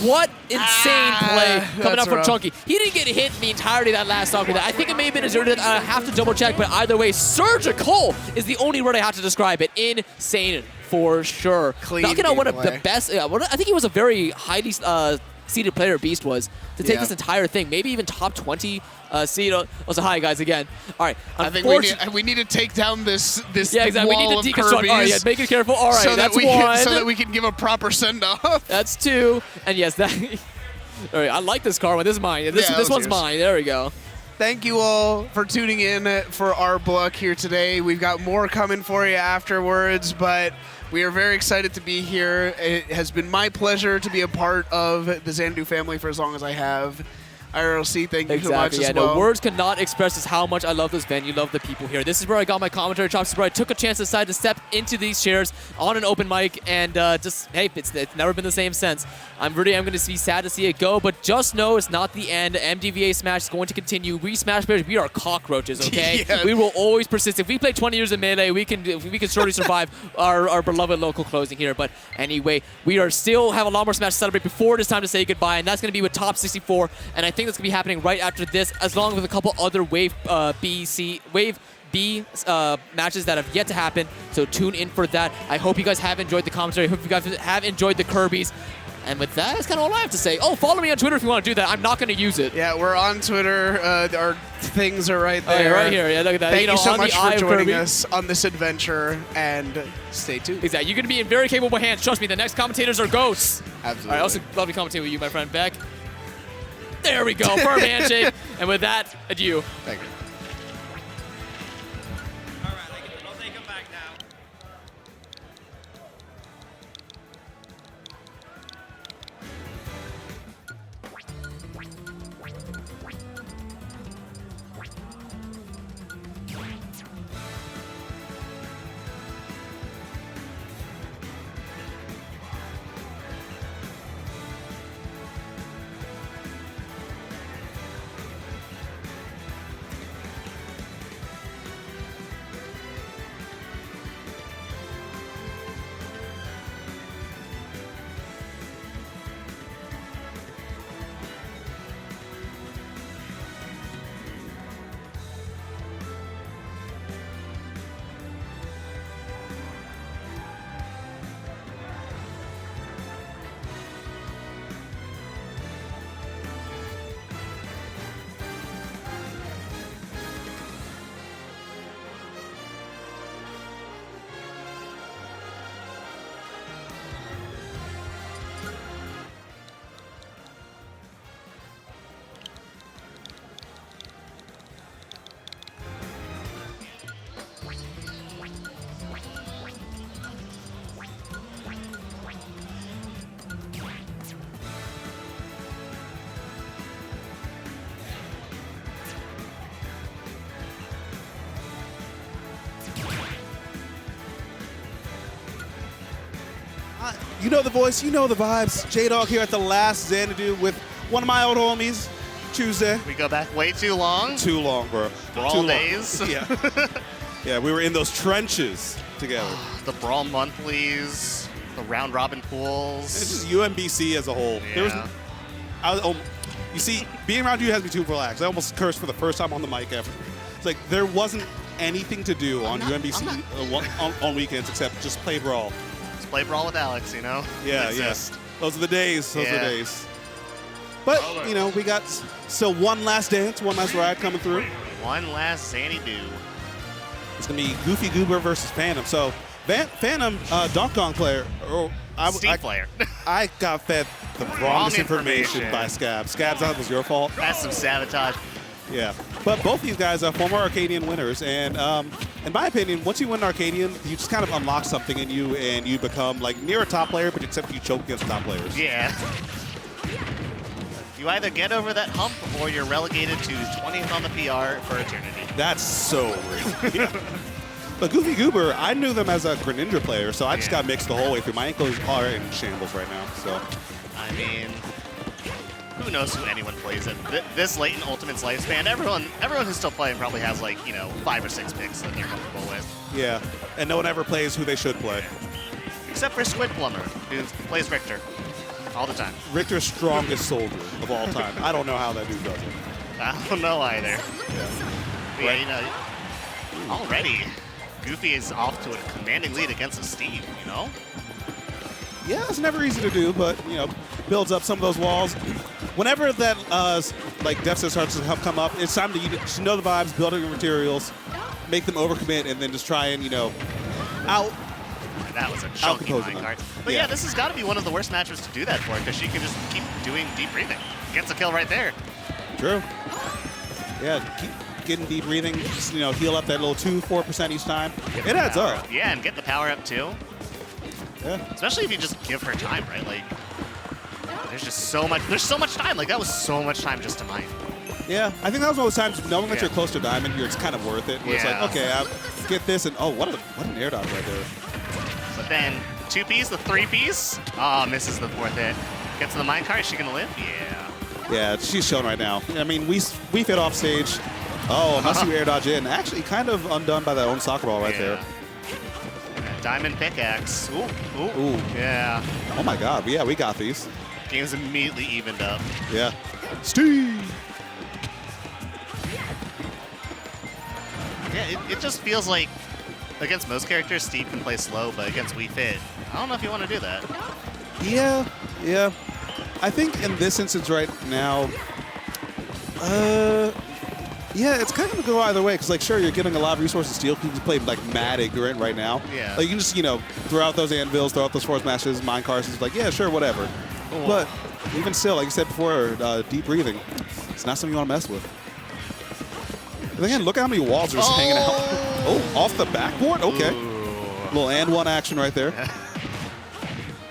S4: What insane play coming up from
S5: rough.
S4: Chunky. He didn't get hit the entirety of that last stock with that. I think it may have been a zero. I have to double check, but either way, surgical is the only word I have to describe it. Insane for sure.
S5: Clean
S4: Knocking out one of
S5: gameplay.
S4: the best. I think he was a very highly seeded player Beast was to take this entire thing, maybe even top 20 seed. Also, hi guys again. All right,
S5: I think we need to take down this
S4: yeah, exactly.
S5: wall
S4: We need to deconstruct.
S5: Kirby's
S4: All right, yeah, make it careful. All right,
S5: so
S4: that's
S5: so that
S4: one.
S5: we can give a proper send off.
S4: That's 2, and yes, that. All right, I like this car one. This is mine. This one's mine. There we go.
S5: Thank you all for tuning in for our block here today. We've got more coming for you afterwards, but we are very excited to be here. It has been my pleasure to be a part of the Xanadu family for as long as I have. IRLC, thank you so much as well.
S4: No, words cannot express just how much I love this venue, love the people here. This is where I got my commentary chops. This is where I took a chance to decide to step into these chairs on an open mic, and just, hey, it's never been the same since. I'm going to be sad to see it go, but just know it's not the end. MDVA Smash is going to continue. We Smash players, we are cockroaches, okay?
S5: Yeah.
S4: We will always persist. If we play 20 years in Melee, we can surely survive our beloved local closing here. But anyway, we are still have a lot more Smash to celebrate before it is time to say goodbye, and that's going to be with Top 64, and I think that's going to be happening right after this, as long with a couple other Wave B matches that have yet to happen. So tune in for that. I hope you guys have enjoyed the commentary. I hope you guys have enjoyed the Kirbys. And with that, that's kind of all I have to say. Oh, follow me on Twitter if you want to do that. I'm not going to use it.
S5: Yeah, we're on Twitter. Our things are right there.
S4: Oh, yeah, right here. Yeah, look at that.
S5: Thank you so
S4: on
S5: much
S4: the
S5: for
S4: eye
S5: joining
S4: Kirby.
S5: us on this adventure, and stay tuned.
S4: Exactly. You're going to be in very capable hands. Trust me, the next commentators are ghosts.
S5: Absolutely.
S4: All right, also lovely commentating with you, my friend Beck. There we go. Firm handshake. And with that, adieu.
S5: Thank you.
S6: I'll take him back now.
S8: You know the voice, you know the vibes. J-Dog here at the last Xanadu with one of my old homies, Tuesday.
S9: We go back way too long.
S8: Too long, bro.
S9: Brawl days.
S8: Yeah. Yeah, we were in those trenches together.
S9: The Brawl monthlies, the round robin pools.
S8: It's just UMBC as a whole.
S9: Yeah.
S8: You see, being around you has me too relaxed. I almost cursed for the first time on the mic ever. It's like there wasn't anything to do on UMBC on weekends except just play Brawl.
S9: Play Brawl with Alex, you know?
S8: Yeah, yes. Those are the days. Those are the days. But, you know, we got still one last dance, one last ride coming through.
S9: One last Xanadu.
S8: It's going to be Goofy Goober versus Phantom. So, Phantom, Donkey Kong player.
S9: Steve player.
S8: I got fed the wrong information by Scabs. Scabs, that was your fault.
S9: That's some sabotage.
S8: Yeah. But both these guys are former Arcadian winners. And in my opinion, once you win Arcadian, you just kind of unlock something in you and you become like near a top player, but except you choke against top players.
S9: Yeah. You either get over that hump or you're relegated to 20th on the PR for eternity.
S8: That's so weird. Yeah. But Goofy Goober, I knew them as a Greninja player, so I just got mixed the whole way through. My ankles are in shambles right now. So,
S9: I mean, who knows who anyone plays at this late in Ultimate's lifespan? Everyone who's still playing probably has like 5 or 6 picks that they're comfortable with.
S8: Yeah, and no one ever plays who they should play.
S9: Except for Squid Plumber, who plays Richter all the time.
S8: Richter's strongest soldier of all time. I don't know how that dude does it.
S9: I don't know either.
S8: Yeah.
S9: Right. Already, Goofy is off to a commanding lead against a Steve, you know?
S8: Yeah, it's never easy to do, but, you know, builds up some of those walls. Whenever that, like, deficit starts to come up, it's time to just know the vibes, build your materials, make them overcommit, and then just try and, you know,
S9: That was a chunky minecart. But yeah, this has got to be one of the worst matchups to do that for, because she can just keep doing deep breathing. Gets a kill right there.
S8: True. Yeah, keep getting deep breathing, just, you know, heal up that little 2-4% each time. It adds up.
S9: Yeah, and get the power up too.
S8: Yeah.
S9: Especially if you just give her time, right? Like, there's just so much. There's so much time. Like, that was so much time just to mine.
S8: Yeah, I think that was one of those times, knowing that you're close to diamond, it's kind of worth it. Where it's like, okay, I'll get this, and oh, what an air dodge right there.
S9: But then 2Ps, the 3Ps. Oh, misses the 4th hit. Gets to the minecart. Is she gonna live? Yeah.
S8: Yeah, she's shown right now. I mean, we fit off stage. Oh, must you air dodge in. Actually, kind of undone by that own soccer ball right there.
S9: Diamond pickaxe. Ooh, ooh,
S8: Ooh.
S9: Yeah.
S8: Oh my God, yeah, we got these.
S9: Game's immediately evened up.
S8: Yeah. Steve.
S9: Yeah, it just feels like against most characters, Steve can play slow, but against Wii Fit, I don't know if you want to do that.
S8: Yeah, yeah. I think in this instance right now, yeah, it's kind of going to go either way, because, like, sure, you're getting a lot of resources steal. You can play, like, mad ignorant right now.
S9: Yeah.
S8: Like, you can just, you know, throw out those anvils, throw out those force mashes, mine carts, it's like, yeah, sure, whatever.
S9: Cool.
S8: But even still, like you said before, deep breathing, it's not something you want to mess with. And again, look at how many walls are just hanging out. Oh, off the backboard? Okay.
S9: Ooh.
S8: Little and one action right there.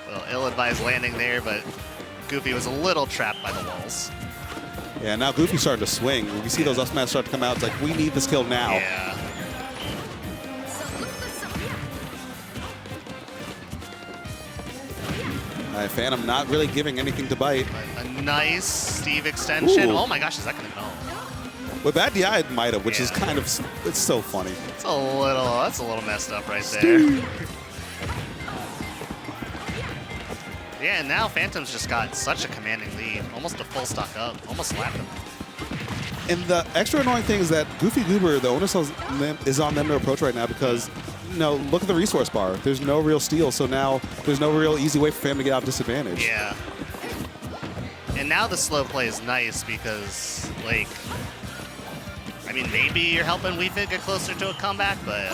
S9: Well, ill-advised landing there, but Goofy was a little trapped by the walls.
S8: Yeah, now Goofy's starting to swing. When you see those up smash start to come out, it's like, we need this kill now.
S9: Yeah.
S8: All right, Phantom not really giving anything to bite.
S9: A nice Steve extension.
S8: Ooh.
S9: Oh my gosh, is that going to go?
S8: With that DI, it might have, which is kind of, it's so funny.
S9: It's that's a little messed up right there. Yeah, and now Phantom's just got such a commanding lead. Almost a full stock up. Almost slapped him.
S8: And the extra annoying thing is that Goofy Goober, the onus is on them to approach right now because, you know, look at the resource bar. There's no real steal, so now there's no real easy way for Phantom to get out of disadvantage.
S9: Yeah. And now the slow play is nice because, like, I mean, maybe you're helping Wii Fit get closer to a comeback, but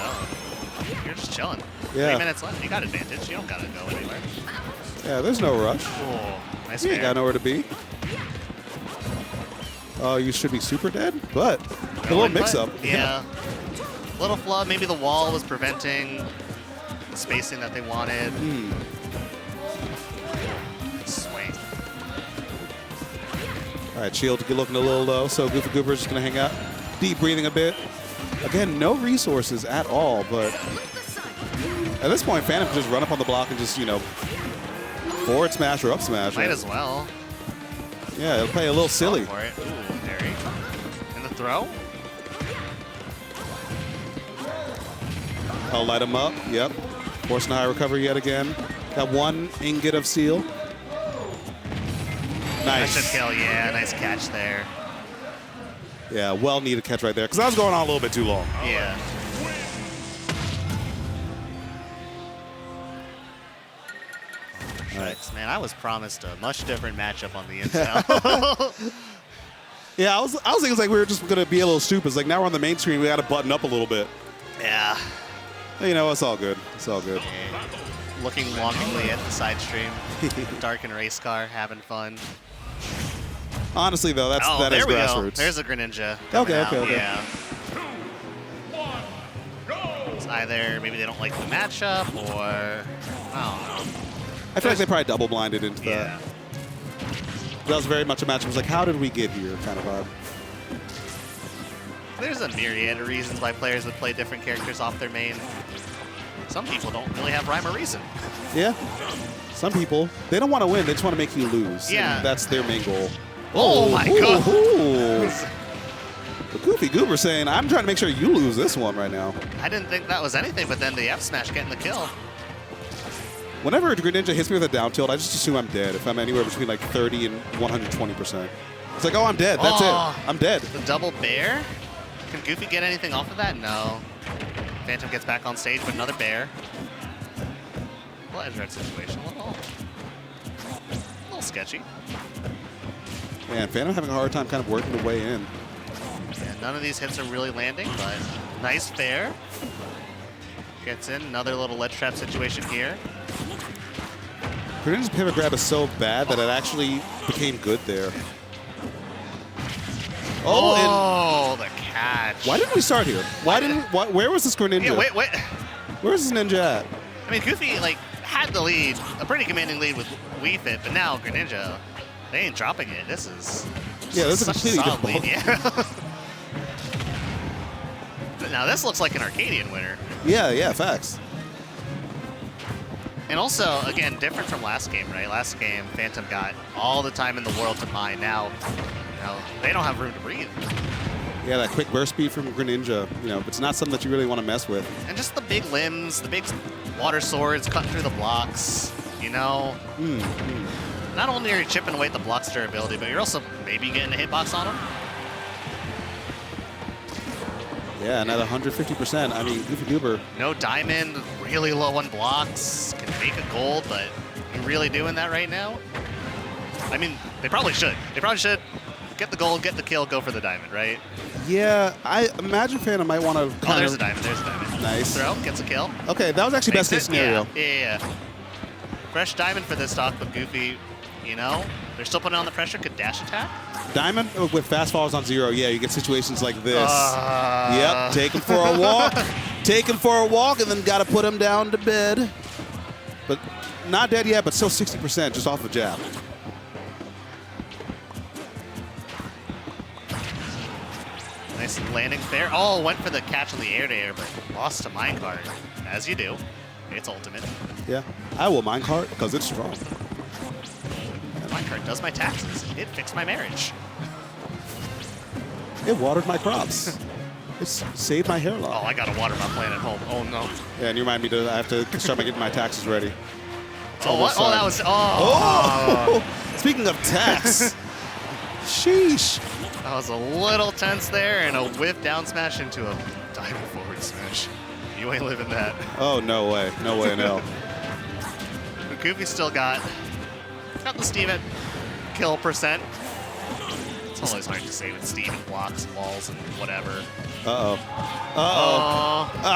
S9: you're just chilling.
S8: Yeah.
S9: 3 minutes left. You got advantage. You don't got to go anywhere.
S8: Yeah, there's no rush.
S9: Oh, nice.
S8: You ain't got nowhere to be. Oh, you should be super dead, but a little mix-up.
S9: Yeah. Little flub. Maybe the wall was preventing the spacing that they wanted. Swing.
S8: All right, shield looking a little low, so Goofy Goober's just going to hang out. Deep breathing a bit. Again, no resources at all, but at this point, Phantom can just run up on the block and just, you know, forward smash or up smash.
S9: Might as well.
S8: Yeah, it'll play a little silly.
S9: For it. Ooh, Harry. And the throw?
S8: I'll light him up. Yep. Forcing a high recovery yet again. Got one ingot of steel. Nice.
S9: That should kill. Yeah, nice catch there.
S8: Yeah, well needed catch right there, because I was going on a little bit too long.
S9: Yeah. Chugs, man, I was promised a much different matchup on the Intel.
S8: Yeah, I was thinking it's like we were just going to be a little stupid. It's like now we're on the main screen, we got to button up a little bit.
S9: Yeah.
S8: You know, it's all good. It's all good.
S9: Okay. Looking longingly at the side stream. Dark and race car, having fun.
S8: Honestly, though, that is
S9: there we
S8: grassroots.
S9: go. There's a Greninja.
S8: Okay.
S9: Yeah. It's either maybe they don't like the matchup, or I don't know.
S8: I feel like they probably double blinded into
S9: Yeah.
S8: that. That was very much a matchup. It was like, how did we get here kind of vibe.
S9: There's a myriad of reasons why players would play different characters off their main. Some people don't really have rhyme or reason.
S8: Yeah. Some people, they don't want to win. They just want to make you lose.
S9: Yeah.
S8: And that's their main goal.
S9: Oh my God.
S8: The Goofy Goober saying, I'm trying to make sure you lose this one right now.
S9: I didn't think that was anything, but then the F smash getting the kill.
S8: Whenever a Greninja hits me with a down tilt, I just assume I'm dead if I'm anywhere between like 30 and 120%. It's like, oh, I'm dead. That's it. I'm dead.
S9: The double bear? Can Goofy get anything off of that? No. Phantom gets back on stage with another bear. little edge guard situation, a little sketchy.
S8: Man, Phantom having a hard time kind of working the way in.
S9: Yeah, none of these hits are really landing, but nice fair. Gets in, another little ledge trap situation here.
S8: Greninja's pivot grab is so bad that it actually became good there.
S9: Oh, the catch.
S8: Why didn't we start here? Where was this Greninja?
S9: Yeah, wait.
S8: Where's this ninja at?
S9: I mean, Goofy, like, had the lead, a pretty commanding lead with Wii Fit, but now Greninja, they ain't dropping it. This is
S8: this is a completely
S9: solid
S8: different
S9: lead. Yeah. But now this looks like an Arcadian winner.
S8: Yeah, facts.
S9: And also, again, different from last game, right? Last game, Phantom got all the time in the world to mine. Now, they don't have room to breathe.
S8: Yeah, that quick burst speed from Greninja, it's not something that you really want to mess with.
S9: And just the big limbs, the big water swords cutting through the blocks, Not only are you chipping away at the block's durability, but you're also maybe getting a hitbox on them.
S8: Yeah, and at 150%, I mean, Goofy Goober.
S9: No diamond, really low on blocks, can make a gold, but you really doing that right now? I mean, they probably should. They probably should get the gold, get the kill, go for the diamond, right?
S8: Yeah, I imagine Phantom might want to kind
S9: there's a diamond,
S8: Nice.
S9: Throw, gets a kill.
S8: Okay, that was actually best case scenario.
S9: Yeah. Fresh diamond for this stock, but Goofy, they're still putting on the pressure, could dash attack.
S8: Diamond with fast falls on 0, yeah, you get situations like this. Yep, take him for a walk. Take him for a walk, and then got to put him down to bed. But not dead yet, but still 60% just off a jab.
S9: Nice landing there. Oh, went for the catch on the air, but lost to minecart, as you do. It's ultimate.
S8: Yeah, I will minecart because it's strong.
S9: Minecart does my taxes. It fixed my marriage.
S8: It watered my crops. It saved my hairline.
S9: Oh, I gotta water my plant at home. Oh no.
S8: Yeah, and you remind me to I have to start getting my taxes ready.
S9: Oh, what? Oh, that was. Oh.
S8: Speaking of tax. Sheesh.
S9: That was a little tense there, and a whiff down smash into a diamond forward smash. You ain't living that.
S8: Oh, no way. No way in hell.
S9: Goofy still got the Steve at kill percent. It's always hard to say with Steve and blocks and walls and whatever.
S8: I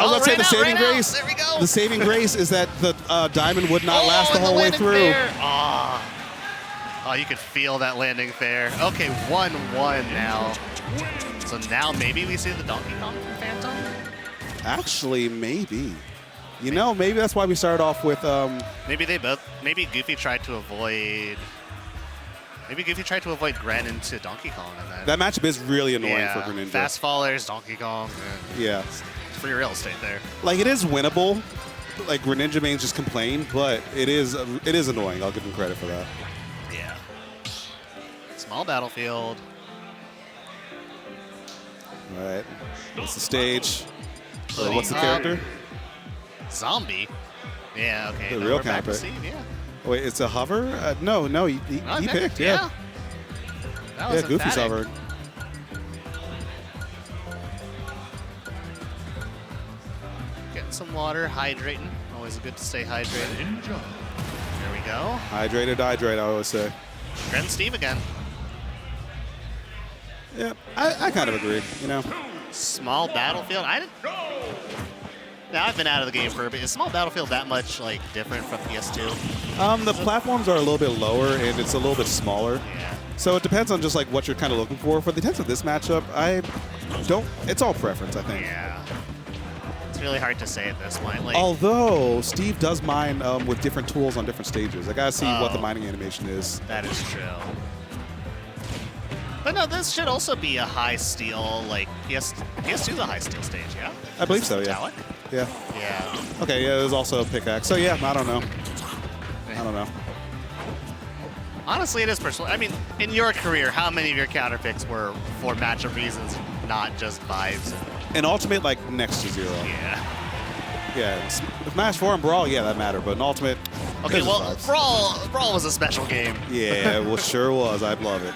S8: was about to say the saving grace.
S9: There we go.
S8: The saving grace is that the diamond would not last the whole way through.
S9: Oh, you could feel that landing fair. Okay, 1-1 now. So now maybe we see the Donkey Kong from Phantom?
S8: Actually, maybe. Maybe that's why we started off with...
S9: Maybe Goofy tried to avoid... Maybe Goofy tried to avoid Gren into Donkey Kong. And then,
S8: that matchup is really annoying for Greninja.
S9: Fast fallers, Donkey Kong.
S8: Yeah.
S9: It's free real estate there.
S8: Like, it is winnable. Like, Greninja mains just complain, but it is annoying. I'll give him credit for that.
S9: Yeah. Small battlefield.
S8: All right. What's the stage? What's the character?
S9: Zombie. Yeah, okay.
S8: The real character.
S9: Yeah.
S8: Wait, it's a hover? No, he picked, yeah.
S9: That was
S8: Goofy's hovered.
S9: Getting some water, hydrating. Always good to stay hydrated. There we go.
S8: Hydrate, I always say.
S9: Gren Steve again.
S8: Yeah, I kind of agree,
S9: Small battlefield. Now, I've been out of the game for a bit. Is Small Battlefield that much different from PS2?
S8: The platforms are a little bit lower and it's a little bit smaller.
S9: Yeah.
S8: So it depends on just what you're kind of looking for. For the intents of this matchup, it's all preference, I think.
S9: Yeah. It's really hard to say at this point.
S8: Although Steve does mine with different tools on different stages. I gotta see what the mining animation is.
S9: That is true. But no, this should also be a high steel, PS2's a high steel stage, yeah?
S8: I believe so,
S9: metallic?
S8: Yeah.
S9: Yeah.
S8: Okay, yeah, there's also a pickaxe. So yeah, I don't know.
S9: Honestly, it is personal. I mean, in your career, how many of your counter picks were for matchup reasons, not just vibes?
S8: In Ultimate, next to 0.
S9: Yeah.
S8: Yeah, if Smash 4 and Brawl, yeah, that mattered. But in Ultimate,
S9: okay, well, Brawl was a special game.
S8: Yeah, well, sure was. I'd love it.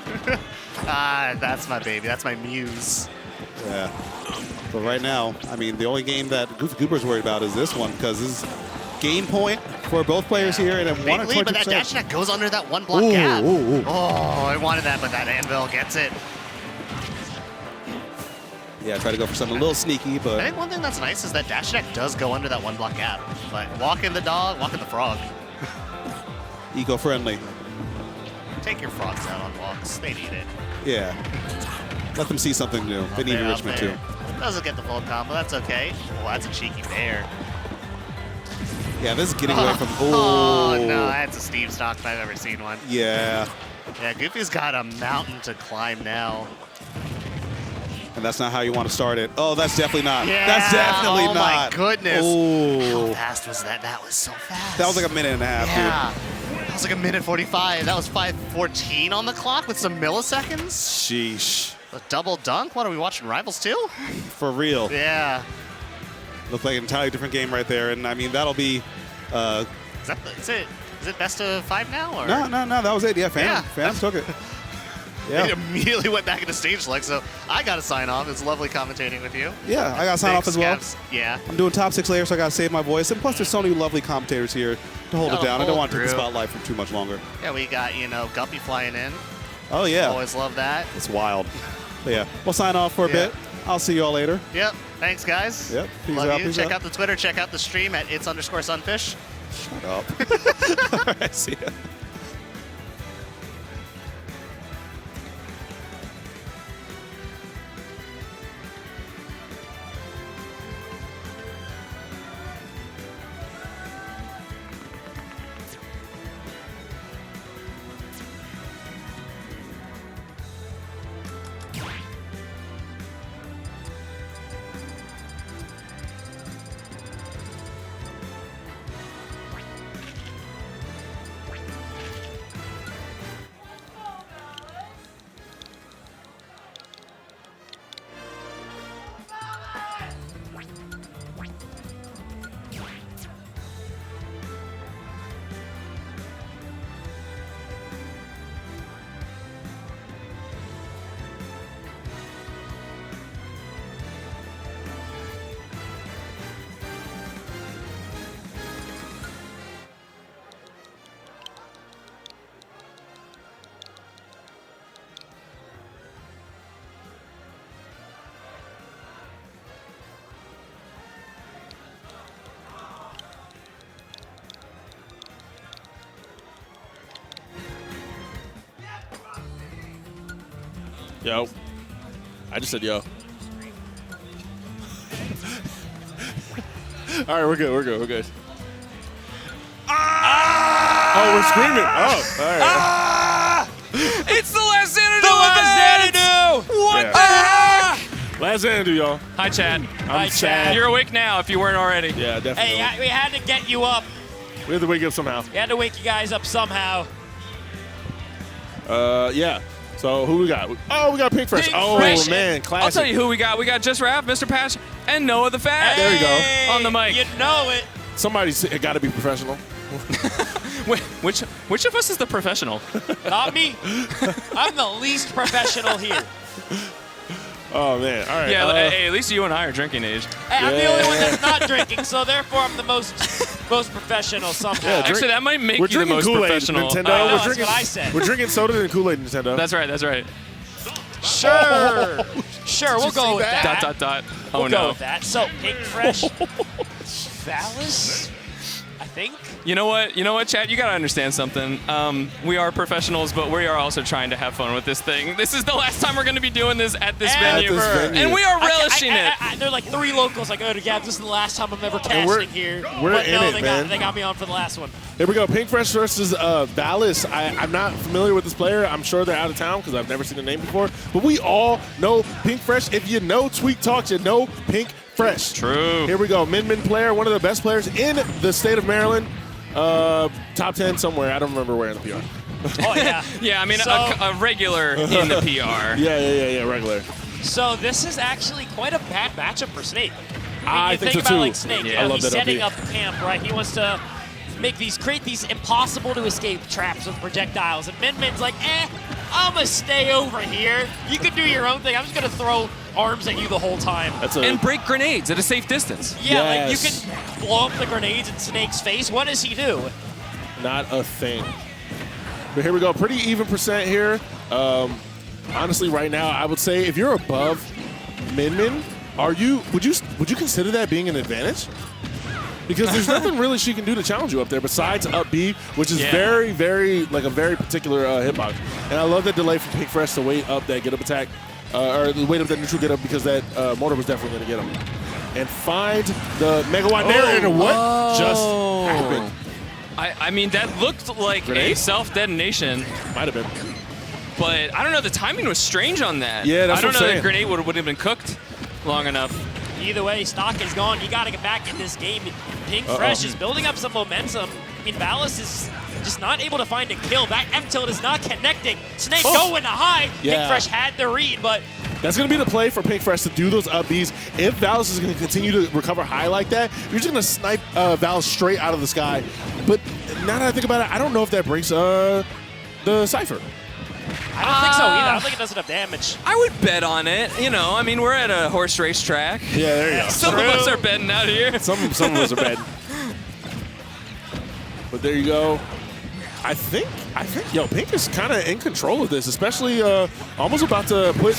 S9: That's my baby. That's my muse.
S8: Yeah. But right now, I mean, the only game that Goofy Goober's worried about is this one because his game point for both players here, and
S9: Big lead, but that dash attack goes under that one block gap. Oh, I wanted that, but that anvil gets it.
S8: Yeah, try to go for something a little sneaky, but...
S9: I think one thing that's nice is that dash attack does go under that one block gap. But walk in the dog, walk in the frog.
S8: Eco-friendly.
S9: Take your frogs out on walks. They need it.
S8: Yeah. Let them see something new. They need enrichment too.
S9: Doesn't get the full combo. That's okay. Oh, that's a cheeky bear.
S8: Yeah, this is getting away from...
S9: Oh, no. That's a steam stock if I've ever seen one.
S8: Yeah.
S9: Yeah, Goofy's got a mountain to climb now.
S8: And that's not how you want to start it. Oh, that's definitely not.
S9: Yeah.
S8: That's definitely not.
S9: Oh, my goodness.
S8: Oh.
S9: How fast was that? That was so fast.
S8: That was like a minute and a half, dude.
S9: That was like a minute 45. That was 5:14 on the clock with some milliseconds.
S8: Sheesh.
S9: A double dunk? What, are we watching Rivals 2?
S8: For real.
S9: Yeah.
S8: Looked like an entirely different game right there. And I mean, that'll be...
S9: Is it best of 5 now? Or?
S8: No, that was it. Yeah, Phantom took it. Yeah.
S9: They immediately went back into stage select, so I got to sign off. It's lovely commentating with you.
S8: Yeah, I got to sign off as well.
S9: Yeah.
S8: I'm doing top 6 layers, so I got to save my voice. And plus, there's so many lovely commentators here to hold it down. I don't want to take the spotlight for too much longer.
S9: Yeah, we got, Guppy flying in.
S8: Oh, yeah.
S9: Always love that.
S8: It's wild. But yeah, we'll sign off for a bit. I'll see you all later.
S9: Yep. Thanks, guys.
S8: Yep. Peace
S9: love
S8: out,
S9: you.
S8: peace
S9: Check
S8: out
S9: out the Twitter. Check out the stream at its_sunfish.
S8: Shut up. All right, see ya.
S10: Yo. I just said yo. All right, we're good. Ah! Oh, we're screaming. Oh, all right.
S7: Ah! It's the last Xanadu
S10: What the heck? Last Xanadu, y'all.
S7: Hi, Chad.
S10: I'm sad.
S7: You're awake now if you weren't already.
S10: Yeah, definitely.
S6: Hey, we had to get you up.
S10: We had to wake you up somehow.
S6: We had to wake you guys up somehow.
S10: Yeah. So who we got? Oh, we got Pink Fresh. Man, classic.
S7: I'll tell you who we got. We got Just Raph, Mr. Patch, and Noah the Fat.
S10: There you go.
S7: On the mic.
S6: You know it.
S10: Somebody's got to be professional.
S7: Which of us is the professional?
S6: Not me. I'm the least professional here.
S10: Oh, man. All right.
S7: Yeah, hey, at least you and I are drinking age.
S6: Hey, I'm the only one that's not drinking, so therefore I'm the most professional somehow.
S10: Yeah,
S7: actually, that might make
S10: we're
S7: you the most
S10: Kool-Aid,
S7: professional.
S10: Nintendo.
S6: That's what I said.
S10: We're drinking soda and Kool-Aid, Nintendo.
S7: That's right.
S6: Sure. Sure, we'll go with that.
S7: Dot. Oh,
S6: We'll
S7: no.
S6: go with that. So, Pink Fresh. Phallus, I think.
S7: You know what, Chad? You got to understand something. We are professionals, but we are also trying to have fun with this thing. This is the last time we're going to be doing this at this venue. And we are relishing it.
S6: There are like 3 locals. Like, oh, yeah, this is the last time I'm ever casting here.
S10: We're
S6: but
S10: in
S6: no,
S10: it, man.
S6: They got me on for the last one.
S10: Here we go. Pink Fresh versus Phallus. I'm not familiar with this player. I'm sure they're out of town because I've never seen the name before. But we all know Pink Fresh. If you know Tweak Talks, you know Pink Fresh.
S7: True.
S10: Here we go. Min player, one of the best players in the state of Maryland. Top 10 somewhere. I don't remember where in the PR.
S6: Oh, yeah.
S7: Yeah, I mean, a regular in the PR.
S10: Yeah, regular.
S6: So this is actually quite a bad matchup for Snake.
S10: I think so
S6: about
S10: too.
S6: Like Snake,
S7: Yeah, I
S10: love
S6: he's
S10: that
S6: setting
S10: up
S6: up camp, right? He wants to create these impossible to escape traps with projectiles. And Min's like, I'm gonna stay over here. You can do your own thing. I'm just gonna throw arms at you the whole time.
S7: And break grenades at a safe distance.
S6: Yeah, like you can blow up the grenades in Snake's face. What does he do?
S10: Not a thing. But here we go. Pretty even percent here. Honestly, right now, I would say if you're above Min, would you consider that being an advantage? Because there's nothing really she can do to challenge you up there besides up B, which is very, very, like a very particular hitbox. And I love that delay from Pink Fresh to wait up that get up attack, or wait up that neutral get up because that mortar was definitely going to get him. And find the Megawatt there, and what just happened?
S7: I mean, that looked like a self-detonation.
S10: Might have been.
S7: But I don't know, the timing was strange on that.
S10: Yeah, that's
S7: I don't
S10: what I'm
S7: know
S10: saying.
S7: that grenade would have been cooked long enough.
S6: Either way, stock is gone. You got to get back in this game. Pink Fresh is building up some momentum. I mean, Valis is just not able to find a kill. That M-tilt is not connecting. Snake going to high.
S10: Yeah.
S6: Pink Fresh had the read, but
S10: that's going to be the play for Pink Fresh to do those up Bs. If Valis is going to continue to recover high like that, you're just going to snipe Valis straight out of the sky. But now that I think about it, I don't know if that breaks the Cypher.
S6: I don't think so either. I don't think it does enough damage.
S7: I would bet on it. You know, I mean, we're at a horse race track.
S10: Yeah, there you go.
S7: Some of us are betting out here.
S10: Some of us are betting. But there you go. I think, yo, Pink is kind of in control of this, especially almost about to put,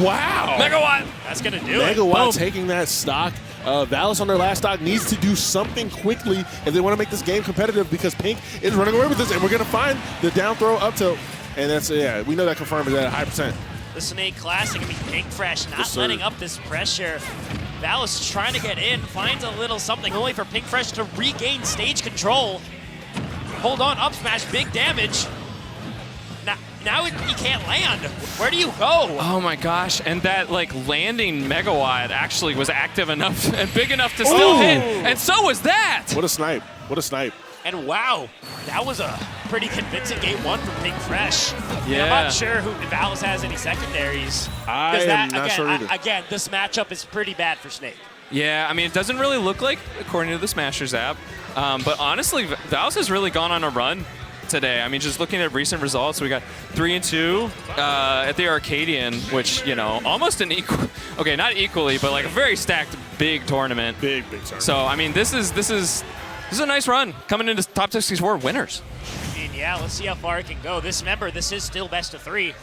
S10: wow.
S7: Megawatt.
S6: That's going to do
S10: Megawatt taking that stock. Valis on their last stock needs to do something quickly if they want to make this game competitive because Pink is running away with this, and we're going to find the down throw up tilt. And that's, yeah, we know that confirmed is at a high percent.
S6: The Snake Classic, I mean, Pink Fresh not letting up this pressure. Valis trying to get in, finds a little something, only for Pink Fresh to regain stage control. Hold on, up smash, big damage. Now he can't land. Where do you go?
S7: Oh my gosh, and that like landing Megawatt actually was active enough and big enough to still hit, and so was that.
S10: What a snipe, what a snipe.
S6: And wow, that was a pretty convincing game one from Pink Fresh.
S7: Yeah.
S6: And I'm not sure who Valis has any secondaries.
S10: I am not sure either.
S6: Again, this matchup is pretty bad for Snake.
S7: Yeah, I mean, it doesn't really look like, according to the Smashers app, but honestly, Valis has really gone on a run today. I mean, just looking at recent results, we got 3-2 at the Arcadian, which, you know, almost an equal, okay, not equally, but like a very stacked big tournament.
S10: Big tournament.
S7: So, I mean, this is a nice run coming into top 64 winners.
S6: I mean, yeah, let's see how far it can go. This is still best of 3.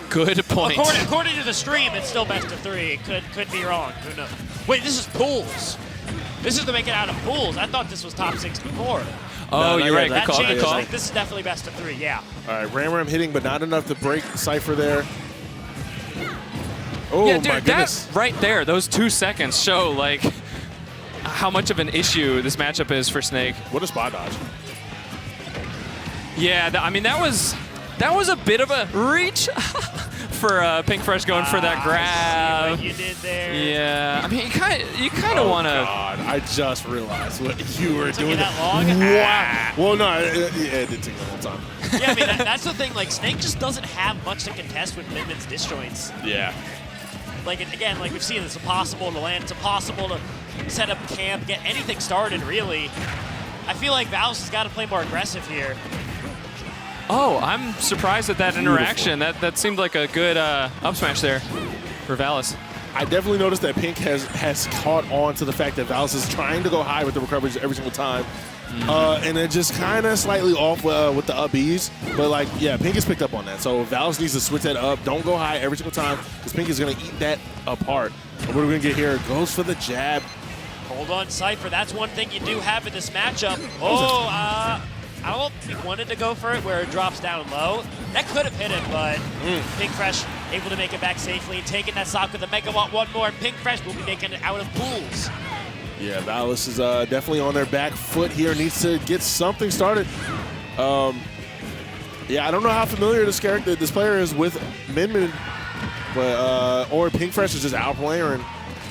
S7: Good point.
S6: According to the stream, it's still best of 3. It could be wrong. Who knows? Wait, this is pools. This is to make it out of pools. I thought this was top 64.
S7: Oh,
S10: no,
S7: you're right.
S6: That
S7: Good call.
S6: changed. Like, this is definitely best of 3. Yeah.
S10: All right, Ram hitting, but not enough to break Cypher there. Oh
S7: yeah, dude,
S10: my goodness!
S7: That right there, those 2 seconds show like how much of an issue this matchup is for Snake.
S10: What a spot dodge.
S7: Yeah, I mean that was a bit of a reach for Pink Fresh going for that grab.
S6: See what you did there.
S7: Yeah, I mean you kind of want to.
S10: God, I just realized what you were doing.
S6: Took that long?
S10: Wow. Well, no, it did take a long time.
S6: Yeah, I mean that's the thing. Like Snake just doesn't have much to contest with Minmin's disjoints.
S10: Yeah.
S6: Like again, like we've seen, it's impossible to land. It's impossible to set up camp, get anything started really. I feel like Valis has got to play more aggressive here.
S7: Oh, I'm surprised at that interaction. That seemed like a good up smash there for Valis.
S10: I definitely noticed that Pink has caught on to the fact that Valis is trying to go high with the recoveries every single time. And then just kind of slightly off with the up Bs. But, like, yeah, Pink has picked up on that. So Valis needs to switch that up. Don't go high every single time because Pink is going to eat that apart. And what are we going to get here? Goes for the jab.
S6: Hold on, Cypher. That's one thing you do have in this matchup. Oh, I don't know if he wanted to go for it where it drops down low. That could have hit him, but Pink Fresh able to make it back safely and taking that stock with the Megawatt one more. And Pink Fresh will be making it out of pools.
S10: Yeah, Valis is definitely on their back foot here. Needs to get something started. Yeah, I don't know how familiar this player is with Min, but or Pink Fresh is just outplaying.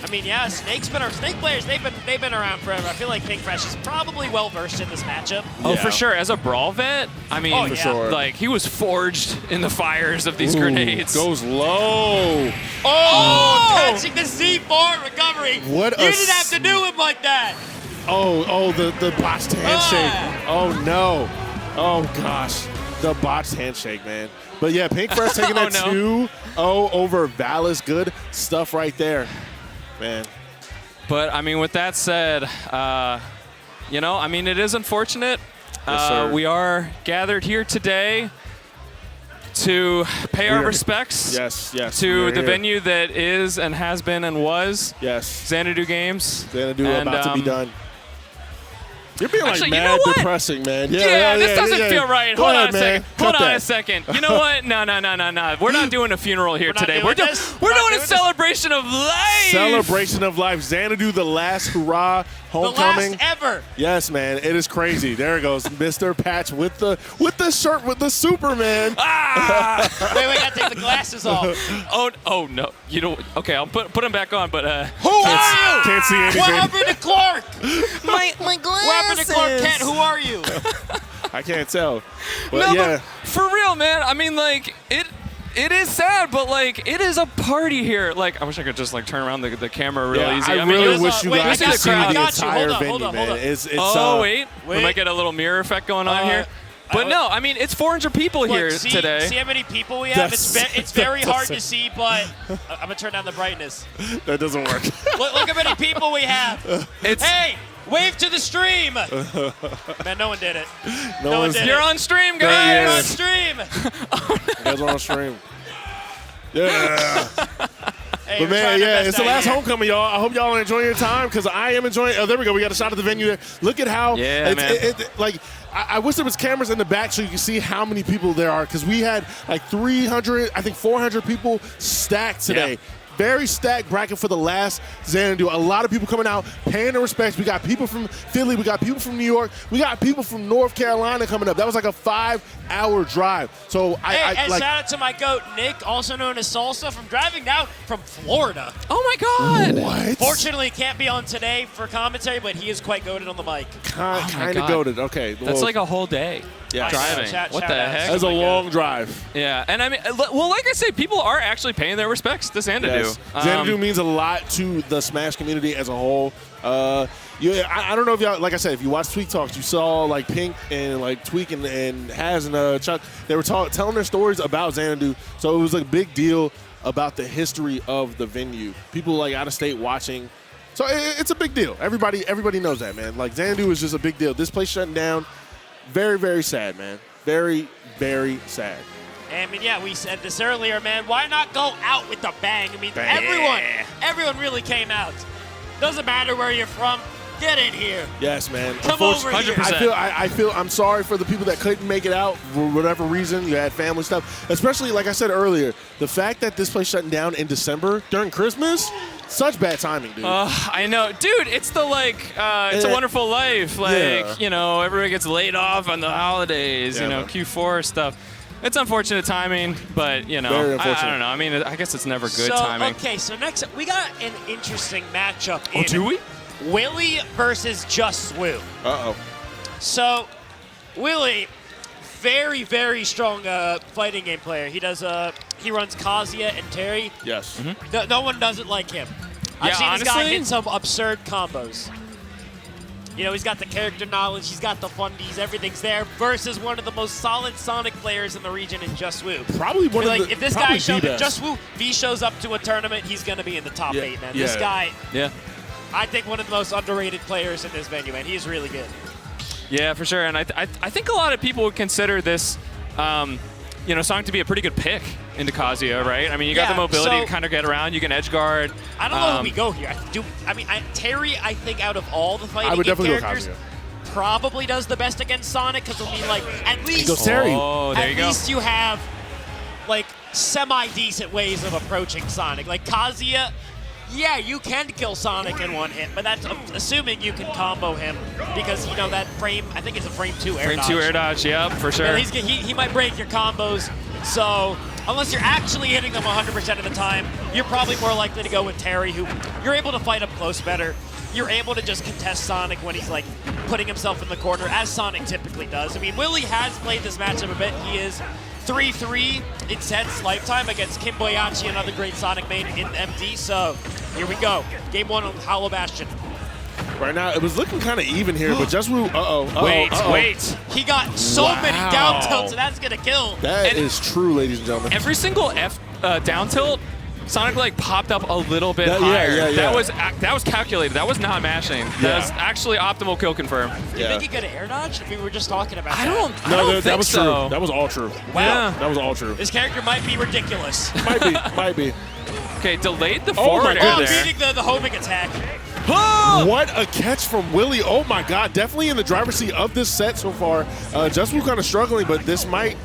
S6: I mean, yeah, Snake players, they've been around forever. I feel like Pink Fresh is probably well versed in this matchup.
S7: Oh, for sure. As a brawl vet, I mean,
S10: for sure.
S7: Like he was forged in the fires of these grenades.
S10: Goes low.
S6: Oh, catching the C4 recovery.
S10: What
S6: you didn't have to do him like that.
S10: Oh, the botched handshake. Oh no. Oh gosh, the botched handshake, man. But yeah, Pink Fresh taking that 2-0 over Valis. Good stuff right there, man.
S7: But, I mean, with that said, you know, I mean, it is unfortunate.
S10: Yes,
S7: we are gathered here today to pay our respects to the venue that is and has been and was Xanadu Games.
S10: Xanadu about to be done. You're being like
S7: actually,
S10: mad
S7: you know what?
S10: depressing, man.
S7: This doesn't feel right. Hold on a second. Hold on
S10: that.
S7: a second. You know what? No. We're not doing a funeral here today. We're doing a celebration of life.
S10: Celebration of life. Xanadu, the last hurrah, homecoming.
S6: The last ever.
S10: Yes, man. It is crazy. There it goes, Mr. Patch with the shirt with the Superman.
S6: Wait, we gotta take the glasses off.
S7: Oh no. You know. Okay, I'll put them back on. But
S6: who are you?
S10: Can't see anything.
S6: What happened to Clark?
S11: my glasses.
S6: What happened to Clark Kent? Who are you?
S10: I can't tell. But
S7: but for real, man. I mean, like it is sad, but like it is a party here. Like I wish I could just like turn around the camera real easy.
S10: I really wish you guys could see the entire venue,
S6: hold on.
S10: man.
S7: Wait. We might get a little mirror effect going on here. But no, I mean, it's 400 people here today.
S6: See how many people we have? It's very hard to see, but I'm going to turn down the brightness.
S10: That doesn't work.
S6: Look how many people we have. Hey, wave to the stream. Man, no one did it. No one did it.
S7: You're on stream, guys.
S6: You're on stream.
S10: You guys are on stream. Yeah.
S6: Hey,
S10: but man, it's the last homecoming, y'all. I hope y'all are enjoying your time because I am enjoying. Oh, there we go. We got a shot of the venue there. Look at how.
S7: Yeah, man.
S10: I wish there was cameras in the back so you can see how many people there are because we had like 300, I think 400 people stacked today. Yeah. Very stacked bracket for the last Xanadu. A lot of people coming out, paying their respects. We got people from Philly. We got people from New York. We got people from North Carolina coming up. That was like a 5-hour drive. So
S6: and shout out to my goat, Nick, also known as Salsa, from driving down from Florida.
S7: Oh, my God.
S10: What?
S6: Fortunately, he can't be on today for commentary, but he is quite goated on the mic.
S10: Kind of goated. Okay.
S7: That's like a whole day.
S10: Yeah.
S7: Driving. What the heck?
S10: That's a long drive.
S7: Yeah. And I mean, well, like I say, people are actually paying their respects to Xanadu.
S10: Yes. Xanadu means a lot to the Smash community as a whole. I don't know if y'all, like I said, if you watch Tweak Talks, you saw like Pink and like Tweak and Haz and Chuck, they were telling their stories about Xanadu. So it was a big deal about the history of the venue. People like out of state watching. So it's a big deal. Everybody knows that, man. Like Xanadu is just a big deal. This place shutting down. Very, very sad, man. Very, very sad.
S6: I mean, yeah, we said this earlier, man. Why not go out with a bang? I mean, everyone really came out. Doesn't matter where you're from. Get in here.
S10: Yes, man.
S6: Come over here.
S10: 100%. I'm sorry for the people that couldn't make it out for whatever reason. You had family stuff. Especially, like I said earlier, the fact that this place shutting down in December during Christmas, such bad timing, dude.
S7: I know. Dude, it's the It's a Wonderful Life. You know, everyone gets laid off on the holidays, Q4 stuff. It's unfortunate timing, but, I don't know. I mean, I guess it's never good timing.
S6: Okay, so next up, we got an interesting matchup.
S7: Do we?
S6: Willie versus Just Swoo.
S10: Uh-oh.
S6: So, Willie, very, very strong fighting game player. He runs Kazuya and Terry.
S10: Yes.
S6: Mm-hmm. No one doesn't like him. I've seen this guy hit some absurd combos. He's got the character knowledge, he's got the fundies, everything's there, versus one of the most solid Sonic players in the region in Just Woo.
S10: Probably one of the
S6: if this guy Just Woo, if he shows up to a tournament, he's going to be in the top 8, man. This guy, I think one of the most underrated players in this venue, man. He's really good.
S7: Yeah, for sure. And I think a lot of people would consider this, Sonic to be a pretty good pick into Kazuya, right? I mean, you got the mobility to kind of get around. You can edge guard.
S6: I don't know who we go here. Terry, I think out of all the fighting game characters, probably does the best against Sonic because at least
S10: Terry.
S7: Oh, there you go.
S6: At least you have semi-decent ways of approaching Sonic. Like Kazuya, yeah, you can kill Sonic in one hit, but that's assuming you can combo him because, that frame, I think it's a frame 2 air dodge.
S7: Frame 2 air dodge, yep, for sure.
S6: Well, he might break your combos, so unless you're actually hitting them 100% of the time, you're probably more likely to go with Terry, who you're able to fight up close better. You're able to just contest Sonic when he's putting himself in the corner, as Sonic typically does. I mean, Willie has played this matchup a bit. He is 3-3 in sets lifetime against Kim Boyachi, another great Sonic main in MD. So here we go. Game 1 on Hollow Bastion.
S10: Right now, it was looking kind of even here, but Just Woo,
S7: Wait.
S6: He got so many down tilts, and that's going to kill.
S10: That is true, ladies and gentlemen.
S7: Every single F down tilt, Sonic like popped up a little bit higher. That was calculated. That was not mashing. That was actually optimal kill confirm.
S6: Do you think he could air dodge? We were just talking about
S7: I
S6: that.
S7: don't
S10: that
S7: think
S10: was
S7: so.
S10: true. That was all true.
S6: Wow.
S10: That was all true.
S6: This character might be ridiculous.
S10: Might be.
S7: Okay, delayed the forward air there.
S6: Beating the homing attack.
S10: What a catch from Willie. Oh my God, definitely in the driver's seat of this set so far. Just Woo kind of struggling, but this might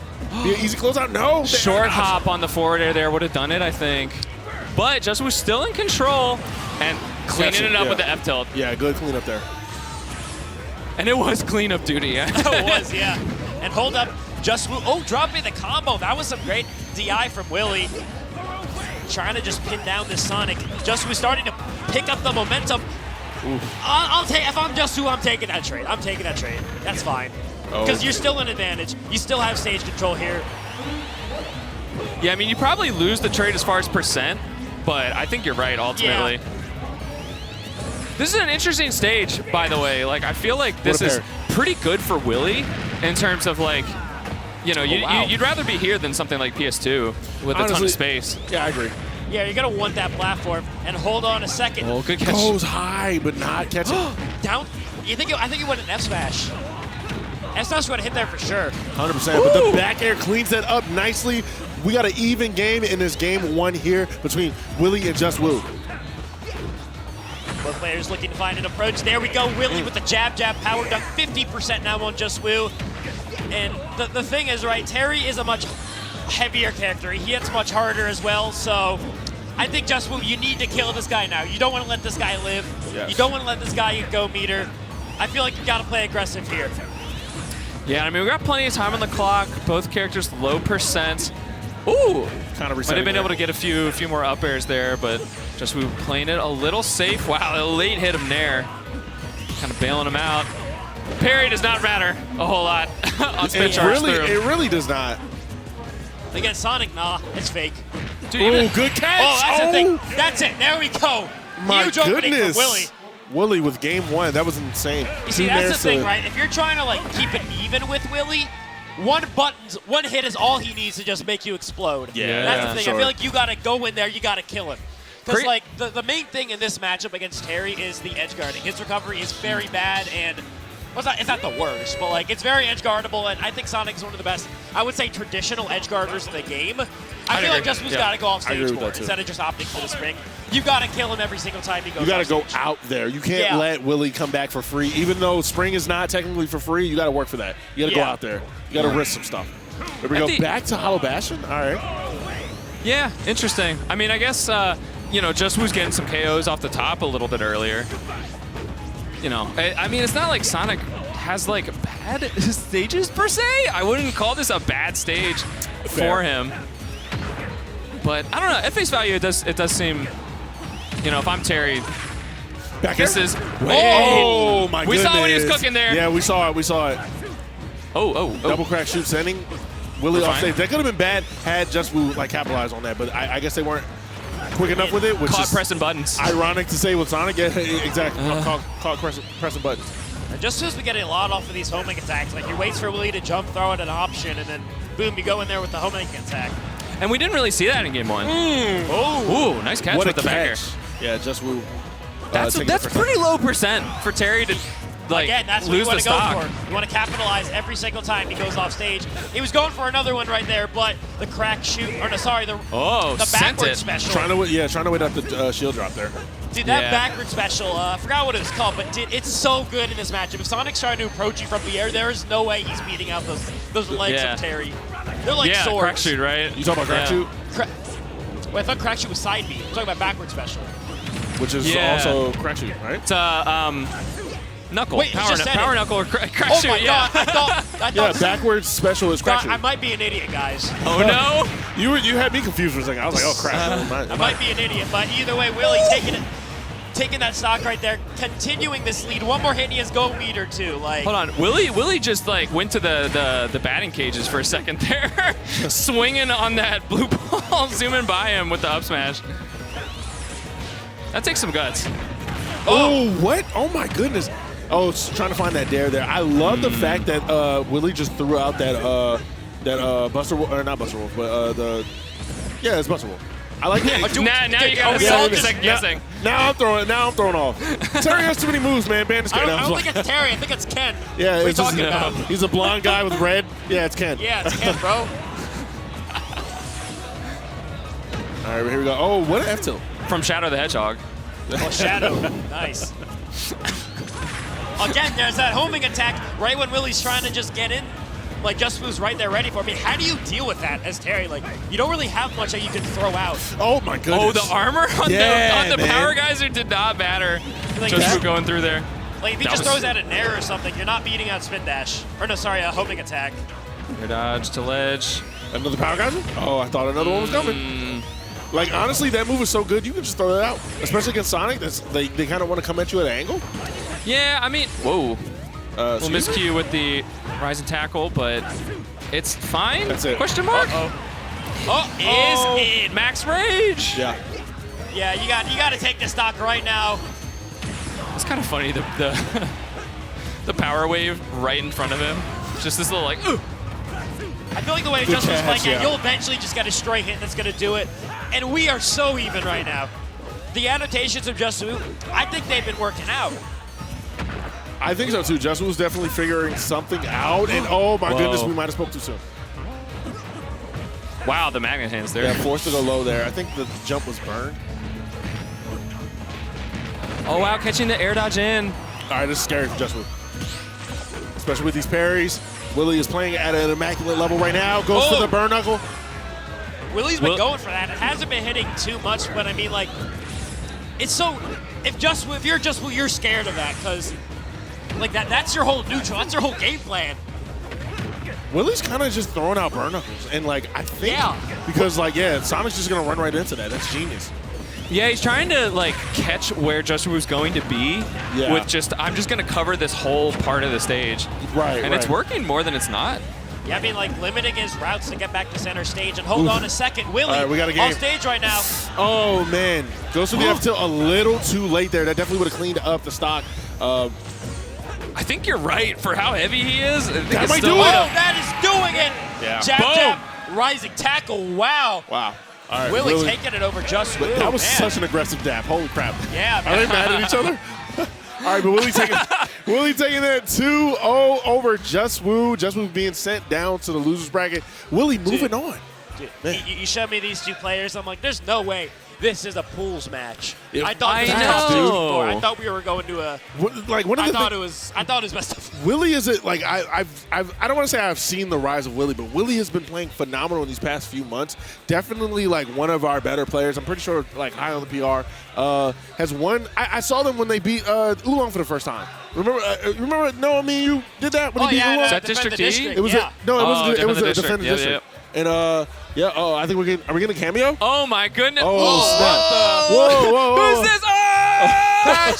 S10: be an easy closeout. No.
S7: Short hop on the forward air there would have done it, I think. But Just Woo still in control and cleaning it up with the F tilt.
S10: Yeah, good cleanup there.
S7: And it was cleanup duty, yeah.
S6: It was, yeah. And hold up, Just Woo. Oh, dropping the combo. That was some great DI from Willie. Trying to just pin down this Sonic. Just Woo starting to pick up the momentum. I'll take, if I'm Just Woo, I'm taking that trade. I'm taking that trade. That's fine. Because you're still in advantage. You still have stage control here.
S7: Yeah, I mean, you probably lose the trade as far as percent, but I think you're right, ultimately.
S6: Yeah.
S7: This is an interesting stage, by the way. Like, I feel like this is pretty good for Willie in terms of, like, you know, you'd rather be here than something like PS2 with a ton of space.
S10: Yeah, I agree.
S6: Yeah, you're going to want that platform. And hold on a second.
S7: Oh, good catch.
S10: Goes high, but not catching.
S6: Down. I think it went an F smash. F smash would have hit there for sure.
S10: 100%, but the back air cleans that up nicely. We got an even game in this game one here between Willie and Just Woo.
S6: Both players looking to find an approach. There we go. Willie with the jab power dunk. 50% now on Just Woo. And the thing is, right, Terry is a much heavier character. He hits much harder as well. So I think Just Woo, you need to kill this guy now. You don't want to let this guy live. Yes. You don't want to let this guy go meter. I feel like you got to play aggressive here.
S7: Yeah, I mean, we got plenty of time on the clock. Both characters low percent. Ooh,
S10: kind of
S7: might have been able to get a few more up airs there, but Just Woo playing it a little safe. Wow, a late hit him there, kind of bailing him out. Parry does not matter a whole lot on spin charge through.
S10: It really does not.
S6: Against Sonic, nah, it's fake.
S10: Dude, good catch.
S6: Oh, that's the thing. That's it. There we go.
S10: My
S6: Huge opening
S10: goodness.
S6: from Willie.
S10: Willie with game one. That was insane.
S6: You see, that's the thing, right? If you're trying to like keep it even with Willie, one hit is all he needs to just make you explode.
S10: Yeah,
S6: that's the thing.
S10: sure.
S6: I feel like you got to go in there, you got to kill him. Because like the main thing in this matchup against Terry is the edge guarding. His recovery is very bad, and well, it's not the worst, but like it's very edge guardable, and I think Sonic's one of the best, I would say, traditional edge guarders in the game. I feel like Just Woo's got to go off stage more instead of just opting for the spring. You got to kill him every single time he goes.
S10: You got to go out there. You can't let Willie come back for free, even though spring is not technically for free. You got to work for that. You got to go out there. You got to risk some stuff. There we go. Back to Hollow Bastion. All right.
S7: Yeah, interesting. I mean, I guess you know, Just Woo's getting some KOs off the top a little bit earlier. You know, I mean, it's not like Sonic has like bad stages per se. I wouldn't call this a bad stage for him. But I don't know. At face value, it does seem, you know, if I'm Terry, this is.
S10: Oh my goodness!
S7: We saw what he was cooking there.
S10: Yeah, we saw it. We saw it.
S7: Oh.
S10: Double crack shoot sending Willie off stage. That could have been bad had Just Woo like capitalized on that, but I guess they weren't quick enough with it. Which
S7: caught
S10: is
S7: pressing buttons.
S10: Ironic to say with Sonic. Yeah, exactly. Caught pressing buttons.
S6: And Just Woo's been getting a lot off of these homing attacks. Like, he waits for Willie to jump, throw it an option, and then boom, you go in there with the homing attack.
S7: And we didn't really see that in game one. Ooh, nice catch with the back air.
S10: Yeah, Just Woo.
S7: That's pretty low percent for Terry to like
S6: again, that's
S7: lose
S6: what you
S7: the
S6: want to
S7: stock.
S6: go for. You want to capitalize every single time he goes off stage. He was going for another one right there, but the crack shoot, or no, sorry, the backward special.
S10: Trying to wait up the shield drop there.
S6: Dude, that backward special, I forgot what it was called, but dude, it's so good in this matchup. If Sonic's trying to approach you from the air, there is no way he's beating out those legs of Terry. They're like swords.
S7: Crack shoot, right?
S10: You talking about crack shoot?
S6: Well, I thought crack shoot was side B. I'm talking about backward special.
S10: Which is also crack shoot, right?
S7: It's knuckle.
S6: Wait,
S7: power knuckle or crack shoot.
S6: Oh my god, I thought
S10: backwards special is crack shoot.
S6: I might be an idiot, guys.
S7: Oh no!
S10: You had me confused for a second. I was like, oh crap.
S6: I might be an idiot, but either way, Willie taking that stock right there, continuing this lead. One more hit, he has go meter too. Like,
S7: hold on, Willie just like went to the batting cages for a second there, swinging on that blue ball, zooming by him with the up smash. That takes some guts.
S10: Oh, what? Oh, my goodness. Oh, it's trying to find that dare there. I love the fact that Willie just threw out that Buster Wolf, or not Buster Wolf, but it's Buster Wolf. I like that.
S7: Now you got to second guessing.
S10: Now I'm throwing off. Terry has too many moves, man. Bandit's
S6: I don't think it's Terry. I think it's Ken.
S10: Yeah,
S6: what are you
S10: it's
S6: talking about?
S10: He's a blonde guy with red. Yeah, it's Ken.
S6: Yeah, it's Ken, bro.
S10: All right, here we go. Oh, what an F tilt.
S7: From Shadow the Hedgehog.
S6: Oh, Shadow. Nice. Again, there's that homing attack right when Willie's trying to just get in. Like, Just Woo's right there ready for me. How do you deal with that as Terry? Like, you don't really have much that you can throw out.
S10: Oh, my goodness.
S7: Oh, the armor on the Power Geyser did not matter.
S6: Like
S7: Just Woo going through there.
S6: Like, if he just throws out an air or something, you're not beating out Spin Dash. Or no, sorry, a homing attack.
S7: Air dodge to ledge.
S10: Another Power Geyser? Oh, I thought another one was coming. Like, honestly, that move is so good, you can just throw it out. Especially against Sonic, they kind of want to come at you at an angle.
S7: Yeah, I mean, whoa. We'll miscue with the Rise and Tackle, but it's fine?
S10: That's it.
S7: Question mark?
S6: Uh-oh.
S7: Is it Max Rage?
S10: Yeah.
S6: Yeah, you got to take the stock right now.
S7: It's kind of funny, the the Power Wave right in front of him. Just this little, like, ooh.
S6: I feel like the way Just Woo's playing it, you'll eventually just get a straight hit that's going to do it. And we are so even right now. The annotations of Just Woo, I think they've been working out.
S10: I think so, too. Just Woo's definitely figuring something out. And, oh, my goodness, we might have spoke too soon.
S7: Wow, the magnet hands there.
S10: Yeah, forced to go low there. I think the jump was burned.
S7: Oh, wow, catching the air dodge in.
S10: All right, this is scary for Just Woo. Especially with these parries. Willie is playing at an immaculate level right now. Goes for the burn knuckle.
S6: Willie's been going for that. It hasn't been hitting too much, but I mean, like, it's so. If you're Just Woo, you're scared of that because, like, that's your whole neutral. That's your whole game plan.
S10: Willie's kind of just throwing out burn knuckles, and like I think because Sonic's just gonna run right into that. That's genius.
S7: Yeah, he's trying to like catch where Just Woo's going to be with just I'm just gonna cover this whole part of the stage.
S10: Right.
S7: And it's working more than it's not.
S6: Yeah, I mean, like, limiting his routes to get back to center stage. And hold on a second, Willie,
S10: all right, we got a game.
S6: off stage right now.
S10: Oh, man. Goes for the F tilt a little too late there. That definitely would have cleaned up the stock.
S7: I think you're right. For how heavy he is, I think
S10: that
S7: it's
S10: might
S7: still
S10: do it.
S6: Oh, that is doing it.
S10: Yeah.
S6: Jab, rising tackle. Wow.
S10: Wow. All right,
S6: Willie taking it over Just Woo.
S10: That was such an aggressive dab. Holy crap.
S6: Yeah, man.
S10: Are they mad at each other? All right, but Willie taking that 2-0 over Just Woo. Just Woo being sent down to the loser's bracket. Willie moving on.
S6: Dude, you showed me these two players. I'm like, there's no way this is a pools match. I thought we were going to a.
S10: Like one of
S6: I thought it was best of.
S10: Willie is it like I don't want to say I've seen the rise of Willie, but Willie has been playing phenomenal in these past few months. Definitely like one of our better players. I'm pretty sure like high on the PR. Has won. I saw them when they beat Oolong for the first time. Remember? No, I mean you did that when he beat Oolong.
S7: Is that District D?
S10: It was it was a defender district. And I think are we getting a cameo?
S7: Oh my goodness!
S10: Oh, snap! Whoa!
S7: Who's this?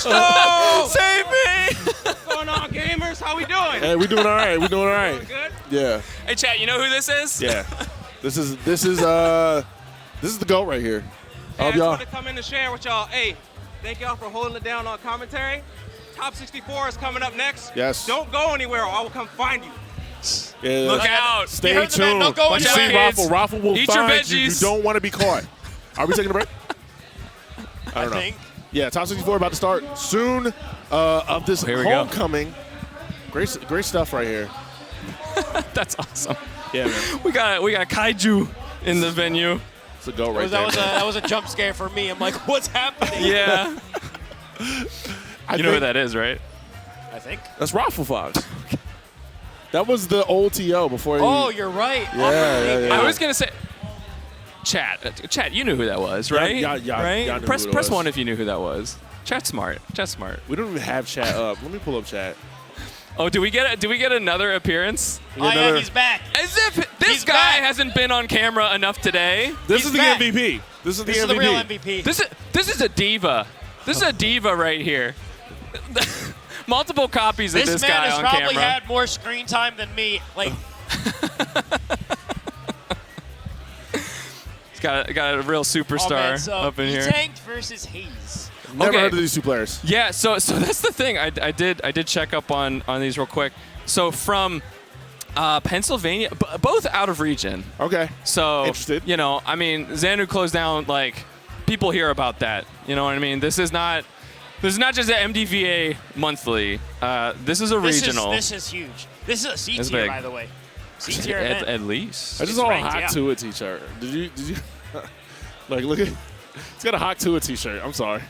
S7: Oh! Save me!
S11: What's going on, gamers? How we doing?
S10: Hey, we doing all right. We doing all right.
S11: Doing good?
S10: Yeah.
S7: Hey, chat. You know who this is?
S10: Yeah. This is the GOAT right here.
S11: Hey, I just want to come in and share with y'all. Hey, thank y'all for holding it down on commentary. Top 64 is coming up next.
S10: Yes.
S11: Don't go anywhere, or I will come find you.
S10: Yeah,
S7: look out.
S10: Stay tuned.
S6: Don't go
S10: anywhere. Raffle will
S7: Eat
S10: find
S7: your
S10: you. You
S7: veggies.
S10: don't want to be caught. Are we taking a break? I don't know.
S6: think.
S10: Yeah, Top 64 about to start soon of this homecoming. Great stuff right here.
S7: That's awesome.
S10: Yeah, man.
S7: We got Kaiju in the venue.
S10: It's a GOAT right there.
S6: That was a jump scare for me. I'm like, what's happening?
S7: Yeah. You know who that is, right?
S6: I think.
S10: That's Raffle Fox. That was the old TO before.
S6: Oh, you're right.
S10: Yeah.
S7: I was gonna say, chat. You knew who that was, right?
S10: Yeah.
S7: Right. Press one if you knew who that was. Chat's smart.
S10: We don't even have chat up. Let me pull up chat.
S7: Oh, do we get another appearance?
S6: Yeah, he's back.
S7: As if this guy hasn't been on camera enough today.
S10: This is the MVP. This is the
S6: real MVP.
S7: This is a diva. This is a diva right here. Multiple copies of this guy on camera.
S6: This man has probably had more screen time than me. Like,
S7: he's got a real superstar up in here.
S6: Tanked versus Hayes.
S10: Never
S7: Okay.
S10: heard of these two players.
S7: Yeah, so that's the thing. I did check up on these real quick. So from Pennsylvania, both out of region.
S10: Okay.
S7: So
S10: Interested.
S7: you know, I mean, Xanadu closed down. Like, people hear about that. You know what I mean? This is not just an MDVA monthly. This is a regional.
S6: This is huge. This is a C
S7: It's
S6: tier,
S7: big.
S6: by the way. C tier event.
S7: At least.
S10: I just saw a
S6: ranked,
S10: hot
S6: yeah.
S10: Tua t-shirt. Did you like look at? It's got a hot Tua t-shirt. I'm sorry.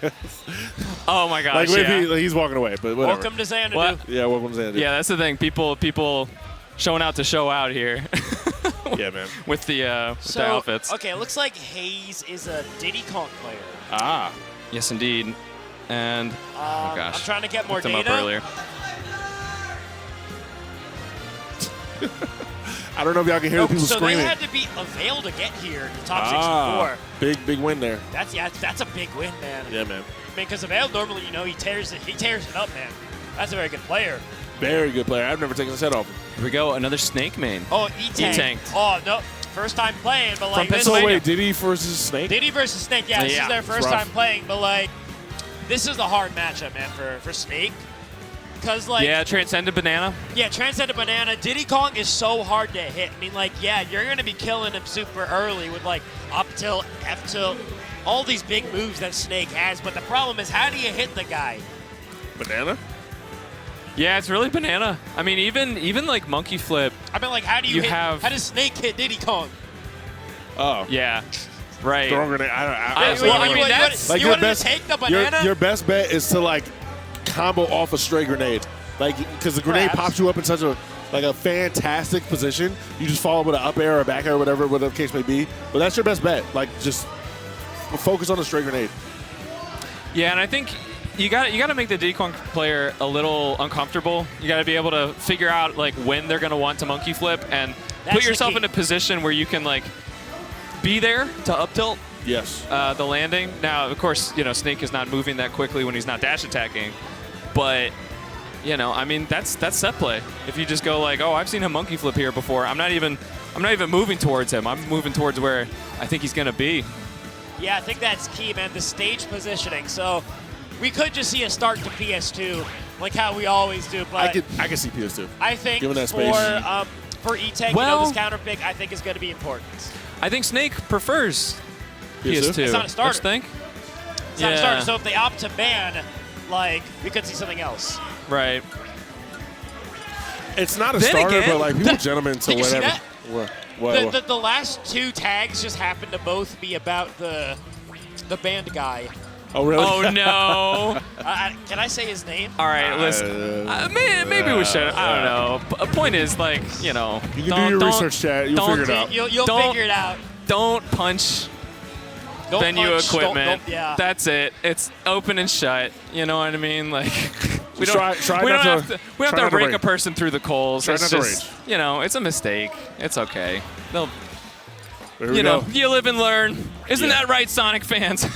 S7: Oh my gosh.
S10: like
S7: yeah.
S10: he's walking away, but whatever.
S6: Welcome to Xanadu.
S7: What?
S10: Yeah, welcome to Xanadu.
S7: Yeah, that's the thing. People showing out to show out here.
S10: Yeah, man.
S7: with the outfits.
S6: Okay, it looks like Hayes is a Diddy Kong player.
S10: Ah.
S7: Yes, indeed. And oh gosh,
S6: I'm trying to get more
S7: looked him up
S6: data.
S7: earlier.
S10: I don't know if y'all can hear the people
S6: so
S10: screaming.
S6: they had to be available to get here in the top 64.
S10: Big win there.
S6: That's a big win, man.
S10: Yeah, man.
S6: I mean, because Avail normally, you know, he tears it up, man. That's a very good player.
S10: Very good player. I've never taken his head off him.
S7: Here we go, another Snake main.
S6: Oh, E-Tank. Oh, no. First time playing, but like this.
S10: So wait, Diddy versus Snake?
S6: Diddy versus Snake, yeah. This is their first time playing, but like, this is a hard matchup, man, for Snake. Because like.
S7: Yeah, Transcendent Banana.
S6: Yeah, Transcendent Banana. Diddy Kong is so hard to hit. I mean, like, yeah, you're going to be killing him super early with like up tilt, F tilt, all these big moves that Snake has. But the problem is, how do you hit the guy?
S10: Banana?
S7: Yeah, it's really Banana. I mean, even like Monkey Flip.
S6: I mean, like, how do you hit? How does Snake hit Diddy Kong?
S10: Oh.
S7: Yeah. Right.
S10: Throwing grenade.
S7: I mean, that's
S10: like
S6: you wanted to take the banana?
S10: Your best bet is to like combo off a stray grenade, like because the grenade pops you up in such a fantastic position. You just follow with an up air or a back air or whatever the case may be. But that's your best bet. Like just focus on the stray grenade.
S7: Yeah, and I think you got to make the Diddy Kong player a little uncomfortable. You got to be able to figure out like when they're going to want to monkey flip and put yourself in a position where you can like be there to up tilt.
S10: Yes.
S7: The landing. Now, of course, you know Snake is not moving that quickly when he's not dash attacking, but you know, I mean that's set play. If you just go like, oh, I've seen him monkey flip here before. I'm not even moving towards him. I'm moving towards where I think he's gonna be.
S6: Yeah, I think that's key, man. The stage positioning. So we could just see a start to PS2, like how we always do. But
S10: I can see PS2.
S6: I think
S10: given that space.
S6: for E-Tank, you know, this counter pick I think is going to be important.
S7: I think Snake prefers PS2.
S6: It's not a starter.
S7: Don't you think?
S6: It's not a starter. So if they opt to ban, like we could see something else.
S7: Right.
S10: It's not a starter, but like people gentlemen to
S6: Did you see
S10: whatever.
S6: that?
S10: What?
S6: The last two tags just happened to both be about the band guy.
S10: Oh, really?
S7: Oh, no.
S6: Can I say his name?
S7: All right, listen. Maybe we should. I don't know. Point is, like, you know.
S10: You can do your research, chat. You'll figure it out.
S6: You'll figure it out.
S7: Don't punch venue equipment.
S6: Yeah.
S7: That's it. It's open and shut. You know what I mean? Like, we don't have to rake a person through the coals. It's just, you know, it's a mistake. It's okay. You know, you live and learn. Isn't that right, Sonic fans?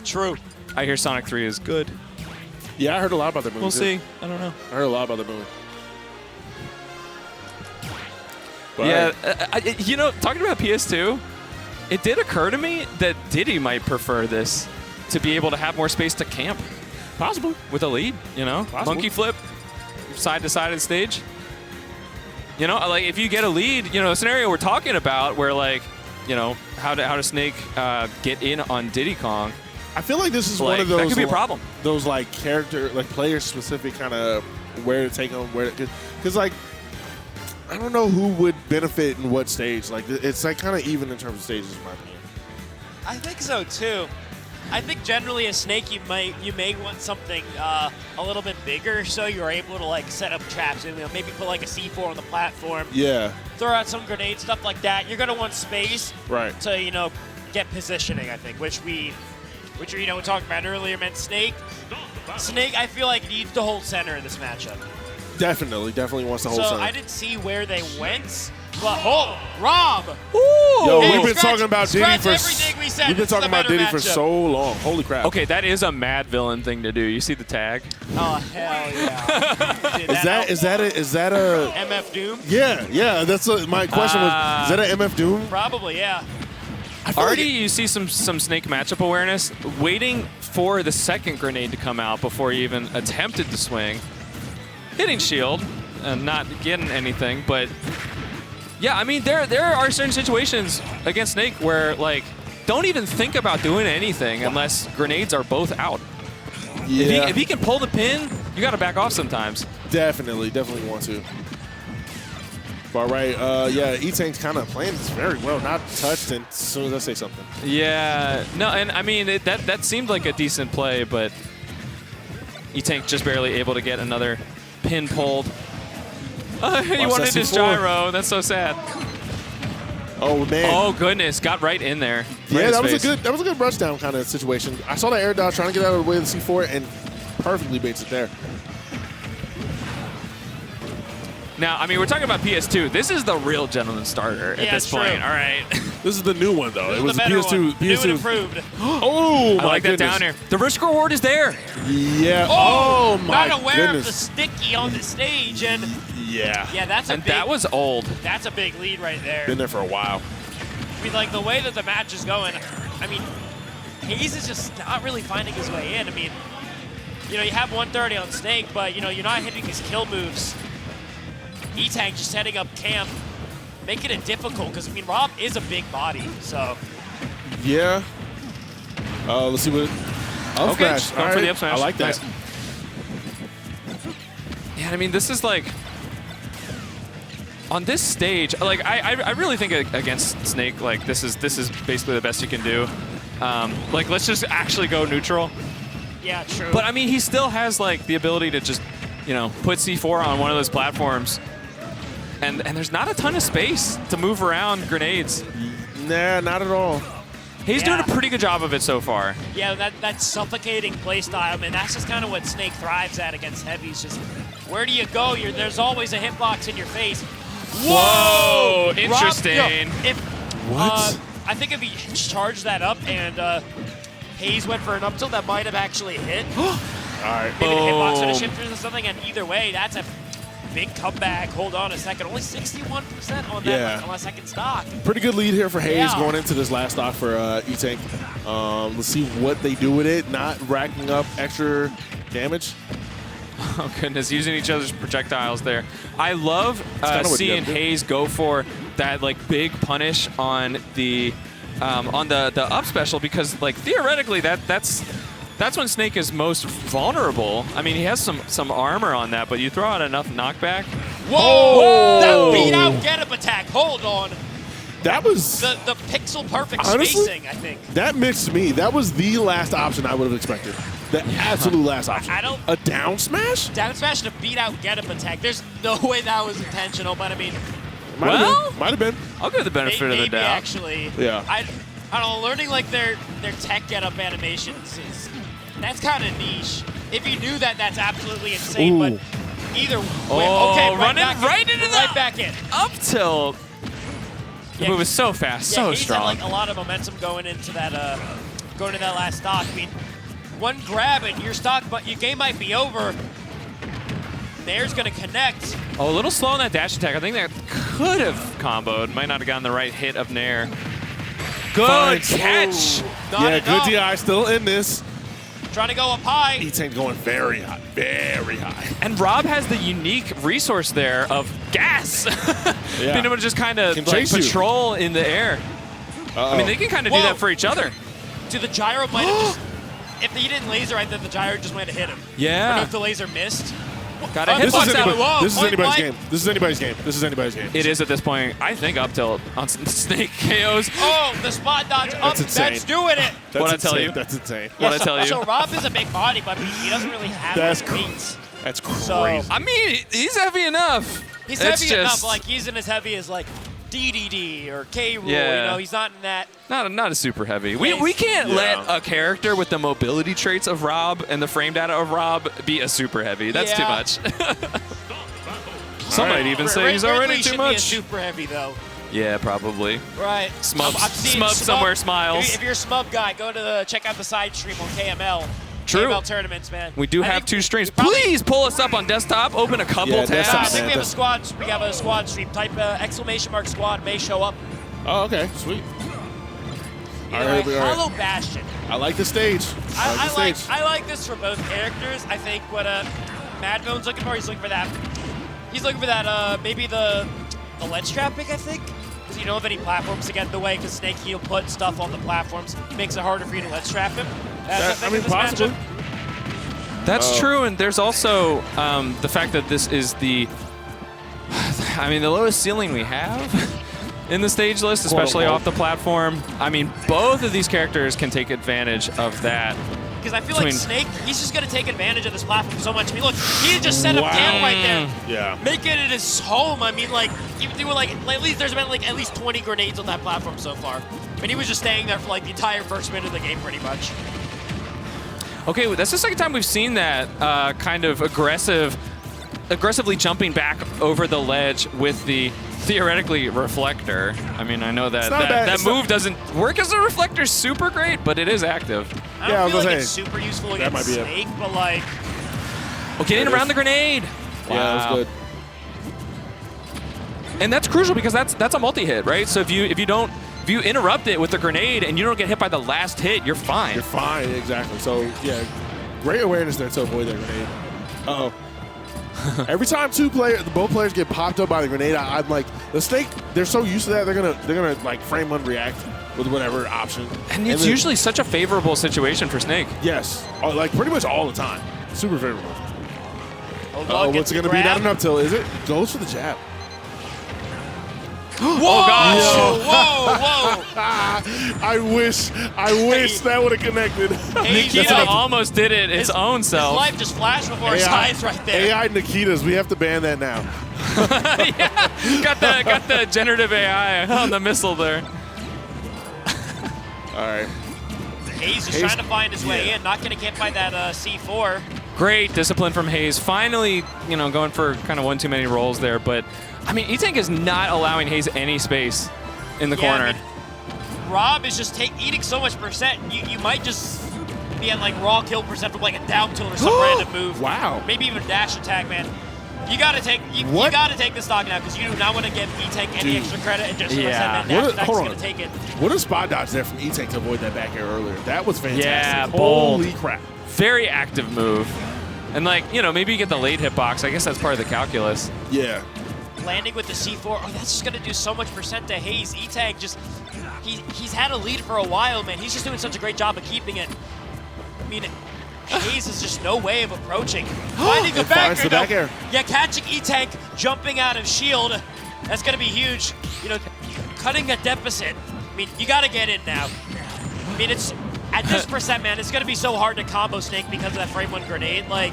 S6: True.
S7: I hear Sonic 3 is good.
S10: Yeah, I heard a lot about that movie.
S7: We'll see. I don't know.
S10: I heard a lot about the movie. But
S7: yeah, you know, talking about PS2, it did occur to me that Diddy might prefer this to be able to have more space to camp.
S10: Possibly.
S7: With a lead, you know?
S10: Possible.
S7: Monkey flip, side to side of the stage. You know, like if you get a lead, you know, a scenario we're talking about where like, you know, how to Snake get in on Diddy Kong.
S10: I feel like this is
S7: like,
S10: one of those.
S7: That could be a problem.
S10: Those like character, like player specific kind of where to take them, because like I don't know who would benefit in what stage. Like it's like kind of even in terms of stages, in my opinion.
S6: I think so too. I think generally a Snake you may want something a little bit bigger, so you're able to like set up traps and, you know, maybe put like a C4 on the platform.
S10: Yeah.
S6: Throw out some grenades, stuff like that. You're gonna want space.
S10: Right.
S6: To, you know, get positioning. I think, which we talked about earlier. Man, Snake, I feel like needs to hold center in this matchup.
S10: Definitely wants to hold center.
S6: So I didn't see where they went. But Rob!
S7: Ooh.
S10: Yo,
S6: hey,
S10: we've been talking about Diddy for
S6: everything we said.
S10: We've been talking about Diddy for so long. Holy crap!
S7: Okay, that is a mad villain thing to do. You see the tag?
S6: Oh hell yeah!
S10: Is that a
S6: MF Doom?
S10: Yeah. That's my question was. Is that an MF Doom?
S6: Probably, yeah.
S7: Already you see some Snake matchup awareness, waiting for the second grenade to come out before he even attempted to swing. Hitting shield, and not getting anything, but yeah, I mean, there are certain situations against Snake where, like, don't even think about doing anything unless grenades are both out.
S10: Yeah.
S7: If he can pull the pin, you got to back off sometimes.
S10: Definitely want to. But right, yeah, E-Tank's kind of playing this very well, not touched and as soon as I say something.
S7: Yeah, no, and I mean, that seemed like a decent play, but E-Tank just barely able to get another pin pulled. He wanted his gyro. That's so sad.
S10: Oh man.
S7: Oh goodness, got right in there.
S10: Yeah, that was a good rush down kind of situation. I saw that air dodge trying to get out of the way of the C4 and perfectly baits it there.
S7: Now, I mean, we're talking about PS2. This is the real gentleman starter at this point. All right.
S10: This is the new one, though.
S6: This
S10: it was
S6: the better
S10: PS2.
S6: one. New and improved.
S10: Oh, my
S7: I like
S10: goodness.
S7: that down here. The risk reward is there.
S10: Yeah. Oh, my
S6: Not aware
S10: goodness.
S6: of the sticky on the stage, and
S10: yeah,
S6: that's a
S7: and
S6: big.
S7: that was old.
S6: That's a big lead right there.
S10: Been there for a while.
S6: I mean, like the way that the match is going. I mean, Hayes is just not really finding his way in. I mean, you know, you have 130 on Snake, but you know, you're not hitting his kill moves. E-Tank just setting up camp, making it difficult because I mean, Rob is a big body, so.
S10: Yeah. Let's see what. Up
S7: Okay,
S10: smash.
S7: going for the up smash.
S10: I like that.
S7: Nice. Yeah, I mean, this is like on this stage. Like, I really think against Snake, like this is basically the best you can do. Like, let's just actually go neutral.
S6: Yeah, true.
S7: But I mean, he still has like the ability to just, you know, put C4 on one of those platforms. And there's not a ton of space to move around grenades.
S10: Nah, not at all.
S7: He's doing a pretty good job of it so far.
S6: Yeah, that suffocating playstyle, and that's just kind of what Snake thrives at against heavies. Just where do you go? There's always a hitbox in your face.
S7: Whoa! Interesting.
S10: What?
S6: I think if he charged that up and Hayes went for an up tilt, that might have actually hit.
S10: All right.
S6: Maybe the hitbox would have shifted or something, and either way, that's a big comeback. Hold on a second. Only 61% on that on second stock.
S10: Pretty good lead here for Hayes
S6: Yeah.
S10: going into this last stock for E-Tank. Let's see what they do with it. Not racking up extra damage.
S7: Oh goodness, using each other's projectiles there. I love seeing Hayes go for that like big punish on the up special, because like theoretically that's when Snake is most vulnerable. I mean, he has some armor on that, but you throw out enough knockback.
S6: Whoa! That beat out get-up attack. Hold on.
S10: That was
S6: the pixel perfect
S10: honestly,
S6: spacing, I think.
S10: That mixed me. That was the last option I would have expected. The absolute last option.
S6: I don't.
S10: A down smash?
S6: Down smash to beat out get-up attack. There's no way that was intentional, but I mean.
S10: Might have been.
S7: I'll give the benefit of the doubt.
S6: Actually.
S10: Yeah.
S6: I don't know. Learning like their tech get-up animations is that's kind of niche. If you knew that, that's absolutely insane.
S10: Ooh.
S6: But either way,
S7: Oh, running
S6: right
S7: into
S6: right
S7: the
S6: back in.
S7: Up tilt. The move is so fast, so
S6: he's
S7: strong.
S6: had like a lot of momentum going into that last stock. I mean, one grab and your stock, but your game might be over. Nair's gonna connect.
S7: Oh, a little slow on that dash attack. I think that could have comboed. Might not have gotten the right hit of Nair. Good catch.
S10: Yeah, good DI still in this.
S6: Trying to go up high.
S10: E-Tank going very high, very high.
S7: And Rob has the unique resource there of gas. Being able to just kind of like, patrol in the air. I mean, they can kind of do that for each other.
S6: Dude, the gyro might have just... If he didn't laser, I think the gyro just might have hit him.
S7: Yeah.
S6: Or if the laser missed.
S7: Got a hitbox out.
S10: This is anybody's game. This is anybody's game. This is anybody's game.
S7: It is at this point. I think up tilt on Snake KOs.
S6: Oh, the spot dodge up.
S10: That's insane.
S6: That's doing it.
S7: What'd I tell you?
S10: That's insane.
S7: What'd I tell you?
S6: So Rob is a big body, but he doesn't really have beats.
S10: That's crazy.
S6: So,
S7: I mean, he's heavy enough.
S6: He's heavy enough. Like, he's in as heavy as, like, DDD or K. Rool.
S7: Yeah.
S6: You know, he's not in that.
S7: Not a super heavy. We can't let a character with the mobility traits of Rob and the frame data of Rob be a super heavy. That's too much. Some might even say he's already too much.
S6: Be a super heavy, though.
S7: Yeah, probably.
S6: Right.
S7: Smub somewhere smiles.
S6: If you're a Smub guy, check out the side stream on KML.
S7: True.
S6: KML tournaments, man.
S7: We do have 2 streams. Please pull us up on desktop. Open a couple tabs.
S6: I think we have a squad. We have a squad stream. Type !! Squad may show up.
S10: Oh, okay, sweet. All right.
S6: Hollow Bastion.
S10: I like the stage.
S6: I like this for both characters. I think what Madvillain's looking for, he's looking for that. He's looking for that, maybe the ledge trapping, I think. Because you don't have any platforms to get in the way, because Snake, he'll put stuff on the platforms. It makes it harder for you to ledge trap him.
S10: Possibly.
S7: That's true, and there's also the fact that this is the lowest ceiling we have in the stage list, especially off the platform. I mean, both of these characters can take advantage of that.
S6: Because I feel like Snake, he's just going to take advantage of this platform so much. I mean, look, he just set up camp right there.
S10: Yeah.
S6: Making it his home. I mean, like, even doing at least there's been like at least 20 grenades on that platform so far. And he was just staying there for like the entire first minute of the game pretty much.
S7: Okay, well, that's the second time we've seen that kind of aggressively jumping back over the ledge with the theoretically reflector. I mean, I know that move doesn't work as a reflector super great, but it is active.
S6: I don't feel like it's super useful against Snake, but like...
S7: Oh, getting around the grenade!
S10: Wow. Yeah, that was good.
S7: And that's crucial because that's a multi-hit, right? So if you interrupt it with the grenade and you don't get hit by the last hit, you're fine.
S10: You're fine, exactly. So, yeah, great awareness there to avoid that grenade. Uh-oh. Every time both players get popped up by the grenade, I'm like, the Snake, they're so used to that, they're gonna like frame one react with whatever option.
S7: And it's usually such a favorable situation for Snake.
S10: Yes, like pretty much all the time. Super favorable. What's it gonna be? Not an up tilt, is it? Goes for the jab.
S6: Whoa! Oh gosh!
S10: Whoa! I wish that would have connected.
S7: Nikita almost did it its own self.
S6: His life just flashed before his eyes right there.
S10: AI Nikitas, we have to ban that now.
S7: Yeah, got the generative AI on the missile there.
S10: All right.
S6: Hayes is trying to find his way in, not going to get by that C4.
S7: Great discipline from Hayes. Finally, going for kind of one too many rolls there, but I mean, E-Tank is not allowing Hayes any space in the corner.
S6: I mean, Rob is just eating so much percent. You might just be at like raw kill percent from like a down tilt or some random move.
S10: Wow.
S6: Maybe even dash attack, man. You gotta take the stock now because you do not want to give E-Tank any extra credit and just dash attack is gonna take it.
S10: What a spot dodge there from E-Tank to avoid that back air earlier. That was fantastic.
S7: Yeah, bold.
S10: Holy crap.
S7: Very active move. And like, maybe you get the late hitbox. I guess that's part of the calculus.
S10: Yeah.
S6: Landing with the C4, that's just going to do so much percent to Hayes. E-Tag just, he's had a lead for a while, man. He's just doing such a great job of keeping it. I mean, Hayes is just no way of approaching. Finding the back air. Yeah, catching E-Tank, jumping out of shield. That's going to be huge. Cutting a deficit. I mean, you got to get in now. I mean, it's at this percent, man, it's going to be so hard to combo Snake because of that frame one grenade. Like,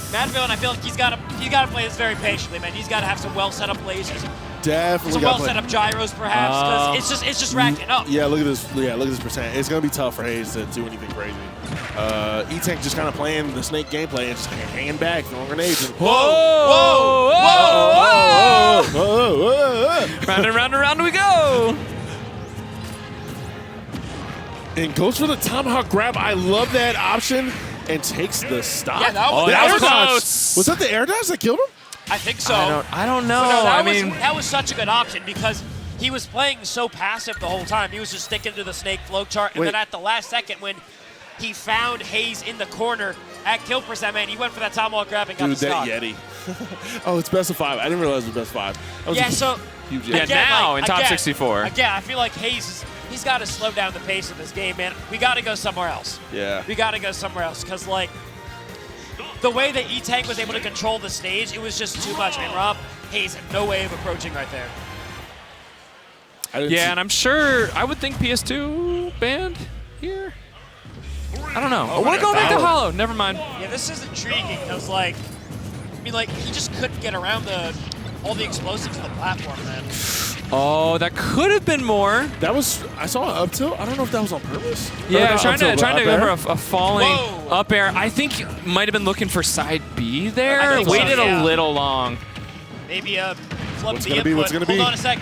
S6: Madvillain, I feel like he's got to play this very patiently, man. He's got to have some well set up lasers.
S10: Definitely.
S6: Some well set up gyros, perhaps, because it's just racking up.
S10: Yeah, look at this. Yeah, look at this percent. It's gonna be tough for Hayes to do anything crazy. E-Tank just kind of playing the Snake gameplay and just hanging back, throwing grenades. And
S7: whoa! Round and round and round we go.
S10: And goes for the tomahawk grab. I love that option. And takes the stock.
S6: Yeah, that was close.
S10: Was that the air dodge that killed him?
S6: I think so.
S7: I don't know.
S6: No, that was such a good option because he was playing so passive the whole time. He was just sticking to the Snake flow chart. And then at the last second when he found Hayes in the corner at kill percent, man, he went for that tomahawk grab and got the stock.
S10: Dude, that Yeti. Oh, it's best of 5. I didn't realize it was best of 5.
S6: Yeah, so
S10: huge
S7: now in top 64.
S6: Again, I feel like Hayes he's got to slow down the pace of this game, man. We got to go somewhere else.
S10: Yeah.
S6: We got to go somewhere else because, like, the way that E-Tank was able to control the stage, it was just too much, man. Rob Hayes had no way of approaching right there.
S7: Yeah, and I'm sure, I would think PS2 banned here. I don't know. We're going back to Hollow. Never mind.
S6: Yeah, this is intriguing because, like, I mean, like, he just couldn't get around all the explosives on the platform, man.
S7: Oh, that could have been more.
S10: That was, I saw an up tilt. I don't know if that was on purpose.
S7: Yeah, trying to go for a falling up air. I think he might have been looking for side B there. Waited a little long.
S6: Maybe a flip
S10: What's going to be? What's going to be?
S6: Hold on a sec.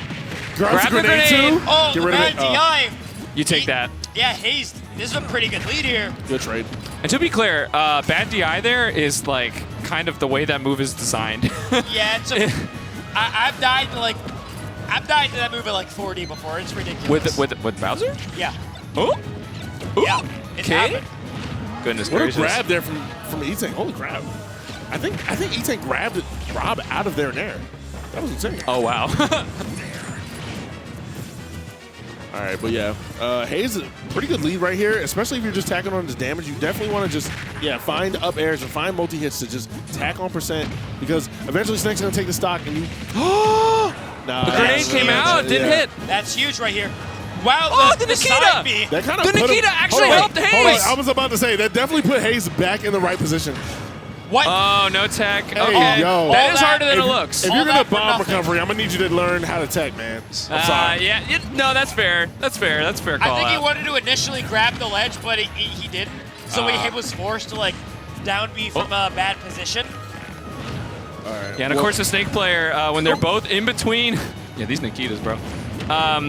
S7: Grab the grenade.
S6: Oh, the bad DI.
S7: You take that.
S6: Yeah, Hayes, this is a pretty good lead here.
S10: Good trade.
S7: And to be clear, bad DI there is like kind of the way that move is designed.
S6: Yeah, I've died to that move at like 40 before. It's ridiculous.
S7: With Bowser?
S6: Yeah.
S7: Oh.
S6: Yeah, it's happened.
S7: Goodness
S10: What a
S7: gracious.
S10: grab there from E-Tank. Holy crap. I think E-Tank grabbed Rob out of there and air. That was insane.
S7: Oh, wow.
S10: All right, but yeah, Hayes, a pretty good lead right here, especially if you're just tacking on his damage. You definitely want to just, find up airs and find multi-hits to just tack on percent, because eventually Snake's going to take the stock and you... Nah,
S7: The grenade came out, didn't hit.
S6: That's huge right here. Wow,
S7: Oh, the
S6: side
S7: Nikita!
S6: B.
S10: That kind of
S7: The Nikita actually helped Hayes.
S10: Hold on, I was about to say, that definitely put Hayes back in the right position.
S6: What?
S7: Oh, no tech.
S10: Hey,
S7: Okay.
S10: yo.
S7: That is
S6: All
S7: harder than
S10: If-
S7: it looks.
S10: If
S6: All
S10: you're going
S6: that
S10: to
S6: for
S10: bomb
S6: nothing.
S10: recovery, I'm going to need you to learn how to tech, man. I'm sorry.
S7: Yeah, no, that's fair. That's fair. That's a fair call
S6: I think he
S7: out.
S6: wanted to initially grab the ledge, but he didn't. So he was forced to like down B from a bad position.
S10: All right.
S7: Yeah, and of course the Snake player, when they're both in between, these Nikitas, bro.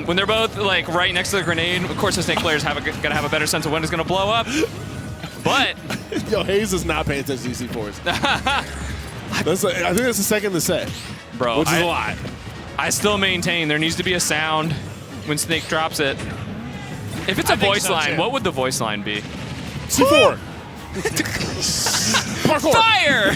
S7: When they're both like right next to the grenade, of course the Snake players gotta have a better sense of when it's gonna blow up. But
S10: Yo, Hayes is not paying attention to C4s. I think that's the second to set,
S7: bro,
S10: which is a lot.
S7: I still maintain there needs to be a sound when Snake drops it. If it's a
S6: think
S7: voice
S6: so,
S7: line,
S6: too.
S7: what would the voice line be?
S10: C4. Parkour.
S7: Fire!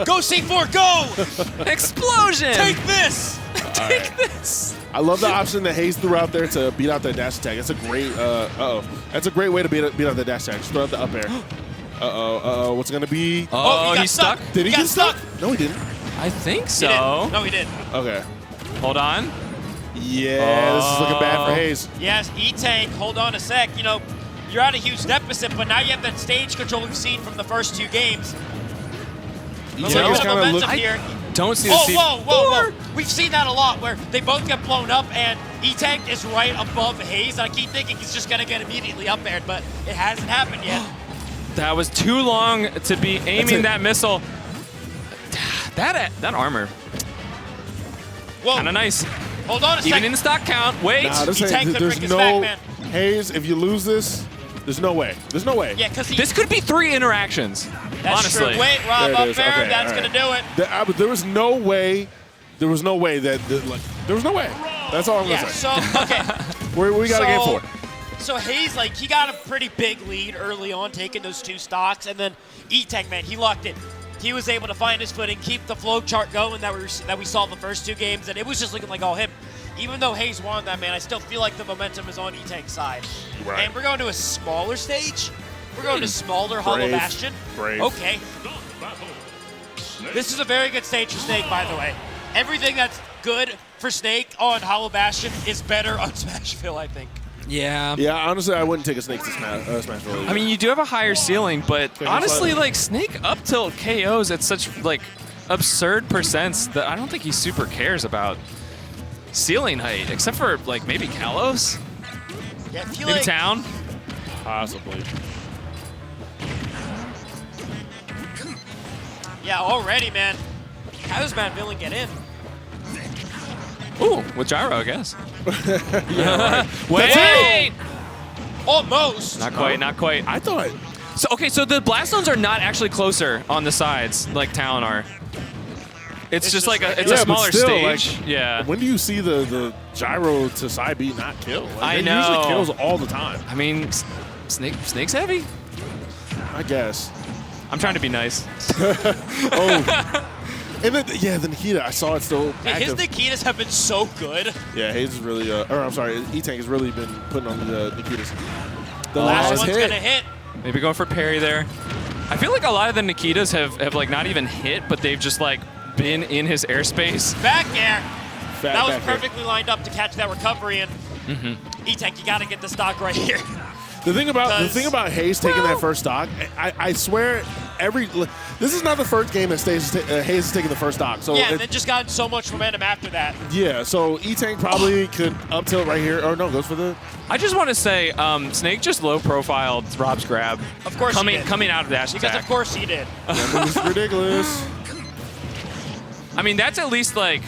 S6: Go C4, go!
S7: Explosion!
S6: Take this!
S7: Take this!
S10: I love the option that Hayes threw out there to beat out that dash attack. That's a great, that's a great way to beat out that dash attack. Just throw out the up air. What's it gonna be?
S7: Oh,
S6: he got
S7: he's stuck?
S10: Did he
S6: got
S10: get stuck? No, he didn't.
S7: I think
S6: He
S7: so.
S6: didn't. No, he didn't.
S10: Okay.
S7: Hold on.
S10: Yeah, this is looking bad for Hayes.
S6: Yes, E-Tank, hold on a sec. You know, you're at a huge deficit, but now you have that stage control we've seen from the first two games. Looks like
S10: E-Tank
S6: you
S10: is
S6: have
S10: kinda
S6: momentum
S10: look-
S6: here.
S7: Don't see the
S6: Whoa. We've seen that a lot where they both get blown up and E-Tank is right above Hayes. And I keep thinking he's just going to get immediately up aired, but it hasn't happened yet.
S7: That was too long to be aiming that missile. That armor,
S6: Whoa.
S7: kind of nice.
S6: Hold on a
S7: Even
S6: second.
S7: in the stock count. Wait.
S10: Nah, this
S6: E-Tank
S10: ain't,
S6: could
S10: there's
S6: bring us
S10: no
S6: back, man.
S10: Hayes. If you lose this, there's no way. There's no way.
S6: Yeah, because
S7: This could be 3 interactions.
S6: that's
S7: honestly.
S6: true. Wait, Rob,
S10: There it
S6: up
S10: is.
S6: air,
S10: Okay,
S6: that's
S10: all
S6: going to
S10: right.
S6: do it.
S10: There was no way. There was no way there was no way. That's all I'm
S6: Yeah,
S10: gonna say.
S6: so, okay.
S10: We got a game 4.
S6: So Hayes, like, he got a pretty big lead early on, taking those 2 stocks, and then E-Tank, man, he locked it. He was able to find his footing, keep the flow chart going that we saw the first 2 games, and it was just looking like all him. Even though Hayes won that, man, I still feel like the momentum is on E-Tank's side.
S10: Right.
S6: And we're going to a smaller stage. We're going to smaller Hollow
S10: Brave.
S6: Bastion.
S10: Brave.
S6: Okay. This is a very good stage for Snake, by the way. Everything that's good for Snake on Hollow Bastion is better on Smashville, I think.
S7: Yeah.
S10: Yeah, honestly, I wouldn't take a Snake to Smash Bros.
S7: I mean, you do have a higher ceiling, but
S10: Okay,
S7: honestly,
S10: fine.
S7: like Snake up tilt KOs at such like absurd percents that I don't think he super cares about ceiling height, except for like maybe Kalos,
S6: Yeah, I feel
S7: maybe
S6: like
S7: Town.
S10: Possibly.
S6: Yeah, already, man. How does Van Villen get in?
S7: Ooh, with gyro, I guess.
S10: Yeah, right.
S7: Wait!
S6: Almost.
S7: Not quite, not quite.
S10: I thought.
S7: So okay, so the blast zones are not actually closer on the sides like Talon are. It's just like a, it's a
S10: Yeah, but
S7: smaller
S10: still,
S7: stage.
S10: like,
S7: Yeah.
S10: When do you see the gyro to side B not kill? Like,
S7: I
S10: it
S7: know.
S10: usually kills all the time.
S7: I mean, Snake's heavy.
S10: I guess.
S7: I'm trying to be nice.
S10: Oh. And then, yeah, the Nikita, I saw it still
S6: Hey, his
S10: active.
S6: Nikitas have been so good.
S10: Yeah, Hayes is really, or I'm sorry, E-Tank has really been putting on the Nikitas. The
S6: Last
S10: last
S6: one's
S10: hit.
S6: gonna hit.
S7: Maybe going for parry there. I feel like a lot of the Nikitas have like not even hit, but they've just like been in his airspace.
S6: Back air.
S10: Fat
S6: That was
S10: back air.
S6: perfectly lined up to catch that recovery, and E-Tank, you gotta get the stock right here.
S10: The thing about Hayes taking that first stock, I swear, this is not the first game that Hayes is taking the first stock. So
S6: Yeah, and then just got so much momentum after that.
S10: yeah, so E-Tank probably could up tilt right here, or no, goes for the.
S7: I just want to say, Snake just low profiled Rob's grab.
S6: Of course he did.
S7: coming out of dash
S6: Because
S7: attack.
S6: of course he did.
S10: It's ridiculous.
S7: I mean, that's at least like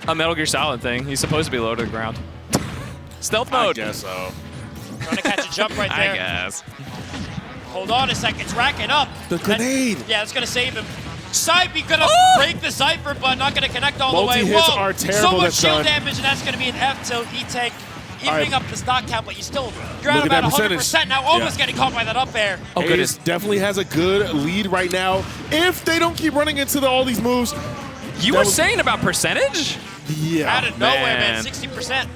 S7: a Metal Gear Solid thing. He's supposed to be low to the ground. Stealth
S10: I
S7: mode.
S10: guess so.
S6: Trying to catch a jump right there.
S7: I guess.
S6: Hold on a second, it's racking up.
S10: The grenade.
S6: Yeah, it's gonna save him. Cypher gonna break the Cypher, but not gonna connect all the way.
S10: Multi-hits
S6: Whoa!
S10: are
S6: So
S10: terrible,
S6: much
S10: that's
S6: shield
S10: done.
S6: damage, and that's gonna be an F till E-Tank evening up the stock count, but you're
S10: Look
S6: at about
S10: that
S6: 100% now, almost getting caught by that up air.
S10: Oh, goodness. Definitely has a good lead right now. If they don't keep running into all these moves.
S7: You were saying about percentage?
S10: Yeah.
S6: Out of nowhere, man. 60%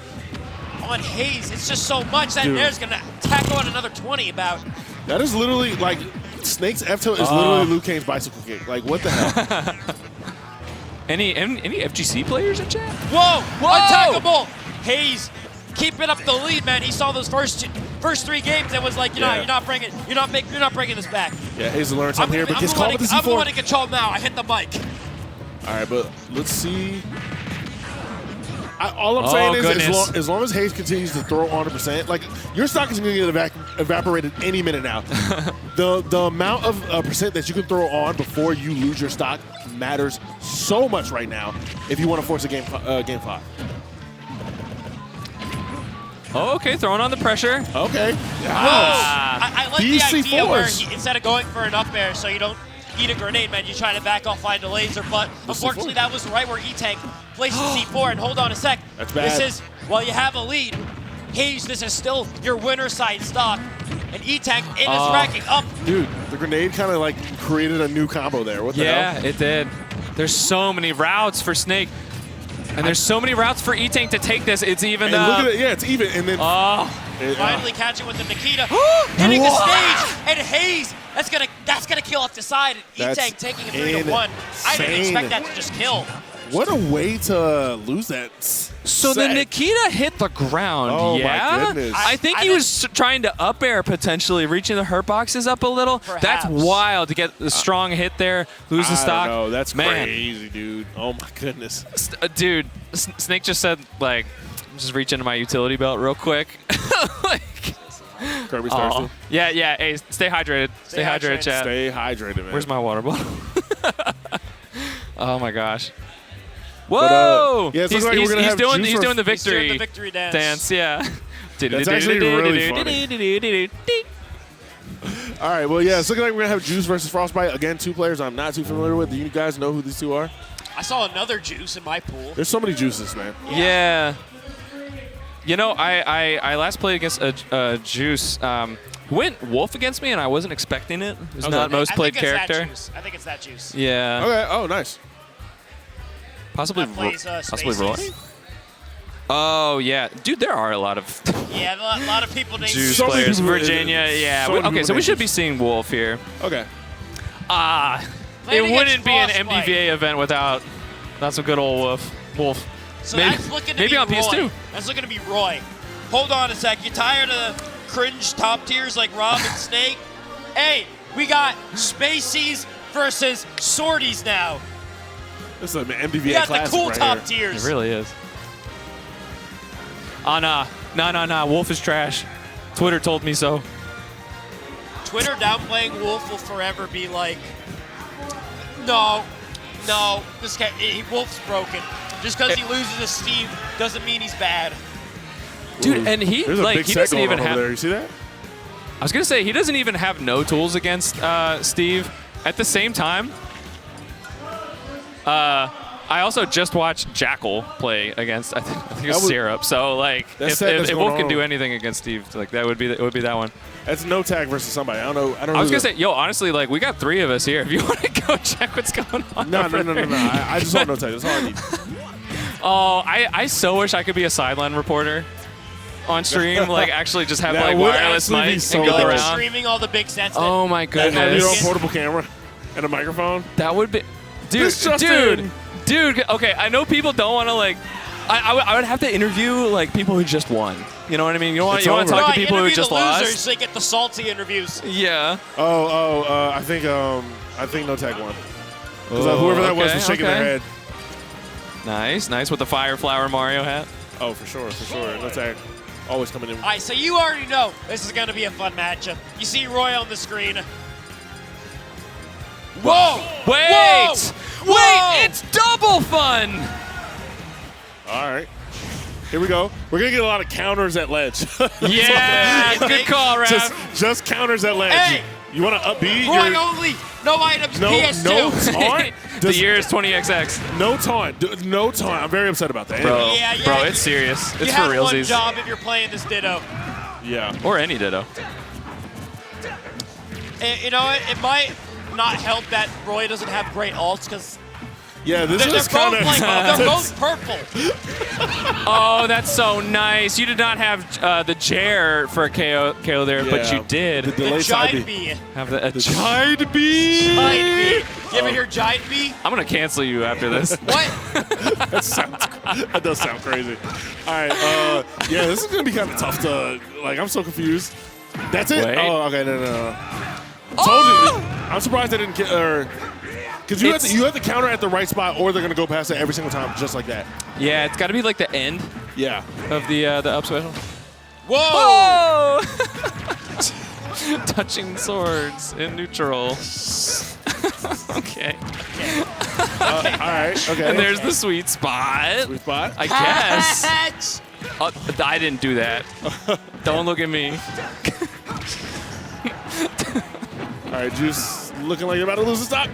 S6: on Hayes. It's just so much. That air's going to tackle on another 20 about.
S10: That is literally like Snake's F-tilt is literally Liu Kang's bicycle kick. Like, what the hell?
S7: Any FGC players in chat?
S6: Whoa! Unattackable! Hayes keeping up the lead, man. He saw those first 3 games and was like, you're not bringing this back.
S10: Yeah, Hayes learned something here, but gets caught with the
S6: I'm
S10: C4.
S6: winning control now. I hit the mic.
S10: All right, but let's see. All I'm saying is, as long as Hayes continues to throw 100%, like your stock is going to get evaporated any minute now. the amount of percent that you can throw on before you lose your stock matters so much right now if you want to force a game 5.
S7: Oh, okay, throwing on the pressure.
S10: Okay.
S6: I like the idea where instead of going for an up air so you don't eat a grenade, man, you try to back off, find a laser, but unfortunately that was right where E-Tank places C4, and hold on a sec.
S10: That's bad.
S6: This is, while you have a lead, Hayes, this is still your winner side stock, and E-Tank is racking up.
S10: Dude, the grenade kind of like created a new combo there. What the hell?
S7: Yeah, it did. There's so many routes for Snake. And there's so many routes for E-Tank to take this. It's even.
S10: Look at it. Yeah, it's even. And then
S6: finally catching with the Nikita, hitting the stage, and Hayes. That's gonna kill off the side. E-Tank taking it 3-1. I didn't expect that to just kill.
S10: What a way to lose that.
S7: So the Nikita hit the ground.
S10: Oh
S7: yeah?
S10: my goodness.
S7: I think he was trying to up air potentially, reaching the hurt boxes up a little.
S6: Perhaps.
S7: That's wild to get the strong hit there, lose the stock.
S10: No, that's
S7: Man.
S10: crazy, dude. Oh my goodness.
S7: Dude, Snake just said, like, just reach into my utility belt real quick.
S10: Kirby's thirsty.
S7: Yeah. Hey, stay hydrated. Stay hydrated, chat.
S10: Stay hydrated, man.
S7: Where's my water bottle? Oh my gosh. Whoa!
S10: Yeah, he's
S7: doing the victory.
S6: He's doing the victory dance.
S7: Yeah.
S10: That's actually really funny. All right, well, yeah, it's looking like we're going to have Juice versus Frostbyte. Again, 2 players I'm not too familiar with. Do you guys know who these 2 are?
S6: I saw another Juice in my pool.
S10: There's so many Juices, man.
S7: Yeah. You know, I last played against a Juice. Went Wolf against me, and I wasn't expecting it. It was not most played character.
S6: I think it's that Juice.
S7: Yeah.
S10: Okay. Oh, nice.
S7: Possibly Roy? Oh, yeah. Dude, there are a lot of
S6: yeah, a lot of people named
S7: Juice players. Virginia, yeah. Okay, so we should be seeing Wolf here.
S10: Okay.
S7: It wouldn't be an MDVA event without some good old Wolf.
S6: So that's looking to
S7: maybe
S6: be
S7: on PS2.
S6: Roy. That's looking to be Roy. Hold on a sec. You tired of the cringe top tiers like Rob and Snake? Hey, we got Spaceys versus Swordies now.
S10: This is an MDVA
S6: We got
S10: classic
S6: the cool
S10: right
S6: top
S10: here.
S6: tiers.
S7: It really is. Nah. Wolf is trash. Twitter told me so.
S6: Twitter downplaying Wolf will forever be like, no, this guy, Wolf's broken. Just because he loses to Steve doesn't mean he's bad.
S7: Dude, and he doesn't even have.
S10: There. You see that?
S7: I was gonna say he doesn't even have no tools against Steve. At the same time, I also just watched Jackal play against I think it was Syrup. So like, if Wolf can do anything against Steve, like that would be that one.
S10: That's no tag versus somebody. I don't know.
S7: I was gonna say, honestly, like we got 3 of us here. If you want to go check what's going on.
S10: No. I just want no tag. That's all I need.
S7: Oh, I so wish I could be a sideline reporter on stream. Like actually just have like wireless mic and go around.
S6: Streaming all the big sets.
S7: Oh my goodness.
S10: Have your own portable camera and a microphone.
S7: That would be, dude. Okay, I know people don't want to like. I would have to interview like people who just won. You know what I mean? You want to talk to people who just lost.
S6: Losers, they get the salty interviews.
S7: Yeah.
S10: I think no tag won. Because whoever that was shaking their head.
S7: Nice with the Fire Flower Mario hat.
S10: Oh, for sure. No tag. Always coming in.
S6: All right, so you already know this is going to be a fun matchup. You see Roy on the screen. Whoa!
S7: Wait! It's double fun!
S10: All right. Here we go. We're going to get a lot of counters at ledge.
S7: Yeah, good call, Raph.
S10: Just counters at ledge.
S6: Hey,
S10: You want to up B?
S6: Roy only. No items. PS2.
S10: No taunt.
S7: The year is 20XX.
S10: No taunt. No taunt. I'm very upset about that.
S7: Bro,
S6: Yeah, yeah.
S7: bro, it's serious.
S6: You
S7: It's for
S6: have one
S7: realsies.
S6: job if you're playing this Ditto.
S10: Yeah.
S7: Or any Ditto.
S6: You know what? It might not help that Roy doesn't have great ults because
S10: Yeah, this
S6: they're
S10: is kind of.
S6: they're both purple.
S7: Oh, that's so nice. You did not have the chair for a KO there, but
S10: Yeah.
S7: you did.
S10: The delay
S6: The
S10: side
S6: giant
S10: B.
S6: bee.
S7: Have a giant bee.
S6: Giant bee. You ever hear giant bee?
S7: I'm gonna cancel you after this.
S6: What?
S10: That does sound crazy. All right. Yeah, this is gonna be kind of tough to. Like, I'm so confused. That's it.
S7: Wait.
S10: Oh, okay. No. Told you. I'm surprised they didn't. Because you have to counter at the right spot, or they're gonna go past it every single time, just like that.
S7: Yeah, it's got to be like the end
S10: Yeah.
S7: of the up special.
S6: Whoa!
S7: Touching swords in neutral. Okay.
S10: All right. Okay.
S7: And there's the sweet spot.
S10: Sweet spot.
S7: I guess. I didn't do that. Don't look at me.
S10: All right, Juice looking like you're about to lose the stock.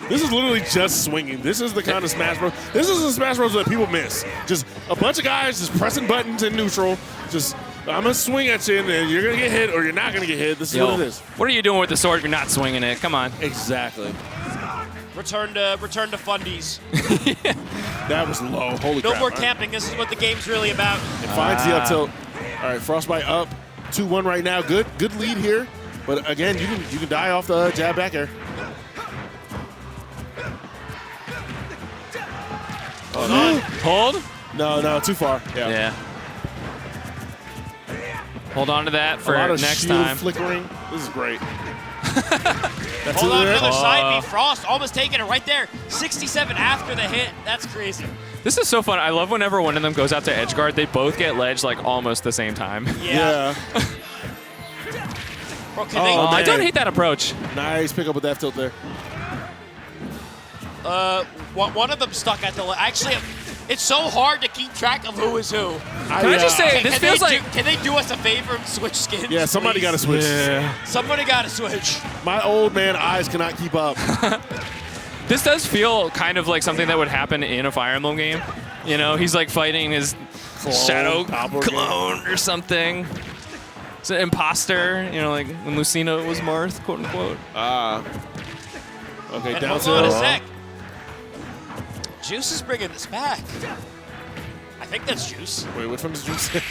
S10: This is literally just swinging. This is the kind of Smash Bros. This is the Smash Bros. That people miss. Just a bunch of guys just pressing buttons in neutral. Just, I'm going to swing at you, and you're going to get hit, or you're not going to get hit. This is what it is.
S7: What are you doing with the sword if you're not swinging it? Come on.
S10: Exactly.
S6: Return to fundies.
S10: That was low. Holy crap.
S6: No more camping. This is what the game's really about.
S10: It finds the up tilt. All right, Frostbyte up 2-1 right now. Good lead here. But again, you can die off the jab back air.
S7: Hold?
S10: No, too far.
S7: Yeah. Hold on to that for
S10: a lot of
S7: next
S10: shield
S7: time.
S10: flickering. This is great. That's
S6: Hold on,
S10: it.
S6: another side B. Frost almost taking it right there. 67 after the hit. That's crazy.
S7: This is so fun. I love whenever one of them goes out to edge guard, they both get ledged like almost the same time.
S6: Yeah. Bro, can they,
S7: I don't hate that approach.
S10: Nice pick up with that tilt there.
S6: one of them stuck at the actually, it's so hard to keep track of who is who.
S7: Can I just say, this feels like...
S6: Can they do us a favor and switch skins?
S10: Yeah, somebody got to switch.
S7: Yeah.
S6: Somebody got to switch.
S10: My old man eyes cannot keep up.
S7: This does feel kind of like something that would happen in a Fire Emblem game. You know, he's like fighting his shadow clone or something. It's an imposter, you know, like when Lucina was Marth, quote unquote.
S10: Okay,
S6: And
S10: down
S6: hold on a
S10: to
S6: sec. Juice is bringing this back. I think that's Juice.
S10: Wait, which one is Juice?
S7: Juice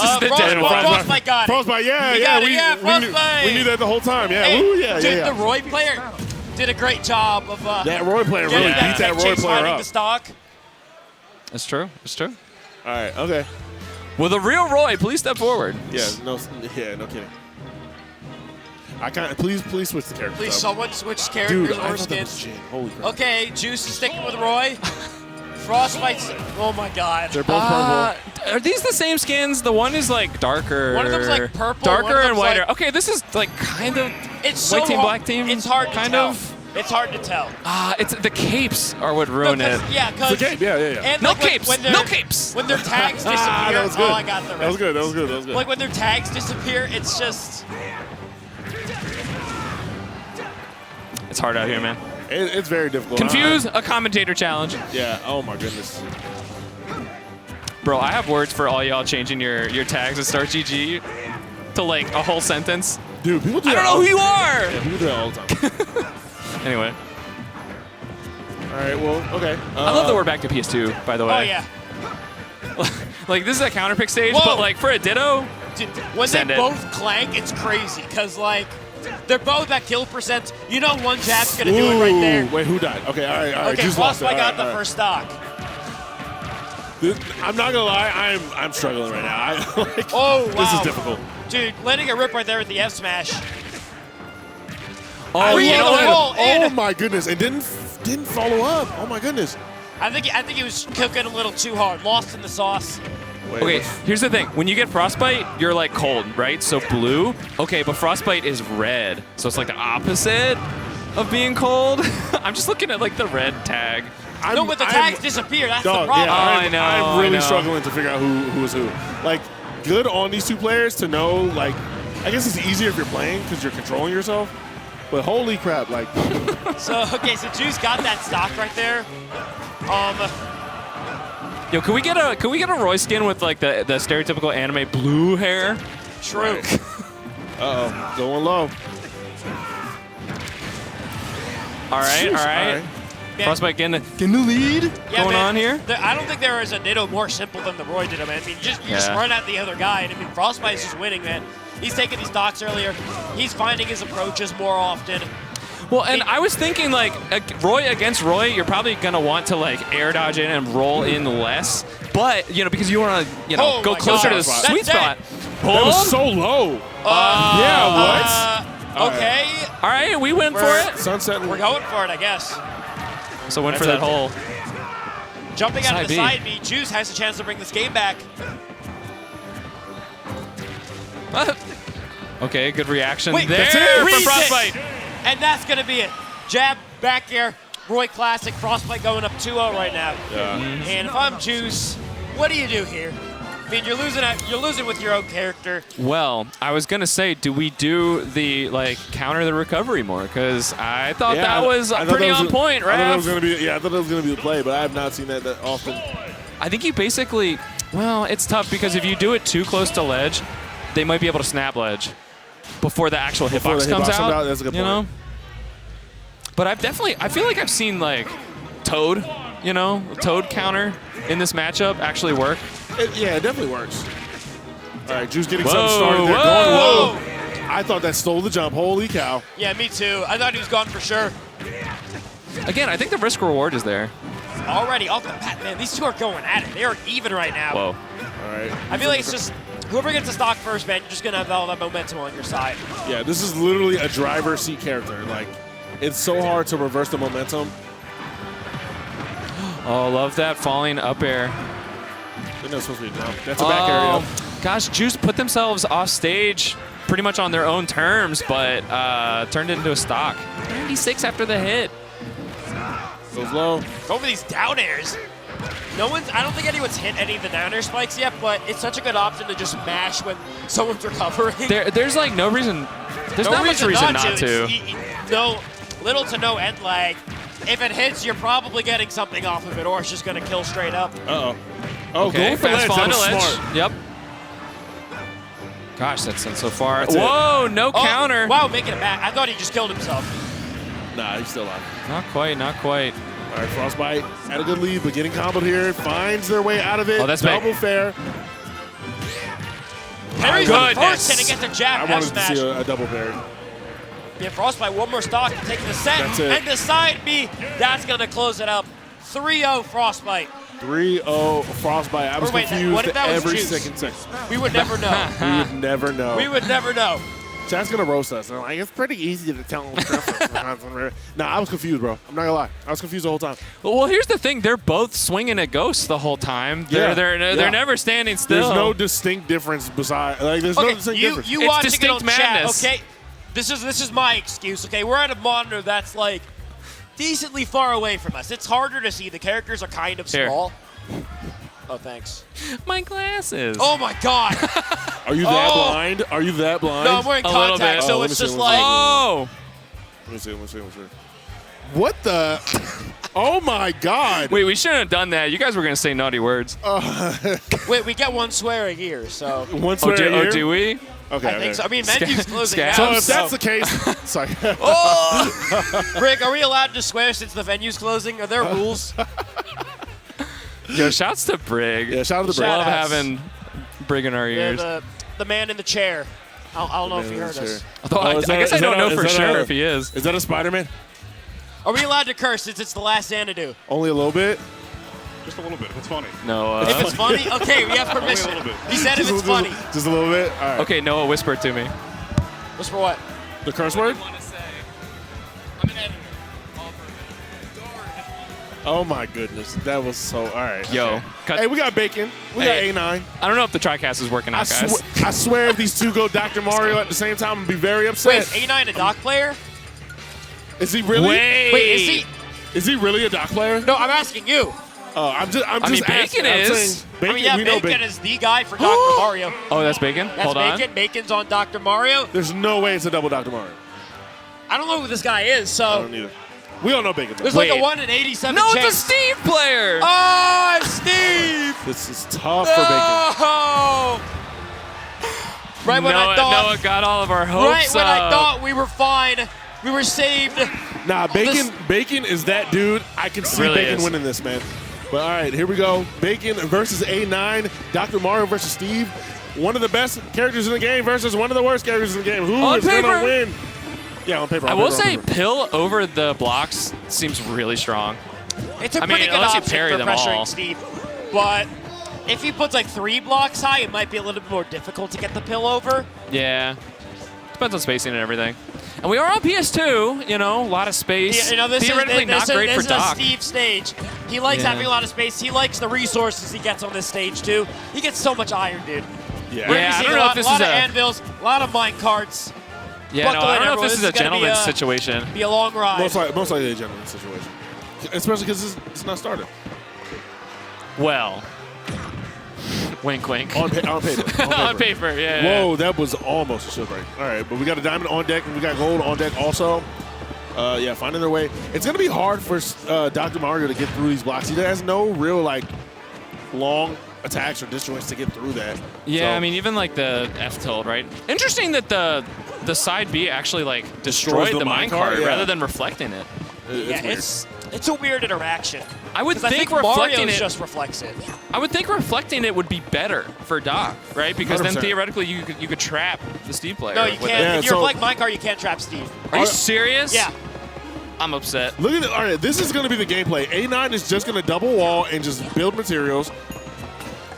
S7: is the dead one.
S6: Frostbyte got it.
S10: Frostbyte,
S6: Frostbyte.
S10: we knew that the whole time. Yeah,
S6: Hey,
S10: woo, yeah.
S6: The Roy player did a great job of
S10: that Roy player really beat that Roy player up.
S6: The stock.
S7: It's true. It's true.
S10: All right, okay.
S7: Will the real Roy please step forward?
S10: Yeah, no kidding. I can't. Please switch the character.
S6: Please, someone switch characters
S10: Dude, I
S6: or
S10: thought that was
S6: skins.
S10: Jin. Holy crap.
S6: Okay, Juice is sticking with Roy. Frostbyte's. Oh my God.
S10: They're both purple.
S7: Are these the same skins? The one is like darker.
S6: One of them's like purple.
S7: Darker
S6: one of
S7: and
S6: them's
S7: whiter.
S6: Like,
S7: Okay, this is like kind of
S6: it's so
S7: white team,
S6: hard.
S7: black team.
S6: It's hard
S7: kind
S6: to tell.
S7: of.
S6: It's hard to tell.
S7: It's the capes are what ruin it.
S6: Yeah, because.
S10: It's a cape, yeah.
S6: And
S7: No
S6: like
S7: capes.
S6: When
S7: No capes.
S6: When their tags disappear.
S10: That was good.
S6: Oh, I got the rest.
S10: That was good.
S6: Like when their tags disappear, it's just.
S7: It's hard out here, man.
S10: It's very difficult.
S7: Confuse a commentator challenge.
S10: Yeah. Oh my goodness.
S7: Bro, I have words for all y'all changing your tags at Start GG to like a whole sentence.
S10: Dude, people do
S7: I
S10: that.
S7: don't know who you are.
S10: Yeah, people do that all the time.
S7: Anyway.
S10: All right. Well, okay.
S7: I love that we're back to PS2, by the way.
S6: Oh yeah.
S7: Like this is a counter pick stage,
S6: Whoa.
S7: but like for a Ditto,
S6: Dude, when
S7: Send
S6: they
S7: it.
S6: both clank, it's crazy. Because like, they're both at kill percent. You know one jab's gonna do it right there.
S10: Wait, who died? Okay, all right.
S6: Okay,
S10: Juice lost it.
S6: Frostbyte got
S10: All
S6: the
S10: right.
S6: first stock.
S10: I'm not gonna lie, I'm struggling right now.
S6: Oh wow.
S10: This is difficult.
S6: Dude, letting a rip right there with the F smash.
S7: oh, you know what?
S10: Oh my goodness! And didn't follow up. Oh my goodness.
S6: I think he was cooking a little too hard. Lost in the sauce.
S10: Wait,
S7: Okay, here's the thing. When you get Frostbite, you're like cold, right? So blue. Okay, but Frostbite is red. So it's like the opposite of being cold. I'm just looking at like the red tag.
S6: No, but the tags disappear. That's
S10: Dog,
S6: the problem.
S10: Yeah,
S7: I know,
S10: I'm
S7: I
S10: really
S7: know.
S10: struggling to figure out who is who. Like, good on these two players to know, like, I guess it's easier if you're playing because you're controlling yourself. But holy crap, like.
S6: So Juice got that stock right there.
S7: Yo, can we get a Roy skin with like the stereotypical anime blue hair?
S6: True.
S10: Right. Uh-oh, going low.
S7: All right. Frostbyte getting the lead going on here.
S6: I don't think there is a Ditto more simple than the Roy Ditto, man. I mean, you just run at the other guy, and I mean, Frostbyte is just winning, man. He's taking these stocks earlier. He's finding his approaches more often.
S7: Well, and I was thinking, like, Roy against Roy, you're probably going to want to, like, air dodge in and roll in less. But, you know, because you want to, go closer to the sweet spot.
S10: That was so low. Yeah, what?
S6: Okay.
S7: All right, we went for it.
S10: Sunset.
S6: We're going for it, I guess.
S7: So went for that hole.
S6: Jumping out of the side B, Juice has a chance to bring this game back.
S7: Okay, good reaction
S6: there
S7: from Frostbyte.
S6: And that's going to be it. Jab back here. Roy Classic. Frostbyte going up 2-0 right now.
S10: Yeah.
S6: And if I'm Juice, what do you do here? I mean, you're losing with your own character.
S7: Well, I was going to say, do we do the, like, counter the recovery more? Because I thought that was pretty on point, right?
S10: I thought that was going to be the play, but I have not seen that often.
S7: I think you basically, well, it's tough because if you do it too close to ledge, they might be able to snap ledge before the actual hitbox comes out.
S10: That's a good point.
S7: But I feel like I've seen, like, Toad, Toad counter in this matchup actually work.
S10: It definitely works. All right, Juice getting something started there. Going low. I thought that stole the jump. Holy cow.
S6: Yeah, me too. I thought he was gone for sure.
S7: Again, I think the risk reward is there.
S6: Already off the bat, man. These two are going at it. They are even right now.
S7: Whoa.
S10: All right.
S6: I feel like it's just whoever gets the stock first, man, you're just going to have all that momentum on your side.
S10: Yeah, this is literally a driver's seat character. Like, it's so hard to reverse the momentum.
S7: Oh, love that falling up air.
S10: I think that's supposed to be a jump. That's a back area.
S7: Gosh, Juice put themselves off stage pretty much on their own terms, but turned it into a stock. 96 after the hit.
S10: Goes low.
S6: Go for these down airs. I don't think anyone's hit any of the down air spikes yet, but it's such a good option to just mash when someone's recovering.
S7: There's like no reason. There's not much reason not to.
S6: No, little to no end lag. If it hits, you're probably getting something off of it, or it's just going to kill straight up.
S10: Uh-oh. Oh,
S7: okay,
S10: going for ledge. That was smart.
S7: Yep. Gosh, that's sent so far. Whoa, no counter.
S6: Wow, making it back. I thought he just killed himself.
S10: Nah, he's still alive.
S7: Not quite, not quite.
S10: All right, Frostbyte had a good lead, but getting comboed here. Finds their way out of it.
S7: Oh, that's
S10: double fair.
S6: Parry's the first hit against a jab.
S10: I wanted to see a double parry.
S6: Yeah, Frostbyte, one more stock to take the set.
S10: That's it.
S6: And the side B, that's going to close it up. 3-0 Frostbyte.
S10: 3-0 Frostbyte. I was confused every second.
S6: We would never know.
S10: We would never know.
S6: We would never know.
S10: Chat's going to roast us. And I'm like, it's pretty easy to tell them. Nah, I was confused, bro. I'm not going to lie. I was confused the whole time.
S7: Well, here's the thing. They're both swinging at ghosts the whole time. They're never standing still.
S10: There's no distinct difference beside. Like, there's no distinct difference.
S6: You
S7: it's distinct madness.
S6: Chat, okay? This is my excuse, okay? We're at a monitor that's, like, decently far away from us. It's harder to see. The characters are kind of small. Oh, thanks.
S7: My glasses.
S6: Oh, my God.
S10: Are you that blind? Are you that blind?
S6: No, I'm wearing contacts, so it's just like...
S7: Oh!
S10: Let me see. What the? Oh, my God.
S7: Wait, we shouldn't have done that. You guys were going to say naughty words.
S6: Wait, we get one swear a year, so...
S10: One swear a year?
S7: Oh, do we?
S10: Okay.
S6: I think so. I mean, menu's closing now.
S10: So if that's the case... Sorry.
S6: Rick, are we allowed to swear since the venue's closing? Are there rules?
S7: Yo, shouts to Brig.
S10: Yeah, shout out to Brig.
S7: Love having Brig in our ears.
S6: The man in the chair. I don't know if he heard us.
S7: I guess I don't know for sure if he is.
S10: Is that a Spider-Man?
S6: Are we allowed to curse since it's the last Xanadu?
S10: Only a little bit?
S12: Just a little bit. If it's funny.
S7: No.
S6: If it's funny? Okay, we have permission.
S12: Only a little bit.
S6: He said if it's funny.
S10: Just a little bit? All right.
S7: Okay, Noah, whisper it to me.
S6: Whisper what?
S10: The curse word?
S7: I'm an editor.
S10: Oh my goodness, that was so all right.
S7: Yo,
S10: hey, we got bacon. We got A9.
S7: I don't know if the TriCast is working out, guys.
S10: I swear, if these two go Dr. Mario at the same time, I'm gonna be very upset.
S6: Wait, A9 a dock player?
S10: Is he really?
S6: Wait, is he?
S10: Is he really a dock player?
S6: No, I'm asking you.
S10: I'm just
S7: Bacon
S10: asking.
S7: is.
S6: I mean, yeah,
S10: we know
S6: Bacon is the guy for Dr. Mario.
S7: Oh, that's Bacon?
S6: That's
S7: Hold
S6: Bacon.
S7: on.
S6: Bacon's on Dr. Mario.
S10: There's no way it's a double Dr. Mario.
S6: I don't know who this guy is,
S10: I
S6: so
S10: don't either. We all know Bacon.
S6: there's like a 1 in 87
S7: No,
S6: chance.
S7: it's a Steve player.
S6: Oh, it's Steve!
S10: This is tough for Bacon.
S6: Oh! Right when I thought
S7: Noah got all of our hopes
S6: Right when I
S7: up.
S6: thought we were fine, we were saved.
S10: Nah, Bacon is that dude. I can see
S7: Really
S10: Bacon
S7: is.
S10: winning this, man. But all right, here we go. Bacon versus A9. Dr. Mario versus Steve. One of the best characters in the game versus one of the worst characters in the game. Who
S7: On
S10: is going
S7: paper.
S10: to win? Yeah, on paper.
S7: I
S10: on
S7: will
S10: paper, on
S7: say
S10: paper.
S7: Pill over the blocks seems really strong.
S6: It's a
S7: I
S6: pretty
S7: mean,
S6: good
S7: unless you
S6: option
S7: parry
S6: for
S7: them
S6: pressuring
S7: all.
S6: Steve. But if he puts like 3 blocks high, it might be a little bit more difficult to get the pill over.
S7: Yeah. Depends on spacing and everything. And we are on PS2, a lot of space.
S6: Yeah, you know, this
S7: Theoretically
S6: is,
S7: not great
S6: this
S7: for
S6: is
S7: Doc.
S6: a Steve stage. He likes
S7: Yeah.
S6: having a lot of space. He likes the resources he gets on this stage too. He gets so much iron, dude.
S10: Yeah.
S6: We're gonna
S7: Yeah, I
S6: see
S7: don't
S6: a
S7: know
S6: lot,
S7: if this
S6: lot
S7: is
S6: of
S7: a-
S6: anvils, a lot of mine carts.
S7: Yeah, no,
S6: Buckle
S7: I
S6: in,
S7: don't know if
S6: everyone.
S7: this is a
S6: gonna
S7: gentleman's
S6: be
S7: situation.
S6: Be a long ride.
S10: Most likely a gentleman's situation. Especially because it's not started.
S7: Well, wink, wink.
S10: On paper.
S7: On paper, yeah.
S10: Whoa, that was almost a shield break. All right, but we got a diamond on deck and we got gold on deck also. Yeah, finding their way. It's going to be hard for Dr. Mario to get through these blocks. He has no real, long attacks or disjoints to get through that.
S7: Yeah,
S10: So-
S7: I mean, even like the F tilt, right? Interesting that the side B actually destroyed the minecart
S10: yeah.
S7: rather than reflecting it.
S6: Yeah,
S10: weird.
S6: it's a weird interaction.
S7: I would
S6: 'Cause I
S7: think
S6: think
S7: reflecting
S6: Mario's
S7: it.
S6: just reflects it.
S7: I would think reflecting it would be better for Doc, right? Because then
S10: 100%.
S7: theoretically you could trap the Steve player.
S6: No, you
S7: with
S6: can't.
S7: it.
S10: Yeah,
S6: if you're
S10: so-
S6: like minecart, you can't trap Steve.
S7: Are you serious?
S6: Yeah.
S7: I'm upset.
S10: Look at it. All right, this is going to be the gameplay. A9 is just going to double wall and just build materials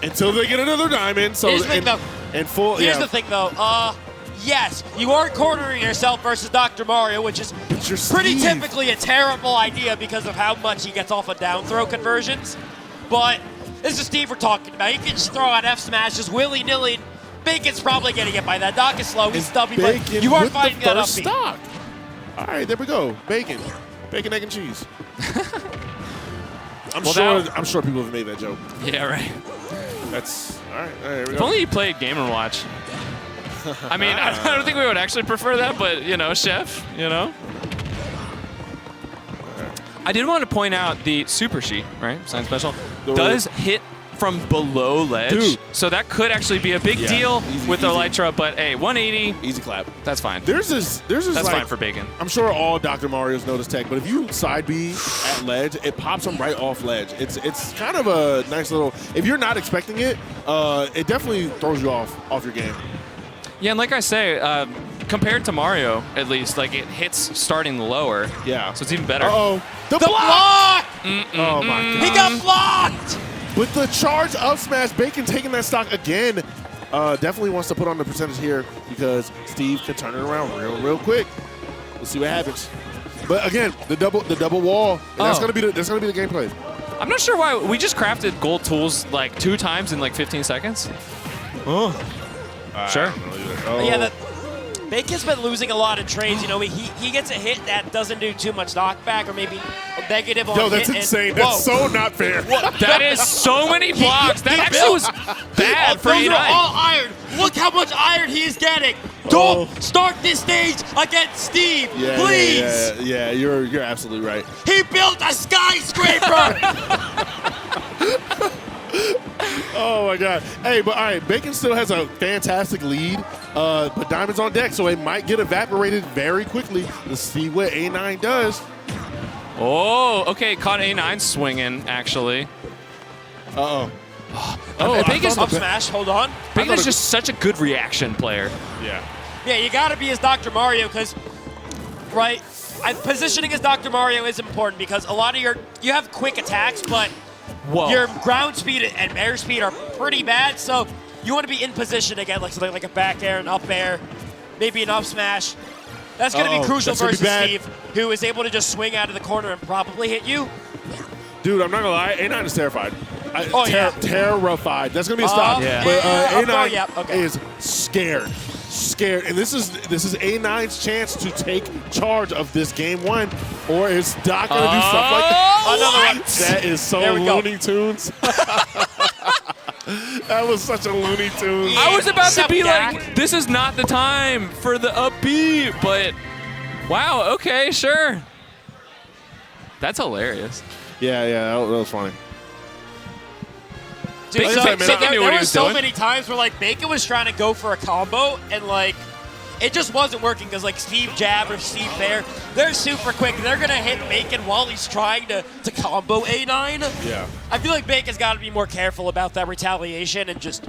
S10: until they get another diamond. So
S6: Here's the thing, though.
S10: and full.
S6: Here's
S10: yeah.
S6: the thing, though. Yes, you are cornering yourself versus Dr. Mario, which is
S10: But you're
S6: pretty
S10: Steve.
S6: typically a terrible idea because of how much he gets off of down throw conversions. But this is Steve we're talking about. He can just throw out F smashes willy-nilly. Bacon's probably getting hit by that. Doc is slow. He's stubby, but
S10: Bacon
S6: you are
S10: with
S6: fighting
S10: the
S6: that
S10: first
S6: upbeat.
S10: stock. All right, there we go. Bacon, egg, and cheese. I'm sure people have made that joke.
S7: Yeah, right.
S10: That's all right. Here we
S7: If
S10: go.
S7: only you played Game & Watch. I mean, I don't think we would actually prefer that, but, chef, I did want to point out the super sheet, right? Sign special, does hit from below ledge.
S10: Dude.
S7: So that could actually be a big
S10: Yeah,
S7: deal
S10: easy,
S7: with the
S10: easy.
S7: Elytra, but hey, 180,
S10: Easy clap.
S7: that's fine.
S10: There's this
S7: That's
S10: like,
S7: fine for Bacon.
S10: I'm sure all Dr. Mario's know this tech, but if you side B at ledge, it pops them right off ledge. It's kind of a nice little. If you're not expecting it, it definitely throws you off your game.
S7: Yeah, and like I say, compared to Mario, at least, it hits starting lower.
S10: Yeah.
S7: So it's even better.
S10: Uh-oh. The
S6: The block!
S10: Oh my god.
S6: He got blocked!
S10: With the charge up smash, Bacon taking that stock again. Definitely wants to put on the percentage here because Steve can turn it around real quick. We'll see what happens. But again, the double wall. And that's gonna be the gameplay.
S7: I'm not sure why we just crafted gold tools 2 times in 15 seconds.
S10: Oh.
S7: Sure.
S10: Oh.
S6: Yeah, Bacon's been losing a lot of trades. He gets a hit that doesn't do too much knockback or maybe a negative on
S10: Yo,
S6: hit.
S10: that's
S6: and-
S10: insane.
S6: Whoa.
S10: That's so not fair.
S7: That is so many blocks. That actually
S6: built-
S7: was bad for
S6: Those are
S7: A9.
S6: all iron. Look how much iron he is getting. Don't start this stage against Steve,
S10: Yeah,
S6: please.
S10: Yeah, you're absolutely right.
S6: He built a skyscraper.
S10: Oh my god. Hey, but all right, Bacon still has a fantastic lead, but Diamond's on deck, so it might get evaporated very quickly. Let's see what A9 does.
S7: Oh, okay. Caught A9 swinging, actually.
S10: Uh-oh.
S7: Oh, Bacon's,
S6: Up smash. Hold on.
S7: Bacon's just such a good reaction player.
S10: Yeah.
S6: Yeah, you got to be as Dr. Mario because, right, positioning as Dr. Mario is important because a lot of you have quick attacks, but
S7: Whoa.
S6: your ground speed and air speed are pretty bad, so you want to be in position to get something like a back air, an up air, maybe an up smash. That's going to be crucial
S10: That's gonna be
S6: versus
S10: bad.
S6: Steve, who is able to just swing out of the corner and probably hit you.
S10: Dude, I'm not gonna lie, A9 is terrified.
S6: Oh, yeah.
S10: Terrified. That's gonna be a stop.
S7: Yeah.
S10: But A9
S6: yeah, okay.
S10: is scared. And this is A9's chance to take charge of this game 1, or is Doc gonna do stuff like that?
S6: Another one.
S10: That is so Looney Tunes. That was such a Looney Tunes.
S7: I was about to be like, this is not the time for the up B, but wow, okay, sure. That's hilarious.
S10: Yeah, that was funny.
S6: Dude,
S7: Bacon
S6: so
S7: knew what
S6: there
S7: he
S6: were
S7: was
S6: so
S7: doing.
S6: many times where like Bacon was trying to go for a combo and like it just wasn't working because like Steve Jab or Steve Bear, they're super quick. They're gonna hit Bacon while he's trying to combo A9.
S10: Yeah.
S6: I feel like Bacon's got to be more careful about that retaliation and just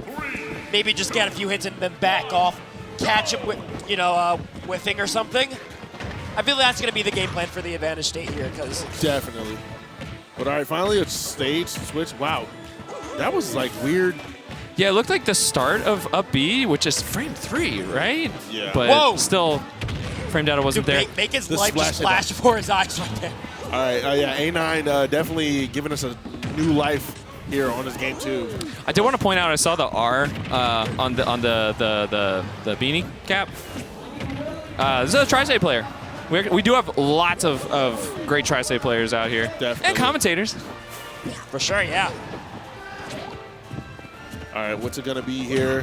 S6: maybe just get a few hits and then back off, catch him with whiffing or something. I feel that's gonna be the game plan for the advantage state here because
S10: Definitely. But all right, finally a stage switch. Wow. That was like weird.
S7: Yeah, it looked like the start of up B, which is frame 3, right?
S10: Yeah.
S7: But still, frame data wasn't
S6: Dude,
S7: there.
S6: Bacon's
S10: The
S6: life just
S10: splash
S6: flashed before his eyes right there.
S10: All right, yeah, A9 definitely giving us a new life here on this game too.
S7: I did want to point out I saw the R on the beanie cap. This is a Tri-State player. We do have lots of great Tri-State players out here.
S10: Definitely.
S7: And commentators.
S6: For sure, yeah.
S10: All right, what's it gonna be here?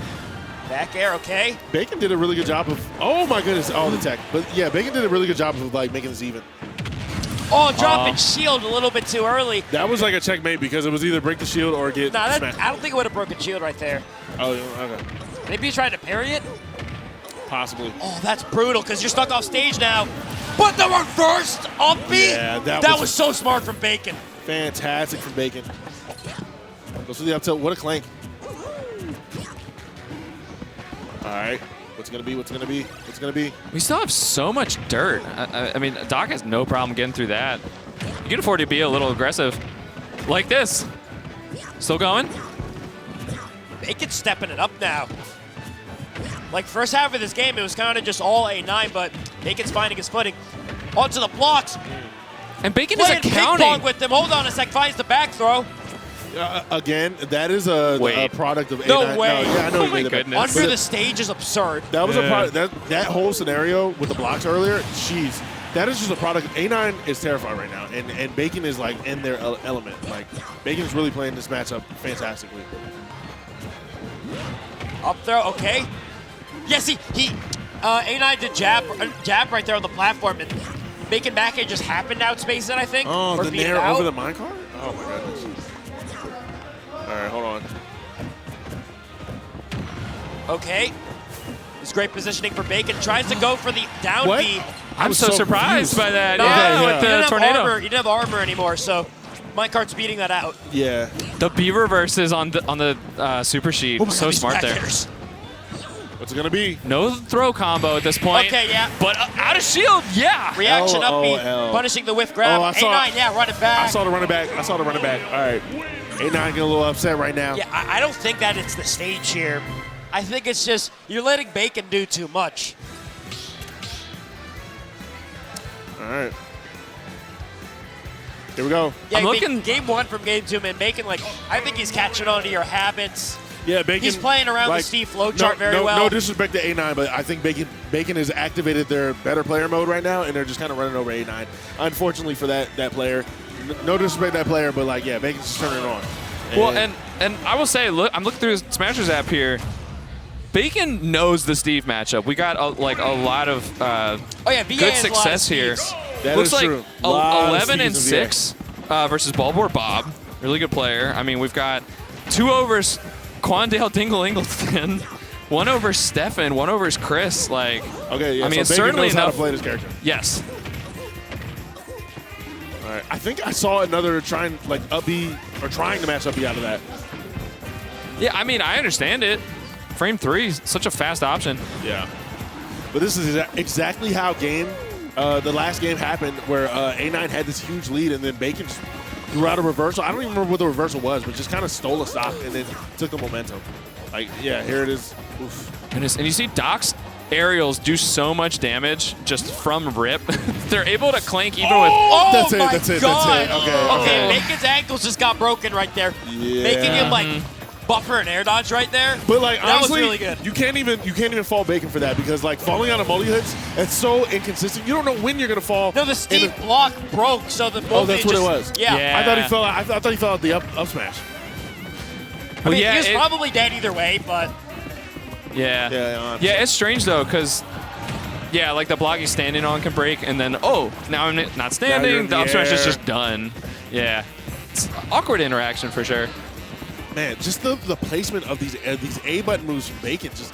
S6: Back air, okay.
S10: Bacon did a really good job of. Oh my goodness, all the tech. But yeah, Bacon did a really good job of like making this even.
S6: Oh, dropping shield a little bit too early.
S10: That was like a checkmate because it was either break the shield or get smacked.
S6: I don't think it would have broken shield right there.
S10: Oh, okay.
S6: Maybe he tried to parry it?
S10: Possibly.
S6: Oh, that's brutal because you're stuck off stage now. But the reversed up B?
S10: Yeah,
S6: that was so smart from Bacon.
S10: Fantastic from Bacon. Goes to the up tilt. What a clank. All right. What's it going to be? What's it going to be? What's it going to be?
S7: We still have so much dirt. I mean, Doc has no problem getting through that. You can afford to be a little aggressive. Like this. Still going?
S6: Bacon's stepping it up now. Like, first half of this game, it was kind of just all A9, but Bacon's finding his footing. Onto the blocks.
S7: And Bacon
S6: Playing
S7: is accounting.
S6: ping pong with them. Hold on a sec. Finds the back throw.
S10: Again, that is a product of
S6: No
S10: A9.
S6: way.
S10: No, yeah, I know
S7: Oh
S10: he
S7: my
S10: made it.
S7: goodness.
S6: Under the stage is absurd.
S10: That was a product. That whole scenario with the blocks earlier, jeez. That is just a product. A9 is terrified right now, and Bacon is like in their element. Like Bacon is really playing this matchup fantastically.
S6: Up throw, okay. Yes, he A9 did jab right there on the platform, and Bacon back air just happened to outspace it, I think.
S10: Oh,
S6: or
S10: the
S6: beat it
S10: nair
S6: out.
S10: over the minecart? Oh my goodness. All right, hold on.
S6: Okay. It's great positioning for Bacon. Tries to go for the down
S10: What?
S6: B.
S7: I'm so surprised by that.
S6: No,
S7: Yeah, with
S6: he didn't
S7: the
S6: have
S7: tornado.
S6: armor. He didn't have armor anymore, so minecart's beating that out.
S10: Yeah.
S7: The B reverses on the super sheet.
S6: Oh my
S7: So
S6: God, these
S7: smart
S6: back
S7: there.
S6: airs.
S10: What's it gonna be?
S7: No throw combo at this point.
S6: Okay, yeah.
S7: But out of shield, yeah.
S6: Reaction up B,
S10: LOL.
S6: punishing the whiff grab.
S10: Oh, I saw
S6: A9, yeah, run it back.
S10: I saw the running back. All right. A9 getting a little upset right now.
S6: Yeah, I don't think that it's the stage here. I think it's just you're letting Bacon do too much.
S10: All right. Here we go.
S6: Yeah,
S7: I'm looking-
S6: game one from game two, man. Bacon, like, I think he's catching on to your habits.
S10: Yeah, Bacon.
S6: He's playing around
S10: like,
S6: the Steve flowchart very well.
S10: No disrespect to A9, but I think Bacon has activated their better player mode right now, and they're just kind of running over A9. Unfortunately for that player. No disrespect to that player, but like, yeah, Bacon's just turning it on.
S7: Well, and I will say, look, I'm looking through his Smashers app here. Bacon knows the Steve matchup. We got a lot of
S6: VA
S7: good
S6: has a lot of
S7: success here.
S6: Steves.
S10: That
S7: Looks
S10: is
S7: like
S10: true. Lot of
S7: 11 and
S10: Steves in VA.
S7: 6 versus Ballboard Bob. Really good player. I mean, we've got 2 overs Quandale Dingle Ingleton, 1 over Stefan, 1 over Chris. Like,
S10: okay, yeah,
S7: I mean,
S10: so
S7: it's
S10: Bacon
S7: certainly
S10: knows how
S7: enough.
S10: to play this character.
S7: Yes.
S10: All right. I think I saw another trying to match up B out of that.
S7: Yeah, I mean, I understand it. Frame 3 is such a fast option.
S10: Yeah. But this is exactly how the last game happened, where A9 had this huge lead, and then Bacon just threw out a reversal. I don't even remember what the reversal was, but just kind of stole a stock and then took the momentum. Like, yeah, here it is. Oof.
S7: And you see Doc's aerials do so much damage just from rip. They're able to clank even with...
S6: Oh,
S10: That's
S6: my
S10: it.
S6: God.
S10: Okay.
S6: Okay, Bacon's ankles just got broken right there.
S10: Yeah.
S6: Making him, like, buffer and air dodge right there.
S10: But like
S6: that
S10: honestly,
S6: was really good.
S10: you can't even fall Bacon for that because like falling on a multi hits, it's so inconsistent. You don't know when you're gonna fall.
S6: No, the steep block broke, so the
S10: oh, that's what it was.
S6: Yeah.
S10: I thought he fell. I thought he fell at the up smash.
S6: I mean, he was probably dead either way, but
S7: yeah, it's strange though because. Yeah, like the block he's standing on can break, and then, oh, now I'm not standing. The up smash is just done. Yeah. It's awkward interaction for sure.
S10: Man, just the placement of these A button moves from Bacon just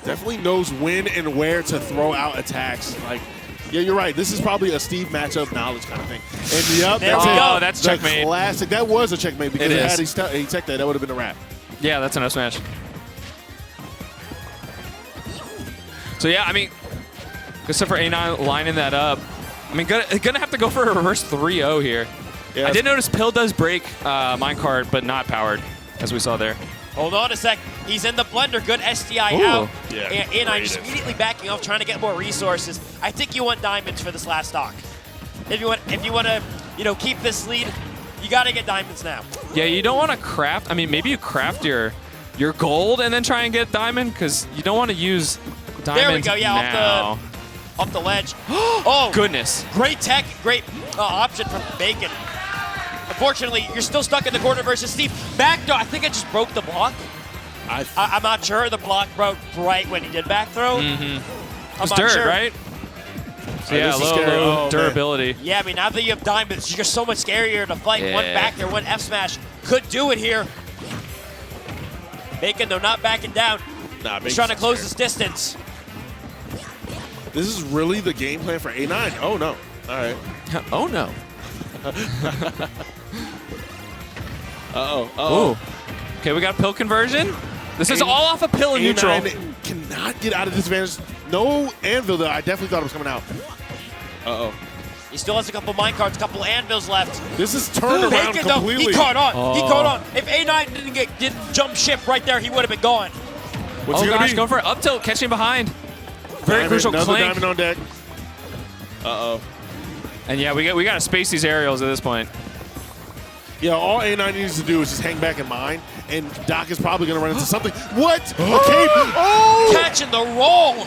S10: definitely knows when and where to throw out attacks. Like, yeah, you're right. This is probably a Steve matchup knowledge kind of thing. And yep,
S7: that's checkmate.
S10: Classic. That was a checkmate because had he teched that would have been a wrap.
S7: Yeah, that's an up smash. So yeah, I mean, except for A9 lining that up, I mean, gonna have to go for a reverse 3-0 here. Yeah, I did notice Pill does break minecart, but not powered, as we saw there.
S6: Hold on a sec. He's in the blender. Good SDI out. Yeah, and I'm just immediately backing off, trying to get more resources. I think you want diamonds for this last stock. If you want to, keep this lead, you got to get diamonds now.
S7: Yeah, you don't want to craft. I mean, maybe you craft your gold and then try and get diamond, because you don't want to use diamond.
S6: There we go. Yeah,
S7: now.
S6: off the ledge. Oh
S7: goodness!
S6: Great tech, great option from Bacon. Unfortunately, you're still stuck in the corner versus Steve. Backdoor, I think I just broke the block. I'm not sure. The block broke right when he did back throw.
S7: Mm-hmm. It's dirt, right? So yeah, low durability.
S6: Man. Yeah, I mean, now that you have diamonds, you're so much scarier to fight. One back there, one F smash could do it here. Bacon, though, not backing down. He's trying to close this distance.
S10: This is really the game plan for A9. Oh, no. All right.
S7: Oh, no.
S10: Uh-oh.
S7: Okay, we got a pill conversion. This is all off a pill in neutral.
S10: Cannot get out of this advantage. No anvil, though. I definitely thought it was coming out. Uh-oh.
S6: He still has a couple minecarts, a couple anvils left.
S10: This is turned around completely.
S6: Though, he caught on. He caught on. If A9 didn't jump ship right there, he would have been gone.
S10: What's he gonna be?
S7: Go for it. Up tilt, catching behind. Very crucial
S10: another
S7: clink.
S10: Diamond on deck. Uh-oh.
S7: And yeah, we got to space these aerials at this point.
S10: Yeah, all A9 needs to do is just hang back in mine, and Doc is probably going to run into something. What? Okay. Oh!
S6: Catching the roll.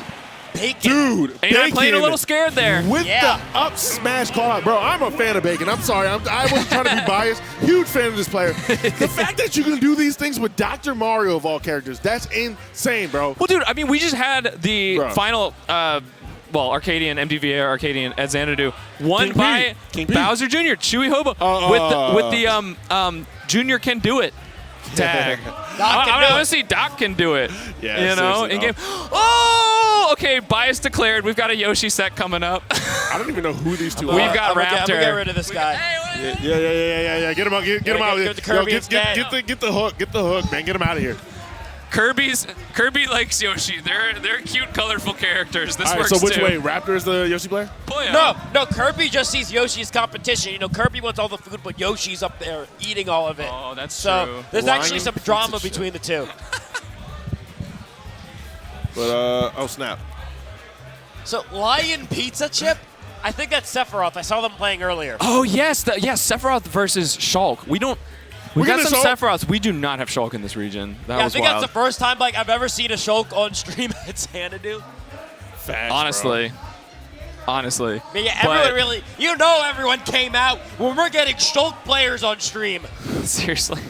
S6: Bacon.
S10: Dude,
S7: A9 playing a little scared there.
S10: With the up smash call out. Bro, I'm a fan of Bacon. I'm sorry. I wasn't trying to be biased. Huge fan of this player. The fact that you can do these things with Dr. Mario of all characters, that's insane, bro.
S7: Well, dude, I mean, we just had the final... Arcadian, MDVA Arcadian at Xanadu, won by Bowser Jr., Chewy Hobo, with the Junior can do it tag. I want to see Doc can do it.
S10: Yeah,
S7: in game. Oh, okay, bias declared. We've got a Yoshi set coming up.
S10: I don't even know who these two are.
S6: We've got Raptor. I'm gonna get rid of this guy.
S10: Yeah. Get him out. Get him out.
S6: Get
S10: the hook. Get the hook, man. Get him out of here.
S7: Kirby likes Yoshi. They're cute, colorful characters. This works
S10: so which
S7: too.
S10: way? Raptor is the Yoshi player?
S6: No. Kirby just sees Yoshi as competition. Kirby wants all the food, but Yoshi's up there eating all of it.
S7: Oh, that's
S6: true.
S7: So
S6: there's actually some drama between the two.
S10: But oh snap!
S6: So Lion Pizza Chip. I think that's Sephiroth. I saw them playing earlier.
S7: Oh yes, Sephiroth versus Shulk. We got some Sephiroths. We do not have Shulk in this region. I think
S6: that's the first time I've ever seen a Shulk on stream at Xanadu.
S10: Facts,
S7: honestly.
S6: I mean, everyone came out when we're getting Shulk players on stream.
S7: Seriously.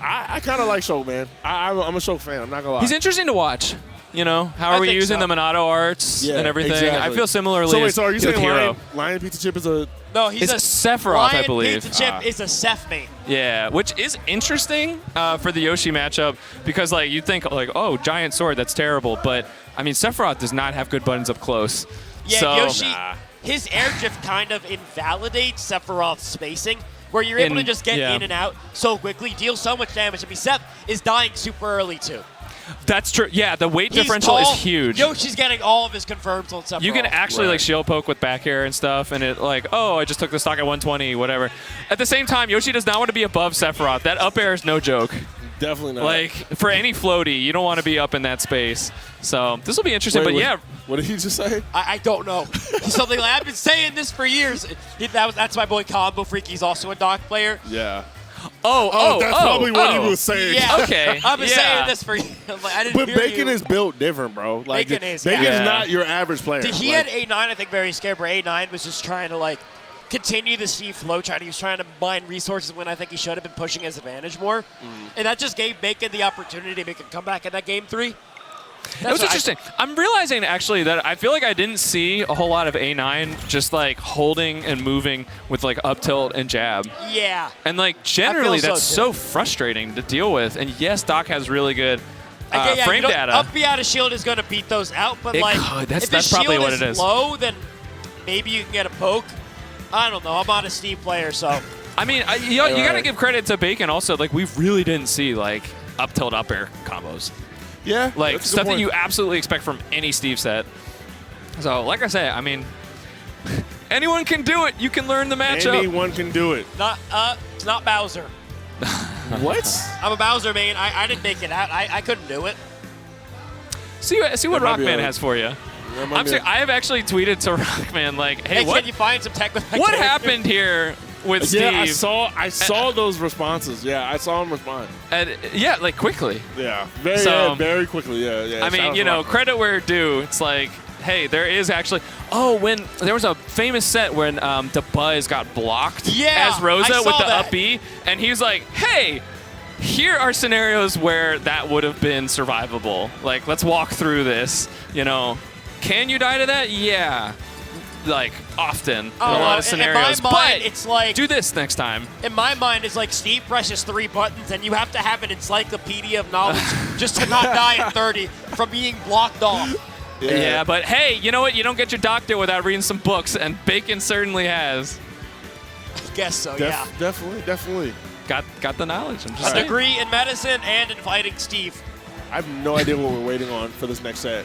S10: I kind of like Shulk, man. I'm a Shulk fan. I'm not gonna lie.
S7: He's interesting to watch. How are we using the Monado arts and everything?
S10: Exactly.
S7: I feel similarly.
S10: So are you saying Lion Pizza Chip is a...
S6: No, he's
S7: a Sephiroth, I believe.
S6: Lion Pizza Chip is a Seph main.
S7: Yeah, which is interesting for the Yoshi matchup because, you think, oh, giant sword, that's terrible. But, I mean, Sephiroth does not have good buttons up close.
S6: Yeah,
S7: so,
S6: Yoshi, his air drift kind of invalidates Sephiroth's spacing, where you're able to just get in and out so quickly, deal so much damage. I mean, Seph is dying super early, too.
S7: That's true. Yeah, the weight differential is huge.
S6: Yoshi's getting all of his confirms on Sephiroth.
S7: You can actually shield poke with back air and stuff, and it I just took the stock at 120, whatever. At the same time, Yoshi does not want to be above Sephiroth. That up air is no joke.
S10: Definitely not.
S7: For any floaty, you don't want to be up in that space. So this will be interesting.
S10: What did he just say?
S6: I don't know. Something I've been saying this for years. That's my boy Combo Freak. He's also a Doc player.
S10: Yeah. That's probably what he was saying.
S6: Yeah.
S7: Okay.
S6: I've been
S7: yeah.
S6: saying this for I didn't
S10: But
S6: hear
S10: Bacon
S6: you.
S10: is built different, bro. Like
S6: Bacon is
S10: not your average player.
S6: He had A9, I think, very scared, where A9 was just trying to, like, continue the Steve flow chart. He was trying to mine resources when I think he should have been pushing his advantage more. And that just gave Bacon the opportunity to make a comeback in that game 3.
S7: It was interesting. I'm realizing, actually, that I feel like I didn't see a whole lot of A9 just, like, holding and moving with, like, up tilt and jab.
S6: Yeah.
S7: And, like, generally,
S6: so,
S7: that's so frustrating to deal with. And, yes, Doc has really good frame data.
S6: Up B out of shield is going to beat those out, but,
S7: It
S6: like,
S7: could.
S6: if
S7: That's
S6: the
S7: probably
S6: shield
S7: what it is.
S6: low, then maybe you can get a poke. I don't know. I'm not a Steve player, so.
S7: I mean, you got to give credit to Bacon also. Like, we really didn't see, like, up tilt up air combos.
S10: Yeah.
S7: Like, stuff that you absolutely expect from any Steve set. So, like I say, I mean, anyone can do it. You can learn the matchup.
S10: Anyone can do it.
S6: Not Bowser.
S10: What?
S6: I'm a Bowser main. I didn't make it out. I couldn't do it.
S7: See what Rockman has for you. I have actually tweeted to Rockman, like, hey,
S6: Can you find some tech with my
S7: what
S6: character?
S7: happened here with Steve?
S10: Yeah, I saw those responses. Yeah, I saw him respond.
S7: And yeah, like, quickly.
S10: Yeah, very quickly. Yeah.
S7: I mean, you know, credit where due. It's like, hey, there is actually. Oh, when there was a famous set when DeBuzz got blocked as Rosa with the up B, and he was like, hey, here are scenarios where that would have been survivable. Like, let's walk through this. You know, can you die to that? Yeah. Like, often in a lot of scenarios.
S6: In my mind,
S7: but
S6: it's like,
S7: do this next time.
S6: In my mind, it's like Steve presses 3 buttons, and you have to have an encyclopedia of knowledge just to not die at 30 from being blocked off.
S7: Yeah, but hey, you know what? You don't get your doctor without reading some books, and Bacon certainly has.
S6: I guess so, yeah.
S10: Definitely.
S7: Got the knowledge. I'm just
S6: A
S7: saying.
S6: degree in medicine and in fighting Steve.
S10: I have no idea what we're waiting on for this next set.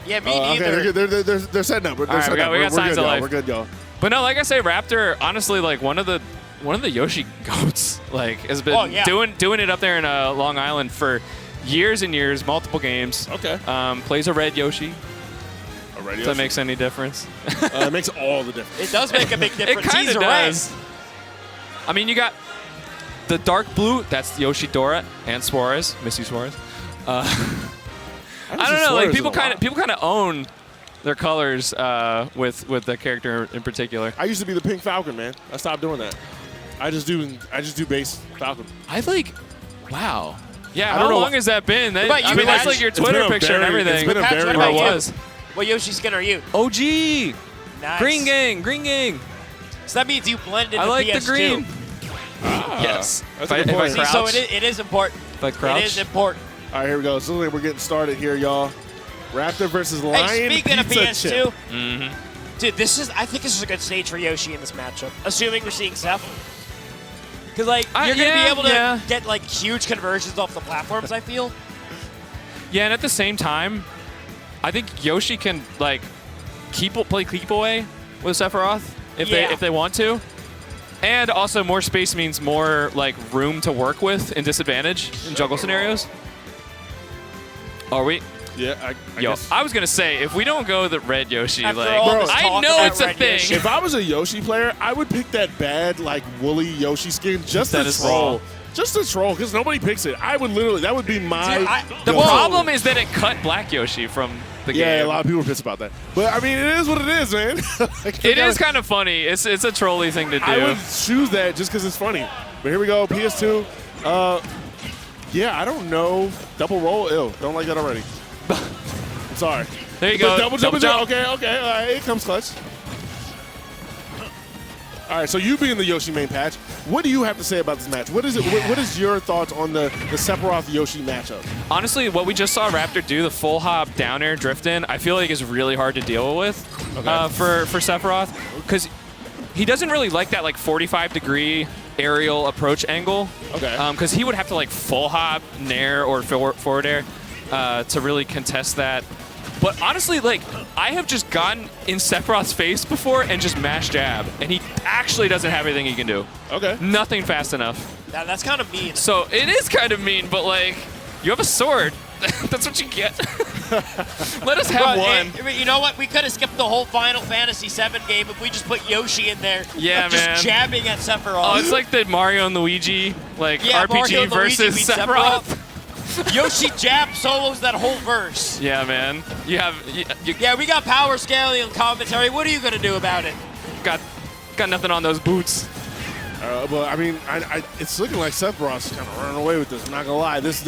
S6: Yeah, me neither.
S10: Okay, they're setting up.
S7: All right, we got signs of life.
S10: We're good, y'all.
S7: But no, like I say, Raptor, honestly, like one of the Yoshi goats, like has been doing it up there in Long Island for years and years, multiple games.
S10: Okay.
S7: Plays a red Yoshi.
S10: A red Yoshi.
S7: If that makes any difference.
S10: It makes all the difference.
S6: It does make a big difference.
S7: It kind
S6: He's
S7: of
S6: a red.
S7: does. I mean, you got the dark blue. That's Yoshidora and Suarez, Missy Suarez. I don't know. Like people kind of own their colors with the character in particular.
S10: I used to be the Pink Falcon, man. I stopped doing that. I just do base Falcon.
S7: Wow. Yeah,
S10: I
S7: how
S10: don't know
S7: long has that been?
S6: What about you,
S7: I mean, that's
S6: Patch?
S7: like your Twitter picture and everything.
S10: It's been a
S6: Patch,
S10: very
S6: what
S10: long
S6: about
S10: time.
S7: was.
S6: What Yoshi skin are you?
S7: OG.
S6: Nice.
S7: Green gang.
S6: So that means you blend into
S7: I like
S6: PS2.
S7: the green. Yes.
S10: That's a good point.
S6: See, so it is important.
S7: If I crouch.
S6: It is important.
S10: All right, here we go. So we're getting started here, y'all. Raptor versus Lion.
S6: Hey, speaking of
S10: Pizza
S6: PS2,
S10: Chip.
S6: dude, I think this is a good stage for Yoshi in this matchup. Assuming we're seeing Seth. Because, like, you're going to be able to get, like, huge conversions off the platforms, I feel.
S7: Yeah, and at the same time, I think Yoshi can, like, play keep away with Sephiroth if they want to. And also more space means more, like, room to work with in disadvantage in juggle scenarios. Are we?
S10: Yeah, I guess.
S7: I was going to say, if we don't go the red Yoshi,
S6: After
S7: like,
S6: all this
S7: I
S6: talk
S7: know
S6: about
S7: it's a
S6: red
S7: thing.
S6: Yoshi.
S10: If I was a Yoshi player, I would pick that bad, like, woolly Yoshi skin just
S7: That
S10: to
S7: is
S10: troll.
S7: raw.
S10: Just to troll, because nobody picks it. I would literally, that would be my...
S7: The
S10: go-to.
S7: problem is that it cut Black Yoshi from the game.
S10: Yeah, a lot of people are pissed about that. But, I mean, it is what it is, man. Like,
S7: It is kind of funny. It's a trolly thing to do.
S10: I would choose that just because it's funny. But here we go, PS2. Yeah, I don't know. Double roll? Ew, don't like that already. I'm sorry.
S7: There you go.
S10: Double jump. Okay. All right, here comes clutch. All right, so you being the Yoshi main Patch, what do you have to say about this match? What is it? What is your thoughts on the Sephiroth Yoshi matchup?
S7: Honestly, what we just saw Raptor do, the full hop down air drift in, I feel like is really hard to deal with for Sephiroth, because he doesn't really like that like 45-degree aerial approach angle.
S10: Okay.
S7: Because he would have to like full hop, nair, or forward air to really contest that. But honestly, like, I have just gotten in Sephiroth's face before and just mashed jab, and he actually doesn't have anything he can do.
S10: Okay.
S7: Nothing fast enough.
S6: That's kind of mean.
S7: So it is kind of mean, but like, you have a sword. That's what you get. Let us have one.
S6: You know what? We could have skipped the whole Final Fantasy VII game if we just put Yoshi in there.
S7: Yeah,
S6: just
S7: man.
S6: jabbing at Sephiroth.
S7: Oh, it's like the Mario and Luigi, like RPG versus Sephiroth.
S6: Yoshi jab solos that whole verse.
S7: Yeah, man.
S6: Yeah, we got power scaling and commentary. What are you gonna do about it?
S7: Got nothing on those boots.
S10: But I mean, it's looking like Sephiroth's kind of running away with this. I'm not gonna lie. This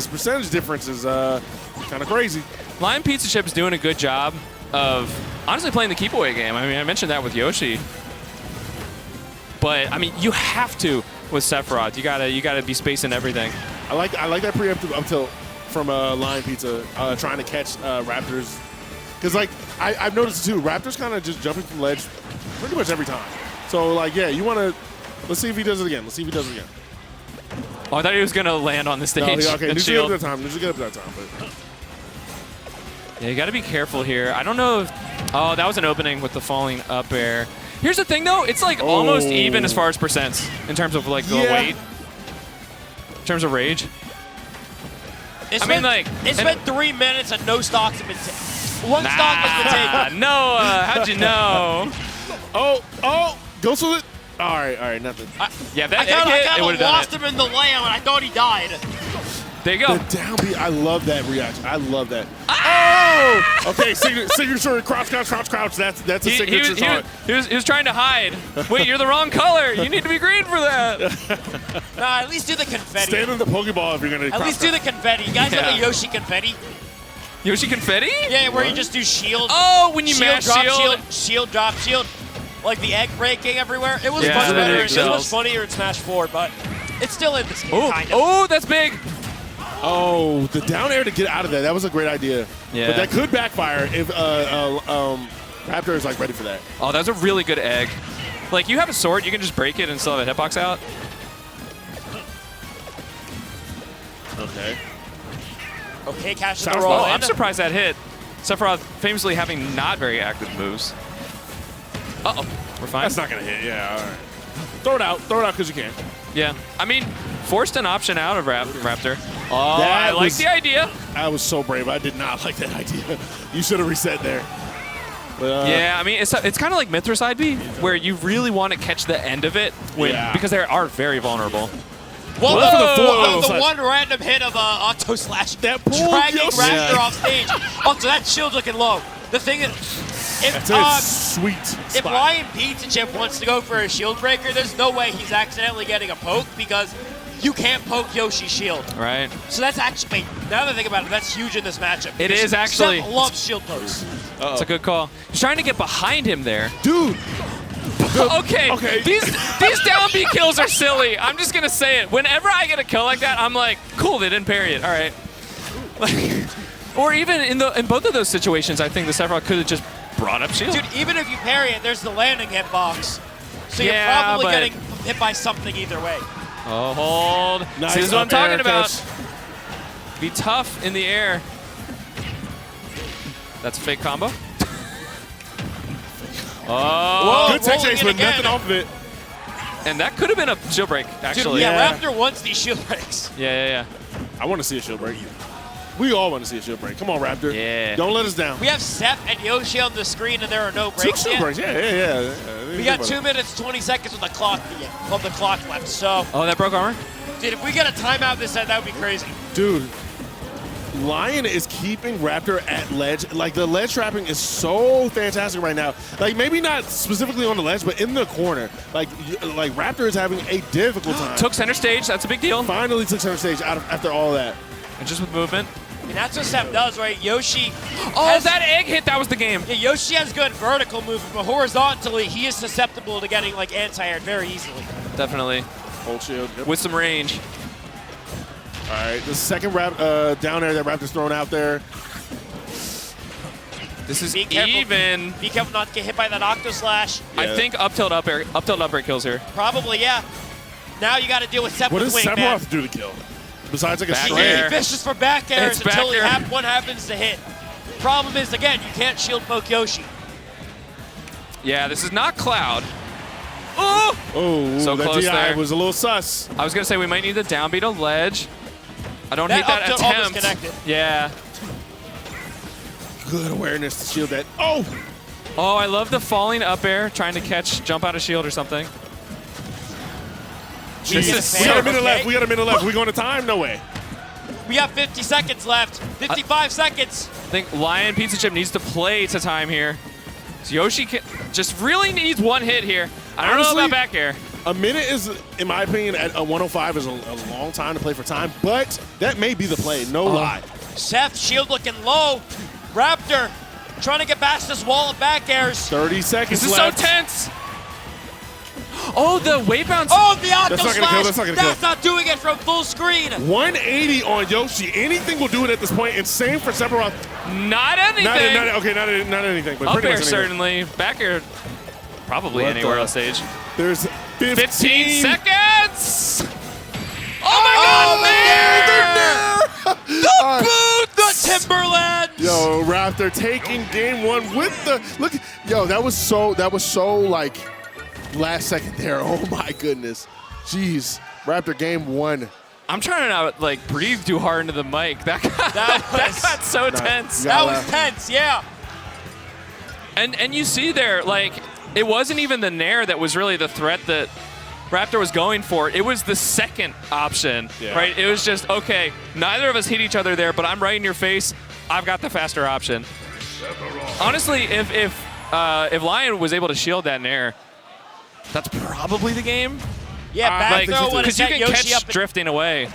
S10: percentage difference is kind of crazy.
S7: Lion Pizza Chip's doing a good job of honestly playing the keep away game. I mean, I mentioned that with Yoshi, but I mean, you have to with Sephiroth. You gotta be spacing everything.
S10: I like that preemptive up tilt from Lion Pizza trying to catch Raptors, because like I've noticed too. Raptors kind of just jumping from ledge pretty much every time. So, like, yeah, you want to – let's see if he does it again.
S7: Oh, I thought he was going to land on the stage.
S10: No, okay, needs to get up that time. But.
S7: Yeah, you got to be careful here. I don't know if – oh, that was an opening with the falling up air. Here's the thing, though. It's, like, almost even as far as percents in terms of, like, the weight. In terms of rage.
S6: It's been 3 minutes and no stocks have been taken. One stock has been taken.
S7: Noah, how'd you know?
S10: Oh. Goes with it. All right, nothing.
S7: Yeah, that
S6: I kind of lost him in the layout, and I thought he died.
S7: There you go.
S10: The down B, I love that reaction. I love that. Oh! Okay, signature crouch. That's a signature target.
S7: He was trying to hide. Wait, you're the wrong color. You need to be green for that.
S6: Nah, at least do the confetti.
S10: Stand in the Pokeball if you're going to
S6: At least do the confetti. You guys have a Yoshi confetti?
S7: Yoshi confetti?
S6: Yeah, where you just do shield.
S7: Oh, when you mash shield.
S6: Shield, drop, shield. Like the egg breaking everywhere. It was much better. It was much funnier in Smash 4, but it's still in this game, kind of.
S7: Oh, that's big.
S10: Oh, the down air to get out of that. That was a great idea.
S7: Yeah.
S10: But that could backfire if Raptor is like ready for that.
S7: Oh, that was a really good egg. Like, you have a sword, you can just break it and still have a hitbox out.
S6: Okay, catching the roll.
S7: Oh, I'm surprised that hit. Sephiroth famously having not very active moves. Uh-oh, we're fine.
S10: That's not going to hit, yeah, all right. Throw it out because you can.
S7: Yeah, I mean, forced an option out of Raptor. Oh, I like the idea.
S10: I was so brave. I did not like that idea. You should have reset there. But,
S7: yeah, I mean, it's kind of like Mithra side B, where you really want to catch the end of it because they are very vulnerable.
S6: Well, the one random hit of Octo Slash
S10: that
S6: dragging Raptor off stage. Also, that shield's looking low. The thing is, if Lion Pizza Chip wants to go for a shield breaker, there's no way he's accidentally getting a poke because you can't poke Yoshi's shield.
S7: Right.
S6: So that's actually, now that I think about it, that's huge in this matchup.
S7: It is actually.
S6: Seth loves shield pokes.
S7: That's a good call. He's trying to get behind him there.
S10: Dude.
S7: Okay. These down B kills are silly. I'm just going to say it. Whenever I get a kill like that, I'm like, cool, they didn't parry it. All right. Or even in both of those situations, I think the Sephiroth could have just brought up shield.
S6: Dude, even if you parry it, there's the landing hitbox. So you're probably getting hit by something either way.
S7: Oh, hold.
S10: Nice.
S7: This is what I'm talking about. Be tough in the air. That's a fake combo.
S10: Oh, good tech chase with nothing off of it.
S7: And that could have been a shield break, actually.
S6: Dude, yeah, Raptor wants these shield breaks.
S7: Yeah.
S10: I want to see a shield break. We all want to see a shield break. Come on, Raptor.
S7: Yeah.
S10: Don't let us down.
S6: We have Seth and Yoshi on the screen, and there are no breaks yet.
S10: Breaks. Yeah.
S6: We got 2 minutes, 20 seconds with the clock left. So.
S7: Oh, that broke armor?
S6: Dude, if we get a timeout this set, that would be crazy.
S10: Dude. Lion is keeping Raptor at ledge. Like, the ledge trapping is so fantastic right now. Like, maybe not specifically on the ledge, but in the corner. Like Raptor is having a difficult time.
S7: Took center stage. That's a big deal.
S10: Finally took center stage after all that.
S7: And just with movement.
S6: I mean, that's what Seth does, right? Yoshi.
S7: Oh, that egg hit. That was the game.
S6: Yeah, Yoshi has good vertical movement, but horizontally, he is susceptible to getting, like, anti-aired very easily.
S7: Definitely.
S10: Hold shield. Yep.
S7: With some range.
S10: All right, the second down air that Raptor's thrown out there.
S7: This is even.
S6: Be careful not to get hit by that Octo Slash.
S7: Yeah. I think up tilt up air kills here.
S6: Probably, yeah. Now you got to deal with Sephiroth.
S10: What does Sephiroth do to kill? Besides like a straight
S6: air. Vicious for back airs until one happens to hit. Problem is, again, you can't shield poke Yoshi.
S7: Yeah, this is not Cloud.
S10: Oh,
S7: so
S10: that
S7: close
S10: DI
S7: there.
S10: was a little sus.
S7: I was going to say we might need the down B to ledge. I don't hate that attempt.
S6: Connected.
S7: Yeah.
S10: Good awareness to shield that. Oh!
S7: Oh, I love the falling up air, trying to jump out of shield or something.
S10: We got a minute left. We got a minute left. We going to time? No way.
S6: We got 50 seconds left. 55 seconds.
S7: I think Lion Pizza Chip needs to play to time here. So Yoshi just really needs one hit here. I don't know about back air.
S10: A minute is, in my opinion, at a 105 is a long time to play for time, but that may be the play, no lie.
S6: Seth, shield looking low. Raptor trying to get past this wall of back airs.
S10: 30 seconds
S7: left. This is so tense. Oh, the weight bounce.
S6: Oh, the Octo Slash.
S10: That's not gonna kill.
S6: That's not doing it from full screen.
S10: 180 on Yoshi. Anything will do it at this point, and same for Sephiroth.
S7: Not anything.
S10: Not anything, but
S7: up
S10: pretty
S7: air
S10: much
S7: certainly. Back air probably anywhere on stage.
S10: There's
S7: 15 seconds. Oh my God,
S6: the boot, the Timberlands.
S10: Yo, Raptor taking game one with the look. Yo, that was so like last second there. Oh my goodness, jeez, Raptor game one.
S7: I'm trying to not like breathe too hard into the mic. That got so tense.
S6: That was tense, yeah.
S7: And you see there, like, it wasn't even the Nair that was really the threat that Raptor was going for. It was the second option, right? It was just, okay, neither of us hit each other there, but I'm right in your face. I've got the faster option. Honestly, if Lion was able to shield that Nair, that's probably the game.
S6: Yeah, back throw when
S7: because you can catch drifting away.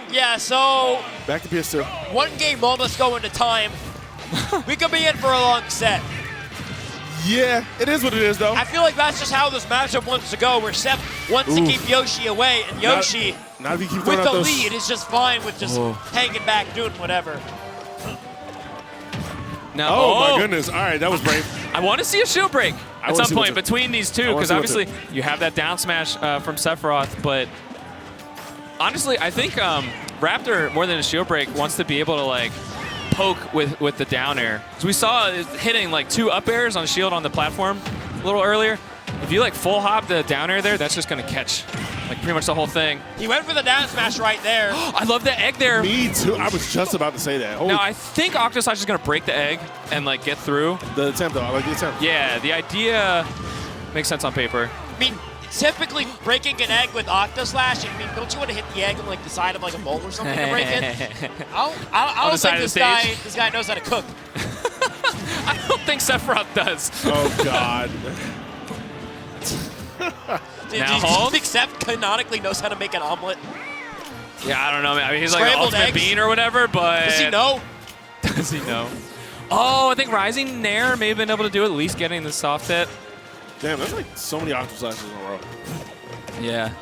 S6: Yeah, so
S10: back to PS2.
S6: One game almost going to time. We could be in for a long set.
S10: Yeah, it is what it is, though.
S6: I feel like that's just how this matchup wants to go, where Seth wants to keep Yoshi away, and Yoshi,
S10: not if you keep
S6: with the lead, is just fine with just hanging back, doing whatever.
S7: Now,
S10: oh my goodness. All right, that was brave.
S7: I want to see a shield break at some point between these two, because obviously you have that down smash from Sephiroth, but honestly, I think Raptor, more than a shield break, wants to be able to like poke with the down air. So we saw it hitting like 2 up airs on shield on the platform a little earlier. If you like full hop the down air there, that's just going to catch like pretty much the whole thing.
S6: He went for the down smash right there.
S7: I love the egg there.
S10: Me too. I was just about to say that.
S7: Now I think Octoslash is going to break the egg and like get through.
S10: The attempt though, I like the attempt.
S7: Yeah, the idea makes sense on paper.
S6: I mean, typically breaking an egg with Octoslash, I mean, don't you want to hit the egg on like the side of like a bowl or something to break it? I don't think this guy knows how to cook.
S7: I don't think Sephiroth does.
S10: Oh God.
S6: Do you think Seth canonically knows how to make an omelet?
S7: Yeah, I don't know. I mean, he's like an ultimate bean or whatever, but
S6: does he know?
S7: Does he know? Oh, I think Rising Nair may have been able to do it, at least getting the soft hit.
S10: Damn, that's like so many Octoslashes in a row.
S7: Yeah.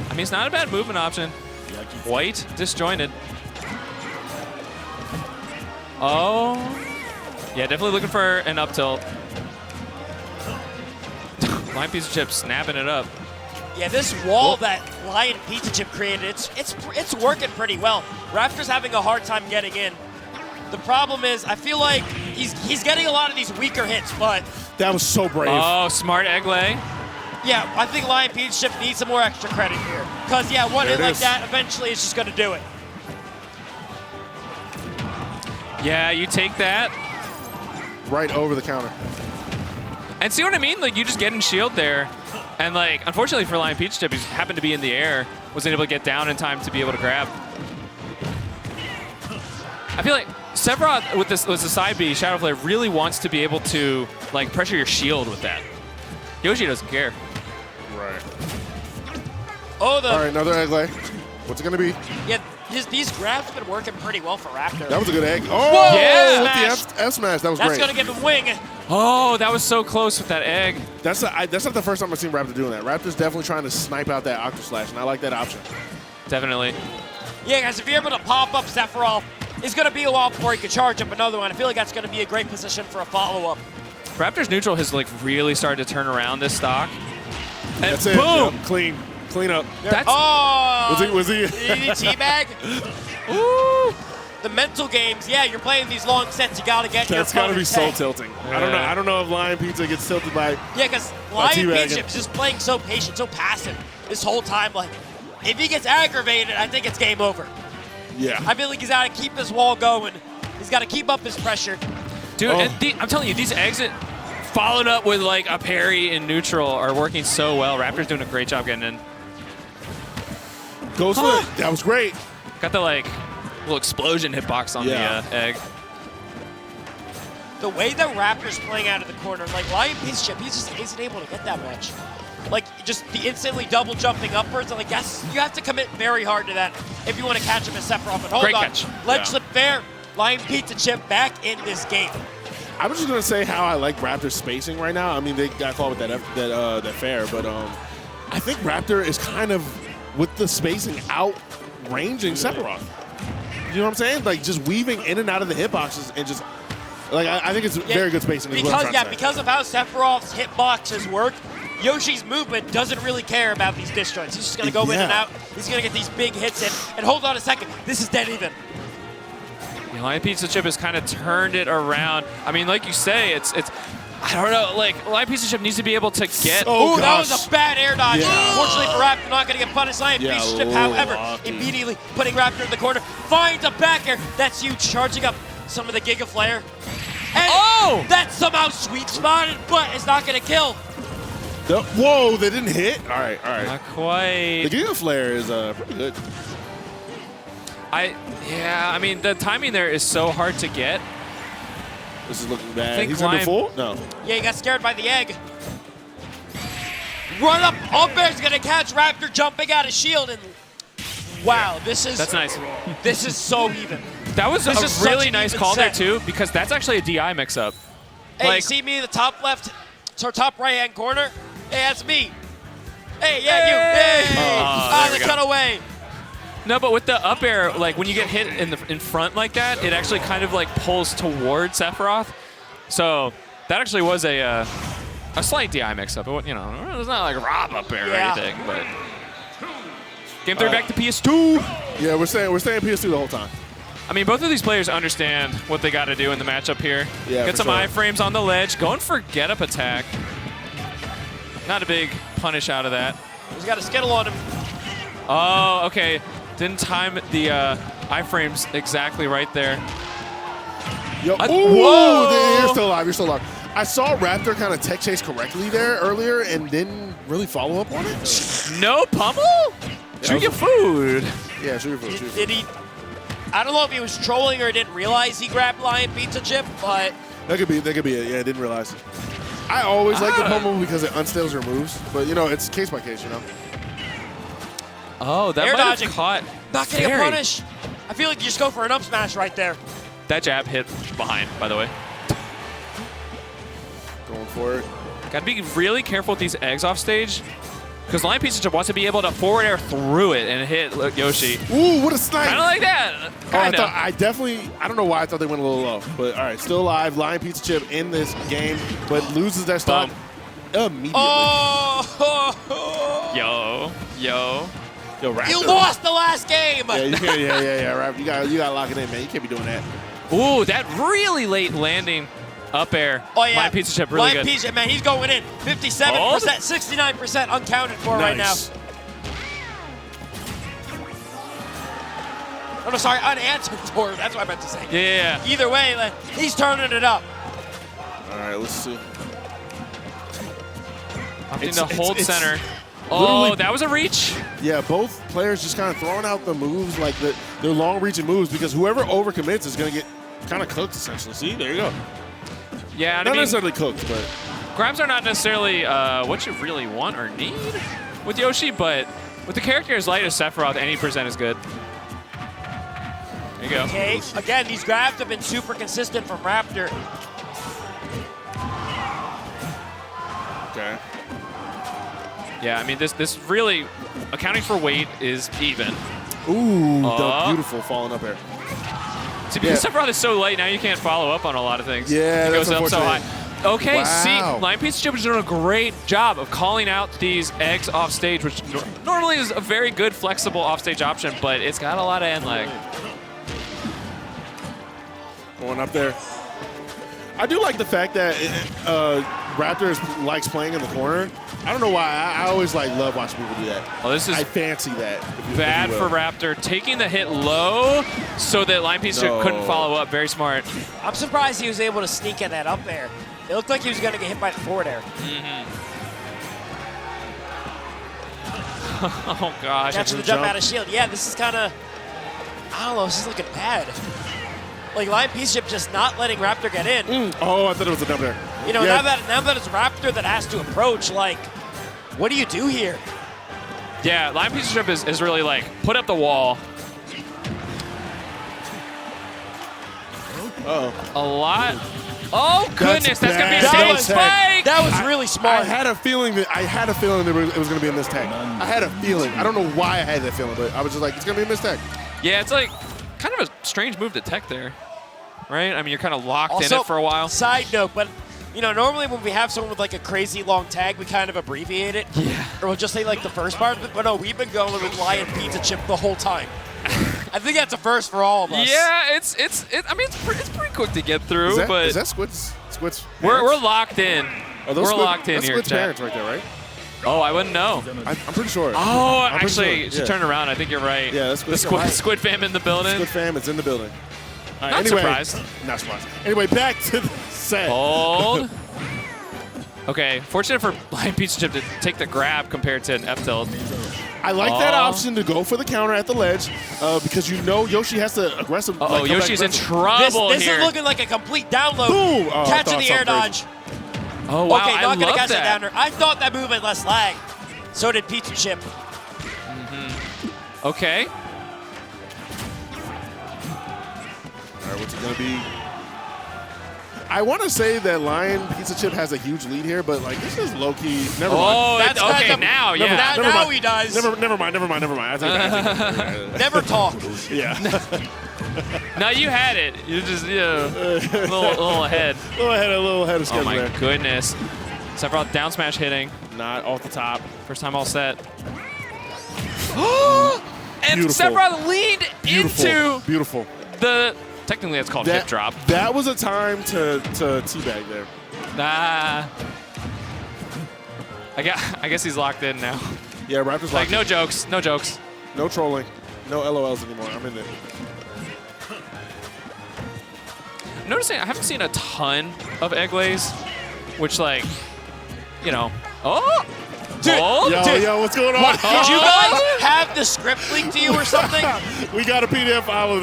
S7: I mean, it's not a bad movement option. White, disjointed. Oh. Yeah, definitely looking for an up tilt. Lion Pizza Chip snapping it up.
S6: Yeah, this wall that Lion Pizza Chip created, it's working pretty well. Raptor's having a hard time getting in. The problem is, I feel like he's getting a lot of these weaker hits, but...
S10: That was so brave.
S7: Oh, smart egg lay.
S6: Yeah, I think Lion Pizza Chip needs some more extra credit here. Because, yeah, one hit like that eventually is just going to do it.
S7: Yeah, you take that.
S10: Right over the counter.
S7: And see what I mean? Like, you just get in shield there. And, like, unfortunately for Lion Pizza Chip, he happened to be in the air. Wasn't able to get down in time to be able to grab. I feel like Sephiroth, with the side B, Shadow Flare, really wants to be able to, like, pressure your shield with that. Yoshi doesn't care.
S10: Right.
S6: Oh,
S10: all right, another egg lay. What's it going to be?
S6: Yeah, these grabs have been working pretty well for Raptor.
S10: That was a good egg. Oh,
S6: whoa,
S10: yeah, with the F smash. That was
S6: great.
S10: That's
S6: going to give him wing.
S7: Oh, that was so close with that egg.
S10: That's not the first time I've seen Raptor doing that. Raptor's definitely trying to snipe out that Octoslash, and I like that option.
S7: Definitely.
S6: Yeah, guys, if you're able to pop up Sephiroth, it's going to be a while before he can charge up another one. I feel like that's going to be a great position for a follow-up.
S7: Raptor's neutral has like really started to turn around this stock. And
S10: that's it.
S7: Boom!
S10: Yep. Clean up.
S6: That's
S10: was he?
S6: Did he teabag? Ooh! The mental games. Yeah, you're playing these long sets. You got to get.
S10: That's got to be soul tilting. Yeah. I don't know if Lion Pizza gets tilted by.
S6: Yeah, because Lion Pizza is just playing so patient, so passive this whole time. Like, if he gets aggravated, I think it's game over.
S10: Yeah.
S6: I feel like he's got to keep this wall going. He's got to keep up his pressure.
S7: Dude, I'm telling you, these exit followed up with like a parry in neutral are working so well. Raptor's doing a great job getting in.
S10: Goes for it. That was great.
S7: Got the like little explosion hitbox on the egg.
S6: The way that Raptor's playing out of the corner, like Lion Piece Chip, he just isn't able to get that much. Like, just the instantly double jumping upwards, and like, yes, you have to commit very hard to that if you want to catch him as Sephiroth. But hold
S7: Great
S6: on,
S7: catch.
S6: Ledge slip fair, Lion Pizza Chip back in this game.
S10: I was just gonna say how I like Raptor's spacing right now. I mean, they got caught with that fair, but I think Raptor is kind of with the spacing outranging Sephiroth. You know what I'm saying? Like just weaving in and out of the hitboxes and just like I think it's very good spacing.
S6: Because of how Sephiroth's hitboxes work, Yoshi's movement doesn't really care about these disjoints. He's just gonna go in and out. He's gonna get these big hits in. And hold on a second, this is dead even.
S7: Lion Pizza Chip has kind of turned it around. I mean, like you say, it's I don't know, like Lion Pizza Chip needs to be able to get.
S6: Oh, that was a bad air dodge. Fortunately for Raptor, not going to get punished. Lion Pizza Chip, however, immediately putting Raptor in the corner, finds a back air. That's you charging up some of the Giga Flare. And that's somehow sweet spotted, but it's not going to kill.
S10: Whoa, they didn't hit? All right.
S7: Not quite.
S10: The Giga Flare is pretty good.
S7: I mean, the timing there is so hard to get.
S10: This is looking bad. He's under full? No.
S6: Yeah, he got scared by the egg. Run up air's gonna catch Raptor jumping out of shield, and wow, that's
S7: nice.
S6: This is so even.
S7: That was a really nice call there too, because that's actually a DI mix-up.
S6: Hey, you see me in the top left, or top right-hand corner? Hey, that's me. Hey, you. Hey, the cutaway.
S7: No, but with the up air, like when you get hit in front like that, it actually kind of like pulls towards Sephiroth. So that actually was a slight DI mix-up. You know, it was not like Rob up air or anything, but game 3 back to PS2.
S10: Yeah, we're staying PS2 the whole time.
S7: I mean, both of these players understand what they got to do in the matchup here.
S10: Yeah,
S7: get some iframes on the ledge, going for get up attack. Not a big punish out of that.
S6: He's got a skittle on him.
S7: Oh, okay. Didn't time the iframes exactly right there.
S10: Whoa! You're still alive. You're still alive. I saw Raptor kind of tech chase correctly there earlier and didn't really follow up on it.
S7: No pummel? Shoot your food.
S10: Yeah, shoot your food.
S6: Did he? I don't know if he was trolling or didn't realize he grabbed Lion Pizza Chip, but
S10: that could be it. Yeah, I didn't realize it. I always like the pummel because it unstails your moves, but you know it's case by case, you know.
S7: Oh, that might have caught.
S6: Not getting a punish. I feel like you just go for an up smash right there.
S7: That jab hit behind, by the way.
S10: Going for it.
S7: Got to be really careful with these eggs off stage, because Lion Pizza Chip wants to be able to forward air through it and hit Yoshi.
S10: Ooh, what a snipe!
S7: Kind of like that.
S10: I don't know why I thought they went a little low, but all right, still alive. Lion Pizza Chip in this game, but loses that stock immediately.
S7: Yo,
S10: Raptor.
S6: You lost the last game.
S10: Yeah, you can't. Yeah. You got to lock it in, man. You can't be doing that.
S7: Ooh, that really late landing up air.
S6: Oh yeah,
S7: Lion Pizza Chip really good.
S6: Lion Pizza, man, he's going in. 57%, 69% uncounted for right now. Oh no, sorry, unanswered for. That's what I meant to say.
S7: Yeah.
S6: Either way, he's turning it up.
S10: All right, let's see.
S7: In the hold center. Oh, that was a reach?
S10: Yeah, both players just kind of throwing out the moves, like their long-reaching moves, because whoever overcommits is going to get kind of cooked, essentially. See, there you go.
S7: Yeah,
S10: not necessarily cooked, but
S7: grabs are not necessarily what you really want or need with Yoshi, but with the character as light as Sephiroth, any percent is good. There you go.
S6: Okay, again, these grabs have been super consistent from Raptor.
S10: Okay.
S7: Yeah, I mean, this really, accounting for weight, is even.
S10: Ooh, the beautiful falling up air.
S7: See, because Sephiroth is so light, now you can't follow up on a lot of things.
S10: Yeah,
S7: it goes up so high. Okay,
S10: wow.
S7: See, Lion Pizza Chip is doing a great job of calling out these eggs off stage, which normally is a very good, flexible offstage option, but it's got a lot of end lag.
S10: Going up there. I do like the fact that Raptor likes playing in the corner. I don't know why. I always love watching people do that.
S7: Well, this is
S10: I fancy that.
S7: bad for Raptor. Taking the hit low so that Line Piece couldn't follow up. Very smart.
S6: I'm surprised he was able to sneak in that up air. It looked like he was going to get hit by the forward air.
S7: Oh, gosh.
S6: Catching the jump out of shield. Yeah, this is kind of, I don't know, this is looking bad. Like, Line Piece Chip just not letting Raptor get in.
S10: Oh, I thought it was a jump there.
S6: You know, now that it's Raptor that has to approach, like, what do you do here?
S7: Yeah, Line Piece Chip is really like, put up the wall. A lot. Oh, goodness, that's going to be a safe spike.
S6: That was really smart.
S10: I had a feeling that it was going to be a mistake. I had a feeling. I don't know why I had that feeling, but I was just like, it's going to be a mistake.
S7: Yeah, it's like kind of a strange move to tech there, right? I mean, you're kind of locked in it for a while.
S6: Side note, but you know, normally when we have someone with like a crazy long tag, we kind of abbreviate it.
S7: Yeah.
S6: Or we'll just say like the first part of it. But no, we've been going with Lion Pizza Chip the whole time. I think that's a first for all of us.
S7: Yeah, I mean, it's pretty quick to get through, but
S10: is that Squid's
S7: we're locked in. We're locked in here,
S10: Squid's parents right there, right?
S7: Oh, I wouldn't know.
S10: I'm pretty sure.
S7: Oh, actually, she turned around. I think you're right.
S10: Yeah, that's
S7: the Squid fam in the building.
S10: Squid fam is in the building. All right,
S7: Not surprised.
S10: Not surprised. Anyway, back to the set.
S7: Hold. Okay, fortunate for Lion Pizza Chip to take the grab compared to an F tilt.
S10: I like that option to go for the counter at the ledge because you know Yoshi has to aggressive.
S7: Oh, Yoshi's in trouble
S6: This
S7: here.
S6: is looking like a complete download.
S10: Boom! Oh,
S6: Catching the air dodge.
S7: Oh, wow.
S6: Okay, not going to catch
S7: that.
S6: the downer. I thought that move had less lag. So did Pizza Chip.
S7: Okay.
S10: All right, what's it going to be? I want to say that Lion Pizza Chip has a huge lead here, but like this is low key. Never mind.
S6: That's
S7: okay.
S6: kind of,
S7: Now, yeah.
S6: Now he does.
S10: Never mind. I take it.
S6: Never talk.
S10: Yeah.
S7: No, you had it. You just, a little ahead.
S10: A little ahead of schedule.
S7: Oh my
S10: there.
S7: goodness. Sephiroth down smash hitting.
S10: Not off the top.
S7: First time all set. And
S10: Beautiful.
S7: Sephiroth leaned into
S10: Beautiful.
S7: the. Technically, it's called hip drop.
S10: That was a time to teabag there.
S7: Nah. I guess he's locked in now.
S10: Yeah, Raptor's
S7: like
S10: locked
S7: no
S10: in.
S7: jokes, no jokes.
S10: No trolling. No LOLs anymore. I'm in it.
S7: I'm noticing I haven't seen a ton of egg lays, which like, you know. Oh!
S6: Dude,
S10: yo, what's going on?
S6: Did you guys have the script leaked to you or something?
S10: We got a PDF file of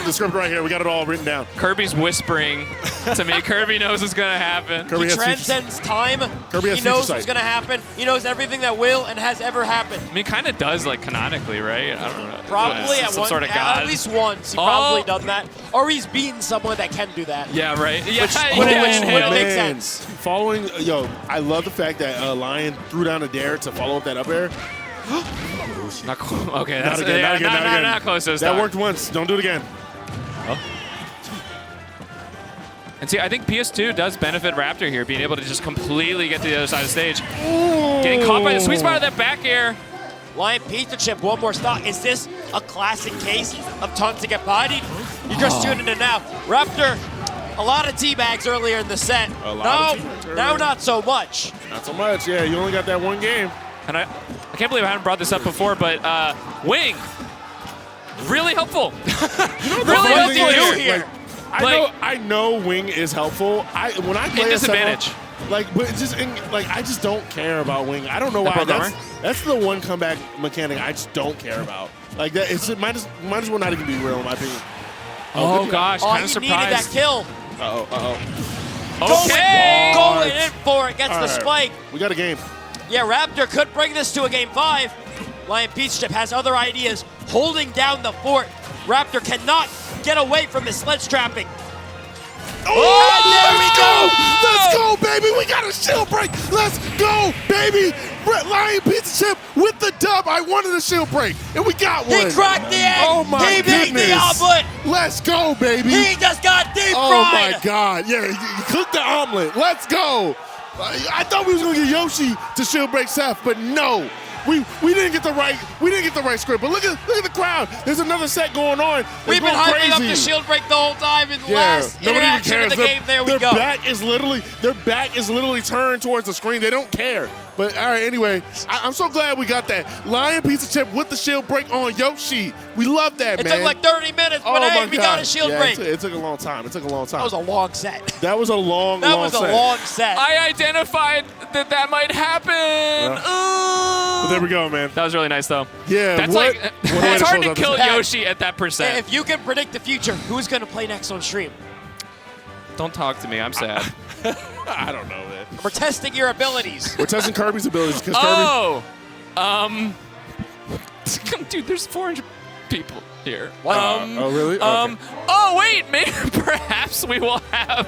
S10: the script right here. We got it all written down.
S7: Kirby's whispering to me. Kirby knows what's going to happen.
S10: Kirby
S6: He transcends time.
S10: Kirby has
S6: he knows
S10: future
S6: what's
S10: sight.
S6: going to happen. He knows everything that will and has ever happened.
S7: I mean, kind of does, like, canonically, right? I don't know.
S6: Probably
S7: some sort of god.
S6: at least once. He probably done that. Or he's beaten someone that can do that.
S7: Yeah, right. Yeah,
S6: Which makes sense.
S10: Following, I love the fact that Lion threw down a dare to follow up that up air.
S7: Not cool. Okay, that's
S10: not again.
S7: not close to
S10: that worked once. Don't do it again.
S7: And see, I think PS2 does benefit Raptor here, being able to just completely get to the other side of the stage. Getting caught by the sweet spot of that back air.
S6: Lion Pizza Chip, one more stock. Is this a classic case of tons to get bodied? You're just tuning in now. Raptor, a lot of teabags earlier in the set. Now not so much.
S10: Not so much, yeah. You only got that one game.
S7: And I can't believe I haven't brought this up before, but Wing, really helpful. Really helpful here.
S10: I know Wing is helpful. When I play
S7: disadvantage.
S10: I just don't care about Wing. I don't know why. That's the one comeback mechanic I just don't care about. Like that, it might as well not even be real in my opinion.
S7: Oh gosh, kind of surprised.
S6: He needed that kill.
S7: Okay.
S6: Going in for it, gets the spike.
S10: We got a game.
S6: Yeah, Raptor could bring this to a game 5. Lion Pizza Chip has other ideas, holding down the fort. Raptor cannot get away from his sledge trapping.
S10: Oh, there we go! Let's go, baby! We got a shield break! Let's go, baby! Lion Pizza Chip with the dub. I wanted a shield break, and we got one.
S6: He cracked the egg.
S10: Oh my
S6: he
S10: goodness!
S6: He made the omelet.
S10: Let's go, baby!
S6: He just got deep fried.
S10: Oh my God! Yeah, you cooked the omelet. Let's go! I thought we was gonna get Yoshi to shield break Seth, but no. we didn't get the right script. But look at the crowd. There's another set going on.
S6: We've been hyping up the shield break the whole time. In the last interaction of the game, there we go.
S10: Their back is literally turned towards the screen. They don't care. But all right, anyway, I'm so glad we got that lion pizza chip with the shield break on Yoshi. We love that, man.
S6: It took like 30 minutes, but hey, we got a shield break.
S10: It took a long time. That
S6: was a long set.
S10: That was a long
S6: set.
S7: I identified that might happen.
S10: But there we go, man.
S7: That was really nice, though.
S10: Yeah,
S7: it's hard to kill Yoshi at that percent.
S6: If you can predict the future, who's going to play next on stream?
S7: Don't talk to me. I'm sad.
S10: I don't know, man.
S6: We're testing your abilities.
S10: We're testing Kirby's abilities.
S7: Dude, there's 400 people here.
S10: Oh, really? Okay.
S7: Oh, wait, maybe perhaps we will have.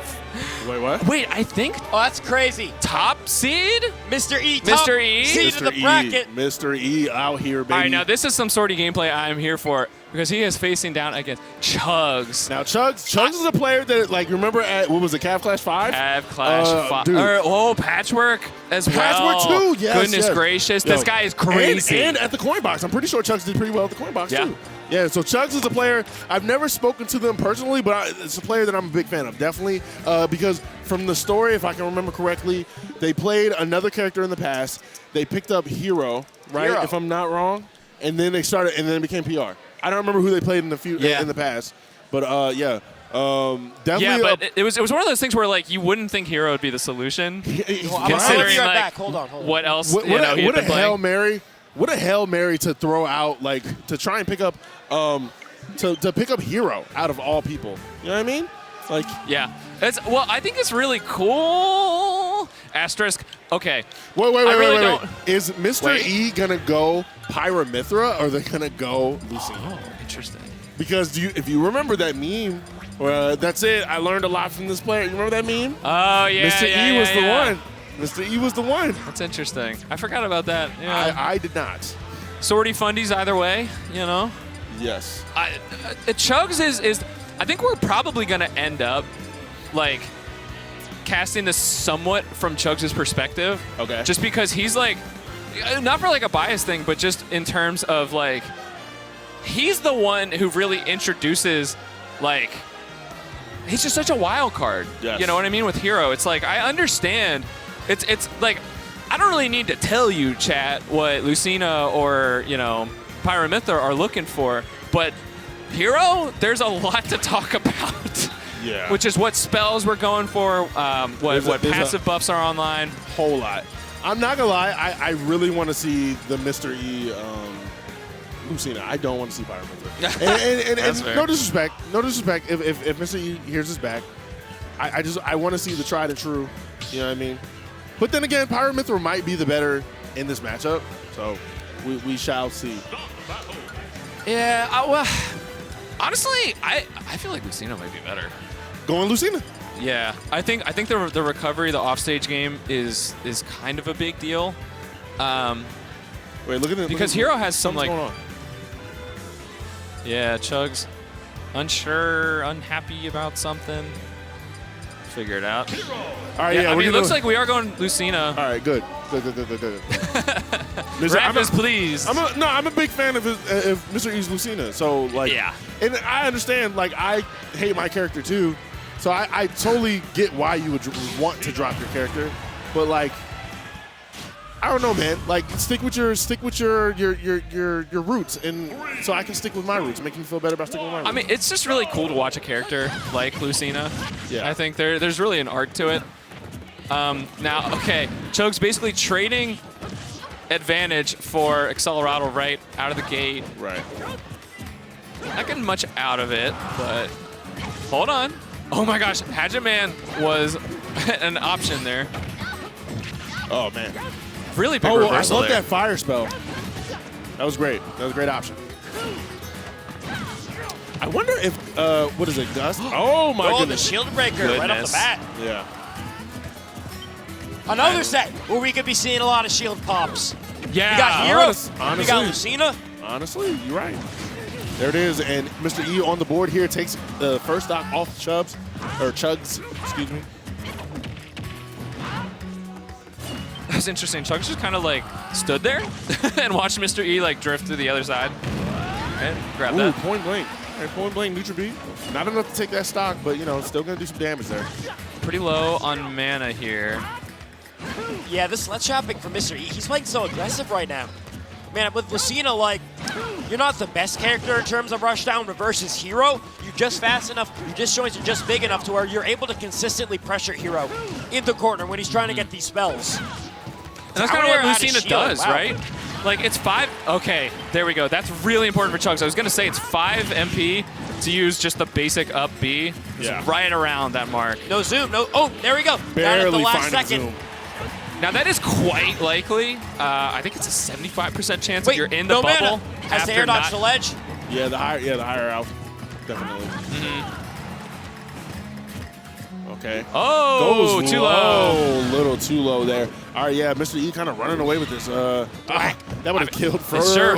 S10: Wait, what?
S7: Wait, I think.
S6: Oh, that's crazy.
S7: Top seed?
S6: Mr. E.
S7: Mr. E.
S6: Seed of the bracket.
S10: Mr. E out here, baby.
S7: All right, now this is some sort of gameplay I'm here for because he is facing down against Chugs.
S10: Now, Chugs is a player that, like, remember at, what was it, Cav Clash 5?
S7: Cav Clash 5.
S10: Dude.
S7: Patchwork as well.
S10: Patchwork too, yes.
S7: Goodness gracious, this guy is crazy.
S10: And at the coin box. I'm pretty sure Chugs did pretty well at the coin box, too. Yeah, so Chugs is a player. I've never spoken to them personally, but it's a player that I'm a big fan of, definitely. Because from the story, if I can remember correctly, they played another character in the past. They picked up Hero, right? If I'm not wrong. And then they started, and then it became PR. I don't remember who they played in the past. But, definitely.
S7: Yeah, but it was one of those things where, like, you wouldn't think Hero would be the solution.
S6: Considering, like, back. Hold on.
S7: What else
S10: what a Hail Mary. What a Hail Mary to throw out, like, to try and pick up, to pick up Hero out of all people. You know what I mean? Like,
S7: yeah. I think it's really cool. Asterisk. Okay.
S10: Wait. Is Mr. E gonna go Pyramithra or they're gonna go Lucina?
S7: Oh, interesting.
S10: Because if you remember that meme, that's it. I learned a lot from this player. You remember that meme?
S7: Oh yeah.
S10: Mr. E was the one. Mr. E was the one.
S7: That's interesting. I forgot about that. Yeah.
S10: I did not.
S7: Sortie fundies either way, you know?
S10: Yes.
S7: Chugs is I think we're probably going to end up, like, casting this somewhat from Chugs' perspective.
S10: Okay.
S7: Just because he's, like, not for, like, a bias thing, but just in terms of, like, he's the one who really introduces, like, he's just such a wild card.
S10: Yes.
S7: You know what I mean? With Hero, it's like, I understand. It's like, I don't really need to tell you, chat, what Lucina or, you know, Pyramithra are looking for, but Hero, there's a lot to talk about.
S10: Yeah.
S7: Which is what spells we're going for, what passive buffs are online.
S10: Whole lot. I'm not gonna lie, I really want to see the Mr. E Lucina. I don't want to see Pyramithra. and no disrespect, if Mr. E hears us back, I want to see the tried and true. You know what I mean? But then again, Pyramithra might be the better in this matchup, so we shall see.
S7: Yeah, well, honestly, I feel like Lucina might be better.
S10: Going Lucina.
S7: Yeah, I think the recovery, the offstage game is kind of a big deal.
S10: Wait, look at it.
S7: Because Hero has some like. Yeah, Chugs, unsure, unhappy about something. Figure it out.
S10: All right,
S7: I mean, it looks like we are going Lucina.
S10: All right, good.
S7: Rappers, please.
S10: I'm a big fan of Mr. E's Lucina. So, like,
S7: yeah.
S10: And I understand, like, I hate my character too. So I totally get why you would want to drop your character. But, like, I don't know, man. Like, stick with your roots, and so I can stick with my roots, make me feel better about sticking with my roots.
S7: I mean, it's just really cool to watch a character like Lucina.
S10: Yeah.
S7: I think there's really an art to it. Now, okay, Chugs basically trading advantage for Accelerato right out of the gate.
S10: Right.
S7: Not getting much out of it, but hold on. Oh my gosh, Hatchet Man was an option there.
S10: Oh, man.
S7: Really big reversal
S10: I love
S7: there.
S10: that fire spell. That was great. That was a great option. I wonder if, what is it, Gust? Oh, my goodness.
S6: The shield breaker right off the bat.
S10: Yeah.
S6: Another set where we could be seeing a lot of shield pops.
S7: Yeah.
S6: We got Hero.
S10: Honestly,
S6: we got Lucina.
S10: Honestly, you're right. There it is, and Mr. E on the board here takes the first stock off Chugs, excuse me.
S7: was interesting. Chugs just kind of like stood there and watched Mr. E like drift to the other side and grab that.
S10: Point blank. All right, point blank, neutral B. Not enough to take that stock, but you know, still gonna do some damage there.
S7: Pretty low on mana here.
S6: Yeah, this ledge trapping for Mr. E, he's playing so aggressive right now. Man, with Lucina, like, you're not the best character in terms of rushdown versus Hero. You're just fast enough, your disjoints are just big enough to where you're able to consistently pressure Hero in the corner when he's trying to get these spells.
S7: And that's kind of what Lucina does, right? Like, it's 5. Okay, there we go. That's really important for Chugs. I was going to say it's 5 MP to use just the basic up B. Yeah. Right around that mark.
S6: No zoom, no. Oh, there we go.
S10: Barely
S6: at the last
S10: finding
S6: second.
S10: zoom.
S7: Now, that is quite likely. I think it's a 75% chance if you're in the bubble.
S6: Has the air dodge the ledge?
S10: Yeah, the higher out. Definitely. Okay.
S7: Oh,
S10: goes
S7: too low.
S10: Little too low there. All right, yeah, Mr. E kind of running away with this. That would have killed for
S7: sure.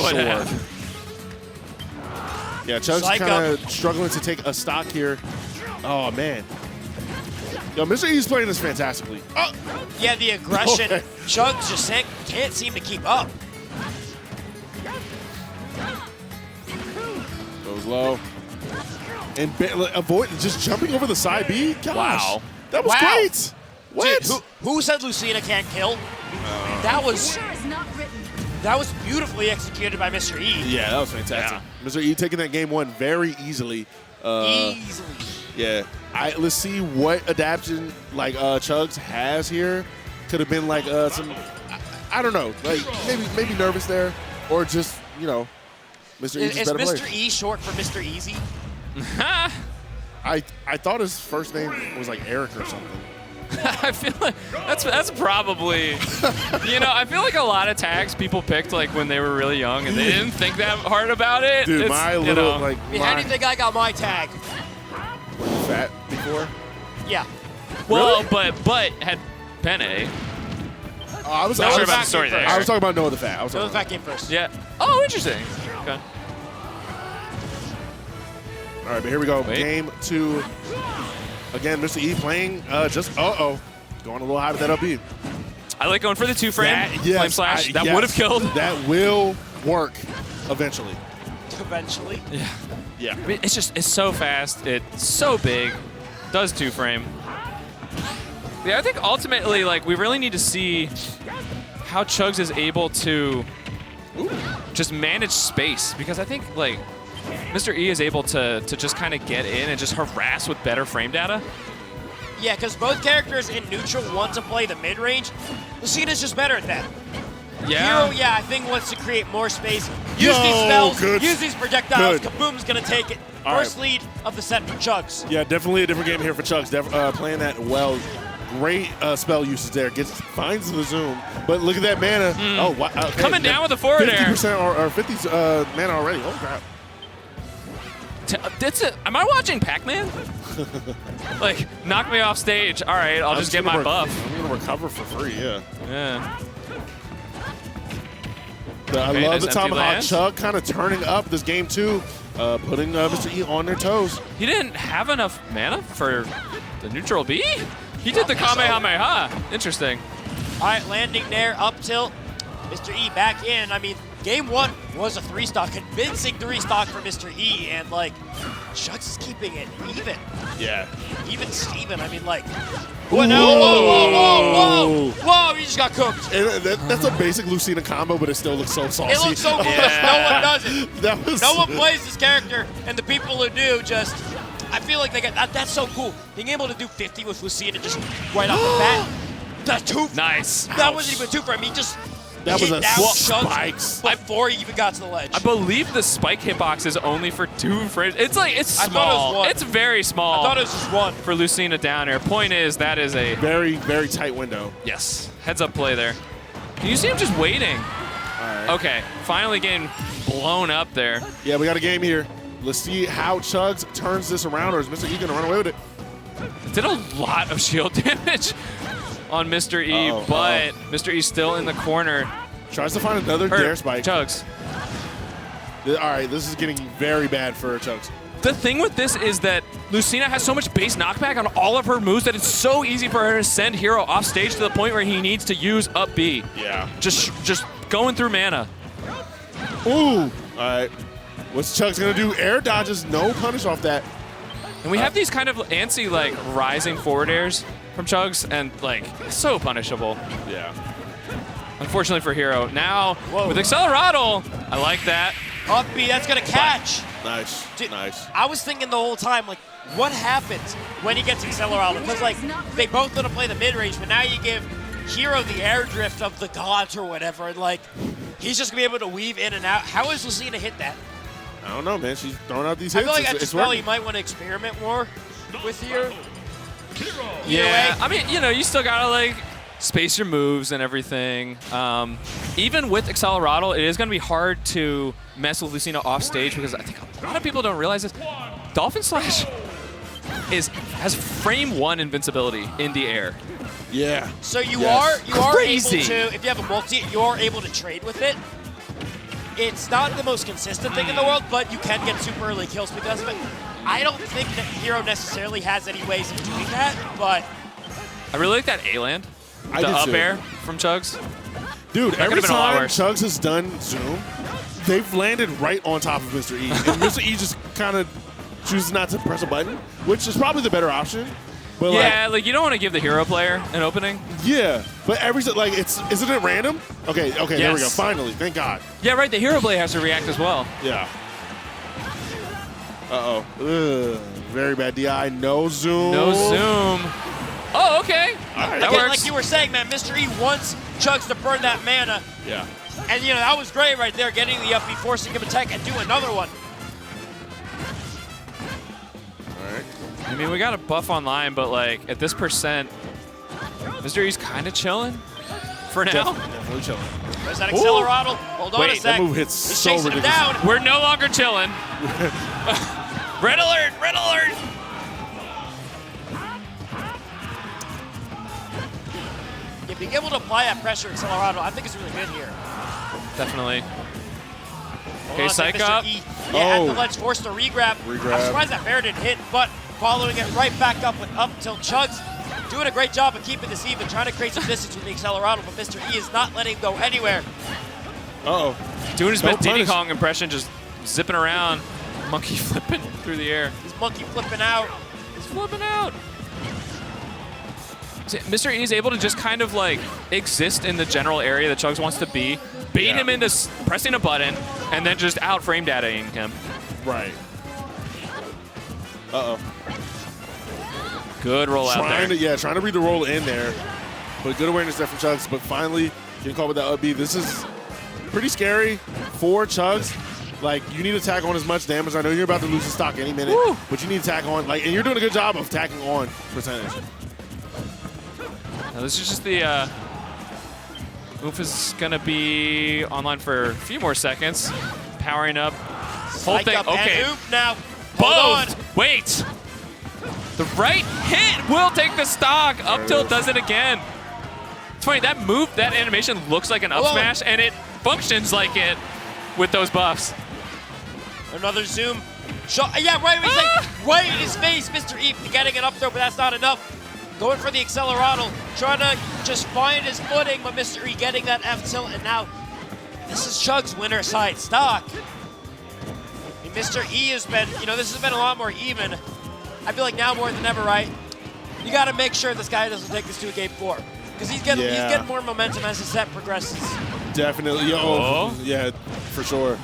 S10: Yeah, Chugs kind of struggling to take a stock here. Oh, man. Yo, Mr. E's playing this fantastically.
S6: Yeah, the aggression. Okay. Chugs just can't seem to keep up.
S10: Goes low. And avoid just jumping over the side B. Gosh,
S7: wow.
S10: That was great. What?
S6: Dude, who said Lucina can't kill? That was beautifully executed by Mr. E.
S10: Yeah, that was fantastic. Yeah. Mr. E taking that game 1 very easily.
S6: Easily.
S10: Yeah. Let's see what adaptation like Chugs has here. Could have been like some, I don't know, like maybe nervous there, or just Mr. E's
S6: is
S10: better
S6: Mr.
S10: player.
S6: E short for Mr. Easy?
S10: I thought his first name was like Eric or something.
S7: I feel like that's probably, I feel like a lot of tags people picked like when they were really young and they didn't think that hard about it.
S10: Dude,
S7: how do
S6: you think I got my tag?
S10: Were you fat before?
S6: Yeah.
S7: Well,
S10: really?
S7: but had Penne.
S10: I was
S7: not sure about the story there.
S10: I was talking about Noah the Fat.
S6: Noah the Fat came first.
S7: Yeah. Oh, interesting. Okay.
S10: All right, but here we go. Game 2. Again, Mr. E playing going a little high with that up B.
S7: I like going for the 2-frame. Flame slash. That would have killed.
S10: That will work eventually.
S6: Eventually?
S7: Yeah.
S10: Yeah.
S7: I mean, it's so fast. It's so big. Does 2-frame. Yeah, I think ultimately, like, we really need to see how Chugs is able to just manage space, because I think, like, Mr. E is able to just kind of get in and just harass with better frame data.
S6: Yeah, because both characters in neutral want to play the mid-range. Lucina's just better at that.
S7: Yeah.
S6: Hero, I think wants to create more space. Use these spells, use these projectiles. Kaboom's going to take it. First lead of the set for Chugs.
S10: Yeah, definitely a different game here for Chugs. Playing that well. Great spell usage there. Finds the zoom. But look at that mana. Oh, wow. Okay.
S7: Coming down with the forward air.
S10: 50% or 50 mana already. Oh, crap.
S7: Am I watching Pac-Man? Like, knock me off stage. All right, I'll just get my buff.
S10: I'm going to recover for free, yeah.
S7: Yeah.
S10: I love the Tomahawk Chug kind of turning up this game, too. Putting Mr. E on their toes.
S7: He didn't have enough mana for the neutral B? He did the Kamehameha. Interesting.
S6: All right, landing there, up tilt. Mr. E back in. I mean, game 1 was a 3-stock, convincing 3-stock for Mr. E, and like, Chugs is keeping it even.
S10: Yeah.
S6: Even Steven, I mean, like, whoa, he just got cooked.
S10: And that's a basic Lucina combo, but it still looks so saucy.
S6: It looks so cool. No one does it. No one plays this character, and the people who do just, I feel like they got, that's so cool. Being able to do 50 with Lucina just right off the bat. That's 2.
S7: Nice.
S6: That wasn't even 2 for him. He just,
S10: that was a
S6: spikes before he even got to the ledge.
S7: I believe the spike hitbox is only for 2 frames. It's like, it's small. It's very small.
S6: I thought it was just 1.
S7: For Lucina down air. Point is, that is a
S10: very, very tight window.
S7: Yes. Heads up play there. You see him just waiting.
S10: All right.
S7: Okay. Finally getting blown up there.
S10: Yeah, we got a game here. Let's see how Chugs turns this around, or is Mr. E going to run away with it?
S7: Did a lot of shield damage on Mr. E, but Mr. E's still in the corner.
S10: Tries to find another dare spike.
S7: Chugs.
S10: All right, this is getting very bad for Chugs.
S7: The thing with this is that Lucina has so much base knockback on all of her moves that it's so easy for her to send Hero off stage to the point where he needs to use up B.
S10: Yeah.
S7: Just going through mana.
S10: Ooh. All right. What's Chugs gonna do? Air dodges, no punish off that.
S7: And we have these kind of antsy, like, rising forward airs from Chugs, and, like, so punishable.
S10: Yeah.
S7: Unfortunately for Hero. Now, with Acceleraddle, I like that.
S6: Up B, that's gonna catch.
S10: Nice,
S6: Dude,
S10: nice.
S6: I was thinking the whole time, like, what happens when he gets Acceleraddle? Because, like, they both gonna play the mid-range, but now you give Hero the air drift of the gods or whatever, and, like, he's just gonna be able to weave in and out. How is Lucina hit that?
S10: I don't know, man. She's throwing out these
S6: I
S10: hits.
S6: feel like that's a
S10: it's
S6: spell
S10: working.
S6: you might want to experiment more with here.
S7: Yeah, I mean, you know, you still gotta, like, space your moves and everything. Even with Acceleraddle, it is gonna be hard to mess with Lucina off stage because I think a lot of people don't realize this. Dolphin Slash has frame 1 invincibility in the air.
S10: Yeah.
S6: So you are able
S7: Crazy.
S6: to, if you have a multi, you are able to trade with it. It's not the most consistent thing in the world, but you can get super early kills because of it. I don't think that Hero necessarily has any ways of doing that, but
S7: I really like that A-land.
S10: I
S7: The
S10: did
S7: up
S10: too.
S7: air from Chugs.
S10: Dude,
S7: That
S10: every
S7: could've been a lot
S10: time
S7: worse.
S10: Chugs has done Zoom, they've landed right on top of Mr. E. And Mr. E just kind of chooses not to press a button, which is probably the better option. But
S7: Yeah, like, you don't want to give the Hero player an opening.
S10: yeah, but like isn't it random? Okay, there we go.
S7: Yes.
S10: Finally, thank God.
S7: Yeah, right, the Hero player has to react as well.
S10: Yeah. Uh-oh. Ugh. Very bad DI. No zoom.
S7: No zoom. Oh, okay.
S10: All right.
S7: That
S6: again,
S7: works.
S6: like you were saying, man, Mr. E wants Chugs to burn that mana.
S10: Yeah.
S6: And, you know, that was great right there, getting the up B, forcing him to attack and do another one.
S10: All right.
S7: I mean, we got a buff online, but, like, at this percent, Mr. E's kind of chilling for now.
S10: Definitely chilling.
S6: There's that Acceleraddle. Hold on a
S7: Wait,
S6: sec.
S10: that move hits
S6: He's
S10: so
S6: chasing him
S10: ridiculous.
S6: down.
S7: We're no longer chilling. Red alert! Red alert!
S6: Yeah, being able to apply that pressure Acceleraddle, I think is really good here.
S7: Definitely.
S6: Hold
S7: Okay,
S6: on a sec,
S7: psych
S6: Mr.
S7: up.
S6: E. Yeah,
S10: Oh.
S6: at the ledge, forced to regrab.
S10: Regrab.
S6: I'm surprised that Bear didn't hit, but following it right back up with up tilt Chugs. Doing a great job of keeping this even, trying to create some distance with the Acceleraddle, but Mr. E is not letting him go anywhere.
S10: Uh-oh.
S7: Doing his
S10: No
S7: best Diddy
S10: punish.
S7: Kong impression, just zipping around, monkey flipping through the air.
S6: He's monkey flipping out.
S7: He's flipping out. See, Mr. E is able to just kind of, like, exist in the general area that Chugs wants to be, bait
S10: Yeah.
S7: him into pressing a button, and then just out frame dataing him.
S10: Right. Uh-oh.
S7: Good roll out there.
S10: Trying to read the roll in there. But good awareness there from Chugs. But finally, getting caught with that up B. This is pretty scary for Chugs. Like, you need to tack on as much damage. I know you're about to lose the stock any minute, but you need to tack on. Like, and you're doing a good job of tacking on percentage.
S7: Now, this is just the Oof is going to be online for a few more seconds. Powering up. Whole
S6: Psych
S7: thing.
S6: up
S7: Okay.
S6: and Oop now. Hold on.
S7: Both. Wait. The right hit will take the stock. Up tilt does it again. It's funny, that move, that animation looks like an up smash, and it functions like it with those buffs.
S6: Another zoom. Shot. Yeah, right in his face, Mr. E getting it up throw, but that's not enough. Going for the Acceleraddle, trying to just find his footing, but Mr. E getting that F tilt, and now this is Chugs' winner side stock. I mean, Mr. E has been, this has been a lot more even. I feel like now more than ever, right? You got to make sure this guy doesn't take this to a game 4. Because he's getting more momentum as the set progresses.
S10: Definitely. Yeah, for sure.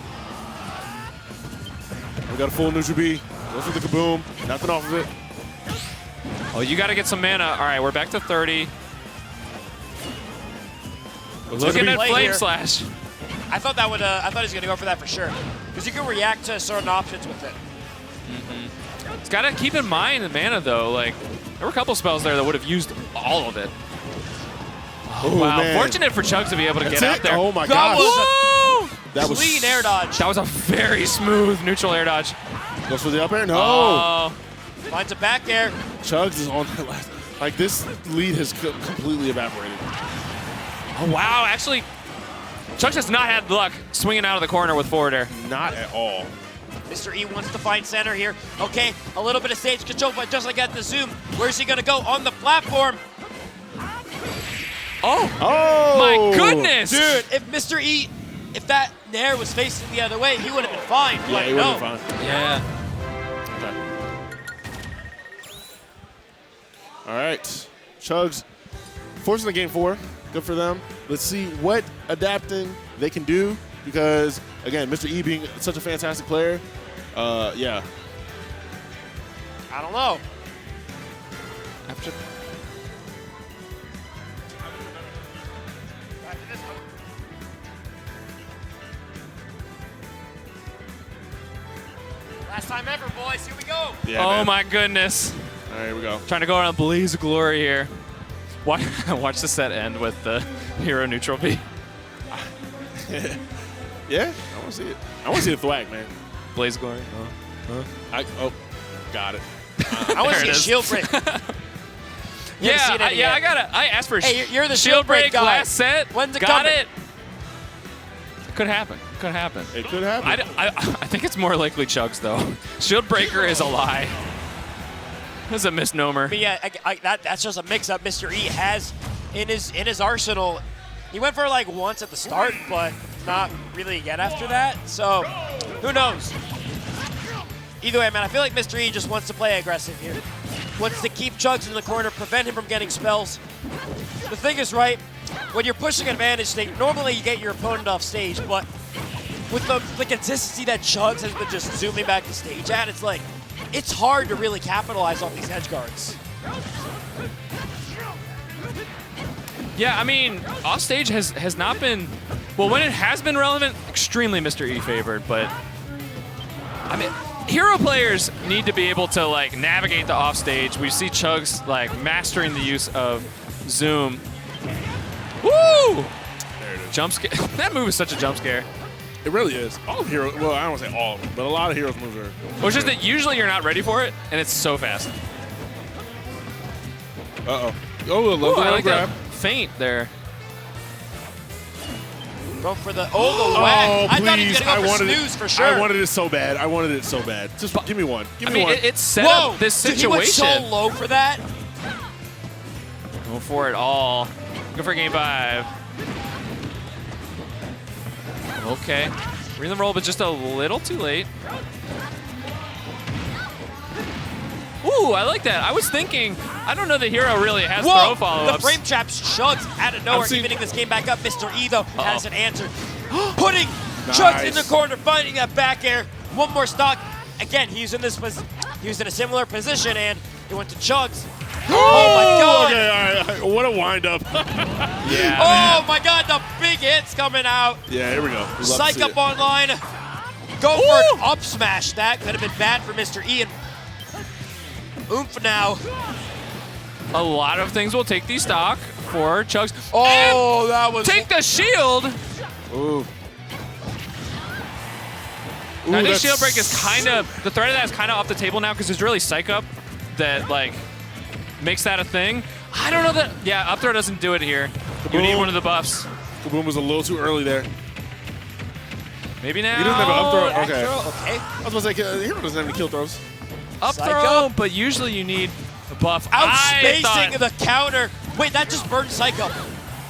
S10: We got a full neutral B. Goes for the kaboom. Nothing off of it.
S7: Oh, you got to get some mana. All right, we're back to 30. Looking at Flame
S6: here.
S7: Slash.
S6: I thought that would. I thought he was gonna go for that for sure, because you can react to certain options with it.
S7: It's got to keep in mind the mana, though. Like, there were a couple spells there that would have used all of it. Oh,
S10: Ooh,
S7: wow.
S10: man.
S7: Fortunate for Chugs to be able to get out there.
S10: Oh, my
S6: That
S10: gosh.
S6: was
S10: That
S6: a
S10: was
S6: clean air dodge.
S7: That was a very smooth neutral air dodge.
S10: Goes for the up air? No.
S7: Oh.
S6: Finds a back air.
S10: Chugs is on that last. Like, this lead has completely evaporated.
S7: Oh, wow. Actually, Chugs has not had luck swinging out of the corner with forward air.
S10: Not at all.
S6: Mr. E wants to find center here. Okay, a little bit of stage control, but just like at the zoom, where's he gonna go? On the platform.
S7: Oh my goodness!
S6: Dude, if Mr. E, if that Nair was facing the other way, he would have been fine.
S10: Yeah, he would have been fine.
S7: Yeah.
S10: All right, Chugs forcing the game 4. Good for them. Let's see what adapting they can do because, again, Mr. E being such a fantastic player, yeah.
S6: I don't know.
S7: After
S6: Last time ever, boys. Here we go.
S10: Yeah,
S7: oh
S10: man.
S7: my goodness.
S10: All right, here we go.
S7: Trying to go on a blaze of glory here. Watch the set end with the hero neutral B.
S10: Yeah, I want to see it. I want to see the thwack, man.
S7: Blaze of glory.
S10: Got it.
S6: I want to see a shield break.
S7: I asked for a
S6: you're the
S7: shield break
S6: guy.
S7: last set.
S6: When's it
S7: got
S6: coming?
S7: it. Could happen. Could happen.
S10: It could happen.
S7: I think it's more likely Chugs though. Shield breaker is a lie. It's a misnomer.
S6: But yeah, that's just a mix-up Mr. E has in his arsenal. He went for like once at the start, but not really again after that. So who knows? Either way, man, I feel like Mr. E just wants to play aggressive here. Wants to keep Chugs in the corner, prevent him from getting spells. The thing is, right, when you're pushing advantage state, normally you get your opponent off stage, but with the consistency that Chugs has been just zooming back to stage at, it's like, it's hard to really capitalize off these edge guards.
S7: Yeah, I mean, offstage has not been, well, when it has been relevant, extremely Mr. E favored, but I mean, hero players need to be able to like navigate the offstage. We see Chugs like mastering the use of zoom. Woo!
S10: There it is.
S7: Jump scare. That move is such a jump scare.
S10: It really is. All heroes, well, I don't want to say all of them, but a lot of heroes moves are.
S7: Well, it's just that usually you're not ready for it, and it's so fast.
S10: Uh-oh. Oh,
S7: Ooh, I like
S10: grab.
S7: that feint there.
S6: Go for the whack. I thought he was
S10: please.
S6: going to go for snooze for sure.
S10: I wanted it so bad. I wanted it so bad. Just give me one. Give me one.
S7: It's set
S6: Whoa,
S7: up this
S6: dude,
S7: situation.
S6: he went so low for that.
S7: Go for it all. Go for game 5. Okay. Read the roll, but just a little too late. Ooh, I like that. I was thinking, I don't know the hero really has throw follow-ups.
S6: The frame traps Chugs out of nowhere, evening this game back up. Mr. E, though, has an answer. Putting Chugs in the corner, finding that back air. One more stock. Again, he's in a similar position, and he went to Chugs. Oh my God!
S10: Okay, all right. What a wind-up.
S7: Yeah.
S6: Oh my God, the big hits coming out.
S10: Yeah, here we go.
S6: Psych up online. Go for an up smash. That could have been bad for Mr. E. And oomph now.
S7: A lot of things will take the stock for Chugs.
S6: Oh, that was...
S7: Take the shield!
S10: Ooh.
S7: Now this shield break is kind of, the threat of that is kind of off the table now because there's really psych up that like makes that a thing. I don't know that, yeah, up throw doesn't do it here. You need one of the buffs.
S10: Kaboom was a little too early there.
S7: Maybe now.
S10: He doesn't have an up throw. Okay.
S6: Okay.
S10: I was about to say, hero doesn't have any kill throws.
S7: Up throw, but usually you need a buff.
S6: Outspacing the counter. Wait, that just burned Psych Up.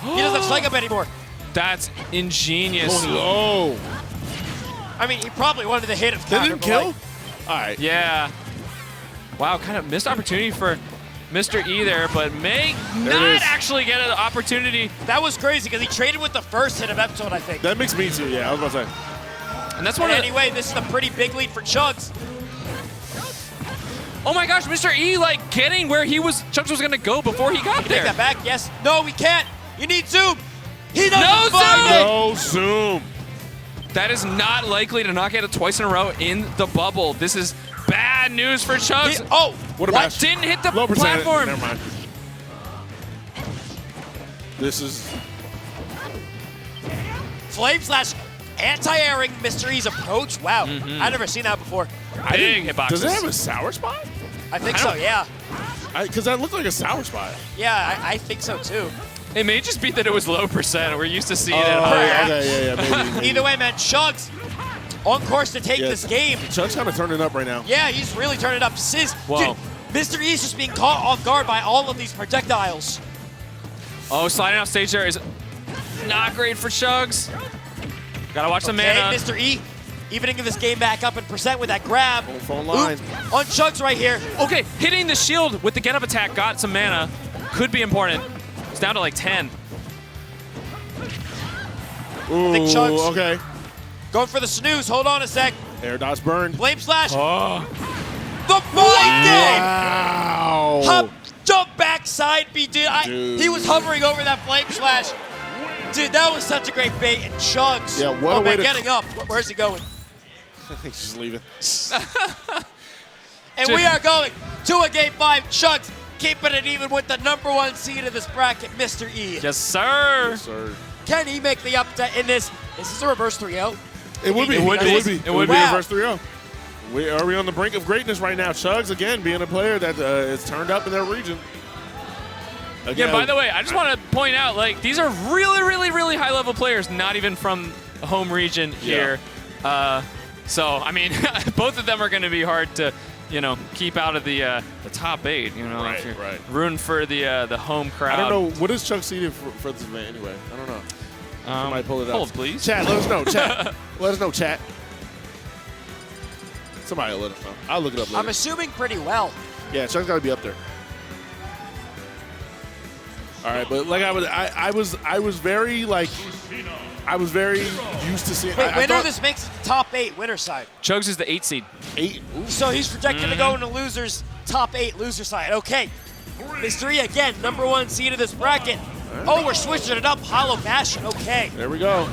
S6: He doesn't have Psych Up anymore.
S7: That's ingenious.
S10: Oh,
S6: I mean, he probably wanted to hit if
S10: they
S6: counter.
S10: didn't kill?
S6: Like,
S10: All right.
S7: Yeah. Wow, kind of missed opportunity for Mr. E there, but may
S10: There
S7: not actually get an opportunity.
S6: that was crazy because he traded with the first hit of episode, I think.
S10: That makes me too, yeah. I was about to say.
S7: And that's one of the,
S6: Anyway, this is a pretty big lead for Chugs.
S7: oh my gosh, Mr. E like getting where Chugs was gonna go before he got
S6: Take
S7: there.
S6: that back, yes. No, we can't. You need zoom. He doesn't find it.
S10: No zoom.
S7: That is not likely to not get it twice in a row in the bubble. This is bad news for Chugs.
S10: What a match.
S7: Didn't hit the
S10: Low percentage.
S7: platform.
S10: Never mind. This is...
S6: Flame slash anti-airing Mr. E's approach. Wow, I've never seen that before.
S7: Big hitboxes.
S10: Does it have a sour spot?
S6: I think so, yeah.
S10: Because that looked like a sour spot.
S6: Yeah, I think so too.
S7: It may just be that it was low percent. We're used to seeing it
S10: Oh,
S7: higher.
S10: okay, yeah, maybe.
S6: Either way, man, Chugs on course to take this game.
S10: Chugs kind of turning up right now.
S6: Yeah, he's really turning up. Dude,
S7: Whoa.
S6: Mr. E's just being caught off guard by all of these projectiles.
S7: Oh, sliding off stage there is not great for Chugs. Gotta watch the
S6: Okay,
S7: mana.
S6: Mr. E evening this game back up and percent with that grab.
S10: Phone line.
S6: Oop, on Chugs right here.
S7: Okay, hitting the shield with the get up attack got some mana. Could be important. It's down to like 10.
S10: Ooh,
S6: Big Chugs.
S10: okay.
S6: Going for the snooze. Hold on a sec.
S10: Air dodge burned.
S6: Flame slash.
S10: Oh.
S6: The mind game.
S10: Wow.
S6: Hop, jump backside B, dude. He was hovering over that flame slash. Dude, that was such a great bait. And Chugs.
S10: Yeah, what a way to
S6: getting up. Where's he going?
S10: I think she's leaving.
S6: And we are going to a game 5. Chugs keeping it even with the #1 seed of this bracket, Mr. E.
S7: Yes, sir.
S10: Yes, sir.
S6: Can he make the upset in this? Is this a reverse 3-0?
S10: It would be.
S7: It would be.
S10: It would be
S6: Wow.
S10: a reverse 3-0. Are we on the brink of greatness right now? Chugs, again, being a player that is turned up in their region. Again,
S7: Yeah, by the way, I just want to point out, like, these are really, really, really high-level players, not even from the home region here. So, I mean, both of them are going to be hard to, you know, keep out of the top 8, you know.
S10: Right,
S7: if you're
S10: right.
S7: rooting for the home crowd.
S10: I don't know. What is Chugs seeded for this event anyway? I don't know. Somebody pull it up.
S7: Hold, please.
S10: Chat, let us know. Chat. Let us know, chat. Somebody will let us know. I'll look it up later.
S6: I'm assuming pretty well.
S10: Yeah, Chugs got to be up there. All right, but like I was very used to seeing.
S6: Wait, winner, this makes it top 8, winner side.
S7: Chugs is the 8 seed.
S10: 8.
S6: So he's projected to go into losers, top 8, loser side. Okay. Mr. E again, #1 seed of this bracket. Oh, we're switching it up. Hollow Bastion. Okay.
S10: There we go.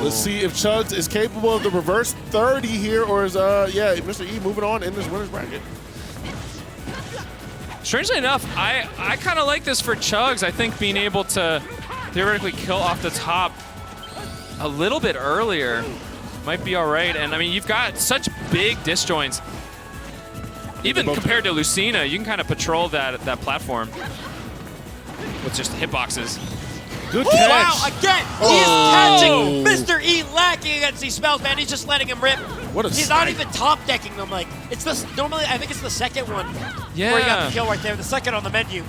S10: Let's see if Chugs is capable of the reverse 30 here, or is Mr. E moving on in this winner's bracket.
S7: Strangely enough, I kind of like this for Chugs. I think being able to theoretically kill off the top a little bit earlier might be all right. And I mean, you've got such big disjoints. Even compared to Lucina, you can kind of patrol that platform with just hitboxes.
S10: Good catch.
S6: Wow, again, he is catching Mr. E lacking against these spells, man. He's just letting him rip.
S10: What a
S6: He's not even top decking them. Like, it's this, normally, I think it's the second one where he got the kill right there, the second on the menu.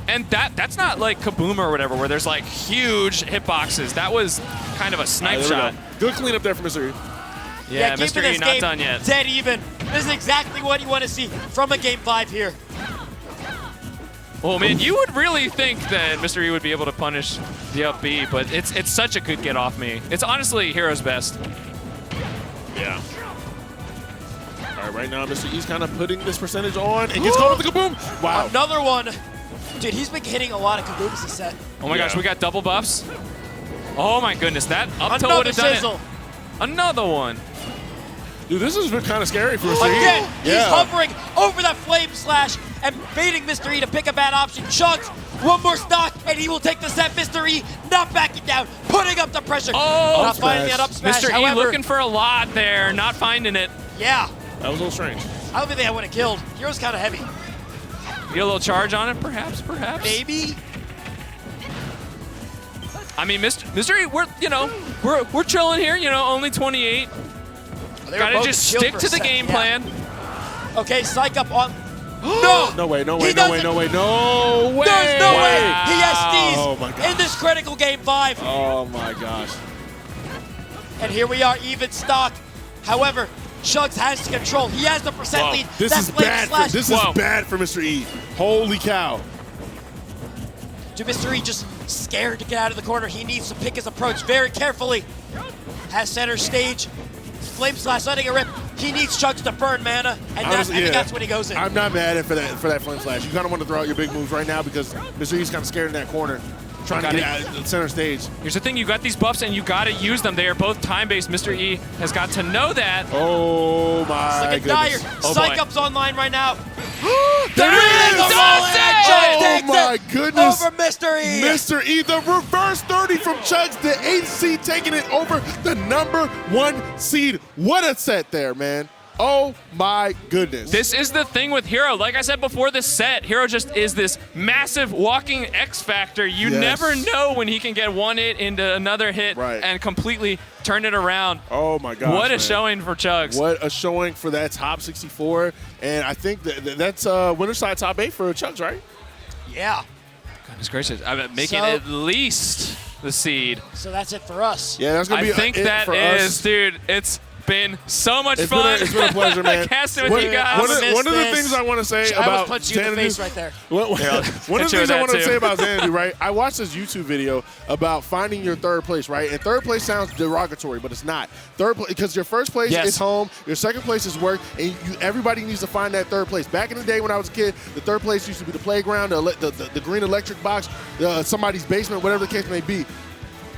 S7: And that's not like Kaboom or whatever, where there's like huge hitboxes. That was kind of a snipe shot.
S10: Good cleanup there from Mr. E.
S7: Yeah,
S6: keeping
S7: Mr. E
S6: this
S7: not
S6: game
S7: done yet.
S6: Dead even. This is exactly what you want to see from a game 5 here.
S7: Well, man, you would really think that Mr. E would be able to punish the up B, but it's such a good get off me. It's honestly Hero's best.
S10: Yeah. All right, right now Mr. E's kind of putting this percentage on and gets caught with the kaboom. Wow.
S6: Another one. Dude, he's been hitting a lot of kabooms this set.
S7: Oh my gosh, we got double buffs. Oh my goodness, that up tilt
S6: Another
S7: would have done
S6: sizzle.
S7: it. Another one.
S10: Dude, this is kind of scary for Mr. E.
S6: Again, he's hovering over that flame slash and baiting Mr. E to pick a bad option. Chugs, one more stock, and he will take the set. Mr. E not backing down, putting up the pressure.
S7: Oh,
S6: not finding that up smash.
S7: Mr. E
S6: However,
S7: looking for a lot there, not finding it.
S6: Yeah.
S10: That was a little strange.
S6: I don't think I would have killed. Hero's kind of heavy.
S7: Get a little charge on it, perhaps.
S6: Maybe.
S7: I mean, Mr. E, we're chilling here. You know, only 28. Gotta just stick to the game plan.
S6: Okay, psych up on. No!
S10: No way, no way, no way, no way, no way!
S6: There's no way! He has
S10: Oh
S6: D's
S10: my gosh.
S6: in this critical game 5.
S10: Oh my gosh.
S6: And here we are, even stock. However, Chugs has to control. He has the percent lead.
S10: This
S6: That
S10: is
S6: flame
S10: bad.
S6: slash.
S10: This is bad for Mr. E. Holy cow.
S6: Dude, Mr. E just scared to get out of the corner. He needs to pick his approach very carefully. Has center stage. Flame slash letting it rip. He needs Chugs to burn mana, and
S10: Honestly,
S6: that's when he goes in.
S10: I'm not mad at for that flame slash. You kind of want to throw out your big moves right now because Mr. E's kind of scared in that corner, trying to get out of the center stage.
S7: Here's the thing, you got these buffs and you gotta use them. They are both time-based. Mr. E has got to know that.
S10: Oh my
S6: Look at Dyer.
S10: goodness.
S7: Oh,
S6: Psych
S7: boy.
S6: Up's online right now.
S10: There it is!
S6: Oh
S10: my goodness.
S6: Over Mr. E.
S10: Mr. E, the reverse 30 from Chugs, the 8th seed, taking it over the #1 seed. What a set there, man. Oh my goodness.
S7: This is the thing with Hero. Like I said before this set, Hero just is this massive walking X factor. You never know when he can get one hit into another hit and completely turn it around.
S10: Oh my gosh.
S7: What a showing for Chugs.
S10: What a showing for that top 64. And I think that's winner's side top 8 for Chugs, right?
S6: Yeah.
S7: Goodness gracious. I mean, making at least the seed.
S6: So that's it for us.
S10: Yeah, that's going to be
S7: I think that is, dude, it's been so much fun.
S10: It's been a pleasure, man.
S7: Casting with you guys.
S10: One of the things I want to say about
S6: I almost punched you in the face right there.
S10: One of the things I want to say about Xanadu, right? I watched this YouTube video about finding your third place, right? And third place sounds derogatory, but it's not. Third place, because your first place is home, your second place is work, and everybody needs to find that third place. Back in the day when I was a kid, the third place used to be the playground, the green electric box, somebody's basement, whatever the case may be.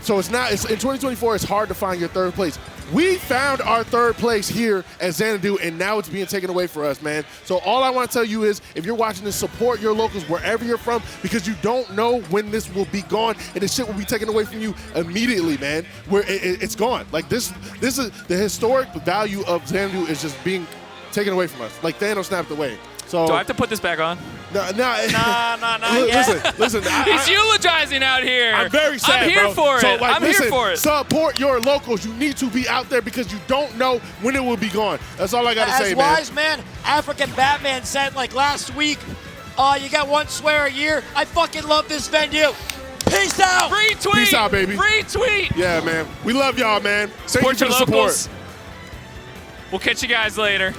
S10: So it's not. In 2024, it's hard to find your third place. We found our third place here at Xanadu, and now it's being taken away from us, man. So all I want to tell you is, if you're watching this, support your locals wherever you're from, because you don't know when this will be gone, and this shit will be taken away from you immediately, man. Where it's gone. Like this is the historic value of Xanadu is just being taken away from us. Like Thanos snapped away. So
S7: do I have to put this back on?
S6: No.
S10: Listen.
S7: He's eulogizing out here.
S10: I'm very sad,
S7: I'm here for it.
S10: So,
S7: I'm here for it.
S10: Support your locals. You need to be out there because you don't know when it will be gone. That's all I got to say,
S6: As
S10: man.
S6: wise man, African Batman said like last week, you got one swear a year. I fucking love this venue. Peace out.
S7: Free tweet.
S10: Peace out, baby.
S7: Free tweet.
S10: Yeah, man. We love y'all, man. Thank you for the
S7: locals.
S10: support.
S7: We'll catch you guys later.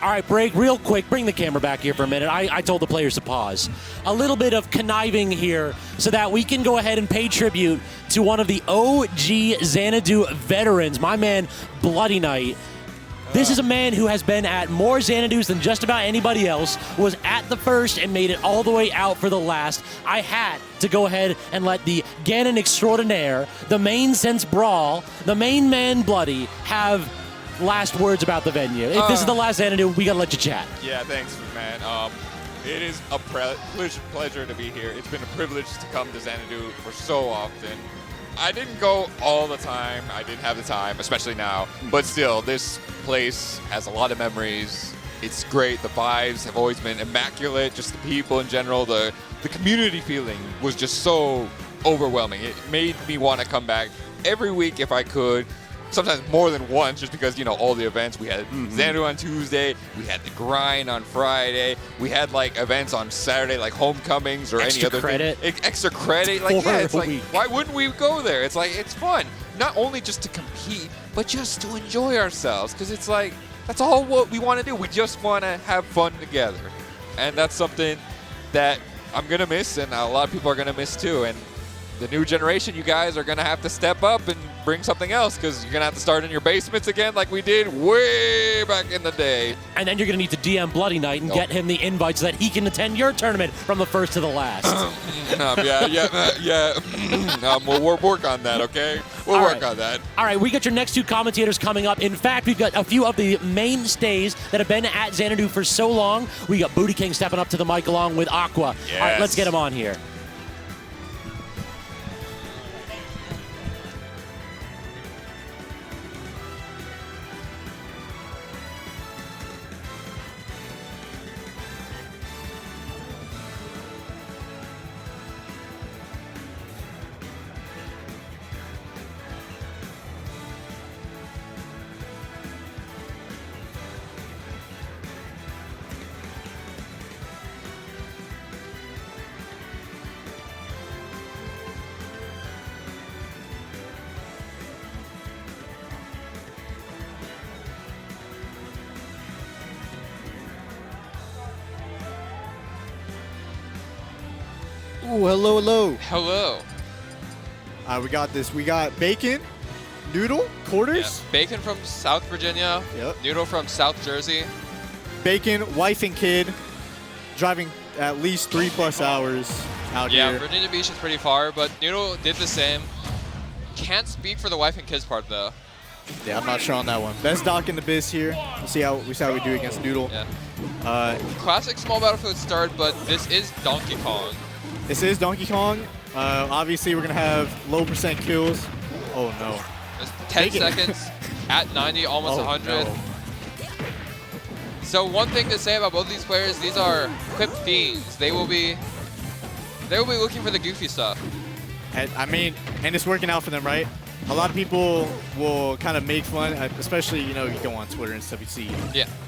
S3: All right, break real quick. Bring the camera back here for a minute. I told the players to pause. A little bit of conniving here so that we can go ahead and pay tribute to one of the OG Xanadu veterans, my man Bloody Knight. This is a man who has been at more Xanadus than just about anybody else, was at the first and made it all the way out for the last. I had to go ahead and let the Ganon extraordinaire, the main sense Brawl, the main man Bloody, have last words about the venue. If this is the last Xanadu, we gotta let you chat.
S13: Yeah, thanks, man. It is a pleasure to be here. It's been a privilege to come to Xanadu for so often. I didn't go all the time. I didn't have the time, especially now. But still, this place has a lot of memories. It's great. The vibes have always been immaculate. Just the people in general, the community feeling was just so overwhelming. It made me want to come back every week if I could. Sometimes more than once, just because, all the events. We had Xanadu on Tuesday, we had the grind on Friday, we had like events on Saturday, like homecomings or any other
S3: credit.
S13: thing. Extra credit. Like, yeah, it's like, why wouldn't we go there? It's like, it's fun. Not only just to compete, but just to enjoy ourselves. Because it's like, that's all what we want to do. We just want to have fun together. And that's something that I'm going to miss, and a lot of people are going to miss too. And the new generation, you guys are going to have to step up and bring something else, because you're going to have to start in your basements again like we did way back in the day.
S3: And then you're going to need to DM Bloody Knight and get him the invite so that he can attend your tournament from the first to the last.
S13: We'll work on that, okay? We'll work on that.
S3: All right, we got your next two commentators coming up. In fact, we've got a few of the mainstays that have been at Xanadu for so long. We got YemTheKing stepping up to the mic along with Aqua.
S13: Yes.
S3: All right, let's get him on here.
S14: Ooh, hello.
S13: Hello.
S14: We got this. We got Bacon, Noodle quarters.
S15: Yeah. Bacon from South Virginia.
S14: Yep.
S15: Noodle from South Jersey.
S14: Bacon, wife and kid, driving at least 3+ hours out here.
S15: Yeah, Virginia Beach is pretty far, but Noodle did the same. Can't speak for the wife and kids part though.
S14: Yeah, I'm not sure on that one. Best doc in the biz here. We'll see how we do against Noodle.
S15: Yeah. Classic small battlefield start, but this is Donkey Kong.
S14: This is Donkey Kong. Obviously, we're gonna have low % kills. Oh no.
S15: Just 10 seconds at 90, almost 100.
S14: No.
S15: So one thing to say about both these players, these are quick fiends. They will be looking for the goofy stuff.
S14: And it's working out for them, right? A lot of people will kind of make fun, especially, you go on Twitter and stuff, you see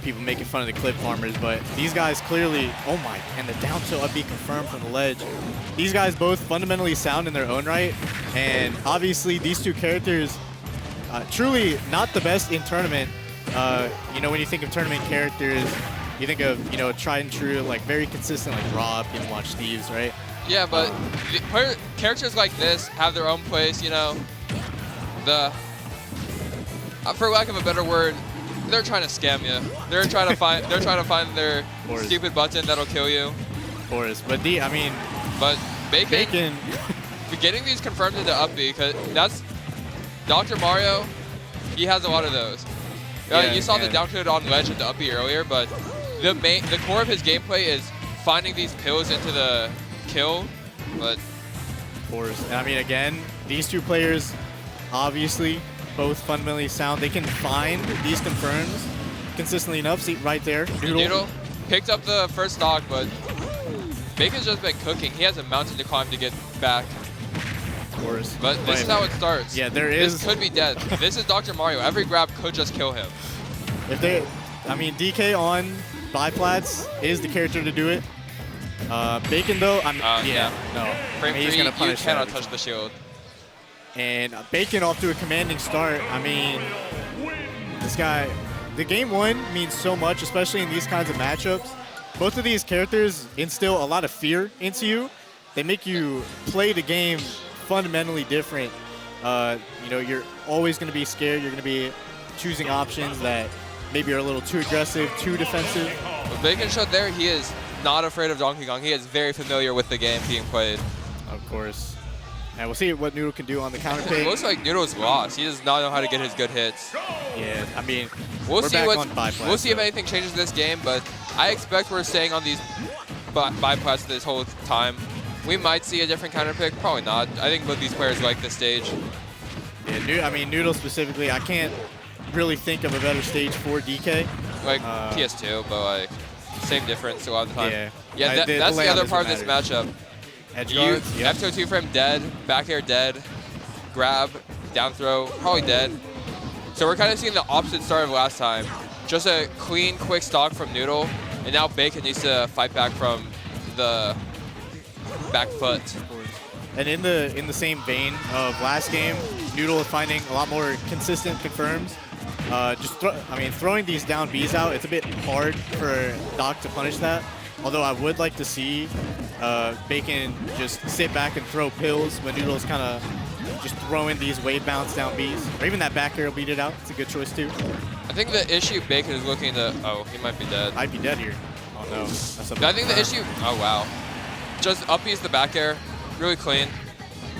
S14: people making fun of the clip farmers, but these guys clearly, oh my, and the down tilt up B confirmed from the ledge. These guys both fundamentally sound in their own right, and obviously these two characters, truly not the best in tournament. When you think of tournament characters, you think of, tried and true, like very consistent, like Rob, you can watch Steve's, right?
S15: Yeah, but characters like this have their own place, for lack of a better word, they're trying to scam you. They're trying to find their stupid button that'll kill you.
S14: But
S15: Bacon getting these confirmed into up B, because that's Dr. Mario. He has a lot of those. You saw the down tilt on ledge into up B earlier, but the core of his gameplay is finding these pills into the kill. But
S14: again, these two players. Obviously, both fundamentally sound. They can find these confirms consistently enough. See, right there.
S15: Noodle picked up the first stock, but Bacon's just been cooking. He has a mountain to climb to get back. But this is how it starts.
S14: Yeah, there is.
S15: This could be dead. This is Dr. Mario. Every grab could just kill him.
S14: DK on biplats is the character to do it. Bacon, though, no.
S15: Frame
S14: he's
S15: 3,
S14: going to punish
S15: you cannot touch the shield.
S14: And Bacon off to a commanding start. This guy, the game one means so much, especially in these kinds of matchups. Both of these characters instill a lot of fear into you. They make you play the game fundamentally different. You're always going to be scared. You're going to be choosing options that maybe are a little too aggressive, too defensive.
S15: But Bacon showed there he is not afraid of Donkey Kong. He is very familiar with the game being played.
S14: Of course. And we'll see what Noodle can do on the counter pick.
S15: It looks like Noodle's lost. He does not know how to get his good hits.
S14: Yeah,
S15: we'll
S14: we're
S15: see
S14: back on biplats,
S15: we'll see if anything changes this game, but I expect we're staying on these biplats this whole time. We might see a different counter pick, probably not. I think both these players like this stage.
S14: Yeah, Noodle specifically, I can't really think of a better stage for DK.
S15: Like PS2, but same difference a lot of the time.
S14: Yeah,
S15: that's the other part of this matchup.
S14: Edge guards,
S15: F2 frame dead, back air dead, grab, down throw, probably dead. So we're kind of seeing the opposite start of last time. Just a clean, quick stock from Noodle, and now Bacon needs to fight back from the back foot.
S14: And in the same vein of last game, Noodle is finding a lot more consistent confirms. Throwing these down Bs out, it's a bit hard for Doc to punish that. Although I would like to see Bacon just sit back and throw pills when Noodle's kind of just throwing these wave bounce down Bs. Or even that back air will beat it out. It's a good choice too.
S15: I think the issue Bacon is looking to... Oh, he might be dead.
S14: I'd be dead here. Oh no.
S15: I think the issue... Oh wow. Just up B's the back air. Really clean.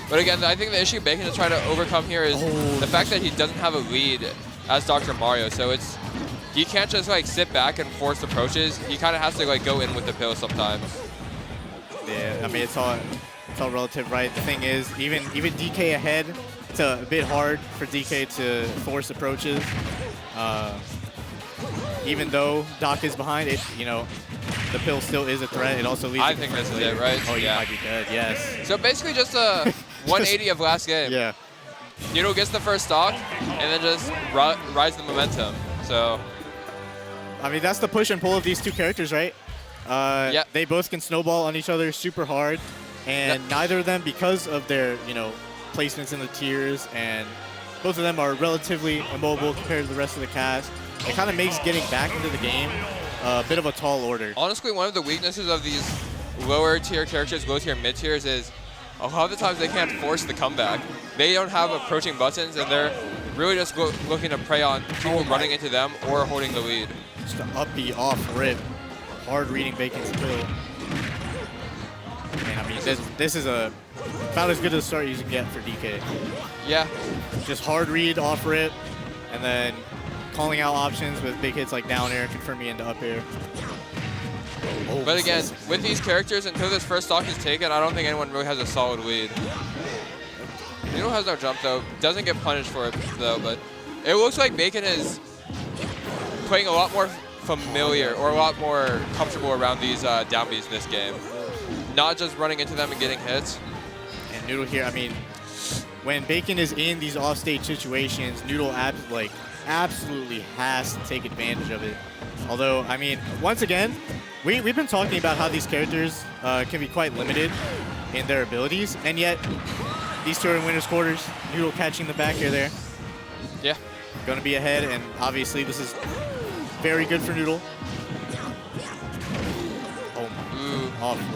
S15: But again, I think the issue Bacon is trying to overcome here is the fact that he doesn't have a lead as Dr. Mario. So he can't just sit back and force approaches. He kind of has to go in with the pill sometimes.
S14: Yeah, it's all relative, right? The thing is, even DK ahead, it's a bit hard for DK to force approaches. Even though Doc is behind it, the pill still is a threat. It also leads.
S15: I think this is it, right?
S14: Oh, you might be dead. Yes.
S15: So basically, just a 180 of last game.
S14: Yeah.
S15: Noodle gets the first stock, and then just rides the momentum. So.
S14: That's the push and pull of these two characters, right? They both can snowball on each other super hard, and neither of them, because of their placements in the tiers, and both of them are relatively immobile compared to the rest of the cast. It kind of makes getting back into the game a bit of a tall order.
S15: Honestly, one of the weaknesses of these lower tier characters, low tier, mid tiers, is a lot of the times they can't force the comeback. They don't have approaching buttons, and they're really just looking to prey on people running into them or holding the lead.
S14: Just an up-B off rip. Hard reading Bacon's kill. Man, I mean, this is about as good a start you can get for DK.
S15: Yeah.
S14: Just hard read off rip, and then calling out options with big hits like down air, confirming into up air. Oh,
S15: but again, with these characters, until this first stock is taken, I don't think anyone really has a solid lead. Noodle has no jump though, doesn't get punished for it though, but it looks like Bacon is playing a lot more familiar or a lot more comfortable around these down Bs in this game. Not just running into them and getting hits.
S14: And Noodle here, I mean, when Bacon is in these offstage situations, Noodle absolutely has to take advantage of it. Although, I mean, once again, we've been talking about how these characters can be quite limited in their abilities, and yet these two are in winner's quarters. Noodle catching the back air there.
S15: Yeah.
S14: Going to be ahead, and obviously this is very good for Noodle.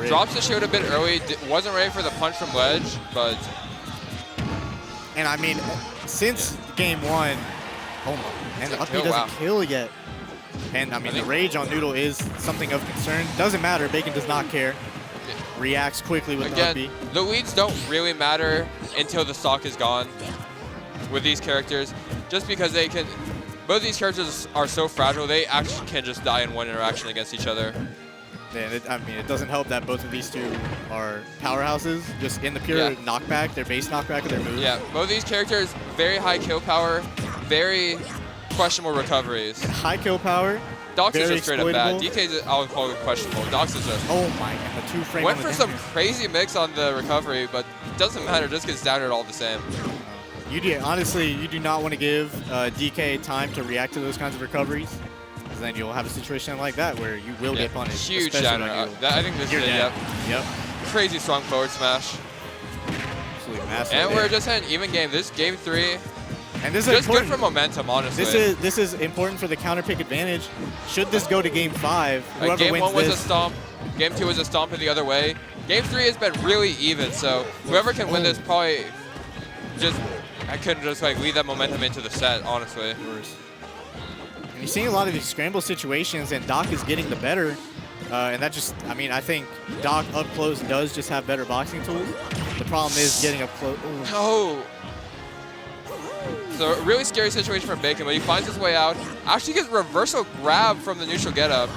S15: Drops the shield a bit early, wasn't ready for the punch from ledge, but...
S14: And I mean, since game 1, oh my, and the up B doesn't kill yet. And I mean, the rage on Noodle is something of concern. Doesn't matter, Bacon does not care. Reacts quickly with the up B.
S15: The leads don't really matter until the stock is gone with these characters, just because they can... Both these characters are so fragile, they actually can just die in one interaction against each other.
S14: Yeah, I mean, it doesn't help that both of these two are powerhouses, just in the pure knockback, their base knockback of their moves.
S15: Yeah, both these characters, very high kill power, very questionable recoveries.
S14: High kill power.
S15: Dox is just straight up bad. DK's, I'll call it questionable. Dox is just...
S14: Oh my, and the 2-frame
S15: went for some crazy mix on the recovery, but doesn't matter, just gets down all the same.
S14: Honestly, you do not want to give DK time to react to those kinds of recoveries. Then you'll have a situation like that where you will get punished.
S15: Huge downer. I think this is it,
S14: Yep.
S15: Crazy strong forward smash.
S14: Absolutely massive.
S15: And we're just at an even game. This game 3.
S14: And this is
S15: just good for momentum, honestly.
S14: This is important for the counter pick advantage. Should this go to game 5, whoever
S15: game
S14: wins
S15: 1 was a stomp. Game 2 was a stomp in the other way. Game 3 has been really even, so whoever can win this probably just... I couldn't just like lead that momentum into the set, honestly.
S14: You're seeing a lot of these scramble situations, and Doc is getting the better. And that just, I mean, I think Doc up close does just have better boxing tools. The problem is getting up close.
S15: Oh. So a really scary situation for Bacon, but he finds his way out. Actually gets reversal grab from the neutral getup.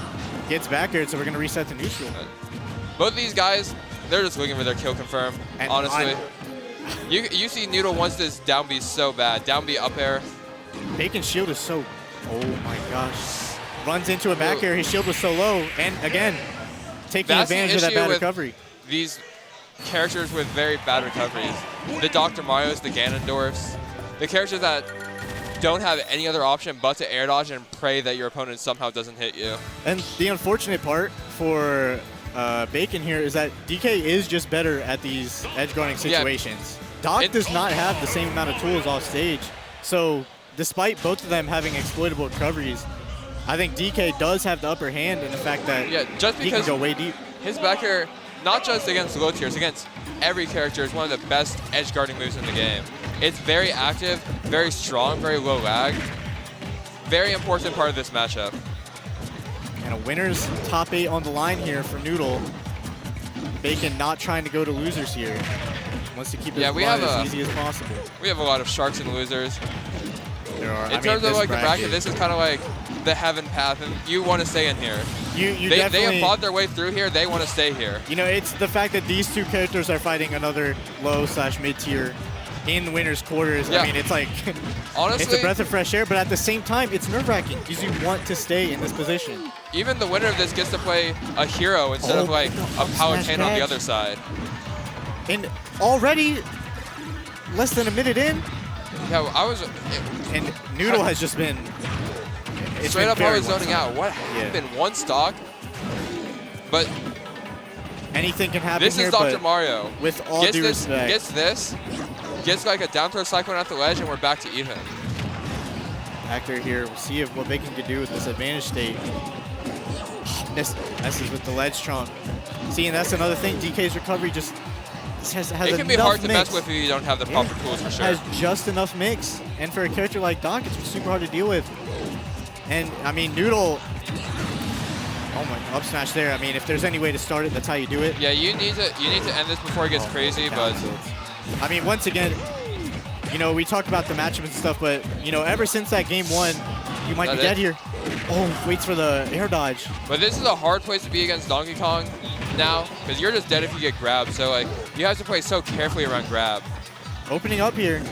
S14: Gets back here, so we're going to reset to neutral.
S15: Both of these guys, they're just looking for their kill confirm, and honestly. You see Noodle wants this down B so bad. Down B up air.
S14: Bacon's shield is so... Oh my gosh. Runs into a back air. His shield was so low. And again, taking advantage of that bad recovery.
S15: These characters with very bad recoveries. The Dr. Marios, the Ganondorfs. The characters that don't have any other option but to air dodge and pray that your opponent somehow doesn't hit you.
S14: And the unfortunate part for Bacon here is that DK is just better at these edge guarding situations. Doc does not have the same amount of tools off stage. So despite both of them having exploitable recoveries, I think DK does have the upper hand in the fact that
S15: just
S14: he
S15: because
S14: can go way deep.
S15: His back air, not just against low tiers, against every character, is one of the best edge guarding moves in the game. It's very active, very strong, very low lag. Very important part of this matchup.
S14: And a winner's top 8 on the line here for Noodle. Bacon not trying to go to losers here. Wants to keep his run as easy as possible.
S15: We have a lot of sharks and losers.
S14: There are.
S15: In terms of like the bracket, this is kind of like the heaven path, and you want to stay in here. They have fought their way through here. They want to stay here.
S14: You know, it's the fact that these two characters are fighting another low/mid tier in winners quarters.
S15: Yeah.
S14: I mean, it's like
S15: honestly,
S14: it's a breath of fresh air, but at the same time, it's nerve-wracking because you want to stay in this position.
S15: Even the winner of this gets to play a hero instead of like a Palutena on the other side.
S14: And already less than a minute in.
S15: Yeah, I was.
S14: And Noodle has just been.
S15: Straight up, I was zoning out. What happened? One stock, but
S14: anything can happen.
S15: This is Dr. Mario.
S14: With all due respect,
S15: gets like a down throw cyclone at the ledge, and we're back to even.
S14: Actor here. We'll see if what Bacon can do with this advantage state. Misses with the ledge trunk. See, and that's another thing. DK's recovery just has
S15: it can be hard to mess with if you don't have the proper tools for sure.
S14: Has just enough mix, and for a character like Doc, it's super hard to deal with. And I mean, Noodle. Oh my, up smash there. I mean, if there's any way to start it, that's how you do it.
S15: Yeah, you need to end this before it gets crazy, but
S14: I mean, once again, you know, we talked about the matchup and stuff, but you know, ever since that game 1, you might be dead here. Oh, waits for the air dodge.
S15: But this is a hard place to be against Donkey Kong now, because you're just dead if you get grabbed. So like, you have to play so carefully around grab.
S14: Opening up here,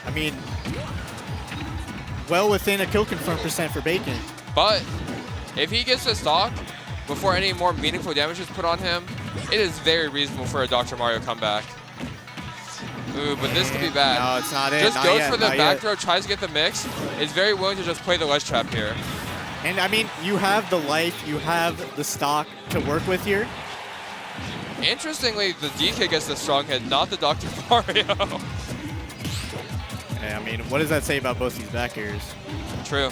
S14: I mean, well within a kill confirm % for Bacon.
S15: But if he gets to stock before any more meaningful damage is put on him, it is very reasonable for a Dr. Mario comeback. Ooh, but this could be bad.
S14: No, it's not it.
S15: Just
S14: not
S15: goes
S14: yet,
S15: for the
S14: not
S15: back
S14: yet.
S15: throw, tries to get the mix, is very willing to just play the ledge trap here.
S14: And I mean, you have the life, you have the stock to work with here.
S15: Interestingly, the DK gets the strong hit, not the Dr. Mario.
S14: Yeah, I mean, what does that say about both these back airs?
S15: True.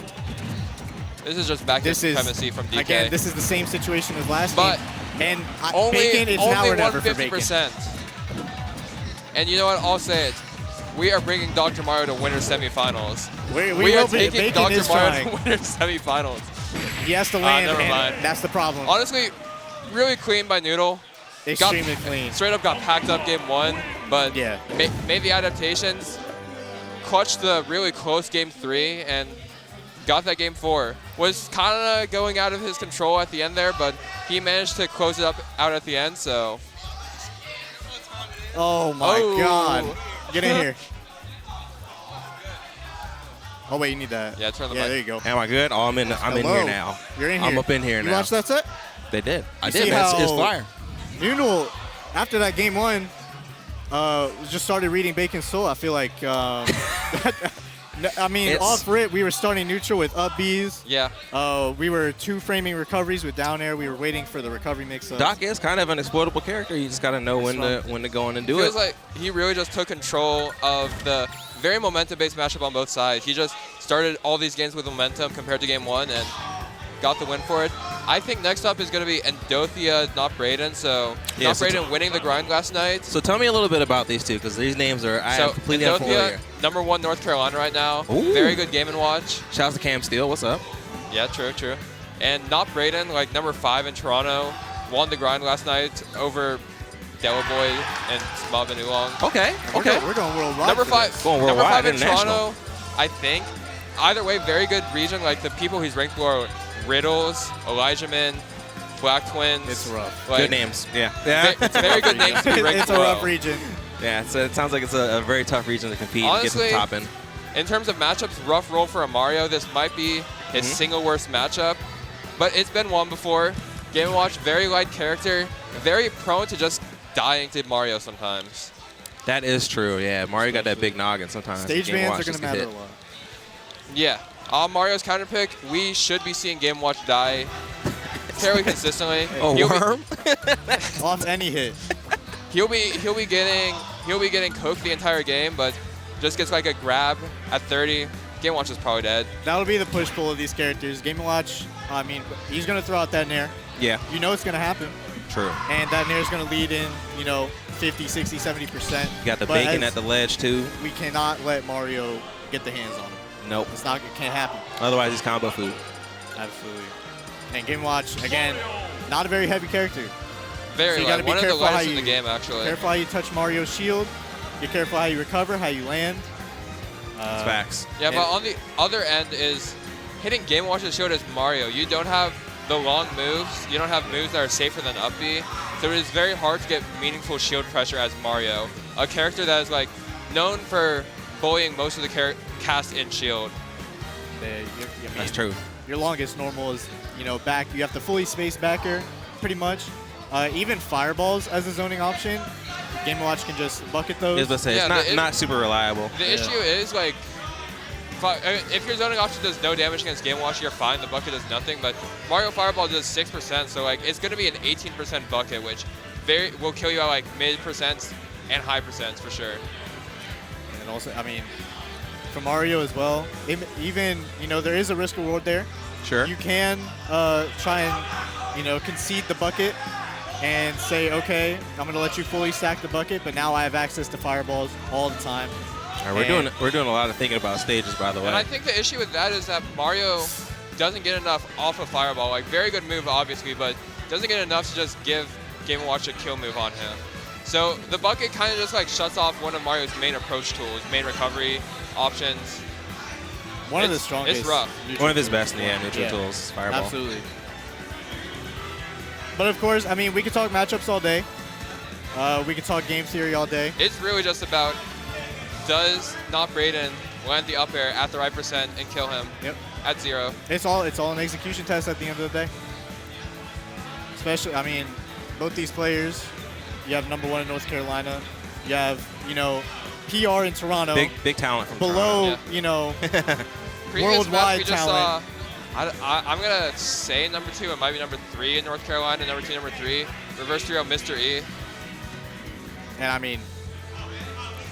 S15: This is just back air supremacy from DK.
S14: Again, this is the same situation as last
S15: but
S14: game. And
S15: only,
S14: Bacon is now or never for
S15: 50%. And you know what? I'll say it. We are bringing Dr. Mario to winner semifinals.
S14: We
S15: are
S14: will be.
S15: taking
S14: Bacon
S15: Dr.
S14: is
S15: Mario
S14: trying.
S15: to winner semifinals.
S14: He has to land,
S15: never
S14: and
S15: mind.
S14: that's the problem.
S15: Honestly, really clean by Noodle.
S14: Extremely clean.
S15: Straight up got packed up game 1, but
S14: yeah.
S15: made the adaptations, clutched the really close game 3, and got that game 4. Was kind of going out of his control at the end there, but he managed to close it up out at the end, so.
S14: Oh my God. Get in here. Oh wait, you need that.
S15: Yeah, turn the
S14: mic.
S15: mic.
S14: There you go.
S16: Am I good? Oh, I'm in here now.
S14: You're in here.
S16: I'm up in here
S14: you
S16: now.
S14: You watched that set?
S16: They did. I
S14: You
S16: did,
S14: see
S16: man.
S14: how
S16: It's fire.
S14: Noodle, after that game 1, just started reading Bacon's soul. I feel like, I mean, off rip, we were starting neutral with up Bs.
S15: Yeah.
S14: We were 2-framing recoveries with down air. We were waiting for the recovery mix-up.
S16: Doc is kind of an exploitable character. You just got to know when to go in and do it.
S15: Feels like he really just took control of the very momentum-based matchup on both sides. He just started all these games with momentum compared to game 1 and got the win for it. I think next up is going to be Endothea, not Brayden. So,
S16: Yeah,
S15: not
S16: so
S15: Brayden winning the grind last night.
S16: So tell me a little bit about these two, because these names are I am completely unfamiliar.
S15: #1 North Carolina right now.
S16: Ooh.
S15: Very good game and watch.
S16: Shouts to Cam Steele. What's up?
S15: Yeah, true. And not Brayden, like #5 in Toronto, won the grind last night over Delaboy and Smub and Oolong.
S16: Okay.
S14: We're going worldwide.
S15: Number 5 in Toronto, I think. Either way, very good region. Like the people he's ranked below are Riddles, Elijahman, Black Twins.
S14: It's rough.
S16: Good names. Yeah.
S15: It's very good names to be ranked
S14: It's a
S15: below.
S14: rough region.
S16: Yeah, so it sounds like it's a very tough region to compete
S15: Honestly,
S16: and get to the top in.
S15: In terms of matchups, rough roll for a Mario. This might be his single worst matchup, but it's been won before. Game & Watch, very light character, very prone to just dying to Mario sometimes.
S16: That is true, yeah. Mario got that big noggin sometimes.
S14: Stage bans are going to matter a lot.
S15: Yeah. On Mario's counter pick, we should be seeing Game & Watch die fairly consistently.
S16: Worm?
S14: Off any hit.
S15: He'll be getting coked the entire game, but just gets like a grab at 30. Game & Watch is probably dead.
S14: That'll be the push-pull of these characters. Game & Watch, I mean, he's going to throw out that nair.
S16: Yeah.
S14: You know it's going to happen.
S16: True.
S14: And that nair is going to lead in, 50, 60, 70%.
S16: You got the bacon at the ledge, too.
S14: We cannot let Mario get the hands on him.
S16: Nope.
S14: It can't happen.
S16: Otherwise, it's combo food.
S14: Absolutely. And Game & Watch, again, not a very heavy character.
S15: Very
S14: so you
S15: light.
S14: gotta be
S15: One of the
S14: careful how
S15: lightest in
S14: you,
S15: the game, actually.
S14: Careful how you touch Mario's shield. Be careful how you recover, how you land.
S16: It's facts.
S15: Yeah, but on the other end is hitting Game & Watch's shield as Mario. You don't have the long moves. You don't have moves that are safer than up B. So it is very hard to get meaningful shield pressure as Mario. A character that is like known for bullying most of the cast in shield.
S16: That's true.
S14: Your longest normal is, back. You have to fully space backer, pretty much. Even fireballs as a zoning option. Game & Watch can just bucket those.
S16: I was about to say, it's not super reliable.
S15: The issue is like, if your zoning option does no damage against Game & Watch, you're fine. The bucket does nothing. But Mario Fireball does 6%, so like it's going to be an 18% bucket, which will kill you at like mid percents and high percents for sure.
S14: And also, I mean, for Mario as well, even there is a risk reward there.
S16: Sure.
S14: You can try and concede the bucket and say, okay, I'm going to let you fully stack the bucket, but now I have access to fireballs all the time.
S16: All right, we're doing a lot of thinking about stages, by the way.
S15: And I think the issue with that is that Mario doesn't get enough off of Fireball. Like, very good move, obviously, but doesn't get enough to just give Game & Watch a kill move on him. So the bucket kind of just like shuts off one of Mario's main approach tools, main recovery options.
S14: One of the strongest.
S15: It's rough.
S16: One of his best, neutral tools, Fireball.
S14: Absolutely. But of course, I mean, we could talk matchups all day. We could talk game theory all day.
S15: It's really just about, does not Brayden land the up air at the right percent and kill him at 0?
S14: It's all an execution test at the end of the day. Especially, I mean, both these players, you have #1 in North Carolina. You have, you know, PR in Toronto.
S16: Big talent from
S14: below,
S16: Toronto.
S14: you know,
S15: worldwide
S14: talent.
S15: I'm going to say #2. It might be #3 in North Carolina, #2, #3. Reverse 3-0 Mr. E.
S14: And I mean,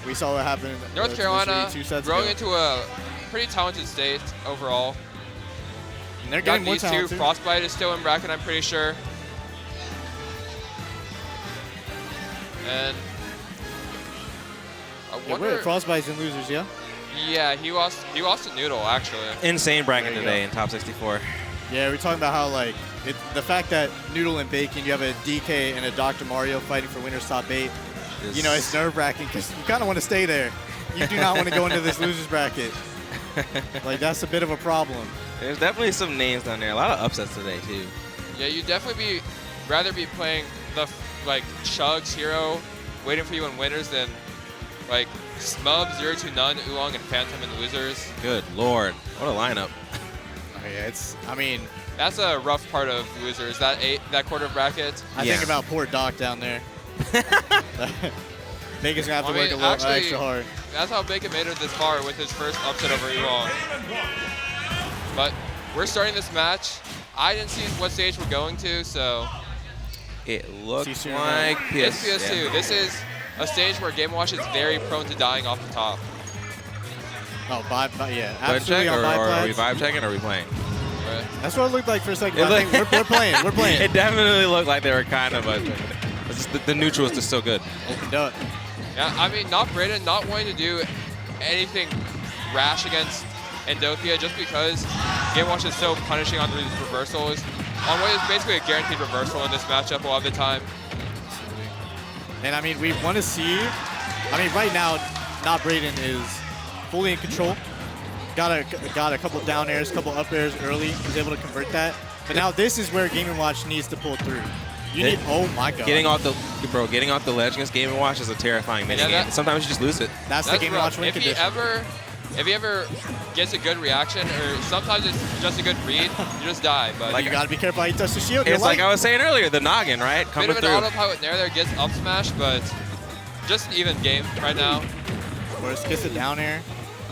S14: we saw what happened.
S15: North Carolina growing into a pretty talented state overall.
S14: And they're getting more talented.
S15: Two. Frostbyte is still in bracket, I'm pretty sure. And I wonder.
S14: Frostbyte's in losers, yeah?
S15: Yeah, he lost to Noodle, actually.
S16: Insane bracket today in top 64.
S14: Yeah, we're talking about how, like, the fact that Noodle and Bacon, you have a DK and a Dr. Mario fighting for winner's top 8. You know, it's nerve-wracking because you kind of want to stay there. You do not want to go into this losers bracket. Like, that's a bit of a problem.
S16: There's definitely some names down there. A lot of upsets today, too.
S15: Yeah, you'd definitely rather be playing the, like, Chugs hero waiting for you in winners than, like, Smub, 0 to None, Oolong, and Phantom in losers.
S16: Good Lord. What a lineup.
S14: Oh, yeah, I mean...
S15: That's a rough part of losers, that quarter bracket.
S14: I think about poor Doc down there. Bacon's going to have to work a little extra hard.
S15: That's how Bacon made it this far with his first upset over Oolong. But we're starting this match. I didn't see what stage we're going to, so...
S16: It looks like PS2.
S15: It's PS2. Yeah. This is a stage where Game & Watch is very prone to dying off the top.
S14: Oh, yeah. Absolutely on
S16: or are we vibe checking or are we playing?
S15: Right.
S14: That's what it looked like for a second. I think we're playing. We're playing.
S16: It definitely looked like they were kind of the neutral is just so good.
S14: Opened up.
S15: Yeah, I mean, not Brayden, not wanting to do anything rash against Endothea just because Game & Watch is so punishing on these reversals. On what is basically a guaranteed reversal in this matchup a lot of the time.
S14: And I mean, we want to see, I mean, right now, not Brayden is fully in control. Got a couple of down airs, couple up airs early. Was able to convert that. But now this is where Game & Watch needs to pull through. You need, oh my God.
S16: Getting off the ledge against Game & Watch is a terrifying minigame. Sometimes you just lose it.
S14: That's the Game & Watch win condition.
S15: If he ever gets a good reaction, or sometimes it's just a good read, you just die. But
S14: like, you gotta be careful how you touch the shield.
S16: It's like I was saying earlier, the noggin, right?
S15: Coming through. Bit of an autopilot there gets up smash, but just an even game right now.
S14: Of course, gets it down air.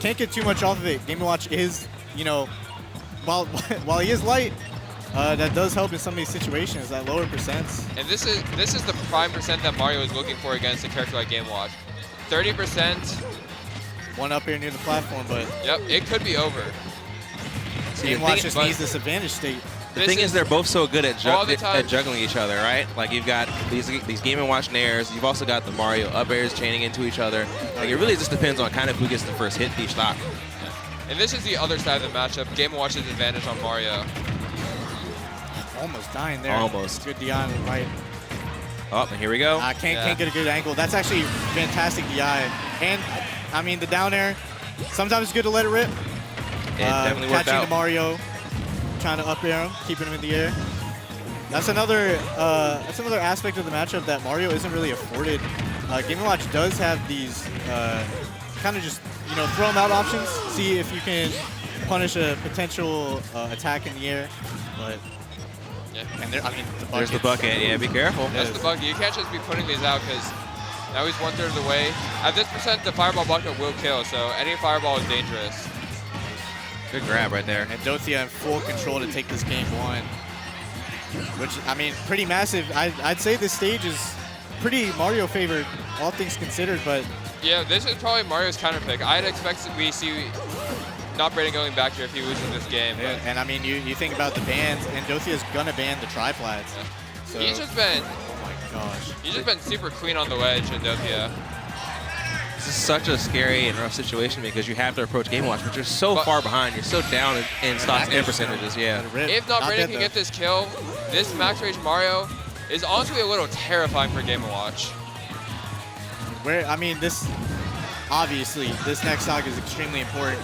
S14: Can't get too much off of it. Game & Watch is, you know, while he is light, that does help in some of these situations, that lower percents.
S15: And this is the prime percent that Mario is looking for against a character like Game & Watch. 30%.
S14: One up here near the platform, but...
S15: Yep, it could be over.
S14: Game & Watch just needs this advantage state.
S16: The thing is, they're both so good at juggling each other, right? Like, you've got these Game & Watch nairs. You've also got the Mario up airs chaining into each other. Like, it really just depends on kind of who gets the first hit each stock.
S15: And this is the other side of the matchup. Game & Watch's advantage on Mario.
S14: Almost dying there.
S16: Almost.
S14: Good DI on the right.
S16: Oh, and here we go.
S14: Can't get a good angle. That's actually fantastic DI. And, I mean, the down air, sometimes it's good to let it rip.
S16: It definitely worked out.
S14: Catching the Mario, trying to up air him, keeping him in the air. That's another aspect of the matchup that Mario isn't really afforded. Game & Watch does have these kind of just, you know, throw them out options. See if you can punish a potential attack in the air. But
S15: yeah,
S14: and I mean,
S16: there's the bucket. Yeah, be careful.
S15: That's the bucket. You can't just be putting these out because now he's 1/3 of the way. At this percent, the fireball bucket will kill, so any fireball is dangerous.
S16: Good grab right there.
S14: And Dothia in full control to take this game 1. Which, I mean, pretty massive. I'd say this stage is pretty Mario favored, all things considered, but...
S15: Yeah, this is probably Mario's counter pick. I'd expect we see not Brayden going back here if he loses this game.
S14: Yeah, and I mean, you think about the bans, and Dothia's gonna ban the triplats.
S15: Yeah. So. He's just been
S14: gosh.
S15: He's just been super clean on the ledge in Dofia.
S16: This is such a scary and rough situation because you have to approach Game Watch, but you're so far behind. You're so down in stocks and percentages. Yeah.
S15: If not Brandon can get this kill, this max range Mario is honestly a little terrifying for Game & Watch.
S14: I mean, this obviously this next stock is extremely important,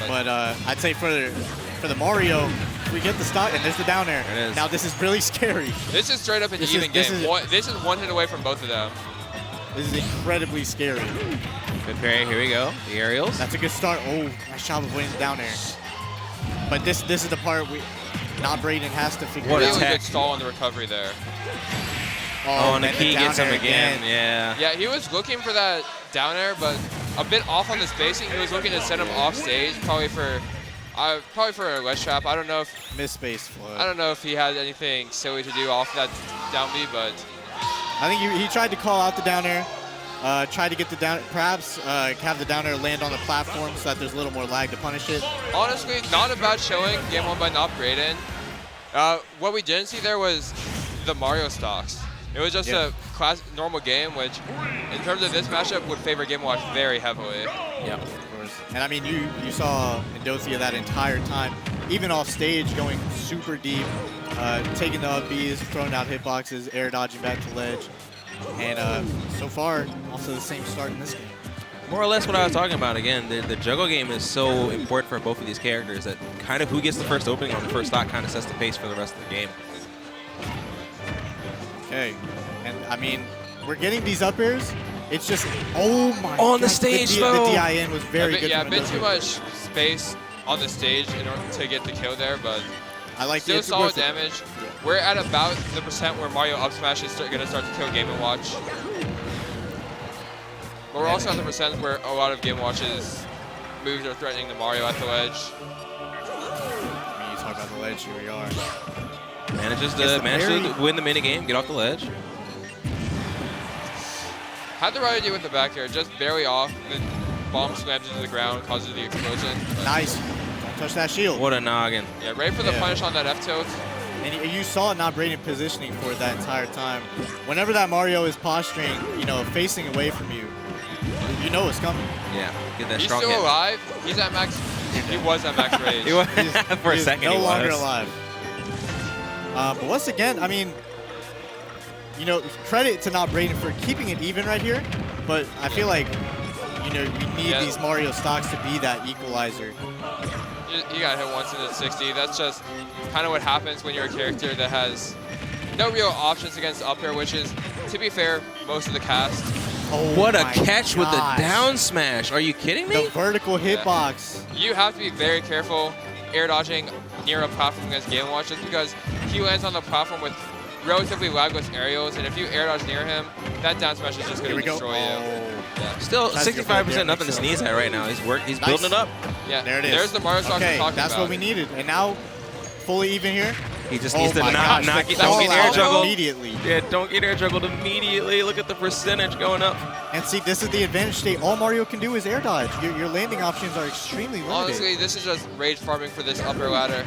S14: but I'd say for the Mario, we get the stock and there's the down air.
S16: It is.
S14: Now this is really scary.
S15: This is straight up an even game. This is one hit away from both of them.
S14: This is incredibly scary.
S16: Good parry. Here we go. The aerials.
S14: That's a good start. Oh, nice job of winning the down air. But this is the part not Braden has to figure out.
S15: Really good stall on the recovery there.
S16: Oh, and the key gets him again. Yeah.
S15: Yeah, he was looking for that down air, but a bit off on the spacing. He was looking to send him off stage, probably for a ledge trap. I don't know if
S14: misspace flood.
S15: I don't know if he had anything silly to do off that down B, but
S14: I think he tried to call out the down air, tried to get the down, perhaps have the down air land on the platform so that there's a little more lag to punish it.
S15: Honestly, not a bad showing. Game won by not Braden. What we didn't see there was the Mario stocks. It was just a normal game, which, in terms of this matchup, would favor Game & Watch very heavily.
S14: Yeah, of course. And I mean, you saw Indosia that entire time, even off stage, going super deep, taking the up Bs, throwing out hitboxes, air dodging back to ledge. And so far, also the same start in this game.
S16: More or less what I was talking about. Again, the juggle game is so important for both of these characters that kind of who gets the first opening on the first stock kind of sets the pace for the rest of the game.
S14: Okay, and I mean, we're getting these up airs. It's just, oh my god.
S16: On the stage, though.
S14: The DIN was very good.
S15: Yeah, a bit too much space on the stage in order to get the kill there, but
S14: I like
S15: still solid damage. Yeah. We're at about the percent where Mario up smash is going to start to kill Game & Watch. But we're also at the percent where a lot of Game & Watch's moves are threatening the Mario at the ledge.
S14: I mean, you talk about the ledge, here we are.
S16: Manages to win the mini game, get off the ledge.
S15: Had the right idea with the back air, just barely off. The bomb slams into the ground, causes the explosion.
S14: Nice. Don't touch that shield.
S16: What a noggin.
S15: Yeah, ready for the punish on that F tilt.
S14: And you saw it not Braden positioning for it that entire time. Whenever that Mario is posturing, facing away from you, you know it's coming.
S16: Yeah, get that
S15: He's
S16: strong
S15: still
S16: hit.
S15: alive. He's at max. He was at max rage.
S16: He was, for a second,
S14: no longer alive. But once again, I mean, credit to not Braden for keeping it even right here. But I feel like, you need these Mario stocks to be that equalizer.
S15: You got hit once in the 60. That's just kind of what happens when you're a character that has no real options against up air, which is, to be fair, most of the cast.
S14: Oh,
S16: what a catch with the down smash. Are you kidding me?
S14: The vertical hitbox.
S15: You have to be very careful air dodging near a platform against Game & Watch just because he lands on the platform with relatively lagless aerials, and if you air dodge near him, that down smash is just going to destroy you. Yeah.
S16: Still 65% nothing to sneeze at right now. He's building it up.
S15: Yeah,
S14: there it is.
S15: There's the Mario stock we're talking about.
S14: That's what we needed. And now, fully even here.
S16: He just needs to not get air juggled
S14: immediately.
S16: Yeah, don't get air juggled immediately. Look at the percentage going up.
S14: And see, this is the advantage state. All Mario can do is air dodge. Your landing options are extremely limited.
S15: Honestly, this is just rage farming for this upper ladder.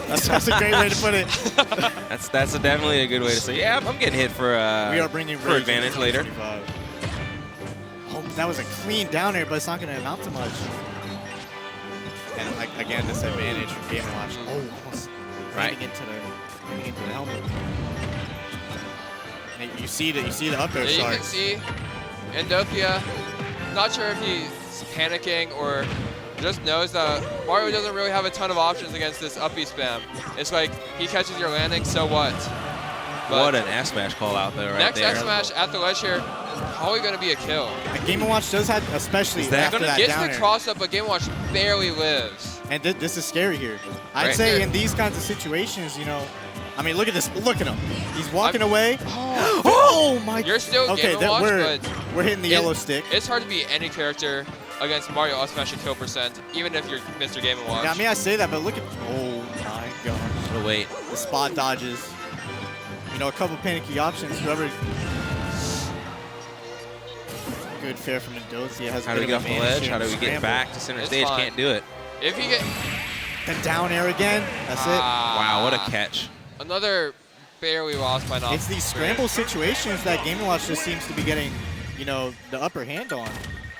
S14: That's a great way to put it.
S16: That's definitely a good way to say. Yeah, I'm getting hit for
S14: we are bringing
S16: for advantage later.
S14: Oh, that was a clean down air, but it's not going to amount to much. And again, this advantage from Game & Watch. Oh, almost right into the helmet. And you see the up air
S15: You
S14: start.
S15: can see Endofia. Not sure if he's panicking or just knows that Mario doesn't really have a ton of options against this up B spam. It's like he catches your landing, so what? But
S16: what an S smash call out there right
S15: next
S16: there.
S15: Next S smash at the ledge here, probably going to be a kill.
S14: And Game & Watch does have, especially after that
S15: gets
S14: down
S15: the
S14: air.
S15: cross up, but Game & Watch barely lives.
S14: And this is scary here. I'd say in these kinds of situations, I mean, look at this. Look at him. He's walking away. Oh my!
S15: You're still
S14: okay.
S15: Game & Watch,
S14: we're hitting the yellow stick.
S15: It's hard to beat any character against Mario up smash and kill percent, even if you're Mr. Game & Watch.
S14: Yeah, I mean, I say that, but look at. Oh my gosh.
S16: Oh wait.
S14: The spot dodges. A couple panicky options. Whoever. Good fair from Indosia has.
S16: How do we get off the ledge? How do we get back to center stage?
S15: Fine.
S16: Can't do it.
S15: If you get
S14: the down air again, that's it.
S16: Wow, what a catch.
S15: Another barely lost by not.
S14: It's these scramble situations that Game & Watch just seems to be getting, you know, the upper hand on.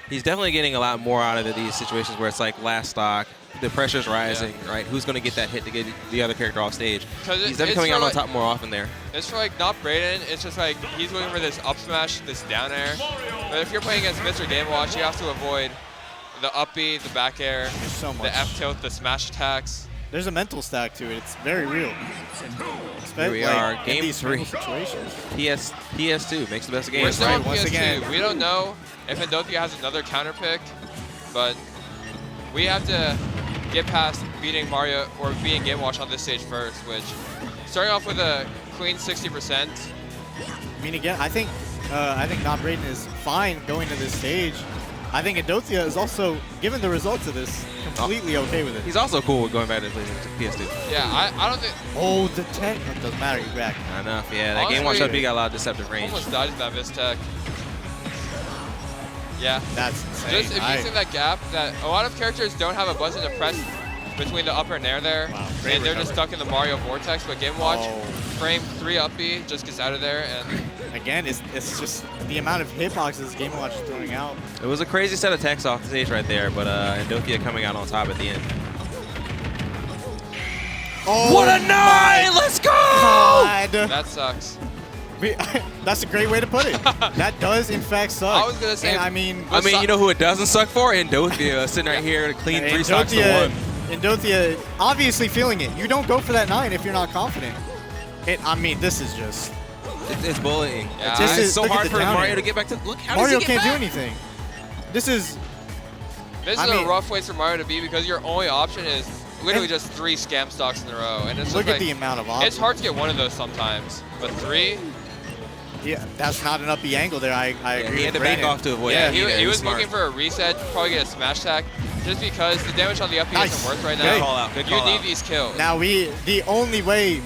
S16: He's definitely getting a lot more out of these situations where it's like last stock, the pressure's rising, right? Who's going to get that hit to get the other character off stage? He's definitely coming out on top more often there.
S15: It's for like not Brayden. It's just like he's looking for this up smash, this down air. But if you're playing against Mr. Game & Watch, you have to avoid the up B, the back air, the F tilt, the smash attacks.
S14: There's a mental stack to it. It's very real.
S16: Here we are, game 3. PS2 makes the best of games.
S15: We're still
S16: right?
S15: on PS2. We don't know if Endothea has another counter pick, but we have to get past beating Mario or beating Game & Watch on this stage first, which starting off with a clean 60%.
S14: I mean, again, I think Not Brayden is fine going to this stage. I think Endothea is also, given the results of this, completely okay with it.
S16: He's also cool with going back to PS2.
S15: Yeah, I don't think...
S14: Oh, the tech. It doesn't matter, you're back.
S16: Not enough, yeah. That Game & Watch up B got a lot of deceptive range.
S15: Almost died in that miss tech. Yeah.
S14: That's insane.
S15: Just if you see that gap, that a lot of characters don't have a button to press between the upper and air there, and they're just stuck in the Mario vortex. But Game & Watch, frame 3 up B, just gets out of there. And
S14: again, it's just the amount of hitboxes Game & Watch is throwing out.
S16: It was a crazy set of techs off the stage right there, but Endothea coming out on top at the end.
S14: Oh,
S16: what a night! Let's go!
S14: God.
S15: That sucks.
S14: That's a great way to put it. That does, in fact, suck.
S15: I was going to say...
S14: And I mean,
S16: you know who it doesn't suck for? Endothea sitting right here to clean 3 stocks to 1.
S14: Endothea obviously feeling it. You don't go for that 9 if you're not confident. I mean, this is just...
S16: It's bullying.
S15: Yeah.
S16: It's so hard for Mario to get back to... Look, how
S14: Mario
S16: does he get
S14: can't
S16: back?
S14: do anything. This is...
S15: This is a rough place for Mario to be because your only option is literally just 3 scam stocks in a row. And it's
S14: look
S15: just
S14: at the amount of options.
S15: It's hard to get one of those sometimes, but 3...
S14: Yeah, that's not an up B angle there. I agree.
S16: He had to back off to avoid
S15: that.
S16: Yeah,
S15: he was looking for a reset, probably get a smash attack, just because the damage on the up B isn't worth right now.
S16: Good call out. Good call
S15: you need
S16: out.
S15: these kills.
S14: Now the only way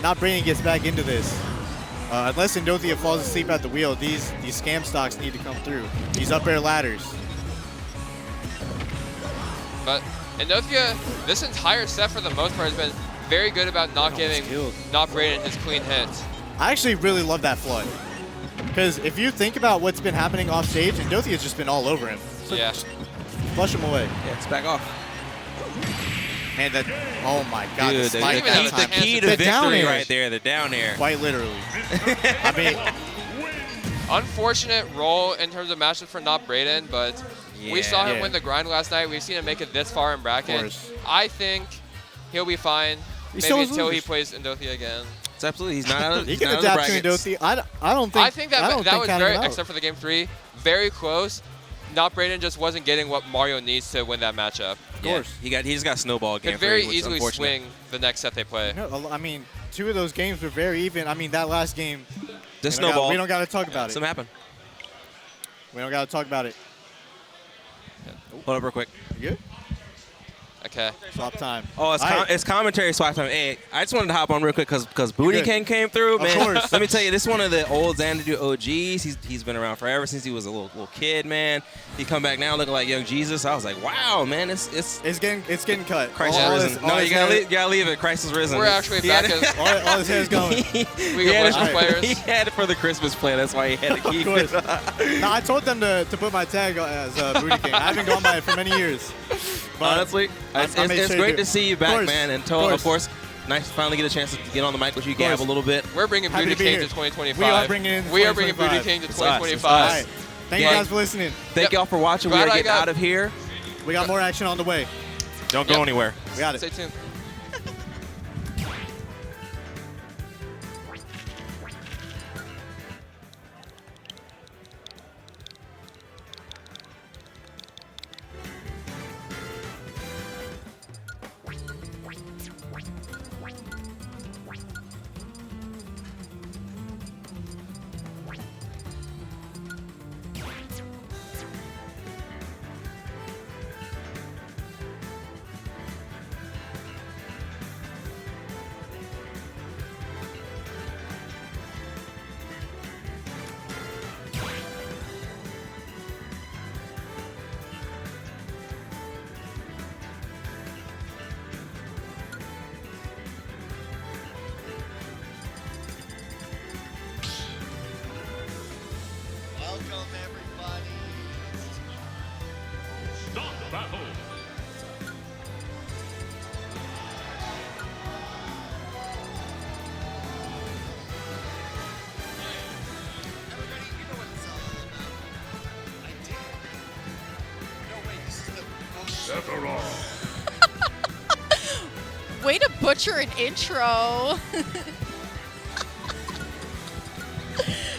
S14: Not Brayden gets back into this, unless Endothea falls asleep at the wheel, these scam stocks need to come through. These up air ladders.
S15: But Endothea, this entire set for the most part has been very good about not giving Not Brayden his clean hits.
S14: I actually really love that flood. Because if you think about what's been happening off stage, Endothea's just been all over him. So
S15: yeah.
S14: Flush him away.
S16: Yeah, it's back off.
S14: Man, that, oh my God.
S16: Dude, the key to victory right there, the down air.
S14: Quite literally. I mean.
S15: Unfortunate roll in terms of matchups for Not Brayden, but we saw him win the grind last night. We've seen him make it this far in bracket. I think he'll be fine. Maybe until he plays Endothea again.
S16: It's absolutely, he's not out of,
S14: he can adapt to Endothea. I don't think.
S15: I think that was very, except for the game 3, very close. Not Brayden just wasn't getting what Mario needs to win that matchup.
S14: Of course.
S16: He just got snowballed.
S15: Could very easily swing the next set they play.
S14: No, I mean, 2 of those games were very even. I mean, that last game.
S16: The snowball.
S14: We don't got to talk about it.
S16: Something happened.
S14: We don't got to talk about it.
S16: Hold up real quick.
S14: You good?
S15: Okay.
S14: Swap time.
S16: Oh, it's commentary swap time. Hey, I just wanted to hop on real quick because YemTheKing came through, man.
S14: Of course.
S16: Let me tell you, this is one of the old Xanadu OGs. He's been around forever since he was a little kid, man. He come back now looking like young Jesus. I was like, wow, man, it's
S14: getting cut.
S16: Christ is risen. No, you gotta leave it. Christ is risen.
S15: We're actually back as
S14: all his hair's going.
S15: We got bunch of players.
S16: He had it for the Christmas play. That's why he had to keep it.
S14: No, I told them to put my tag as YemTheKing. I haven't gone by it for many years. But
S16: honestly, it's great to see you back, man. And of course, nice to finally get a chance to get on the mic with you, Gab, a little bit.
S15: We're bringing YemTheKing to 2025.
S14: We are bringing
S15: YemTheKing to 2025.
S14: All right. Thank you guys for listening.
S16: Thank y'all for watching. We are getting out of here.
S14: We got more action on the way.
S16: Don't go anywhere.
S14: We got it.
S15: Stay tuned.
S17: Way to butcher an intro.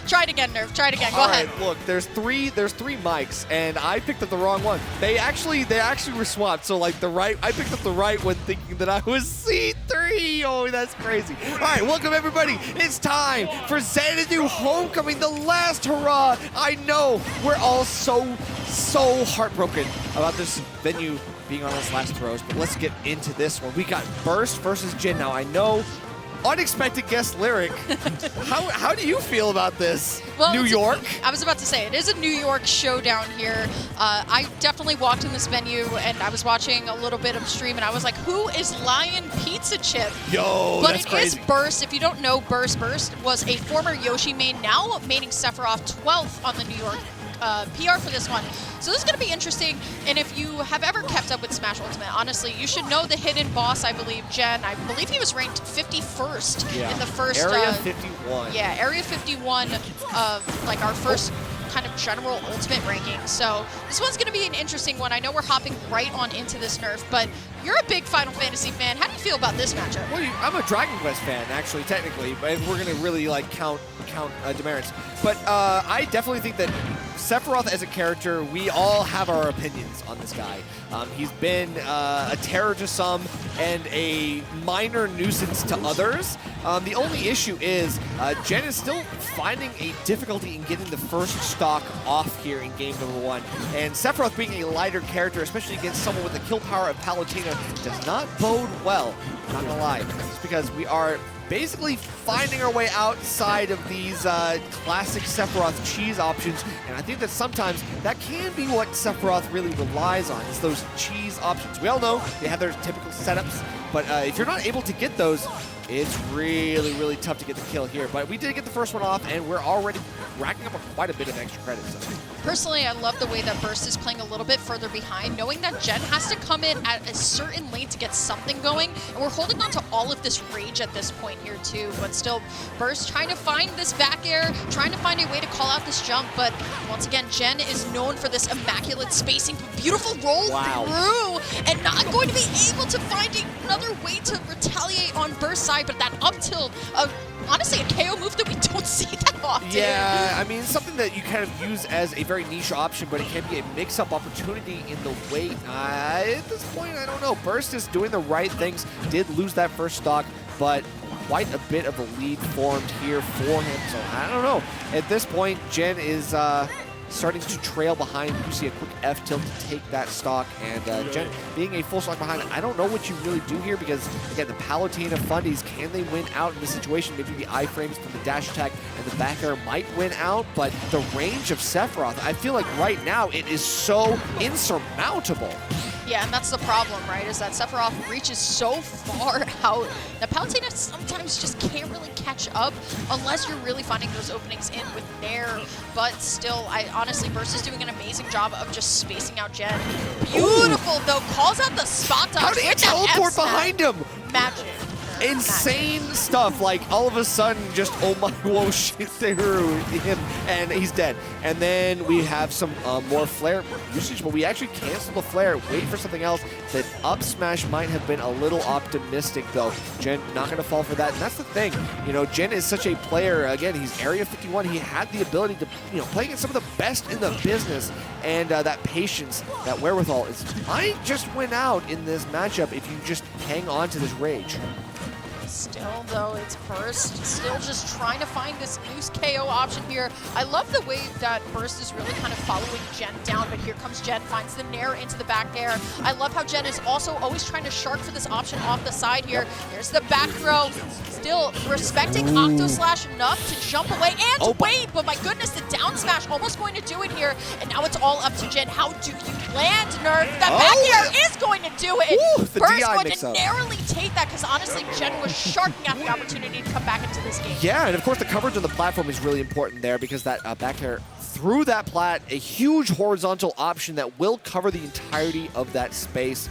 S17: Try it again, Nerf. Try it again. Go ahead.
S18: Right, look, there's three mics, and I picked up the wrong one. They actually were swapped. So like I picked up the right one, thinking that I was C3. Oh, that's crazy. All right, welcome everybody. It's time for Xanadu Homecoming, the last hurrah. I know we're all so heartbroken about this venue being on its last throws, but let's get into this one. We got Burst versus Jin. Now I know. Unexpected guest lyric. How do you feel about this?
S17: Well,
S18: New York?
S17: I was about to say, it is a New York showdown here. I definitely walked in this venue and I was watching a little bit of stream and I was like, who is Lion Pizza Chip?
S18: Yo,
S17: but
S18: that's
S17: crazy.
S18: But it
S17: is Burst. If you don't know, Burst was a former Yoshi main, now maining Sephiroth 12th on the New York PR for this one. So this is going to be interesting, and if you have ever kept up with Smash Ultimate, honestly, you should know the hidden boss, I believe, Jen. I believe he was ranked 51st in the first...
S18: Area 51.
S17: Yeah, Area 51 of, like, our first kind of general Ultimate ranking. So this one's going to be an interesting one. I know we're hopping right on into this Nerf, but you're a big Final Fantasy fan. How do you feel about this matchup?
S18: Well, I'm a Dragon Quest fan, actually, technically, but if we're going to really, like, count demerits. But I definitely think that Sephiroth as a character, we all have our opinions on this guy. He's been a terror to some and a minor nuisance to others. The only issue is Jen is still finding a difficulty in getting the first stock off here in game number 1. And Sephiroth being a lighter character, especially against someone with the kill power of Palutena, does not bode well. I'm not gonna lie. It's because we are basically finding our way outside of these classic Sephiroth cheese options, and I think that sometimes that can be what Sephiroth really relies on, is those cheese options. We all know they have their typical setups, but if you're not able to get those, it's really, really tough to get the kill here. But we did get the first one off, and we're already racking up quite a bit of extra credits. So.
S17: Personally, I love the way that Burst is playing a little bit further behind, knowing that Jen has to come in at a certain lane to get something going, and we're holding on to all of this rage at this point here too, but still, Burst trying to find this back air, trying to find a way to call out this jump, but once again, Jen is known for this immaculate spacing, beautiful roll through, and not going to be able to find another way to retaliate on Burst's side, but that up tilt, honestly, a KO move that we don't see that often.
S18: Yeah, I mean, something that you kind of use as a very niche option, but it can be a mix-up opportunity in the weight. At this point, I don't know. Burst is doing the right things, did lose that first stock, but quite a bit of a lead formed here for him. So, I don't know. At this point, Jen is starting to trail behind. You see a quick F tilt to take that stock, and Jen being a full stock behind, I don't know what you really do here because, again, the Palutena fundies, can they win out in this situation? Maybe the iframes from the dash attack and the back air might win out, but the range of Sephiroth, I feel like right now it is so insurmountable.
S17: Yeah, and that's the problem, right, is that Sephiroth reaches so far out that Palutena sometimes just can't really catch up unless you're really finding those openings in with Nair. But still, honestly, Burst is doing an amazing job of just spacing out Jen. Beautiful, though. Calls out the spot dodge.
S18: How did he teleport behind him?
S17: Magic.
S18: Insane stuff, like all of a sudden just, oh my, whoa, shit, through him, and he's dead. And then we have some more flare usage, but we actually cancel the flare, wait for something else. That up smash might have been a little optimistic, though. Jen not going to fall for that, and that's the thing. You know, Jen is such a player, again, he's Area 51, he had the ability to, you know, play against some of the best in the business, and that patience, that wherewithal, might just win out in this matchup if you just hang on to this rage.
S17: Still, though, it's Burst still just trying to find this loose KO option here. I love the way that Burst is really kind of following Jen down, but here comes Jen, finds the Nair into the back air. I love how Jen is also always trying to shark for this option off the side here. Here's the back throw. Still respecting Octo Slash enough to jump away and wait, but my goodness, the down smash almost going to do it here, and now it's all up to Jen. How do you land, Nerf? That back air is going to do it.
S18: The
S17: Burst
S18: DI
S17: going to narrowly take that, because honestly, Jen was sharking at the opportunity to come back into this game.
S18: Yeah, and of course the coverage on the platform is really important there, because that back air through that plat, a huge horizontal option that will cover the entirety of that space.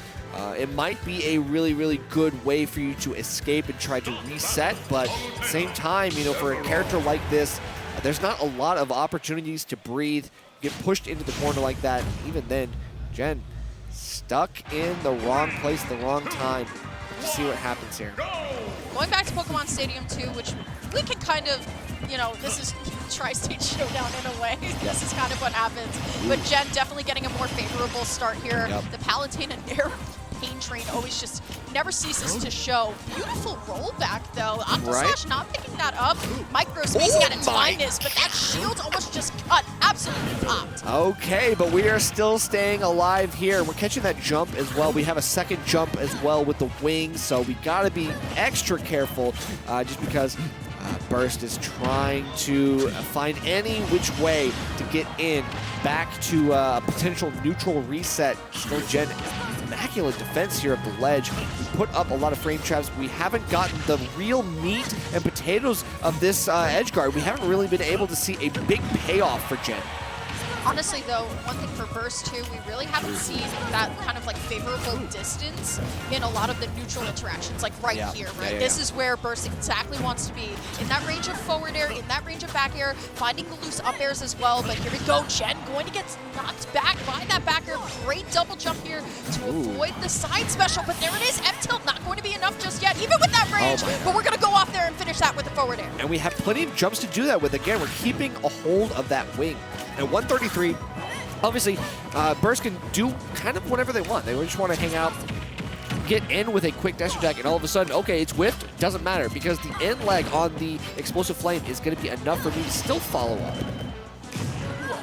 S18: It might be a really, really good way for you to escape and try to reset, but at the same time, you know, for a character like this, there's not a lot of opportunities to breathe, get pushed into the corner like that. Even then, Jen stuck in the wrong place, the wrong time. Let's see what happens here.
S17: Going back to Pokemon Stadium 2, which we can kind of, you know, this is Tri-State Showdown in a way. This is kind of what happens. But Jen definitely getting a more favorable start here. The Palutena Nair Pain Train always just never ceases to show. Beautiful rollback, though. Octoslash not picking that up. Micro spacing out of timeness, but that shield almost just cut. Absolutely popped.
S18: Okay, but we are still staying alive here. We're catching that jump as well. We have a second jump as well with the wings, so we got to be extra careful just because Burst is trying to find any which way to get in back to a potential neutral reset. Still Jen, immaculate defense here of the ledge. We put up a lot of frame traps. We haven't gotten the real meat and potatoes of this edge guard. We haven't really been able to see a big payoff for Jen.
S17: Honestly, though, one thing for Burst, too, we really haven't seen that kind of like favorable distance in a lot of the neutral interactions, like here, right? This is where Burst exactly wants to be, in that range of forward air, in that range of back air, finding the loose up airs as well. But here we go, Jen going to get knocked back by that back air. Great double jump here to avoid the side special, but there it is. F-tilt not going to be enough just yet, even with that range, but we're going to go off there and finish that with the forward air.
S18: And we have plenty of jumps to do that with. Again, we're keeping a hold of that wing. At 133, obviously, Burst can do kind of whatever they want. They just want to hang out, get in with a quick dash attack, and all of a sudden, okay, it's whiffed. Doesn't matter, because the end leg on the explosive flame is going to be enough for me to still follow up.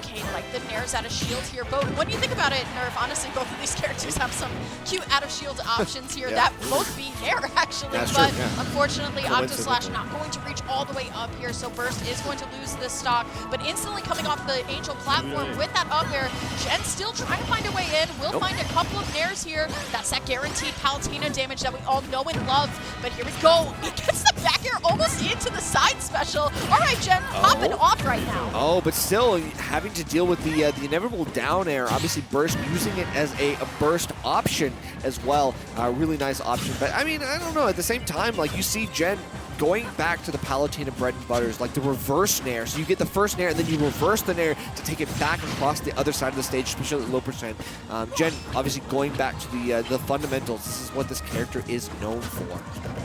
S17: Okay, like the Nair's out of shield here, but when you think about it, Nerf, honestly, both of these characters have some cute out of shield options here that both be Nair, actually.
S18: That's
S17: but
S18: true,
S17: unfortunately, Octoslash not going to reach all the way up here, so Burst is going to lose this stock. But instantly coming off the Angel platform with that up air, Jen still trying to find a way in. Will find a couple of Nairs here. That's that guaranteed Palutena damage that we all know and love. But here we go. He gets the back air almost into the side special. All right, Jen, popping off right now.
S18: Oh, but still having to deal with the inevitable down air. Obviously, Burst using it as a burst option as well. Really nice option. But I mean, I don't know. At the same time, like you see Jen going back to the Palutena bread and butters, like the reverse nair. So you get the first nair, and then you reverse the nair to take it back across the other side of the stage, especially at low percent. Jen, obviously going back to the fundamentals. This is what this character is known for.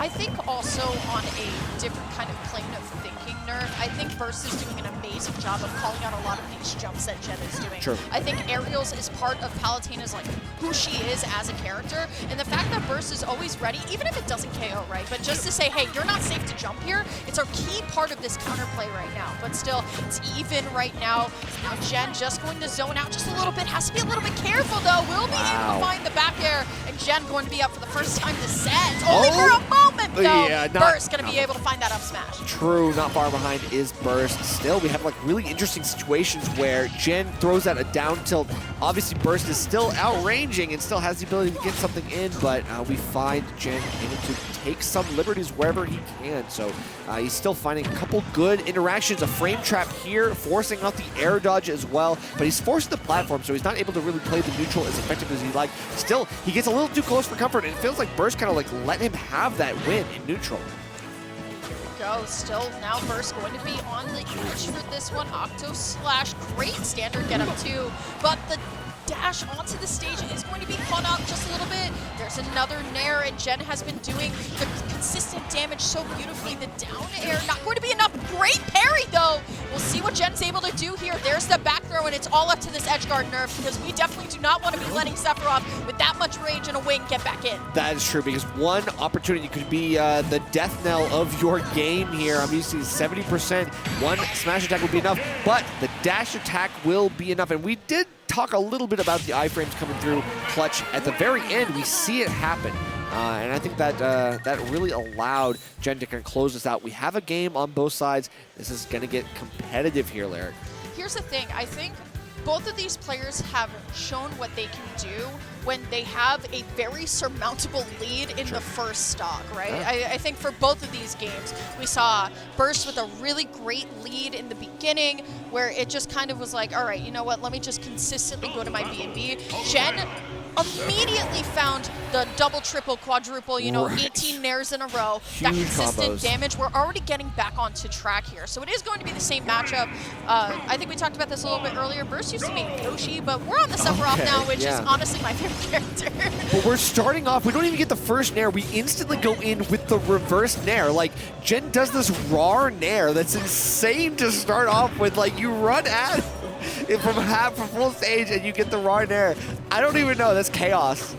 S17: I think also on a different kind of plane of thinking, Nerf, I think Burst is doing an amazing job of calling out a lot of these jumps that Jen is doing.
S18: Sure.
S17: I think Aerials is part of Palutena's, like, who she is as a character, and the fact that Burst is always ready, even if it doesn't KO, right? But just to say, hey, you're not safe to jump here, it's our key part of this counterplay right now. But still, it's even right now. Now Jen just going to zone out just a little bit. Has to be a little bit careful, though. Will be able to find the back air, and Jen going to be up for the first time this set. Only for a moment, though.
S18: Yeah,
S17: Burst going to be able to find that up smash.
S18: True, not far behind is Burst. Still, we have like really interesting situations where Jen throws out a down tilt. Obviously, Burst is still outranging and still has the ability to get something in, but we find Jen able to take some liberties wherever he can. So he's still finding a couple good interactions. A frame trap here, forcing out the air dodge as well, but he's forced the platform, so he's not able to really play the neutral as effective as he'd like. Still, he gets a little too close for comfort, and it feels like Burst kind of like let him have that win in neutral.
S17: Go. Still now Burst going to be on the edge for this one. Octoslash, great standard get up too, but the dash onto the stage is going to be caught out just a little bit. There's another nair, and Jen has been doing the consistent damage so beautifully. The down air not going to be enough. Great parry, though. We'll see what Jen's able to do here. There's the back throw, and it's all up to this edge guard Nerf, because we definitely do not want to be letting Sephiroth with that much range and a wing get back in.
S18: That is true, because one opportunity could be the death knell of your game here. I'm using 70%. One smash attack will be enough, but the dash attack will be enough. And we did talk a little bit about the iframes coming through clutch. At the very end, we see it happen. And I think that that really allowed Jen to kind of close this out. We have a game on both sides. This is going to get competitive here, Lyric.
S17: Here's the thing. I think both of these players have shown what they can do when they have a very surmountable lead in the first stock, right?
S18: Yeah.
S17: I think for both of these games, we saw Burst with a really great lead in the beginning where it just kind of was like, all right, you know what, let me just consistently go to my B&B. Jen immediately found the double, triple, quadruple, you know, 18 nairs in a row. That consistent
S18: combos.
S17: damage. We're already getting back onto track here. So it is going to be the same matchup. I think we talked about this a little bit earlier. Burst used to be Yoshi, but we're on the Sephiroth now, which is honestly my favorite character.
S18: But we're starting off, we don't even get the first nair. We instantly go in with the reverse nair. Like, Jen does this raw nair that's insane to start off with. Like, you run at it from full stage and you get the raw nair. I don't even know, that's chaos.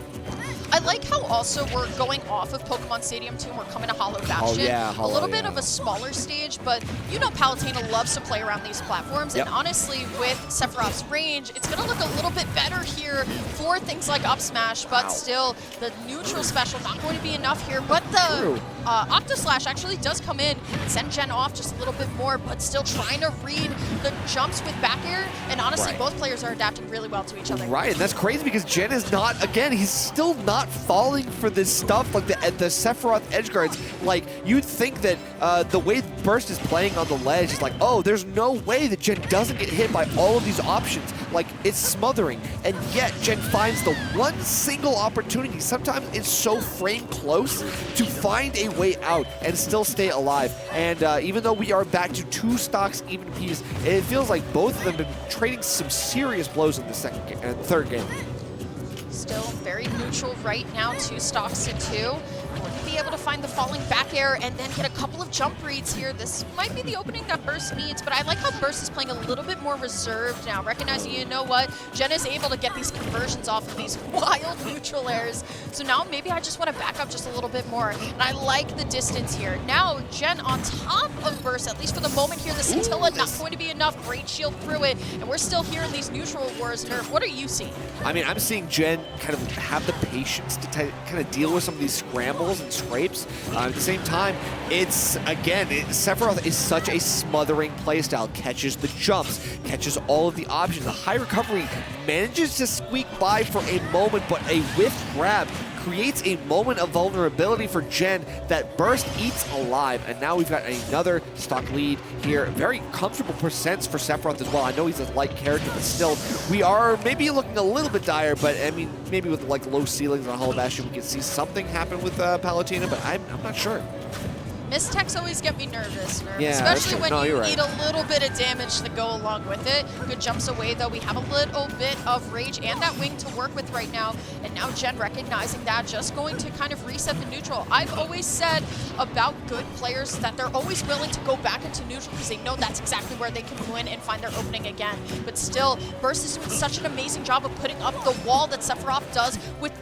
S17: I like how also we're going off of Pokemon Stadium 2 and we're coming to Hollow Bastion.
S18: Oh, yeah,
S17: a little bit of a smaller stage, but you know Palutena loves to play around these platforms, and honestly, with Sephiroth's range, it's going to look a little bit better here for things like up smash, but still, the neutral special not going to be enough here, but the Octo Slash actually does come in and send Jen off just a little bit more, but still trying to read the jumps with back air, and honestly, both players are adapting really well to each other.
S18: Right, and that's crazy because Jen is not, again, he's still not falling for this stuff like the Sephiroth edge guards. Like, you'd think that the way Burst is playing on the ledge is like, oh, there's no way that Jen doesn't get hit by all of these options. Like, it's smothering, and yet Jen finds the one single opportunity. Sometimes it's so frame close to find a way out and still stay alive. And even though we are back to 2 stocks even piece, it feels like both of them have been trading some serious blows in the third game.
S17: Still very neutral right now, 2 stocks to 2. We're going to be able to find the falling back air and then get a couple of jump reads here. This might be the opening that Burst needs, but I like how Burst is playing a little bit more reserved now, recognizing, you know what, Jen is able to get these conversions off of these wild neutral airs. So now maybe I just want to back up just a little bit more, and I like the distance here. Now Jen on top of Burst, at least for the moment here. The Scintilla not going to be enough. Great shield through it, and we're still here in these neutral wars. Nerf, what are you seeing?
S18: I mean, I'm seeing Jen kind of have the patience to kind of deal with some of these scrambles and scrapes. At the same time, it's, again, Sephiroth is such a smothering playstyle. Catches the jumps, catches all of the options. The high recovery manages to squeak by for a moment, but a whiff grab creates a moment of vulnerability for Jen that Burst eats alive. And now we've got another stock lead here. Very comfortable percents for Sephiroth as well. I know he's a light character, but still, we are maybe looking a little bit dire, but I mean, maybe with like low ceilings on Hollow Bastion, we can see something happen with Palutena, but I'm not sure.
S17: Mistechs always get me nervous,
S18: yeah,
S17: especially when you need a little bit of damage to go along with it. Good jumps away, though. We have a little bit of rage and that wing to work with right now, and now Jen recognizing that, just going to kind of reset the neutral. I've always said about good players that they're always willing to go back into neutral because they know that's exactly where they can win and find their opening again. But still, Burst is doing such an amazing job of putting up the wall that Sephiroth does with,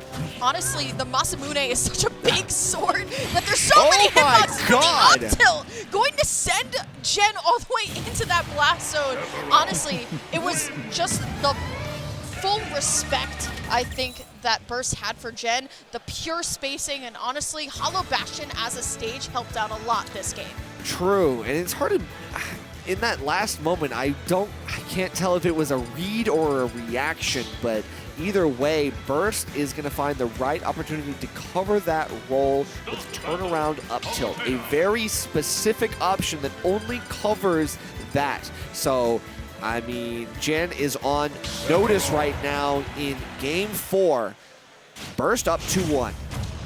S17: honestly, the Masamune is such a big sword that there's so many hitboxes.
S18: God.
S17: The up tilt going to send Jen all the way into that blast zone. Honestly, it was just the full respect, I think, that Burst had for Jen. The pure spacing, and honestly, Hollow Bastion as a stage helped out a lot this game.
S18: True, and it's hard to, in that last moment, I can't tell if it was a read or a reaction, but either way, Burst is going to find the right opportunity to cover that roll with turnaround up tilt. A very specific option that only covers that. So, I mean, Jen is on notice right now in Game 4. Burst up 2-1.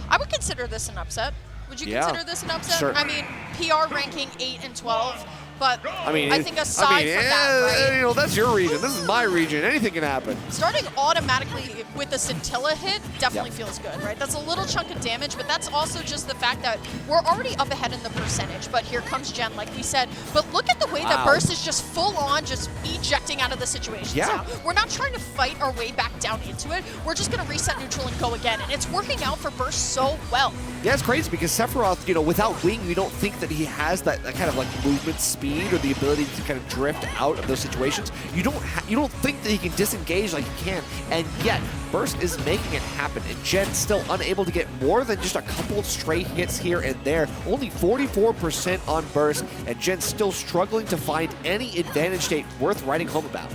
S17: I would consider this an upset. Would you consider this an upset?
S18: Sure.
S17: I mean, PR ranking 8 and 12. But
S18: I
S17: think aside from that, right?
S18: You know, that's your region. This is my region. Anything can happen.
S17: Starting automatically with a Scintilla hit definitely feels good, right? That's a little chunk of damage, but that's also just the fact that we're already up ahead in the percentage. But here comes Jen, like we said. But look at the way that Burst is just full on, just ejecting out of the situation. Now. We're not trying to fight our way back down into it. We're just going to reset neutral and go again. And it's working out for Burst so well.
S18: Yeah, it's crazy because Sephiroth, you know, without wing, you don't think that he has that kind of like movement speed or the ability to kind of drift out of those situations. You don't think that he can disengage like he can, and yet Burst is making it happen, and Jen's still unable to get more than just a couple stray hits here and there. Only 44% on Burst, and Jen's still struggling to find any advantage state worth writing home about.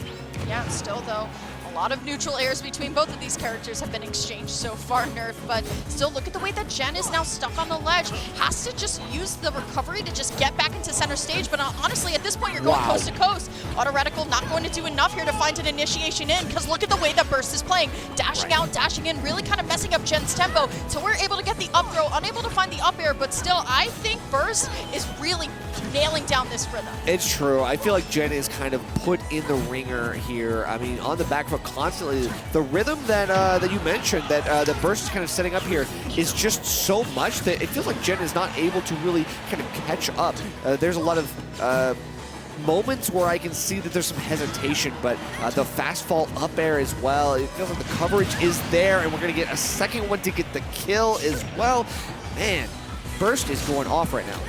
S17: Yeah, still though, a lot of neutral airs between both of these characters have been exchanged so far, Nerf, but still look at the way that Jen is now stuck on the ledge. Has to just use the recovery to just get back into center stage, but honestly, at this point, you're going coast to coast. Auto Reticle not going to do enough here to find an initiation in, because look at the way that Burst is playing. Dashing out, dashing in, really kind of messing up Jen's tempo, so we're able to get the up throw, unable to find the up air, but still, I think Burst is really nailing down this rhythm.
S18: It's true. I feel like Jen is kind of put in the ringer here. I mean, on the back foot, constantly. The rhythm that you mentioned, that Burst is kind of setting up here, is just so much that it feels like Gen is not able to really kind of catch up. There's a lot of moments where I can see that there's some hesitation, but the fast fall up air as well, it feels like the coverage is there, and we're going to get a second one to get the kill as well. Man, Burst is going off right now.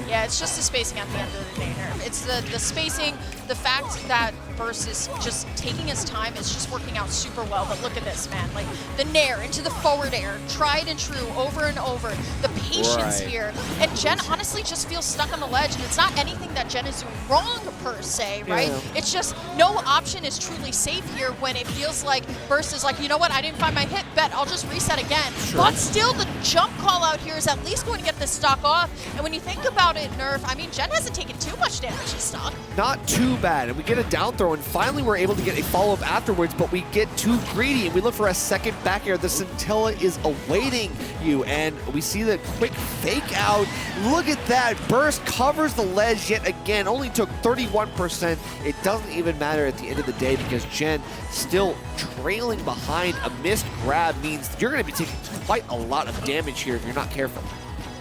S17: Yeah, it's just the spacing at the end of the day, Nerf. It's the spacing, the fact that Burst is just taking his time, it's just working out super well. But look at this, man. Like, the nair into the forward air, tried and true, over and over. The patience here. And Gen honestly just feels stuck on the ledge, and it's not anything that Gen is doing wrong, per se, right?
S18: Yeah.
S17: It's just no option is truly safe here when it feels like Burst is like, you know what, I didn't find my hit, bet I'll just reset again.
S18: Sure.
S17: But still, the jump call out here is at least going to get this stock off. And when you think about it, Nerf, I mean, Gen hasn't taken too much damage in stock.
S18: Not too bad, and we get a down throw, and finally we're able to get a follow-up afterwards, but we get too greedy, and we look for a second back air. The Scintilla is awaiting you, and we see the quick fake out. Look at that. Burst covers the ledge yet again, only took 31%. It doesn't even matter at the end of the day because Gen still trailing behind. A missed grab means you're going to be taking quite a lot of damage here if you're not careful.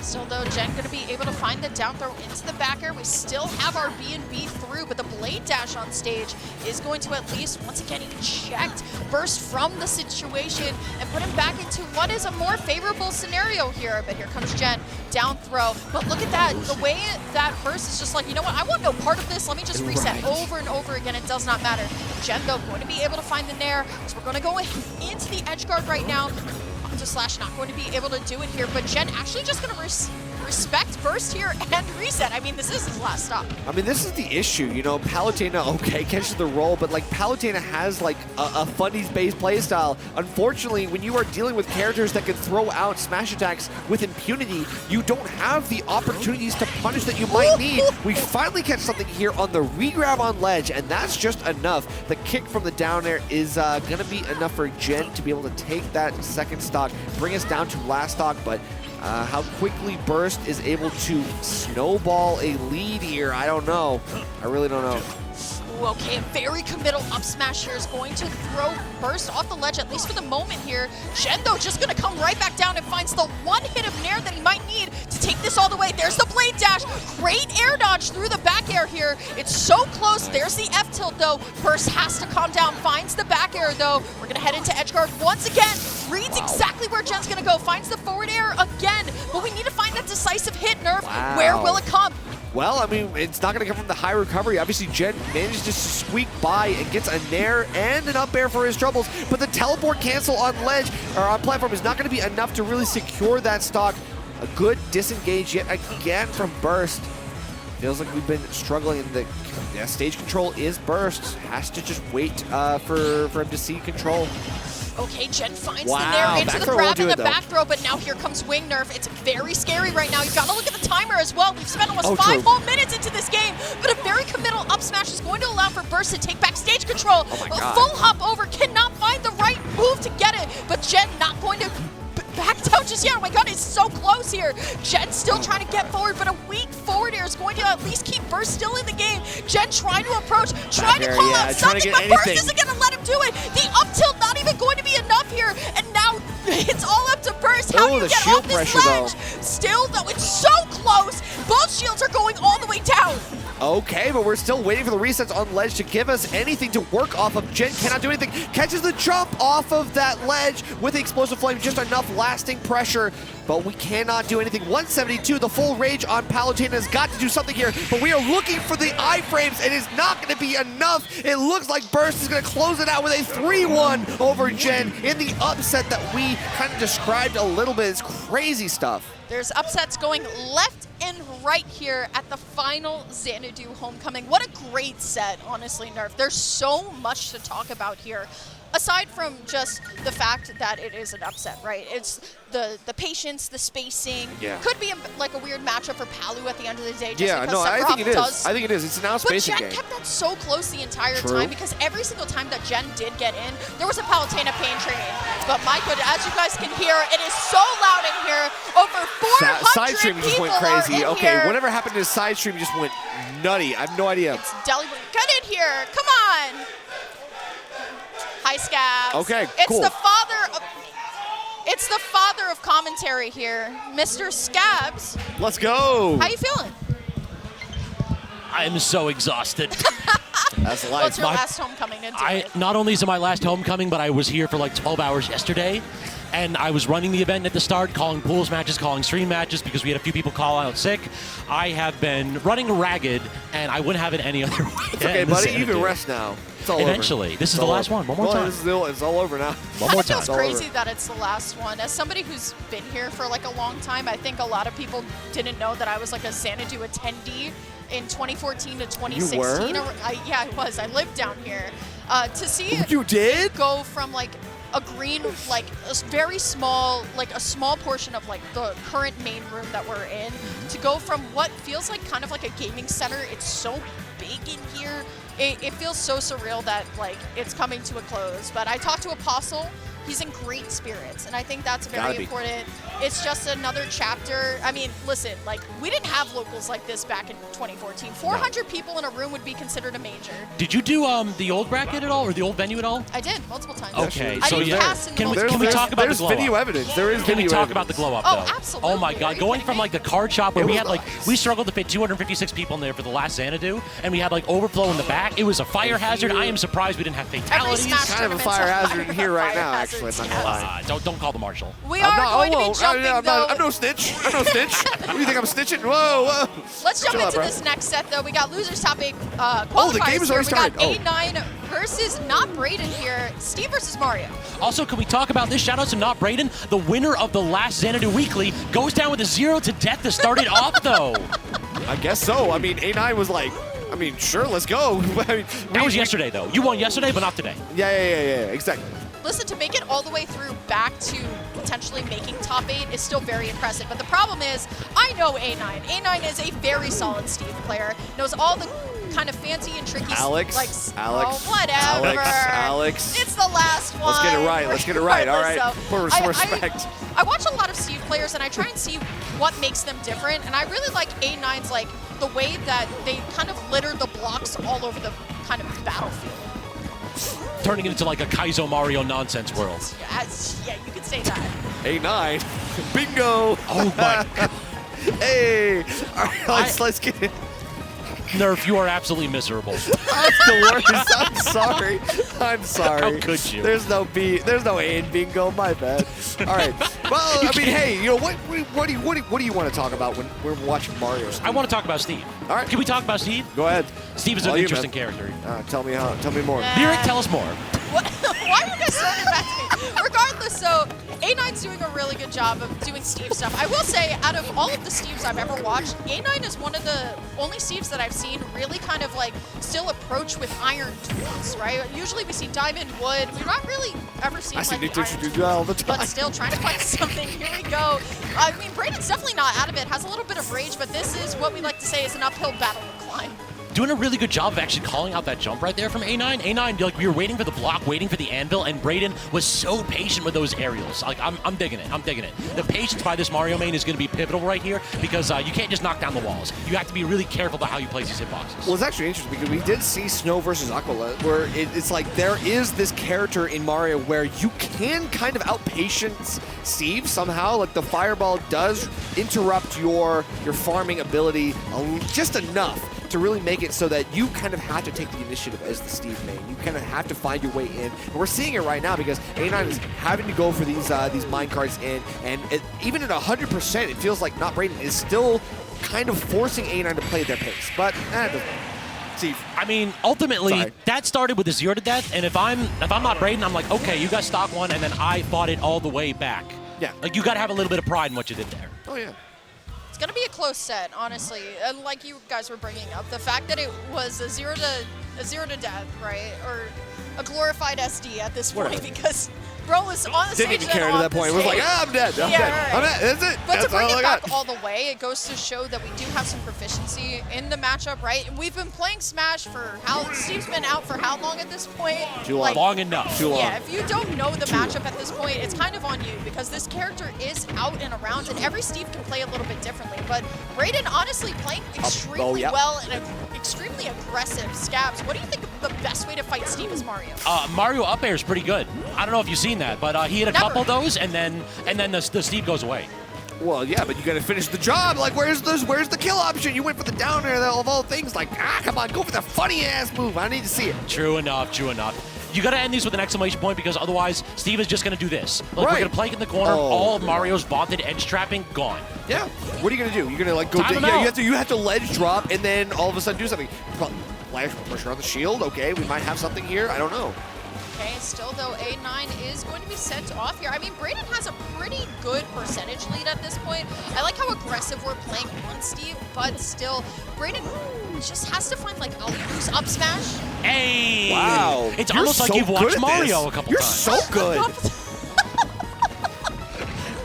S17: Still, though, Gen going to be able to find the down throw into the back air. We still have our B&B through, but the blade dash on stage is going to at least, once again, eject Burst from the situation and put him back into what is a more favorable scenario here. But here comes Gen, down throw. But look at that, the way that Burst is just like, you know what, I want no part of this. Let me just reset over and over again. It does not matter. Gen, though, going to be able to find the nair. So we're going to go into the edge guard right now. Slash not going to be able to do it here, but Gen actually just going to respect Burst here and reset. I mean, this is his last stop.
S18: I mean, this is the issue, you know, Palutena, okay, catches the roll, but like Palutena has like a funnies-based playstyle. Unfortunately, when you are dealing with characters that can throw out smash attacks with impunity, you don't have the opportunities to punish that you might need. We finally catch something here on the regrab on ledge, and that's just enough. The kick from the down air is going to be enough for Gen to be able to take that second stock, bring us down to last stock, but how quickly Burst is able to snowball a lead here, I don't know. I really don't know.
S17: Ooh, okay, a very committal up smash here is going to throw Burst off the ledge, at least for the moment here. Gen, though, just going to come right back down and finds the one hit of nair that he might need to take this all the way. There's the blade dash. Great air dodge through the back air here. It's so close. There's the F tilt, though. Burst has to calm down, finds the back air, though. We're going to head into edge guard once again. Reads exactly where Gen's going to go. Finds the forward air again, but we need to find that decisive hit, Nerf.
S18: Wow.
S17: Where will it come?
S18: Well, I mean, it's not going to come from the high recovery. Obviously, Gen manages to squeak by and gets a nair and an up air for his troubles, but the teleport cancel on ledge, or on platform, is not going to be enough to really secure that stock. A good disengage yet again from Burst. Feels like we've been struggling, and the stage control is Burst. Has to just wait for him to see control.
S17: Okay, Gen finds the nair into the grab and the back throw, but now here comes Wing Nerf. It's very scary right now. You've got to look at the timer as well. We've spent almost 5 whole minutes into this game, but a very committal up smash is going to allow for Burst to take back stage control.
S18: Oh my
S17: A
S18: God.
S17: full hop over, cannot find the right move to get it, but Gen not going to back down just yet. Oh my God, it's so close here. Gen still trying to get forward, but a weak forward air is going to at least keep Burst still in the game. Gen trying to approach, trying to call out something, but Burst isn't going to let him do it. The up tilt not even going to be enough here, and now it's all up to Burst. How do you get off this ledge? Still, though, it's so close. Both shields are going all the way down.
S18: Okay, but we're still waiting for the resets on ledge to give us anything to work off of. Gen cannot do anything. Catches the jump off of that ledge with the explosive flame, just enough lasting pressure, but we cannot do anything. 172, the full rage on Palutena has got to do something here, but we are looking for the iframes, and it's not going to be enough. It looks like Burst is going to close it out with a 3-1 over Gen in the upset that we kind of described a little bit. It's crazy stuff.
S17: There's upsets going left and right here at the final Xanadu homecoming. What a great set, honestly, Nerf. There's so much to talk about here. Aside from just the fact that it is an upset, right? It's the patience, the spacing.
S18: Yeah.
S17: Could be like a weird matchup for Palu at the end of the day. Just
S18: Yeah,
S17: because
S18: no, I
S17: Sephiroth
S18: think it is.
S17: does.
S18: I think it is. It's an out-spacing
S17: But
S18: game.
S17: Gen kept that so close the entire
S18: True.
S17: time, because every single time that Gen did get in, there was a Palutena pain train. But my goodness, as you guys can hear, it is so loud in here. Over 400
S18: Side stream just went
S17: people are
S18: crazy.
S17: in
S18: Okay,
S17: here.
S18: whatever happened to his side stream just went nutty. I have no idea.
S17: Deli, get in here. Come on. Scabs.
S18: Okay,
S17: it's
S18: cool.
S17: It's the father of commentary here, Mr. Scabs.
S18: Let's go.
S17: How you feeling?
S19: I am so exhausted.
S18: That's life.
S17: Well, it's your last homecoming into it.
S19: Not only is it my last homecoming, but I was here for like 12 hours yesterday. And I was running the event at the start, calling pools matches, calling stream matches, because we had a few people call out sick. I have been running ragged, and I wouldn't have it any other way.
S18: It's okay, buddy. You can rest now. It's all
S19: Eventually.
S18: over.
S19: This is the last one. One more time.
S18: It's all over now.
S19: One more time.
S17: It feels crazy that it's the last one. As somebody who's been here for like a long time, I think a lot of people didn't know that I was like a Xanadu attendee in 2014 to 2016.
S18: You were?
S17: Yeah, I was. I lived down here. To see
S18: You did?
S17: go from like a green, like a very small, like a small portion of like the current main room that we're in, to go from what feels like kind of like a gaming center. It's so big in here. It feels so surreal that like it's coming to a close. But I talked to Apostle. He's in great spirits, and I think that's very important. It's just another chapter. I mean, listen, like, we didn't have locals like this back in 2014. 400 people in a room would be considered a major.
S19: Did you do the old bracket at all, or the old venue at all?
S17: I did, multiple times.
S19: Okay,
S17: I
S19: so
S17: didn't pass in the
S19: can we
S17: multiple
S19: talk about the
S18: there's
S19: glow up?
S18: video evidence. There is
S19: Can we
S18: video
S19: talk
S18: evidence.
S19: about the glow up,
S17: Oh,
S19: though?
S17: absolutely.
S19: Oh, my God. Going from, like, the card shop where
S18: It
S19: we
S18: was
S19: had, like, we struggled to fit 256 people in there for the last Xanadu, and we had, like, overflow in the back. It was a fire hazard. I am surprised we didn't have fatalities.
S18: Kind of a fire hazard in here right now, actually. I'm not gonna lie.
S19: Don't call the marshal.
S17: We are going to be jumping, though.
S18: I'm no snitch. I'm no snitch. What do you think I'm snitching? Whoa.
S17: Let's jump
S18: Chill out,
S17: into
S18: bro.
S17: this next set, though. We got losers top 8 qualifiers
S18: the game is
S17: here.
S18: already
S17: We got
S18: started.
S17: A9 versus Not Braden here. Steve versus Mario.
S19: Also, can we talk about this? Shout out to Not Braden. The winner of the last Xanadu Weekly goes down with a 0 to death to start it off, though.
S18: I guess so. I mean, A9 was like, I mean, sure, let's go. I mean,
S19: That was yesterday, though. You won yesterday, but not today.
S18: Yeah, exactly.
S17: Listen, to make it all the way through back to potentially making top 8 is still very impressive. But the problem is, I know A9. A9 is a very solid Steve player. Knows all the kind of fancy and tricky
S18: Alex.
S17: Oh, whatever.
S18: Alex.
S17: It's the last one.
S18: Let's get it right. Let's get it right. All right.
S17: Regardless,
S18: Put some respect.
S17: I watch a lot of Steve players, and I try and see what makes them different. And I really like A9's, like, the way that they kind of litter the blocks all over the kind of battlefield.
S19: Turning it into like a Kaizo Mario nonsense world.
S17: Yeah, you could say that.
S18: A9. Bingo.
S19: Oh, my God.
S18: Hey. All right, let's get it.
S19: Nerf, you are absolutely miserable.
S18: That's the worst. I'm sorry. I'm sorry.
S19: How could you?
S18: There's no A in bingo. My bad. All right. Well, I mean, hey, you know what do you want to talk about when we're watching Mario? Steve?
S19: I want to talk about Steve.
S18: All right.
S19: Can we talk about Steve?
S18: Go ahead.
S19: Steve is an interesting character.
S18: Tell me more.
S19: Lyric, tell us more.
S17: Why are you guys throwing it back to me? Regardless, so A9's doing a really good job of doing Steve stuff. I will say, out of all of the Steves I've ever watched, A9 is one of the only Steves that I've seen really kind of like still approach with iron tools, right? Usually we see diamond, wood. We've not really ever seen
S18: I see
S17: like
S18: Nick
S17: the
S18: Dixon
S17: iron
S18: do that all the time.
S17: but still trying to find something. Here we go. I mean, Braden's definitely not out of it. Has a little bit of rage, but this is what we like to say is an uphill battle to climb.
S19: Doing a really good job of actually calling out that jump right there from A9. A9, like, we were waiting for the block, waiting for the anvil, and Braden was so patient with those aerials. Like, I'm digging it. I'm digging it. The patience by this Mario main is going to be pivotal right here because you can't just knock down the walls. You have to be really careful about how you place these hitboxes.
S18: Well, it's actually interesting because we did see Snow versus Aquila, where it's like there is this character in Mario where you can kind of outpatience Steve somehow. Like the fireball does interrupt your farming ability just enough to really make it so that you kind of have to take the initiative as the Steve main. You kind of have to find your way in. And we're seeing it right now because A9 is having to go for these minecarts in, and even at 100%, it feels like Not Braden is still kind of forcing A9 to play their pace. But Steve.
S19: I mean, ultimately, that started with a 0 to death, and if I'm Not Braden, I'm like, okay, you got stock one, and then I fought it all the way back.
S18: Yeah.
S19: Like, you got to have a little bit of pride in what you did there.
S18: Oh, yeah.
S17: It's going to be a close set, honestly. And like you guys were bringing up, the fact that it was a 0 to death, right? Or a glorified SD at this point because bro was on the stage.
S18: Didn't even care at that point. It was like, I'm dead. I'm dead.
S17: Right.
S18: I'm dead. That's it.
S17: But
S18: That's
S17: to bring
S18: all I
S17: it
S18: got.
S17: back all the way, it goes to show that we do have some proficiency in the matchup, right? And we've been playing Smash for Steve's been out for how long at this point?
S19: Too long.
S17: Like,
S19: Long enough.
S18: Too long.
S17: Yeah, if you don't know the matchup at this point, it's kind of on you because this character is out and around, and every Steve can play a little bit differently. But Braden honestly playing extremely well and extremely aggressive. Scabs, what do you think the best way to fight Steve is Mario?
S19: Mario up air is pretty good. I don't know if you've seen that, but he hit a couple of those, and then the Steve goes away.
S18: Well, yeah, but you got to finish the job. Like, where's the kill option? You went for the down air of all things. Like, come on, go for the funny ass move. I need to see it.
S19: True enough. You got to end these with an exclamation point because otherwise Steve is just going to do this. Look, we're going to plank in the corner. All of Mario's vaunted edge trapping gone.
S18: Yeah. What are you going to do? You're going to like go down. Yeah, you have to ledge drop and then all of a sudden do something. Flash pressure on the shield. Okay, we might have something here. I don't know.
S17: Okay, still though, A9 is going to be sent off here. I mean, Braden has a pretty good percentage lead at this point. I like how aggressive we're playing on Steve, but still, Braden just has to find like a loose up smash.
S19: Hey!
S18: Wow.
S19: It's almost like you've watched Mario a couple times.
S18: You're so good.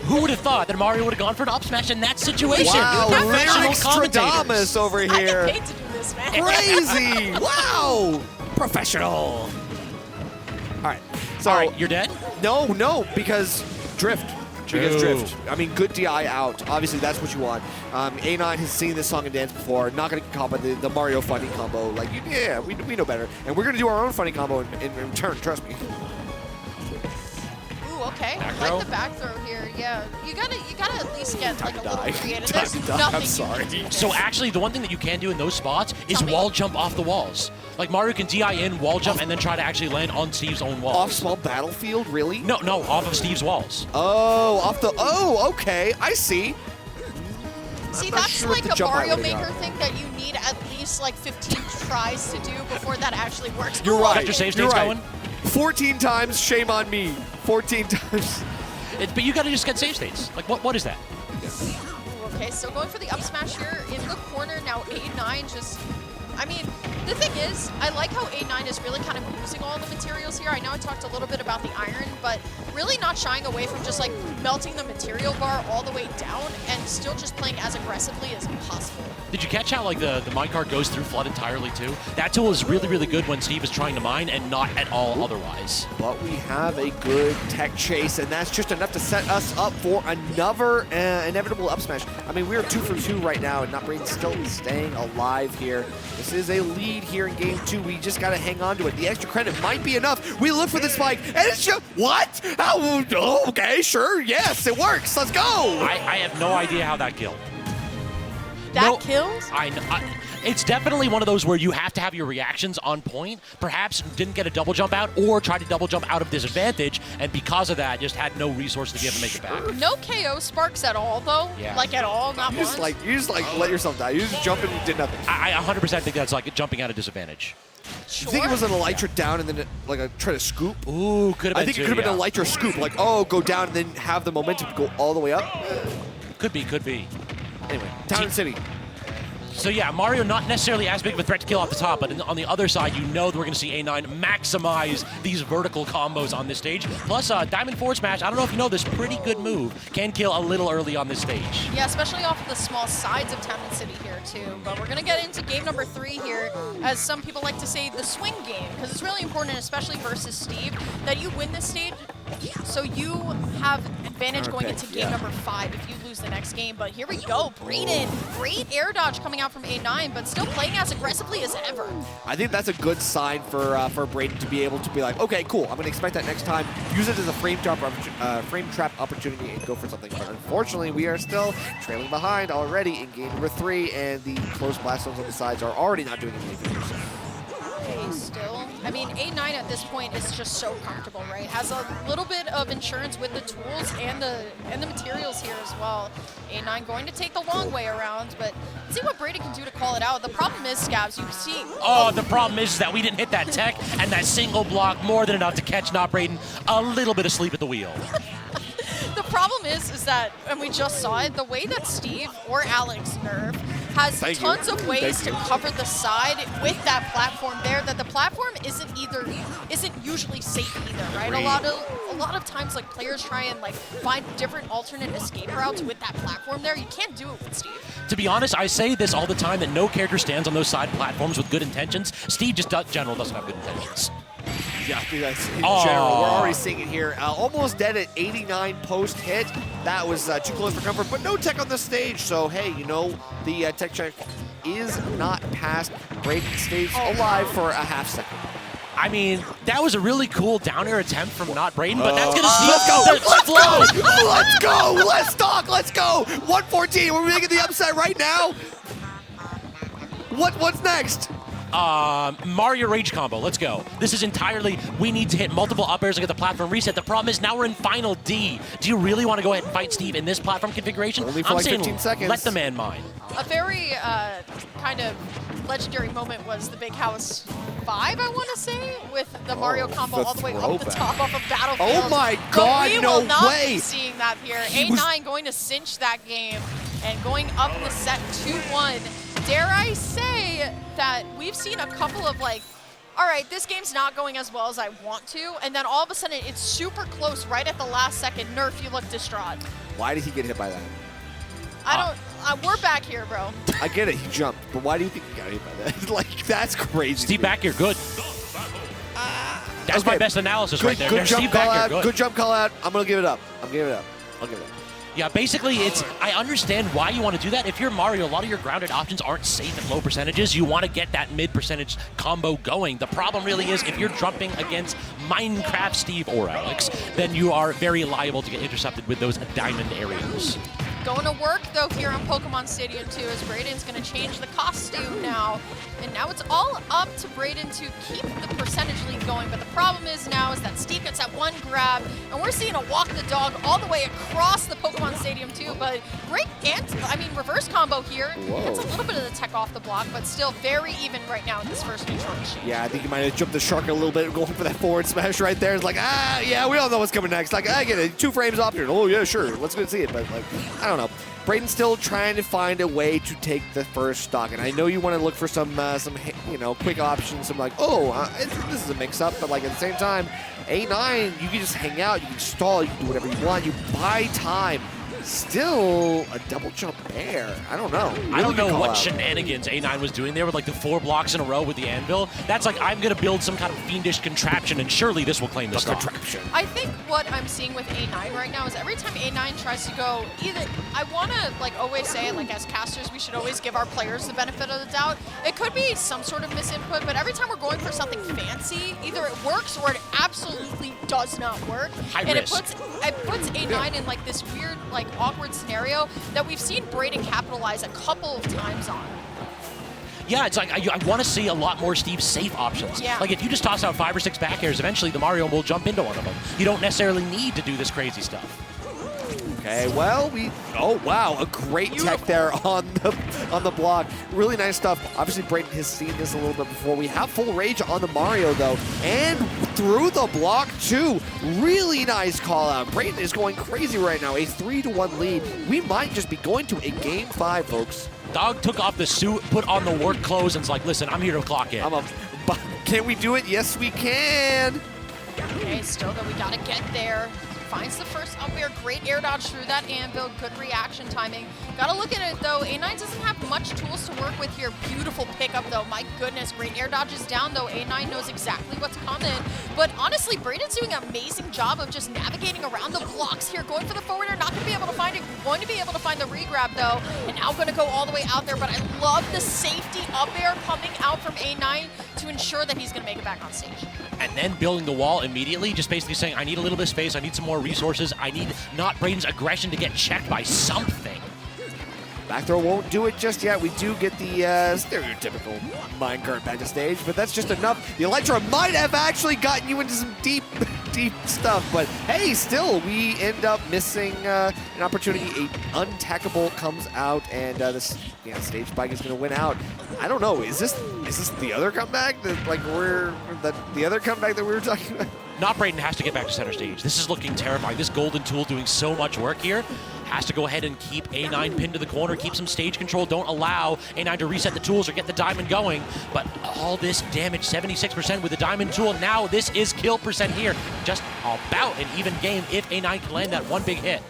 S19: Who would have thought that Mario would have gone for an up smash in that situation?
S18: Wow,
S19: Professional
S18: commentators over here.
S17: I get paid to do this, man.
S18: Crazy! Wow! Professional. All right. So
S19: all right, you're dead?
S18: No, because drift. Because drift. I mean, good DI out. Obviously, that's what you want. A9 has seen this song and dance before. Not going to get caught by the Mario funny combo. Like, yeah, we know better. And we're going to do our own funny combo in return, trust me.
S17: Ooh, okay. I like the back throw here. Yeah, you gotta at least get like a little creative. There's nothing.
S18: I'm sorry.
S19: So actually, the one thing that you can do in those spots is wall jump off the walls. Like Mario can DI in, wall jump, and then try to actually land on Steve's own walls.
S18: Off small battlefield, really?
S19: No, off of Steve's walls.
S18: Oh, okay, I see.
S17: See, that's like a Mario Maker thing that you need at least like 15 tries to do before that actually works.
S18: You're right.
S19: Got your save states going?
S18: 14 times, shame on me. 14 times.
S19: But you got to just get save states. Like, what is that?
S17: Ooh, okay, so going for the up smash here in the corner. Now A9 just... I mean, the thing is, I like how A9 is really kind of using all the materials here. I know I talked a little bit about the iron, but really not shying away from just like melting the material bar all the way down and still just playing as aggressively as possible.
S19: Did you catch how like the minecart goes through flood entirely too? That tool is really, really good when Steve is trying to mine and not at all otherwise.
S18: But we have a good tech chase, and that's just enough to set us up for another inevitable up smash. I mean, we're 2 for 2 right now, and Braden still staying alive here. This is a lead here in game 2. We just got to hang on to it. The extra credit might be enough. We look for the spike, and it's just, what? Oh, okay, sure, yes, it works. Let's go.
S19: I have no idea how that killed.
S17: That kills?
S19: It's definitely one of those where you have to have your reactions on point. Perhaps didn't get a double jump out or tried to double jump out of disadvantage, and because of that, just had no resources to give to make it back.
S17: No KO sparks at all, though.
S19: Yeah.
S17: Like at all, not once.
S18: You just let yourself die. You just jump and did nothing.
S19: I 100% think that's like jumping out of disadvantage.
S17: Sure.
S18: You think it was an elytra down and then try to scoop?
S19: Ooh, could have been.
S18: I think it could have been an elytra scoop. Like, oh, go down and then have the momentum to go all the way up.
S19: Could be.
S18: Anyway, Town and City.
S19: So yeah, Mario not necessarily as big of a threat to kill off the top, but on the other side, you know that we're going to see A9 maximize these vertical combos on this stage. Plus, Diamond Forward Smash, I don't know if you know this, pretty good move. Can kill a little early on this stage.
S17: Yeah, especially off of the small sides of Town and City here, too. But we're going to get into game number 3 here, as some people like to say, the swing game, because it's really important, especially versus Steve, that you win this stage, so you have advantage going into game number 5 if you lose the next game. But here we go, Braden. Great air dodge coming out from A9, but still playing as aggressively as ever.
S18: I think that's a good sign for Braden to be able to be like, okay, cool, I'm going to expect that next time, use it as a frame trap opportunity and go for something. But unfortunately, we are still trailing behind already in game number 3, and the close blast zones on the sides are already not doing anything.
S17: Okay, still. I mean, A9 at this point is just so comfortable, right? Has a little bit of insurance with the tools and the materials here as well. A9 going to take the long way around, but see what Braden can do to call it out. The problem is, Scabs, you see...
S19: Oh, the problem is that we didn't hit that tech, and that single block more than enough to catch Braden a little bit of sleep at the wheel.
S17: The problem is that, and we just saw it, the way that Steve or Alex nerf has tons of ways to cover the side with that platform there, that the platform isn't usually safe either, right? A lot of times, like, players try and like find different alternate escape routes with that platform there. You can't do it with Steve.
S19: To be honest, I say this all the time, that no character stands on those side platforms with good intentions. Steve just general doesn't have good intentions.
S18: Yeah, in general, we're already seeing it here. Almost dead at 89 post hit. That was too close for comfort, but no tech on the stage. So hey, you know, the tech check is not past. Braden stays alive for a half second.
S19: I mean, that was a really cool down air attempt from not Braden, but that's going to
S18: Let's go! Let's go! Let's talk! Let's go! 114. We're making the upset right now. What's next?
S19: Mario Rage combo, let's go. This is entirely, we need to hit multiple up airs to get the platform reset. The problem is now we're in Final D. Do you really want to go ahead and fight Steve in this platform configuration?
S18: Only for
S19: I'm
S18: like
S19: saying
S18: 15 seconds.
S19: Let the man mine.
S17: A very kind of legendary moment was the Big House 5, I want to say, with the Mario combo all the way up the top off of Battlefield.
S18: Oh my God,
S17: but we
S18: no
S17: will not
S18: way.
S17: be seeing that here. A9 going to cinch that game and going up the set 2-1. Dare I say that we've seen a couple of like, all right, this game's not going as well as I want to, and then all of a sudden it's super close right at the last second. Nerf, you look distraught.
S18: Why did he get hit by that?
S17: I don't, we're back here, bro.
S18: I get it, he jumped, but why do you think he got hit by that? Like, that's crazy.
S19: Steve back here, good. That's my best analysis right there.
S18: Good jump
S19: Steve
S18: call
S19: back
S18: out,
S19: here,
S18: good jump call out. I'm gonna give it up. I'll give it up.
S19: Yeah, basically, I understand why you want to do that. If you're Mario, a lot of your grounded options aren't safe at low percentages. You want to get that mid-percentage combo going. The problem really is if you're jumping against Minecraft Steve or Alex, then you are very liable to get intercepted with those diamond areas.
S17: Going to work, though, here on Pokemon Stadium 2, as Braden's going to change the costume now. And now it's all up to Braden to keep the percentage lead going. But the problem is now is that Steve gets that one grab, and we're seeing a walk the dog all the way across the Pokemon Stadium 2. But great reverse combo here. Gets a little bit of the tech off the block, but still very even right now in this first neutral exchange.
S18: Yeah, I think he might have jumped the shark a little bit, going for that forward smash right there. It's like, yeah, we all know what's coming next. Like, I get it, 2 frames off here. Oh, yeah, sure, let's go see it. But, like, I don't know. Braden's still trying to find a way to take the first stock, and I know you want to look for some quick options. Some like, this is a mix-up, but like at the same time, A9, you can just hang out, you can stall, you can do whatever you want, you buy time. Still a double jump bear. I don't know.
S19: I don't know what shenanigans A9 was doing there with like the 4 blocks in a row with the anvil. That's like, I'm going to build some kind of fiendish contraption, and surely this will claim the stock.
S17: I think what I'm seeing with A9 right now is every time A9 tries to go, either I want to like always say, like as casters, we should always give our players the benefit of the doubt. It could be some sort of misinput, but every time we're going for something fancy, either it works or it absolutely does not work.
S19: High
S17: and
S19: risk.
S17: it puts A9 in like this weird, like awkward scenario that we've seen Braden capitalize a couple of times on.
S19: Yeah, it's like I want to see a lot more Steve safe options.
S17: Yeah.
S19: Like if you just toss out 5 or 6 back airs, eventually the Mario will jump into one of them. You don't necessarily need to do this crazy stuff.
S18: Okay, well, wow, a great tech there on the block. Really nice stuff. Obviously, Braden has seen this a little bit before. We have full rage on the Mario, though, and through the block, too. Really nice call out. Braden is going crazy right now. A 3-1 lead. We might just be going to a Game 5, folks.
S19: Dog took off the suit, put on the work clothes, and's like, listen, I'm here to clock in.
S18: Can we do it? Yes, we can.
S17: Okay, still though, we gotta get there. Finds the first up air, great air dodge through that anvil, good reaction timing. Gotta look at it though, A9 doesn't have much tools to work with here. Beautiful pickup though, my goodness, great air dodges down though. A9 knows exactly what's coming. But honestly, Braden's doing an amazing job of just navigating around the blocks here, going for the forward air, not gonna be able to find it, going to be able to find the re-grab though, and now gonna go all the way out there, but I love the safety up air coming out from A9 to ensure that he's gonna make it back on stage.
S19: And then building the wall immediately, just basically saying, I need a little bit of space, I need some more resources, I need not Braden's aggression to get checked by something.
S18: Back throw won't do it just yet. We do get the stereotypical minecart back to stage, but that's just enough. The Elytra might have actually gotten you into some deep stuff, but hey, still, we end up missing an opportunity. A untackable comes out, and this stage spike is going to win out. I don't know. Is this the other comeback the other comeback that we were talking about?
S19: Not Braden has to get back to center stage. This is looking terrifying. This golden tool doing so much work here. Has to go ahead and keep A9 pinned to the corner, keep some stage control. Don't allow A9 to reset the tools or get the diamond going. But all this damage, 76% with the diamond tool. Now this is kill percent here. Just about an even game if A9 can land that one big hit.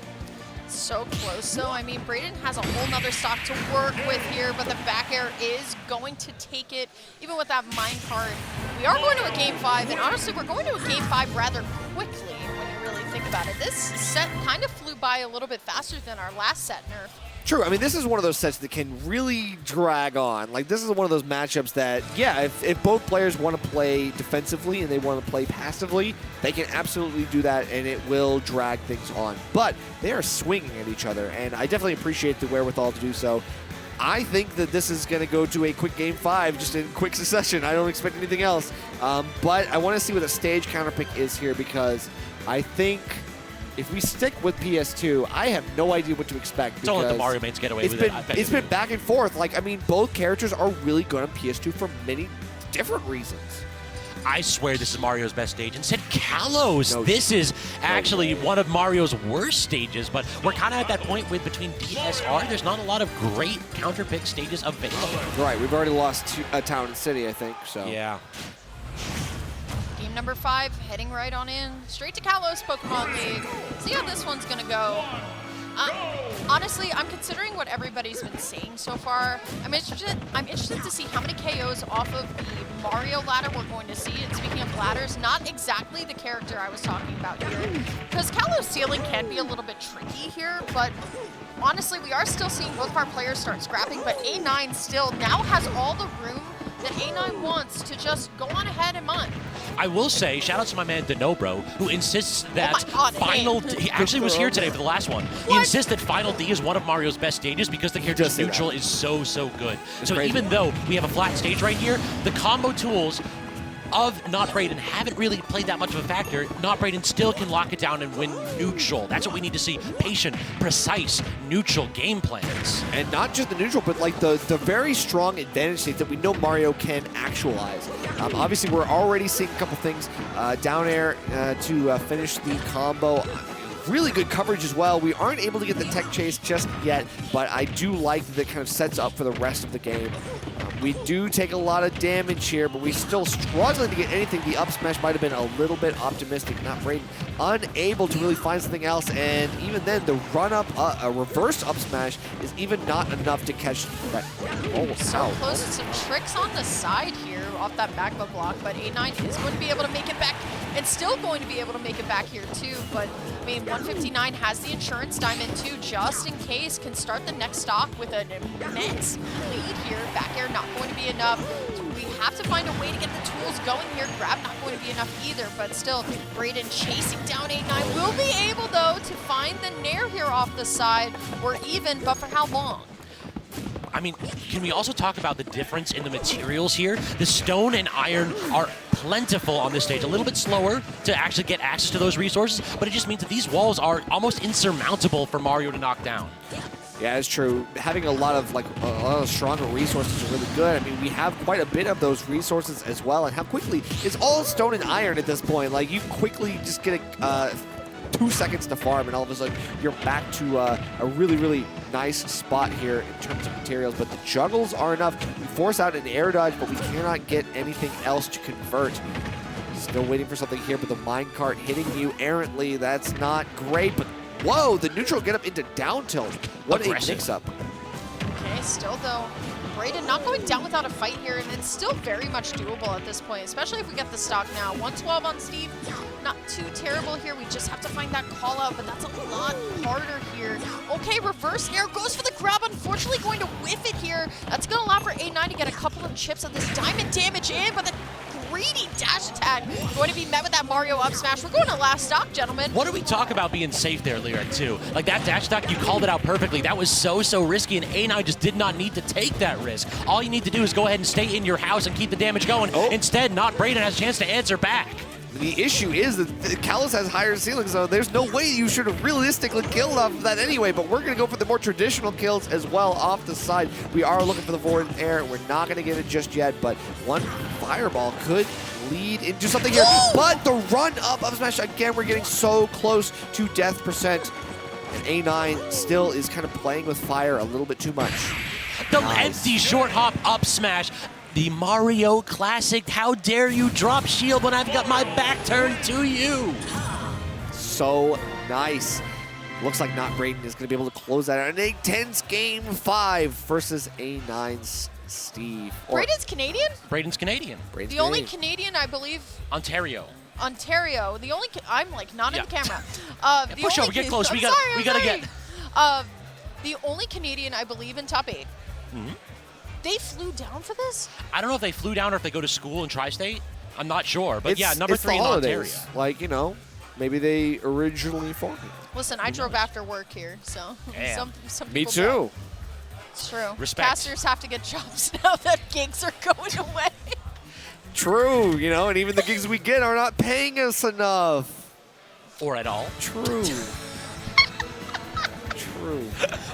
S17: So close. So, I mean, Braden has a whole nother stock to work with here, but the back air is going to take it, even with that minecart. We are going to a Game 5, and honestly, we're going to a Game 5 rather quickly when you really think about it. This set kind of flew by a little bit faster than our last set, Nerf.
S18: True. I mean, this is one of those sets that can really drag on. Like, this is one of those matchups that, yeah, if both players want to play defensively and they want to play passively, they can absolutely do that, and it will drag things on. But they are swinging at each other, and I definitely appreciate the wherewithal to do so. I think that this is going to go to a quick game 5, just in quick succession. I don't expect anything else. But I want to see what the stage counterpick is here, because I think if we stick with PS2, I have no idea what to expect.
S19: Don't let the Mario mains get away with it.
S18: It's been back and forth. Like, I mean, both characters are really good on PS2 for many different reasons.
S19: I swear this is Mario's best stage. And said Kalos, this is actually one of Mario's worst stages, but we're kind of at that point with between DSR, there's not a lot of great counterpick stages available.
S18: Right, we've already lost Town and City, I think, so.
S19: Yeah.
S17: Game number 5, heading right on in, straight to Kalos Pokemon League. See how this one's gonna go. Honestly, I'm considering what everybody's been saying so far. I'm interested to see how many KOs off of the Mario ladder we're going to see. And speaking of ladders, not exactly the character I was talking about here, because Kalos ceiling can be a little bit tricky here, but honestly, we are still seeing both of our players start scrapping, but A9 still now has all the room that A9 wants to just go on ahead and mun.
S19: I will say, shout out to my man Denobro, who insists that Final D, he actually was here today for the last one. He insists that Final D is one of Mario's best stages because the character's neutral is so good. So even though we have a flat stage right here, the combo tools of Not Brayden haven't really played that much of a factor. Not Brayden still can lock it down and win neutral. That's what we need to see. Patient, precise, neutral game plans.
S18: And not just the neutral, but like the very strong advantage states that we know Mario can actualize. Obviously, we're already seeing a couple things. Down air to finish the combo. Really good coverage as well. We aren't able to get the tech chase just yet, but I do like that it kind of sets up for the rest of the game. We do take a lot of damage here, but we're still struggling to get anything. The up smash might have been a little bit optimistic. Not Brayden unable to really find something else, and even then, the run-up, a reverse up smash is even not enough to catch that. Oh,
S17: so close to some tricks on the side here off that magma block, but A9 is going to be able to make it back, and still going to be able to make it back here too. But I mean, 159 has the insurance diamond too, just in case, can start the next stock with an immense lead here. Back air not going to be enough. We have to find a way to get the tools going here. Grab not going to be enough either, but still, Brayden chasing down 8-9. Will be able, though, to find the Nair here off the side. We're even, but for how long?
S19: I mean, can we also talk about the difference in the materials here? The stone and iron are plentiful on this stage. A little bit slower to actually get access to those resources, but it just means that these walls are almost insurmountable for Mario to knock down.
S18: Yeah, it's true. Having a lot of stronger resources is really good. I mean, we have quite a bit of those resources as well, and how quickly it's all stone and iron at this point. Like, you quickly just get 2 seconds to farm, and all of a sudden you're back to a really nice spot here in terms of materials. But the juggles are enough. We force out an air dodge, but we cannot get anything else to convert. Still waiting for something here, but the minecart hitting you errantly. That's not great, but whoa, the neutral get up into down tilt. What a mix-up.
S17: Okay, still though, Brayden not going down without a fight here, and it's still very much doable at this point, especially if we get the stock now. 112 on Steve, not too terrible here. We just have to find that call out, but that's a lot harder here. Okay, reverse air goes for the grab, unfortunately going to whiff it here. That's going to allow for A9 to get a couple of chips of this diamond damage in, but the greedy dash attack going to be met with that Mario up smash. We're going to last stock, gentlemen.
S19: What do we talk about being safe there, Lyric, too? Like, that dash attack, you called it out perfectly. That was so risky, and A9 just did not need to take that risk. All you need to do is go ahead and stay in your house and keep the damage going. Instead, Not Brayden has a chance to answer back.
S18: The issue is that Kalos has higher ceilings, so there's no way you should have realistically killed off of that anyway, but we're going to go for the more traditional kills as well off the side. We are looking for the forward air. We're not going to get it just yet, but one fireball could lead into something here. But the run-up smash, again, we're getting so close to death percent. And A9 still is kind of playing with fire a little bit too much.
S19: The empty short hop up smash. The Mario classic, how dare you drop shield when I've got my back turned to you.
S18: So nice. Looks like Not Brayden is going to be able to close that out in a tense game 5 versus A9's Steve.
S17: Brayden's Canadian?
S19: Brayden's Canadian.
S17: The only Canadian, I believe.
S19: Ontario.
S17: The only, I'm like not in the camera.
S19: Push over, get close. We gotta get.
S17: The only Canadian, I believe, in top 8. They flew down for this?
S19: I don't know if they flew down or if they go to school in Tri-State. I'm not sure. But yeah, number 3 in
S18: holidays.
S19: Ontario.
S18: Like, you know, maybe they originally formed it.
S17: Listen, I drove after work here, so some
S18: Me
S17: people
S18: too.
S17: don't. It's true.
S19: Respect.
S17: Casters have to get jobs now that gigs are going away.
S18: True, you know, and even the gigs we get are not paying us enough.
S19: Or at all.
S18: True. True.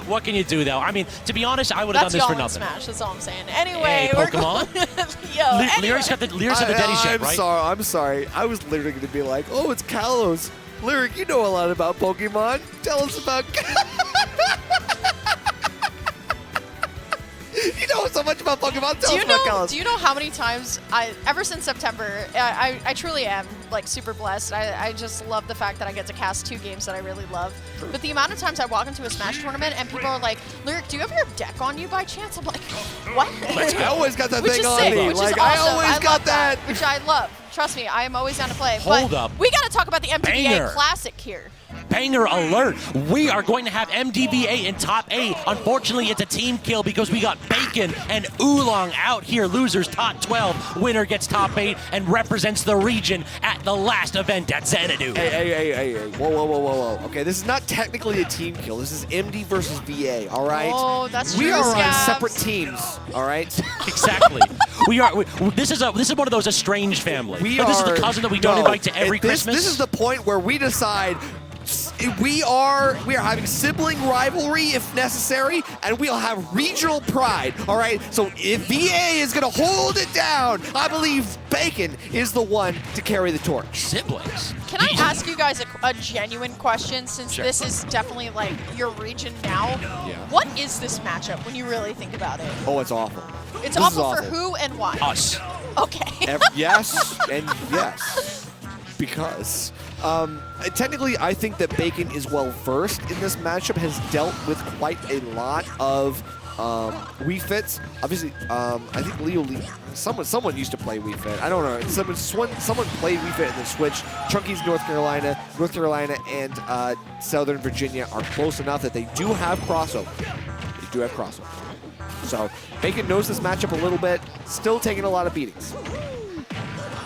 S19: What can you do, though? I mean, to be honest, I would have done this for nothing.
S17: Smash, that's all I'm saying. Anyway,
S19: Hey, Pokemon. Lyric's got the shit, right?
S18: I'm sorry. I was literally going to be like, oh, it's Kalos. Lyric, you know a lot about Pokemon. Tell us about... You know so much about Pokemon. Tell us about Kalos.
S17: Do you know how many times ever since September, I truly am like super blessed. I just love the fact that I get to cast 2 games that I really love. But the amount of times I walk into a Smash tournament and people are like, Lyric, do you have your deck on you by chance? I'm like, what?
S18: I always got that
S17: Which
S18: thing
S17: is
S18: on
S17: sick,
S18: me.
S17: which
S18: Like,
S17: is
S18: I
S17: awesome.
S18: always got
S17: love
S18: that.
S17: Which I love. Trust me, I am always down to play.
S19: Hold
S17: but
S19: up.
S17: We got to talk about the MTBA
S19: Banger.
S17: Classic here.
S19: Banger alert. We are going to have MDVA in top 8. Unfortunately, it's a team kill because we got Bacon and Oolong out here. Losers top 12. Winner gets top 8 and represents the region at the last event at Xanadu.
S18: Hey. Whoa. Okay, this is not technically a team kill. This is MD versus VA, all right?
S17: Oh, that's true,
S18: We are on
S17: Scabs.
S18: separate teams, all right?
S19: Exactly. This is one of those estranged families. This is the cousin that we don't invite to every Christmas.
S18: This is the point where we decide we are having sibling rivalry if necessary, and we'll have regional pride, all right? So if VA is going to hold it down, I believe Bacon is the one to carry the torch.
S19: Siblings.
S17: Can I ask you guys a genuine question, since
S19: Sure.
S17: this is definitely like your region now?
S18: Yeah.
S17: What is this matchup when you really think about it?
S18: Oh, it's awful.
S17: It's
S18: This is
S17: awful for
S18: awful.
S17: who and why?
S19: Us.
S17: Okay.
S18: Yes and yes. Because technically, I think that Bacon is well versed in this matchup, has dealt with quite a lot of Wii Fits. Obviously, I think Leo Lee, someone used to play Wii Fit. I don't know. Someone played Wii Fit and then switched. Chunky's North Carolina and Southern Virginia are close enough that they do have crossover. So Bacon knows this matchup a little bit, still taking a lot of beatings.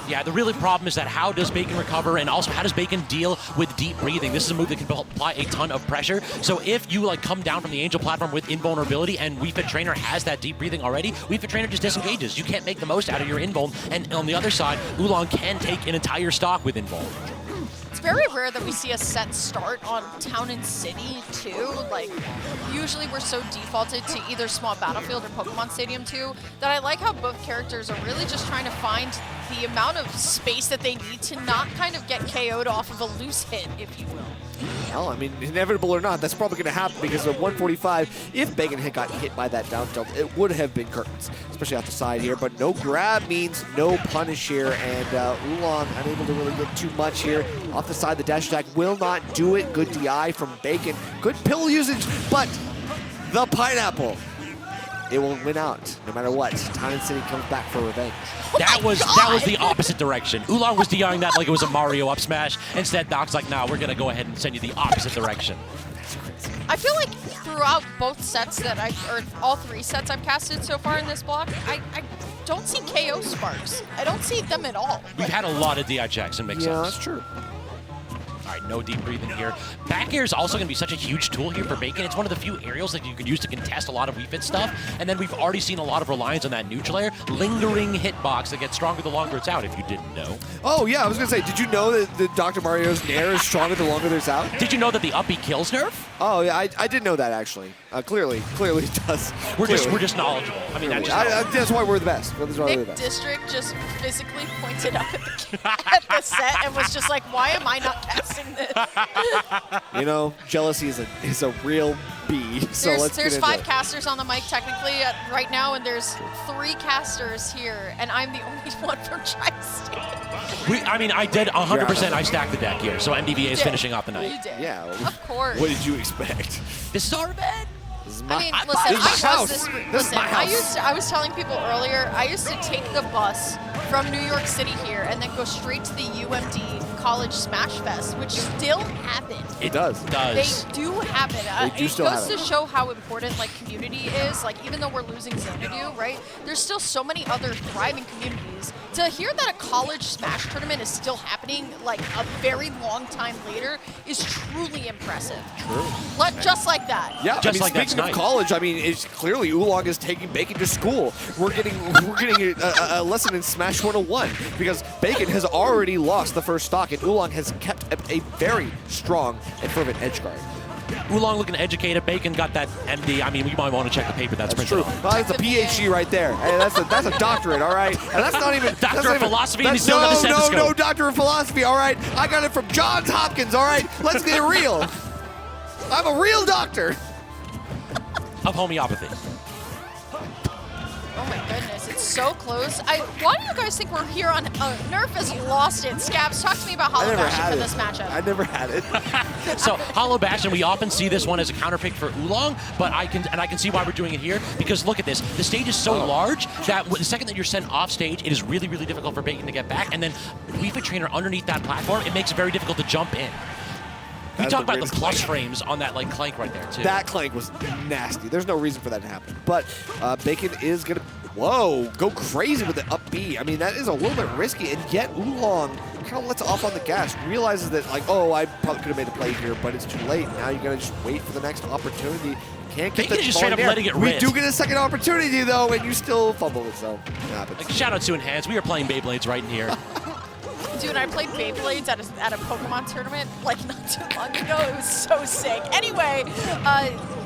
S19: Yeah, the really problem is that how does Bacon recover, and also how does Bacon deal with deep breathing? This is a move that can apply a ton of pressure. So if you come down from the Angel platform with invulnerability, and Wii Fit Trainer has that deep breathing already, Wii Fit Trainer just disengages. You can't make the most out of your invuln, and on the other side, Oolong can take an entire stock with invuln.
S17: It's very rare that we see a set start on Town and City, too. Like, usually we're so defaulted to either Small Battlefield or Pokemon Stadium 2 that I like how both characters are really just trying to find the amount of space that they need to not kind of get KO'd off of a loose hit, if you will.
S18: Well, I mean, inevitable or not, that's probably going to happen because of 145. If Bacon had got hit by that down tilt, it would have been curtains, especially off the side here. But no grab means no punish here, and Oolong unable to really get too much here. Off the side, the dash attack will not do it. Good DI from Bacon. Good pill usage, but the pineapple. It will win out no matter what. Town and City comes back for revenge.
S19: That was the opposite direction. Oolong was DIing that like it was a Mario up smash. Instead, Doc's like, nah, we're going to go ahead and send you the opposite direction.
S17: I feel like throughout both sets or all 3 sets I've casted so far in this block, I don't see KO sparks. I don't see them at all.
S19: We've had a lot of DI checks and mix-ups.
S18: Yeah, that's true.
S19: All right, no deep breathing here. Back air is also going to be such a huge tool here for Bacon. It's one of the few aerials that you can use to contest a lot of Wii Fit stuff. And then we've already seen a lot of reliance on that neutral air. Lingering hitbox that gets stronger the longer it's out, if you didn't know.
S18: Oh, yeah, I was going to say, did you know that the Dr. Mario's Nair is stronger the longer it's out?
S19: Did you know that the up B kills nerf?
S18: Oh, yeah, I did know that, actually. Clearly it does.
S19: We're just knowledgeable. I mean,
S18: that's why we're the best. That's why we're the
S17: Nick
S18: best.
S17: District just physically pointed up at the set and was just like, why am I not casting this?
S18: You know, jealousy is a real bee. So let's
S17: there's
S18: get into
S17: 5
S18: it.
S17: casters on the mic technically right now, and there's 3 casters here, and I'm the only one from Tri-State.
S19: I did 100%. I stacked the deck here, so MDVA is
S17: did.
S19: finishing off the night.
S17: You did.
S18: Yeah.
S17: Of course.
S18: What did you expect?
S19: This is our event.
S17: I mean, listen, I was telling people earlier, I used to take the bus from New York City here and then go straight to the UMD college Smash Fest, which still happen.
S18: It does.
S17: They do happen.
S18: They do
S17: it
S18: still
S17: goes
S18: happen.
S17: to show how important like community is. Like even though we're losing Xanadu, right? There's still so many other thriving communities. To hear that a college Smash tournament is still happening like a very long time later is truly impressive.
S18: True.
S17: Just like that.
S18: Yeah,
S17: just
S18: I mean, speaking of college, I mean, it's clearly Oolong is taking Bacon to school. We're getting a lesson in Smash 101 because Bacon has already lost the first stock and Oolong has kept a very strong and fervent edge guard.
S19: Oolong looking educated. Bacon got that MD. I mean, you might want to check the paper that's printed
S18: true.
S19: on.
S18: Well, that's a PhD right there. Hey, that's a doctorate, all right? And that's not even...
S19: Doctor of philosophy and he's still got the stethoscope.
S18: No, doctor of philosophy, all right? I got it from Johns Hopkins, all right? Let's get real. I'm a real doctor.
S19: Of homeopathy.
S17: Oh my goodness, it's so close. Why do you guys think we're here on Nerf has lost it? Scabs, talk to me about Hollow Bastion for this matchup.
S18: I never had it.
S19: So Hollow Bastion, we often see this one as a counterpick for Oolong, but I can see why we're doing it here because look at this. The stage is so large that the second that you're sent off stage, it is really, really difficult for Bacon to get back. And then Wii Fit Trainer underneath that platform, it makes it very difficult to jump in. We talk about the plus frames on that like clank right there too.
S18: That clank was nasty. There's no reason for that to happen. But Bacon is gonna, go crazy with the up B. I mean, that is a little bit risky, and yet Oolong kind of lets off on the gas, realizes that like, oh, I probably could have made a play here, but it's too late. Now you gotta just wait for the next opportunity. Can't get
S19: Bacon
S18: the
S19: is just
S18: ball
S19: straight up
S18: in
S19: letting it
S18: We
S19: rip.
S18: do get a second opportunity though, and you still fumble it, so it happens.
S19: Like, shout out to Enhance. We are playing Beyblades right in here.
S17: Dude, I played Beyblades at a Pokemon tournament like not too long ago. It was so sick. Anyway,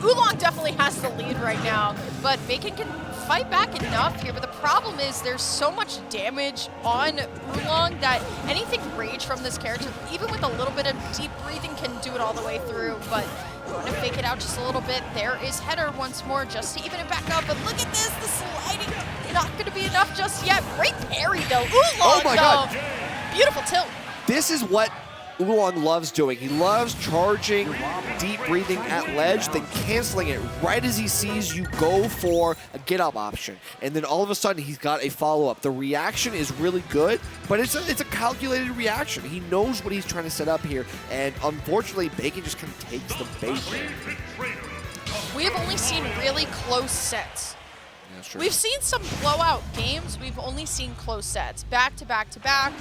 S17: Oolong definitely has the lead right now, but Bacon can fight back enough here. But the problem is there's so much damage on Oolong that anything rage from this character, even with a little bit of deep breathing, can do it all the way through. But going to fake it out just a little bit. There is header once more just to even it back up. But look at this, the sliding not going to be enough just yet. Great parry though. Oolong,
S18: my God.
S17: Beautiful tilt.
S18: This is what Oolong loves doing. He loves charging, deep breathing at ledge, then canceling it right as he sees you go for a get-up option. And then all of a sudden, he's got a follow-up. The reaction is really good, but it's a calculated reaction. He knows what he's trying to set up here, and unfortunately, Bacon just kind of takes the bait.
S17: We have only seen really close sets.
S18: True.
S17: We've seen some blowout games. We've only seen close sets, back to back to back,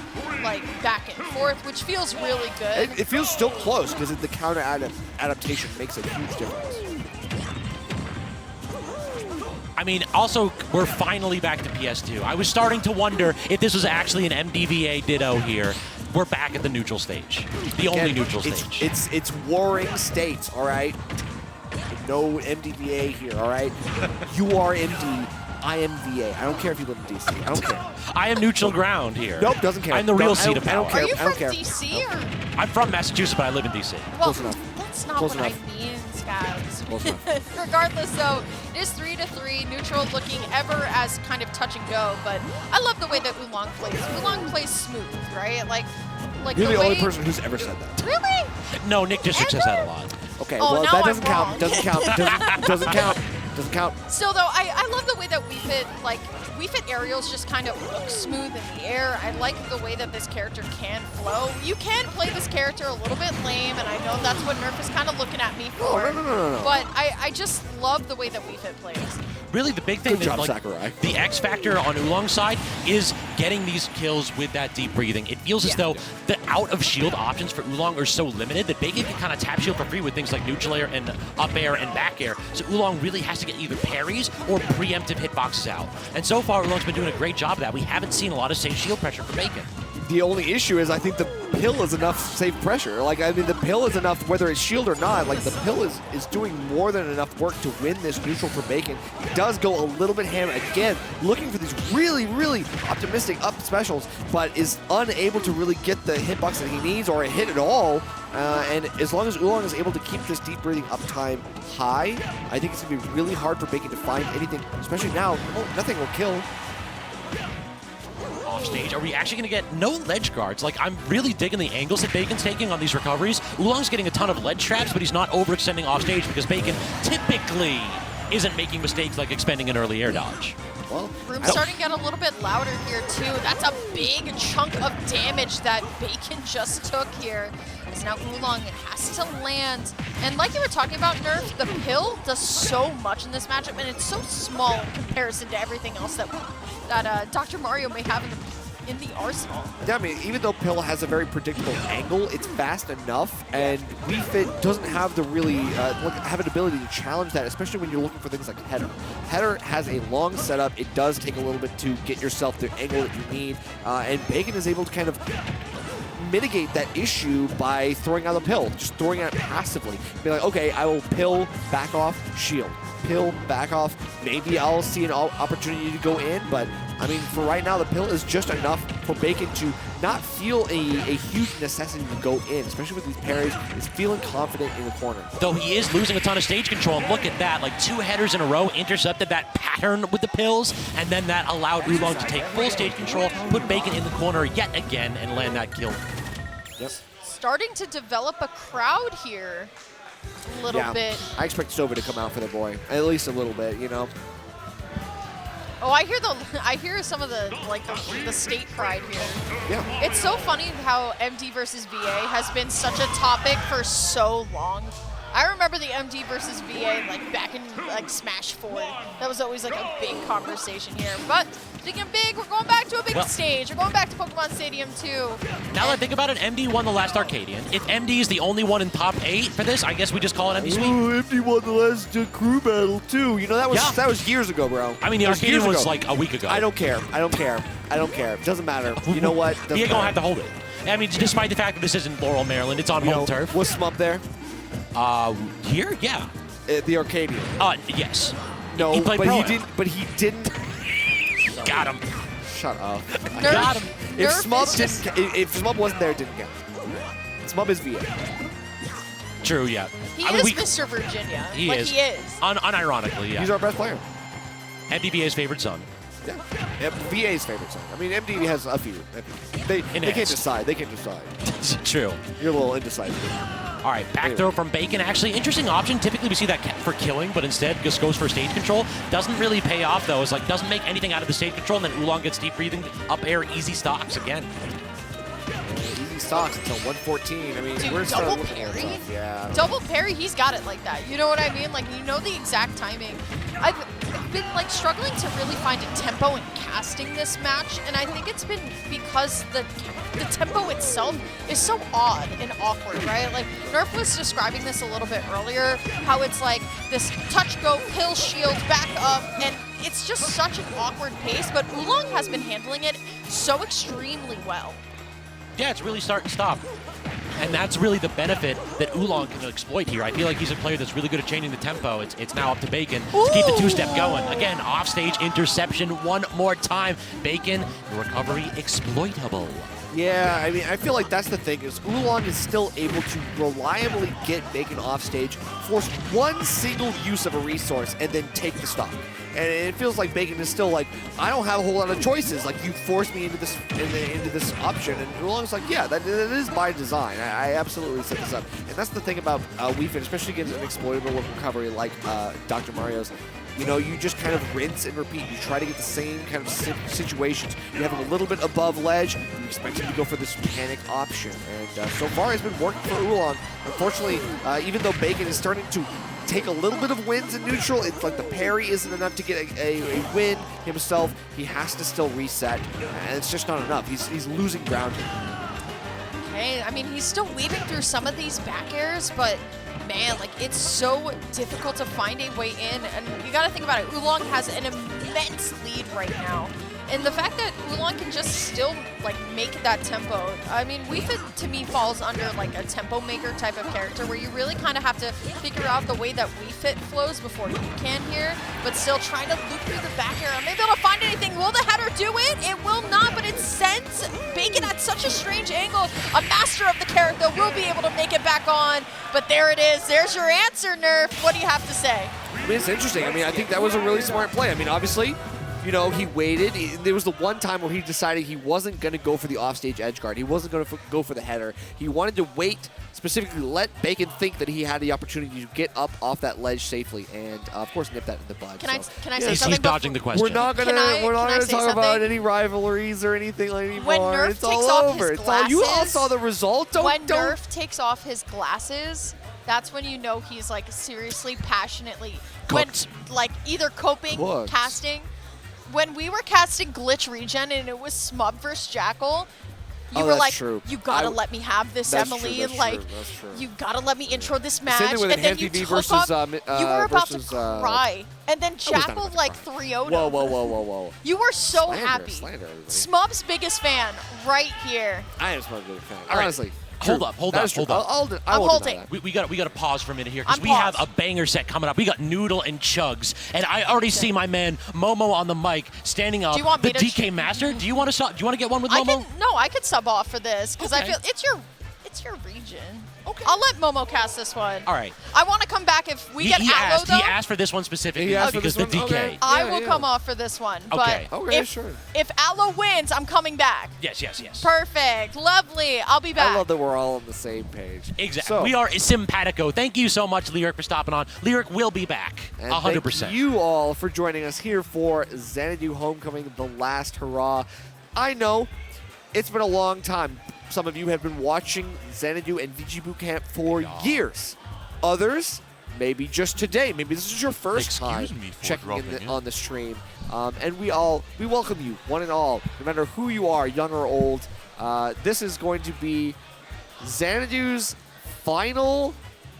S17: like back and forth, which feels really good.
S18: It feels still close because the counter adaptation makes a huge difference.
S19: I mean, also, we're finally back to PS2. I was starting to wonder if this was actually an MDVA ditto here. We're back at the neutral stage, the only neutral stage.
S18: It's warring states, all right? No MDVA here, all right? You are MD, I am VA. I don't care if you live in DC. I don't care.
S19: I am neutral ground here.
S18: Nope, doesn't care.
S19: I'm the real seat of power.
S17: Are you from DC or?
S19: I'm from Massachusetts, but I live in DC.
S17: Well, that's not what I mean, guys. Regardless, though, it is 3-3. Neutral looking ever as kind of touch and go, but I love the way that Oolong plays. Oolong plays smooth, right? Like
S18: you're the only person who's ever said that.
S17: Really?
S19: No, Nick District says that a lot.
S18: Okay,
S17: Oh,
S18: well,
S17: now
S18: that
S17: I'm
S18: doesn't count.
S17: wrong.
S18: Doesn't count. Doesn't count. Doesn't count.
S17: Still, though, I love the way that Wii Fit aerials just kind of look smooth in the air. I like the way that this character can flow. You can play this character a little bit lame, and I know that's what Nerf is kind of looking at me for.
S18: No.
S17: But I just love the way that Wii Fit plays.
S19: Really, the big thing
S18: Good job,
S19: is
S18: Sakurai.
S19: the X factor on Oolong's side is getting these kills with that deep breathing. It feels as though the out of shield options for Oolong are so limited that Bacon can kind of tap shield for free with things like neutral air and up air and back air. So Oolong really has to get either parries or preemptive hitboxes out. And so far, Oolong's been doing a great job of that. We haven't seen a lot of safe shield pressure for Bacon.
S18: The only issue is I think the pill is enough safe pressure. Like, I mean, the pill is enough, whether it's shield or not. Like, the pill is doing more than enough work to win this neutral for Bacon. He does go a little bit ham again, looking for these really, really optimistic up specials, but is unable to really get the hitbox that he needs or a hit at all. And as long as Oolong is able to keep this deep breathing uptime high, I think it's going to be really hard for Bacon to find anything, especially now. Oh, nothing will kill.
S19: Off stage, are we actually going to get no ledge guards? Like, I'm really digging the angles that Bacon's taking on these recoveries. Oolong's getting a ton of ledge traps, but he's not overextending off stage because Bacon typically isn't making mistakes like expending an early air dodge.
S18: Well,
S17: Room's starting to get a little bit louder here, too. That's a big chunk of damage that Bacon just took here. As now Oolong has to land. And like you were talking about, Nerf, the pill does so much in this matchup, and it's so small in comparison to everything else that Dr. Mario may have in the arsenal.
S18: Yeah, I mean, even though Pill has a very predictable angle, it's fast enough, and Wii Fit doesn't have the have an ability to challenge that, especially when you're looking for things like Header. Header has a long setup. It does take a little bit to get yourself the angle that you need, and Bacon is able to kind of mitigate that issue by throwing out a pill, just throwing it passively. Be like, okay, I will pill, back off, shield. Pill, back off. Maybe I'll see an opportunity to go in, but I mean, for right now, the pill is just enough for Bacon to not feel a huge necessity to go in, especially with these parries. He's feeling confident in the corner.
S6: Though he is losing a ton of stage control, and look at that, like 2 headers in a row intercepted that pattern with the pills, and then that allowed Oolong to take full stage control, put Bacon in the corner yet again, and land that kill.
S18: Yep.
S17: Starting to develop a crowd here a little bit.
S18: I expect Sova to come out for the boy, at least a little bit, you know.
S17: Oh, I hear some of the state pride here.
S18: Yeah.
S17: It's so funny how MD versus VA has been such a topic for so long. I remember the MD versus VA like back in like Smash 4. That was always like a big conversation here. But speaking of big, we're going back to a big stage. We're going back to Pokemon Stadium 2.
S6: Now that I think about it, MD won the last Arcadian. If MD is the only one in top 8 for this, I guess we just call it MD sweep.
S18: Ooh, MD won the last crew battle too. You know, that was years ago, bro.
S6: I mean, the Arcadian was like a week ago.
S18: I don't care. I don't care. I don't care. It doesn't matter. You know what?
S6: You're going to have to hold it. I mean, despite the fact that this isn't Laurel, Maryland, it's on home turf.
S18: Was Smub there?
S6: Here? Yeah.
S18: The Arcadian.
S6: Yes.
S18: No,
S6: he
S18: but he didn't. But he didn't.
S6: Got him.
S18: Shut up.
S6: Got him.
S18: If Smub wasn't there, it didn't count. Smub is VA.
S6: True. Yeah.
S17: He is Mr. Virginia.
S6: He is.
S17: He is.
S6: Unironically, yeah.
S18: He's our best player.
S6: MDVA's favorite son.
S18: Yeah. VA's favorite son. I mean, MD has a few. They can't decide. They can't decide.
S6: True.
S18: You're a little indecisive.
S6: All right, back throw from Bacon. Actually, interesting option. Typically, we see that for killing, but instead just goes for stage control. Doesn't really pay off, though. It's like doesn't make anything out of the stage control, and then Oolong gets deep breathing, up air, easy stocks again.
S18: Easy stocks until 114. I mean,
S17: dude,
S18: we're
S17: double parry?
S18: Yeah.
S17: Double parry, he's got it like that. You know what I mean? Like, you know the exact timing. I've been like struggling to really find a tempo in casting this match, and I think it's been because the tempo itself is so odd and awkward, right? Like Nerf was describing this a little bit earlier, how it's like this touch, go, pill, shield, back up, and it's just such an awkward pace, but Oolong has been handling it so extremely well.
S6: Yeah, it's really start and stop. And that's really the benefit that Oolong can exploit here. I feel like he's a player that's really good at changing the tempo. It's now up to Bacon to keep the two-step going. Again, offstage interception one more time. Bacon, recovery exploitable.
S18: Yeah, I mean, I feel like that's the thing, is Oolong is still able to reliably get Bacon off stage, force one single use of a resource, and then take the stock. And it feels like Bacon is still like, I don't have a whole lot of choices. Like, you forced me into this option. And Oolong's like, yeah, that is by design. I absolutely set this up. And that's the thing about Wii Fit, especially against an exploitable recovery like Dr. Mario's. You know, you just kind of rinse and repeat. You try to get the same kind of situations. You have him a little bit above ledge. You expect him to go for this panic option. And so far, it's been working for Oolong. Unfortunately, even though Bacon is starting to take a little bit of wins in neutral, it's like the parry isn't enough to get a win himself. He has to still reset, and it's just not enough. He's losing ground here.
S17: Okay, I mean, he's still weaving through some of these back airs, but man, like, it's so difficult to find a way in, and you gotta think about it. Oolong has an immense lead right now, and the fact that Oolong can just still, like, make that tempo, I mean, Wii Fit, to me, falls under, like, a tempo maker type of character, where you really kind of have to figure out the way that Wii Fit flows before you can here, but still trying to loop through the back air. Maybe able to find anything. Will the header do it? It will not, but it sends Bacon at such a strange angle. A master of the character will be able to make it back on, but there it is. There's your answer, Nerf. What do you have to say?
S18: I mean, it's interesting. I mean, I think that was a really smart play. I mean, obviously, you know, he waited. There was the one time where he decided he wasn't going to go for the offstage edge guard. He wasn't going to go for the header. He wanted to wait specifically let Bacon think that he had the opportunity to get up off that ledge safely and, of course, nip that in the bud.
S17: Can I say
S18: he's
S17: something?
S19: He's dodging the question.
S18: We're not gonna talk about any rivalries or anything anymore.
S17: When Nerf
S18: it's
S17: takes
S18: all
S17: off
S18: over.
S17: his
S18: It's all, you all
S17: glasses-
S18: saw the result.
S17: When Nerf takes off his glasses, that's when you know he's like seriously, passionately, like either coping,
S18: Cooked.
S17: casting. When we were casting Glitch Regen and it was Smub versus Jackal, you were
S18: that's
S17: like,
S18: true.
S17: you gotta let me have this,
S18: That's
S17: Emily.
S18: true, that's
S17: like,
S18: true, that's true.
S17: you gotta let me intro this match.
S18: Same thing with
S17: and then
S18: Enhanced
S17: you
S18: TV
S17: took
S18: versus,
S17: up, you were about
S18: versus,
S17: to cry. And then
S18: I was not
S17: Jackal
S18: about to
S17: like
S18: cry.
S17: 3-0'd
S18: Whoa,
S17: him.
S18: whoa, whoa, whoa, whoa.
S17: You were so
S18: Slander,
S17: happy.
S18: slander, everybody.
S17: Smub's biggest fan right here.
S18: I am Smub's biggest fan.
S19: All right.
S18: Honestly.
S19: Hold up.
S17: I'm holding.
S19: We got to pause for a minute here because
S17: I'm
S19: we have
S17: paused.
S19: a banger set coming up. We got Noodle and Chugs, and I already see my man Momo on the mic standing up.
S17: Do you want
S19: the
S17: me to
S19: DK Master. Do you want to get one with Momo?
S17: I could sub off for this because I
S19: Okay.
S17: feel it's your region. Okay. I'll let Momo cast this one.
S19: All right.
S17: I want to come back if we get Aloe though.
S19: He asked for this one specifically because the DK.
S18: Okay.
S17: I will come off for this one.
S19: Okay.
S17: But
S18: Okay,
S17: if,
S18: sure.
S17: if Aloe wins, I'm coming back.
S19: Yes.
S17: Perfect. Lovely. I'll be back.
S18: I love that we're all on the same page.
S19: Exactly.
S18: So,
S19: We are simpatico. Thank you so much, Lyric, for stopping on. Lyric will be back.
S18: and
S19: 100%.
S18: thank you all for joining us here for Xanadu Homecoming, the last hurrah. I know it's been a long time. Some of you have been watching Xanadu and VG Bootcamp for years. Others, maybe just today. Maybe this is your first time checking in on the stream. And we welcome you, one and all, no matter who you are, young or old. This is going to be Xanadu's final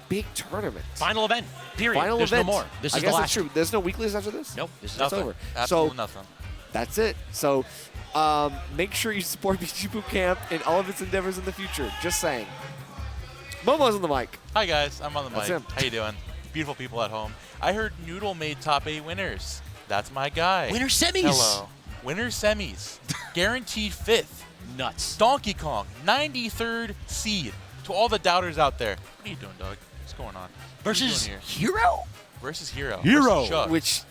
S18: big tournament.
S19: Final event. Period.
S18: Final
S19: There's
S18: event.
S19: no more. This
S18: I
S19: is
S18: guess
S19: the last.
S18: that's true. There's no weeklies after this?
S19: Nope. This is
S18: That's
S19: nothing.
S18: over.
S20: Absolutely
S18: So
S20: nothing.
S18: that's it. So make sure you support VG Bootcamp in all of its endeavors in the future. Just saying. Momo's on the mic.
S20: Hi guys, I'm on the
S18: That's
S20: mic.
S18: him.
S20: How you doing? Beautiful people at home. I heard Noodle made top 8 winners. That's my guy.
S19: Winner semis.
S20: Hello. Winner semis. Guaranteed 5th.
S19: Nuts.
S20: Donkey Kong, 93rd seed. To all the doubters out there. What are you doing, Doug? What's going on? What are you
S19: Versus
S20: doing here?
S19: Hero?
S20: Versus Hero.
S19: Hero.
S20: Versus Chugs.
S18: Which,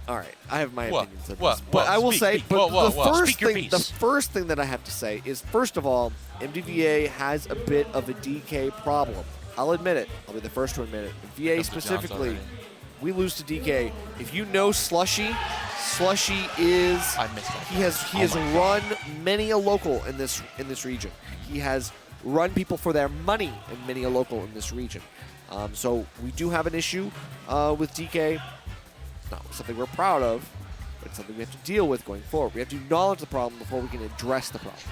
S18: all right, I have my
S20: What?
S18: opinions of
S20: What?
S18: this. But
S20: What?
S18: I will
S20: Speak,
S18: say,
S20: speak.
S18: but
S20: What?
S18: the
S20: What?
S18: first
S19: Speak your
S18: thing,
S19: piece.
S18: the first thing that I have to say is, first of all, MDVA has a bit of a DK problem. I'll admit it. I'll be the first to admit it. VA specifically, we lose to DK. If you know Slushy is
S20: I missed that.
S18: he has run many a local in this region. He has run people for their money in many a local in this region. So we do have an issue with DK. It's not something we're proud of, but it's something we have to deal with going forward. We have to acknowledge the problem before we can address the problem.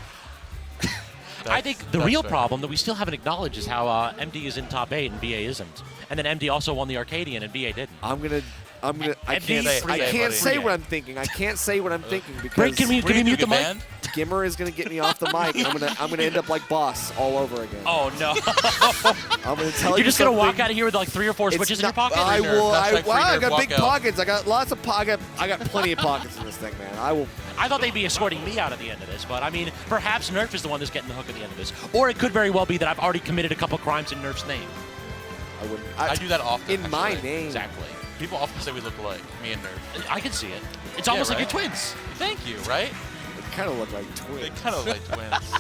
S19: I think the real problem that we still haven't acknowledged is how MD is in top 8 and BA isn't. And then MD also won the Arcadian and BA didn't.
S18: I can't say what I'm thinking. I can't say what I'm thinking because
S19: Brent, can we mute the mic?
S18: Gimmer is gonna get me off the mic. I'm gonna end up like Boss all over again.
S19: Oh no!
S18: I'm gonna tell you.
S19: You're just gonna walk
S18: something.
S19: out of here with like 3 or 4 switches in your pocket.
S18: I will. I got
S20: walk
S18: big
S20: out.
S18: pockets. I got lots of pocket. I got plenty of pockets in this thing, man. I will.
S19: I thought they'd be escorting me out at the end of this, but I mean, perhaps Nerf is the one that's getting the hook at the end of this, or it could very well be that I've already committed a couple crimes in Nerf's name.
S18: I wouldn't.
S20: I do that often.
S18: In my
S20: actually.
S18: name.
S19: Exactly.
S20: People often say we look alike, me and Nerf.
S19: I can see it. It's almost like you're twins.
S20: Thank you, right?
S18: They kind of look like twins.
S20: They kind of look like twins.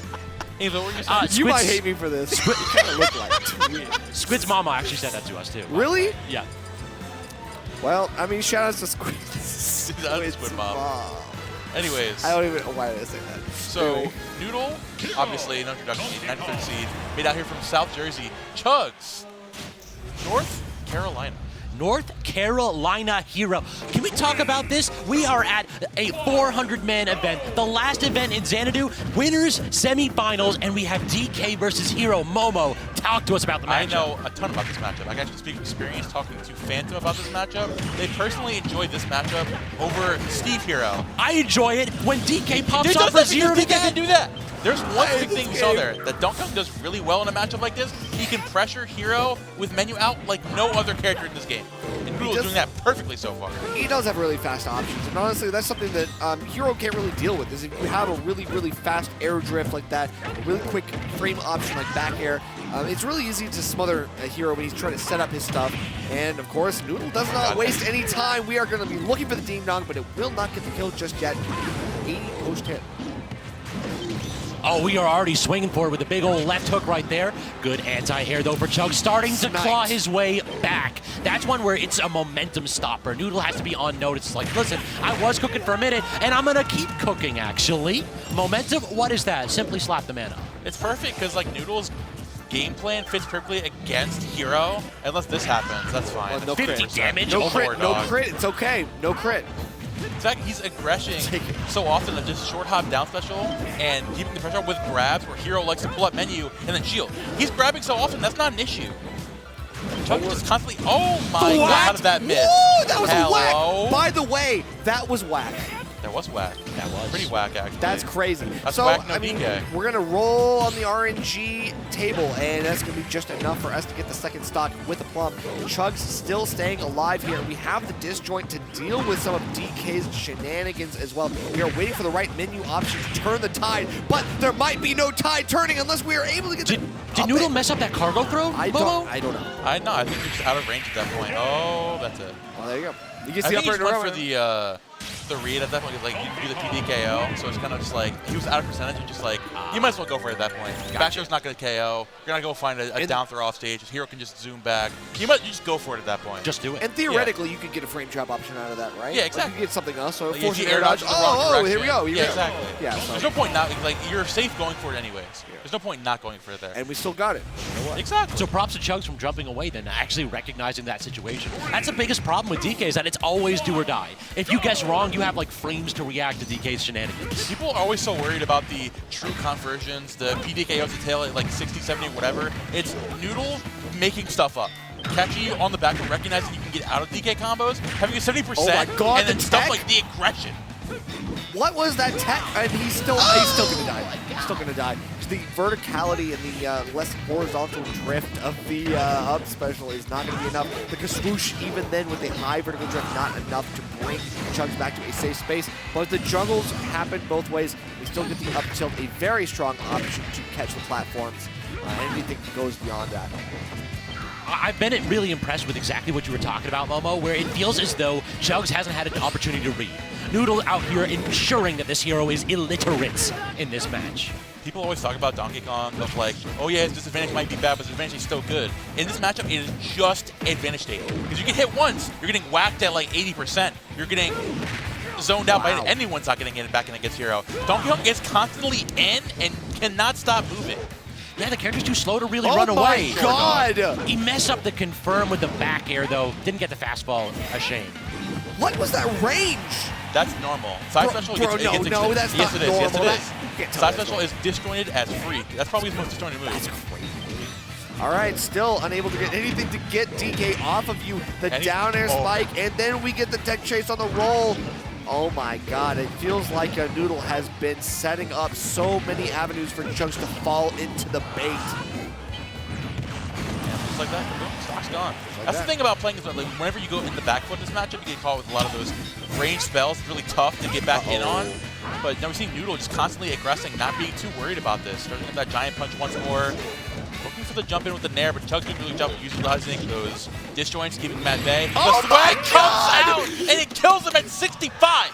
S20: Ava, what were you saying?
S18: You might hate me for this. You kind of look like twins.
S19: Squid's mama actually said that to us too.
S18: Really?
S19: Yeah.
S18: Well, I mean, shout out to Squid.
S20: That is Squid Mom. Anyways.
S18: I don't even know why did I say that.
S20: So,
S18: Anyway.
S20: Noodle, obviously, no introduction, 93rd seed, made out here from South Jersey. Chugs, North Carolina.
S19: North Carolina Hero. Can we talk about this? We are at a 400-man event, the last event in Xanadu, winners, semifinals, and we have DK versus Hero. Momo, talk to us about the matchup.
S20: I know a ton about this matchup. I can actually speak from experience talking to Phantom about this matchup. They personally enjoyed this matchup over Steve Hero.
S19: I enjoy it when DK pops
S20: Dude,
S19: up for Zero to
S20: DK can do that. There's one big thing we saw
S18: game.
S20: there that Donkey Kong does really well in a matchup like this. He can pressure Hero with menu out like no other character in this game. And Noodle is doing that perfectly so far.
S18: He does have really fast options, and honestly, that's something that Hero can't really deal with. Is if you have a really, really fast air drift like that, a really quick frame option like back air, it's really easy to smother a Hero when he's trying to set up his stuff. And of course, Noodle does not waste any time. We are going to be looking for the Ding Dong, but it will not get the kill just yet. 80 post hit.
S19: Oh, we are already swinging for it with a big old left hook right there. Good anti-air, though, for Chugs, starting to claw his way back. That's one where it's a momentum stopper. Noodle has to be on notice. It's like, listen, I was cooking for a minute, and I'm going to keep cooking, actually. Momentum, what is that? Simply slap the man up.
S20: It's perfect because, like, Noodle's game plan fits perfectly against Hero. Unless this happens, that's fine.
S18: Well, no
S19: 50
S18: crit.
S19: damage?
S18: No crit, no crit. It's okay. No crit.
S20: In fact, he's aggressing so often that just short hop down special and keeping the pressure with grabs where Hero likes to pull up menu and then shield. He's grabbing so often, that's not an issue. Chuck is just constantly, oh my god, how did that miss?
S18: Woo, that was
S20: Hello?
S18: whack. By the way, that was whack.
S20: That was whack. That was pretty whack, actually.
S18: That's crazy.
S20: That's
S18: so,
S20: whack, no
S18: I mean,
S20: DK.
S18: we're going to roll on the RNG table, and that's going to be just enough for us to get the second stock with the plum. Chugs still staying alive here. We have the disjoint to deal with some of DK's shenanigans as well. We are waiting for the right menu option to turn the tide, but there might be no tide turning unless we are able to get
S19: Did Noodle mess up that cargo throw,
S18: I don't know.
S20: I think you're just out of range at that point. Oh, that's it.
S18: Well, there you go. You
S20: I think he just went for the read at that point, like you do the PDKO, so it's kind of just like he was out of percentage and just like you might as well go for it at that point. Back throw's not going to KO. You're gonna go find a down throw off stage. Hero can just zoom back. You just go for it at that point.
S19: Just do it.
S18: And theoretically, you could get a frame trap option out of that, right?
S20: Yeah,
S18: Like,
S20: exactly.
S18: you could get something else. So
S20: Like,
S18: force
S20: if you
S18: an air dodge.
S20: the wrong
S18: Here we go.
S20: yeah, exactly.
S18: Yeah. So.
S20: There's no point not like you're safe going for it anyways. There's no point not going for it there.
S18: And we still got it.
S20: Exactly.
S19: So props to Chugs from jumping away, then actually recognizing that situation. That's the biggest problem with DK is that it's always do or die. If you guess wrong, you have like frames to react to DK's shenanigans.
S20: People are always so worried about the true conversions, the PDKOs to tail at like 60, 70, whatever. It's Noodle making stuff up. Catching you on the back and recognizing you can get out of DK combos, having a 70%,
S18: Oh my God,
S20: and then
S18: the
S20: stuff
S18: tech.
S20: like the aggression.
S18: What was that tech? And he's still gonna die. He's still gonna die. The verticality and the less horizontal drift of the up special is not gonna be enough. The swoosh, even then with the high vertical drift, not enough to bring Chugs back to a safe space. But the juggles happen both ways. We still get the up tilt, a very strong option to catch the platforms. Anything goes beyond that.
S19: I've been really impressed with exactly what you were talking about, Momo, where it feels as though Chugs hasn't had an opportunity to read. Noodle out here ensuring that this hero is illiterate in this match.
S20: People always talk about Donkey Kong of like, oh yeah, his disadvantage might be bad, but his advantage is still good. In this matchup, it is just advantage state. Because you get hit once, you're getting whacked at like 80%. You're getting zoned out by anyone's not getting in back in against Hero. Donkey Kong is constantly in and cannot stop moving.
S19: Yeah, the character's too slow to really run away.
S18: Oh my God!
S19: He messed up the confirm with the back air, though. Didn't get the fastball. A shame.
S18: What was that range?
S20: That's normal. Side special
S18: that's not normal.
S20: Yes, it is. Side special is disjointed as freak. That's probably his most disjointed move.
S18: That's crazy. All right, still unable to get anything to get DK off of you. The down air spike, and then we get the tech chase on the roll. Oh my God, it feels like a Noodle has been setting up so many avenues for Chugs to fall into the bait.
S20: Just like that, boom, stock's gone. That's the thing about playing is like whenever you go in the back foot in this matchup, you get caught with a lot of those range spells. It's really tough to get back in on. But now we've seen Noodle just constantly aggressing, not being too worried about this. Starting with that giant punch once more. Looking for the jump in with the Nair, but Chugs did a really good job of utilizing those disjoints, keeping him at bay.
S18: Oh
S20: the swag comes out, and it kills him at 65.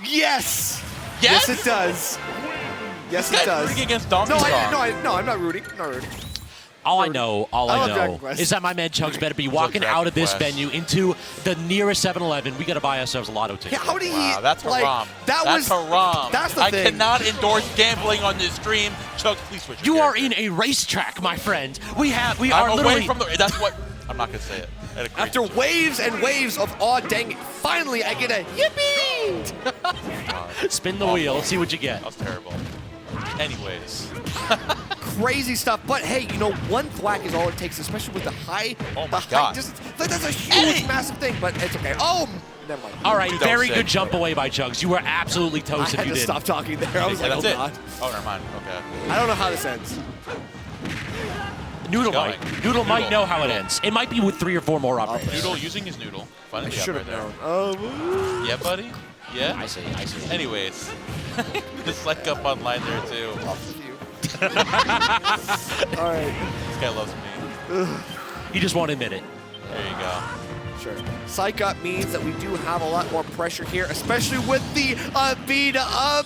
S18: Yes!
S20: Yes?
S18: Yes, it does. Yes,
S20: This
S18: it
S20: guy's
S18: does.
S20: rooting against Donkey Kong.
S18: No, I'm not rooting. I'm not rooting.
S19: All I know
S18: Dragon Quest.
S19: is that my man Chugs better be walking out of this venue into the nearest 7-Eleven. We got to buy ourselves a lotto ticket.
S18: Yeah, how did he?
S20: Wow, that's haram.
S18: That's
S20: haram.
S18: That's the
S20: I
S18: thing.
S20: cannot endorse gambling on this stream. Chugs, please switch.
S19: You are in a racetrack, my friend. We are
S20: I'm
S19: literally
S20: away from the. That's what. I'm not gonna say it.
S18: After waves and waves of aw dang it, finally I get a yippee!
S19: Spin the wheel, see what you get.
S20: That was terrible. Anyways.
S18: Crazy stuff, but hey, you know, one thwack is all it takes, especially with the high.
S20: Oh my
S18: high
S20: God.
S18: distance. Like, that's a huge, massive thing, but it's okay. Oh, never mind.
S19: All right, very good jump away by Chugs. You were absolutely toast
S18: I
S19: if
S18: had
S19: you
S18: to
S19: did.
S18: stop talking there. I was like,
S20: that's
S18: oh
S20: it.
S18: God.
S20: Oh, never mind. Okay.
S18: I don't know how this ends.
S19: Noodle might know how it ends. It might be with 3 or 4 more operators.
S20: Noodle using his noodle. Finally
S18: I should have
S20: there.
S18: known. Oh.
S20: Yeah, buddy. Yeah.
S19: I see.
S20: Anyways, just like up online there too.
S18: All right.
S20: This guy loves me.
S19: You just won't admit it.
S20: There you go.
S18: Sure. Psych up means that we do have a lot more pressure here, especially with the B to up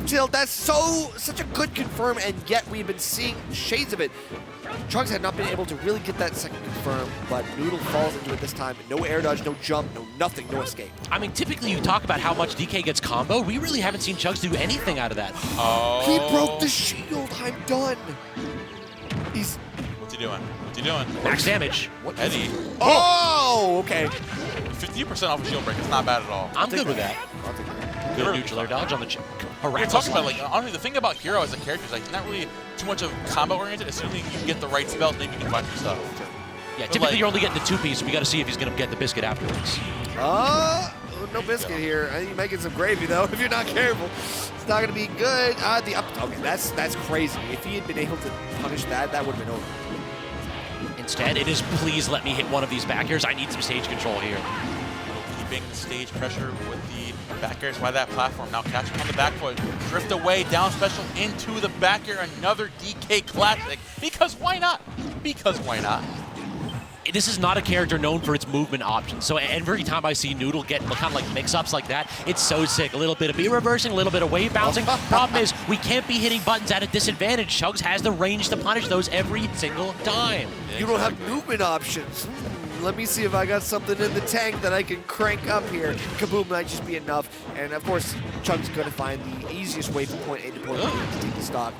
S18: tilt. That's such a good confirm, and yet we've been seeing shades of it. Chugs had not been able to really get that second confirm, but Noodle falls into it this time. No air dodge, no jump, no nothing, no escape.
S19: I mean, typically you talk about how much DK gets combo. We really haven't seen Chugs do anything out of that.
S20: Oh.
S18: He broke the shield. I'm done.
S20: What's he doing? What's he doing?
S19: Max damage.
S20: Eddie.
S18: Oh, okay.
S20: 50% off a shield break. It's not bad at all.
S19: I'm good with that.
S18: I'll take that.
S19: Good neutral air dodge on the
S20: We're talking about, like, honestly, the thing about Hero as a character is, like, he's not really too much of combo oriented. Assuming you can get the right spell, then you can find your stuff.
S19: Yeah, typically you're only getting the 2-piece. We got to see if he's going to get the biscuit afterwards.
S18: No biscuit here. I think you're making some gravy, though, if you're not careful. It's not going to be good. The up. Okay, that's crazy. If he had been able to punish that, that would have been over.
S19: Instead, it is please let me hit one of these back airs. I need some stage control here.
S20: Keeping the stage pressure with the back airs by that platform. Now catching on the back foot. Drift away, down special into the back air. Another DK classic. Because why not? Because why not?
S19: This is not a character known for its movement options. So every time I see Noodle get kind of like mix-ups like that, it's so sick. A little bit of B reversing, a little bit of wave bouncing. Problem is, we can't be hitting buttons at a disadvantage. Chugs has the range to punish those every single time.
S18: You don't have movement options. Let me see if I got something in the tank that I can crank up here. Kaboom might just be enough. And of course, Chugs going to find the easiest way from point A to point B to take the stock.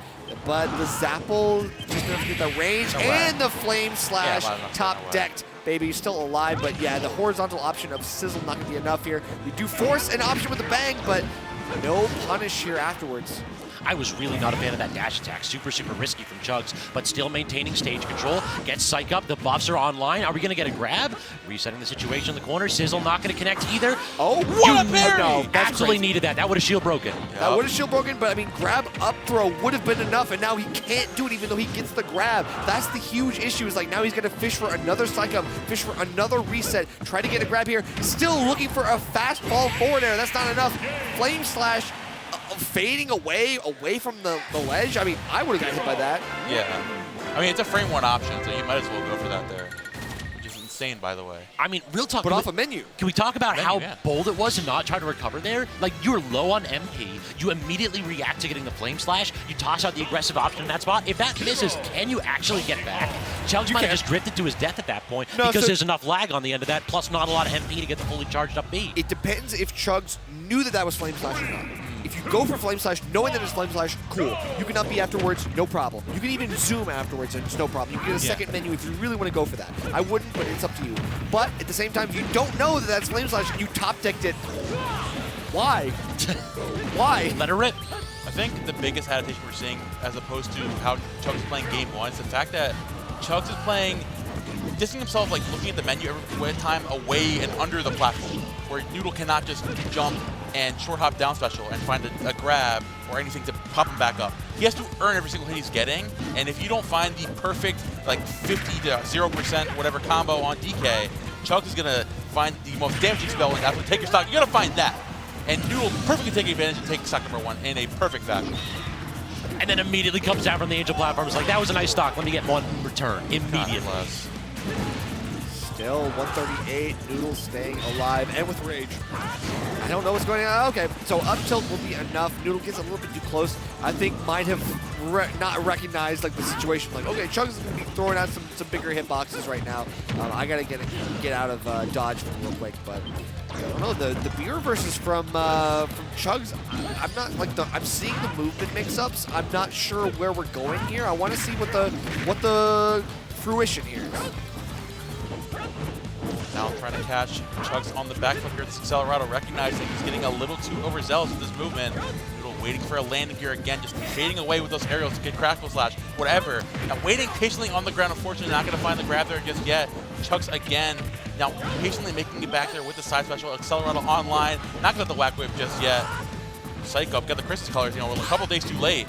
S18: But the Zapple just enough to get the range and the Flame Slash top decked. Baby, he's still alive, but yeah, the horizontal option of Sizzle not going to be enough here. We do force an option with the bang, but no punish here afterwards.
S19: I was really not a fan of that dash attack. Super risky from Chugs, but still maintaining stage control. Gets Psych up, the buffs are online. Are we going to get a grab? Resetting the situation in the corner. Sizzle not going to connect either.
S18: Oh, what a parry!
S19: No, absolutely needed that. That would have shield broken.
S18: That would have shield broken, but I mean, grab up throw would have been enough, and now he can't do it even though he gets the grab. That's the huge issue, is like now he's going to fish for another Psych up, fish for another reset, try to get a grab here. Still looking for a fast fall forward air. That's not enough. Flame Slash fading away from the ledge. I mean, I would have got hit by that.
S20: Yeah. I mean, it's a frame one option, so you might as well go for that there. Which is insane, by the way.
S19: I mean, real talk.
S18: But off a menu.
S19: Can we talk about how bold it was to not try to recover there? Like, you're low on MP. You immediately react to getting the Flame Slash. You toss out the aggressive option in that spot. If that misses, can you actually get back? Chugs might have just drifted to his death at that point because there's enough lag on the end of that, plus not a lot of MP to get the fully charged up B.
S18: It depends if Chugs knew that was Flame Slash or not. If you go for Flame Slash, knowing that it's Flame Slash, cool. You can up B afterwards, no problem. You can even zoom afterwards, and it's no problem. You can get a second menu if you really want to go for that. I wouldn't, but it's up to you. But at the same time, if you don't know that that's Flame Slash and you top-decked it, why? Why?
S19: Let her rip.
S20: I think the biggest adaptation we're seeing, as opposed to how Chugs is playing game one, is the fact that Chugs is playing, distancing himself, like looking at the menu every time away and under the platform, where Noodle cannot just jump and short hop down special and find a grab or anything to pop him back up. He has to earn every single hit he's getting, and if you don't find the perfect, like 50 to 0% whatever combo on DK, Chugs is gonna find the most damaging spell and after take your stock, you gotta find that. And Noodle perfectly take advantage and take stock number one in a perfect fashion.
S19: And then immediately comes down from the Angel platform. It's like, that was a nice stock. Let me get one in return immediately.
S18: Still 138, Noodle staying alive and with rage. I don't know what's going on. Okay, so up tilt will be enough. Noodle gets a little bit too close. I think might have not recognized like the situation. Like, okay, Chugs is going to be throwing out some bigger hitboxes right now. I got to get out of dodge real quick, but I don't know. The B reverses from Chugs. I'm not like I'm seeing the movement mix-ups. I'm not sure where we're going here. I want to see what the fruition here is.
S20: Now trying to catch Chugs on the back foot here. This Accelerado recognizing he's getting a little too overzealous with this movement. Noodle waiting for a landing gear again, just fading away with those aerials to get Crackle Slash, whatever. Now waiting patiently on the ground, unfortunately not going to find the grab there just yet. Chugs again, now patiently making it back there with the side special. Accelerado online, not going to get the whack whip just yet. Psych up, got the Christmas colors, we're a couple days too late.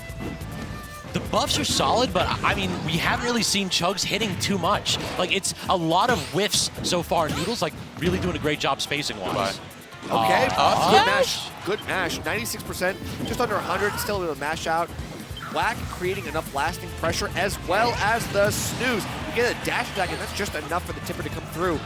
S19: The buffs are solid, but I mean, we haven't really seen Chugs hitting too much. Like, it's a lot of whiffs so far. Noodle's like really doing a great job spacing-wise.
S18: Okay, good mash. Good mash. 96%, just under 100, still able to mash out. Whack creating enough lasting pressure as well as the snooze. You get a dash attack, and that's just enough for the tipper to come through.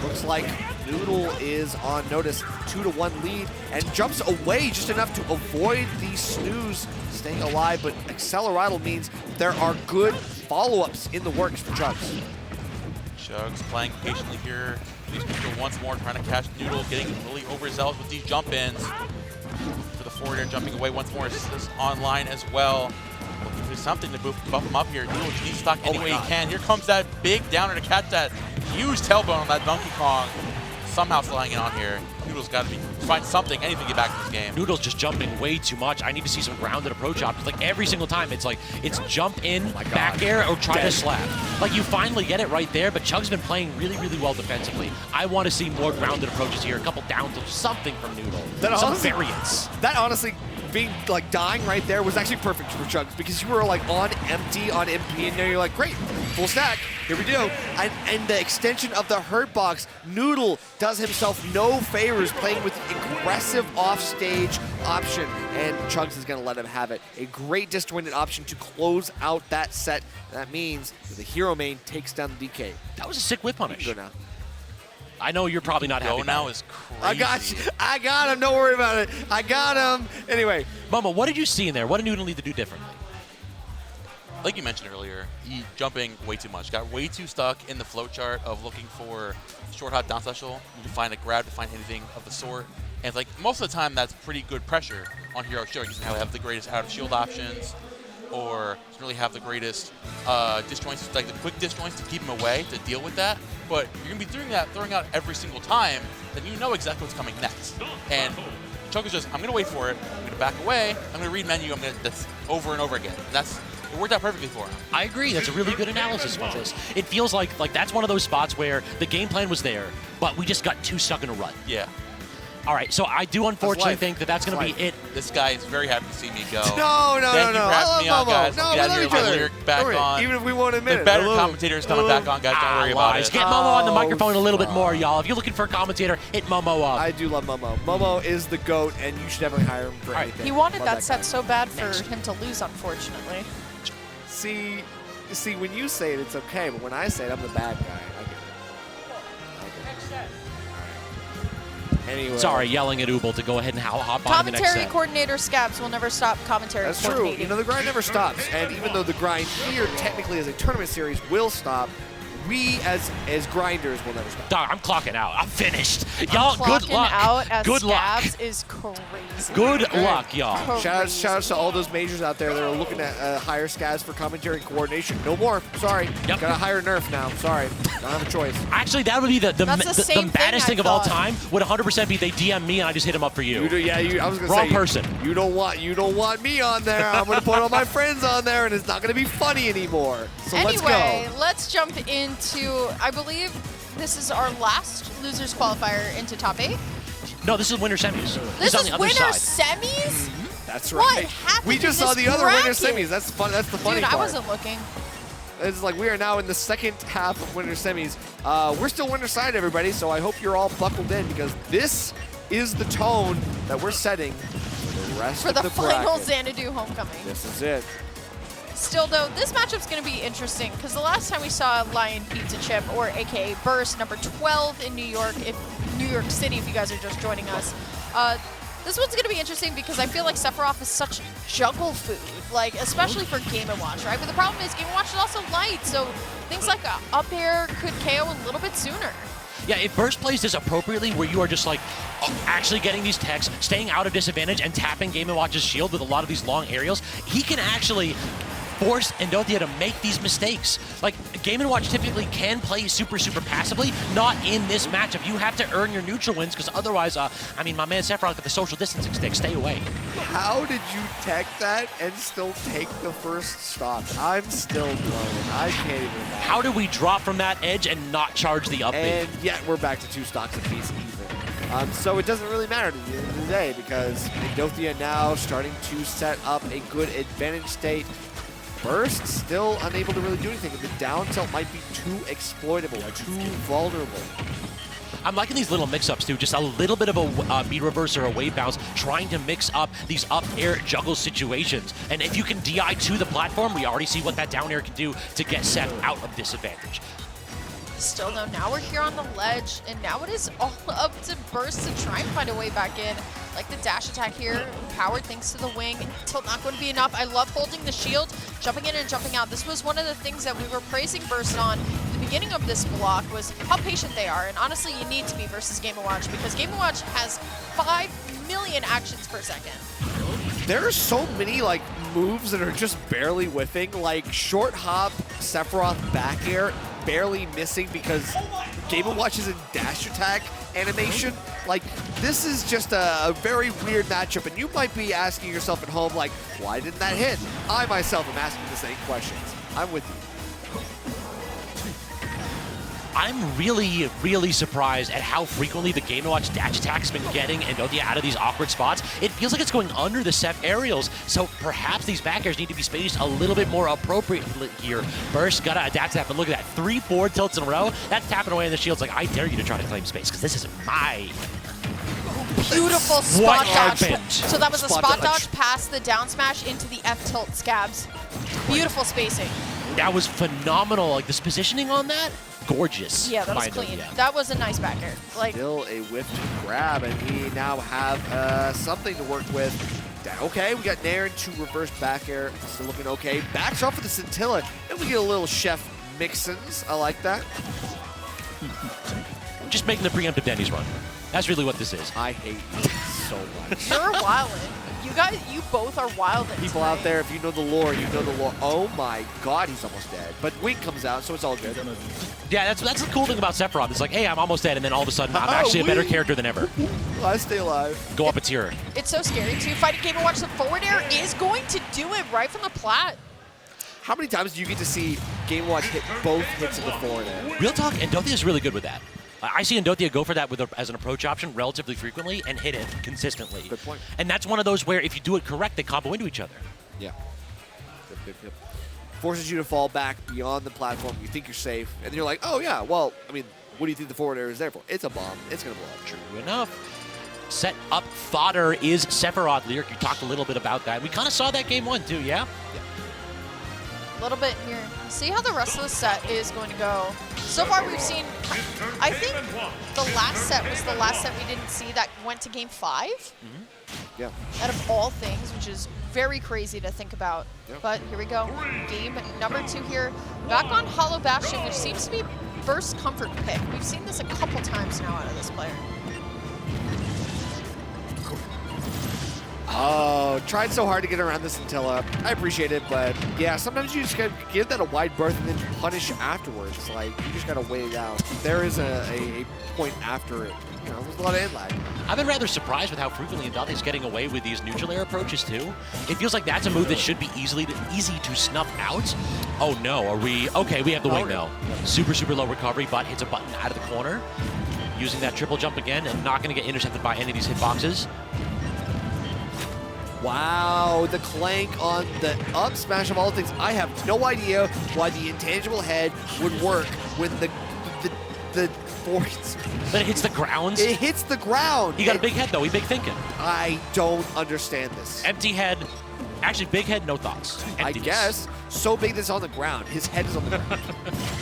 S18: Looks like Noodle is on notice, 2-1 lead, and jumps away just enough to avoid the snooze, staying alive, but Acceleratle means there are good follow-ups in the works for Chugs.
S20: Chugs playing patiently here. He's Noodle once more, trying to catch Noodle, getting really overzealous with these jump-ins. For the forward air, jumping away once more, is online as well. Looking for something to buff him up here. Noodle just needs stock any way he can. Here comes that big downer to catch that huge tailbone on that Donkey Kong. Somehow sliding it on here. Noodle's got to find something, anything to get back in this game.
S19: Noodle's just jumping way too much. I need to see some grounded approach options. Like every single time, it's like, it's jump in, back air, or try to slap. Like you finally get it right there, but Chug's been playing really, really well defensively. I want to see more grounded approaches here, a couple down tilts, something from Noodle. Some variance.
S18: That honestly, being like dying right there was actually perfect for Chugs because you were like on empty on MP and now you're like, great, full stack, here we go. And the extension of the hurt box, Noodle does himself no favors playing with the aggressive offstage option, and Chugs is gonna let him have it. A great disjointed option to close out that set. That means the hero main takes down the DK.
S19: That was a sick whip punish.
S18: Go now.
S19: I know you're probably not happy.
S20: Go now is crazy.
S18: I got you. I got him. Don't worry about it. I got him. Anyway.
S19: Momo, what did you see in there? What did Noodle need to do differently?
S20: Like you mentioned earlier, he jumping way too much. Got way too stuck in the flow chart of looking for short hot down special. You can find a grab to find anything of the sort. And like most of the time, that's pretty good pressure on Hero Shield. He doesn't have the greatest out of shield options, or doesn't really have the greatest disjoints, like the quick disjoints to keep him away to deal with that. But you're gonna be doing that, throwing out every single time, then you know exactly what's coming next. And Chug is just, I'm gonna wait for it, I'm gonna back away, I'm gonna read menu, that's over and over again. It worked out perfectly for him.
S19: I agree. That's a really good analysis with this. It feels like that's one of those spots where the game plan was there, but we just got too stuck in a rut.
S20: Yeah.
S19: All right, so I do unfortunately think that's going to be it.
S20: This guy is very happy to see me go.
S18: No.
S20: Thank you for having me on, guys.
S18: No,
S20: Get out of here, back on.
S18: Even if we won't admit
S20: the
S18: it.
S20: better commentators coming back on, guys. Don't worry about it.
S19: Get Momo on the microphone a little bit more, y'all. If you're looking for a commentator, hit Momo up.
S18: I do love Momo. Momo is the GOAT, and you should definitely hire him for anything.
S17: He wanted
S18: Love
S17: that set
S18: guy.
S17: so bad for him to lose, unfortunately.
S18: See, when you say it, it's okay, but when I say it, I'm the bad guy. I get it. Anyway.
S19: Sorry, yelling at Ubel to go ahead and hop on the next
S17: Commentary
S19: set.
S17: coordinator Scabs will never stop commentary
S18: That's true.
S17: coordinating.
S18: You know, the grind never stops. And even though the grind here, technically as a tournament series, will stop, we as grinders will never stop.
S19: Dog, I'm clocking out. I'm finished. Y'all, good luck.
S17: Out as
S19: good luck.
S17: Scabs is crazy.
S19: Good luck, y'all.
S18: Shout outs to all those majors out there that are looking at hire Scabs for commentary and coordination. No more. Sorry. Gotta hire Nerf now. Sorry. Don't have a choice.
S19: Actually, that would be the baddest thing of all time. Would 100% be they DM me and I just hit them up for you.
S18: I was gonna
S19: Wrong
S18: say,
S19: person.
S18: You don't want me on there. I'm gonna put all my friends on there, and it's not gonna be funny anymore. So
S17: Anyway,
S18: let's go.
S17: let's jump into, I believe this is our last losers qualifier into top 8.
S19: No, this is winner semis.
S17: This
S19: on
S17: is
S19: the other
S17: winner
S19: side.
S17: semis?
S18: That's
S17: What
S18: right.
S17: happened
S18: We just
S17: in
S18: saw
S17: this
S18: the other winner
S17: bracket?
S18: semis. That's the funny
S17: Dude,
S18: part.
S17: I wasn't looking.
S18: It's like we are now in the second half of winner semis. We're still winner side, everybody, so I hope you're all buckled in because this is the tone that we're setting for the rest
S17: For
S18: of
S17: the
S18: the
S17: final
S18: bracket.
S17: Xanadu homecoming.
S18: This is it.
S17: Still, though, this matchup's going to be interesting because the last time we saw Lion Pizza Chip, or AKA Burst, number 12 in New York City, if you guys are just joining us, this one's going to be interesting because I feel like Sephiroth is such juggle food, like especially for Game & Watch, right? But the problem is Game & Watch is also light, so things like up air could KO a little bit sooner.
S19: Yeah, if Burst plays this appropriately, where you are just like actually getting these techs, staying out of disadvantage, and tapping Game & Watch's shield with a lot of these long aerials, he can actually force Endothea to make these mistakes. Like, Game & Watch typically can play super passively, not in this matchup. You have to earn your neutral wins, because otherwise, I mean, my man Sephiroth got the social distancing stick. Stay away.
S18: How did you tech that and still take the first stock? I'm still blown. I can't even imagine.
S19: How did we drop from that edge and not charge the up B?
S18: And yet we're back to 2 stocks apiece even. So it doesn't really matter at the end of the day because Endothea now starting to set up a good advantage state. Burst still unable to really do anything. The down tilt might be too exploitable, too vulnerable.
S19: I'm liking these little mix-ups too, just a little bit of a beat reverse or a wave bounce, trying to mix up these up air juggle situations. And if you can DI to the platform, we already see what that down air can do to get Seth out of disadvantage.
S17: Still though, now we're here on the ledge, and now it is all up to Burst to try and find a way back in. Like the dash attack here, powered thanks to the wing. Tilt not going to be enough. I love holding the shield, jumping in and jumping out. This was one of the things that we were praising Burst on at the beginning of this block, was how patient they are. And honestly, you need to be versus Game & Watch, because Game & Watch has 5 million actions per second.
S18: There are so many like moves that are just barely whiffing, like short hop, Sephiroth back air, barely missing because Game & Watch is in dash attack animation. Like, this is just a very weird matchup, and you might be asking yourself at home, like, why didn't that hit? I myself am asking the same questions. I'm with you.
S19: I'm really, really surprised at how frequently the Game & Watch dash attack's been getting Endothea out of these awkward spots. It feels like it's going under the Seph aerials, so perhaps these back airs need to be spaced a little bit more appropriately here. Burst gotta adapt to that, but look at that, 3 forward tilts in a row. That's tapping away in the shields like, I dare you to try to claim space, because this is my...
S17: Beautiful spot dodge.
S19: Happened?
S17: So that was a spot dodge past the down smash into the F tilt scabs. Beautiful spacing.
S19: That was phenomenal. Like, this positioning on that, gorgeous.
S17: Yeah, that was clean. That was a nice back air. Like,
S18: still a whiffed grab, and we now have something to work with. Okay, we got Nair into reverse back air. Still looking okay. Backs off with the Scintilla, and we get a little Chef Mixins. I like that.
S19: Just making the preemptive Denny's run. That's really what this is.
S18: I hate you so much.
S17: You're wildin'. You guys, you both are wildin'.
S18: People out there, if you know the lore, you know the lore. Oh my God, he's almost dead. But Wink comes out, so it's all good.
S19: Yeah, that's the cool thing about Sephiroth. It's like, hey, I'm almost dead, and then all of a sudden, I'm actually a better character than ever.
S18: I stay alive.
S19: Go up a tier.
S17: It's so scary too. Fighting Game & Watch, the forward air is going to do it right from the plat.
S18: How many times do you get to see Game & Watch hit both hits of the forward air?
S19: Real talk, Endothea is really good with that. I see Endothea go for that as an approach option relatively frequently and hit it consistently.
S18: Good point.
S19: And that's one of those where if you do it correct, they combo into each other.
S18: Yeah. Yep. Forces you to fall back beyond the platform. You think you're safe, and then you're like, oh yeah, well, I mean, what do you think the forward air is there for? It's a bomb. It's going to blow up.
S19: True enough. Set up fodder is Sephiroth. Lyric, you talked a little bit about that. We kind of saw that game 1 too, yeah?
S17: A little bit here. See how the rest of the set is going to go. So far we've seen, I think the last set was the last set we didn't see that went to game 5.
S18: Yeah.
S17: Out of all things, which is very crazy to think about.
S18: Yep.
S17: But here we go. Game number 2 here. Back on Hollow Bastion, which seems to be Burst comfort pick. We've seen this a couple times now out of this player.
S18: Oh, tried so hard to get around the Scintilla. I appreciate it, but yeah, sometimes you just gotta give that a wide berth and then punish afterwards. Like, you just gotta wait it out. There is a point after it. You know, there's a lot of end lag.
S19: I've been rather surprised with how frequently Endothea is getting away with these neutral air approaches too. It feels like that's a move that should be easy to snuff out. Oh no, are we? Okay, we have the wing though. Super, super low recovery, but hits a button out of the corner. Using that triple jump again and not gonna get intercepted by any of these hitboxes.
S18: Wow, the clank on the up smash of all things. I have no idea why the intangible head would work when the force.
S19: But it hits the ground?
S18: It hits the ground.
S19: He got a big head though, he big thinking.
S18: I don't understand this.
S19: Empty head. Actually, big head, no thoughts. Emptiness.
S18: I guess. So big that it's on the ground. His head is on the ground.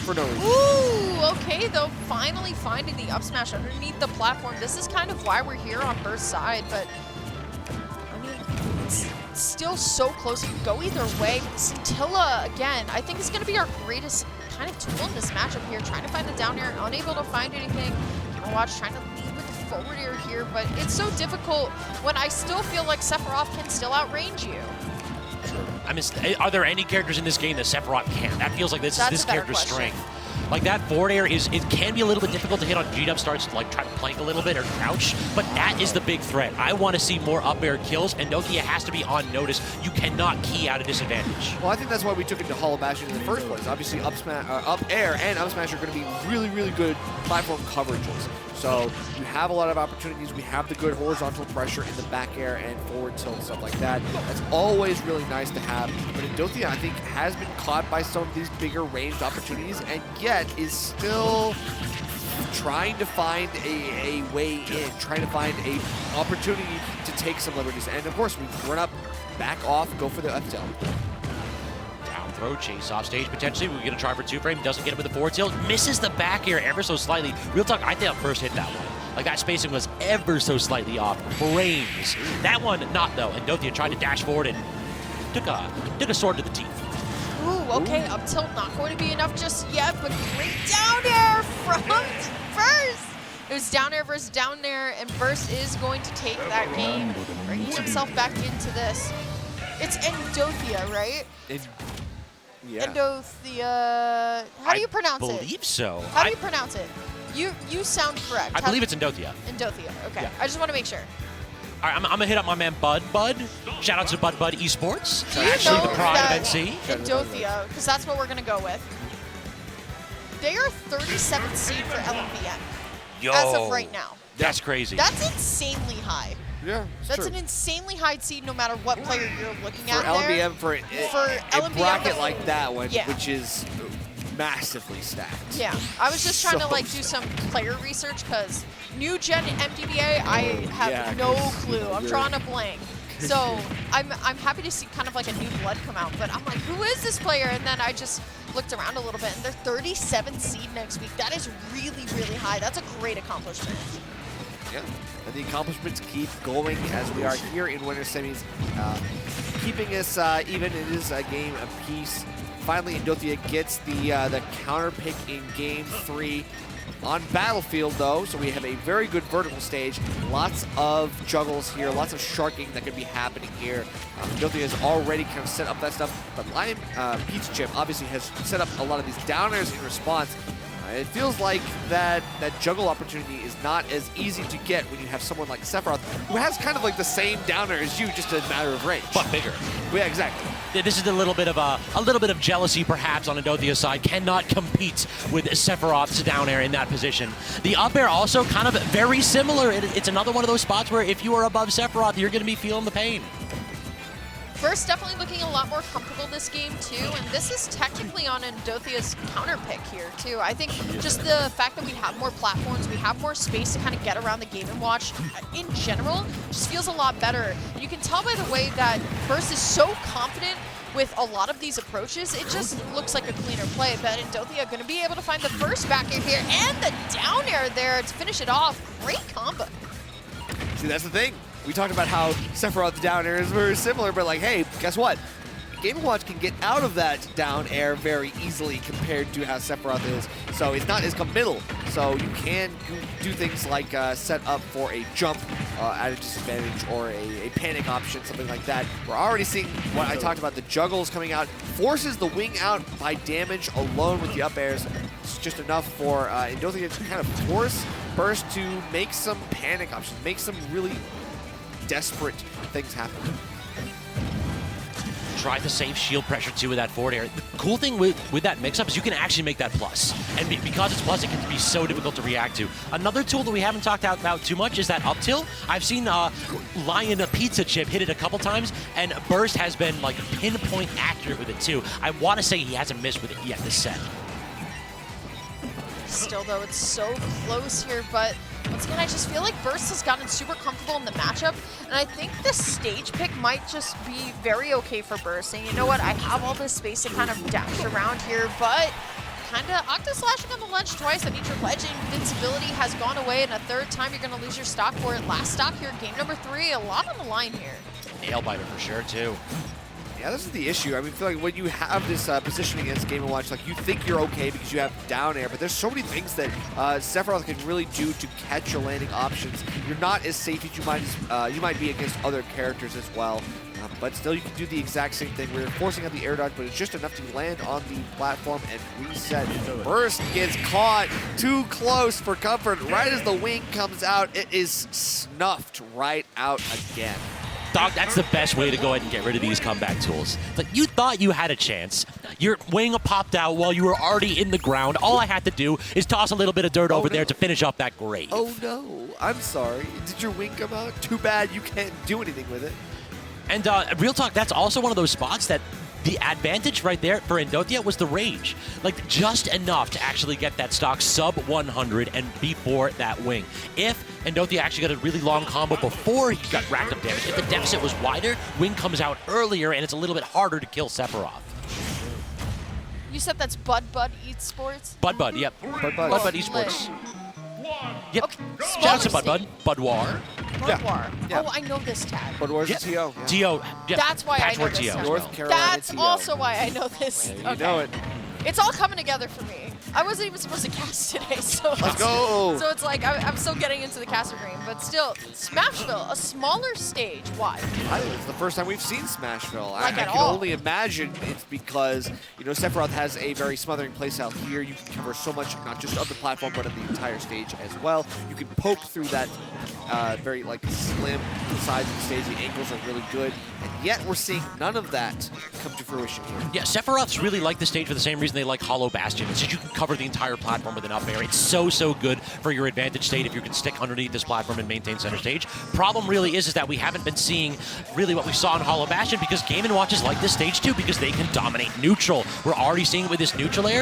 S18: For no reason.
S17: Ooh, okay though, finally finding the up smash underneath the platform. This is kind of why we're here on Burst's side, but it's still so close. It can go either way. Scintilla, again, I think is going to be our greatest kind of tool in this matchup here. Trying to find the down air, unable to find anything. Game & Watch trying to lead with the forward air here, but it's so difficult when I still feel like Sephiroth can still outrange you.
S19: I mean, are there any characters in this game that Sephiroth can't? That feels like this is this character's strength. Like that forward air it can be a little bit difficult to hit on G-Dub starts to like try to plank a little bit or crouch, but that is the big threat. I want to see more up air kills, and Nokia has to be on notice. You cannot key out a disadvantage.
S18: Well, I think that's why we took it to Hollow Bastion in the first place. Obviously, up air and up smash are going to be really, really good platform coverages. So you have a lot of opportunities. We have the good horizontal pressure in the back air and forward tilt and stuff like that. That's always really nice to have. But Endothea, I think, has been caught by some of these bigger ranged opportunities and yet is still trying to find a way in, trying to find an opportunity to take some liberties. And of course, we run up, back off, go for the up tilt.
S19: throw chase off stage potentially. We're going to try for 2-frame. Doesn't get it with the forward tilt. Misses the back air ever so slightly. Real talk, I think that first hit that one. Like that spacing was ever so slightly off. Frames. That one, not though. And Dothia tried to dash forward and took a sword to the teeth.
S17: Ooh, okay, up tilt not going to be enough just yet, but great down air from Burst. It was down air versus down air, and Burst is going to take that game, bringing himself back into this. It's Endothia, right?
S18: Yeah.
S17: Endothia. How do you pronounce it?
S19: I believe so.
S17: How do you pronounce it? You sound correct.
S19: I believe it's Endothia.
S17: Endothia, okay.
S19: Yeah.
S17: I just want to make sure.
S19: All right, I'm going to hit up my man Bud. Shout out to Bud Esports.
S17: Do you
S19: Actually
S17: know
S19: the pride
S17: that
S19: of NC.
S17: Endothia, because that's what we're going to go with. They are 37th seed for LMBN as of right now.
S19: That's crazy.
S17: That's insanely high.
S18: Yeah,
S17: That's an insanely high seed no matter what player you're looking
S18: for
S17: at
S18: LMBN,
S17: there.
S18: For
S17: LMBN,
S18: a bracket like that one,
S17: yeah.
S18: which is massively stacked.
S17: Yeah, I was just trying to like do some player research because new gen MDBA, I have no clue. I'm drawing a blank. So I'm happy to see kind of like a new blood come out, but I'm like, who is this player? And then I just looked around a little bit, and they're 37th seed next week. That is really, really high. That's a great accomplishment.
S18: Yeah, and the accomplishments keep going as we are here in winter semis, keeping us even. It is a game apiece. Finally, Endothia gets the counter pick in game 3 on Battlefield, though, so we have a very good vertical stage. Lots of juggles here, lots of sharking that could be happening here. Endothia has already kind of set up that stuff, but Lion Pizza Chip obviously has set up a lot of these downers in response. It feels like that juggle opportunity is not as easy to get when you have someone like Sephiroth, who has kind of like the same downer as you, just a matter of range.
S19: But bigger.
S18: Yeah, exactly.
S19: This is a little bit of jealousy, perhaps, on Endothia's side. Cannot compete with Sephiroth's down air in that position. The up air also kind of very similar. It's another one of those spots where if you are above Sephiroth, you're going to be feeling the pain.
S17: First, definitely looking a lot more comfortable this game, too, and this is technically on Endothia's counter pick here, too. I think just the fact that we have more platforms, we have more space to kind of get around the Game & Watch, in general, just feels a lot better. You can tell by the way that Burst is so confident with a lot of these approaches, it just looks like a cleaner play, but Endothia going to be able to find the first back air here and the down air there to finish it off. Great combo.
S18: See, that's the thing. We talked about how Sephiroth down air is very similar, but like, hey, guess what? Game & Watch can get out of that down air very easily compared to how Sephiroth is. So it's not as committal. So you can do things like set up for a jump at a disadvantage or a panic option, something like that. We're already seeing what I talked about, the juggles coming out, forces the wing out by damage alone with the up airs. It's just enough for Endothia to kind of force Burst to make some panic options, make some really desperate things happen.
S19: Try to save shield pressure too with that forward air. The cool thing with that mix-up is you can actually make that plus. And because it's plus, it can be so difficult to react to. Another tool that we haven't talked about too much is that up tilt. I've seen Lion Pizza Chip hit it a couple times, and Burst has been like pinpoint accurate with it too. I want to say he hasn't missed with it yet this set.
S17: Still, though, it's so close here, but once again, I just feel like Burst has gotten super comfortable in the matchup, and I think the stage pick might just be very okay for Burst. And you know what? I have all this space to kind of dash around here, but kind of Octoslashing on the ledge twice. That means your ledge invincibility has gone away, and a third time you're going to lose your stock for it. Last stock here, game number 3, a lot on the line here.
S19: Nail biter for sure, too.
S18: Yeah, this is the issue. I mean, I feel like when you have this positioning against Game & Watch, like you think you're okay because you have down air, but there's so many things that Sephiroth can really do to catch your landing options. You're not as safe as you might be against other characters as well. But still, you can do the exact same thing. We're forcing out the air dodge, but it's just enough to land on the platform and reset. Burst gets caught too close for comfort. Right as the wing comes out, it is snuffed right out again.
S19: Dog, that's the best way to go ahead and get rid of these comeback tools. Like, you thought you had a chance. Your wing popped out while you were already in the ground. All I had to do is toss a little bit of dirt over there to finish off that grave.
S18: Oh no, I'm sorry. Did your wing come out? Too bad you can't do anything with it.
S19: And real talk, that's also one of those spots that the advantage right there for Endothia was the range. Like, just enough to actually get that stock sub 100 and before that wing. If Endothia actually got a really long combo before he got racked up damage, if the deficit was wider, wing comes out earlier and it's a little bit harder to kill Sephiroth.
S17: You said that's Bud Eats Sports?
S19: Bud, yep. Bud Esports. Yep.
S17: Okay.
S19: Shout out to Bud. Budwar.
S17: Budwar.
S18: Yeah.
S17: Oh, I know this tag.
S18: Budwar's
S19: Yeah.
S18: T.O. Yeah.
S19: T.O. Yep.
S17: That's why I know
S19: Patchwork
S17: this
S19: T.O.
S17: tag.
S18: North Carolina
S17: That's
S18: T.O.
S17: also why I know this.
S18: You know it.
S17: It's all coming together for me. I wasn't even supposed to cast today, so
S18: Let's go.
S17: So it's like I'm still getting into the caster dream, but still, Smashville, a smaller stage. Why?
S18: I think it's the first time we've seen Smashville.
S17: Like
S18: I
S17: at
S18: can
S17: all.
S18: only imagine it's because, you know, Sephiroth has a very smothering playstyle here. You can cover so much, not just of the platform, but of the entire stage as well. You can poke through that very, like, slim sides of the stage. The angles are really good. And yet we're seeing none of that come to fruition here.
S19: Yeah, Sephiroths really like the stage for the same reason they like Hollow Bastion. It's just you can cover the entire platform with an up air. It's so good for your advantage state if you can stick underneath this platform and maintain center stage. Problem really is that we haven't been seeing really what we saw in Hollow Bastion because Game & Watch is like this stage too because they can dominate neutral. We're already seeing it with this neutral air.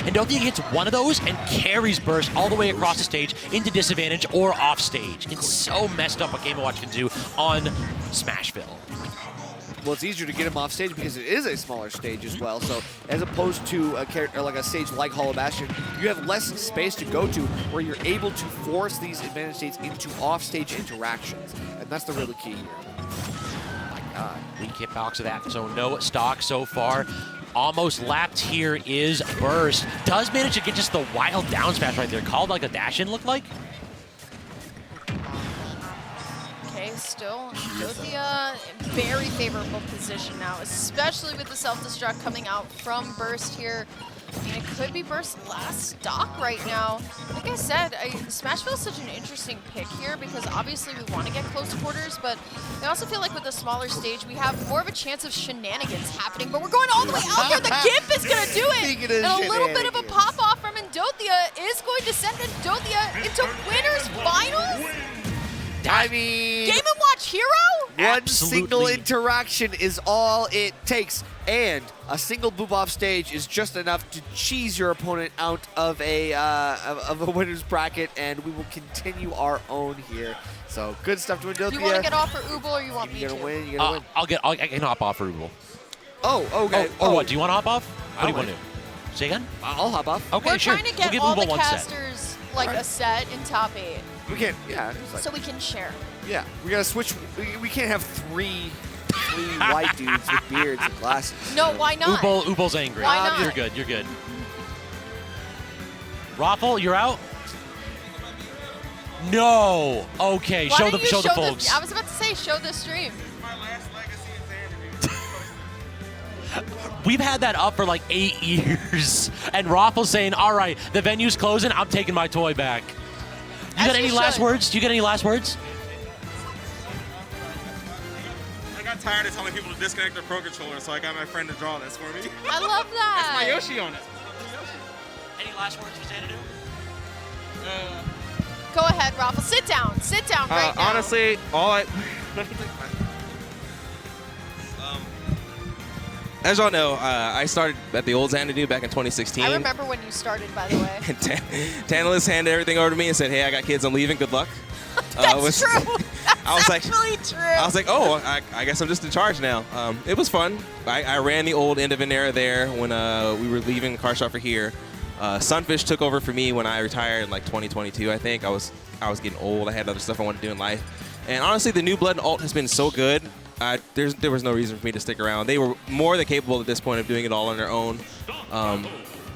S19: And Dothier hits one of those and carries Burst all the way across the stage into disadvantage or off stage. It's so messed up what Game & Watch can do on Smashville.
S18: Well, it's easier to get him off stage because it is a smaller stage as well. So as opposed to a character like a stage like Hollow Bastion, you have less space to go to where you're able to force these advantage states into off-stage interactions. And that's the really key here.
S19: My God. Lead hitbox of that. So no stock so far. Almost lapped here is Burst. Does manage to get just the wild down smash right there. Called like a dash-in, looked like.
S17: Still, Dothier in very favorable position now, especially with the self-destruct coming out from Burst here. I mean, it could be Burst's last stock right now. Like I said, Smashville is such an interesting pick here because obviously we want to get close quarters, but I also feel like with the smaller stage, we have more of a chance of shenanigans happening, but we're going all the way out there. The GIF is going to do it. And a little bit of a pop-off from Dothier is going to send Dothier into winners finals.
S18: I mean,
S17: Game & Watch hero?
S18: One single interaction is all it takes, and a single boop off stage is just enough to cheese your opponent out of a winner's bracket, and we will continue our own here. So good stuff to Dothier.
S17: You want to get off for Ubel, or you want me to?
S18: You're gonna win. You're gonna win.
S19: I can hop off for Ubel.
S18: Oh, okay.
S19: Or what? Do you want to hop off? What do you want to do? Say again?
S18: I'll hop off.
S19: Okay,
S17: We're
S19: sure.
S17: trying to get
S19: we'll
S17: all the
S19: one
S17: casters like a set in top 8.
S18: We can't. Yeah.
S17: So we can share.
S18: Yeah, we gotta switch. We can't have three white dudes with beards and glasses.
S17: No, why not?
S19: Ubel's angry.
S17: Why not?
S19: You're good. You're good. Raffle, you're out. No. Okay.
S17: Why
S19: show
S17: don't
S19: the
S17: you
S19: folks.
S17: I was about to say, show the stream.
S19: We've had that up for like 8 years, and Raffle's saying, "All right, the venue's closing. I'm taking my toy back." You got any last words? Do you got any last words?
S11: I got tired of telling people to disconnect their Pro Controller, so I got my friend to draw this for me.
S17: I love that.
S11: That's my Yoshi on it.
S19: Any last words for Xanadu?
S17: Go ahead, Raffle. Sit down. Sit down right now.
S11: Honestly,
S16: as y'all know, I started at the old Xanadu back in 2016.
S17: I remember when you started, by the way.
S16: And Tantalus handed everything over to me and said, "Hey, I got kids. I'm leaving. Good luck."
S17: That's true. That's
S16: actually
S17: true.
S16: I was like, "Oh, I guess I'm just in charge now." It was fun. I ran the old end of an era there when we were leaving Car Shop for here. Sunfish took over for me when I retired in like 2022. I think I was getting old. I had other stuff I wanted to do in life. And honestly, the new Blood and Alt has been so good. There was no reason for me to stick around. They were more than capable at this point of doing it all on their own.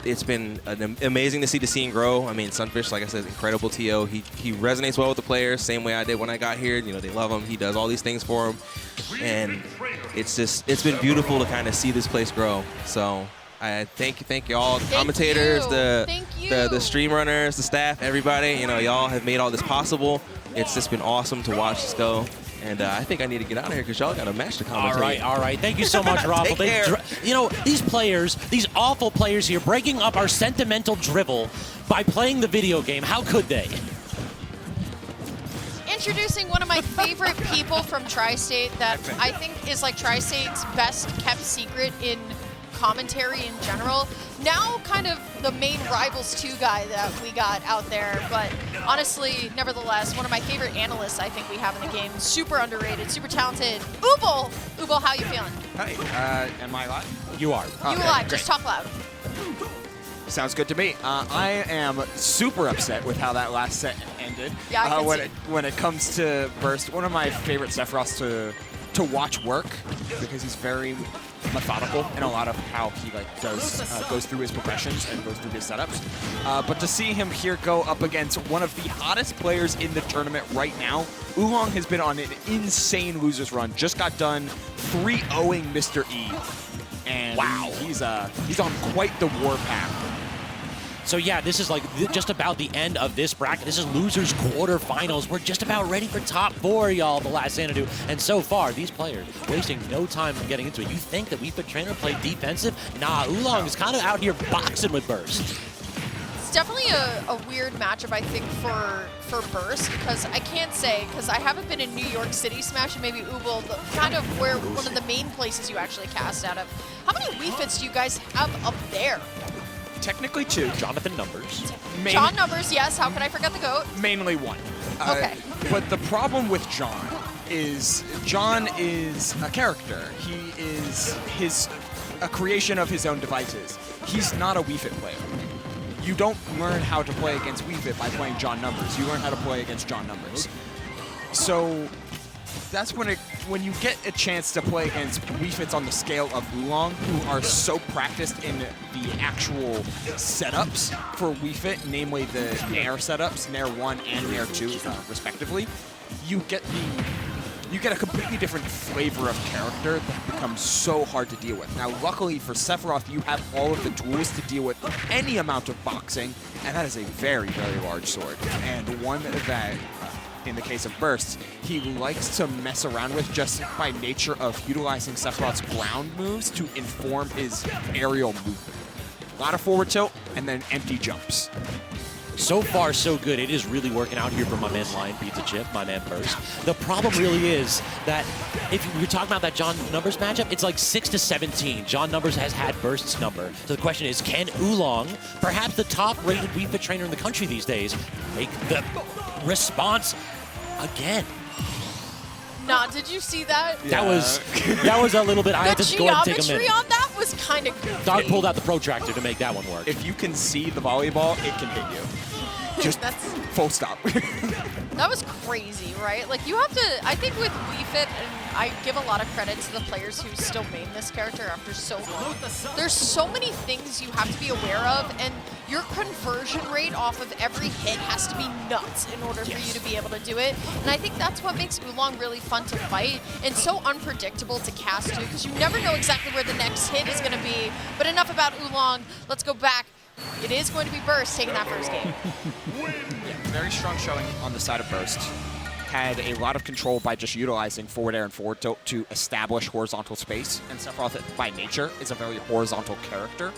S16: It's been amazing to see the scene grow. I mean, Sunfish, like I said, is incredible TO. He resonates well with the players, same way I did when I got here. You know, they love him. He does all these things for them. And it's been beautiful to kind of see this place grow. So I thank y'all, the commentators, the stream runners, the staff, everybody. You know, y'all have made all this possible. It's just been awesome to watch this go. And I think I need to get out of here because y'all got a match to commentate.
S19: All right. Thank you so much, Raffle.
S16: Take care.
S19: You know, these players, these awful players here, breaking up our sentimental drivel by playing the video game. How could they?
S17: Introducing one of my favorite people from Tri-State that I think is like Tri-State's best kept secret in commentary in general. Now kind of the main Rivals 2 guy that we got out there, but honestly, nevertheless, one of my favorite analysts I think we have in the game. Super underrated, super talented. Ubel, how you feeling?
S21: Hi, am I live?
S19: You are.
S17: You live, just talk loud.
S21: Sounds good to me. I am super upset with how that last set ended.
S17: Yeah, I can
S21: when it comes to Burst, one of my favorite Sephiroths to watch work because he's very methodical in a lot of how he goes through his progressions and goes through his setups. But to see him here go up against one of the hottest players in the tournament right now, Oolong has been on an insane losers run. Just got done 3-0ing Mr. E. And wow, he's on quite the warpath.
S19: So yeah, this is like just about the end of this bracket. This is losers quarterfinals. We're just about ready for top 4, y'all, the last Xanadu. And so far, these players wasting no time getting into it. You think that Wii Fit Trainer played defensive? Nah, Oolong is kind of out here boxing with Burst.
S17: It's definitely a weird matchup, I think, for Burst, because I can't say, because I haven't been in New York City Smash and maybe Ubel, kind of where one of the main places you actually cast out of. How many Wii Fits do you guys have up there?
S21: Technically 2.
S19: Jonathan Numbers.
S17: John Numbers, yes. How could I forget the GOAT?
S21: Mainly 1.
S17: Okay.
S21: But the problem with John is a character. He is a creation of his own devices. He's not a Wii Fit player. You don't learn how to play against Wii Fit by playing John Numbers. You learn how to play against John Numbers. So that's when you get a chance to play against Wii Fits on the scale of Oolong, who are so practiced in the actual setups for Wii Fit, namely the Nair setups, Nair 1 and Nair 2, respectively. You get a completely different flavor of character that becomes so hard to deal with. Now, luckily for Sephiroth, you have all of the tools to deal with any amount of boxing, and that is a very, very large sword, and one that, in the case of Burst, he likes to mess around with just by nature of utilizing Sephiroth's ground moves to inform his aerial movement. A lot of forward tilt, and then empty jumps.
S19: So far, so good. It is really working out here for my man Lion Pizza Chip, my man Burst. The problem really is that if you're talking about that John Numbers matchup, it's like 6-17. John Numbers has had Burst's number. So the question is, can Oolong, perhaps the top-rated Wii Fit trainer in the country these days, make the response again?
S17: Nah, did you see that?
S19: Yeah. That was a little bit. I had to go ahead and take a minute.
S17: The geometry on that was kind of goofy.
S19: Dog pulled out the protractor to make that one work.
S21: If you can see the volleyball, it can hit you. Just full stop.
S17: That was crazy, right? Like, you have to, I think with Wii Fit, and I give a lot of credit to the players who still main this character after so long, there's so many things you have to be aware of, and your conversion rate off of every hit has to be nuts in order for you to be able to do it. And I think that's what makes Oolong really fun to fight and so unpredictable to cast to, because you never know exactly where the next hit is going to be. But enough about Oolong. Let's go back. It is going to be Burst taking that first game.
S21: Very strong showing on the side of Burst. Had a lot of control by just utilizing forward air and forward tilt to establish horizontal space. And Sephiroth, by nature, is a very horizontal character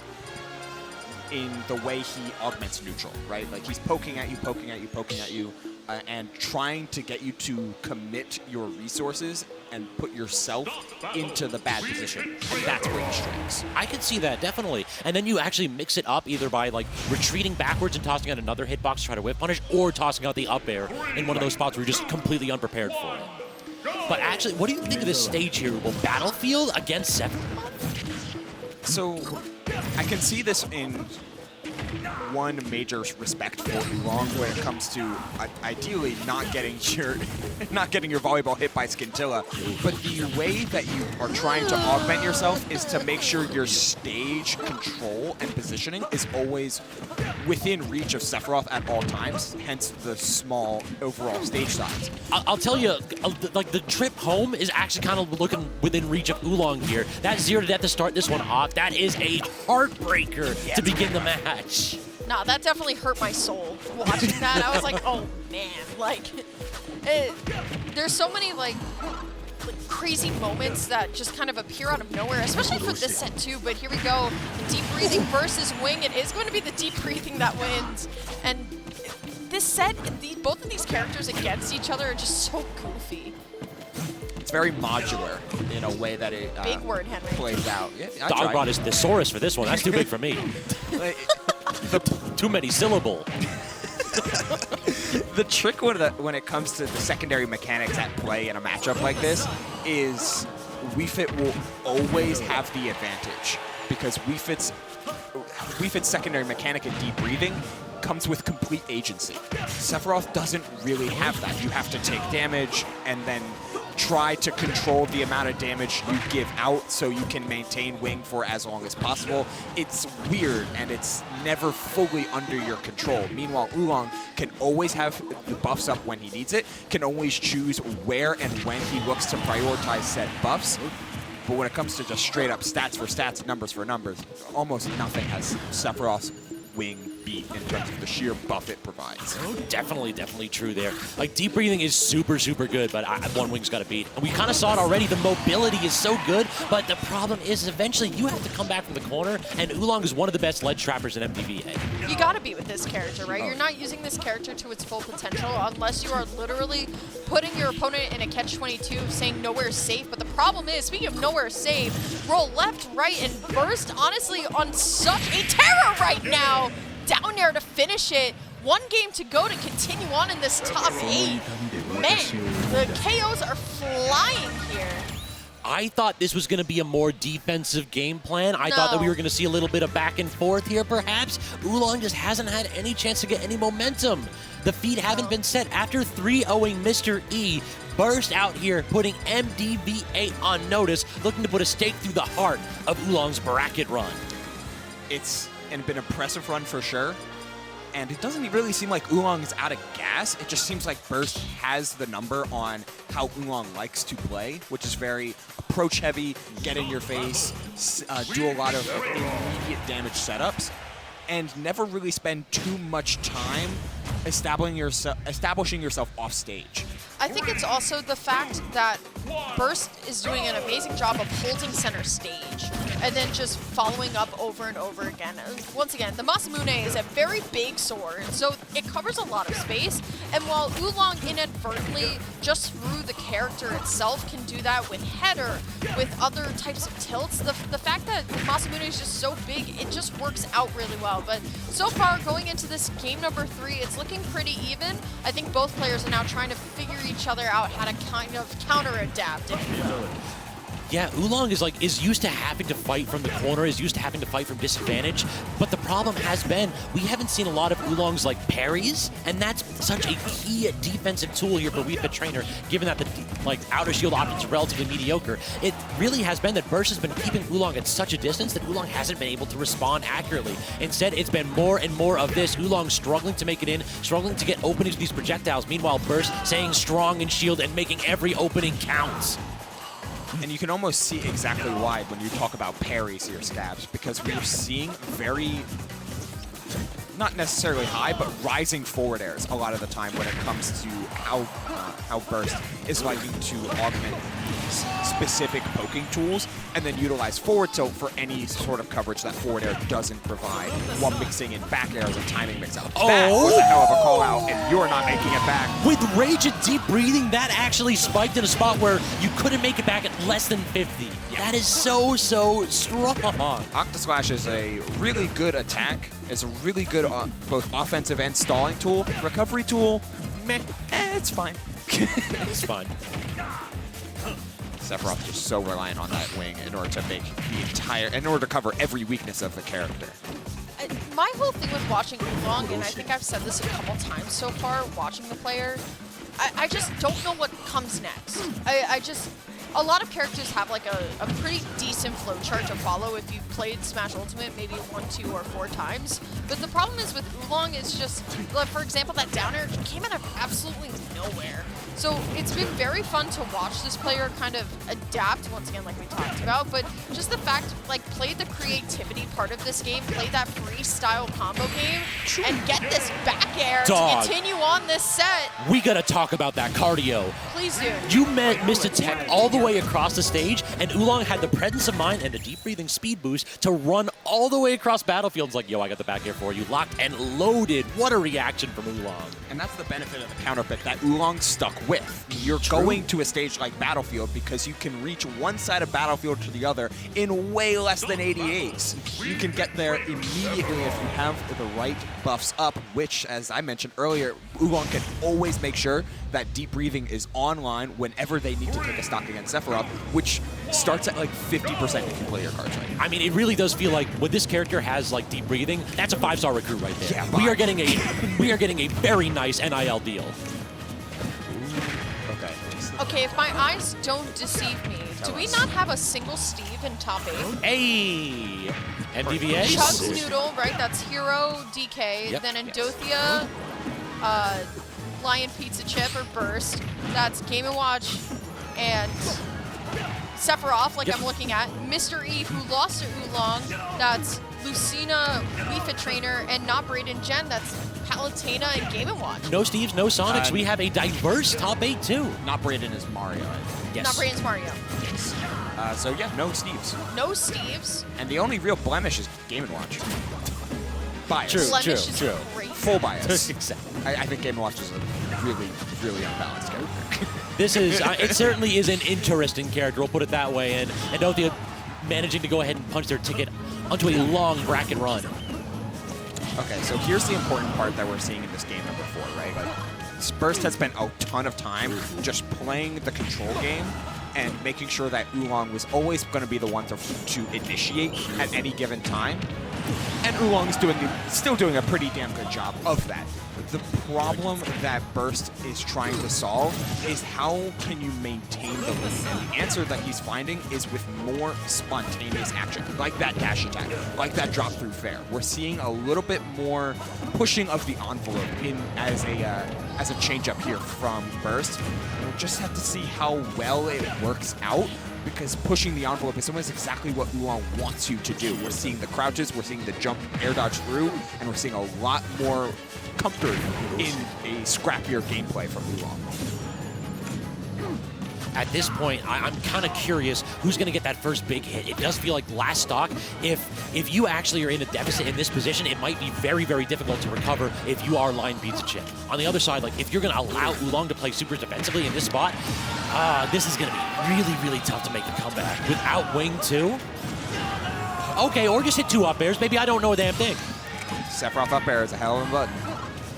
S21: in the way he augments neutral, right? Like, he's poking at you, poking at you, poking at you, and trying to get you to commit your resources and put yourself into the bad position. And that's where he strikes.
S19: I can see that, definitely. And then you actually mix it up either by like retreating backwards and tossing out another hitbox to try to whip punish, or tossing out the up air in one of those spots where you're just completely unprepared for it. But actually, what do you think of this stage here? Will Battlefield against Sephiroth?
S21: So, I can see this in one major respect for Oolong when it comes to ideally not getting your volleyball hit by Scintilla, but the way that you are trying to augment yourself is to make sure your stage control and positioning is always within reach of Sephiroth at all times, hence the small overall stage size.
S19: I'll tell you, like, the trip home is actually kind of looking within reach of Oolong here. That 0 to death to start this one off, that is a heartbreaker to begin the match.
S17: Nah, that definitely hurt my soul watching that. I was like, oh man, like, there's so many like crazy moments that just kind of appear out of nowhere, especially for this set too. But here we go, the deep breathing versus Wing. It is going to be the deep breathing that wins. And this set, both of these characters against each other are just so goofy.
S21: It's very modular in a way that it
S17: big word, Henry.
S21: Plays out. Yeah,
S19: Dog brought his thesaurus for this one. That's too big for me. Too many syllable.
S21: The trick when it comes to the secondary mechanics at play in a matchup like this is Wii Fit will always have the advantage, because Wii Fit's Wii Fit's secondary mechanic in deep breathing comes with complete agency. Sephiroth doesn't really have that. You have to take damage and then try to control the amount of damage you give out so you can maintain wing for as long as possible. It's weird, and it's never fully under your control. Meanwhile, Oolong can always have the buffs up when he needs it, can always choose where and when he looks to prioritize said buffs. But when it comes to just straight up stats for stats, numbers for numbers, almost nothing has Sephiroth's wing beat in terms of the sheer buff it provides.
S6: Oh, definitely true there. Like, deep breathing is super good, but one wing's got to beat. And we kind of saw it already. The mobility is so good, but the problem is eventually you have to come back from the corner, and Oolong is one of the best ledge trappers in MPVA.
S17: You got to be with this character, right? You're not using this character to its full potential unless you are literally putting your opponent in a catch-22 saying nowhere safe. But the problem is, speaking of nowhere safe, roll left, right, and burst, honestly, on such a terror right now. Down there to finish it. One game to go to continue on in this top 8. Man, the KOs are flying here.
S6: I thought this was going to be a more defensive game plan. I thought that we were going to see a little bit of back and forth here, perhaps. Oolong just hasn't had any chance to get any momentum. The feet haven't been set. After 3-0ing Mr. E, burst out here, putting MDV8 on notice, looking to put a stake through the heart of Oolong's bracket run.
S21: It's been an impressive run for sure. And it doesn't really seem like Oolong is out of gas. It just seems like Burst has the number on how Oolong likes to play, which is very approach heavy, get in your face, do a lot of immediate damage setups, and never really spend too much time establishing yourself off stage.
S17: I think it's also the fact that Burst is doing an amazing job of holding center stage and then just following up over and over again. Once again, the Masamune is a very big sword, so it covers a lot of space. And while Oolong inadvertently, just through the character itself, can do that with header, with other types of tilts, the fact that Masamune is just so big, it just works out really well. But so far, going into this game number 3, it's looking pretty even. I think both players are now trying to figure each other out how to kind of counter-adapt, if you will.
S6: Yeah, Oolong is used to having to fight from the corner, is used to having to fight from disadvantage, but the problem has been we haven't seen a lot of Oolong's parries, and that's such a key defensive tool here for Wii Fit Trainer, given that the outer shield options are relatively mediocre. It really has been that Burst has been keeping Oolong at such a distance that Oolong hasn't been able to respond accurately. Instead, it's been more and more of this, Oolong struggling to make it in, struggling to get openings with these projectiles, meanwhile Burst staying strong in shield and making every opening count.
S21: And you can almost see exactly why when you talk about parries here, Scabs, because we're seeing very, not necessarily high, but rising forward airs a lot of the time when it comes to how Burst is liking to augment these specific poking tools and then utilize forward tilt for any sort of coverage that forward air doesn't provide while mixing in back air as a timing mix out. That was a hell of a call out, and you're not making it back.
S6: With Rage and Deep Breathing, that actually spiked in a spot where you couldn't make it back at less than 50. Yeah. That is so strong.
S21: Octaslash is a really good attack. It's a really good both offensive and stalling tool. Recovery tool, meh, it's fine.
S6: It's fine.
S21: Sephiroth just so reliant on that wing in order to make in order to cover every weakness of the character.
S17: My whole thing with watching Oolong, and I think I've said this a couple times so far, watching the player, I just don't know what comes next. A lot of characters have a pretty decent flowchart to follow if you've played Smash Ultimate maybe 1, 2, or 4 times. But the problem is with Oolong is just, for example, that down air came out of absolutely nowhere. So it's been very fun to watch this player kind of adapt, once again, like we talked about, but just the fact, play the creativity part of this game, play that freestyle combo game, and get this back air to continue on this set.
S6: We gotta talk about that cardio.
S17: Please do.
S6: You missed a tech all the way across the stage, and Oolong had the presence of mind and the deep breathing speed boost to run all the way across battlefields yo, I got the back air for you. Locked and loaded. What a reaction from Oolong.
S21: And that's the benefit of the counter pick that Oolong stuck with. You're going to a stage like Battlefield because you can reach one side of Battlefield to the other in way less than 88s. You can get there immediately if you have the right buffs up, which, as I mentioned earlier, Oolong can always make sure that deep breathing is online whenever they need to take a stock against Sephiroth, which starts at like 50% if you play your cards right.
S6: I mean, it really does feel like when this character has like deep breathing, that's a 5-star recruit right there.
S21: Yeah,
S6: we are getting a very nice NIL deal.
S21: Okay.
S17: Okay, if my eyes don't deceive me, do we not have a single Steve in top 8?
S6: Hey! MDVA?
S17: Chugs Noodle, right? That's Hero, DK.
S6: Yep.
S17: Then Endothea, Lion Pizza Chip or Burst. That's Game & Watch and Sephiroth, like I'm looking at. Mr. E, who lost to Oolong. That's Lucina, Wii Fit Trainer, and not Brayden Jen. That's Palutena and Game & Watch.
S6: No Steves, no Sonics. We have a diverse top 8 too.
S21: Not Brayden is Mario.
S6: Yes.
S17: Not Brayden's Mario.
S21: So yeah, no Steves.
S17: No Steves.
S21: And the only real blemish is Game & Watch. Bias.
S17: True. Great.
S21: Full bias.
S6: Exactly.
S21: I think Game & Watch is a really, really unbalanced character.
S6: This is, it certainly is an interesting character, we'll put it that way, and Endothea managing to go ahead and punch their ticket onto a long bracket run.
S21: Okay, so here's the important part that we're seeing in this game number 4, right? Like, Burst has spent a ton of time just playing the control game and making sure that Oolong was always going to be the one to initiate at any given time. And Oolong is still doing a pretty damn good job of that. The problem that Burst is trying to solve is how can you maintain the lead? And the answer that he's finding is with more spontaneous action, like that dash attack, like that drop through fair. We're seeing a little bit more pushing of the envelope in as a change up here from Burst. We'll just have to see how well it works out, because pushing the envelope is almost exactly what Oolong wants you to do. We're seeing the crouches, we're seeing the jump air dodge through, and we're seeing a lot more comfort in a scrappier gameplay from Oolong.
S6: At this point, I'm kind of curious who's going to get that first big hit. It does feel like last stock, if you actually are in a deficit in this position, it might be very, very difficult to recover if you are Lion Pizza Chip. On the other side, like if you're going to allow Oolong to play super defensively in this spot, this is going to be really, really tough to make the comeback. Without Wing 2? Okay, or just hit 2 up airs. Maybe I don't know a damn thing.
S21: Sephiroth up air is a hell of a button.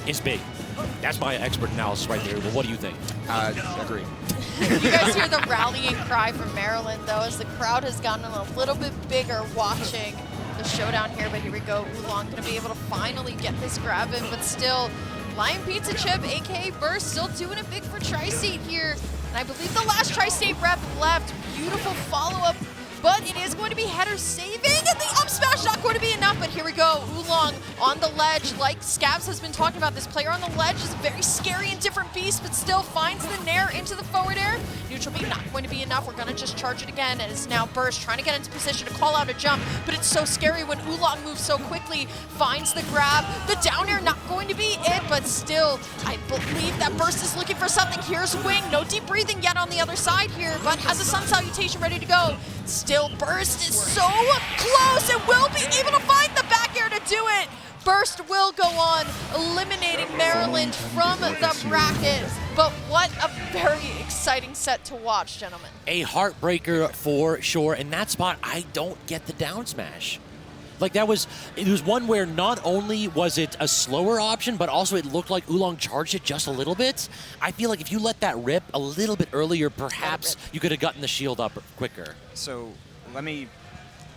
S6: It's big. That's my expert analysis right there. Well, what do you think?
S21: Agree.
S17: You guys hear the rallying cry from Maryland, though, as the crowd has gotten a little bit bigger watching the showdown here. But here we go. Oolong going to be able to finally get this grab in, but still, Lion Pizza Chip, a.k.a. Burst, still doing it big for Tri-State here. And I believe the last Tri-State rep left. Beautiful follow-up, but it is going to be header saving, and the up smash not going to be enough. But here we go. Oolong on the ledge, like Scabs has been talking about. This player on the ledge is a very scary and different beast, but still finds the nair into the forward air. Neutral B not going to be enough. We're going to just charge it again, and it's now Burst trying to get into position to call out a jump, but it's so scary when Oolong moves so quickly, finds the grab. The down air not going to be it, but still, I believe that Burst is looking for something. Here's Wing. No deep breathing yet on the other side here, but has a sun salutation ready to go. Still, Burst is so close and will be able to find the back air to do it. Burst will go on, eliminating Maryland from the bracket. But what a very exciting set to watch, gentlemen.
S6: A heartbreaker for sure. In that spot, I don't get the down smash. Like it was one where not only was it a slower option, but also it looked like Oolong charged it just a little bit. I feel like if you let that rip a little bit earlier, perhaps you could have gotten the shield up quicker.
S21: So let me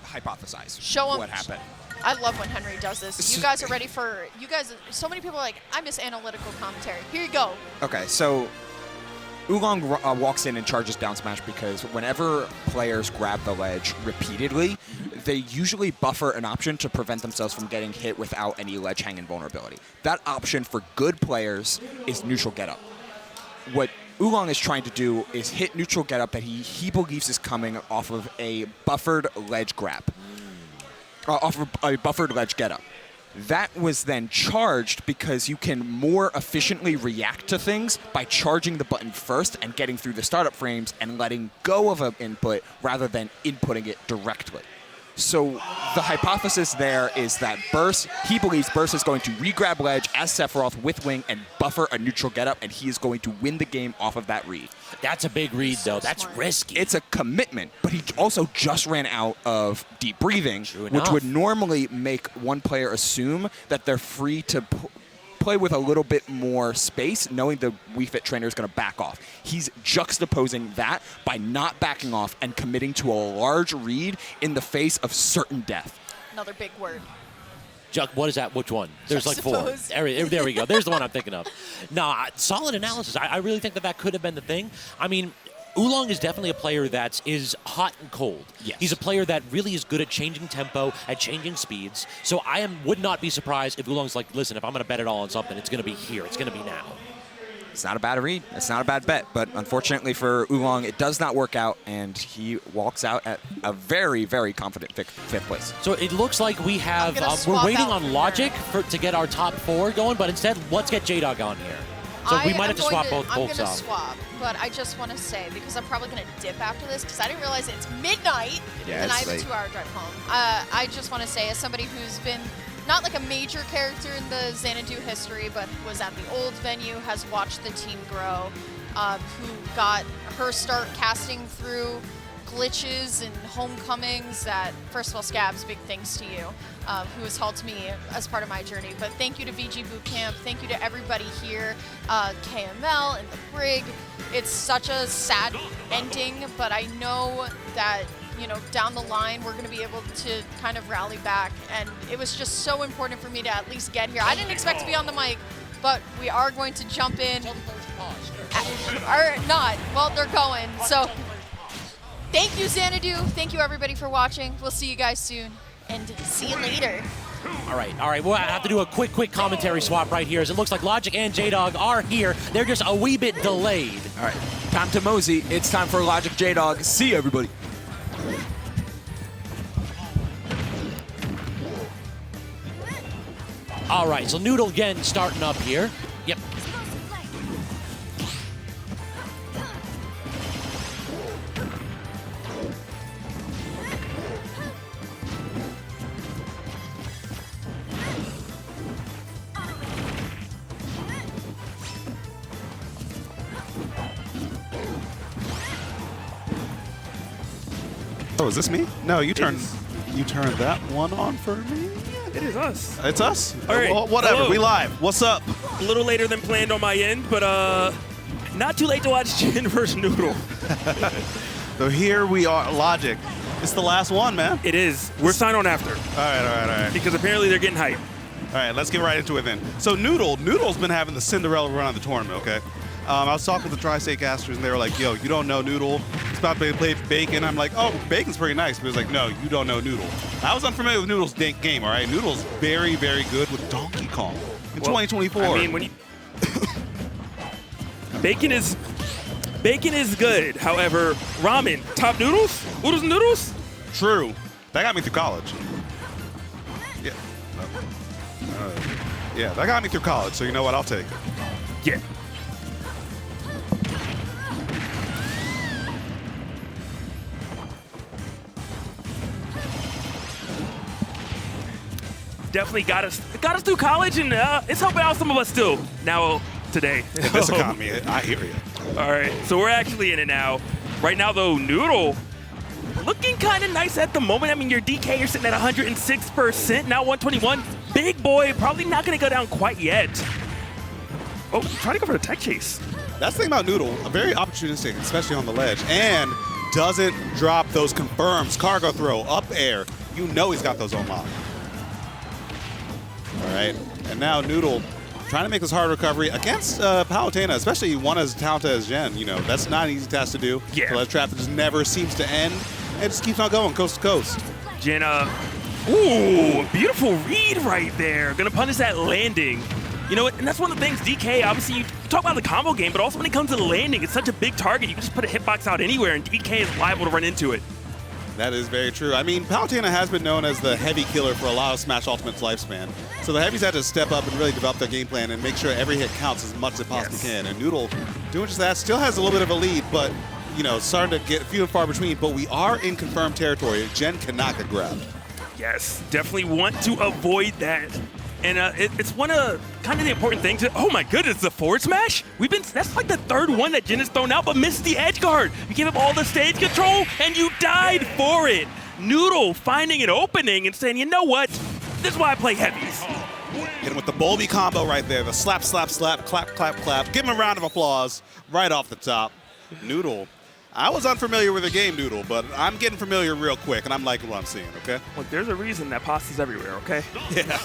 S21: hypothesize
S17: Show 'em.
S21: what happened.
S17: I love when Henry does this. You guys are ready for, so many people are like, I miss analytical commentary. Here you go.
S21: Okay, so Oolong walks in and charges down smash because whenever players grab the ledge repeatedly, they usually buffer an option to prevent themselves from getting hit without any ledge hanging vulnerability. That option for good players is neutral get up. What Oolong is trying to do is hit neutral get up that he believes is coming off of a buffered ledge grab. Off of a buffered ledge get up. That was then charged because you can more efficiently react to things by charging the button first and getting through the startup frames and letting go of an input rather than inputting it directly. So the hypothesis there is that he believes Burst is going to re-grab ledge as Sephiroth with Wing and buffer a neutral getup, and he is going to win the game off of that read.
S6: That's a big read, though. That's risky.
S21: It's a commitment, but he also just ran out of deep breathing, which would normally make one player assume that they're free to play with a little bit more space, knowing the Wii Fit trainer is going to back off. He's juxtaposing that by not backing off and committing to a large read in the face of certain death.
S17: Another big word.
S20: What is that? Which one? There's like 4. There we go. There's the one I'm thinking of. No, solid analysis. I really think that could have been the thing. I mean, Oolong is definitely a player that is hot and cold. Yes. He's a player that really is good at changing tempo, at changing speeds. So I would not be surprised if Oolong's like, listen, if I'm going to bet it all on something, it's going to be here. It's going to be now.
S21: It's not a bad read. It's not a bad bet. But unfortunately for Oolong, it does not work out, and he walks out at a very, very confident fifth place.
S20: So it looks like we have, we're waiting on Logic to get our top 4 going, but instead, let's get J-Dog on here. So we might have to swap both
S17: I'm going to
S20: off.
S17: swap, but I just want to say, because I'm probably going to dip after this, because I didn't realize it's midnight, and I have a 2-hour drive home. I just want to say, as somebody who's been not like a major character in the Xanadu history, but was at the old venue, has watched the team grow, who got her start casting through glitches and homecomings that, first of all, Scabs, big thanks to you, who has helped me as part of my journey. But thank you to VG Bootcamp. Thank you to everybody here, KML and the Brig. It's such a sad ending, but I know that, you know, down the line, we're going to be able to kind of rally back. And it was just so important for me to at least get here. I didn't expect to be on the mic, but we are going to jump in. Or not. Well, they're going. So thank you, Xanadu. Thank you, everybody, for watching. We'll see you guys soon. And see you later.
S20: All right. We'll have to do a quick commentary swap right here, as it looks like Logic and J-Dog are here. They're just a wee bit delayed.
S21: All right, time to mosey. It's time for Logic, J-Dog. See you, everybody.
S20: All right, so Noodle again starting up here. Yep.
S8: Oh, is this me? No, you turned that one on for me?
S2: It is us.
S8: It's us?
S2: All right.
S8: Well, whatever.
S2: Hello.
S8: We live. What's up?
S2: A little later than planned on my end, but not too late to watch Jin versus Noodle.
S8: So here we are. Logic. It's the last one, man.
S2: It is. We're signing on after.
S8: All right.
S2: Because apparently they're getting hype.
S8: All right, let's get right into it then. So Noodle's been having the Cinderella run of the tournament, okay? I was talking with the Tri-State casters, and they were like, yo, you don't know Noodle. He's about to play Bacon. I'm like, oh, Bacon's pretty nice. But he was like, no, you don't know Noodle. I was unfamiliar with Noodle's game, all right? Noodle's very, very good with Donkey Kong in 2024.
S2: I mean, when you... Bacon is good. However, ramen, top noodles? Oodles and noodles?
S8: True. That got me through college. Yeah. Yeah, that got me through college, so you know what? I'll take it.
S2: Yeah. Definitely got us through college, and it's helping out some of us still now today.
S8: In this economy, I hear you.
S2: All right, so we're actually in it now. Right now, though, Noodle looking kind of nice at the moment. I mean, your DK, you're sitting at 106%, now 121. Big boy, probably not going to go down quite yet. Oh, trying to go for the tech chase.
S8: That's the thing about Noodle, very opportunistic, especially on the ledge, and doesn't drop those confirms. Cargo throw, up air. You know he's got those on lock. All right, and now Noodle trying to make this hard recovery against Palutena, especially one as talented as Jen. You know, that's not an easy task to do.
S2: Yeah.
S8: So that trap just never seems to end, and just keeps on going coast to coast.
S2: Jen, ooh, beautiful read right there. Gonna punish that landing. You know what, and that's one of the things, DK, obviously you talk about the combo game, but also when it comes to the landing, it's such a big target. You can just put a hitbox out anywhere, and DK is liable to run into it.
S8: That is very true. I mean, Palutena has been known as the heavy killer for a lot of Smash Ultimate's lifespan. So the heavies had to step up and really develop their game plan and make sure every hit counts as much as it possibly can. And Noodle, doing just that, still has a little bit of a lead, but, you know, starting to get few and far between. But we are in confirmed territory. Jen cannot get grabbed.
S2: Yes, definitely want to avoid that. And it's one of kind of the important things. Oh my goodness, the forward smash? That's like the third one that Jin has thrown out, but missed the edge guard. You gave up all the stage control, and you died for it. Noodle finding an opening and saying, you know what? This is why I play heavies.
S8: Hit him with the Bulby combo right there. The slap, slap, slap, clap, clap, clap. Give him a round of applause right off the top. Noodle. I was unfamiliar with the game, Noodle, but I'm getting familiar real quick, and I'm liking what I'm seeing, okay?
S2: Look, there's a reason that pasta's everywhere, okay?
S8: Yeah.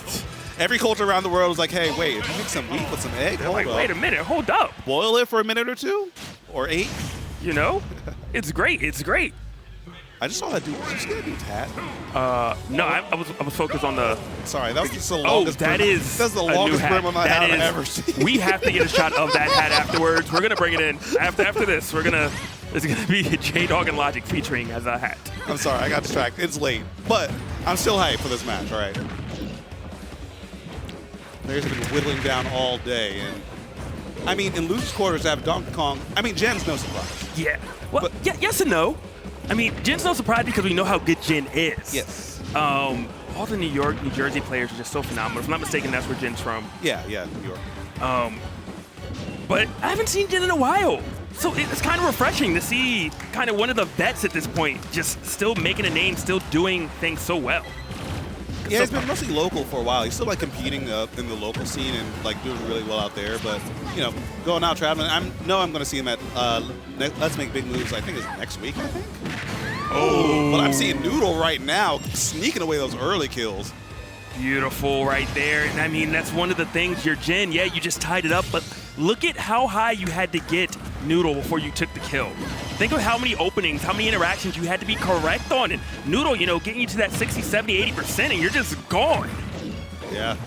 S8: Every culture around the world is like, hey, wait, if you make some wheat with some egg, hold up.
S2: Wait a minute, hold up.
S8: Boil it for a minute or 2? Or 8?
S2: You know? It's great, it's great.
S8: I just saw that dude. Did you see that dude's hat?
S2: No, I was focused on the...
S8: Sorry, that was just the longest
S2: that
S8: brim.
S2: is
S8: That's the longest brim on my hat I've ever seen.
S2: We have to get a shot of that hat afterwards. We're going to bring it in. After this, it's going to be J-Dog and Logic featuring as a hat.
S8: I'm sorry, I got distracted. It's late. But I'm still hyped for this match, all right? Players have been whittling down all day. And I mean, in losers quarters, to have Donkey Kong, I mean, Jen's no surprise.
S2: Yeah. Well, but, yes and no. I mean, Jin's no surprise because we know how good Jin is.
S8: Yes.
S2: All the New York, New Jersey players are just so phenomenal. If I'm not mistaken, that's where Jin's from.
S8: Yeah, New York.
S2: But I haven't seen Jin in a while. So it's kind of refreshing to see kind of one of the vets at this point just still making a name, still doing things so well.
S8: Yeah, he's been mostly local for a while. He's still like competing in the local scene and like doing really well out there. But you know, going out traveling, I'm going to see him at Let's Make Big Moves. I think is next week. I think. Oh, but I'm seeing Noodle right now sneaking away those early kills.
S2: Beautiful right there. And I mean, that's one of the things. Your Jin, yeah, you just tied it up, but look at how high you had to get Noodle before you took the kill. Think of how many openings, how many interactions you had to be correct on. And Noodle, you know, getting you to that 60, 70, 80%, and you're just gone.
S8: Yeah.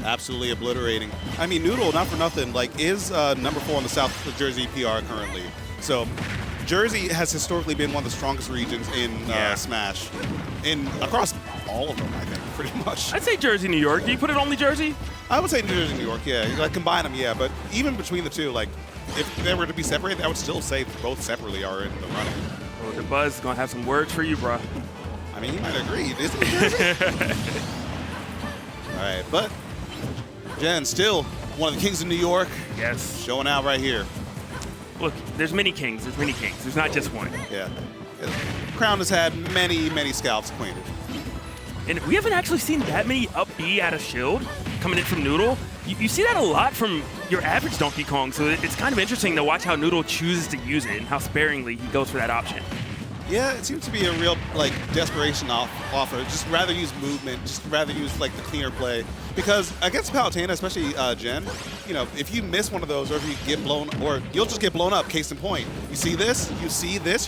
S8: Absolutely obliterating. I mean, Noodle, not for nothing, like, is number 4 on the South Jersey PR currently. So Jersey has historically been one of the strongest regions in Smash. Across all of them, I think, pretty much.
S2: I'd say Jersey, New York. Do you put it only Jersey?
S8: I would say Jersey, New York, yeah. Like, combine them, yeah. But even between the two, like, if they were to be separated, I would still say both separately are in the running.
S2: Oh, the Buzz is going to have some words for you, bro.
S8: I mean, you might agree. Isn't it Jersey? All right, but Jen, still one of the kings of New York.
S2: Yes.
S8: Showing out right here.
S2: Look, there's many kings. There's many kings. There's not just one.
S8: Yeah. Crown has had many, many scalps acquainted.
S2: And we haven't actually seen that many up B out of shield coming in from Noodle. You see that a lot from your average Donkey Kong, so it's kind of interesting to watch how Noodle chooses to use it and how sparingly he goes for that option.
S8: Yeah, it seems to be a real, like, desperation offer. Just rather use movement, just rather use, like, the cleaner play. Because against Palutena, especially Jen, you know, if you miss one of those or if you get blown, or you'll just get blown up, case in point. You see this,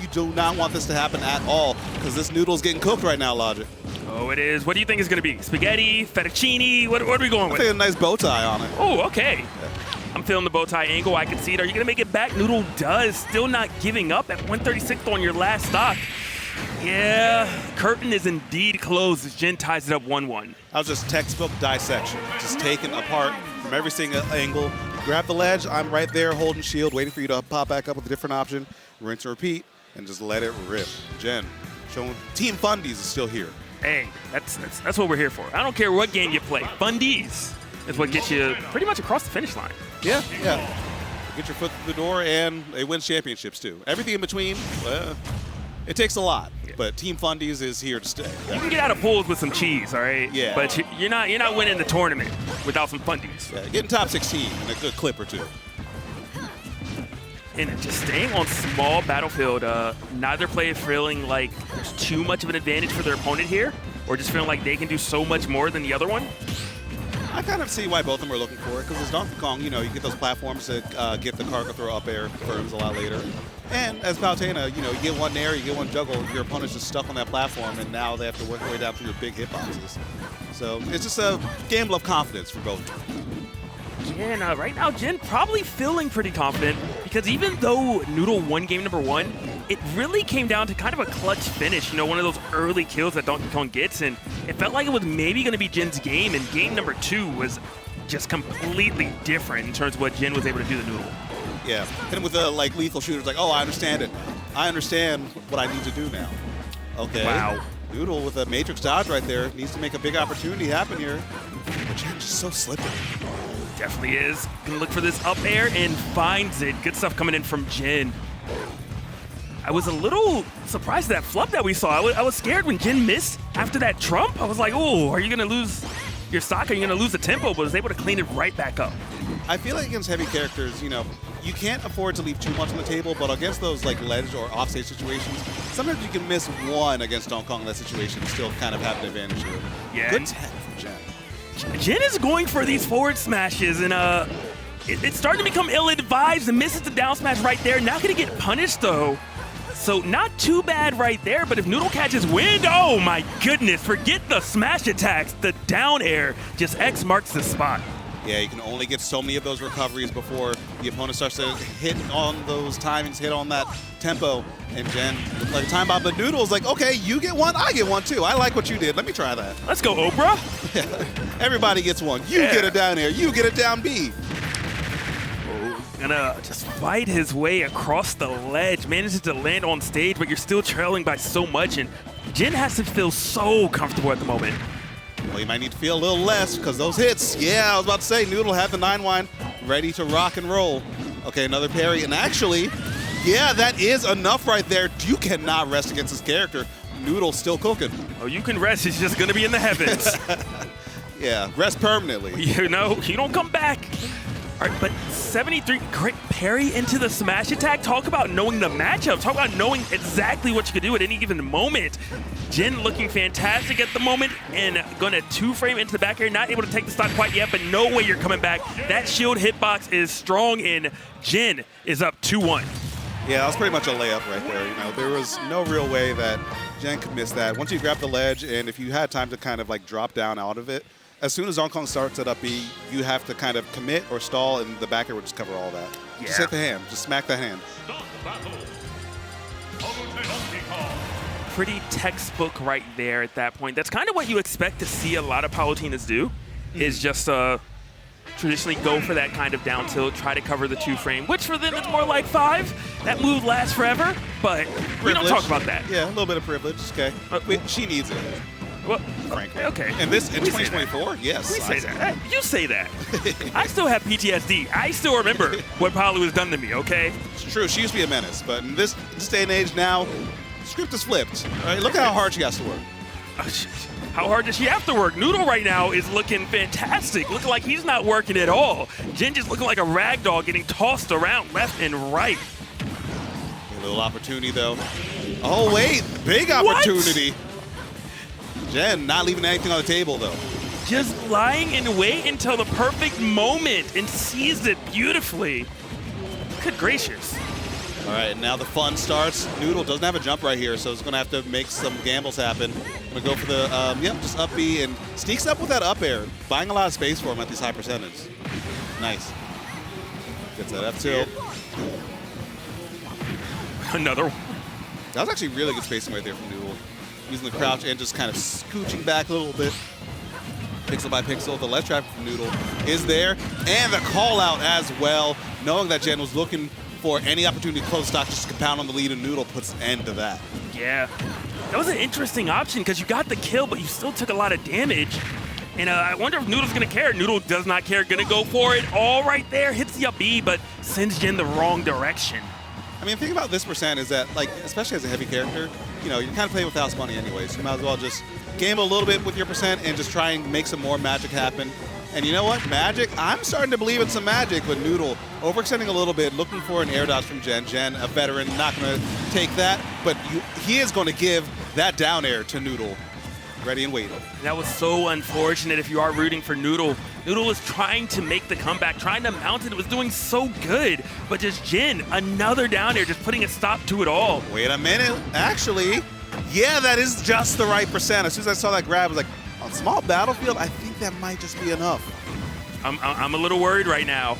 S8: you do not want this to happen at all, because this Noodle's getting cooked right now, Logic.
S2: Oh, it is. What do you think it's going to be? Spaghetti? Fettuccine? What are we going with?
S8: I think a nice bow tie on it.
S2: Oh, okay. Yeah. I'm feeling the bow tie angle. I can see it. Are you going to make it back? Noodle does. Still not giving up at 136th on your last stock. Yeah, curtain is indeed closed as Jen ties it up 1-1.
S8: I was just textbook dissection. Just taken apart from every single angle. Grab the ledge. I'm right there holding shield, waiting for you to pop back up with a different option. Rinse and repeat, and just let it rip. Jen, showing Team Fundies is still here.
S2: Hey, that's what we're here for. I don't care what game you play. Fundies is what gets you pretty much across the finish line.
S8: Yeah. Get your foot through the door, and they win championships, too. Everything in between, well, it takes a lot, but Team Fundies is here to stay.
S2: You can get out of pools with some cheese, all right?
S8: Yeah.
S2: But you're not winning the tournament without some Fundies.
S8: Yeah, getting top 16 and a good clip or two.
S2: And just staying on small battlefield, neither player feeling like there's too much of an advantage for their opponent here, or just feeling like they can do so much more than the other one.
S8: I kind of see why both of them are looking for it, because as Donkey Kong, you know, you get those platforms to get the cargo throw up air firms a lot later. And as Palutena, you know, you get one nair, you get one juggle, your opponent's just stuck on that platform, and now they have to work their way down through your big hitboxes. So it's just a gamble of confidence for both of them.
S2: Yeah, and right now, Jen probably feeling pretty confident, because even though Noodle won game number 1, it really came down to kind of a clutch finish, you know, one of those early kills that Donkey Kong gets, and it felt like it was maybe going to be Jen's game, and game number 2 was just completely different in terms of what Jen was able to do to Noodle.
S8: Yeah, and with the like lethal shooters, like, oh, I understand it. I understand what I need to do now. Okay.
S2: Wow.
S8: Noodle with a Matrix dodge right there needs to make a big opportunity happen here. But Jen's just so slippery.
S2: Definitely is. Gonna look for this up air and finds it. Good stuff coming in from Jen. I was a little surprised at that flub that we saw. I was scared when Jen missed after that trump. I was like, oh, are you gonna lose your stock, or you're going to lose the tempo, but was able to clean it right back up.
S8: I feel like against heavy characters, you know, you can't afford to leave too much on the table, but against those like ledge or offstage situations, sometimes you can miss one against Donkey Kong in that situation and still kind of have an advantage here.
S2: Yeah.
S8: Good tech from Jen.
S2: Jen is going for these forward smashes, and it's starting to become ill-advised and misses the down smash right there. Not going to get punished, though. So not too bad right there, but if Noodle catches wind, oh my goodness, forget the smash attacks. The down air, just X marks the spot.
S8: Yeah, you can only get so many of those recoveries before the opponent starts to hit on those timings, hit on that tempo. And Jen, like a time bomb, but Noodle's like, okay, you get one, I get one too. I like what you did. Let me try that.
S2: Let's go, Oprah.
S8: Yeah. Everybody gets one. You get a down air. You get a down B.
S2: Gonna just fight his way across the ledge, manages to land on stage, but you're still trailing by so much, and Jen has to feel so comfortable at the moment.
S8: Well, you might need to feel a little less because those hits. Yeah, I was about to say, Noodle had the 9-wine ready to rock and roll. Okay, another parry, and actually, yeah, that is enough right there. You cannot rest against this character. Noodle's still cooking.
S2: Oh, you can rest. He's just gonna be in the heavens.
S8: Yeah, rest permanently.
S2: You know, you don't come back. All right, but 73, great parry into the smash attack. Talk about knowing the matchup. Talk about knowing exactly what you can do at any given moment. Jen looking fantastic at the moment and gonna 2-frame into the back air. Not able to take the stock quite yet, but no way you're coming back. That shield hitbox is strong, and Jen is up 2-1.
S8: Yeah, that was pretty much a layup right there. You know, there was no real way that Jen could miss that. Once you grab the ledge, and if you had time to kind of like drop down out of it, as soon as Donkey Kong starts at up B, you have to kind of commit or stall, and the back air would just cover all that.
S2: Yeah.
S8: Just hit the hand. Just smack that hand.
S2: Pretty textbook right there at that point. That's kind of what you expect to see a lot of Palutenas do, is just traditionally go for that kind of down tilt, try to cover the 2-frame, which for them it's more like 5. That move lasts forever, but we don't talk about that.
S8: Yeah, a little bit of privilege. Okay. She needs it.
S2: Well,
S8: frankly.
S2: Okay.
S8: And this in 2024, yes.
S2: We say that. You say that. I still have PTSD. I still remember what Palu has done to me, okay?
S8: It's true. She used to be a menace, but in this day and age now, script is flipped. All right, look at how hard she has to work.
S2: How hard does she have to work? Noodle right now is looking fantastic. Looking like he's not working at all. Jen just looking like a rag doll getting tossed around left and right.
S8: A little opportunity, though. Oh, wait. Big opportunity. What? Jen not leaving anything on the table, though.
S2: Just lying in wait until the perfect moment and sees it beautifully. Good gracious.
S8: All right, now the fun starts. Noodle doesn't have a jump right here, so he's going to have to make some gambles happen. Going to go for the, just up B and sneaks up with that up air, buying a lot of space for him at these high percentages. Nice. Gets that F tilt.
S2: Another one.
S8: That was actually really good spacing right there from Noodle. Using the crouch and just kind of scooching back a little bit. Pixel by pixel, the left traffic from Noodle is there. And the call out as well, knowing that Jen was looking for any opportunity to close stock, just to compound on the lead, and Noodle puts an end to that.
S2: Yeah, that was an interesting option because you got the kill, but you still took a lot of damage. And I wonder if Noodle's going to care. Noodle does not care, going to go for it all right there. Hits the up B, but sends Jen the wrong direction.
S8: I mean, the thing about this percent is that, like, especially as a heavy character, you know, you're kind of playing with house money anyways. You might as well just gamble a little bit with your percent and just try and make some more magic happen. And you know what? Magic, I'm starting to believe in some magic with Noodle. Overextending a little bit, looking for an air dodge from Jen. Jen, a veteran, not going to take that, but he is going to give that down air to Noodle. Ready and waiting.
S2: That was so unfortunate if you are rooting for Noodle. Noodle was trying to make the comeback, trying to mount it. It was doing so good. But just Jen, another down air, just putting a stop to it all.
S8: Wait a minute. Actually, yeah, that is just the right percent. As soon as I saw that grab, I was like, on small battlefield, I think that might just be enough.
S2: I'm a little worried right now.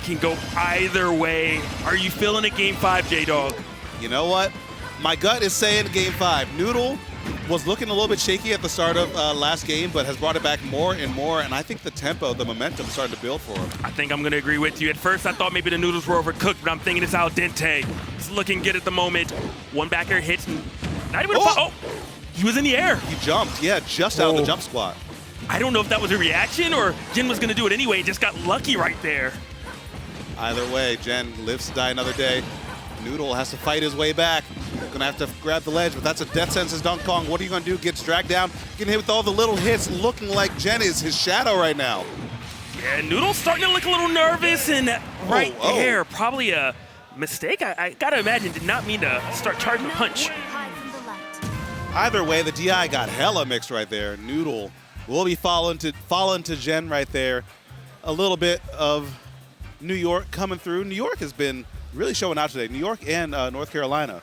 S2: Can go either way. Are you feeling it game 5, J-Dog?
S8: You know what? My gut is saying game 5. Noodle was looking a little bit shaky at the start of last game, but has brought it back more and more, and I think the tempo, the momentum, starting to build for him.
S2: I think I'm going to agree with you. At first, I thought maybe the noodles were overcooked, but I'm thinking it's al dente. It's looking good at the moment. One back air hits, and not even he was in the air.
S8: He jumped, yeah, just out of the jump squat.
S2: I don't know if that was a reaction or Jen was going to do it anyway, just got lucky right there.
S8: Either way, Jen lives to die another day. Noodle has to fight his way back. Gonna have to grab the ledge, but that's a Death Sentence Donkey Kong. What are you gonna do? Gets dragged down, getting hit with all the little hits, looking like Jen is his shadow right now.
S2: Yeah, Noodle's starting to look a little nervous, and there, probably a mistake. I gotta imagine, did not mean to start charging a punch.
S8: Either way, the DI got hella mixed right there. Noodle will be falling to Jen right there. A little bit of New York coming through. New York has been really showing out today. New York and North Carolina.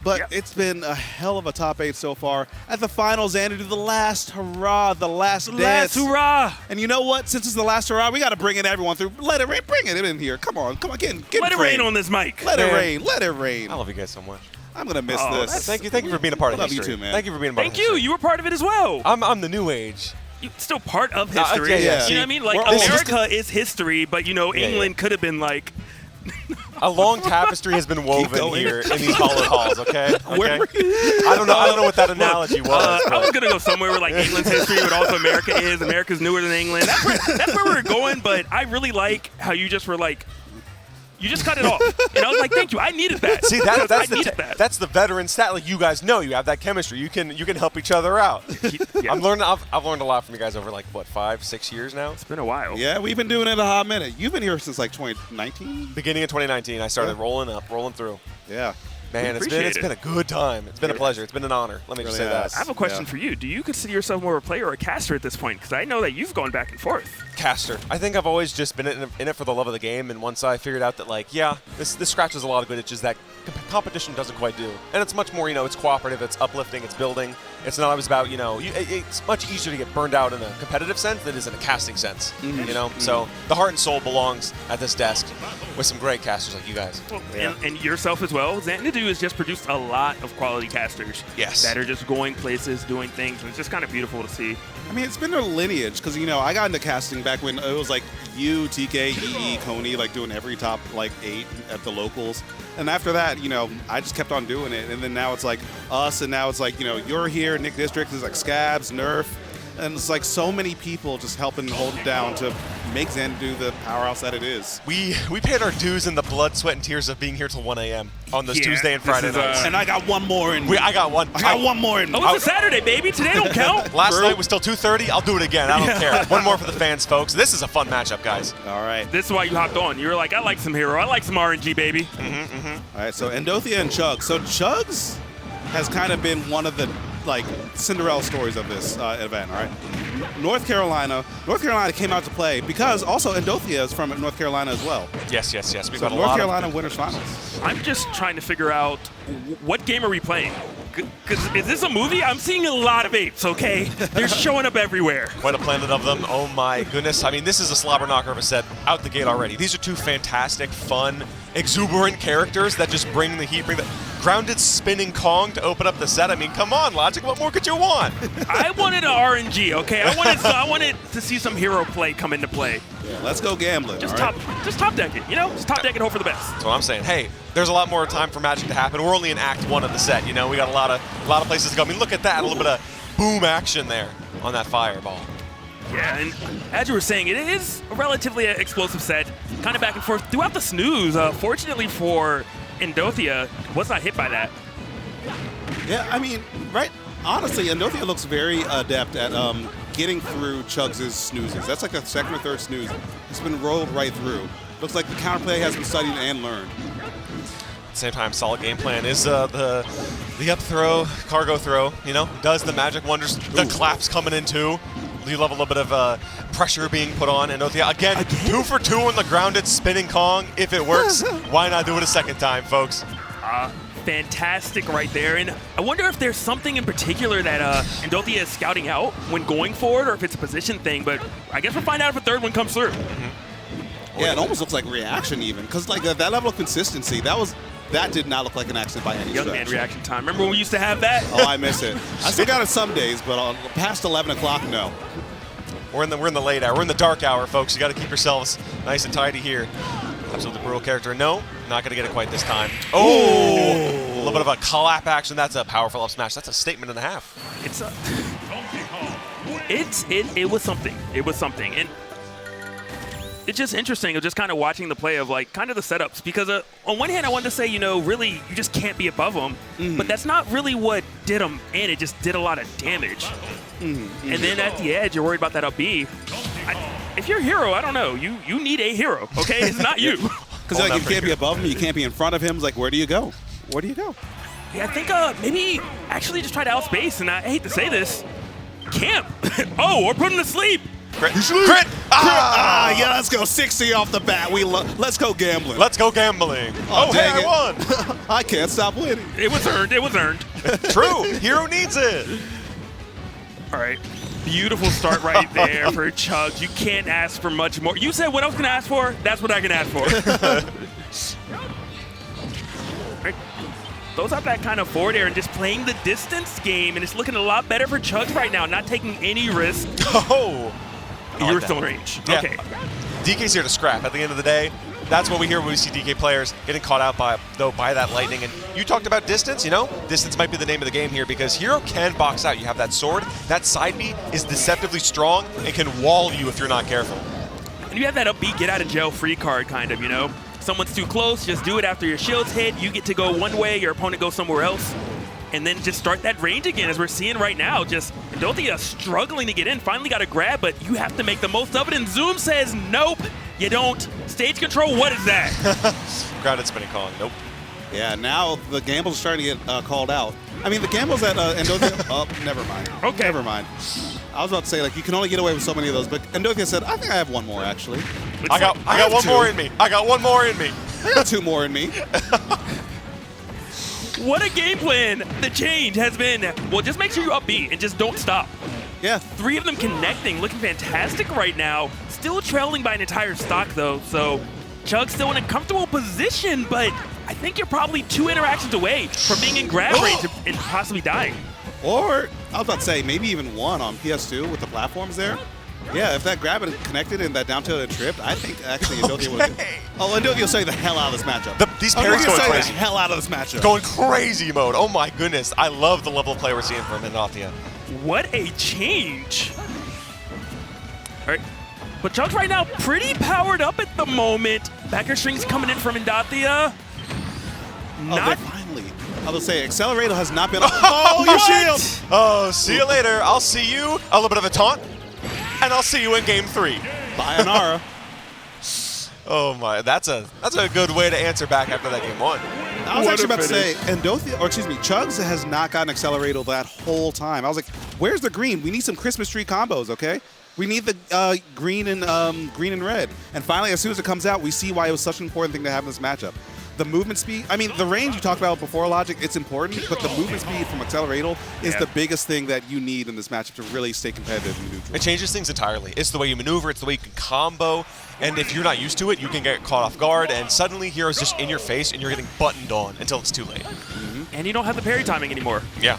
S8: But it's been a hell of a top 8 so far. At the finals, Xanadu, the last hurrah, the last dance.
S2: Last hurrah!
S8: And you know what? Since it's the last hurrah, we got to bring in everyone through. Let it rain. Bring it in here. Come on, get
S2: Let it rain on this mic.
S8: Let it rain. Let it rain.
S1: I love you guys so much.
S8: I'm gonna miss this.
S1: Thank you for being a part of history.
S8: Love you too, man.
S1: Thank you for being a part of
S2: history. Thank you. You were part of it as well.
S1: I'm the new age.
S2: You're still part of history.
S1: Yeah.
S2: You know what I mean? Like, America is history, but, you know, England could have been like...
S1: A long tapestry has been woven here in these hollow halls, okay? I don't know what that analogy was.
S2: I was going to go somewhere where, like, England's history, but also America is. America's newer than England. That's where we're going, but I really like how you just were like, you just cut it off. And I was like, thank you. I needed that.
S1: See, that's the veteran stat. Like, you guys know you have that chemistry. You can help each other out. I've learned a lot from you guys over, like, what, 5-6 years now?
S2: It's been a while.
S8: Yeah, we've been doing it a hot minute. You've been here since, like, 2019?
S1: Beginning of 2019, I started rolling through.
S8: Yeah.
S1: Man, it's been a good time. It's been a pleasure. It's been an honor. Let me just say that.
S2: I have a question for you. Do you consider yourself more of a player or a caster at this point? Because I know that you've gone back and forth.
S1: Caster. I think I've always just been in it for the love of the game, and once I figured out that, like, yeah, this scratches a lot of good itches that competition doesn't quite do. And it's much more, it's cooperative, it's uplifting, it's building. It's not always about, it's much easier to get burned out in a competitive sense than it is in a casting sense, So the heart and soul belongs at this desk with some great casters like you guys.
S2: Well, and yourself as well. Xanadu has just produced a lot of quality casters that are just going places, doing things, and it's just kind of beautiful to see.
S8: I mean, it's been a lineage because, I got into casting back when it was like you, TK, EE, Coney, like doing every top, like 8 at the locals. And after that, I just kept on doing it. And then now it's like us, and now it's like, you're here, Nick District, there's like Scabs, Nerf. And it's like so many people just helping hold it down to make Xanadu the powerhouse that it is.
S1: We paid our dues in the blood, sweat, and tears of being here till 1 a.m. on those Tuesday and Friday nights.
S8: And I got one more in.
S1: I got one.
S8: I got one more in.
S2: Oh, it's a Saturday, baby. Today don't count.
S1: Last night was till 2:30. I'll do it again. I don't care. One more for the fans, folks. This is a fun matchup, guys.
S8: All right.
S2: This is why you hopped on. You were like, I like some hero. I like some RNG, baby.
S8: All right, so Endothea and Chugs. So Chugs has kind of been one of the Cinderella stories of this event, all right? North Carolina came out to play because also Endothea is from North Carolina as well.
S1: Yes. We've got a
S8: North
S1: lot
S8: Carolina winners finals.
S2: I'm just trying to figure out what game are we playing? Because is this a movie? I'm seeing a lot of apes, okay? They're showing up everywhere.
S1: Quite a planet of them. Oh my goodness. I mean, this is a slobber knocker of a set out the gate already. These are two fantastic, fun, exuberant characters that just bring the heat, bring the grounded spinning Kong to open up the set. I mean, come on, Logic, what more could you want?
S2: I wanted an RNG, okay? I wanted to see some hero play come into play.
S8: Yeah, let's go gambling.
S2: Just top deck it, Just top deck it, hope for the best.
S1: That's what I'm saying. Hey, there's a lot more time for magic to happen. We're only in Act 1 of the set, We got a lot of places to go. I mean, look at that, a little bit of boom action there on that fireball.
S2: Yeah, and as you were saying, it is a relatively explosive set, kind of back and forth throughout the snooze. Fortunately for Endothea, was not hit by that.
S8: Yeah, I mean, right? Honestly, Endothea looks very adept at getting through Chugs' snoozes. That's like a second or third snooze. It's been rolled right through. Looks like the counterplay has been studied and learned.
S1: At the same time, solid game plan is the up throw, cargo throw, does the magic wonders. The claps coming in too. You love a little bit of pressure being put on. And again, 2 for 2 on the grounded spinning Kong. If it works, why not do it a second time, folks?
S2: Fantastic right there. And I wonder if there's something in particular that Endothea is scouting out when going forward, or if it's a position thing. But I guess we'll find out if a third one comes through.
S8: Yeah, it almost looks like reaction even. Because that level of consistency, that did not look like an accident by any
S2: Young
S8: stretch.
S2: man reaction time. Remember when we used to have that?
S8: Oh, I miss it. I still got it some days, but past 11 o'clock, no.
S1: We're in the late hour. We're in the dark hour, folks. You got to keep yourselves nice and tidy here. Absolutely brutal character. No, not going to get it quite this time. Oh! A little bit of a clap action. That's a powerful up smash. That's a statement and a half.
S2: It was something. It was something. And it's just interesting of just kind of watching the play of like kind of the setups because on one hand I wanted to say, you know, really you just can't be above them, but that's not really what did them in. It just did a lot of damage. And then at the edge, you're worried about that up B. If you're a hero, I don't know. You need a hero, okay? It's not you.
S8: Because like, you can't be above him, you can't be in front of him. It's like, where do you go? Where do you go?
S2: Yeah, I think maybe actually just try to outspace, and I hate to say this, camp. Oh, or put him to sleep.
S8: Crit! Crit! Ah, yeah, let's go 60 off the bat. Let's go gambling.
S1: Let's go gambling. Oh, hey, I won.
S8: I can't stop winning.
S2: It was earned. It was earned.
S1: True. Hero needs it.
S2: All right. Beautiful start right there for Chugs. You can't ask for much more. You said what I was going to ask for? That's what I can ask for. Right. Throws out that kind of forward air and just playing the distance game, and it's looking a lot better for Chugs right now, not taking any risk.
S1: Oh.
S2: You're still in range.
S1: Yeah.
S2: Okay.
S1: DK's here to scrap. At the end of the day, that's what we hear when we see DK players getting caught out by that lightning. And you talked about distance, you know? Distance might be the name of the game here because Hero can box out. You have that sword. That side B is deceptively strong and can wall you if you're not careful.
S2: And you have that up B, get out of jail free card kind of, you know? Someone's too close, just do it after your shield's hit. You get to go one way, your opponent goes somewhere else. And then just start that range again, as we're seeing right now. Just Endothiya struggling to get in, finally got a grab, but you have to make the most of it. And Zoom says, nope, you don't. Stage control, what is that?
S1: Grounded spinning calling, nope.
S8: Yeah, now the gambles are starting to get called out. I mean, the gambles at Endothiya, oh, never mind.
S2: Okay.
S8: Never mind. I was about to say, like, you can only get away with so many of those, but Endothiya said, I think I have one more, actually.
S1: I got one more in me. I got one more in me.
S8: I got two more in me.
S2: What a game plan. The change has been, well, just make sure you up B and just don't stop.
S8: Yeah.
S2: 3 of them connecting, looking fantastic right now. Still trailing by an entire stock, though, so Chug's still in a comfortable position, but I think you're probably 2 interactions away from being in grab range and possibly dying.
S8: Or, I was about to say, maybe even 1 on PS2 with the platforms there. Yeah, if that grab had connected and that down tilt had tripped, I think actually Endothiya would have been. Oh, Endothiya will say the hell out of this matchup.
S1: These parries going crazy.
S8: The hell out of this matchup.
S1: Going crazy mode. Oh my goodness. I love the level of play we're seeing from Endothiya.
S2: What a change. All right. But Chugs right now pretty powered up at the moment. Backer strings coming in from Endothiya.
S8: Not finally. I will say, Accelerator has not been. Oh, your shield!
S1: Oh, see you later. I'll see you. A little bit of a taunt. And I'll see you in game 3.
S8: Sayonara.
S1: Oh my, that's a good way to answer back after that game 1.
S8: I was actually about to say, Chugs has not gotten Accelerator that whole time. I was like, where's the green? We need some Christmas tree combos, okay? We need the green and red. And finally, as soon as it comes out, we see why it was such an important thing to have in this matchup. The movement speed, I mean, the range you talked about before, Logic, it's important, but the movement speed from Accelerator is the biggest thing that you need in this matchup to really stay competitive in neutral.
S1: It changes things entirely. It's the way you maneuver, it's the way you can combo, and if you're not used to it, you can get caught off guard, and suddenly Hero's just in your face, and you're getting buttoned on until it's too late.
S2: And you don't have the parry timing anymore.
S1: Yeah.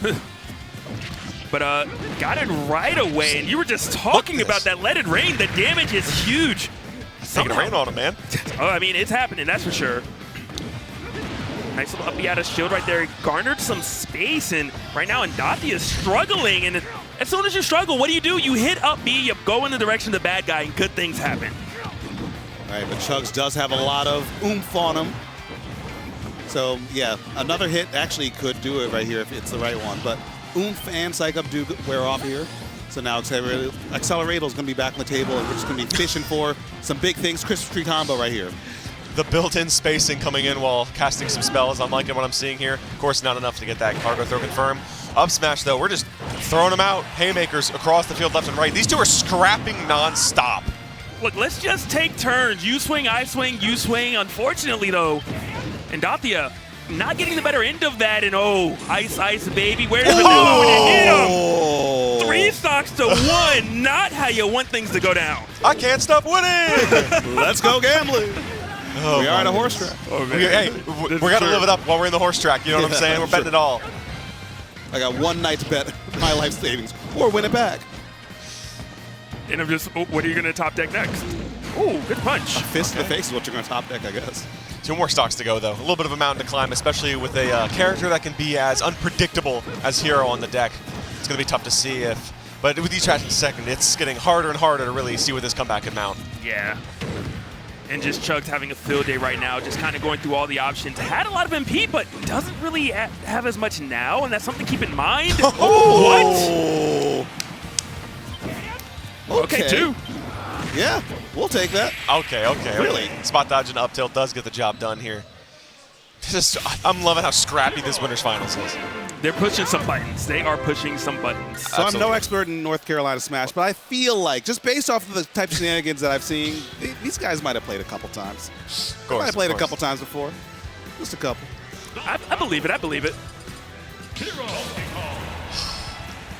S2: But got it right away, and you were just talking about that leaded rain. The damage is huge.
S1: Taking a rain on him, man.
S2: Oh, I mean, it's happening, that's for sure. Nice little up B out of shield right there. Garnered some space, and right now Endothiya is struggling. And as soon as you struggle, what do? You hit up B, you go in the direction of the bad guy, and good things happen.
S8: All right, but Chugs does have a lot of oomph on him. So, yeah, another hit actually could do it right here if it's the right one. But oomph and psych up do wear off here. So now Accelerator is going to be back on the table, and we're just going to be fishing for some big things. Christmas tree combo right here.
S1: The built-in spacing coming in while casting some spells. I'm liking what I'm seeing here. Of course, not enough to get that cargo throw confirm. Up smash, though, we're just throwing them out. Haymakers across the field left and right. These two are scrapping non-stop.
S2: Look, let's just take turns. You swing, I swing, you swing. Unfortunately, though, Endothiya not getting the better end of that. And, oh, ice, ice, baby. Where's the new when you hit him? 3 stocks to 1. Not how you want things to go down.
S1: I can't stop winning.
S8: Let's go gambling.
S1: Oh,
S8: we are at a horse track.
S1: Oh, hey, we're going to live it up while we're in the horse track. You know what I'm saying? We're betting it all.
S8: I got one night to bet my life savings or win it back.
S2: And I'm just, what are you going to top deck next? Ooh, good punch.
S8: A fist in the face is what you're going to top deck, I guess.
S1: 2 more stocks to go, though. A little bit of a mountain to climb, especially with a character that can be as unpredictable as Hero on the deck. It's going to be tough to see if, but with each second, it's getting harder and harder to really see where this comeback can mount.
S2: Yeah. And just Chugs having a field day right now, just kind of going through all the options. Had a lot of MP, but doesn't really have as much now, and that's something to keep in mind.
S8: Oh.
S2: What? Okay, 2.
S8: Yeah, we'll take that.
S1: Okay.
S8: Really?
S1: Spot dodge and up tilt does get the job done here. I'm loving how scrappy this Winners Finals is.
S2: They're pushing some buttons. They are pushing some buttons.
S8: So I'm no expert in North Carolina Smash, but I feel like, just based off of the type of shenanigans that I've seen, these guys might have played a couple times. Might have played a couple times before. Just a couple.
S2: I believe it. I believe it.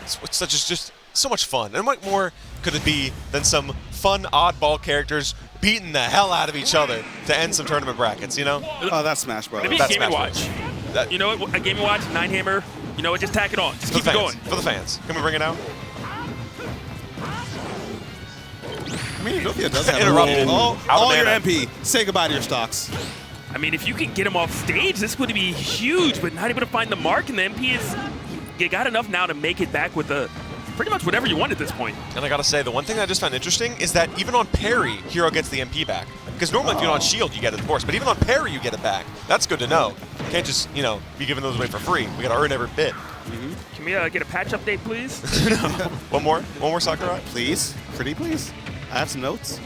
S1: It's just so much fun. And what more could it be than some fun oddball characters beating the hell out of each other to end some tournament brackets, you know?
S8: Oh, that's Smash Bros.
S2: Maybe a Game & Watch. You know what? A Game & Watch, 9-hammer. You know what? Just tack it on. Just keep it going.
S1: For the fans. Can we bring it out?
S8: I mean, Utopia does have all your MP. Say goodbye to your stocks.
S2: I mean, if you can get him off stage, this would be huge, but not able to find the mark, and the MP is... You got enough now to make it back with pretty much whatever you want at this point.
S1: And I gotta say, the one thing I just found interesting is that even on parry, Hero gets the MP back. Because normally if you're on shield, you get it, of course, but even on parry, you get it back. That's good to know. You can't just, be giving those away for free. We gotta earn every bit.
S2: Can we get a patch update, please?
S1: One more, Sakurai?
S8: Please. Pretty please. I have some notes.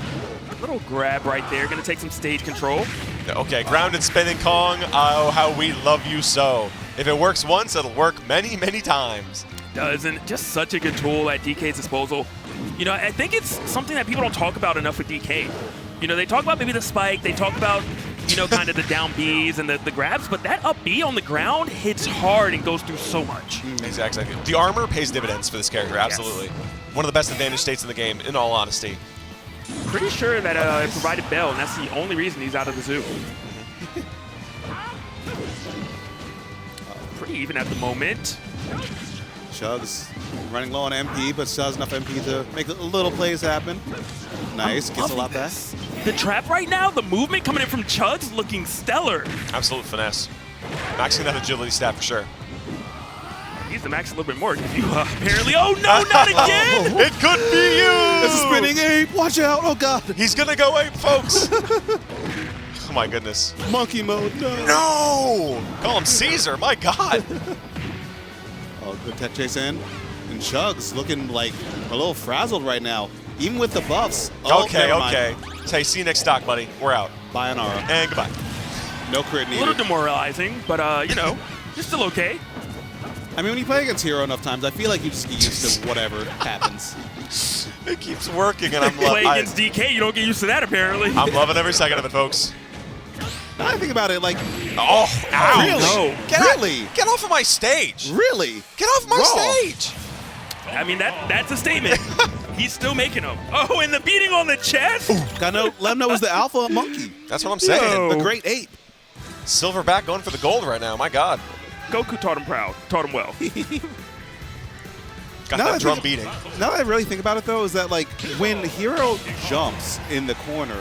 S2: A little grab right there. Gonna take some stage control.
S1: Okay, grounded spinning Kong. Oh, how we love you so. If it works once, it'll work many, many times.
S2: Doesn't. Just such a good tool at DK's disposal. I think it's something that people don't talk about enough with DK. They talk about maybe the spike, they talk about, kind of the down Bs and the grabs, but that up B on the ground hits hard and goes through so much.
S1: Exactly. The armor pays dividends for this character, absolutely. Yes. One of the best advantage states in the game, in all honesty.
S2: Pretty sure that it provided Bell, and that's the only reason he's out of the zoo. Pretty even at the moment.
S8: Chugs running low on MP, but still has enough MP to make little plays happen. Nice, gets a lot back.
S2: The trap right now, the movement coming in from Chugs looking stellar.
S1: Absolute finesse. Maxing that agility stat for sure.
S2: He's the max a little bit more. You apparently. Oh no, not again!
S1: It could be you!
S8: It's a spinning ape. Watch out! Oh god!
S1: He's gonna go ape, folks. Oh my goodness.
S8: Monkey mode. No.
S1: No! Call him Caesar. My god.
S8: Oh, good tech chase in. And Chugs looking like a little frazzled right now, even with the buffs. Oh,
S1: okay. Hey, see you next stock, buddy. We're out.
S8: Bye, Anara.
S1: And goodbye.
S8: No crit needed.
S2: A little demoralizing, but you're still okay.
S8: I mean, when you play against Hero enough times, I feel like you just get used to whatever happens.
S1: It keeps working, and I'm
S2: loving it. Play against DK, you don't get used to that, apparently.
S1: I'm loving every second of it, folks.
S8: Now I think about it, like...
S1: Oh, ow.
S8: Really?
S1: No. Get off of my stage.
S8: Really?
S1: Get off my stage.
S2: I mean, that's a statement. He's still making them. Oh, and the beating on the chest?
S8: Let him know it was the alpha monkey.
S1: That's what I'm saying.
S8: The great ape.
S1: Silverback going for the gold right now. My God.
S2: Goku taught him proud. Taught him well.
S1: Got that drum beating.
S8: Now that I really think about it, though, is that, like, when Hero jumps in the corner,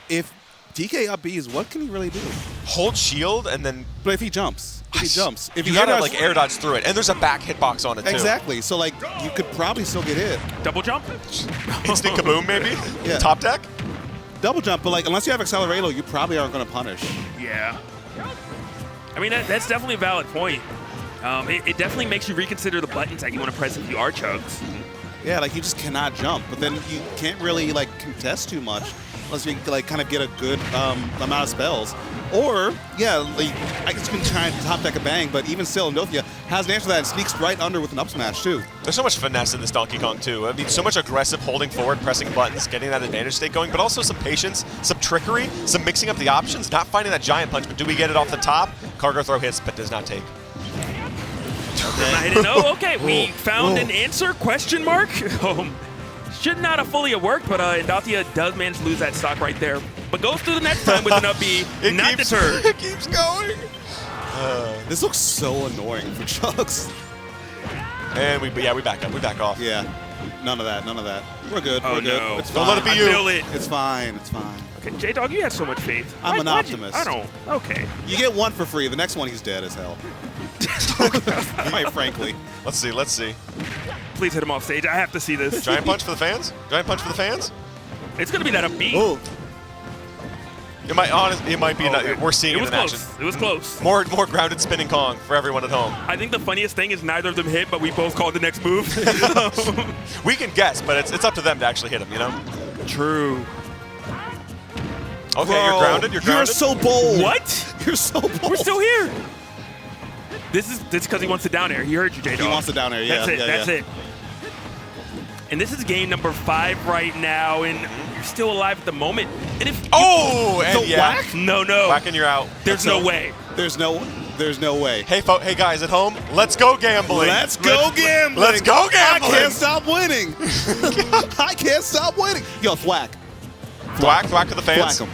S8: if DK up Bs, what can he really do?
S1: Hold shield and then...
S8: But if he jumps. If
S1: you gotta, like, air dodge through it. And there's a back hitbox on it, too.
S8: Exactly. So, like, you could probably still get hit.
S2: Double jump?
S1: Instant kaboom, maybe?
S8: Yeah.
S1: Top deck?
S8: Double jump, but, like, unless you have Acceleralo, you probably aren't going to punish.
S2: Yeah. I mean, that's definitely a valid point. It definitely makes you reconsider the buttons that you want to press if you are Chugs.
S8: Yeah, like, you just cannot jump, but then you can't really, like, contest too much unless you, like, kind of get a good amount of spells. Or, yeah, like, I guess you can try and top deck a bang, but even still, Nothia has an answer to that and sneaks right under with an up smash, too.
S1: There's so much finesse in this Donkey Kong, too. I mean, so much aggressive holding forward, pressing buttons, getting that advantage state going, but also some patience, some trickery, some mixing up the options, not finding that giant punch, but do we get it off the top? Cargo throw hits, but does not take.
S2: Okay. Okay, we found an answer, question mark. Should not have fully worked, but Ndathia does manage to lose that stock right there. But goes through the next time with an up B, not deterred.
S1: It keeps going.
S8: This looks so annoying for Chugs.
S1: And we back up. We back off.
S8: Yeah. None of that. We're good.
S2: Oh,
S8: We're good.
S2: no.
S8: It's fine.
S1: Don't let it be you.
S2: Feel it.
S8: It's fine.
S2: Okay, J-Dog, you have so much faith.
S8: I'm an optimist.
S2: I don't. Okay.
S8: You get one for free. The next one, he's dead as hell. Quite frankly.
S1: Let's see.
S2: Please hit him off stage. I have to see this.
S1: Giant punch for the fans?
S2: It's going to be that up B.
S8: Oh.
S1: It might be. We're seeing it in action.
S2: It was close.
S1: More grounded spinning Kong for everyone at home.
S2: I think the funniest thing is neither of them hit, but we both called the next move.
S1: We can guess, but it's up to them to actually hit him. You know.
S2: True.
S1: Okay,
S8: Bro,
S1: you're grounded. You're grounded.
S8: You're so bold.
S2: What?
S8: You're so bold.
S2: We're still here. This is because he wants the down air. He heard you, J-Dog.
S8: He wants the down air. Yeah.
S2: That's it. And this is game number 5 right now, and you're still alive at the moment. And if
S1: whack?
S2: No.
S1: Whack and you're out.
S2: There's no way.
S8: There's no way.
S1: Hey guys at home, let's go gambling.
S8: Let's go gambling.
S1: Let's go gambling.
S8: I can't stop winning. I can't stop winning. Yo, thwack.
S1: Thwack to the fans.
S8: Thwack 'em.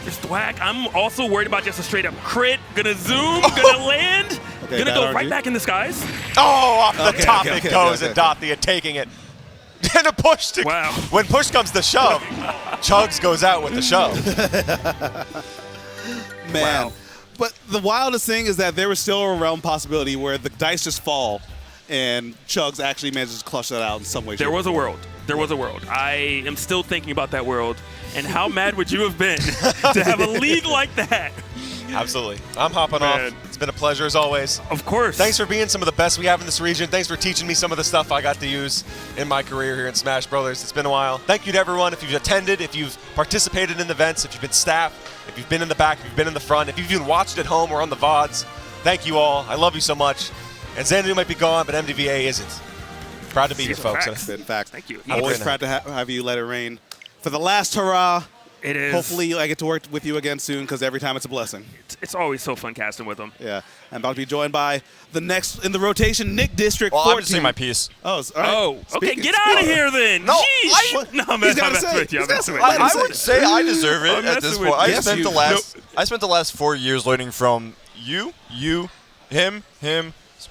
S2: Just thwack. I'm also worried about just a straight up crit. Gonna zoom, gonna land, gonna go right back in the skies.
S1: Oh, off the top it goes, and Dothia taking it. And a push. When push comes to shove, Chugs goes out with the shove.
S8: Man. Wow. But the wildest thing is that there was still a realm possibility where the dice just fall and Chugs actually manages to clutch that out in some way.
S2: There was a world. I am still thinking about that world. And how mad would you have been to have a lead like that?
S1: Absolutely. I'm hopping off. It's been a pleasure as always.
S2: Of course.
S1: Thanks for being some of the best we have in this region. Thanks for teaching me some of the stuff I got to use in my career here in Smash Brothers. It's been a while. Thank you to everyone. If you've attended, if you've participated in the events, if you've been staff, if you've been in the back, if you've been in the front, if you've even watched at home or on the VODs, thank you all. I love you so much. And Xanadu might be gone, but MDVA isn't. Proud to be here, folks.
S8: In fact,
S2: thank you.
S8: Always proud to have you let it rain. For the last hurrah.
S2: It is.
S8: Hopefully I get to work with you again soon because every time it's a blessing.
S2: It's always so fun casting with them.
S8: Yeah. I'm about to be joined by the next in the rotation, Nick District 14.
S4: I'm just saying my piece.
S8: Oh, all right.
S2: Okay, get out of here then.
S4: No,
S2: I'm messing with you.
S4: I would say I deserve it at this point. I spent the last 4 years learning from you, him,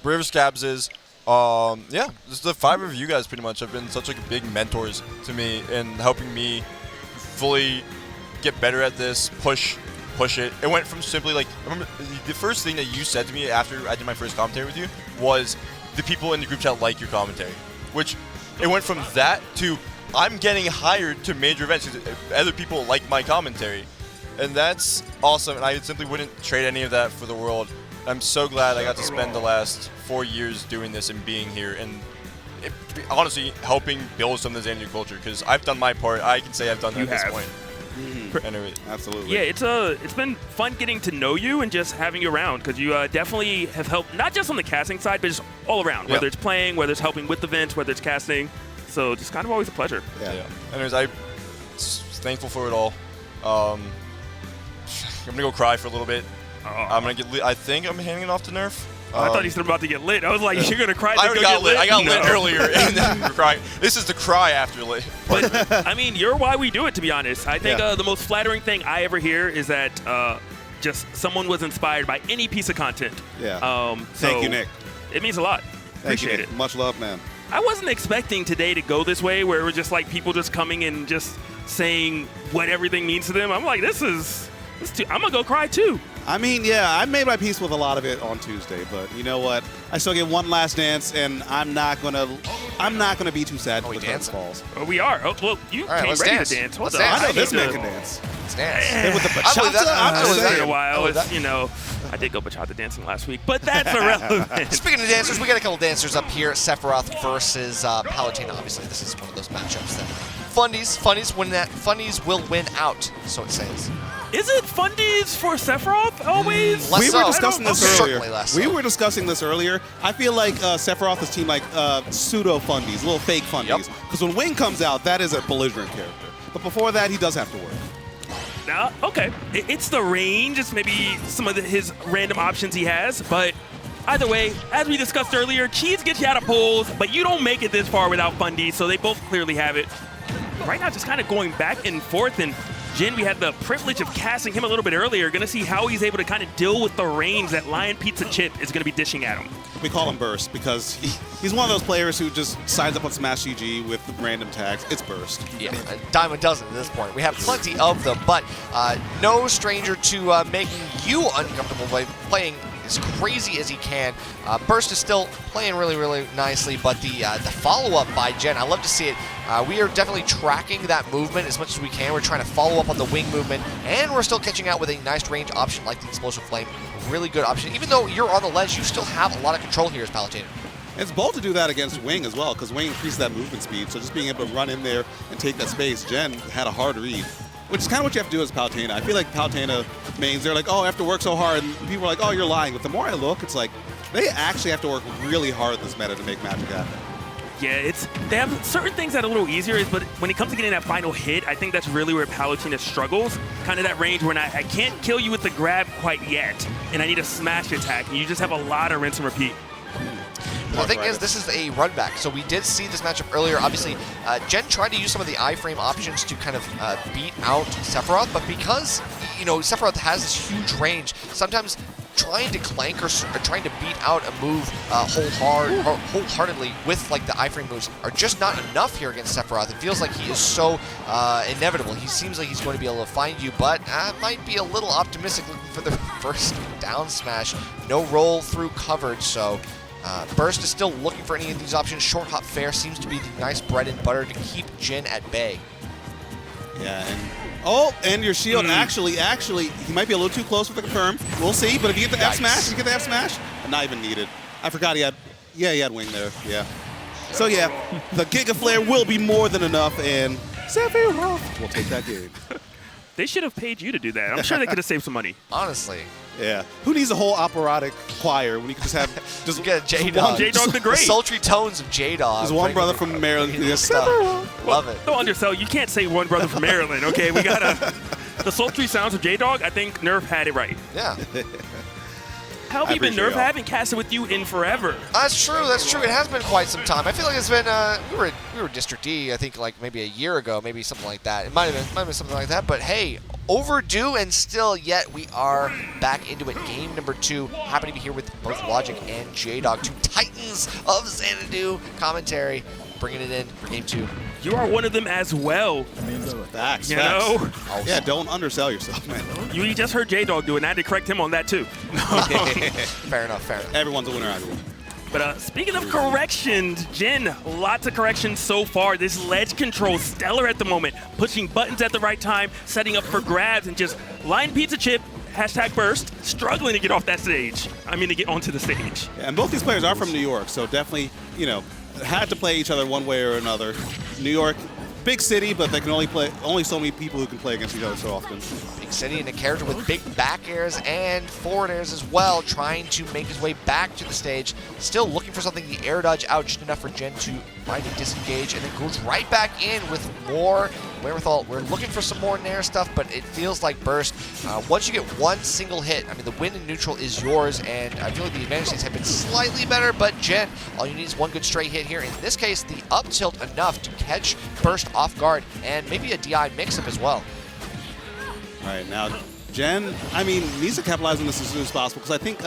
S4: River Scabs. Yeah, just the 5 of you guys pretty much have been such like big mentors to me and helping me fully get better at this, push it. It went from simply like, I remember the first thing that you said to me after I did my first commentary with you was the people in the group chat like your commentary, which it went from that to I'm getting hired to major events because other people like my commentary. And that's awesome, and I simply wouldn't trade any of that for the world. I'm so glad I got to spend the last 4 years doing this and being here and honestly helping build some of the Xanadu culture because I've done my part. I can say I've done that at this point.
S8: Absolutely.
S2: Yeah, it's been fun getting to know you and just having you around because you definitely have helped not just on the casting side but just all around, whether it's playing, whether it's helping with events, whether it's casting. So just kind of always a pleasure.
S4: Yeah. Anyways, I'm thankful for it all. I'm gonna go cry for a little bit. I'm gonna get lit. I think I'm handing it off to Nerf.
S2: I thought you said about to get lit. I was like, you're gonna cry.
S4: I already got lit. I got lit earlier, and then we're crying. This is the cry after lit.
S2: But I mean, you're why we do it. To be honest, I think the most flattering thing I ever hear is that just someone was inspired by any piece of content.
S8: Yeah. Thank you, Nick.
S2: It means a lot.
S8: Appreciate it. Much love, man.
S2: I wasn't expecting today to go this way, where it was just like people just coming and just saying what everything means to them. I'm like, I'm gonna go cry too.
S8: I mean, yeah, I made my peace with a lot of it on Tuesday, but you know what? I still get one last dance, and I'm not gonna be too sad when the curtain falls.
S2: Oh, we are. Oh, well, you came ready
S4: dance.
S2: to dance.
S4: Hold
S2: on.
S8: I know this man can dance.
S4: Let's dance.
S8: And with the bachata,
S2: it's been a while. I did go bachata dancing last week, but that's irrelevant.
S22: Speaking of dancers, we got a couple dancers up here. Sephiroth versus Palutena. Obviously, this is one of those matchups that Fundies will win out, so it says.
S2: Is it Fundies for Sephiroth always?
S8: We were discussing this earlier. We were discussing this earlier. I feel like Sephiroth is team like pseudo Fundies, little fake Fundies. Because when Wing comes out, that is a belligerent character. But before that, he does have to work.
S2: Okay. It's the range. It's maybe some of his random options he has. But either way, as we discussed earlier, cheese gets you out of pools, but you don't make it this far without Fundies, so they both clearly have it. Right now, just kind of going back and forth, and Jin, we had the privilege of casting him a little bit earlier. Going to see how he's able to kind of deal with the range that Lion Pizza Chip is going to be dishing at him.
S8: We call him Burst because he's one of those players who just signs up on Smash GG with random tags. It's Burst.
S22: Yeah, a dime a dozen at this point. We have plenty of them, but no stranger to making you uncomfortable by playing as crazy as he can. Burst is still playing really, really nicely, but the follow-up by Jen, I love to see it. We are definitely tracking that movement as much as we can. We're trying to follow up on the wing movement, and we're still catching out with a nice range option like the Explosive Flame. Really good option. Even though you're on the ledge, you still have a lot of control here as Palutena.
S8: It's bold to do that against Wing as well, because Wing increases that movement speed, so just being able to run in there and take that space, Jen had a hard read, which is kind of what you have to do as Palutena. I feel like Palutena mains, they're like, oh, I have to work so hard, and people are like, oh, you're lying. But the more I look, it's like, they actually have to work really hard in this meta to make magic happen.
S2: Yeah, they have certain things that are a little easier, but when it comes to getting that final hit, I think that's really where Palutena struggles. Kind of that range where I can't kill you with the grab quite yet, and I need a smash attack, and you just have a lot of rinse and repeat.
S22: The thing is, this is a run back, so we did see this matchup earlier. Obviously, Jen tried to use some of the iframe options to kind of beat out Sephiroth, but because, you know, Sephiroth has this huge range, sometimes trying to clank or trying to beat out a move wholeheartedly with like the iframe moves are just not enough here against Sephiroth. It feels like he is so inevitable. He seems like he's going to be able to find you, but might be a little optimistic looking for the first down smash. No roll through coverage, so Burst is still looking for any of these options. Short hop fair seems to be the nice bread and butter to keep Jin at bay.
S8: Yeah, and your shield actually, he might be a little too close with the confirm. We'll see, but if you get the F smash, not even needed. I forgot he had wing there, yeah. So yeah, the Giga Flare will be more than enough, and Sephiroth will take that game.
S2: They should have paid you to do that. I'm sure they could have saved some money.
S22: Honestly.
S8: Yeah. Who needs a whole operatic choir when you can just have
S22: just get J-Dog.
S2: J-Dog the Great.
S22: The sultry tones of J-Dog.
S8: There's one brother from Maryland.
S22: Love it.
S2: Don't undersell. You can't say one brother from Maryland, okay? We got the sultry sounds of J-Dog. I think Nerf had it right.
S22: Yeah.
S2: How have you been, Nerf? I haven't casted with you in forever.
S22: That's true. That's true. It has been quite some time. I feel like it's been. We were District D. I think like maybe a year ago, maybe something like that. It might have been something like that. But hey, overdue, and still yet we are back into it. Game number 2. Happy to be here with both Logic and J-Dog, 2 titans of Xanadu commentary, bringing it in for game 2.
S2: You are one of them as well.
S8: Facts.
S2: You know?
S8: Yeah, don't undersell yourself, man.
S2: You just heard J-Dog do it, and I had to correct him on that too.
S22: Fair enough, fair enough.
S8: Everyone's a winner, everyone.
S2: But speaking of corrections, Jin, lots of corrections so far. This ledge control, stellar at the moment. Pushing buttons at the right time, setting up for grabs, and just line pizza chip, #burst, struggling to get off that stage. I mean, to get onto the stage.
S8: Yeah, and both these players are from New York, so definitely, you know, had to play each other one way or another. New York, big city, but they can only so many people who can play against each other so often.
S22: Big city and a character with big back airs and forward airs as well, trying to make his way back to the stage. Still looking for something, the air dodge out just enough for Jen to find a disengage, and then goes right back in with more wherewithal. We're looking for some more Nair stuff, but it feels like Burst. Once you get one single hit, I mean, the win in neutral is yours, and I feel like the advantage states have been slightly better, but Jen, all you need is one good straight hit here. In this case, the up tilt enough to catch Burst off guard, and maybe a DI mix-up as well.
S8: All right, now, Jen, I mean, needs to capitalize on this as soon as possible, because I think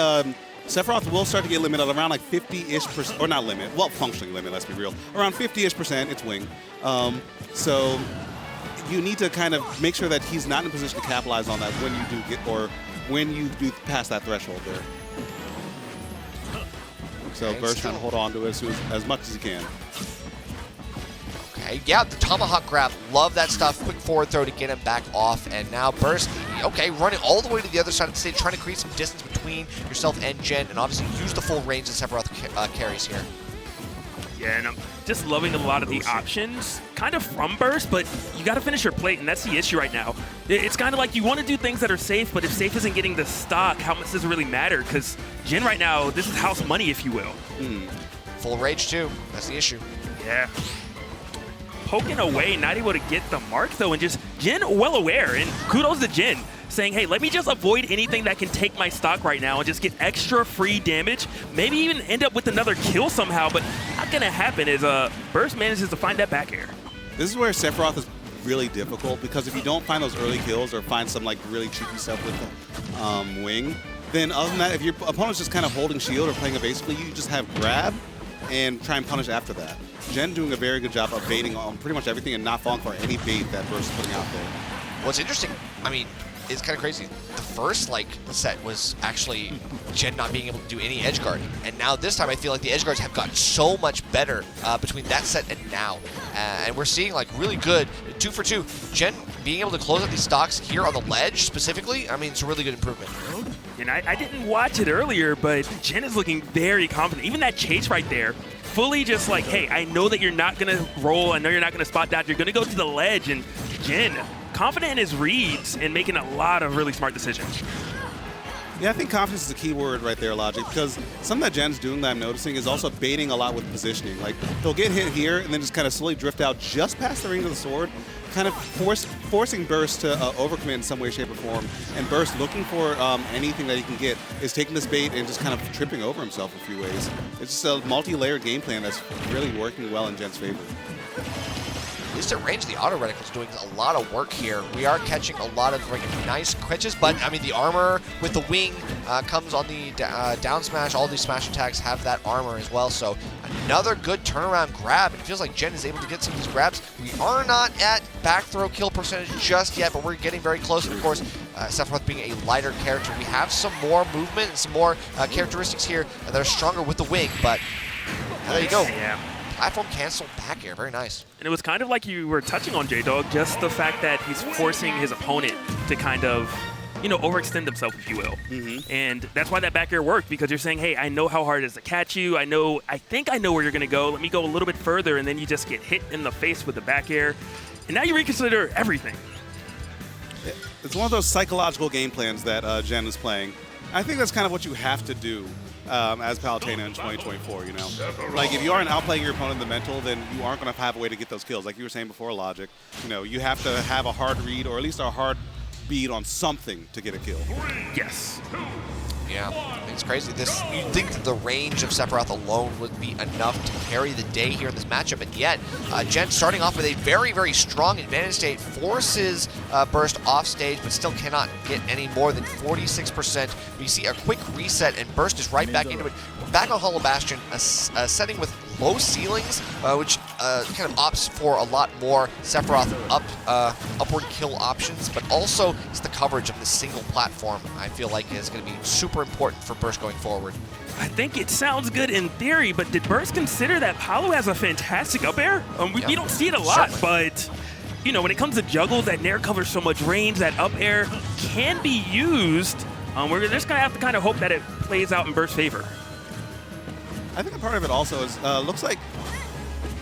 S8: Sephiroth will start to get limited around like 50-ish%, or not limit, well, functioning limit, let's be real. Around 50-ish%, it's wing. So you need to kind of make sure that he's not in a position to capitalize on that when you do get, or when you do pass that threshold there. So Burst trying to hold on to it as much as he can.
S22: Okay, yeah, the tomahawk grab, love that stuff. Quick forward throw to get him back off, and now Burst, okay, running all the way to the other side of the stage, trying to create some distance between yourself and Jen, and obviously use the full range that Sephiroth carries here.
S2: Yeah, and I'm just loving a lot of the options, kind of from Burst, but you got to finish your plate, and that's the issue right now. It's kind of like you want to do things that are safe, but if safe isn't getting the stock, how much does it really matter? Because Jin right now, this is house money, if you will.
S22: Full rage too, that's the issue.
S2: Yeah. Poking away, not able to get the mark though, and just Jin well aware, and kudos to Jin, saying, hey, let me just avoid anything that can take my stock right now and just get extra free damage, maybe even end up with another kill somehow, but not gonna happen as Burst manages to find that back air.
S8: This is where Sephiroth is really difficult, because if you don't find those early kills or find some like really cheeky stuff with the wing, then other than that, if your opponent's just kind of holding shield or playing evasively, you just have grab and try and punish after that. Jen doing a very good job of baiting on pretty much everything and not falling for any bait that Burst is putting out there.
S22: What's interesting, I mean, it's kind of crazy. The first set was actually Jen not being able to do any edge guarding, and now this time I feel like the edge guards have gotten so much better between that set and now, and we're seeing like really good 2 for 2. Jen being able to close out these stocks here on the ledge specifically, I mean, it's a really good improvement.
S2: And I didn't watch it earlier, but Jen is looking very confident. Even that chase right there, fully just like, hey, I know that you're not going to roll. I know you're not going to spot dodge. You're going to go to the ledge. And Jen, confident in his reads and making a lot of really smart decisions.
S8: Yeah, I think confidence is a key word right there, Logic, because something that Jen's doing that I'm noticing is also baiting a lot with positioning. Like, he'll get hit here and then just kind of slowly drift out just past the ring of the sword, kind of forcing Burst to overcommit in some way, shape, or form. And Burst, looking for anything that he can get, is taking this bait and just kind of tripping over himself a few ways. It's just a multi-layered game plan that's really working well in Jen's favor.
S22: At least at range, the auto reticle is doing a lot of work here. We are catching a lot of nice quenches, but I mean the armor with the wing comes on the down smash. All these smash attacks have that armor as well, so another good turnaround grab. It feels like Jen is able to get some of these grabs. We are not at back throw kill percentage just yet, but we're getting very close. And of course, Sephiroth being a lighter character, we have some more movement and some more characteristics here that are stronger with the wing, but there you go.
S2: Yeah.
S22: Platform cancel back air, very nice.
S2: And it was kind of like you were touching on, J-Dog, just the fact that he's forcing his opponent to kind of, you know, overextend himself, if you will. And that's why that back air worked, because you're saying, hey, I know how hard it is to catch you. I think I know where you're going to go. Let me go a little bit further, and then you just get hit in the face with the back air. And now you reconsider everything.
S8: It's one of those psychological game plans that Jen is playing. I think that's kind of what you have to do as Palutena in 2024, you know? Like, if you aren't outplaying your opponent in the mental, then you aren't going to have a way to get those kills. Like you were saying before, Logic, you know, you have to have a hard read or at least a hard beat on something to get a kill.
S2: Yes.
S22: Yeah, I think it's crazy. You'd think that the range of Sephiroth alone would be enough to carry the day here in this matchup, and yet Jen starting off with a very, very strong advantage state, forces Burst off stage, but still cannot get any more than 46%. We see a quick reset, and Burst is right back into it. We're back on Hollow Bastion, a setting with low ceilings, which kind of opts for a lot more Sephiroth upward kill options, but also it's the coverage of this single platform I feel like is going to be super important for Burst going forward.
S2: I think it sounds good in theory, but did Burst consider that Palu has a fantastic up air? We don't see it a lot, but you know, when it comes to juggles, that Nair covers so much range, that up air can be used. We're just going to have to kind of hope that it plays out in Burst's favor.
S8: I think a part of it also is, looks like,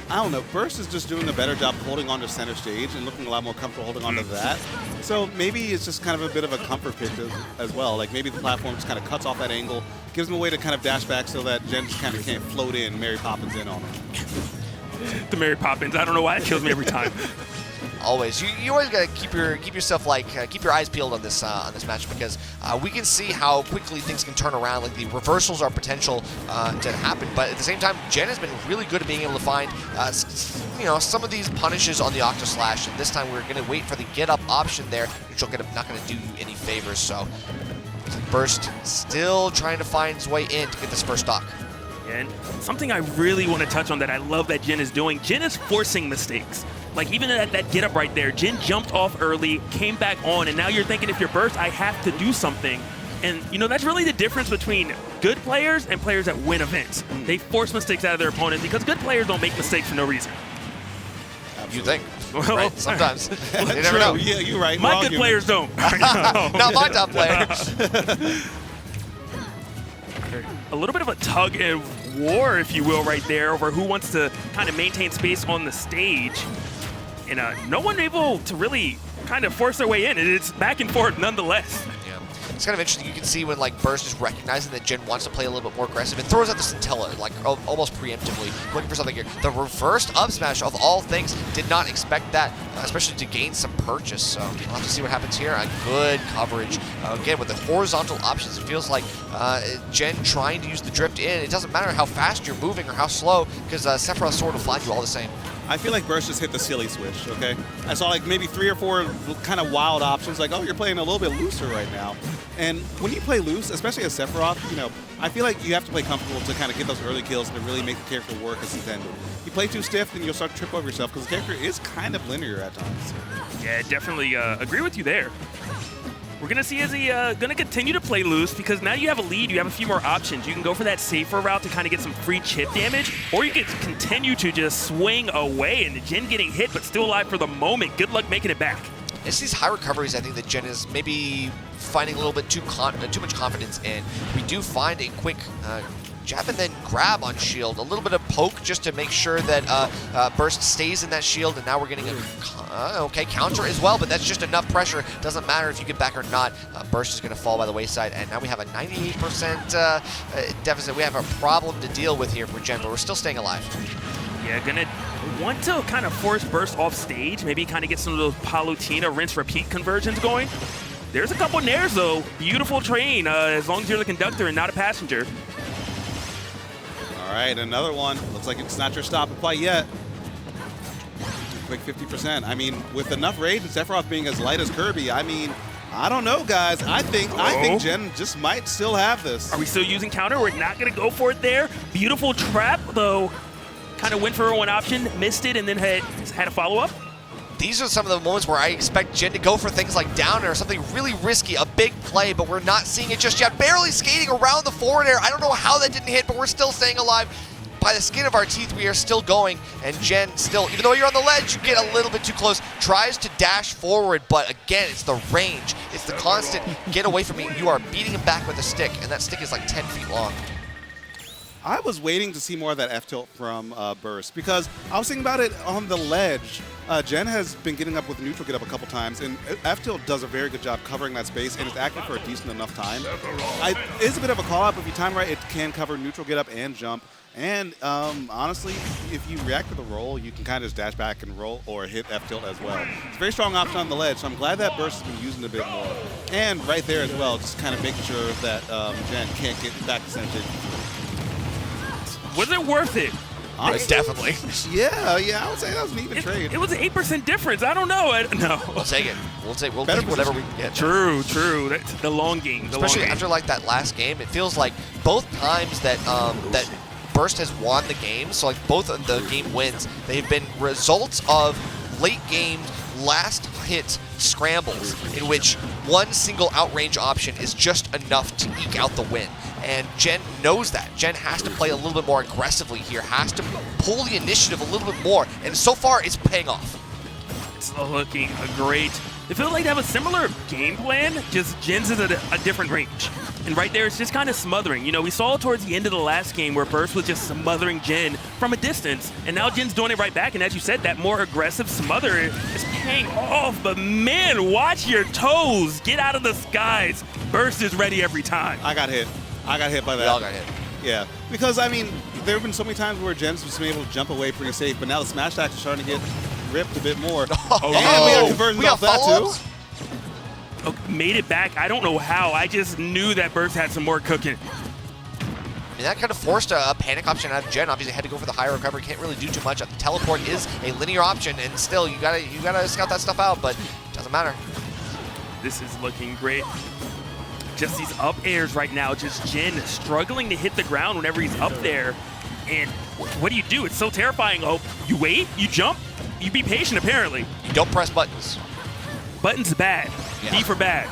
S8: I don't know, Burst is just doing a better job holding on to center stage and looking a lot more comfortable holding on to that. So maybe it's just kind of a bit of a comfort pick as well. Like maybe the platform just kind of cuts off that angle, gives him a way to kind of dash back so that Jen just kind of can't float in, Mary Poppins in on him.
S2: The Mary Poppins, I don't know why it kills me every time.
S22: Always, you always gotta keep yourself keep your eyes peeled on this match, because we can see how quickly things can turn around. Like the reversals are potential to happen, but at the same time, Jen has been really good at being able to find some of these punishes on the Octo Slash, and this time we're gonna wait for the get up option there, which will not gonna do you any favors. So Burst still trying to find his way in to get this first stock.
S2: And something I really want to touch on that I love that Jen is doing, Jen is forcing mistakes. Like even at that get up right there, Jen jumped off early, came back on, and now you're thinking if you're Burst, I have to do something. And you know, that's really the difference between good players and players that win events. They force mistakes out of their opponents because good players don't make mistakes for no reason.
S22: You think?
S2: Well,
S22: right? Sometimes. You never
S8: True.
S22: know.
S8: Yeah, you're right.
S2: My good players don't.
S22: Not my top player.
S2: A little bit of a tug and war, if you will, right there over who wants to kind of maintain space on the stage. And no one able to really kind of force their way in. It's back and forth nonetheless.
S22: Yeah. It's kind of interesting. You can see when Burst is recognizing that Jen wants to play a little bit more aggressive and throws out the Scintilla almost preemptively, looking for something here. The reversed up smash of all things, did not expect that, especially to gain some purchase. So we'll have to see what happens here. Good coverage. Again, with the horizontal options, it feels like Jen trying to use the drift in. It doesn't matter how fast you're moving or how slow, because Sephiroth's sword will find you all the same.
S8: I feel like Burst just hit the silly switch, okay? I saw like maybe 3 or 4 kind of wild options, like, oh, you're playing a little bit looser right now. And when you play loose, especially as Sephiroth, you know, I feel like you have to play comfortable to kind of get those early kills and to really make the character work as intended. You play too stiff, then you'll start to trip over yourself because the character is kind of linear at times.
S2: Yeah, definitely agree with you there. We're going to see is he going to continue to play loose because now you have a lead, you have a few more options. You can go for that safer route to kind of get some free chip damage, or you can continue to just swing away and Jin getting hit but still alive for the moment. Good luck making it back.
S22: It's these high recoveries I think that Jen is maybe finding a little bit too much confidence in. We do find a quick jab and then grab on shield, a little bit of poke just to make sure that Burst stays in that shield, and now we're getting a okay counter as well, but that's just enough pressure. Doesn't matter if you get back or not. Burst is going to fall by the wayside, and now we have a 98% deficit. We have a problem to deal with here for Jen, but we're still staying alive.
S2: Yeah, gonna want to kind of force Burst off stage, maybe kind of get some of those Palutena rinse-repeat conversions going. There's a couple nairs though. Beautiful train, as long as you're the conductor and not a passenger.
S8: All right, another one. Looks like it's not your stopping quite yet. Quick 50%. I mean, with enough rage and Sephiroth being as light as Kirby, I mean, I don't know, guys. I think Jen just might still have this.
S2: Are we still using counter? We're not going to go for it there. Beautiful trap, though. Kind of went for one option, missed it, and then had a follow-up.
S22: These are some of the moments where I expect Jen to go for things like down air, something really risky, a big play, but we're not seeing it just yet. Barely skating around the forward air. I don't know how that didn't hit, but we're still staying alive. By the skin of our teeth, we are still going, and Jen still, even though you're on the ledge, you get a little bit too close, tries to dash forward, but again, it's the range. It's the constant, get away from me. You are beating him back with a stick, and that stick is like 10 feet long.
S8: I was waiting to see more of that F-tilt from Burst because I was thinking about it on the ledge. Jen has been getting up with neutral get up a couple times, and F-tilt does a very good job covering that space, and it's active for a decent enough time. It's a bit of a call-out, but if you time right, it can cover neutral get up and jump. And honestly, if you react to the roll, you can kind of just dash back and roll or hit F-tilt as well. It's a very strong option on the ledge, so I'm glad that Burst has been using it a bit more. And right there as well, just kind of making sure that Jen can't get back to center.
S2: Was it worth it?
S22: Definitely.
S8: Yeah, I would say that was an even trade.
S2: It was an 8% difference. I don't know. No.
S22: We'll take it. We'll take whatever we can get.
S2: True. That's the long game.
S22: Especially after like that last game, it feels like both times that that Burst has won the game, so like both of the game wins, they've been results of late game, last hit scrambles in which one single outrange option is just enough to eke out the win. And Jen knows that. Jen has to play a little bit more aggressively here, has to pull the initiative a little bit more, and so far it's paying off.
S2: It's looking great. It feels like they have a similar game plan, just Jen's is at a different range. And right there, it's just kind of smothering. You know, we saw towards the end of the last game where Burst was just smothering Jen from a distance, and now Jen's doing it right back, and as you said, that more aggressive smother is paying off. But man, watch your toes. Get out of the skies. Burst is ready every time.
S8: I got hit by that.
S22: We all got hit.
S8: Yeah, because, I mean, there have been so many times where Jen's just been able to jump away pretty safe, but now the smash attack is starting to get ripped a bit more. And we got conversions off that, too.
S2: Oh, made it back. I don't know how. I just knew that Burst had some more cooking.
S22: I mean, that kind of forced a panic option out of Jen. Obviously, had to go for the higher recovery. Can't really do too much. The teleport is a linear option, and still, you gotta scout that stuff out. But it doesn't matter.
S2: This is looking great. Just these up airs right now. Just Jen struggling to hit the ground whenever he's up there. And what do? It's so terrifying. Oh, you wait, you jump, you be patient. Apparently,
S22: you don't press buttons.
S2: Buttons bad.
S22: Yeah.
S2: B for bad.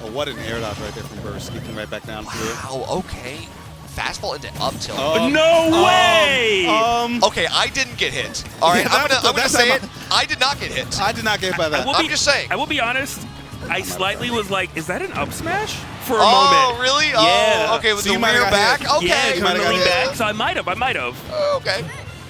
S8: Oh, what an air dodge right there from Burst, sneaking right back down through it.
S22: Wow, okay. Fastball into up tilt.
S2: No way!
S22: Okay, I didn't get hit. All right, I'm gonna say it. I did not get hit.
S8: I did not get hit by that.
S22: I'm just saying.
S2: I will be honest. I slightly was like, is that an up smash? For a moment.
S22: Oh, really?
S2: Yeah.
S22: Oh, okay, with the rear back? Okay.
S2: Yeah, turn the lean back. So I might have.
S22: Okay.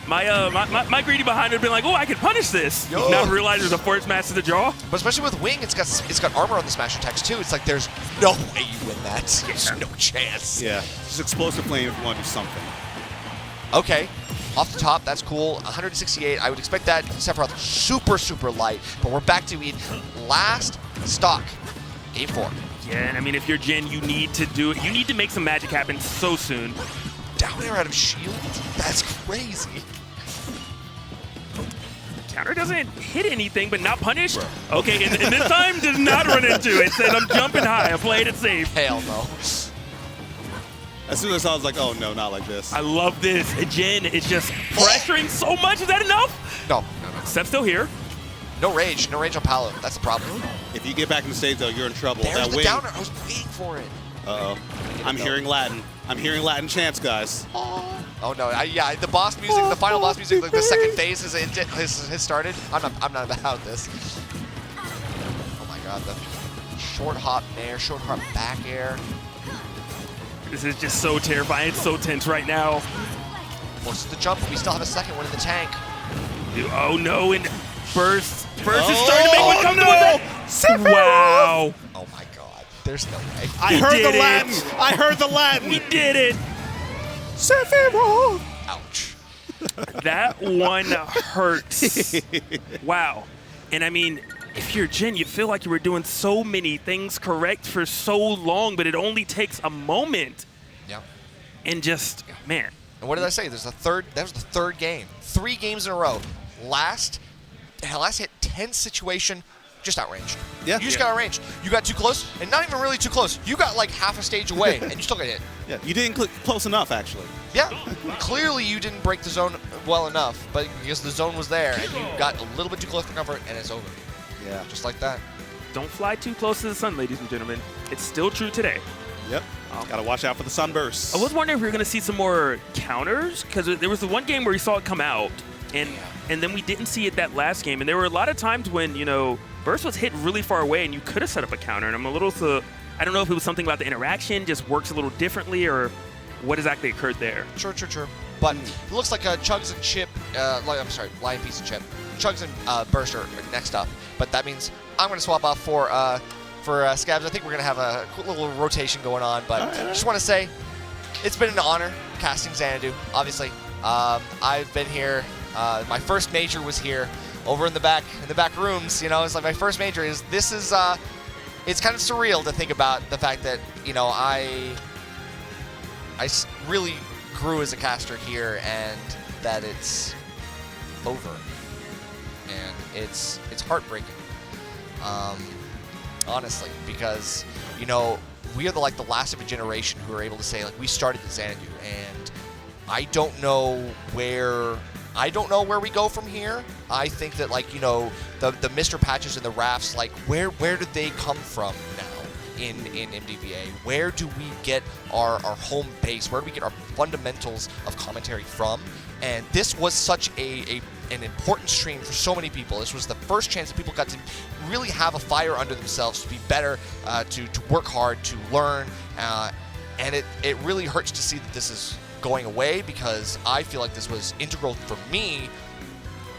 S2: My greedy behind would have been like, oh, I could punish this. Not realize there's a forward smash to the jaw.
S22: But especially with Wing, it's got armor on the smash attacks too. It's like there's no way you win that. There's no chance.
S8: Yeah, just explosive flame if you want to do something.
S22: Okay, off the top, that's cool. 168. I would expect that. Sephiroth super light, but we're back to last stock. Game 4.
S2: Yeah, and I mean, if you're Jen, you need to do it. You need to make some magic happen so soon.
S22: Down air out of shield? That's crazy.
S2: Counter doesn't hit anything, but not punished. Okay, and this time does not run into it. Said I'm jumping high. I played it safe.
S22: Hell no.
S8: As soon as I was like, oh no, not like this.
S2: I love this. Jen is just pressuring so much. Is that enough?
S22: No.
S2: Sep's still here.
S22: No rage on Paolo. That's the problem.
S8: If you get back in the stage, though, you're in trouble.
S22: There's
S8: that
S22: the
S8: wing.
S22: downer. I was waiting for it.
S8: Uh-oh. I'm hearing Latin. I'm hearing Latin chants, guys.
S22: Oh no! Yeah, the boss music, the final boss music, like the second phase has started. I'm not about this. Oh my God! The short hop nair, short hop back air.
S2: This is just so terrifying. It's so tense right now.
S22: Close to the jump, but we still have a second one in the tank.
S2: Oh no! And Burst is starting to make one come to it. Wow!
S22: Oh my God! There's no way.
S8: I heard the Latin. I heard the Latin.
S2: We did it.
S8: Sephiroth.
S22: Ouch.
S2: That one hurts. Wow. And I mean, if you're Jin, you feel like you were doing so many things correct for so long, but it only takes a moment.
S22: Yeah.
S2: And just, man.
S22: And what did I say? That was the third game. 3 games in a row. Last hit 10 situation, just outranged.
S8: Yeah.
S22: You just got outranged. You got too close, and not even really too close. You got like half a stage away, and you still got hit.
S8: Yeah, you didn't click close enough, actually.
S22: Yeah. Clearly, you didn't break the zone well enough, but because the zone was there, and you got a little bit too close for comfort, and it's over.
S8: Yeah.
S22: Just like that.
S2: Don't fly too close to the sun, ladies and gentlemen. It's still true today.
S8: Yep. Got to watch out for the sunbursts.
S2: I was wondering if we were going to see some more counters, because there was the one game where we saw it come out, and then we didn't see it that last game. And there were a lot of times when, Burst was hit really far away, and you could have set up a counter. And I'm a little, I don't know if it was something about the interaction, just works a little differently, or what exactly occurred there.
S22: Sure. But it looks like Chugs and Chip, Lion Piece and Chip. Chugs and Burst are next up. But that means I'm going to swap off for Scabs. I think we're going to have a cool little rotation going on. But I just want to say, it's been an honor casting Xanadu, obviously. I've been here. My first major was here, over in the back rooms. It's like my first major is. This is. It's kind of surreal to think about the fact that I really grew as a caster here, and that it's over, and it's heartbreaking. Honestly, because we are the last of a generation who are able to say we started the Xanadu, and I don't know where we go from here. I think that the Mr. Patches and the Rafts, where did they come from now in MDVA? Where do we get our home base? Where do we get our fundamentals of commentary from? And this was such an important stream for so many people. This was the first chance that people got to really have a fire under themselves, to be better, to work hard, to learn, and it really hurts to see that this is going away, because I feel like this was integral for me.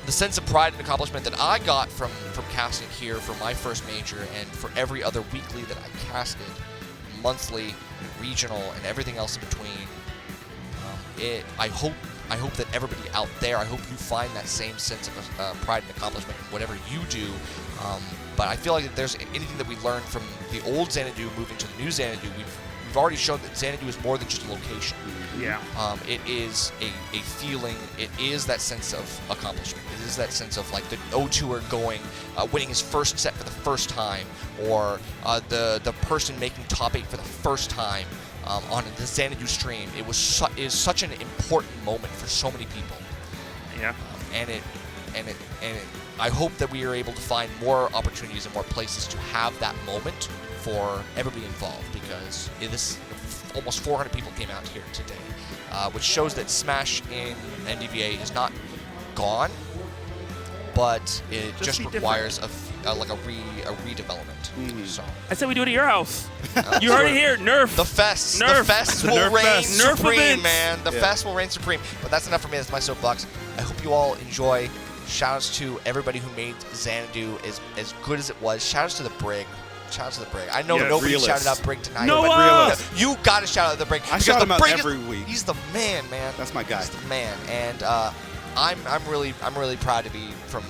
S22: The sense of pride and accomplishment that I got from casting here for my first major, and for every other weekly that I casted, monthly, regional, and everything else in between. I hope that everybody out there, I hope you find that same sense of pride and accomplishment in whatever you do. But I feel like if there's anything that we learned from the old Xanadu moving to the new Xanadu, we've already shown that Xanadu is more than just a location.
S2: Yeah.
S22: It is a feeling. It is that sense of accomplishment. It is that sense of the O2er going, winning his first set for the first time, or the person making top 8 for the first time on the Xanadu stream. It is such an important moment for so many people.
S2: Yeah.
S22: I hope that we are able to find more opportunities and more places to have that moment for everybody involved, because almost 400 people came out here today, which shows that Smash in NDVA is not gone, but it just requires a redevelopment. So
S2: I said we do it at your house. You heard it here. Nerf.
S22: The fest.
S2: Nerf.
S22: The fest will reign supreme,
S2: events.
S22: man. The fest will reign supreme. But that's enough for me. That's my soapbox. I hope you all enjoy. Shoutouts to everybody who made Xanadu as good as it was. Shoutouts to the Brig. Shout out to the Brig. I know nobody shouted out Brig tonight. But you got to shout out the Brig.
S8: I shout him out every week.
S22: He's the man.
S8: That's my guy.
S22: He's the man, and I'm really proud to be from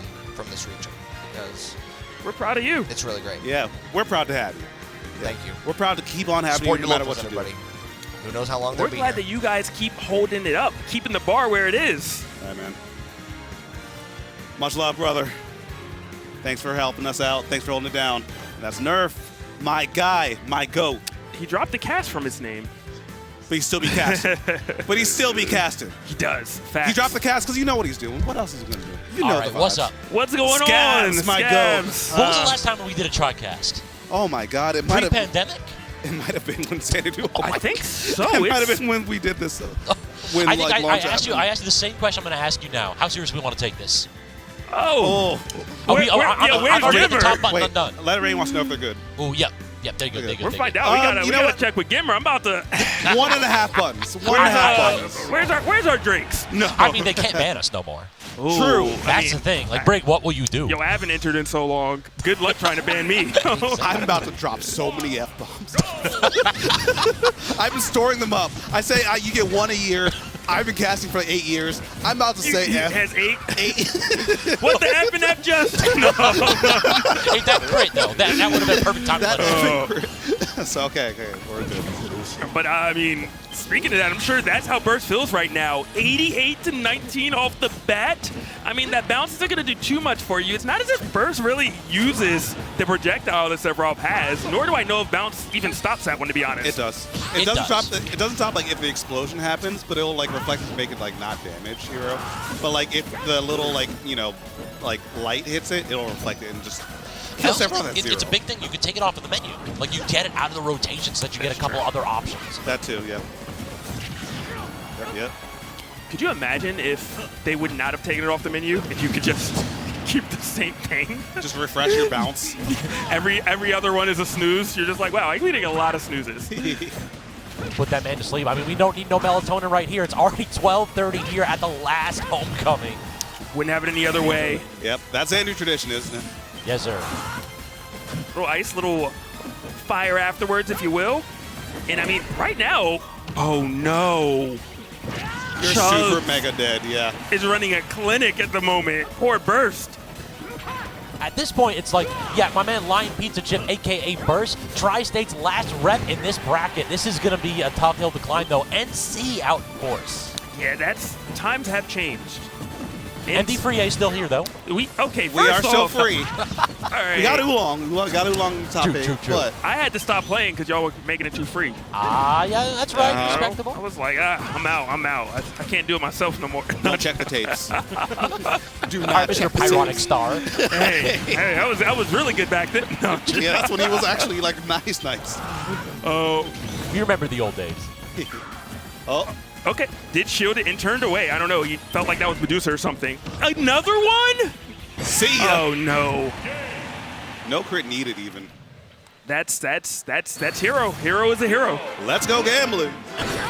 S22: this region, because
S2: we're proud of you.
S22: It's really great.
S8: Yeah, we're proud to have you. Yeah.
S22: Thank you.
S8: We're proud to keep on having
S22: Support
S8: you no matter what you do.
S22: Who knows how long they'll
S2: We're
S22: be
S2: glad
S22: here.
S2: that you guys keep holding it up, keeping the bar where it is.
S8: Yeah, man. Much love, brother. Thanks for helping us out. Thanks for holding it down. And that's Nerf, my guy, my GOAT.
S2: He dropped the cast from his name.
S8: but he'd still be casting. But he'd still be casting.
S2: He does. Facts.
S8: He dropped the cast because you know what he's doing. What else is he going to do? You know
S19: All right,
S8: the
S19: what's
S8: vibes.
S19: up?
S2: What's going
S8: Scabs,
S2: on?
S8: my
S2: Scabs.
S8: go.
S19: What was the last time we did a TriCast?
S8: Oh my God! It might have.
S19: Pre-pandemic?
S8: It might have been when Xanadu.
S2: I think so.
S8: It might have
S2: It's-
S8: been when we did this. When
S19: I think
S8: like
S19: I
S8: launch
S19: asked you.
S8: happened.
S19: I asked you the same question I'm going to ask you now. How serious we want to take this?
S2: Oh.
S19: Where's
S2: Gimmer?
S19: the top button
S8: Wait,
S19: undone?
S8: Let Rain wants to know if they're good.
S19: Oh, yep. Yep, they're good. They're good.
S2: We'll
S19: they're
S2: find
S19: good.
S2: out. We
S8: you know
S2: gotta
S8: what?
S2: check with Gimmer. I'm about to.
S8: 1.5 buttons. 1.5 buttons.
S2: Where's our drinks?
S8: No.
S19: I mean, they can't ban us no more.
S2: Ooh,
S8: True.
S19: That's the thing. Like, Brig, what will you do?
S2: Yo, I haven't entered in so long. Good luck trying to ban me.
S8: I'm about to drop so many F-bombs. I've been storing them up. I say you get one a year. I've been casting for 8 years. I'm about to say F.
S2: Has 8?
S8: 8.
S2: What the F in that just? No.
S19: Hey, that crit, though. That would have been perfect time to let it go.
S8: So, okay, we're good.
S2: But, I mean, speaking of that, I'm sure that's how Burst feels right now. 88-19 off the bat. I mean, that bounce isn't going to do too much for you. It's not as if Burst really uses the projectile that Sephiroth has, nor do I know if bounce even stops that one, to be honest.
S8: It does.
S19: It
S8: doesn't
S19: does.
S8: stop. It doesn't stop like if the explosion happens, but it'll like reflect and make it like not damage hero. But like if the little like like light hits it, it'll reflect it and just kill Sephiroth at 0.
S19: It's a big thing. You can take it off of the menu. Like, you get it out of the rotation so that you get a couple other options.
S8: That too, yeah. Yep.
S2: Could you imagine if they would not have taken it off the menu, if you could just keep the same thing?
S8: Just refresh your bounce.
S2: Every other one is a snooze. You're just like, wow, I'm getting a lot of snoozes.
S19: Put that man to sleep. I mean, we don't need no melatonin right here. It's already 12:30 here at the last homecoming.
S2: Wouldn't have it any other way.
S8: Yep, that's Xanadu tradition, isn't it?
S19: Yes, sir.
S2: Little ice, little fire afterwards, if you will. And I mean, right now, oh no.
S8: You're
S2: Chugs
S8: super mega dead, yeah.
S2: is running a clinic at the moment. Poor Burst.
S19: At this point, it's like, yeah, my man Lion Pizza Chip, a.k.a. Burst, Tri-State's last rep in this bracket. This is going to be a tough hill to climb, though. NC out in force.
S2: Yeah, times have changed.
S19: MD Free A still here, though.
S2: We are
S8: still
S2: off,
S8: free.
S2: All right.
S8: We got Oolong. We got Oolong top 8. But
S2: I had to stop playing because y'all were making it too free.
S19: Yeah, that's right. Respectable.
S2: I was like, I'm out. I can't do it myself no more.
S8: Don't check the tapes. Do
S19: All
S8: not
S19: right,
S8: check
S19: Mr.
S8: the
S19: Pyronic
S8: tapes.
S19: Star.
S2: hey, I was really good back then. No,
S8: Yeah, that's when he was actually like nice.
S2: Oh.
S19: You remember the old days.
S8: Oh.
S2: Okay, did shield it and turned away. I don't know. He felt like that was Medusa or something. Another one?
S8: See ya.
S2: Oh no.
S8: No crit needed even.
S2: That's hero. Hero is a hero.
S8: Let's go gambling.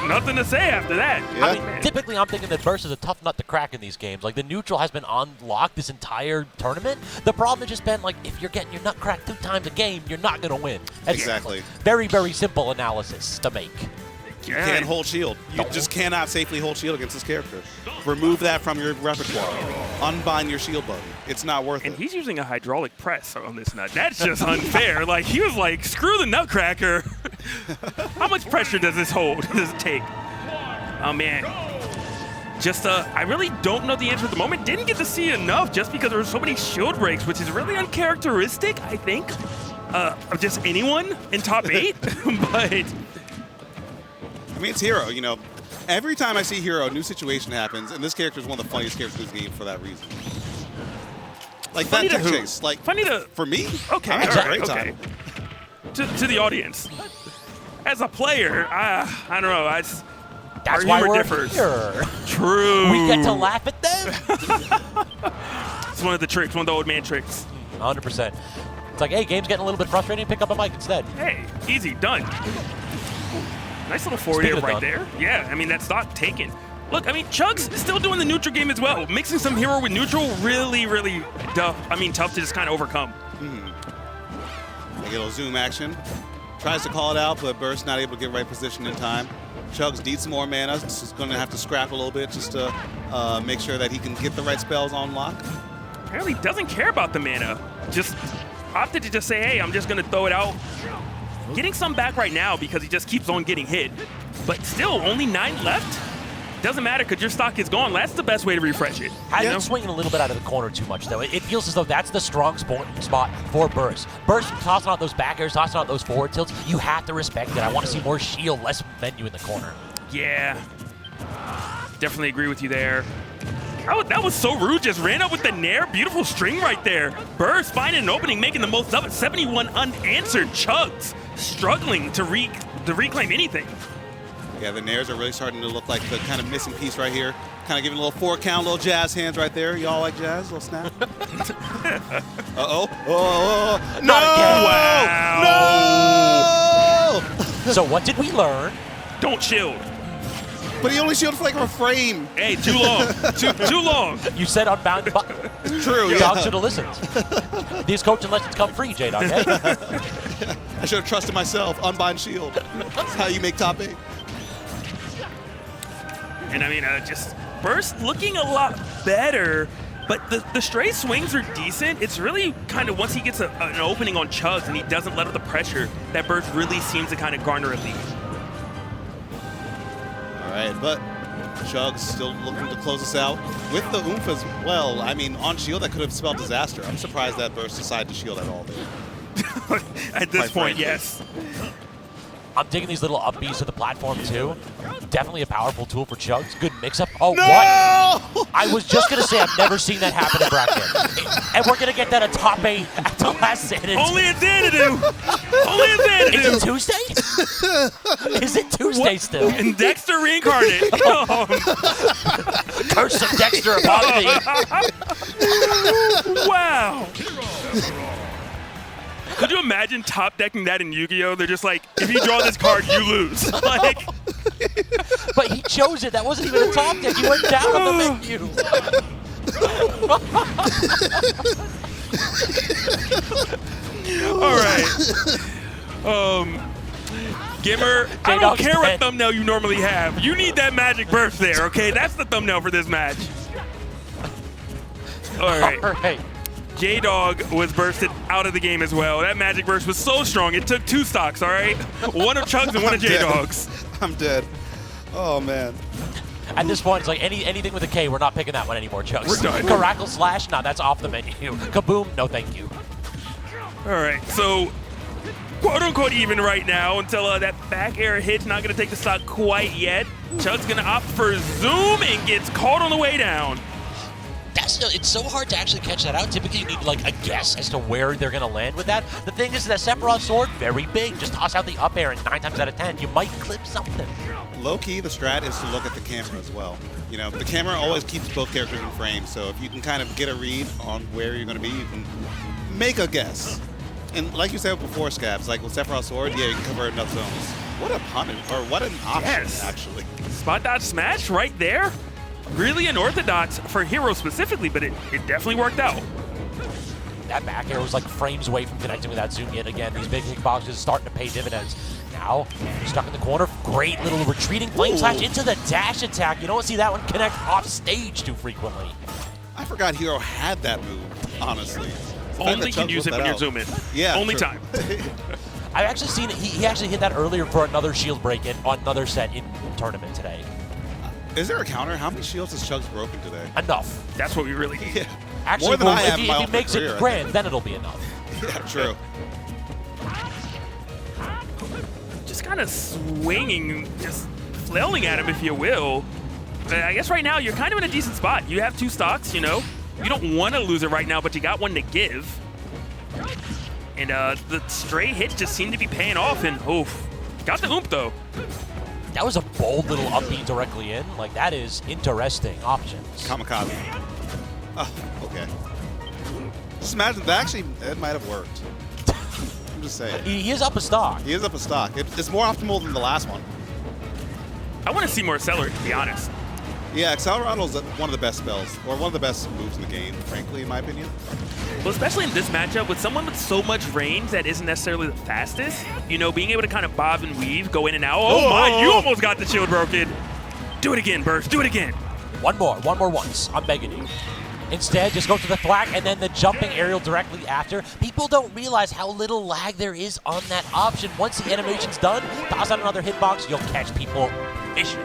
S2: Nothing to say after that.
S8: Yeah.
S19: I mean, typically, I'm thinking that Burst is a tough nut to crack in these games. Like, the neutral has been on lock this entire tournament. The problem has just been, like, if you're getting your nut cracked 2 times a game, you're not going to win. That's
S8: Exactly.
S19: Very, very simple analysis to make.
S8: You can't hold shield. You just cannot safely hold shield against this character. Remove that from your repertoire. Unbind your shield button. It's not worth
S2: And
S8: it.
S2: he's using a hydraulic press on this nut. That's just unfair. Like, he was like, screw the nutcracker. How much pressure does this hold? Does it take? Oh, man. Just, I really don't know the answer at the moment. Didn't get to see enough just because there were so many shield breaks, which is really uncharacteristic, I think, of just anyone in top 8. But
S8: I mean, it's Hero, Every time I see Hero, a new situation happens, and this character is one of the funniest characters in this game for that reason. Like
S2: funny
S8: that
S2: to
S8: tech
S2: who?
S8: chase. Like,
S2: funny to
S8: for me?
S2: Okay,
S8: I'm
S2: all
S8: having a
S2: right,
S8: great
S2: okay.
S8: time.
S2: To the audience, as a player, I don't know.
S19: That's
S2: our
S19: why
S2: humor
S19: we're
S2: differs.
S19: here.
S2: True.
S19: We get to laugh at them.
S2: It's one of the tricks, one of the old man tricks.
S19: 100%. It's like, hey, game's getting a little bit frustrating. Pick up a mic instead.
S2: Hey, easy, done. Nice little forward air right there. Yeah, I mean, that stock taken. Look, I mean, Chugs is still doing the neutral game as well. Mixing some hero with neutral, really, really tough. I mean, tough to just kind of overcome.
S8: A little zoom action. Tries to call it out, but Burst not able to get right position in time. Chugs needs some more mana. He's going to have to scrap a little bit just to make sure that he can get the right spells on lock.
S2: Apparently doesn't care about the mana. Just opted to just say, hey, I'm just going to throw it out. Getting some back right now because he just keeps on getting hit. But still, only 9 left. Doesn't matter because your stock is gone. That's the best way to refresh it.
S19: Has been swinging a little bit out of the corner too much, though. It feels as though that's the strong spot for Burst. Burst tossing out those back airs, tossing out those forward tilts. You have to respect it. I want to see more shield, less menu in the corner.
S2: Yeah. Definitely agree with you there. That was so rude. Just ran up with the nair. Beautiful string right there. Burst finding an opening, making the most of it. 71 unanswered. Chugs struggling to reclaim anything.
S8: Yeah, the nairs are really starting to look like the kind of missing piece right here. Kind of giving a little 4-count, little jazz hands right there. Y'all like jazz? Little snap? Uh-oh. Oh,
S17: Not
S8: No!
S17: again. So what did we learn?
S2: Don't shield.
S8: But he only shielded for like a frame.
S2: Hey, too long. too long.
S17: You said unbound.
S8: True,
S17: Your
S8: yeah.
S17: dog should have listened. These coaching lessons come free, J-Dog. Eh?
S8: I should have trusted myself. Unbind shield. That's how you make top 8.
S2: And I mean, just Burst looking a lot better, but the stray swings are decent. It's really kind of once he gets an opening on Chugs and he doesn't let up the pressure, that Burst really seems to kind of garner a lead.
S8: All right, but Chugs still looking to close us out with the oomph as well. I mean, on shield, that could have spelled disaster. I'm surprised that Burst decided to shield at all there.
S2: At this point, yes.
S17: I'm digging these little up Bs to the platform, too. Definitely a powerful tool for Chugs. Good mix-up. Oh,
S8: no!
S17: What? I was just going to say I've never seen that happen in bracket. And we're going to get that at top 8 at the last Xanadu.
S2: Only in Xanadu! Only in Xanadu!
S17: Is it Tuesday? Is it Tuesday still?
S2: And Dexter reincarnate.
S17: Curse of Dexter upon me.
S2: Wow. Could you imagine top decking that in Yu-Gi-Oh? They're just like, if you draw this card, you lose. Like,
S17: but he chose it. That wasn't even a top deck. He went down on the menu.
S2: all right. Gimmer, I don't care what thumbnail you normally have. You need that magic burst there, okay? That's the thumbnail for this match. All right.
S17: All right.
S2: J-Dog was bursted out of the game as well. That magic burst was so strong, it took 2 stocks, all right? One of Chugs and one of J-Dog's.
S8: I'm dead. Oh, man.
S17: At this point, it's like anything with a K, we're not picking that one anymore, Chugs.
S2: We're done.
S17: Carackle Slash, no, that's off the menu. Kaboom, no thank you.
S2: All right, so quote-unquote even right now until that back air hit's not going to take the stock quite yet. Chug's going to opt for Zoom and gets caught on the way down.
S17: It's so hard to actually catch that out. Typically, you need like a guess as to where they're going to land with that. The thing is that Sephiroth's sword, very big. Just toss out the up air, and 9 times out of 10, you might clip something.
S8: Low-key, the strat is to look at the camera as well. You know, the camera always keeps both characters in frame, so if you can kind of get a read on where you're going to be, you can make a guess. And like you said before, Scabs, like with Sephiroth's sword, yeah, you can cover enough zones. What a punish, or what an option, actually.
S2: Spot dodge smash right there. Really unorthodox for Hero specifically, but it definitely worked out.
S17: That back air was like frames away from connecting with that zoom yet again. These big hitboxes starting to pay dividends. Now, stuck in the corner. Great little retreating flame slash into the dash attack. You don't see that one connect off stage too frequently.
S8: I forgot Hero had that move, honestly.
S2: Only can use it when you're zooming.
S8: Yeah.
S2: Only
S8: true.
S2: time.
S17: I've actually seen it. He actually hit that earlier for another shield break on another set in tournament today.
S8: Is there a counter? How many shields has Chugs broken today?
S17: Enough.
S2: That's what we really need.
S8: Yeah.
S17: Actually,
S8: more than I have
S17: if he makes
S8: career,
S17: it grand, then it'll be enough.
S8: Yeah, true.
S2: Just kind of swinging, just flailing at him, if you will. But I guess right now you're kind of in a decent spot. You have 2 stocks, you know. You don't want to lose it right now, but you got one to give. And the stray hits just seem to be paying off, and oof. Got the oomph, though.
S17: That was a bold little up B directly in. Like, that is interesting options.
S8: Kamikaze. Oh, okay. Just imagine, that actually, it might have worked. I'm just saying.
S17: He is up a stock.
S8: He is up a stock. It's more optimal than the last one.
S2: I want to see more Accelerate, to be honest.
S8: Yeah, Accelerate is one of the best spells, or one of the best moves in the game, frankly, in my opinion.
S2: Well, especially in this matchup, with someone with so much range that isn't necessarily the fastest, you know, being able to kind of bob and weave, go in and out. Oh my, you almost got the shield broken. Do it again, Burst, do it again.
S17: One more once, I'm begging you. Instead, just go to the thwack and then the jumping aerial directly after. People don't realize how little lag there is on that option. Once the animation's done, toss out another hitbox, you'll catch people fishing.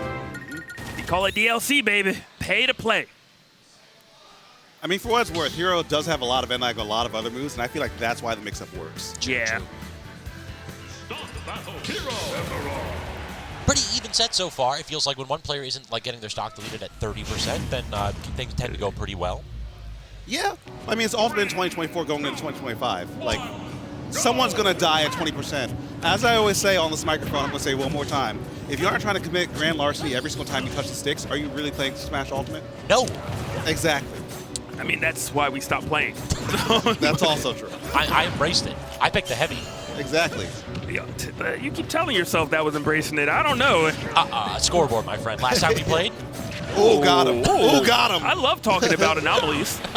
S2: You call it DLC, baby. Pay to play.
S8: I mean, for what it's worth, Hero does have a lot of end lag, a lot of other moves, and I feel like that's why the mix-up works.
S2: Yeah.
S3: pretty even set so far. It feels like when one player isn't like getting their stock deleted at 30%, then things tend to go pretty well.
S8: Yeah. I mean, it's all been 2024 going into 2025. Like, someone's going to die at 20%. As I always say on this microphone, I'm going to say one more time. If you aren't trying to commit grand larceny every single time you touch the sticks, are you really playing Smash Ultimate?
S3: No.
S8: Exactly.
S2: I mean, that's why we stopped playing.
S8: That's also true.
S3: I embraced it. I picked the heavy.
S8: Exactly.
S2: You keep telling yourself that was embracing it. I don't know.
S3: Scoreboard, my friend. Last time we played.
S8: Oh, got him. Oh, got him.
S2: I love talking about anomalies.
S3: all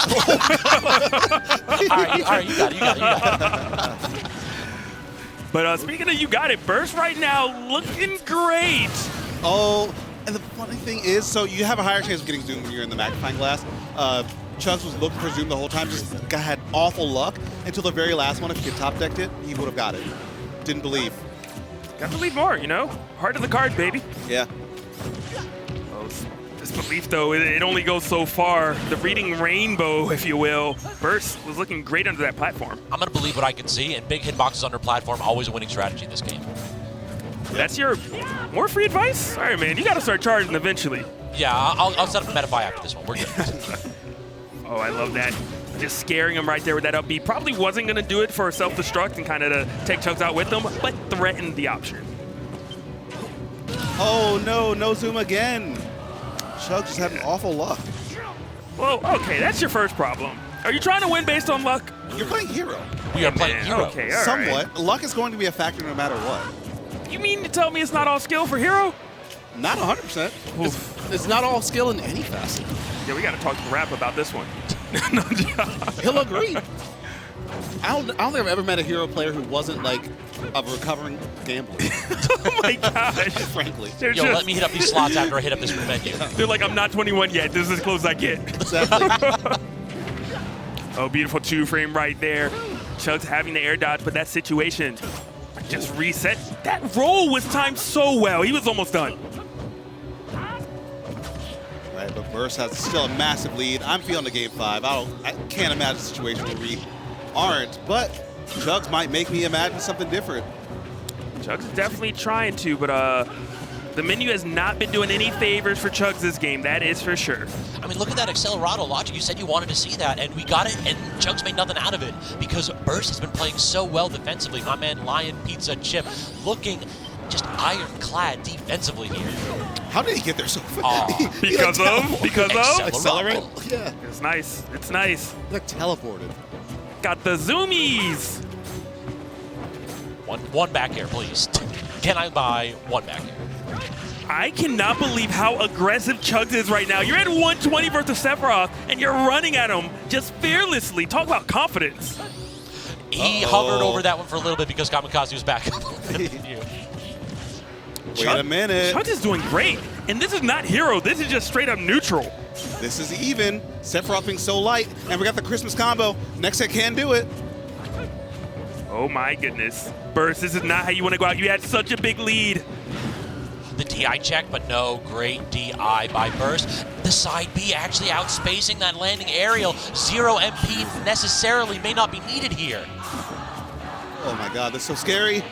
S3: right, you got it.
S2: But speaking of you got it, Burst right now looking great.
S8: Oh, and the funny thing is, so you have a higher chance of getting Zoom when you're in the magnifying glass. Chugs was looking for Zoom the whole time, just had awful luck until the very last one. If he had top decked it, he would have got it. Didn't believe.
S2: Got to believe more, you know? Heart of the card, baby.
S8: Yeah.
S2: Oh, this belief, though, it only goes so far. The reading rainbow, if you will. Burst was looking great under that platform.
S3: I'm going to believe what I can see, and big hitboxes under platform, always a winning strategy in this game.
S2: That's your more free advice? All right, man, you got to start charging eventually.
S3: Yeah, I'll set up a Metafy after this one. We're good.
S2: Oh, I love that. Just scaring him right there with that up B. Probably wasn't going to do it for a self-destruct and kind of to take Chugs out with them, but threatened the option.
S8: Oh, no Zoom again. Chugs just having awful luck.
S2: Well, okay, that's your first problem. Are you trying to win based on luck?
S8: You're playing hero.
S3: We are playing hero.
S2: Okay, all
S8: Somewhat.
S2: right.
S8: Luck is going to be a factor no matter what.
S2: You mean to tell me it's not all skill for hero?
S8: Not 100%. It's not all skill in any facet.
S2: Yeah, we got to talk to Rap about this one.
S8: He'll agree. I don't think I've ever met a hero player who wasn't like a recovering gambler.
S2: Oh my gosh.
S8: Frankly.
S3: Let me hit up these slots after I hit up this menu.
S2: They're like, I'm not 21 yet. This is as close as I get.
S8: Exactly.
S2: Oh, beautiful 2-frame right there. Chugs having the air dodge, but that situation just reset. That roll was timed so well. He was almost done.
S8: Right, but Burst has still a massive lead. I'm feeling the game 5. I can't imagine a situation where we aren't, but Chugs might make me imagine something different.
S2: Chugs is definitely trying to, but the menu has not been doing any favors for Chugs this game. That is for sure.
S3: I mean, look at that Accelerado logic. You said you wanted to see that, and we got it, and Chugs made nothing out of it because Burst has been playing so well defensively. My man Lion Pizza Chip looking just ironclad defensively here.
S8: How did he get there so fast?
S2: Because of?
S8: Accelerate? Yeah.
S2: It's nice. It's nice.
S8: Like teleported.
S2: Got the zoomies.
S3: One back air, please. Can I buy one back air?
S2: I cannot believe how aggressive Chugs is right now. You're at 120 versus Sephiroth, and you're running at him just fearlessly. Talk about confidence.
S3: He hovered over that one for a little bit because Kamikaze was back up.
S8: Wait a minute.
S2: Chugs is doing great. And this is not hero. This is just straight up neutral.
S8: This is even. Sephiroth being so light. And we got the Christmas combo. Next hit can do it.
S2: Oh my goodness. Burst, this is not how you want to go out. You had such a big lead.
S3: The DI check, but no, great DI by Burst. The side B actually outspacing that landing aerial. 0 MP necessarily may not be needed here.
S8: Oh my god, that's so scary.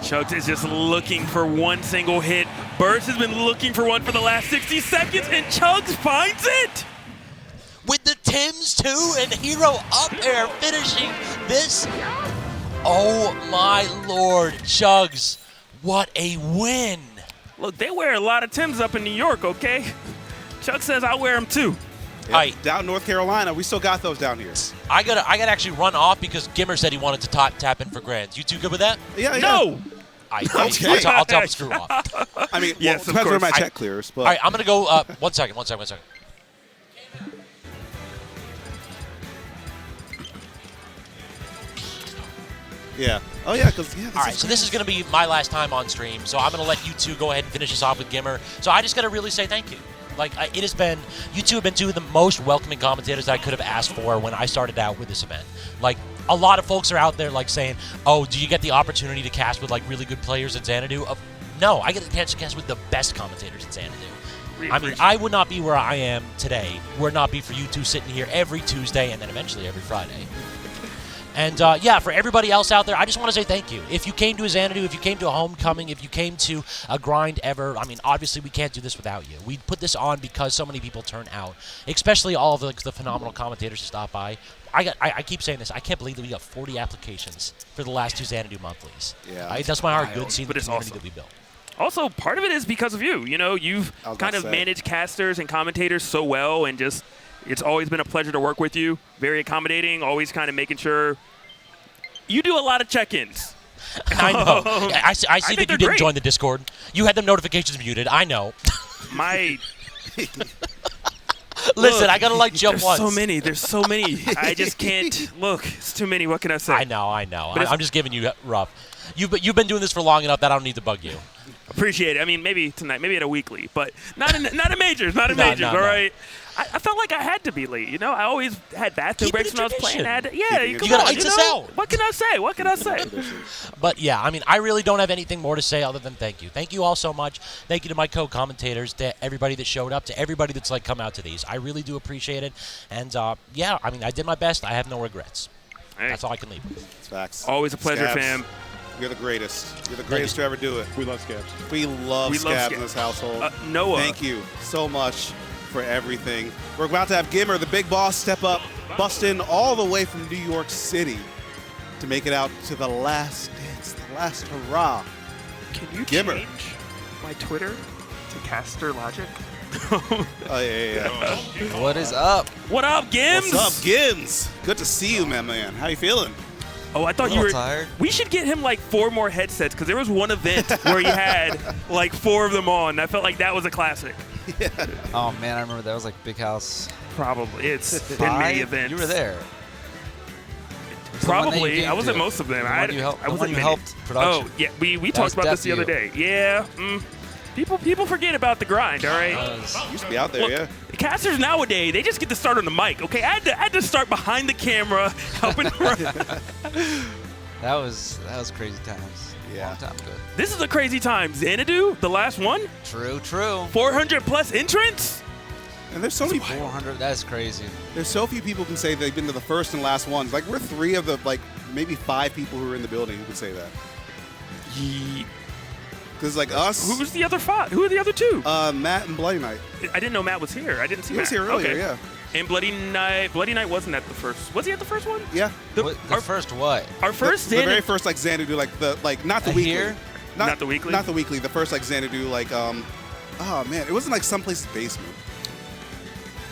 S2: Chugs is just looking for one single hit. Burst has been looking for one for the last 60 seconds, and Chugs finds it!
S3: With the Tims too, and Hero up air finishing this. Oh my lord, Chugs, what a win.
S2: Look, they wear a lot of Tims up in New York, okay? Chugs says I'll wear them too.
S8: Yep. Down North Carolina, we still got those down here.
S3: I gotta actually run off because Gimmer said he wanted to tap in for grands. You two good with that?
S8: Yeah.
S2: No!
S8: Okay.
S3: I'll tell him to screw off.
S8: I mean,
S2: yes,
S8: depends where my check clears. But
S3: all right, I'm gonna go. One second.
S8: Yeah. Oh yeah, because
S3: all right, so this is gonna be my last time on stream, so I'm gonna let you two go ahead and finish this off with Gimmer. So I just gotta really say thank you. Like, it has been, you two have been two of the most welcoming commentators I could have asked for when I started out with this event. Like, a lot of folks are out there, like, saying, oh, do you get the opportunity to cast with, like, really good players in Xanadu? No, I get the chance to cast with the best commentators in Xanadu. I mean, I would not be where I am today were it not be for you two sitting here every Tuesday and then eventually every Friday.
S19: And yeah, for everybody else out there, I just want to say thank you. If you came to a Xanadu, if you came to a homecoming, if you came to a grind ever, I mean, obviously we can't do this without you. We put this on because so many people turn out, especially all of the phenomenal commentators who stop by. I keep saying this. I can't believe that we got 40 applications for the last 2 Xanadu monthlies.
S8: Yeah,
S19: it does my heart good seeing the community that we built.
S2: Also, part of it is because of you. You know, you've kind of managed casters and commentators so well, and just it's always been a pleasure to work with you. Very accommodating, always kind of making sure you do a lot of check-ins.
S19: I know. I see that you didn't join the Discord. You had the notifications muted. I know. Listen, I gotta jump once.
S2: There's so many. I just can't. Look, it's too many. What can I say?
S19: I know. I'm just giving you rough. You've been doing this for long enough that I don't need to bug you.
S2: Appreciate it. I mean, maybe tonight, maybe at a weekly, but not in majors, all right? I felt like I had to be late. You know, I always had bathroom breaks when I was playing. You
S19: gotta ice us out.
S2: What can I say?
S19: But yeah, I mean, I really don't have anything more to say other than thank you. Thank you all so much. Thank you to my co-commentators, to everybody that showed up, to everybody that's come out to these. I really do appreciate it. And yeah, I mean, I did my best. I have no regrets.
S2: Hey.
S19: That's all I can leave with.
S8: It's facts.
S2: Always a pleasure,
S8: Scabs,
S2: fam.
S8: You're the greatest. You're the greatest to ever do it.
S12: We love Scabs.
S8: We love Scabs in this household.
S2: Noah.
S8: Thank you so much for everything. We're about to have Gimmer, the big boss, step up, bust in all the way from New York City to make it out to the last dance, the last hurrah.
S2: Can you
S8: Gimmer.
S2: change my Twitter to Caster Logic?
S8: Oh, yeah.
S5: What is up?
S2: What up, Gims?
S8: What's up, Gims? Good to see you, my man. How you feeling?
S2: Oh, I thought you were
S5: tired.
S2: We should get him 4 more headsets because there was one event where he had 4 of them on. I felt like that was a classic.
S8: Yeah.
S5: Oh man, I remember that was Big House.
S2: Probably. It's been many events.
S5: You were there.
S2: Probably. I was at most of them. I was
S5: you helped production.
S2: Oh, yeah. We talked about this the other day. Yeah. People forget about the grind, all right?
S8: Used to be out there, yeah.
S2: Casters nowadays, they just get to start on the mic, okay? I had to start behind the camera, helping around.
S5: That was crazy times.
S8: Yeah.
S5: Long time ago.
S2: This is a crazy time. Xanadu, the last one?
S5: True.
S2: 400 plus entrants?
S8: And there's so many
S5: 400. That's crazy.
S8: There's so few people can say they've been to the first and last ones. We're 3 of the maybe 5 people who are in the building who could say that. Because us.
S2: Who was the other 5? Who are the other 2?
S8: Matt and Bloody Knight.
S2: I didn't know Matt was here. I didn't see
S8: Matt. He was here earlier,
S2: okay.
S8: yeah.
S2: And Bloody Knight wasn't at the first. Was he at the first one?
S8: Yeah.
S5: Our first what?
S2: Our first
S8: the very first Xanadu, not the weekly.
S5: Here?
S2: Not the weekly?
S8: Not the weekly. The first Xanadu, oh man, it wasn't someplace's basement.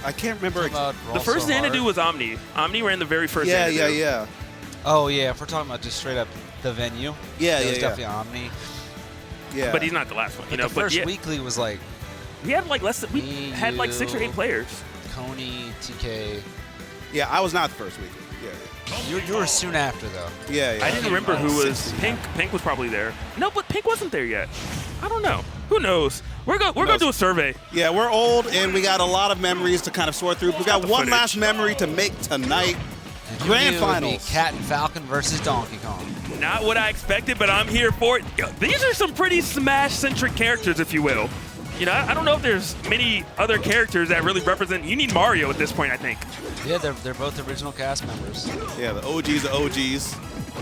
S8: I can't remember.
S2: The first Xanadu was Omni. Omni ran the very first Xanadu.
S8: Yeah.
S5: Oh yeah, if we're talking about just straight up the venue.
S8: Yeah,
S5: it was definitely Omni.
S8: Yeah.
S2: But he's not the last one.
S5: But the first weekly was
S2: we had less than, we had 6 or 8 players.
S5: Coney, TK.
S8: Yeah, I was not the first weekly. Yeah.
S5: You were soon after though.
S8: Yeah.
S2: I didn't remember who was Pink. Pink was probably there. No, but Pink wasn't there yet. I don't know. Who knows? We're gonna do a survey.
S8: Yeah, we're old and we got a lot of memories to kind of sort through. We got one last memory to make tonight. Grand finals.
S5: Cat and Falcon versus Donkey Kong.
S2: Not what I expected, but I'm here for it. These are some pretty Smash-centric characters, if you will. You know, I don't know if there's many other characters that really represent. You need Mario at this point, I think.
S5: Yeah, they're both original cast members.
S8: Yeah, the OGs.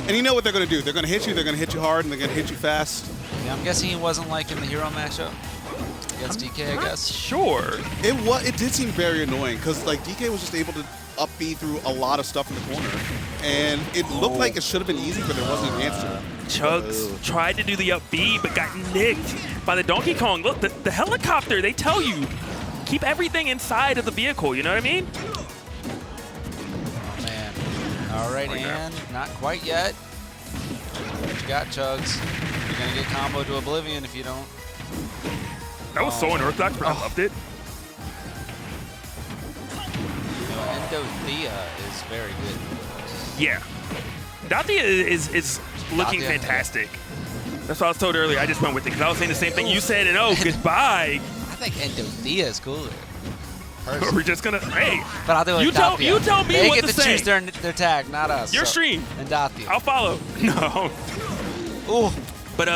S8: And you know what they're going to do. They're going to hit you. They're going to hit you hard, and they're going to hit you fast.
S5: Yeah, I'm guessing he wasn't in the hero matchup against DK, I guess.
S2: Sure.
S8: It did seem very annoying because DK was just able to up B through a lot of stuff in the corner, and it looked like it should have been easy, but there wasn't an answer.
S2: Chugs tried to do the up B, but got nicked by the Donkey Kong. Look, the helicopter, they tell you, keep everything inside of the vehicle, you know what I mean?
S5: Oh, man. All right, and not quite yet. What you got, Chugs? You're going to get combo to oblivion if you don't.
S2: That was so unorthodox, but I loved it.
S5: Endothea is very good.
S2: Yeah. Dathea is looking fantastic. That's what I was told earlier. I just went with it because I was saying the same thing you said, and goodbye.
S5: I think Endothea is cooler.
S2: We're just going to, hey.
S5: But I'll do it
S2: you tell me
S5: they
S2: what
S5: get
S2: to say.
S5: Choose their tag, not us.
S2: Your stream.
S5: Endothea.
S2: I'll follow. No.
S5: Ooh.
S2: But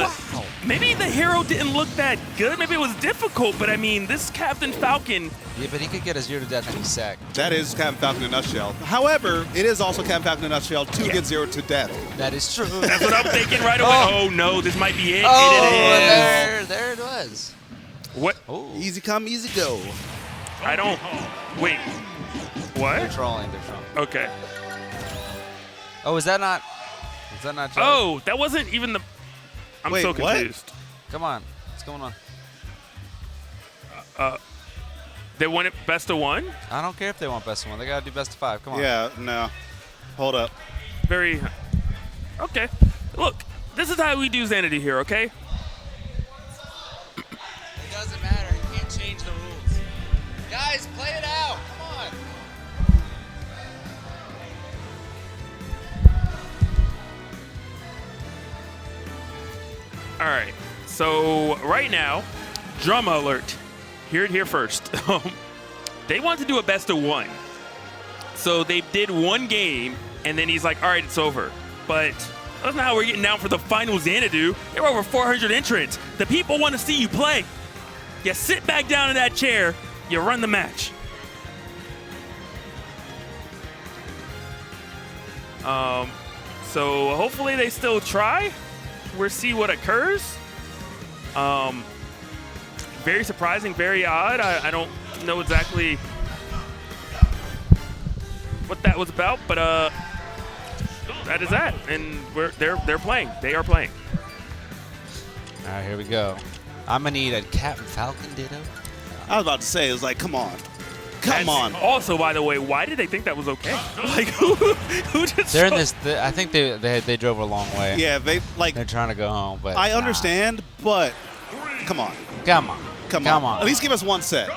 S2: maybe the hero didn't look that good. Maybe it was difficult. But I mean, this Captain Falcon.
S5: Yeah, but he could get a 0 to death any sec.
S8: That is Captain Falcon in a nutshell. However, it is also Captain Falcon in a nutshell to get 0 to death.
S5: That is true.
S2: That's what I'm thinking right away. Oh, no, this might be it.
S5: Oh, there it was.
S2: What?
S8: Oh. Easy come, easy go.
S2: I don't. Wait. What?
S5: They're trolling.
S2: Okay.
S5: Oh, is that not? Is that not? Joe?
S2: Oh, that wasn't even the. I'm
S8: Wait,
S2: so confused.
S5: What? Come on, what's going on?
S2: They won it best of 1.
S5: I don't care if they want best of 1. They gotta do best of 5. Come on.
S8: Yeah, no. Hold up.
S2: Very. Okay. Look, this is how we do Xanadu here. Okay.
S5: It doesn't matter. You can't change the rules. Guys, play it out. Come on.
S2: All right. So right now, drama alert. Hear it here first. They want to do a best of 1. So they did 1 game, and then he's like, all right, it's over. But that's not how we're getting down for the final Xanadu. There were over 400 entrants. The people want to see you play. You sit back down in that chair, you run the match. So hopefully they still try. We'll see what occurs. Very surprising, very odd. I don't know exactly what that was about, but that is that. And they're playing. They are playing.
S5: All right, here we go. I'm gonna need a Captain Falcon ditto.
S8: I was about to say, it was like, come on. Come on.
S2: Also, by the way, why did they think that was okay? Like, who just?
S5: They're in this. I think they drove a long way.
S8: Yeah, they like.
S5: They're trying to go home, but
S8: I understand, but come on.
S5: Come on.
S8: Come on. At least give us 1 set.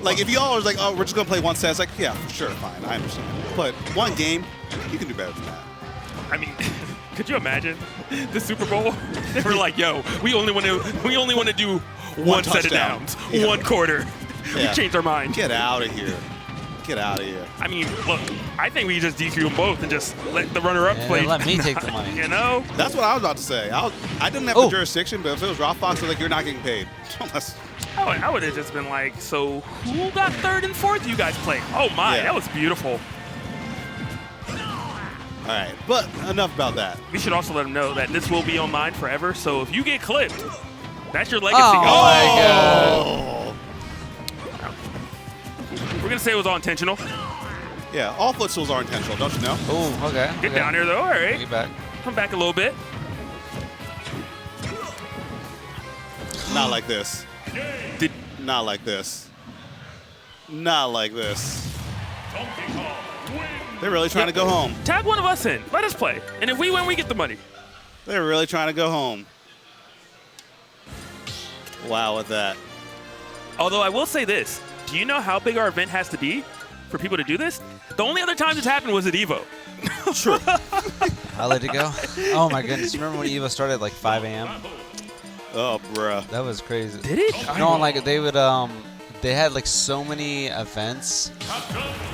S8: Like, if y'all are like, oh, we're just gonna play 1 set, it's like, yeah, sure, fine, I understand. But 1 game, you can do better than that.
S2: I mean, could you imagine the Super Bowl? They were like, yo, we only want to do 1 set of downs, 1 quarter.
S8: Yeah.
S2: We changed our mind.
S8: Get out of here. Get out of here.
S2: I mean, look, I think we just DQ them both and just let the runner-up play.
S5: Let me take the money.
S2: You know?
S8: That's what I was about to say. I didn't have the jurisdiction, but if it was Raw Fox, I was like, you're not getting paid.
S2: I would have just been like, so who got 3rd and 4th you guys played? Oh, my, that was beautiful.
S8: All right, but enough about that.
S2: We should also let them know that this will be online forever, so if you get clipped, that's your legacy.
S5: Oh, my God.
S2: We're going to say it was all intentional.
S8: Yeah, all footstools are intentional, don't you know?
S5: Oh, okay.
S2: Get down here, though. All right.
S5: Get back.
S2: Come back a little bit.
S8: Not like this. Not like this. Not like this. They're really trying to go home.
S2: Tag one of us in. Let us play. And if we win, we get the money.
S8: They're really trying to go home. Wow, with that.
S2: Although I will say this. Do you know how big our event has to be for people to do this? The only other time this happened was at EVO.
S8: True.
S5: I'll let it go. Oh, my goodness. You remember when EVO started at like 5 a.m.?
S8: Oh, bruh.
S5: That was crazy.
S2: Did it?
S5: No, like they would, they had like so many events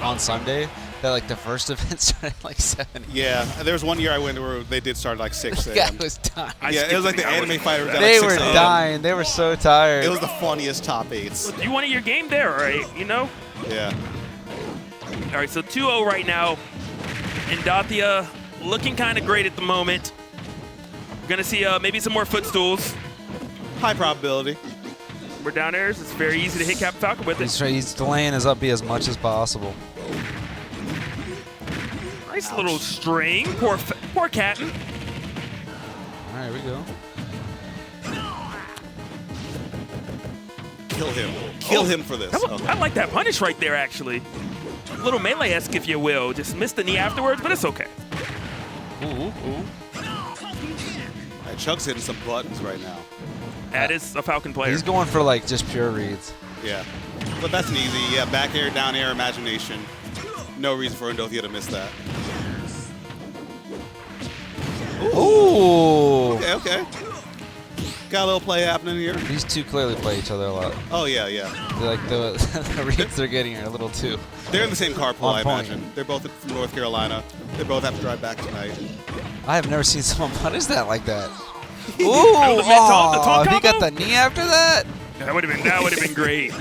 S5: on Sunday that like the first event started at like 7.
S8: Yeah, there was one year I went where they did start at like 6 a.m.
S5: Yeah, it was dying.
S8: Yeah, it was like the anime fighters at
S5: They
S8: like 6
S5: were
S8: a.m.
S5: dying. They were so tired.
S8: It was the funniest top 8s.
S2: You wanted your game there, right? You know?
S8: Yeah.
S2: All right, so 2-0 right now. Indathia looking kind of great at the moment. Going to see maybe some more footstools.
S8: High probability.
S2: We're down airs. It's very easy to hit Captain Falcon with it.
S5: He's delaying his up B as much as possible.
S2: Nice little string. Poor Captain.
S5: All right, here we go.
S8: Kill him. Kill him for this.
S2: I like that punish right there, actually. A little melee-esque, if you will. Just missed the knee afterwards, but it's okay.
S8: Ooh. Chugs hitting some buttons right now.
S2: That is a Falcon player.
S5: He's going for like just pure reads.
S8: Yeah. But that's an easy, back air, down air, imagination. No reason for Indothia to miss that.
S5: Ooh.
S8: Okay. Got a little play happening here.
S5: These two clearly play each other a lot.
S8: Oh, yeah.
S5: They're like the reads they're getting are a little too.
S8: They're in the same carpool,
S5: on
S8: I
S5: point.
S8: imagine. They're both from North Carolina. They both have to drive back tonight.
S5: I have never seen someone punish that like that. Ooh,
S2: the
S5: he got the knee after that?
S2: That would have been great.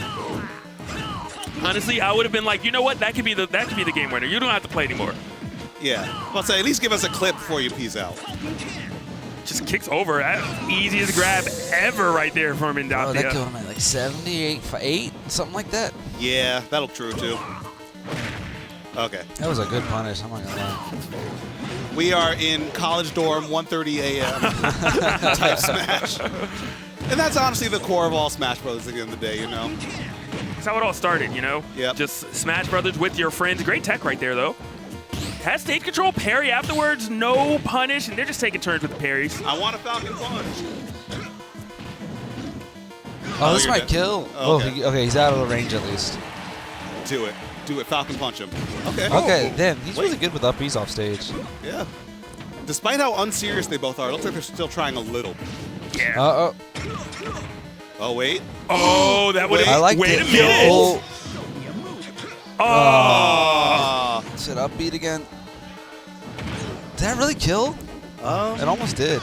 S2: Honestly, I would have been like, you know what? That could be the game winner. You don't have to play anymore.
S8: Yeah. I'll say, at least give us a clip before you peace out.
S2: Just kicks over. Easiest grab ever right there from Indathia.
S5: Oh, that killed him at like 78 for 8, something like that.
S8: Yeah, that'll true too. Okay.
S5: That was a good punish. I'm not gonna lie.
S8: We are in college dorm, 1:30 a.m. type Smash. And that's honestly the core of all Smash Brothers at the end of the day, you know?
S2: That's how it all started, you know?
S8: Yep.
S2: Just Smash Brothers with your friends. Great tech right there, though. Has stage control, parry afterwards, no punish, and they're just taking turns with the parries.
S8: I want a Falcon Punch.
S5: Oh, this might kill.
S8: Oh,
S5: okay, he's out of the range at least.
S8: Do it. Do it. Falcon Punch him. Okay.
S5: Okay, damn, he's really good with up B's off stage.
S8: Yeah. Despite how unserious they both are, it looks like they're still trying a little.
S2: Yeah.
S5: Uh-oh.
S8: Oh, wait.
S2: Oh, that would have...
S5: I like
S2: wait
S5: it.
S2: a minute.
S5: Oh. Should up beat again. Did that really kill? It almost did.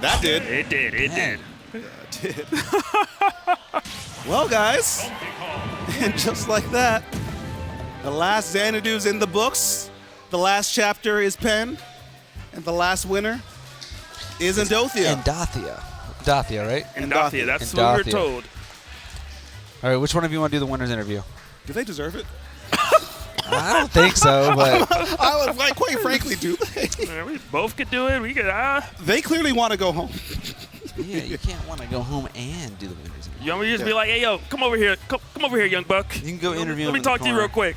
S8: That did.
S2: It did. It did.
S8: Yeah, it did. Well, guys, and just like that, the last Xanadu's in the books, the last chapter is penned, and the last winner is Indathia.
S5: Indathia, right?
S2: Indathia, that's what we're told.
S5: All right, which one of you want to do the winner's interview?
S8: Do they deserve it?
S5: I don't think so, but...
S8: I would, like, quite frankly, do they?
S2: We both could do it. We could,
S8: They clearly want to go home.
S5: Yeah, you can't want to go home and do the winner's interview.
S2: You want me to just be like, hey, yo, come over here. Come over here, young buck.
S5: You can go interview
S2: Let me
S5: him in the
S2: talk to you
S5: corner.
S2: real quick.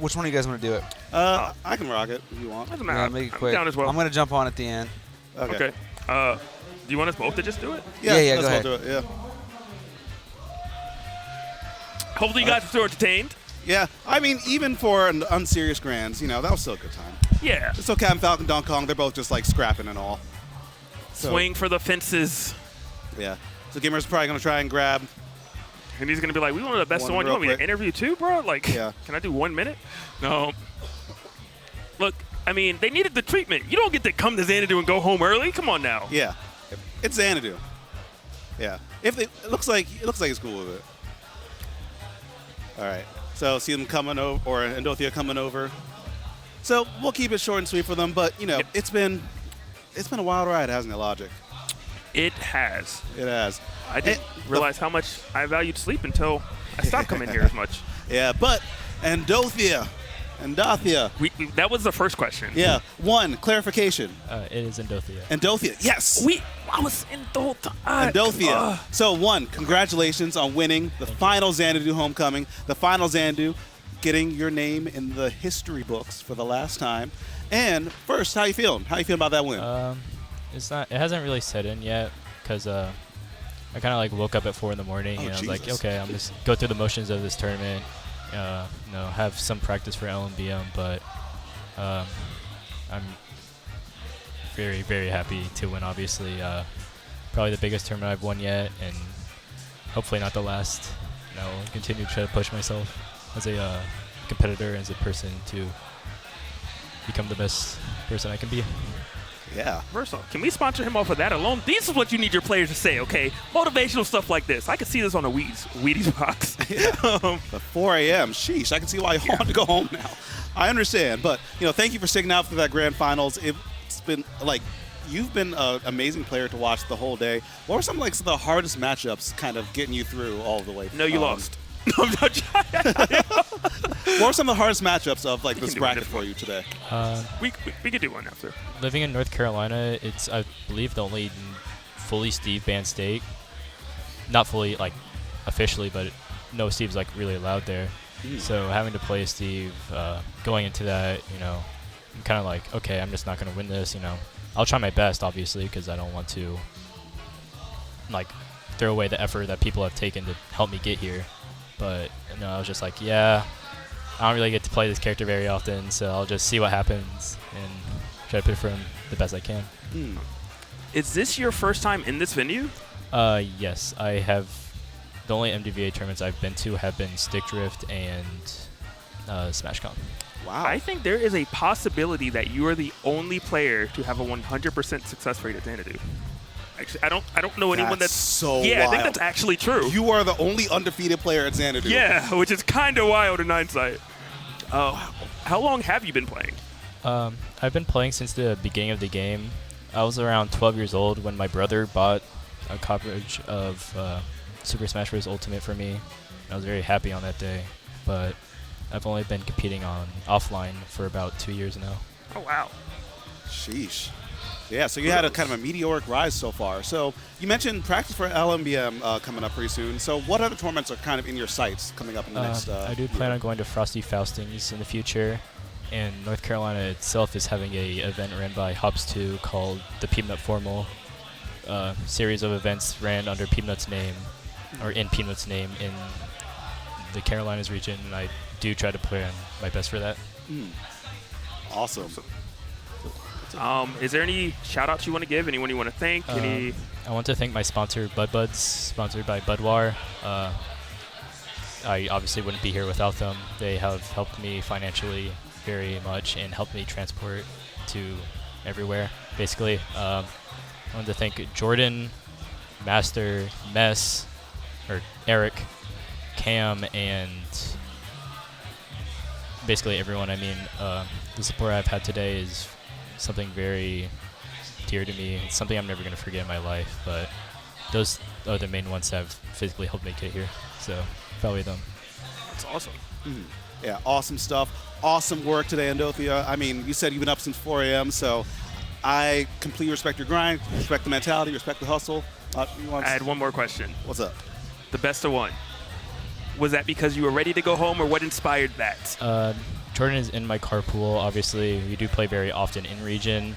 S5: Which one of you guys want to do it?
S8: I can rock it if you want.
S2: Doesn't matter.
S5: Yeah, make it
S2: I'm
S5: quick.
S2: down as well.
S5: I'm going to jump on at the end.
S2: Okay. Do you want us both to just do it?
S5: Yeah,
S8: let's
S5: go ahead.
S8: do it, yeah.
S2: Hopefully you guys were entertained.
S8: Yeah, I mean, even for an unserious grands, you know, that was still a good time.
S2: Yeah.
S8: So Captain Falcon, Donkey Kong, they're both just like scrapping and all. So,
S2: Swing for the fences.
S8: Yeah. So Gamer's probably going to try and grab.
S2: And he's going to be like, we want the best one. You
S8: real
S2: want me to
S8: quick.
S2: interview too, bro? Like,
S8: Yeah.
S2: Can I do 1 minute? No. Look, I mean, they needed the treatment. You don't get to come to Xanadu and go home early. Come on now.
S8: Yeah. It's Xanadu. Yeah. If they, it looks like he's cool with it. All right. So see them coming over, or Indathia coming over. So we'll keep it short and sweet for them, but you know, it's been a wild ride, hasn't it, Logic?
S2: It has.
S8: It has.
S2: I didn't realize how much I valued sleep until I stopped coming here as much.
S8: Yeah, but Indathia.
S2: That was the first question.
S8: Yeah. One, clarification.
S9: It is Indathia.
S8: Indathia, yes.
S2: I was in the whole time.
S8: Indathia. So one, congratulations on winning the final Xanadu homecoming, the final Xanadu, getting your name in the history books for the last time. And first, how you feeling? How you feeling about that win?
S9: It hasn't really set in yet because I kind of like woke up at 4 in the morning and I was like, okay, I'm just go through the motions of this tournament. Have some practice for LMBM, but I'm very, very happy to win, obviously. Probably the biggest tournament I've won yet, and hopefully not the last. I'll continue to try to push myself as a competitor, as a person, to become the best person I can be.
S8: Yeah.
S2: First off, can we sponsor him off of that alone? This is what you need your players to say, okay? Motivational stuff like this. I can see this on a Wheaties box.
S8: At 4 a.m. Sheesh, I can see why you want to go home now. I understand, but thank you for sticking out for that grand finals. It's been like you've been an amazing player to watch the whole day. What were some of the hardest matchups, kind of getting you through all the way?
S2: No, you lost.
S8: What were some of the hardest matchups of this bracket for you today?
S2: We could do one after.
S9: Living in North Carolina, it's I believe the only fully Steve banned state. Not fully officially, but no Steve's really allowed there. So having to play Steve, going into that, I'm kind of like, okay, I'm just not going to win this. I'll try my best, obviously, because I don't want to throw away the effort that people have taken to help me get here. But I was just like, yeah, I don't really get to play this character very often, so I'll just see what happens and try to perform the best I can.
S2: Is this your first time in this venue?
S9: Yes, I have. The only MDVA tournaments I've been to have been Stick Drift and SmashCon.
S8: Wow.
S2: I think there is a possibility that you are the only player to have a 100% success rate at Xanadu. Actually, I don't know anyone that's
S8: so
S2: yeah,
S8: wild.
S2: I think that's actually true.
S8: You are the only undefeated player at Xanadu.
S2: Yeah, which is kind of wild in hindsight. How long have you been playing?
S9: I've been playing since the beginning of the game. I was around 12 years old when my brother bought a coverage of Super Smash Bros. Ultimate for me. I was very happy on that day, but I've only been competing on offline for about 2 years now.
S2: Oh, wow.
S8: Sheesh. Yeah, so you had a kind of a meteoric rise so far. So you mentioned practice for LMBM coming up pretty soon. So what other tournaments are kind of in your sights coming up in the next
S9: I do plan on going to Frosty Faustings in the future. And North Carolina itself is having a event ran by Hobbs 2 called the Peanut Formal. Series of events ran under Peanut's name, or in Peanut's name in the Carolinas region, and I do try to plan my best for that.
S8: Awesome.
S2: Is there any shout-outs you want to give? Anyone you want to thank?
S9: I want to thank my sponsor, Bud Buds, sponsored by Budwar. I obviously wouldn't be here without them. They have helped me financially very much and helped me transport to everywhere, basically. I want to thank Jordan, Master, Mess, or Eric, Cam, and basically everyone. I mean, the support I've had today is something very dear to me. It's something I'm never going to forget in my life, but those are the main ones that have physically helped me get here, so probably them.
S2: That's awesome.
S8: Yeah, awesome stuff. Awesome work today, Endothea. I mean, you said you've been up since 4 a.m., so I completely respect your grind, respect the mentality, respect the hustle.
S2: I had one more question.
S8: What's up?
S2: The best of one. Was that because you were ready to go home, or what inspired that?
S9: Jordan is in my carpool. Obviously, we do play very often in region,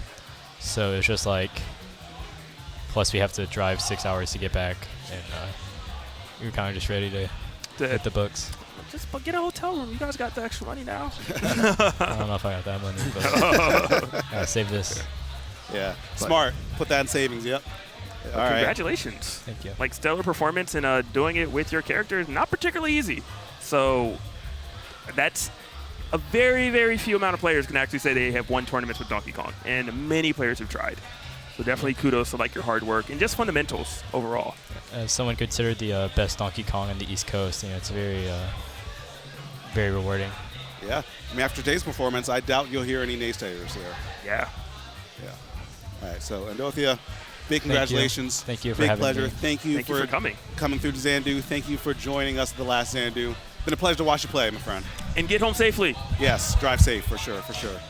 S9: so it's just like, plus we have to drive 6 hours to get back, and we were kind of just ready to hit the books.
S2: Just get a hotel room. You guys got the extra money now.
S9: I don't know if I got that money, but gotta save this.
S8: Yeah, smart. Put that in savings, yep.
S2: All right. Congratulations.
S9: Thank you.
S2: Like, stellar performance, and doing it with your character is not particularly easy. So that's a very, very few amount of players can actually say they have won tournaments with Donkey Kong, and many players have tried. So definitely kudos to like your hard work and just fundamentals overall.
S9: As someone considered the best Donkey Kong on the East Coast, you know, it's very, very rewarding.
S8: Yeah. I mean, after today's performance, I doubt you'll hear any naysayers there.
S2: Yeah.
S8: Yeah. All right. So, Endothea, big congratulations.
S9: Thank you for
S8: big
S9: having
S8: pleasure.
S9: me.
S8: Thank you for coming through to Xanadu. Thank you for joining us at the last Xanadu. Been a pleasure to watch you play, my friend.
S2: And get home safely.
S8: Yes. Drive safe for sure. For sure.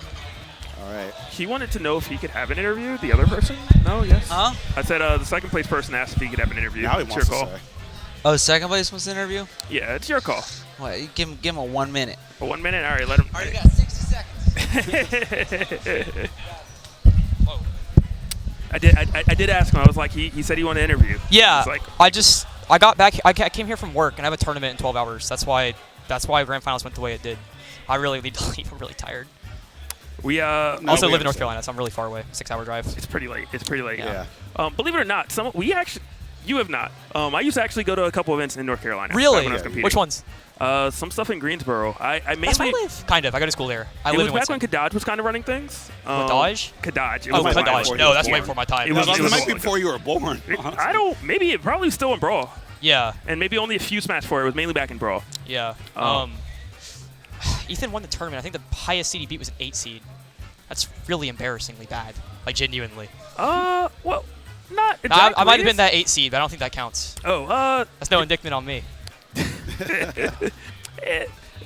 S8: All right.
S2: He wanted to know if he could have an interview. The other person? No, yes.
S7: Huh?
S2: I said the second place person asked if he could have an interview.
S8: Now he
S2: It's
S8: wants
S2: your
S8: to
S2: call.
S8: say.
S7: Oh, second place wants an interview?
S2: Yeah, it's your call.
S7: What? You give him a 1 minute.
S2: A 1 minute? All right, let him.
S7: Already got 60 seconds.
S2: I did ask him. I was like, he said he wanted an interview.
S10: Yeah.
S2: Like,
S10: I got back. I came here from work and I have a tournament in 12 hours. That's why Grand Finals went the way it did. I really need to leave. I'm really tired.
S2: We
S10: also live in North Carolina, so I'm really far away. 6-hour drive.
S2: It's pretty late. It's pretty late.
S10: Yeah.
S2: Believe it or not, you have not. I used to actually go to a couple events in North Carolina.
S10: Really?
S2: When I was competing.
S10: Which ones?
S2: Some stuff in Greensboro. I mainly.
S10: That's where I live. Kind of. I go to school there. I live
S2: was
S10: in
S2: back
S10: Winston.
S2: when Kadaj was kind of running things.
S10: Kadaj?
S2: Kadaj.
S10: Oh, Kadaj. No, that's way before my time.
S2: It
S8: might be before you were born.
S2: I don't. Maybe it probably still in Brawl.
S10: Yeah.
S2: And maybe only a few Smash 4. It was mainly back in Brawl.
S10: Yeah. Ethan won the tournament. I think the highest seed he beat was an 8 seed. That's really embarrassingly bad. Like, genuinely.
S2: Well, not exactly.
S10: I might have been that 8 seed, but I don't think that counts.
S2: Oh,
S10: that's no indictment on me.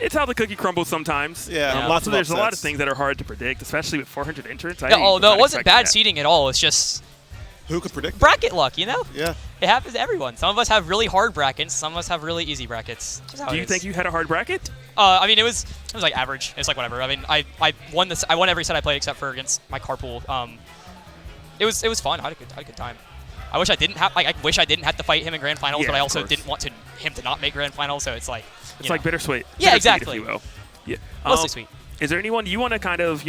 S2: It's how the cookie crumbles sometimes.
S8: Yeah,
S2: lots of there's a lot of things that are hard to predict, especially with 400 entrants.
S10: No, it wasn't bad seeding at all. It's just
S8: who could predict
S10: bracket luck, you know?
S8: Yeah.
S10: It happens to everyone. Some of us have really hard brackets. Some of us have really easy brackets.
S2: Do you think you had a hard bracket?
S10: I mean, it was like average. It's like whatever. I mean, I won this. I won every set I played except for against my carpool. It was fun. I had a good time. I wish I didn't have to fight him in grand finals, but I also didn't want him to not make grand finals. So it's like
S2: it's like bittersweet.
S10: Yeah,
S2: Bittersweet,
S10: exactly.
S2: If you will. Yeah,
S10: mostly sweet.
S2: Is there anyone you want to kind of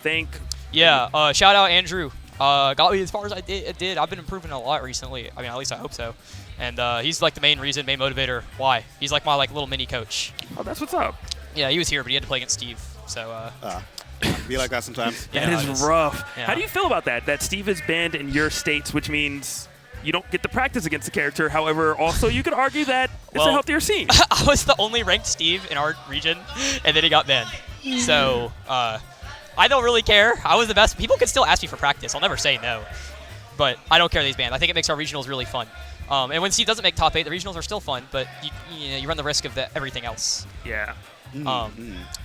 S2: thank?
S10: Yeah. Shout out Andrew. Got me as far as I did. I've been improving a lot recently. I mean, at least I hope so. And he's like the main motivator. Why? He's like my little mini coach.
S2: Oh, that's what's up.
S10: Yeah, he was here, but he had to play against Steve. So.
S8: Be like that sometimes.
S2: That is rough.
S10: Yeah.
S2: How do you feel about that? That Steve is banned in your states, which means you don't get to practice against the character. However, also you could argue that it's a healthier scene.
S10: I was the only ranked Steve in our region, and then he got banned. So I don't really care. I was the best. People can still ask me for practice. I'll never say no. But I don't care that he's banned. I think it makes our regionals really fun. And when Steve doesn't make top 8, the regionals are still fun, but you run the risk of everything else.
S2: Yeah.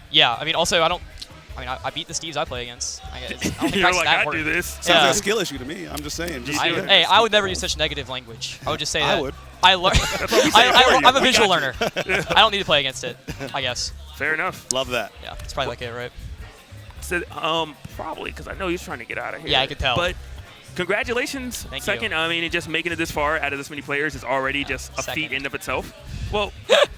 S10: Yeah, I mean, also, I beat the Steves I play against. I don't think
S2: You're
S10: that's
S2: like,
S10: that
S2: I
S10: important.
S2: do this.
S8: Sounds like a skill issue to me. I'm just saying.
S10: Hey, I would never use such negative language. I would just say that.
S8: I would.
S10: I'm a visual learner. I don't need to play against it, I guess.
S2: Fair enough.
S8: Love that.
S10: Yeah, it's probably like it, right?
S2: So, probably, because I know he's trying to get out of here.
S10: Yeah, I could tell.
S2: But congratulations.
S10: Thank
S2: Second,
S10: you.
S2: I mean, just making it this far out of this many players is already just a feat in of itself. Well,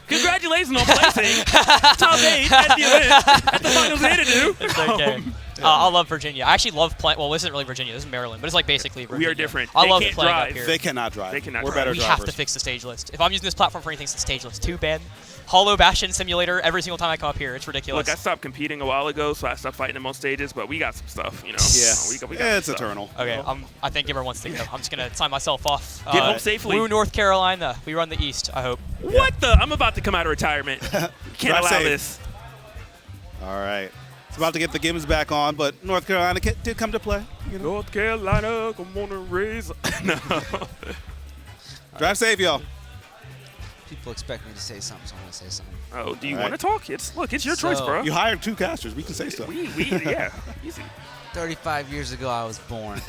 S2: congratulations on placing top 8 at the event at the finals Xanadu.
S10: It's okay. I love Virginia. I actually love playing. Well, this isn't really Virginia. This is Maryland, but it's like basically Virginia.
S2: We are different.
S10: I
S2: They
S10: love
S2: can't
S10: playing
S2: drive.
S10: up here.
S8: They cannot drive.
S2: They cannot
S8: We're
S2: drive.
S8: better
S10: We
S8: drivers.
S10: have to fix the stage list. If I'm using this platform for anything, it's the stage list. Too bad. Hollow Bastion Simulator every single time I come up here. It's ridiculous.
S2: Look, I stopped competing a while ago, so I stopped fighting them on stages, but we got some stuff, you know.
S8: Yeah.
S2: We got
S8: It's
S2: some stuff.
S8: eternal.
S10: Okay, I think Gimmer wants to go. I'm just going to sign myself off.
S2: Get home safely.
S10: Woo, North Carolina. We run the East, I hope.
S2: What the? I'm about to come out of retirement. Can't
S8: Drive
S2: allow
S8: safe.
S2: this.
S8: All right. It's about to get the games back on, but North Carolina did come to play. You know?
S2: North Carolina, come on and raise. No.
S8: Drive safe, y'all.
S5: People expect me to say something, so I'm going to say something.
S2: Oh, do you
S8: All
S2: want
S8: right.
S2: to talk? It's your choice, bro.
S8: You hired 2 casters. We can say stuff.
S2: Yeah, easy.
S5: 35 years ago, I was born.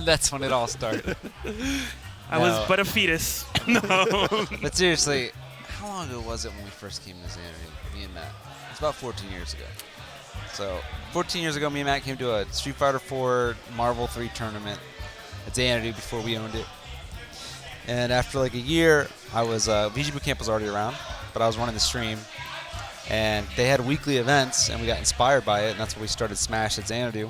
S5: That's when it all started.
S2: I was but a fetus. No.
S5: But seriously, how long ago was it when we first came to Xanadu, me and Matt? It's about 14 years ago. So 14 years ago, me and Matt came to a Street Fighter 4 Marvel 3 tournament at Xanadu before we owned it. And after like a year, I was VG Bootcamp was already around, but I was running the stream, and they had weekly events, and we got inspired by it, and that's when we started Smash at Xanadu.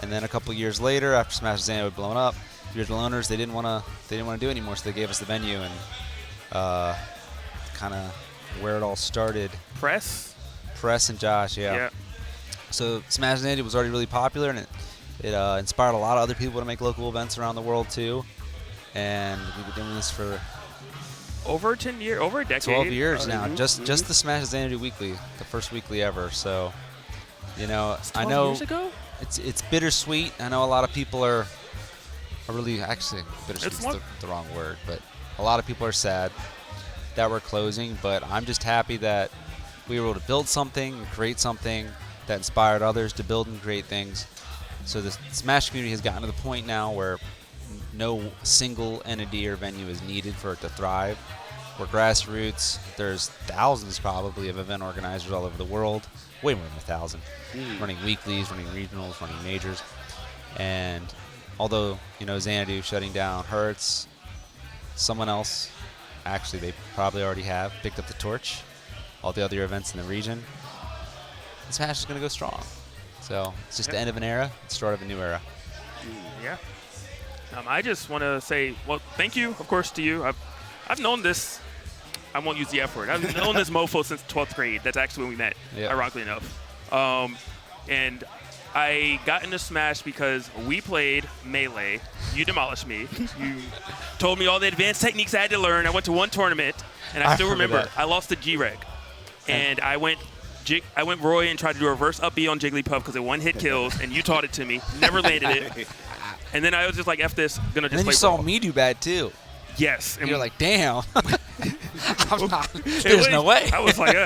S5: And then a couple years later, after Smash at Xanadu had blown up, the original owners they didn't want to do it anymore, so they gave us the venue, and kind of where it all started.
S2: Press
S5: and Josh, yeah. So Smash Xanadu was already really popular, and it inspired a lot of other people to make local events around the world too. And we've been doing this for
S2: over 10 years, over a decade.
S5: 12 years now. Just the Smash Xanadu weekly, the first weekly ever. So, you know, I know
S2: years ago?
S5: it's bittersweet. I know a lot of people are really actually bittersweet's the wrong word, but a lot of people are sad that we're closing. But I'm just happy that we were able to build something, and create something that inspired others to build and create things. So the Smash community has gotten to the point now where no single entity or venue is needed for it to thrive. We're grassroots. There's thousands probably of event organizers all over the world, way more than 1,000, running weeklies, running regionals, running majors. And although, you know, Xanadu shutting down hurts, someone else, actually they probably already have, picked up the torch. All the other events in the region. And Smash is going to go strong. So it's just the end of an era, the start of a new era.
S2: Yeah. I just want to say, well, thank you, of course, to you. I've known this. I won't use the F word. I've known this mofo since 12th grade. That's actually when we met, ironically enough. And I got into Smash because we played Melee. You demolished me. You told me all the advanced techniques I had to learn. I went to one tournament, and I still remember I lost the G-Reg. And I went Roy and tried to do a reverse up B on Jigglypuff because it one-hit kills, and you taught it to me. Never landed it. And then I was just like, F this, gonna just
S5: and then
S2: play
S5: you saw
S2: Brawl.
S5: me do bad too.
S2: Yes.
S5: And you're like, damn. There's
S2: was,
S5: no way.
S2: I was like,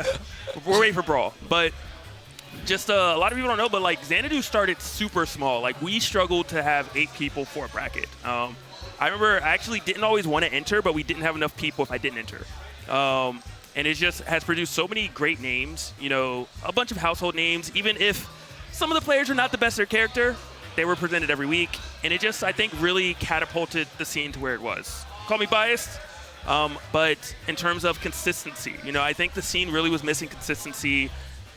S2: we're waiting for Brawl. But just a lot of people don't know, but like Xanadu started super small. Like we struggled to have 8 people for a bracket. I remember I actually didn't always want to enter, but we didn't have enough people if I didn't enter. And it just has produced so many great names, you know, a bunch of household names. Even if some of the players are not the best at their character, they were presented every week. And it just, I think, really catapulted the scene to where it was. Call me biased, but in terms of consistency, you know, I think the scene really was missing consistency,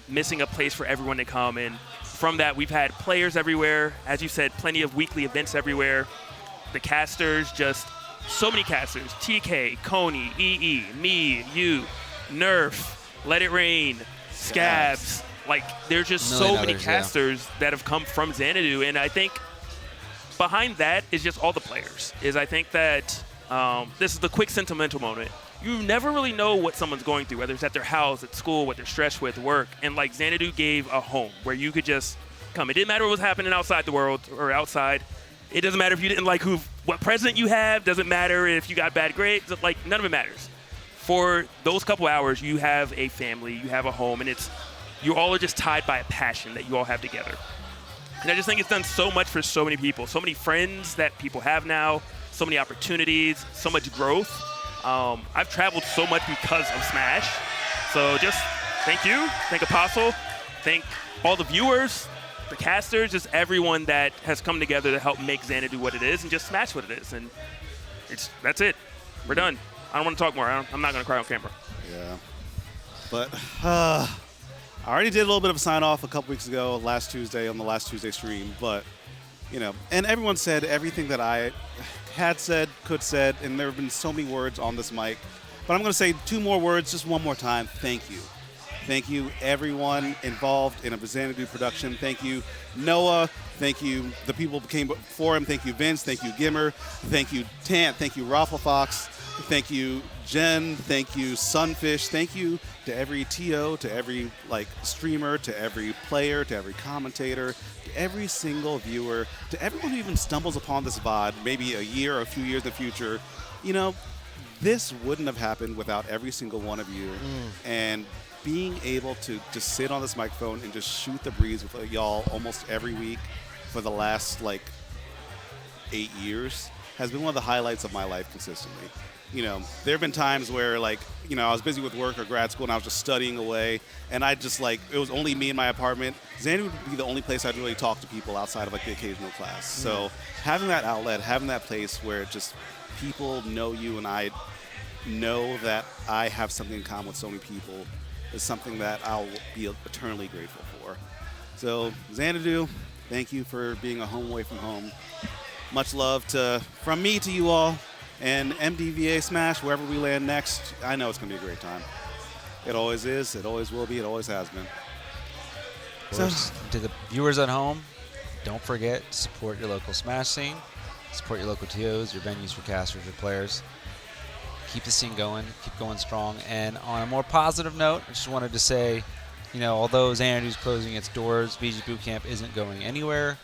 S2: missing a place for everyone to come. And from that, we've had players everywhere. As you said, plenty of weekly events everywhere. The casters, just so many casters. TK, Coney, EE, me, you, Nerf, Let It Rain, Scabs. Like, there's just so many casters that have come from Xanadu, and I think behind that is just all the players. I think that this is the quick sentimental moment. You never really know what someone's going through, whether it's at their house, at school, what they're stressed with, work. And like Xanadu gave a home where you could just come. It didn't matter what was happening outside the world or outside. It doesn't matter if you didn't like what president you have. Doesn't matter if you got bad grades. Like, none of it matters. For those couple hours, you have a family, you have a home, and you all are just tied by a passion that you all have together. And I just think it's done so much for so many people, so many friends that people have now, so many opportunities, so much growth. I've traveled so much because of Smash. So just thank you, thank Apostle, thank all the viewers, the casters, just everyone that has come together to help make Xanadu what it is and just Smash what it is. And that's it. We're done. I don't want to talk more. I'm not going to cry on camera.
S8: Yeah. But I already did a little bit of a sign-off a couple weeks ago, last Tuesday, on the last Tuesday stream. But, and everyone said everything that I had said, could said, and there have been so many words on this mic. But I'm going to say 2 more words just one more time. Thank you. Thank you, everyone involved in a Xanadu production. Thank you, Noah. Thank you, the people who came before him. Thank you, Vince. Thank you, Gimmer. Thank you, Tant. Thank you, Rafflefox. Thank you, Jen. Thank you, Sunfish. Thank you to every TO, to every streamer, to every player, to every commentator, to every single viewer, to everyone who even stumbles upon this VOD maybe a year or a few years in the future. This wouldn't have happened without every single one of you. And being able to just sit on this microphone and just shoot the breeze with y'all almost every week for the last 8 years has been one of the highlights of my life consistently. There have been times where I was busy with work or grad school and I was just studying away, and I just it was only me in my apartment. Xanadu would be the only place I'd really talk to people outside of the occasional class. So having that outlet, having that place where just people know you and I know that I have something in common with so many people is something that I'll be eternally grateful for. So Xanadu, thank you for being a home away from home. Much love from me to you all. And MDVA Smash, wherever we land next, I know it's going to be a great time. It always is. It always will be. It always has been.
S5: So, to the viewers at home, don't forget to support your local Smash scene. Support your local TOs, your venues, your casters, your players. Keep the scene going. Keep going strong. And on a more positive note, I just wanted to say, although Xanadu's closing its doors, VG Bootcamp isn't going anywhere.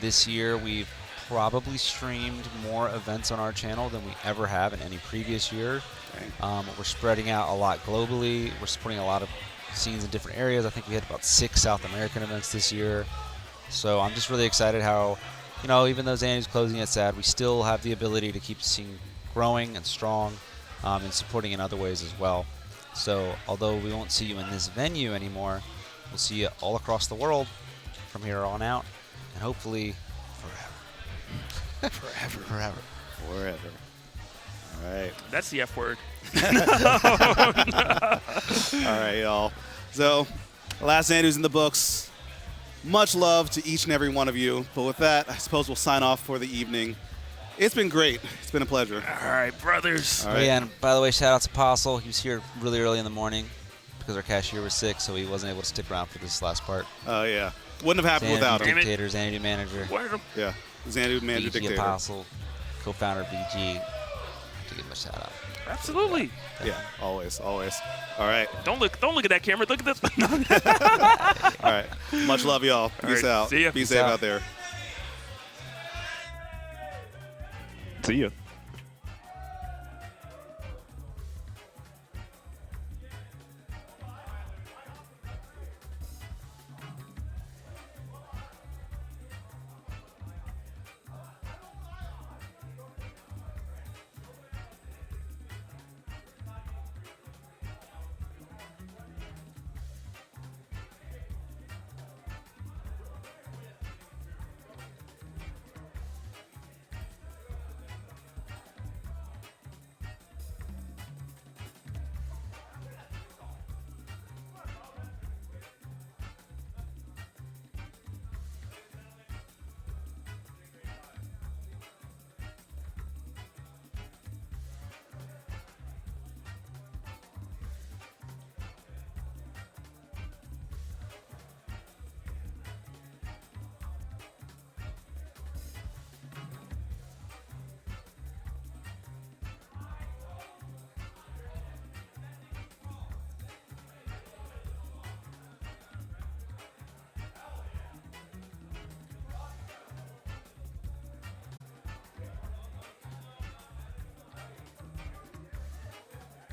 S5: This year, we've probably streamed more events on our channel than we ever have in any previous year. We're spreading out a lot globally. We're supporting a lot of scenes in different areas. I think we had about 6 South American events this year. So I'm just really excited how, even though Xanadu's closing at SAD, we still have the ability to keep the scene growing and strong and supporting in other ways as well. So although we won't see you in this venue anymore, we'll see you all across the world from here on out, and hopefully forever.
S8: All right.
S2: That's the F word.
S8: All right, y'all. So, last Xanadu's in the books. Much love to each and every one of you. But with that, I suppose we'll sign off for the evening. It's been great. It's been a pleasure.
S2: All right, brothers.
S8: All right.
S5: Yeah, and by the way, shout out to Apostle. He was here really early in the morning because our cashier was sick, so he wasn't able to stick around for this last part.
S8: Oh, yeah. Wouldn't have happened without him.
S5: Dictator, Xanadu manager.
S8: Yeah. Xanadu manager,
S5: VG
S8: dictator.
S5: Apostle, co-founder of VG. To give him a shout out.
S2: Absolutely.
S8: Yeah, always. All right.
S2: Don't look at that camera. Look at this.
S8: All right. Much love, y'all. Peace out.
S2: See ya.
S8: Be safe out there.
S12: See ya.